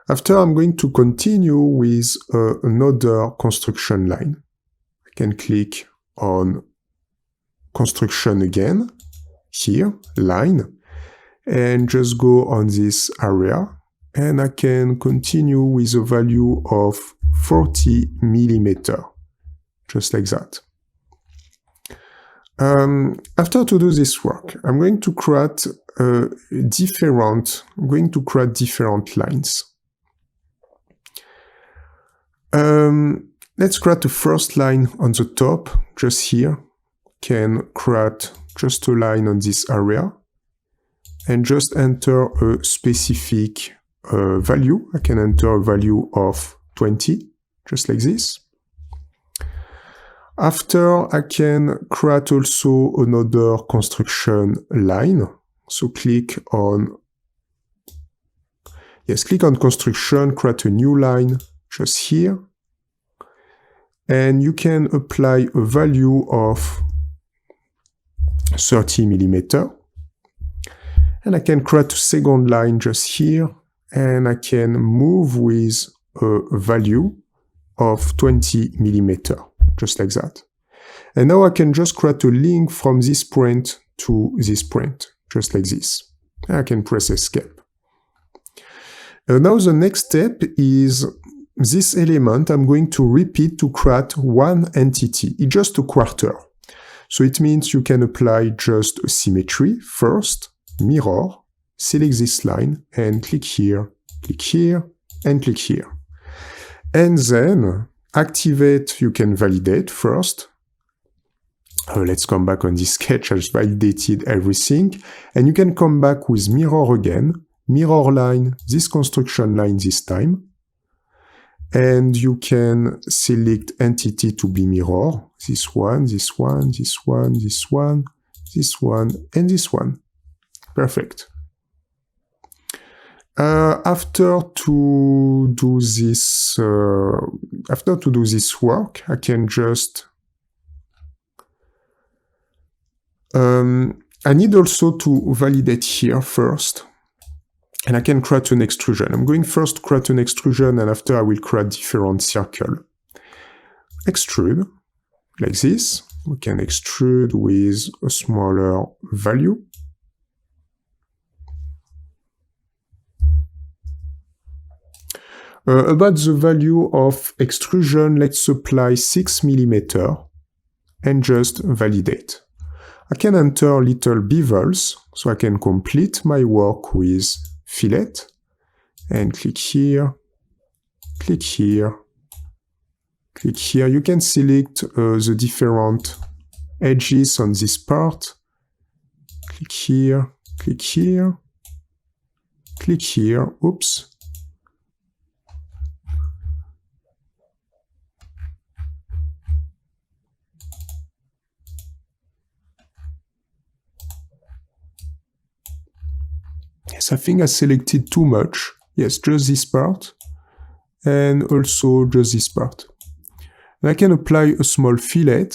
After, I'm going to continue with another construction line. Can click on construction again, here, line, and just go on this area, and I can continue with a value of 40 millimeter, just like that. After to do this work, I'm going to create different lines. Let's create the first line on the top, just here. Can create just a line on this area and just enter a specific value. I can enter a value of 20, just like this. After, I can create also another construction line. So click on construction, create a new line just here. And you can apply a value of 30 millimeter. And I can create a second line just here. And I can move with a value of 20 millimeter, just like that. And now I can just create a link from this point to this point, just like this. And I can press escape. Now the next step is this element I'm going to repeat to create one entity. It's just a quarter. So it means you can apply just a symmetry first, mirror, select this line, and click here, and click here. And then activate, you can validate first. Let's come back on this sketch, I just validated everything. And you can come back with mirror again, mirror line, this construction line this time. And you can select entity to be mirror, this one, this one, this one, this one, this one, and this one. Perfect. After to do this work, I can just I need also to validate here first. And I can create an extrusion. I'm going first to create an extrusion, and after I will create different circle. Extrude, like this. We can extrude with a smaller value. About the value of extrusion, let's apply 6 mm and just validate. I can enter little bevels, so I can complete my work with fillet, and click here, click here, click here. You can select the different edges on this part. Click here, click here, click here, oops. Yes, I think I selected too much. Yes, just this part, and also just this part. And I can apply a small fillet.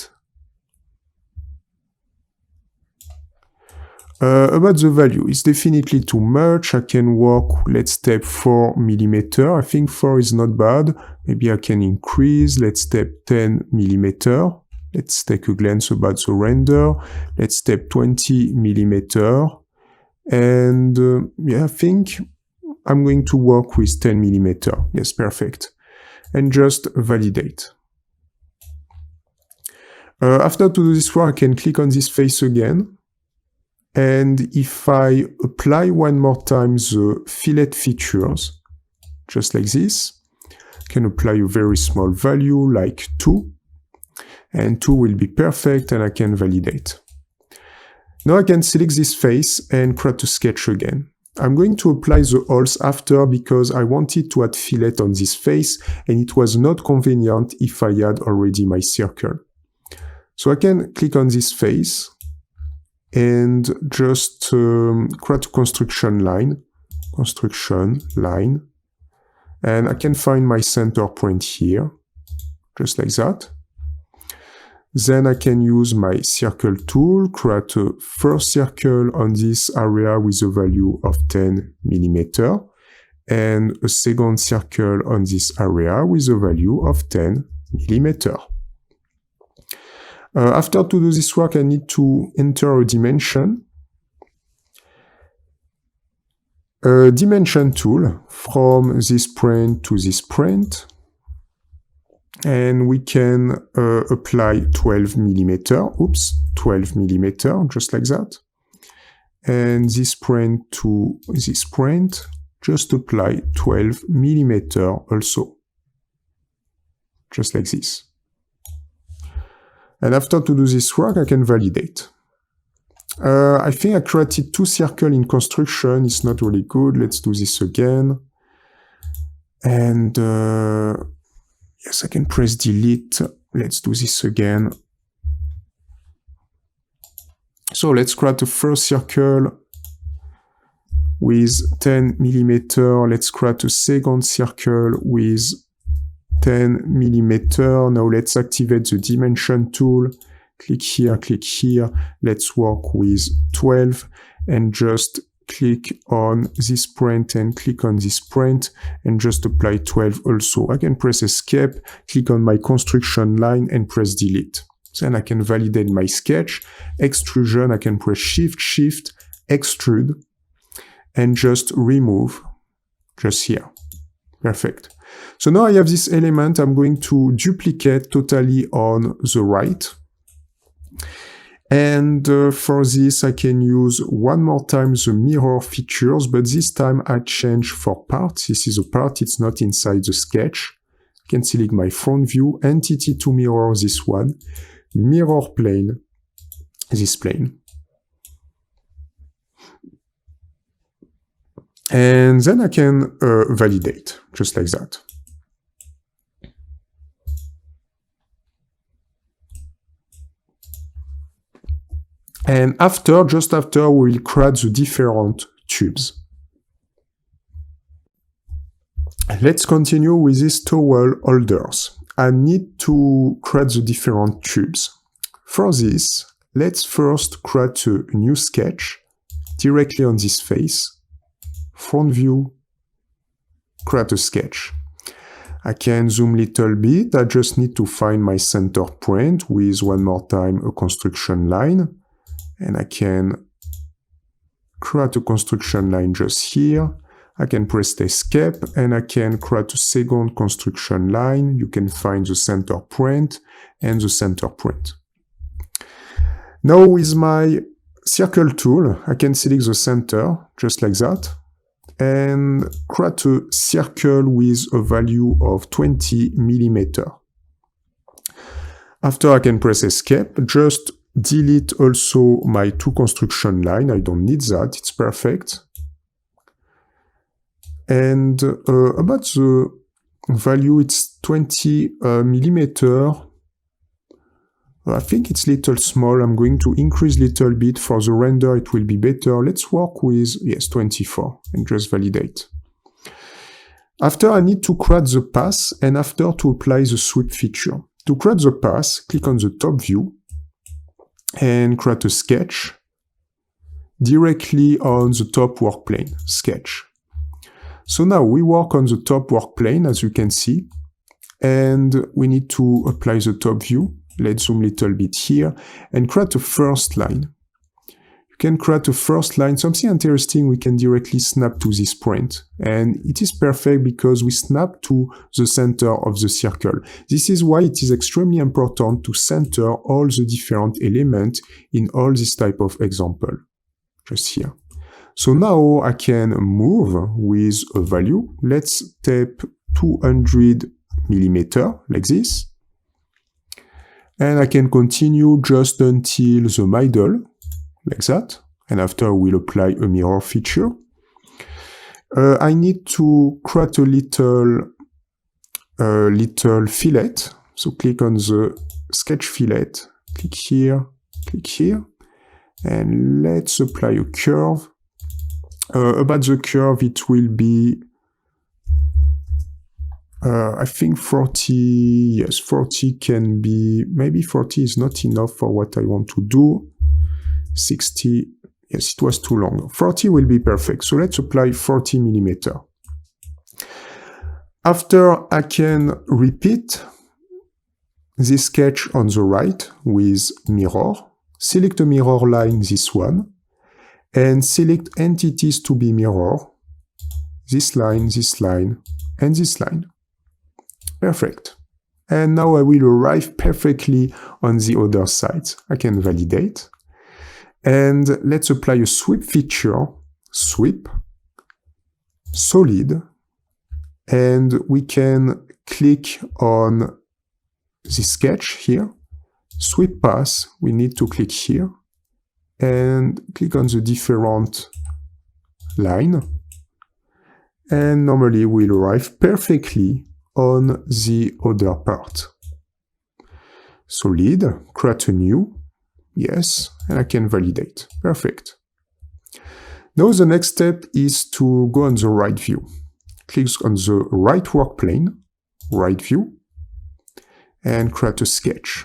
About the value, it's definitely too much. I can work, let's step 4 mm. I think 4 is not bad. Maybe I can increase, let's step 10 mm. Let's take a glance about the render. Let's step 20 mm. And yeah, I think I'm going to work with 10 mm. Yes, perfect. And just validate. After to do this work, I can click on this face again. And if I apply one more time the fillet features, just like this, I can apply a very small value like 2. And 2 will be perfect, and I can validate. Now I can select this face and create a sketch again. I'm going to apply the holes after because I wanted to add fillet on this face, and it was not convenient if I had already my circle. So I can click on this face and just create a construction line, and I can find my center point here, just like that. Then I can use my circle tool, create a first circle on this area with a value of 10 mm, and a second circle on this area with a value of 10 mm. After to do this work, I need to enter a dimension. A dimension tool from this point to this point. And we can apply 12 mm. Oops, 12 mm, just like that. And this point to this point, just apply 12 mm also. Just like this. And after to do this work, I can validate. I think I created 2 circles in construction. It's not really good. Let's do this again. And yes, I can press delete. Let's do this again. So let's create a first circle with 10 mm. Let's create a second circle with 10 mm. Now let's activate the dimension tool. Click here. Let's work with 12 and just click on this point and click on this point and just apply 12 also. I can press escape, click on my construction line and press delete. Then I can validate my sketch. Extrusion, I can press shift, extrude, and just remove just here. Perfect. So now I have this element I'm going to duplicate totally on the right. And for this, I can use one more time the mirror features, but this time I change for parts. This is a part, it's not inside the sketch. I can select my front view, entity to mirror this one, mirror plane, this plane. And then I can validate, just like that. And just after, we will create the different tubes. Let's continue with these towel holders. I need to create the different tubes. For this, let's first create a new sketch directly on this face. Front view, create a sketch. I can zoom a little bit. I just need to find my center point with one more time a construction line. And I can create a construction line just here. I can press escape and I can create a second construction line. You can find the center point and the center point. Now with my circle tool, I can select the center just like that and create a circle with a value of 20 millimeters. After I can press escape, just delete also my two construction line. I don't need that, it's perfect. And about the value, it's 20 millimeter. I think it's a little small. I'm going to increase a little bit. For the render, it will be better. Let's work with, yes, 24 and just validate. After, I need to create the path and after to apply the sweep feature. To create the path, click on the top view and create a sketch directly on the top work plane, sketch. So now we work on the top work plane, as you can see, and we need to apply the top view. Let's zoom a little bit here and create a first line. You can create a first line, something interesting, we can directly snap to this point. And it is perfect because we snap to the center of the circle. This is why it is extremely important to center all the different elements in all this type of example, just here. So now I can move with a value. Let's type 200 millimeters, like this. And I can continue just until the middle, like that. And after we'll apply a mirror feature. I need to create a little fillet. So click on the sketch fillet, click here, and let's apply a curve. About the curve, it will be, I think 40, yes, 40 can be, maybe 40 is not enough for what I want to do. 60, yes, it was too long. 40 will be perfect. So let's apply 40 millimeters. After, I can repeat this sketch on the right with mirror. Select a mirror line, this one. And select entities to be mirror, this line, and this line. Perfect. And now I will arrive perfectly on the other side. I can validate. And let's apply a sweep feature, sweep, solid, and we can click on the sketch here, sweep path, we need to click here, and click on the different line, and normally we'll arrive perfectly on the other part. Solid, create a new, yes, and I can validate. Perfect. Now the next step is to go on the right view. Click on the right work plane, right view, and create a sketch.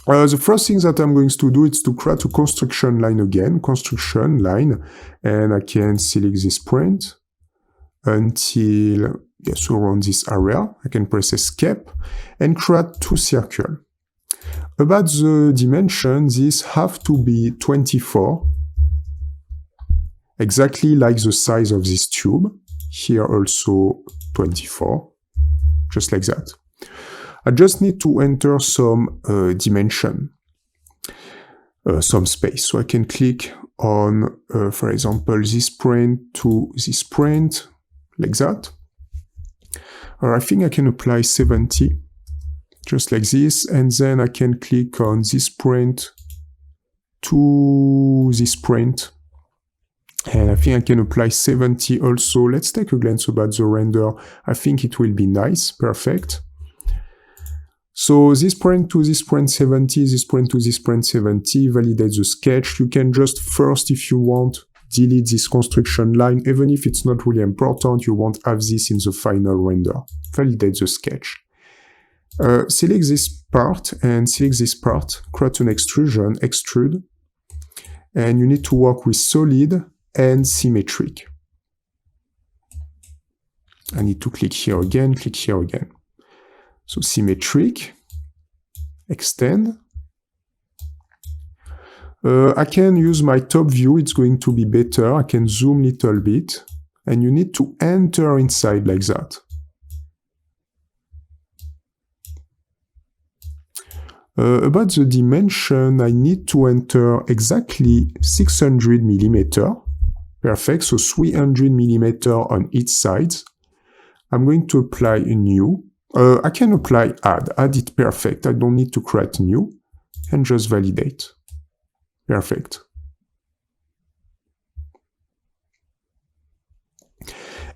The first thing that I'm going to do is to create a construction line again, construction line, and I can select this point until, yes, around this area. I can press escape and create two circles. About the dimension, these have to be 24, exactly like the size of this tube. Here also 24, just like that. I just need to enter some dimension, some space. So I can click on, for example, this point to this point, like that. Or I think I can apply 70, just like this. And then I can click on this point to this point. And I think I can apply 70 also. Let's take a glance about the render. I think it will be nice, perfect. So this point to this point 70, this point to this point 70, validate the sketch. You can just first, if you want, delete this construction line. Even if it's not really important, you won't have this in the final render. Validate the sketch. Select this part and select this part, create an extrusion, extrude. And you need to work with solid and symmetric. I need to click here again, click here again. So symmetric, extend. I can use my top view, it's going to be better. I can zoom a little bit and you need to enter inside like that. About the dimension, I need to enter exactly 600 millimeter. Perfect, so 300 millimeter on each side. I'm going to apply a new. I can apply add. Add it perfect. I don't need to create new. And just validate. Perfect.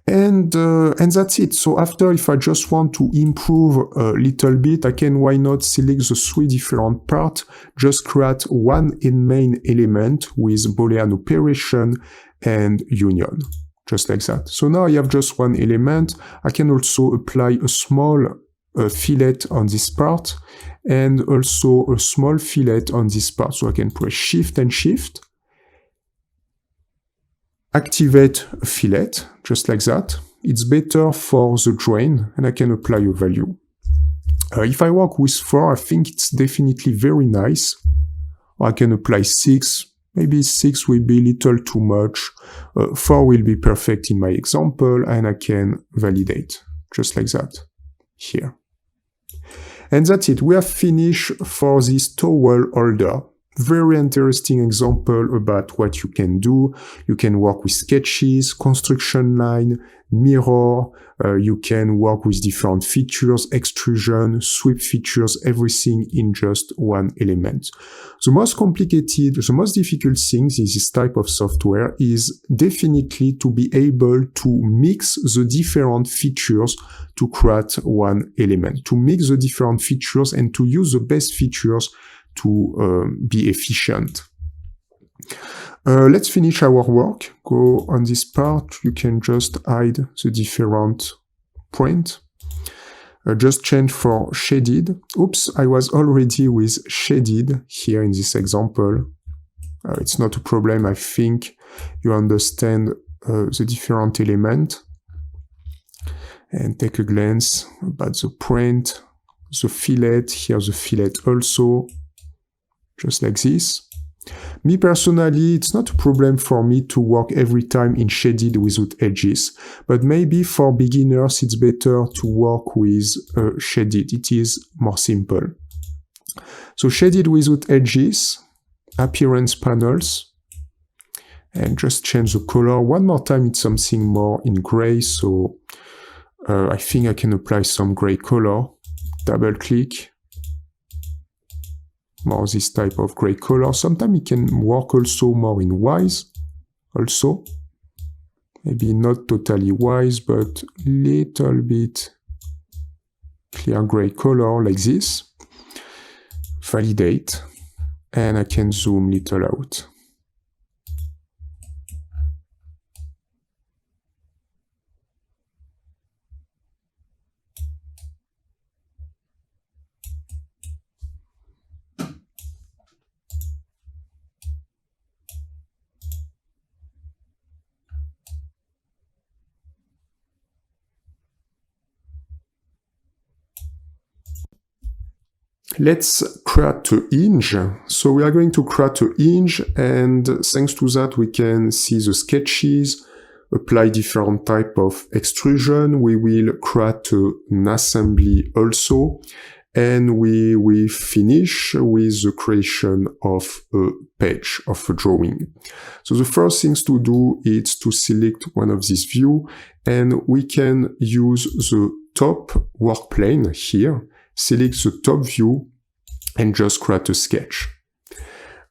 And that's it. So after, if I just want to improve a little bit, I can, why not, select the 3 different parts, just create one main element with Boolean operation and union, just like that. So now I have just one element. I can also apply a small fillet on this part and also a small fillet on this part. So I can press Shift and Shift. Activate a fillet, just like that. It's better for the drain, and I can apply a value. If I work with 4, I think it's definitely very nice. I can apply 6, maybe 6 will be a little too much. 4 will be perfect in my example, and I can validate, just like that, here. And that's it, we have finished for this towel holder. Very interesting example about what you can do. You can work with sketches, construction line, mirror. You can work with different features, extrusion, sweep features, everything in just one element. The most complicated, the most difficult thing in this type of software is definitely to be able to mix the different features to create one element, to mix the different features and to use the best features to be efficient. Let's finish our work. Go on this part. You can just hide the different print. Just change for shaded. Oops, I was already with shaded here in this example. It's not a problem. I think you understand the different element. And take a glance about the print, the fillet. Here the fillet also. Just like this. Me personally, it's not a problem for me to work every time in shaded without edges, but maybe for beginners it's better to work with shaded. It is more simple. So shaded without edges, appearance panels, and just change the color. One more time, it's something more in gray, so I think I can apply some gray color. Double click. More this type of gray color. Sometimes it can work also more in wise. Also, maybe not totally wise, but little bit clear gray color like this. Validate, and I can zoom little out. Let's create a hinge. So we are going to create a hinge, and thanks to that we can see the sketches, apply different type of extrusion. We will create an assembly also, and we will finish with the creation of a page, of a drawing. So the first things to do is to select one of these views, and we can use the top work plane here. Select the top view and just create a sketch.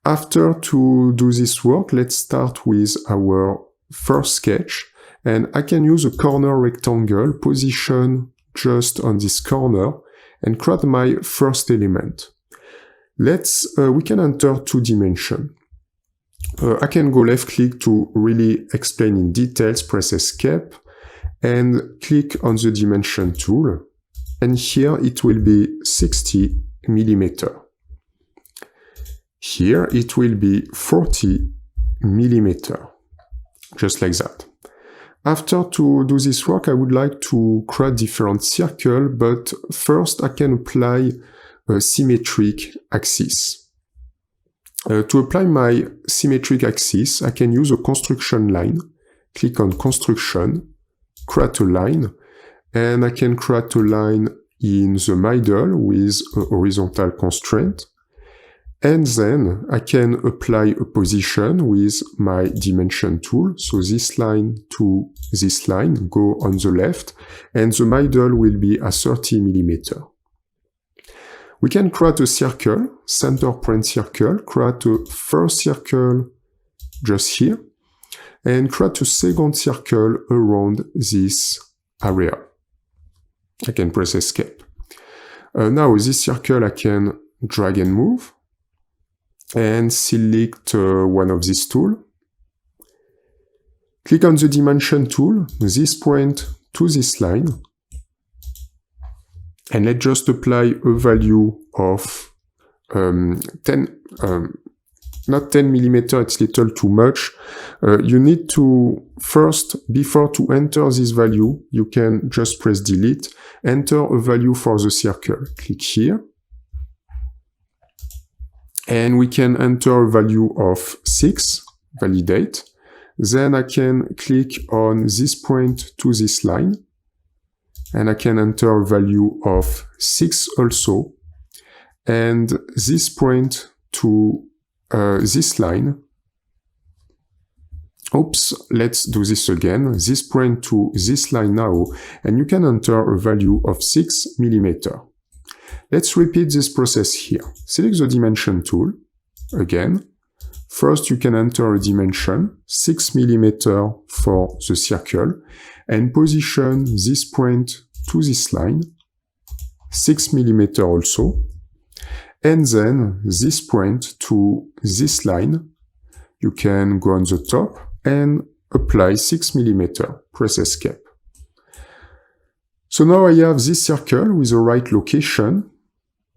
After to do this work, let's start with our first sketch, and I can use a corner rectangle, position just on this corner, and create my first element. We can enter 2 dimensions. I can go left click to really explain in details, press Escape, and click on the dimension tool. And here it will be 60 millimeter. Here it will be 40 millimeter, just like that. After to do this work, I would like to create different circle, but first I can apply a symmetric axis. To apply my symmetric axis, I can use a construction line click on construction, create a line, and I can create a line in the middle with a horizontal constraint. And then I can apply a position with my dimension tool. So this line to this line go on the left, and the middle will be at 30 millimeters. We can create a circle, center point circle, create a first circle just here, and create a second circle around this area. I can press escape. Now this circle I can drag and move, and select one of these tools. Click on the dimension tool, this point to this line, and let's just apply a value of 10, not 10 millimeters, it's little too much. You need to first, before to enter this value, you can just press delete, enter a value for the circle. Click here. And we can enter a value of 6, validate. Then I can click on this point to this line. And I can enter a value of 6 also. And this point to this line. Oops, let's do this again. This point to this line now. And you can enter a value of 6 millimeters. Let's repeat this process here. Select the dimension tool. Again, first you can enter a dimension, 6 millimeters for the circle, and position this point to this line, 6 millimeters also, and then this point to this line. You can go on the top and apply 6 millimeters. Press escape. So now I have this circle with the right location,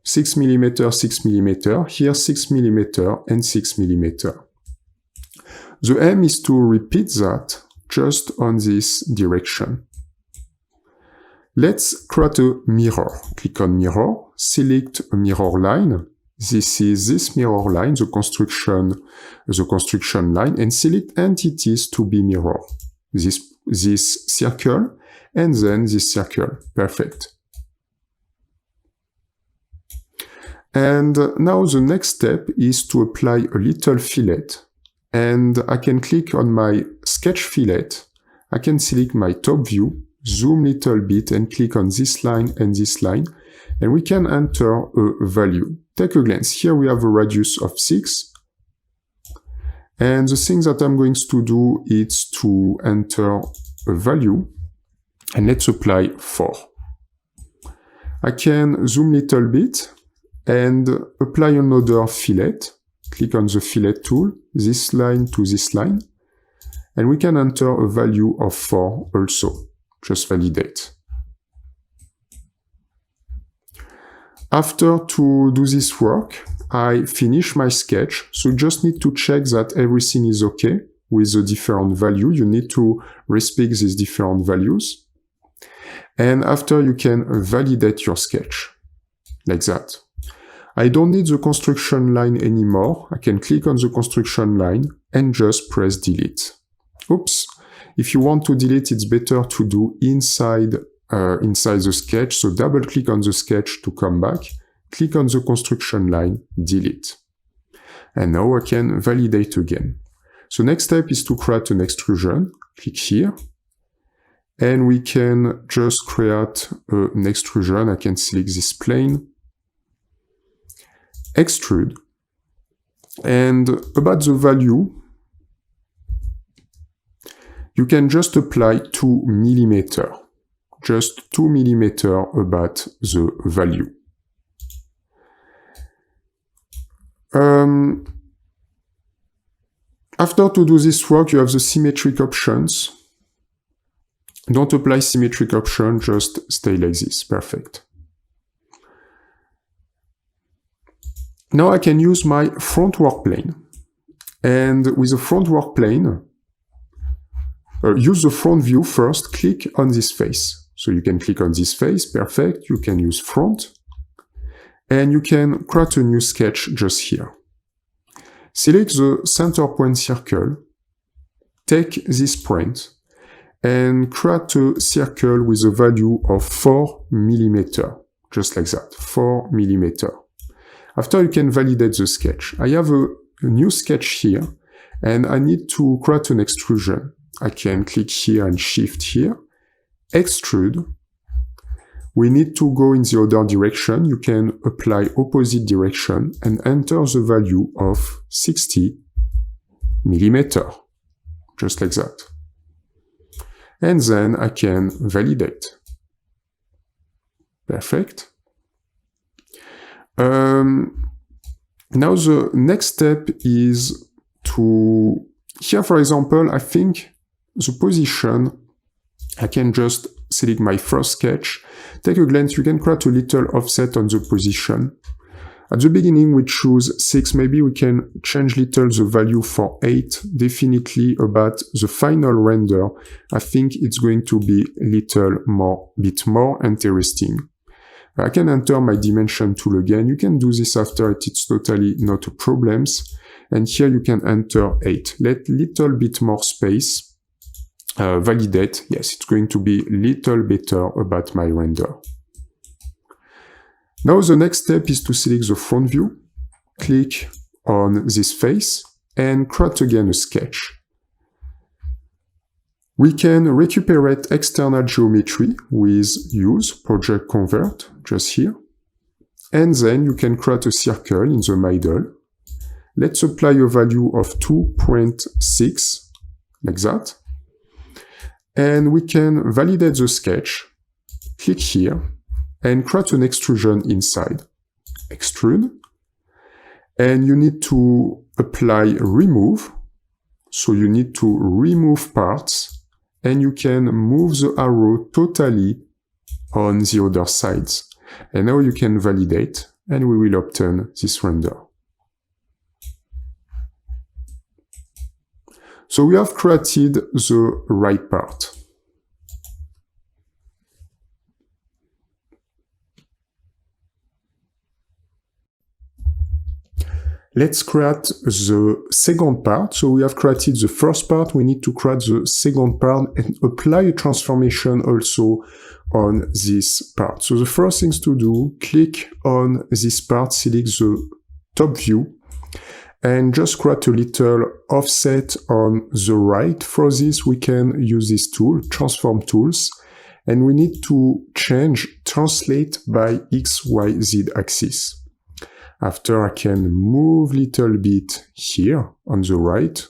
6 millimeters, 6 millimeters, here 6 millimeters and 6 millimeters. The aim is to repeat that just on this direction. Let's create a mirror. Click on mirror, select a mirror line. This is this mirror line, the construction line, and select entities to be mirror. This circle and then this circle. Perfect. And now the next step is to apply a little fillet. And I can click on my sketch fillet. I can select my top view, zoom a little bit and click on this line and this line. And we can enter a value. Take a glance. Here we have a radius of 6. And the thing that I'm going to do is to enter a value. And let's apply 4. I can zoom a little bit and apply another fillet. Click on the fillet tool, this line to this line. And we can enter a value of 4 also. Just validate. After to do this work, I finish my sketch. So just need to check that everything is okay with the different value. You need to respect these different values. And after you can validate your sketch. Like that. I don't need the construction line anymore. I can click on the construction line and just press delete. Oops. If you want to delete, it's better to do inside the sketch. So double click on the sketch to come back. Click on the construction line, delete. And now I can validate again. So next step is to create an extrusion. Click here. And we can just create an extrusion. I can select this plane. Extrude. And about the value, you can just apply 2 millimeters. Just 2 millimeters about the value. After to do this work, you have the symmetric options. Don't apply symmetric option, just stay like this. Perfect. Now I can use my front work plane. And with the front work plane, use the front view first, click on this face. So you can click on this face, perfect. You can use front. And you can create a new sketch just here. Select the center point circle. take this point and create a circle with a value of 4 mm, just like that, 4 mm. After you can validate the sketch. I have a new sketch here, and I need to create an extrusion. I can click here and shift here, extrude. We need to go in the other direction. You can apply opposite direction and enter the value of 60 mm, just like that. And then I can validate. Perfect. Now the next step is to, here for example, I think the position, I can just select my first sketch, take a glance, you can create a little offset on the position. At the beginning we choose 6, maybe we can change little the value for 8, definitely about the final render, I think it's going to be bit more interesting. I can enter my dimension tool again, you can do this after it's totally not a problem, and here you can enter 8, let little bit more space. Validate, yes, it's going to be little better about my render. Now the next step is to select the front view, click on this face, and create again a sketch. We can recuperate external geometry with use Project Convert, just here. And then you can create a circle in the middle. Let's apply a value of 2.6, like that. And we can validate the sketch, click here, and create an extrusion inside. Extrude. And you need to apply remove. So you need to remove parts, and you can move the arrow totally on the other sides. And now you can validate, and we will obtain this render. So we have created the right part. Let's create the second part. So we have created the first part, we need to create the second part and apply a transformation also on this part. So the first thing to do, click on this part, select the top view, and just create a little offset on the right. For this, we can use this tool, Transform Tools, and we need to change Translate by X, Y, Z axis. After, I can move little bit here on the right.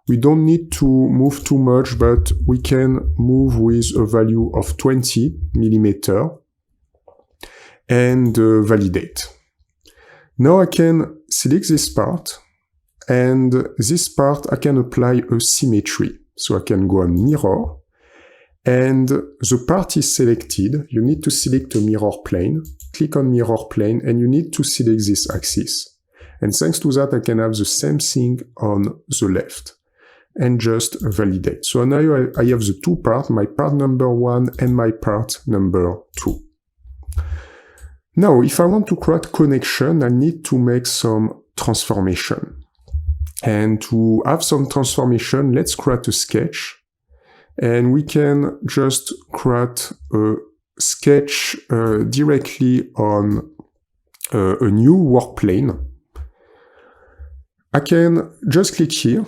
We don't need to move too much, but we can move with a value of 20 mm and validate. Now I can select this part, and this part I can apply a symmetry. So I can go on mirror, and the part is selected. You need to select a mirror plane, click on mirror plane, and you need to select this axis. And thanks to that, I can have the same thing on the left, and just validate. So now I have the two parts, my part number 1 and my part number 2. Now, if I want to create connection, I need to make some transformation. And to have some transformation, let's create a sketch. And we can just create a sketch directly on a new work plane. I can just click here.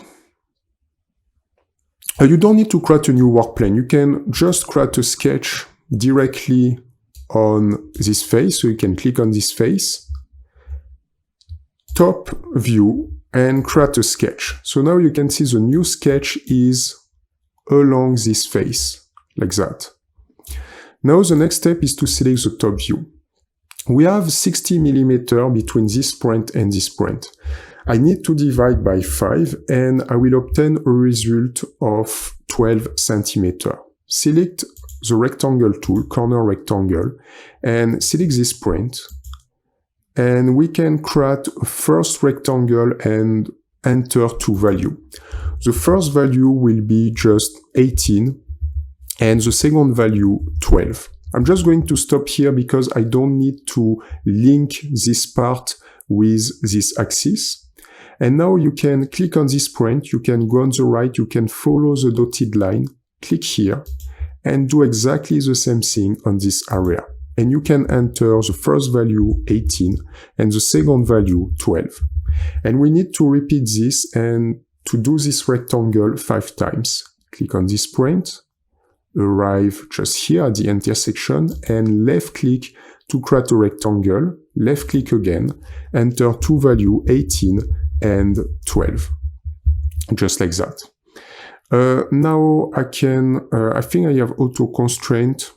You don't need to create a new work plane. You can just create a sketch directly on this face. So you can click on this face, top view, and create a sketch. So now you can see the new sketch is along this face, like that. Now the next step is to select the top view. We have 60 mm between this point and this point. I need to divide by 5, and I will obtain a result of 12 cm. Select the rectangle tool, corner rectangle, and select this point. And we can create a first rectangle and enter two values. The first value will be just 18, and the second value 12. I'm just going to stop here because I don't need to link this part with this axis. And now you can click on this point, you can go on the right, you can follow the dotted line, click here, and do exactly the same thing on this area. And you can enter the first value 18 and the second value 12. And we need to repeat this and to do this rectangle 5 times. Click on this point, arrive just here at the intersection, and left click to create a rectangle, left click again, enter two values 18 and 12. Just like that. Now I think I have auto constraint.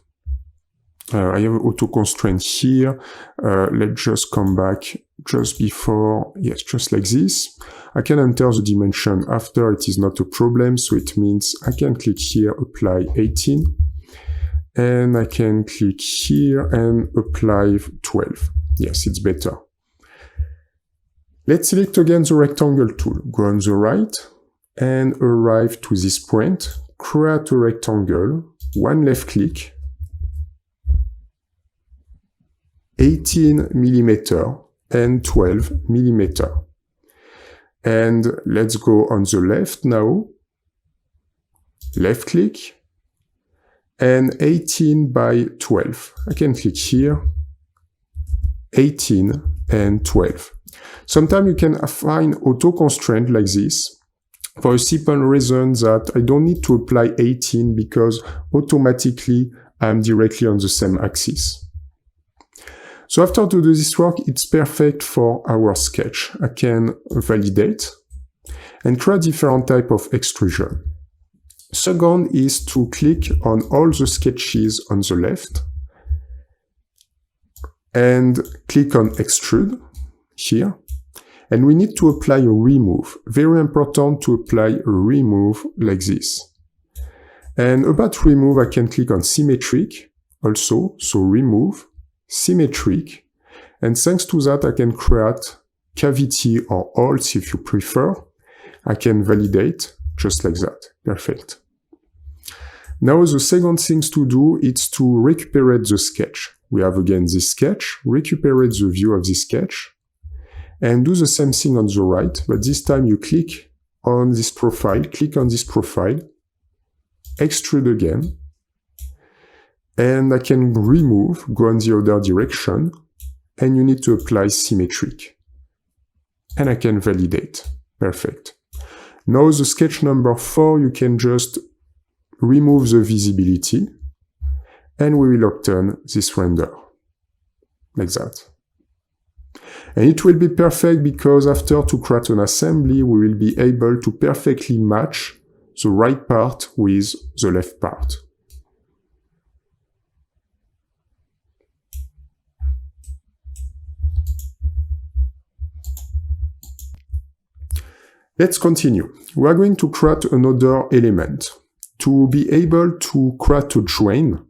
I have auto constraint here. Let's just come back just before, yes, just like this. I can enter the dimension after, it is not a problem, so it means I can click here, apply 18, and I can click here and apply 12. Yes, it's better. Let's select again the rectangle tool. Go on the right and arrive to this point, create a rectangle, one left click, 18 millimeter and 12 millimeter. And let's go on the left now, left click, and 18 by 12. I can click here, 18 and 12. Sometimes you can find auto constraint like this, for a simple reason that I don't need to apply 18 because automatically I'm directly on the same axis. So after to do this work, it's perfect for our sketch. I can validate and create different type of extrusion. Second is to click on all the sketches on the left and click on extrude here. And we need to apply a remove. Very important to apply a remove like this. And about remove, I can click on symmetric also, so remove, symmetric, and thanks to that I can create cavity or holes if you prefer. I can validate just like that. Perfect. Now the second thing to do is to recuperate the sketch. We have again this sketch, recuperate the view of this sketch, and do the same thing on the right, but this time you click on this profile, click on this profile, extrude again, and I can remove, go in the other direction, and you need to apply symmetric. And I can validate. Perfect. Now the sketch number 4, you can just remove the visibility, and we will obtain this render. Like that. And it will be perfect because after to create an assembly, we will be able to perfectly match the right part with the left part. Let's continue. We are going to create another element. To be able to create a drain,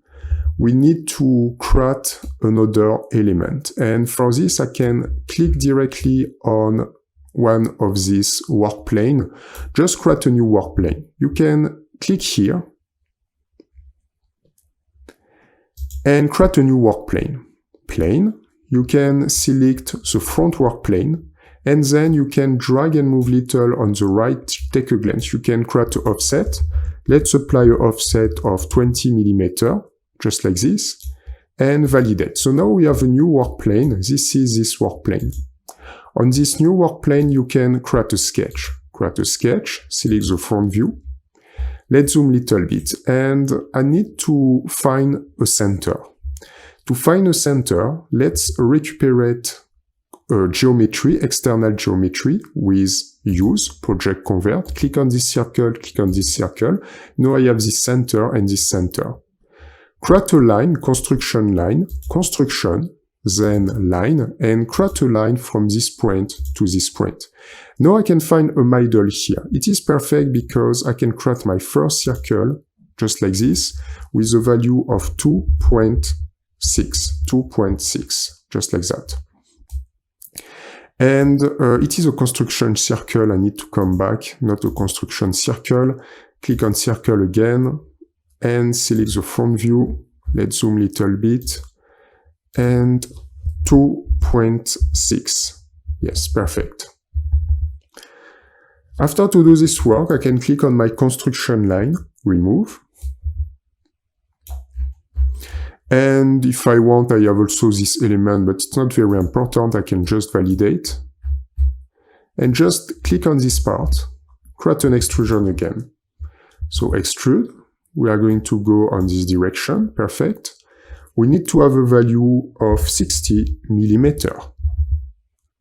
we need to create another element. And for this, I can click directly on one of these work plane. Just create a new work plane. You can click here and create a new work plane. You can select the front work plane, and then you can drag and move little on the right, take a glance. You can create an offset. Let's apply an offset of 20 millimeter. Just like this, and validate. So now we have a new work plane. This is this work plane. On this new work plane, you can create a sketch. Create a sketch, select the front view. Let's zoom a little bit, and I need to find a center. To find a center, let's recuperate geometry, external geometry with use, project convert. Click on this circle, click on this circle. Now I have this center and this center. Create a line, construction, then line, and create a line from this point to this point. Now I can find a middle here. It is perfect because I can create my first circle, just like this, with a value of 2.6, just like that. And it is a construction circle, I need to come back, not a construction circle. Click on circle again, and select the front view. Let's zoom a little bit. And 2.6. Yes, perfect. After to do this work, I can click on my construction line, remove. And if I want, I have also this element, but it's not very important. I can just validate. And just click on this part, create an extrusion again. So extrude, we are going to go on this direction, perfect. We need to have a value of 60 millimeter.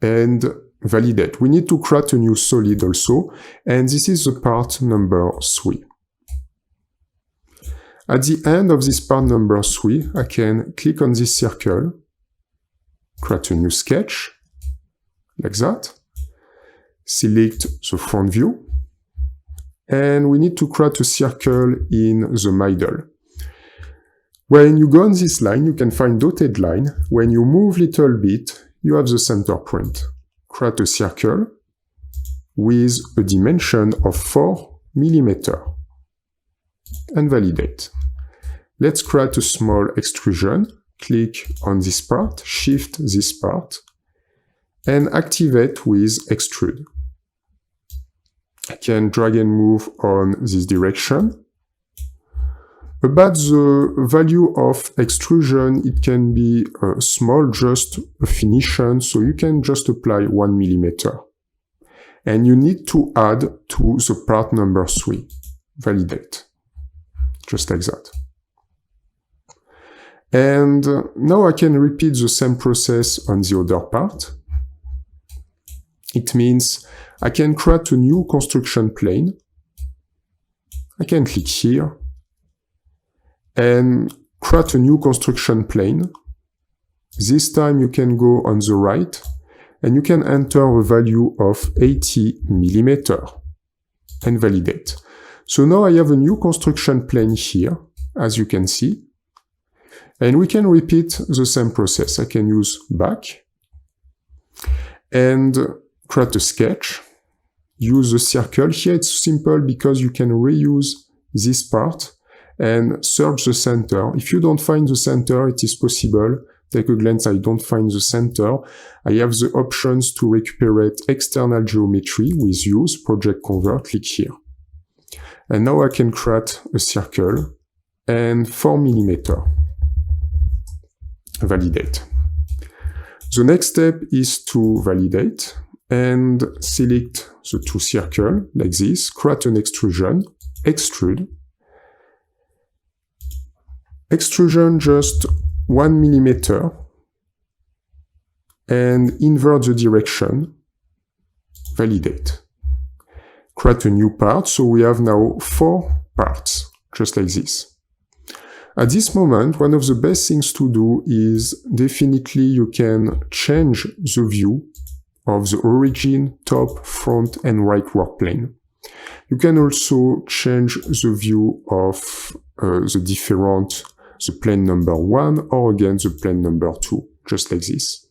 And validate. We need to create a new solid also, and this is the part number 3. At the end of this part number 3, I can click on this circle, create a new sketch, like that, select the front view, and we need to create a circle in the middle. When you go on this line, you can find dotted line. When you move little bit, you have the center point. Create a circle with a dimension of 4 millimeter and validate. Let's create a small extrusion. Click on this part, shift this part, and activate with extrude. I can drag and move on this direction. About the value of extrusion, it can be small, just a finition, so you can just apply 1 millimeter. And you need to add to the part number 3. Validate. Just like that. And now I can repeat the same process on the other part. It means I can create a new construction plane. I can click here and create a new construction plane. This time you can go on the right and you can enter a value of 80 millimeter and validate. So now I have a new construction plane here, as you can see. And we can repeat the same process. I can use back and create a sketch. Use the circle. Here it's simple because you can reuse this part and search the center. If you don't find the center, it is possible. Take a glance, I don't find the center. I have the options to recuperate external geometry with use, project convert, click here. And now I can create a circle and 4 millimeter. Validate. The next step is to validate and select the two circles like this, create an extrusion, extrude. Extrusion just 1 millimeter and invert the direction, validate. Create a new part, so we have now 4 parts, just like this. At this moment, one of the best things to do is definitely you can change the view of the origin, top, front, and right work plane. You can also change the view of the plane number 1 or again the plane number 2, just like this.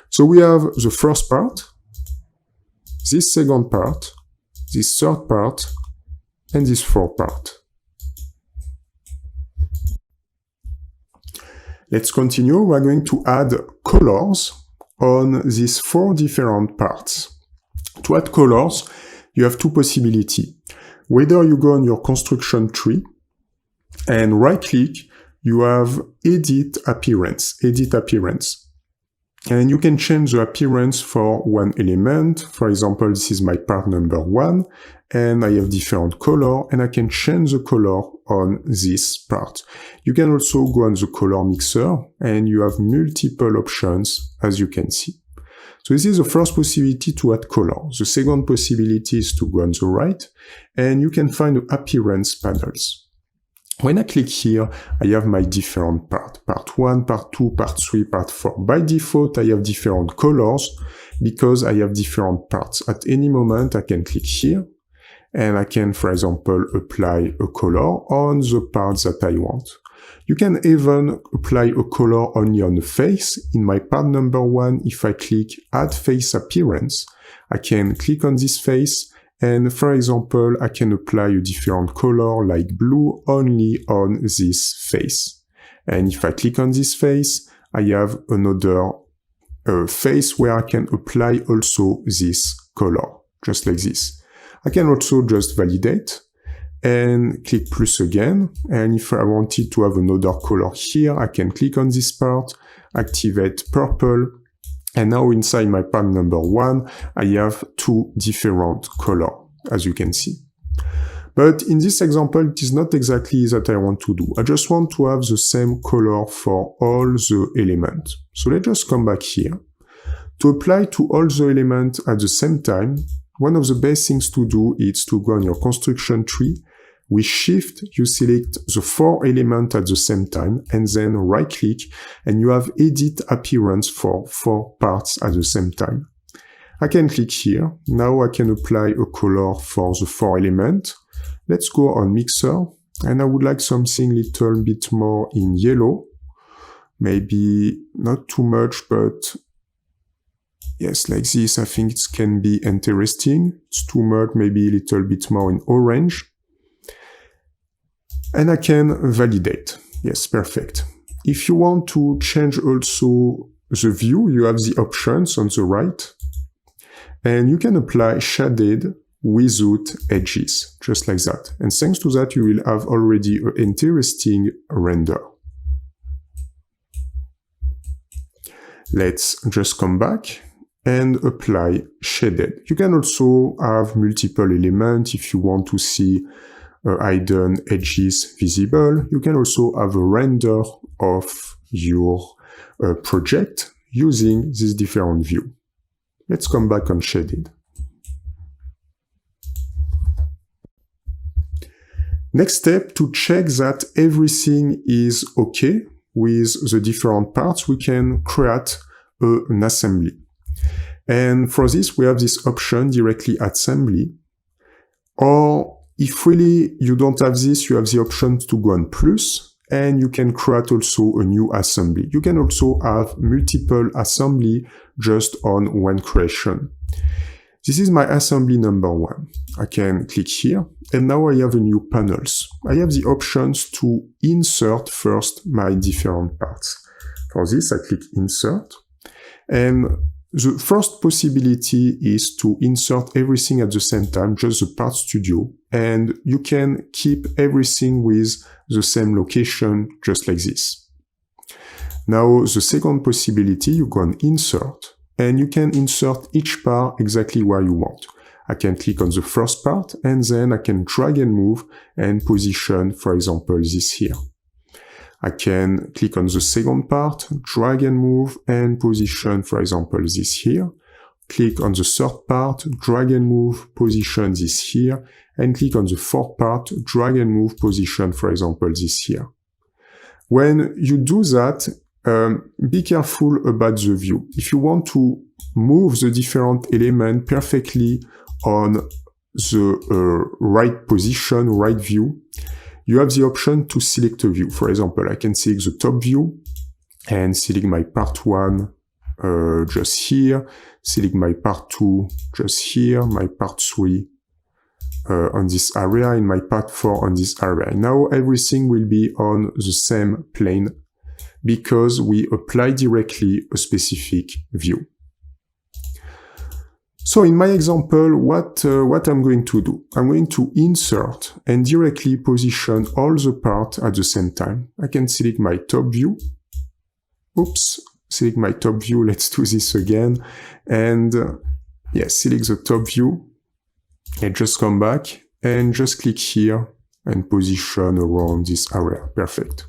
So we have the first part, this second part, this third part, and this fourth part. Let's continue. We're going to add colors on these 4 different parts. To add colors, you have 2 possibilities. Whether you go on your construction tree and right-click, you have Edit Appearance. And you can change the appearance for one element. For example, this is my part number 1, and I have different color, and I can change the color on this part. You can also go on the color mixer, and you have multiple options, as you can see. So this is the first possibility to add color. The second possibility is to go on the right, and you can find the appearance panels. When I click here, I have my different part. Part 1, part 2, part 3, part 4. By default, I have different colors because I have different parts. At any moment, I can click here and I can, for example, apply a color on the parts that I want. You can even apply a color only on the face. In my part number 1, if I click Add Face Appearance, I can click on this face. And for example, I can apply a different color like blue only on this face. And if I click on this face, I have another face where I can apply also this color, just like this. I can also just validate and click plus again. And if I wanted to have another color here, I can click on this part, activate purple. And now inside my part number 1, I have 2 different colors, as you can see. But in this example, it is not exactly that I want to do. I just want to have the same color for all the elements. So let's just come back here. To apply to all the elements at the same time, one of the best things to do is to go on your construction tree. With Shift, you select the 4 elements at the same time, and then right-click, and you have Edit Appearance for 4 parts at the same time. I can click here. Now I can apply a color for the 4 elements. Let's go on Mixer, and I would like something a little bit more in yellow. Maybe not too much, but yes, like this, I think it can be interesting. It's too much, maybe a little bit more in orange. And I can validate. Yes, perfect. If you want to change also the view, you have the options on the right. And you can apply shaded without edges, just like that. And thanks to that, you will have already an interesting render. Let's just come back and apply shaded. You can also have multiple elements if you want to see hidden edges visible. You can also have a render of your project using this different view. Let's come back on shaded. Next step, to check that everything is okay with the different parts, we can create an assembly. And for this, we have this option directly assembly. Or if really you don't have this, you have the option to go on plus, and you can create also a new assembly. You can also have multiple assembly just on one creation. This is my assembly number 1. I can click here, and now I have a new panels. I have the options to insert first my different parts. For this, I click insert, and the first possibility is to insert everything at the same time, just the part studio, and you can keep everything with the same location, just like this. Now, the second possibility, you go on insert, and you can insert each part exactly where you want. I can click on the first part, and then I can drag and move and position, for example, this here. I can click on the second part, drag and move, and position, for example, this here. Click on the third part, drag and move, position this here, and click on the fourth part, drag and move, position, for example, this here. When you do that, be careful about the view. If you want to move the different elements perfectly on the right position, right view, you have the option to select a view. For example, I can select the top view and select my part 1 just here, select my part 2 just here, my part 3 on this area, and my part 4 on this area. Now everything will be on the same plane because we apply directly a specific view. So in my example, what I'm going to do, I'm going to insert and directly position all the parts at the same time. I can select my top view. Oops, select my top view. Let's do this again. And yes, select the top view and just come back and just click here and position around this area. Perfect.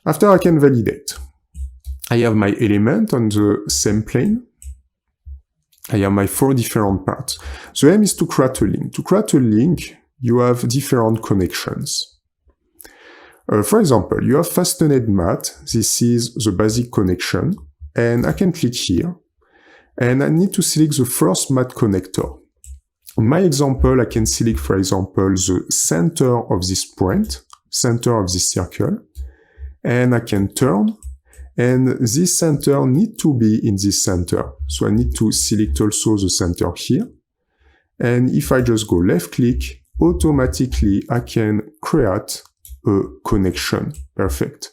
After I can validate. I have my element on the same plane. I have my 4 different parts. The aim is to create a link. To create a link, you have different connections. For example, you have fastened mat. This is the basic connection. And I can click here. And I need to select the first mat connector. In my example, I can select, for example, the center of this point, center of this circle. And I can turn. And this center needs to be in this center. So I need to select also the center here. And if I just go left click, automatically I can create a connection. Perfect.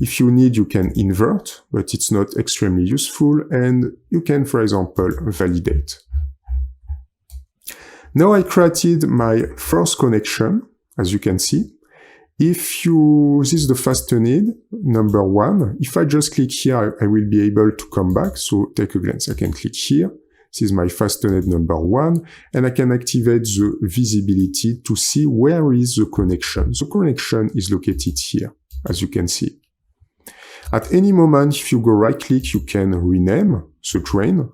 If you need, you can invert, but it's not extremely useful, and you can, for example, validate. Now I created my first connection, as you can see. This is the fastened number 1. If I just click here, I will be able to come back. So take a glance. I can click here. This is my fastened number 1, and I can activate the visibility to see where is the connection. The connection is located here, as you can see. At any moment, if you go right-click, you can rename the drain.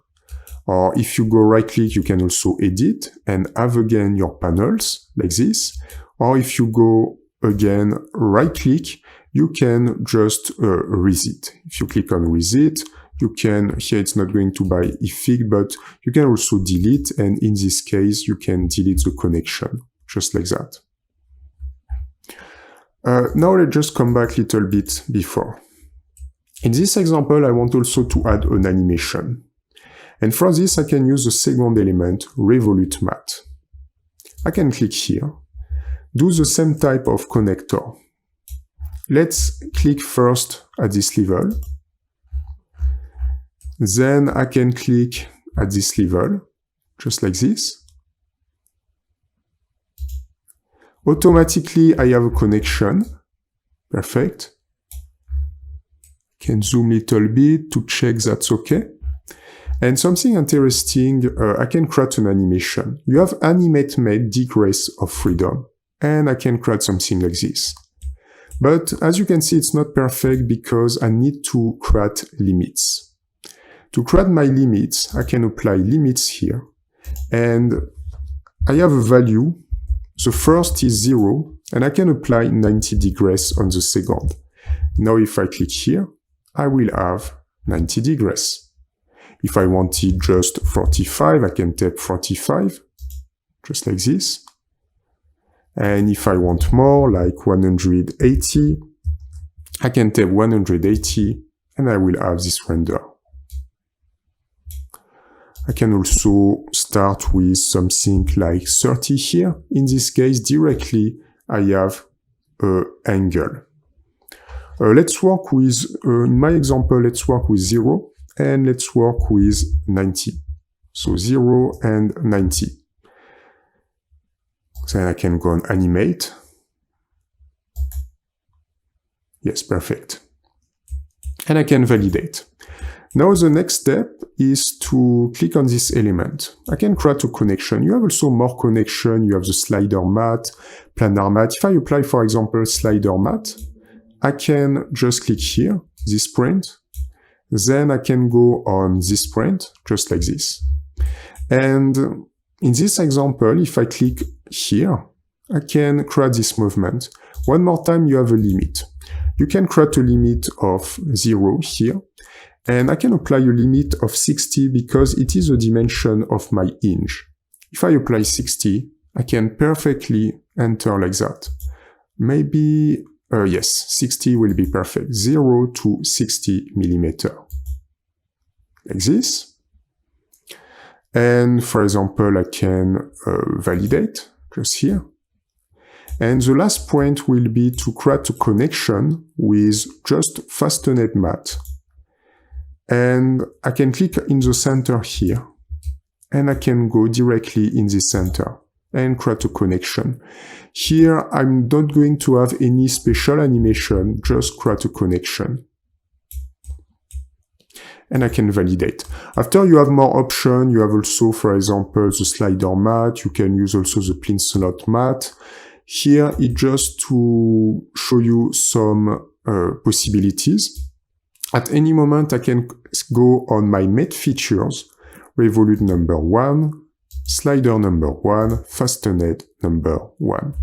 Or if you go right-click, you can also edit and have again your panels, like this. Or if you go again right-click, you can just reset. If you click on reset, you can, here it's not going to buy ifig, but you can also delete, and in this case, you can delete the connection, just like that. Now let's just come back a little bit before. In this example, I want also to add an animation. And for this, I can use the second element, Revolute Mat. I can click here, do the same type of connector. Let's click first at this level. Then I can click at this level, just like this. Automatically, I have a connection. Perfect. Can zoom a little bit to check that's okay. And something interesting, I can create an animation. You have animate made degrees of freedom, and I can create something like this. But as you can see, it's not perfect because I need to create limits. To create my limits, I can apply limits here, and I have a value. The first is 0, and I can apply 90 degrees on the second. Now if I click here, I will have 90 degrees. If I wanted just 45, I can tap 45, just like this. And if I want more, like 180, I can tap 180, and I will have this render. I can also start with something like 30 here. In this case, directly, I have an angle. Let's work with, in my example, let's work with 0. And let's work with 90. So 0 and 90. Then I can go and animate. Yes, perfect. And I can validate. Now the next step is to click on this element. I can create a connection. You have also more connection. You have the slider mat, planar mat. If I apply, for example, slider mat, I can just click here, this print. Then I can go on this print, just like this. And in this example, if I click here, I can create this movement. One more time, you have a limit. You can create a limit of 0 here. And I can apply a limit of 60 because it is the dimension of my hinge. If I apply 60, I can perfectly enter like that. Maybe yes, 60 will be perfect. 0 to 60 millimeter. Like this. And for example, I can validate just here. And the last point will be to create a connection with just fastened mat. And I can click in the center here. And I can go directly in the center and create a connection. Here, I'm not going to have any special animation, just create a connection. And I can validate. After you have more options, you have also, for example, the slider mat. You can use also the pin slot mat. Here, it's just to show you some possibilities. At any moment, I can go on my made features, revolute number 1, slider number 1, fastened number 1.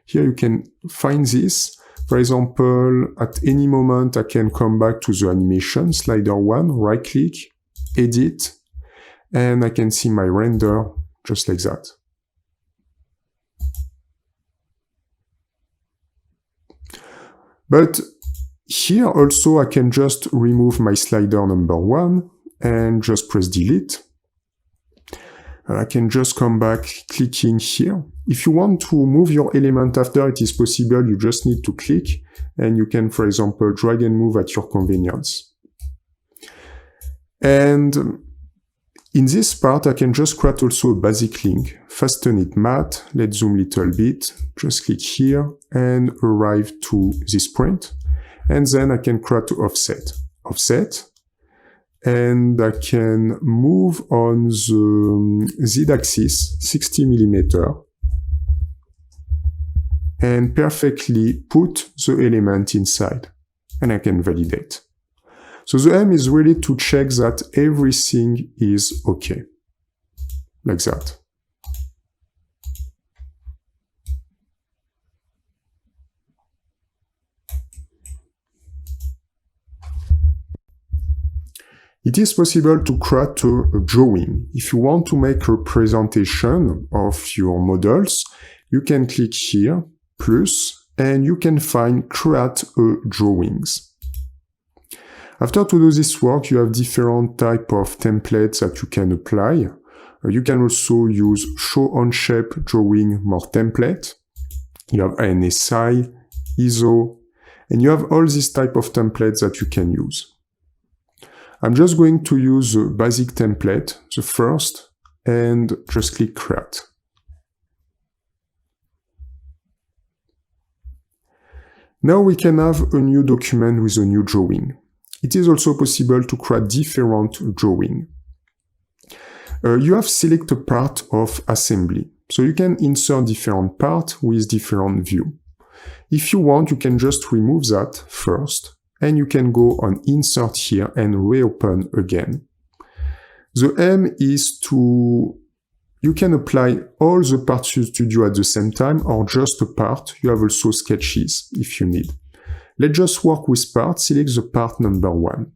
Here you can find this. For example, at any moment, I can come back to the animation, slider 1, right click, edit, and I can see my render just like that. But here also I can just remove my slider number 1 and just press delete. I can just come back clicking here. If you want to move your element after it is possible, you just need to click and you can, for example, drag and move at your convenience. And in this part, I can just create also a basic link, fasten it matte, let's zoom a little bit, just click here and arrive to this point. And then I can create offset, and I can move on the z-axis 60 mm and perfectly put the element inside, and I can validate. So the aim is really to check that everything is okay, like that. It is possible to create a drawing. If you want to make a presentation of your models, you can click here, plus, and you can find create a drawings. After to do this work, you have different type of templates that you can apply. You can also use show OnShape drawing more template. You have ANSI, ISO, and you have all these type of templates that you can use. I'm just going to use the basic template, the first, and just click create. Now we can have a new document with a new drawing. It is also possible to create different drawing. You have select a part of assembly. So you can insert different part with different view. If you want, you can just remove that first, and you can go on insert here and reopen again. The aim is you can apply all the parts to Studio at the same time or just a part. You have also sketches if you need. Let's just work with part, select the part number 1.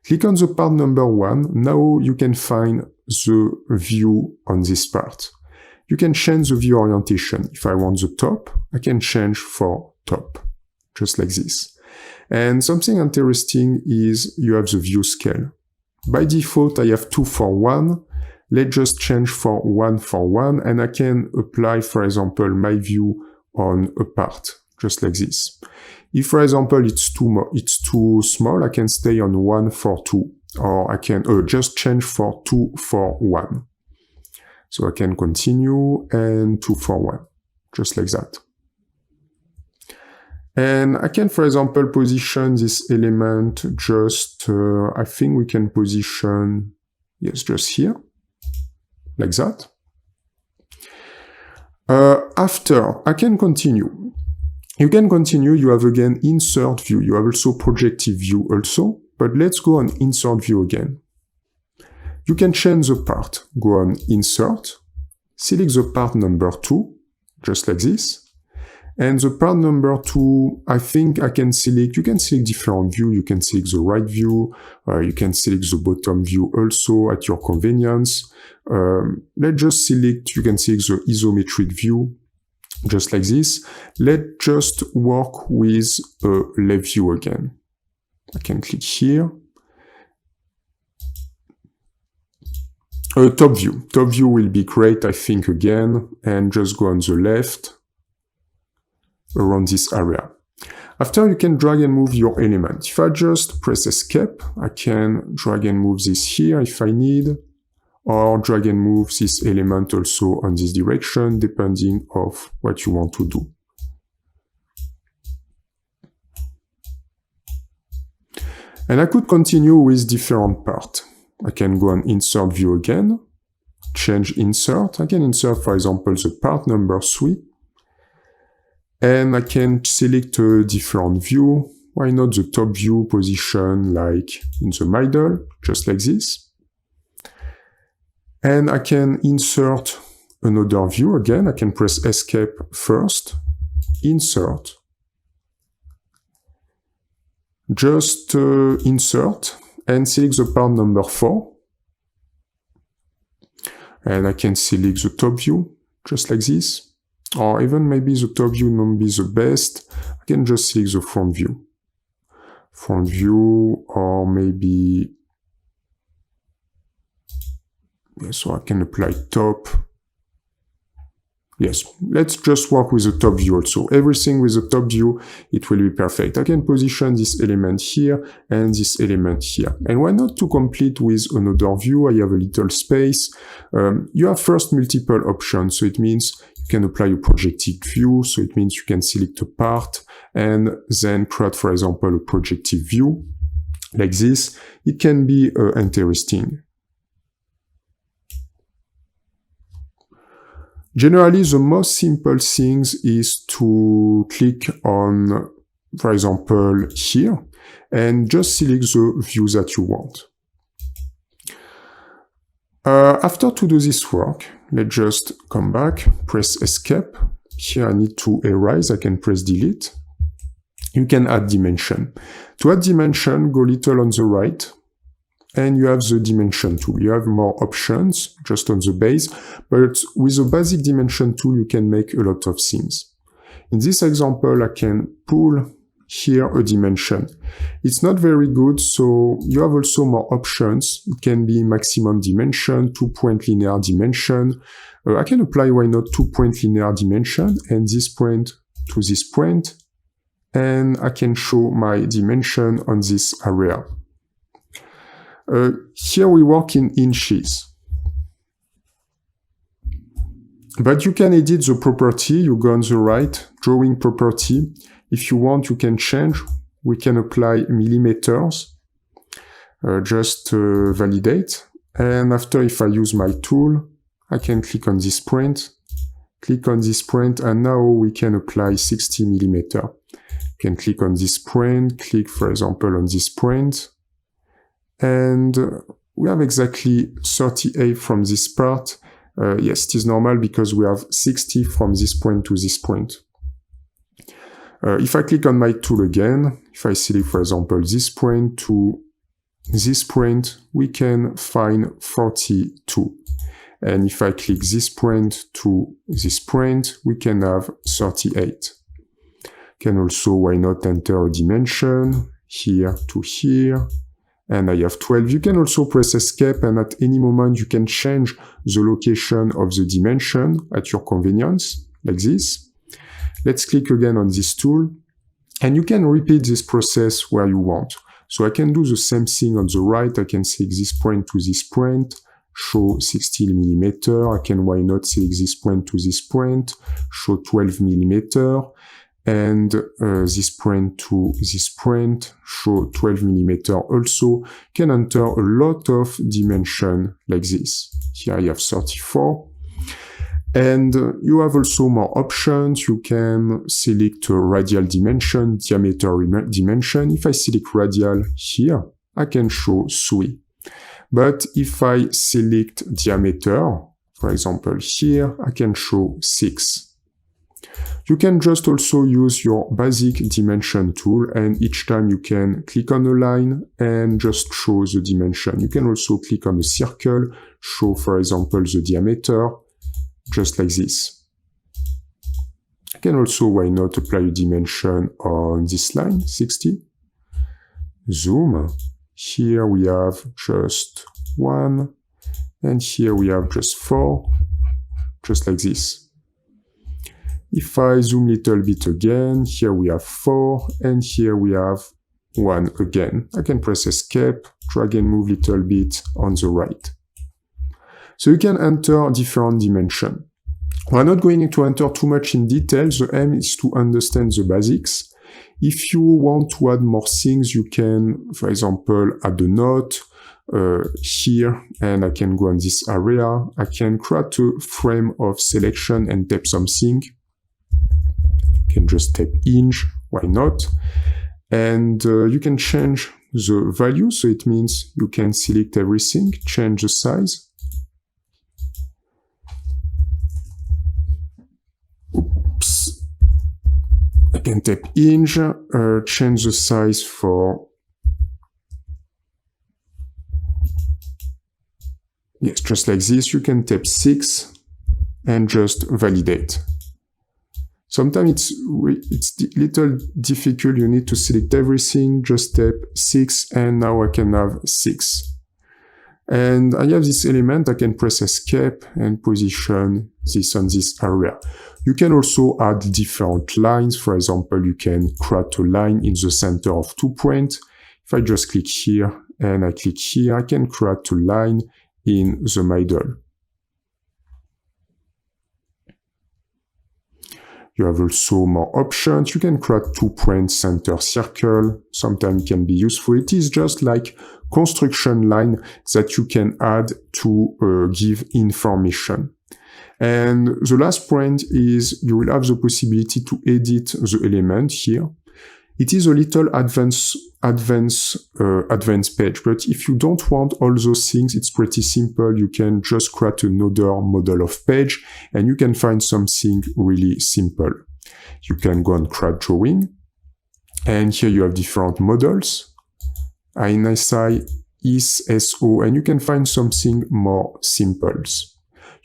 Click on the part number 1. Now you can find the view on this part. You can change the view orientation. If I want the top, I can change for top, just like this. And something interesting is you have the view scale. By default, I have 2:1. Let's just change for 1:1, and I can apply, for example, my view on a part, just like this. If, for example, it's too small, I can stay on 1:2, or I can just change for 2:1. So I can continue and 2:1, just like that. And I can, for example, position this element just, I think we can position, yes, just here, like that. After, I can continue. You can continue, you have again insert view, you have also projective view also, but let's go on insert view again. You can change the part, go on insert, select the part number 2, just like this. And the part number 2, I think I can select, you can select different view, you can select the right view, you can select the bottom view also at your convenience. Let's just select, you can select the isometric view, just like this. Let's just work with a left view again. I can click here. Top view. Top view will be great, I think, again, and just go on the left around this area. After, you can drag and move your element. If I just press escape, I can drag and move this here if I need, or drag and move this element also on this direction, depending of what you want to do. And I could continue with different part. I can go on insert view again, change insert. I can insert, for example, the part number 3. And I can select a different view. Why not the top view position like in the middle, just like this. And I can insert another view again. I can press escape first, insert. Just insert and select the part number 4. And I can select the top view, just like this. Or even maybe the top view won't be the best. I can just select the front view. Front view, or maybe Yeah, so I can apply top. Yes, let's just work with the top view also. Everything with the top view, it will be perfect. I can position this element here and this element here. And why not to complete with another view? I have a little space. You have first multiple options. So it means you can apply a projected view. So it means you can select a part and then create, for example, a projective view like this. It can be interesting. Generally, the most simple things is to click on, for example, here, and just select the view that you want. After to do this work, let's just come back, press Escape. Here I need to erase, I can press Delete. You can add dimension. To add dimension, go little on the right, and you have the dimension tool. You have more options just on the base, but with the basic dimension tool, you can make a lot of things. In this example, I can pull here a dimension. It's not very good, so you have also more options. It can be maximum dimension, 2-point linear dimension. I can apply, why not, 2-point linear dimension, and this point to this point, and I can show my dimension on this area. Here we work in inches. But you can edit the property. You go on the right, drawing property. If you want, you can change. We can apply millimeters. Just validate. And after, if I use my tool, I can click on this print, and now we can apply 60 millimeter. You can click on this print, click, for example, on this print. And we have exactly 38 from this part. Yes, it is normal because we have 60 from this point to this point. If I click on my tool again, if I select, for example, this point to this point, we can find 42. And if I click this point to this point, we can have 38. Can also, why not, enter a dimension here to here. And I have 12. You can also press Escape, and at any moment you can change the location of the dimension at your convenience, like this. Let's click again on this tool, and you can repeat this process where you want. So I can do the same thing on the right. I can select this point to this point, show 60 millimeter. I can, why not, select this point to this point, show 12 millimeter. And this point to this point, show 12 millimeter also. Can enter a lot of dimension like this. Here I have 34. And you have also more options. You can select a radial dimension, diameter dimension. If I select radial here, I can show 3. But if I select diameter, for example here, I can show 6. You can just also use your basic dimension tool, and each time you can click on a line and just show the dimension. You can also click on a circle, show, for example, the diameter, just like this. You can also, why not, apply a dimension on this line, 60. Zoom. Here we have just 1, and here we have just 4, just like this. If I zoom a little bit again, here we have 4, and here we have 1 again. I can press Escape, drag and move a little bit on the right. So you can enter different dimensions. We're not going to enter too much in detail. The aim is to understand the basics. If you want to add more things, you can, for example, add a note here, and I can go on this area. I can create a frame of selection and type something. Can just type inch, why not? And you can change the value, so it means you can select everything, change the size. Oops. I can type inch, change the size for, yes, just like this. You can type 6 and just validate. Sometimes it's a little difficult. You need to select everything, just type 6, and now I can have 6. And I have this element, I can press escape and position this on this area. You can also add different lines. For example, you can create a line in the center of 2 points. If I just click here and I click here, I can create a line in the middle. You have also more options. You can create 2-point center circle. Sometimes it can be useful. It is just like construction line that you can add to give information. And the last point is you will have the possibility to edit the element here. It is a little advanced page, but if you don't want all those things, it's pretty simple. You can just create another model of page and you can find something really simple. You can go and create drawing. And here you have different models. INSI, IS, SO, and you can find something more simple.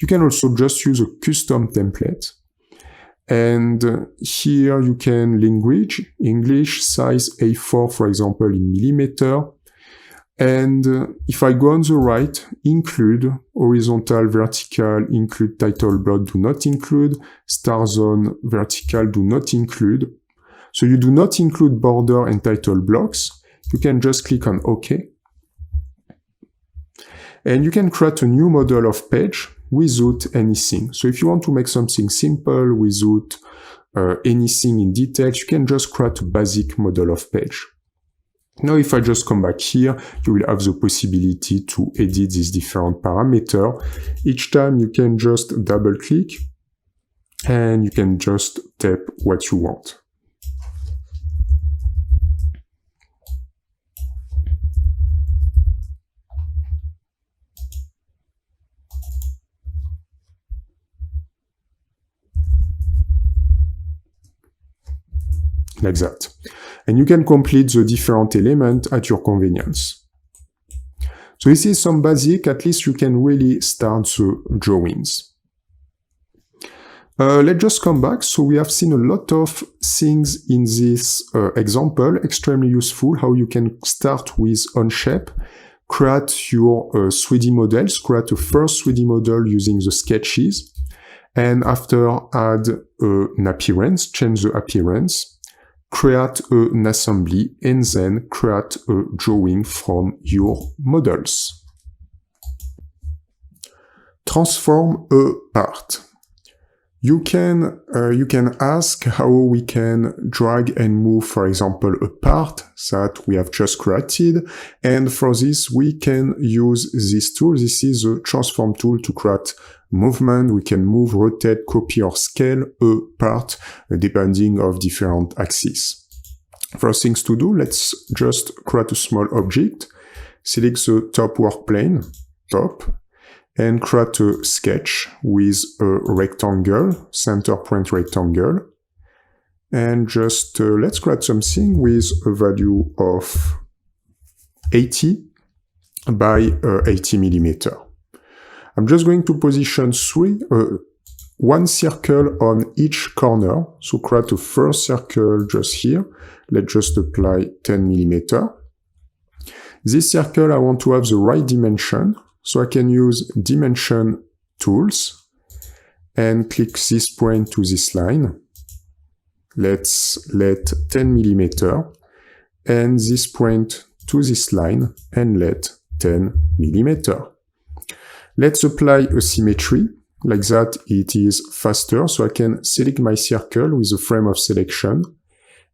You can also just use a custom template. And here you can language, English, size A4, for example, in millimeter. And if I go on the right, include, horizontal, vertical, include title block, do not include, star zone, vertical, do not include. So you do not include border and title blocks. You can just click on OK. And you can create a new model of page without anything. So if you want to make something simple without anything in details, you can just create a basic model of page. Now, if I just come back here, you will have the possibility to edit these different parameters. Each time you can just double click and you can just tap what you want. Like that. And you can complete the different elements at your convenience. So this is some basic, at least you can really start the drawings. Let's just come back. So we have seen a lot of things in this example, extremely useful, how you can start with OnShape, create your 3D models, create a first 3D model using the sketches, and after add an appearance, change the appearance, create an assembly, and then create a drawing from your models. Transform a part. You can ask how we can drag and move, for example, a part that we have just created. And for this, we can use this tool. This is a transform tool to create movement. We can move, rotate, copy, or scale a part depending of different axes. First things to do, let's just create a small object. Select the top work plane, top, and create a sketch with a rectangle, center point rectangle. And just let's create something with a value of 80 by 80 millimeter. I'm just going to position one circle on each corner. So create a first circle just here. Let's just apply 10 millimeter. This circle, I want to have the right dimension. So I can use dimension tools and click this point to this line. Let's let 10 millimeter and this point to this line and let 10 millimeter. Let's apply a symmetry. Like that, it is faster. So I can select my circle with a frame of selection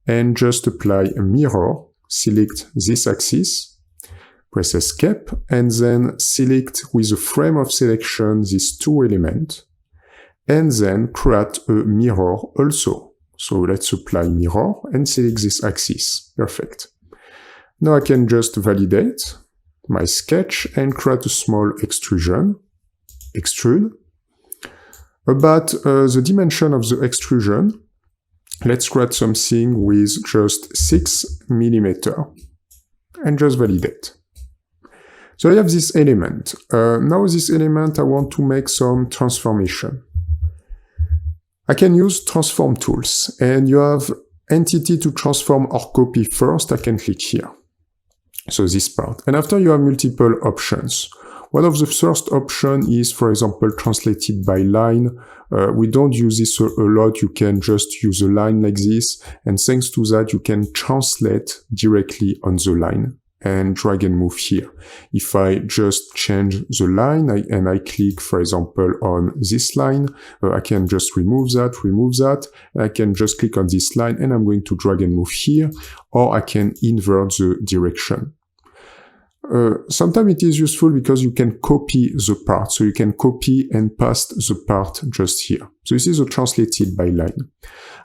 and just apply a mirror. Select this axis. Press escape and then select with a frame of selection these two elements and then create a mirror also. So let's apply mirror and select this axis. Perfect. Now I can just validate my sketch and create a small extrusion. Extrude. About the dimension of the extrusion, let's create something with just 6 millimeter and just validate. So I have this element. Now this element, I want to make some transformation. I can use transform tools and you have entity to transform or copy first. I can click here. So this part. And after you have multiple options. One of the first options is, for example, translated by line. We don't use this a lot. You can just use a line like this. And thanks to that, you can translate directly on the line and drag and move here. If I just change the line and I click, for example, on this line, I can just remove that. And I can just click on this line and I'm going to drag and move here, or I can invert the direction. Sometimes it is useful because you can copy the part. So you can copy and paste the part just here. So this is a translated by line.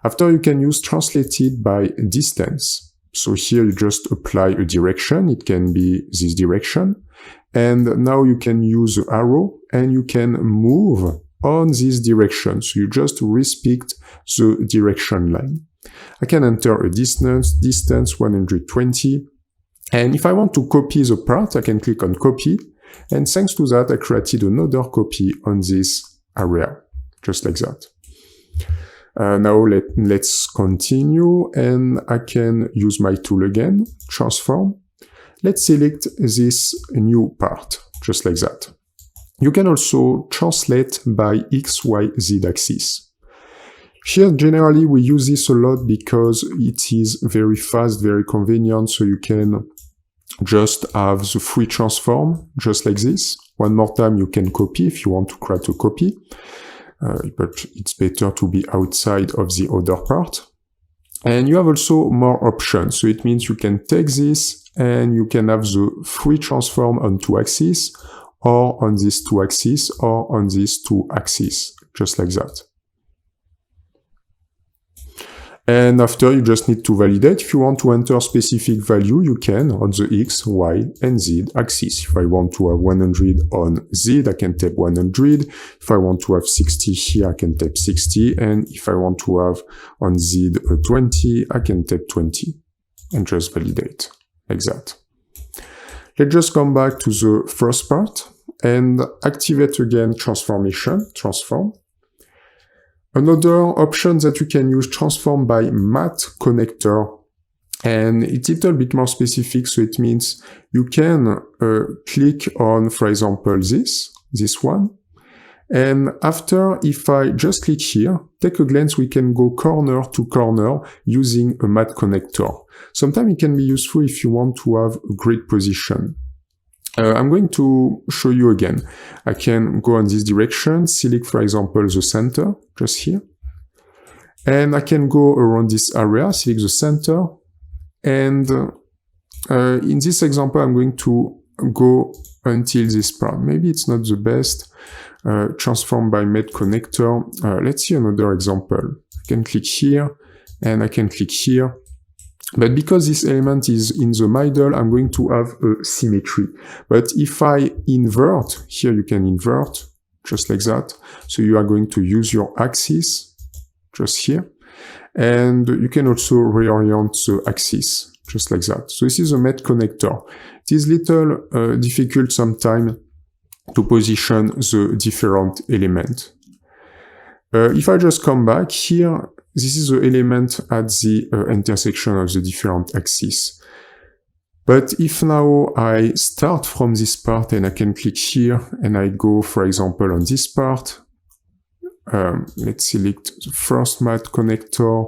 After, you can use translated by distance. So here you just apply a direction. It can be this direction. And now you can use the arrow and you can move on this direction. So you just respect the direction line. I can enter a distance 120. And if I want to copy the part, I can click on copy. And thanks to that, I created another copy on this area, just like that. Now let's continue, and I can use my tool again, transform. Let's select this new part, just like that. You can also translate by X, Y, Z axis. Here, generally, we use this a lot because it is very fast, very convenient, so you can just have the free transform, just like this. One more time, you can copy if you want to create a copy. But it's better to be outside of the other part. And you have also more options. So it means you can take this and you can have the free transform on 2 axes, or on these 2 axes, or on these 2 axes, just like that. And after, you just need to validate. If you want to enter specific value, you can on the X, Y, and Z axis. If I want to have 100 on Z, I can type 100. If I want to have 60 here, I can type 60. And if I want to have on Z 20, I can type 20. And just validate, like that. Let's just come back to the first part and activate again transformation, transform. Another option that you can use, transform by matte connector, and it's a little bit more specific, so it means you can click on, for example, this one, and after, if I just click here, take a glance, we can go corner to corner using a matte connector. Sometimes it can be useful if you want to have a grid position. I'm going to show you again. I can go in this direction, select, for example, the center, just here. And I can go around this area, select the center. And in this example, I'm going to go until this part. Maybe it's not the best. Transform by matte connector. Let's see another example. I can click here, and I can click here. But because this element is in the middle, I'm going to have a symmetry. But if I invert, here you can invert, just like that. So you are going to use your axis, just here. And you can also reorient the axis, just like that. So this is a matte connector. It is little difficult sometimes to position the different element. If I just come back here, this is the element at the intersection of the different axes. But if now I start from this part and I can click here and I go, for example, on this part, let's select the first matte connector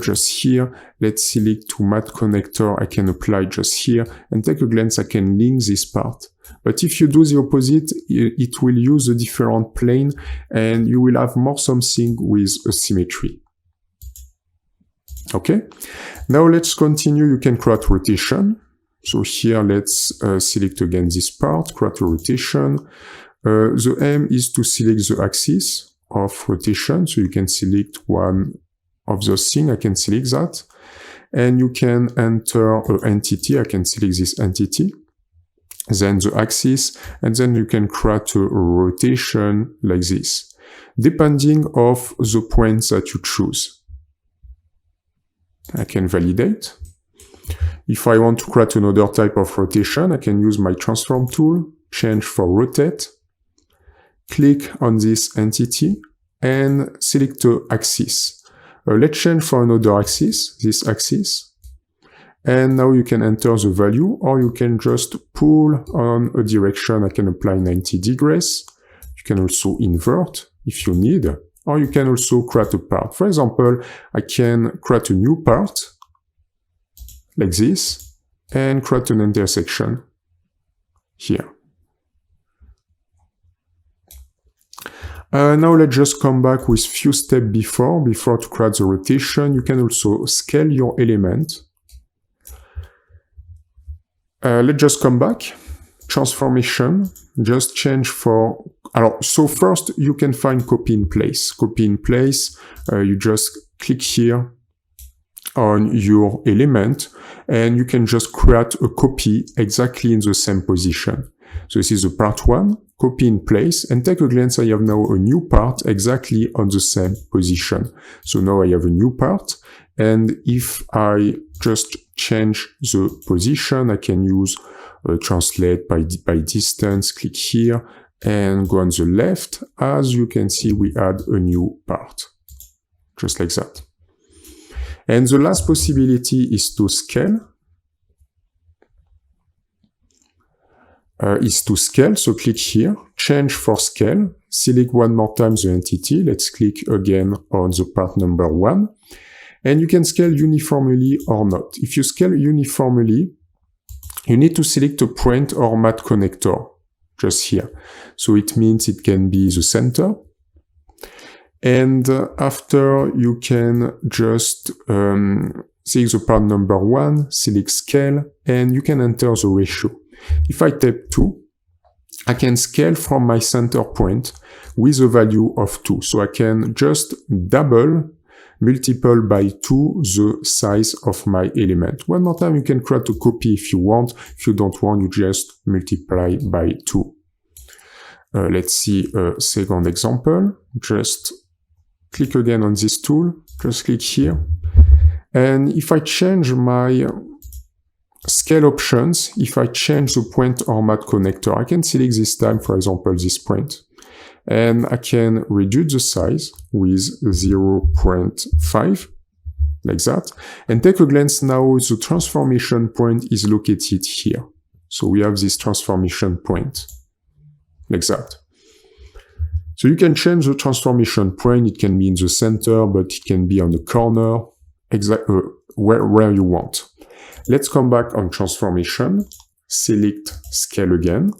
just here. Let's select to matte connector. I can apply just here and take a glance. I can link this part. But if you do the opposite, it will use a different plane and you will have more something with a symmetry. Okay, now let's continue. You can create rotation. So here, let's select again this part, create a rotation. The aim is to select the axis of rotation. So you can select one of those things. I can select that. And you can enter an entity. I can select this entity. Then the axis. And then you can create a rotation like this, depending of the points that you choose. I can validate. If I want to create another type of rotation, I can use my transform tool, change for rotate, click on this entity, and select the axis. Let's change for another axis, this axis. And now you can enter the value, or you can just pull on a direction. I can apply 90 degrees. You can also invert if you need, or you can also create a part. For example, I can create a new part like this and create an intersection here. Now let's just come back with few steps before to create the rotation. You can also scale your element. Let's just come back. Transformation, just change for... So first you can find copy in place. Copy in place, you just click here on your element and you can just create a copy exactly in the same position. So this is the part 1, copy in place, and take a glance, I have now a new part exactly on the same position. So now I have a new part, and if I just change the position, I can use translate by distance, click here, and go on the left. As you can see, we add a new part, just like that. And the last possibility is to scale. So click here, change for scale, select one more time the entity, let's click again on the part number 1, and you can scale uniformly or not. If you scale uniformly, you need to select a point or mat connector, just here. So it means it can be the center, and after you can just select the part number 1, select scale, and you can enter the ratio. If I tap 2, I can scale from my center point with a value of 2. So I can just multiple by 2 the size of my element. One more time, you can create a copy if you want. If you don't want, you just multiply by 2. Let's see a second example. Just click again on this tool. Just click here. And if I change my scale options, if I change the point or mat connector, I can select this time, for example, this point. And I can reduce the size with 0.5, like that. And take a glance now, the transformation point is located here. So we have this transformation point, like that. So you can change the transformation point. It can be in the center, but it can be on the corner, where you want. Let's come back on transformation, select scale again.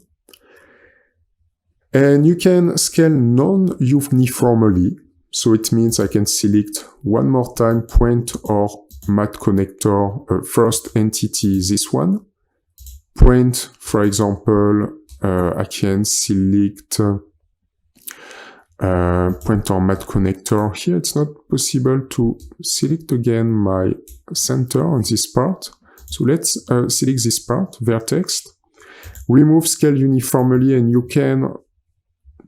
And you can scale non-uniformly. So it means I can select one more time point or mat connector, first entity, this one. Point, for example, I can select point or mat connector. Here it's not possible to select again my center on this part. So let's select this part, vertex, remove scale uniformly, and you can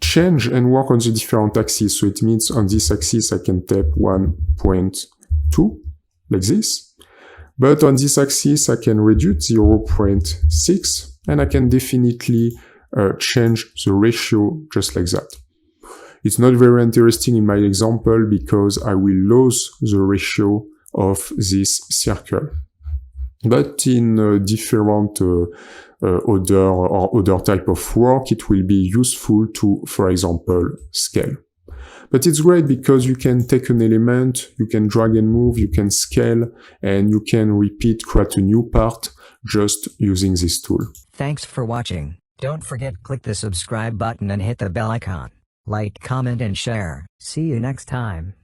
change and work on the different axes. So it means on this axis I can tap 1.2, like this. But on this axis I can reduce 0.6, and I can definitely change the ratio just like that. It's not very interesting in my example because I will lose the ratio of this circle. But in different other type of work, it will be useful to, for example, scale. But it's great because you can take an element, you can drag and move, you can scale, and you can create a new part just using this tool. Thanks for watching. Don't forget click the subscribe button and hit the bell icon. Like, comment and share. See you next time.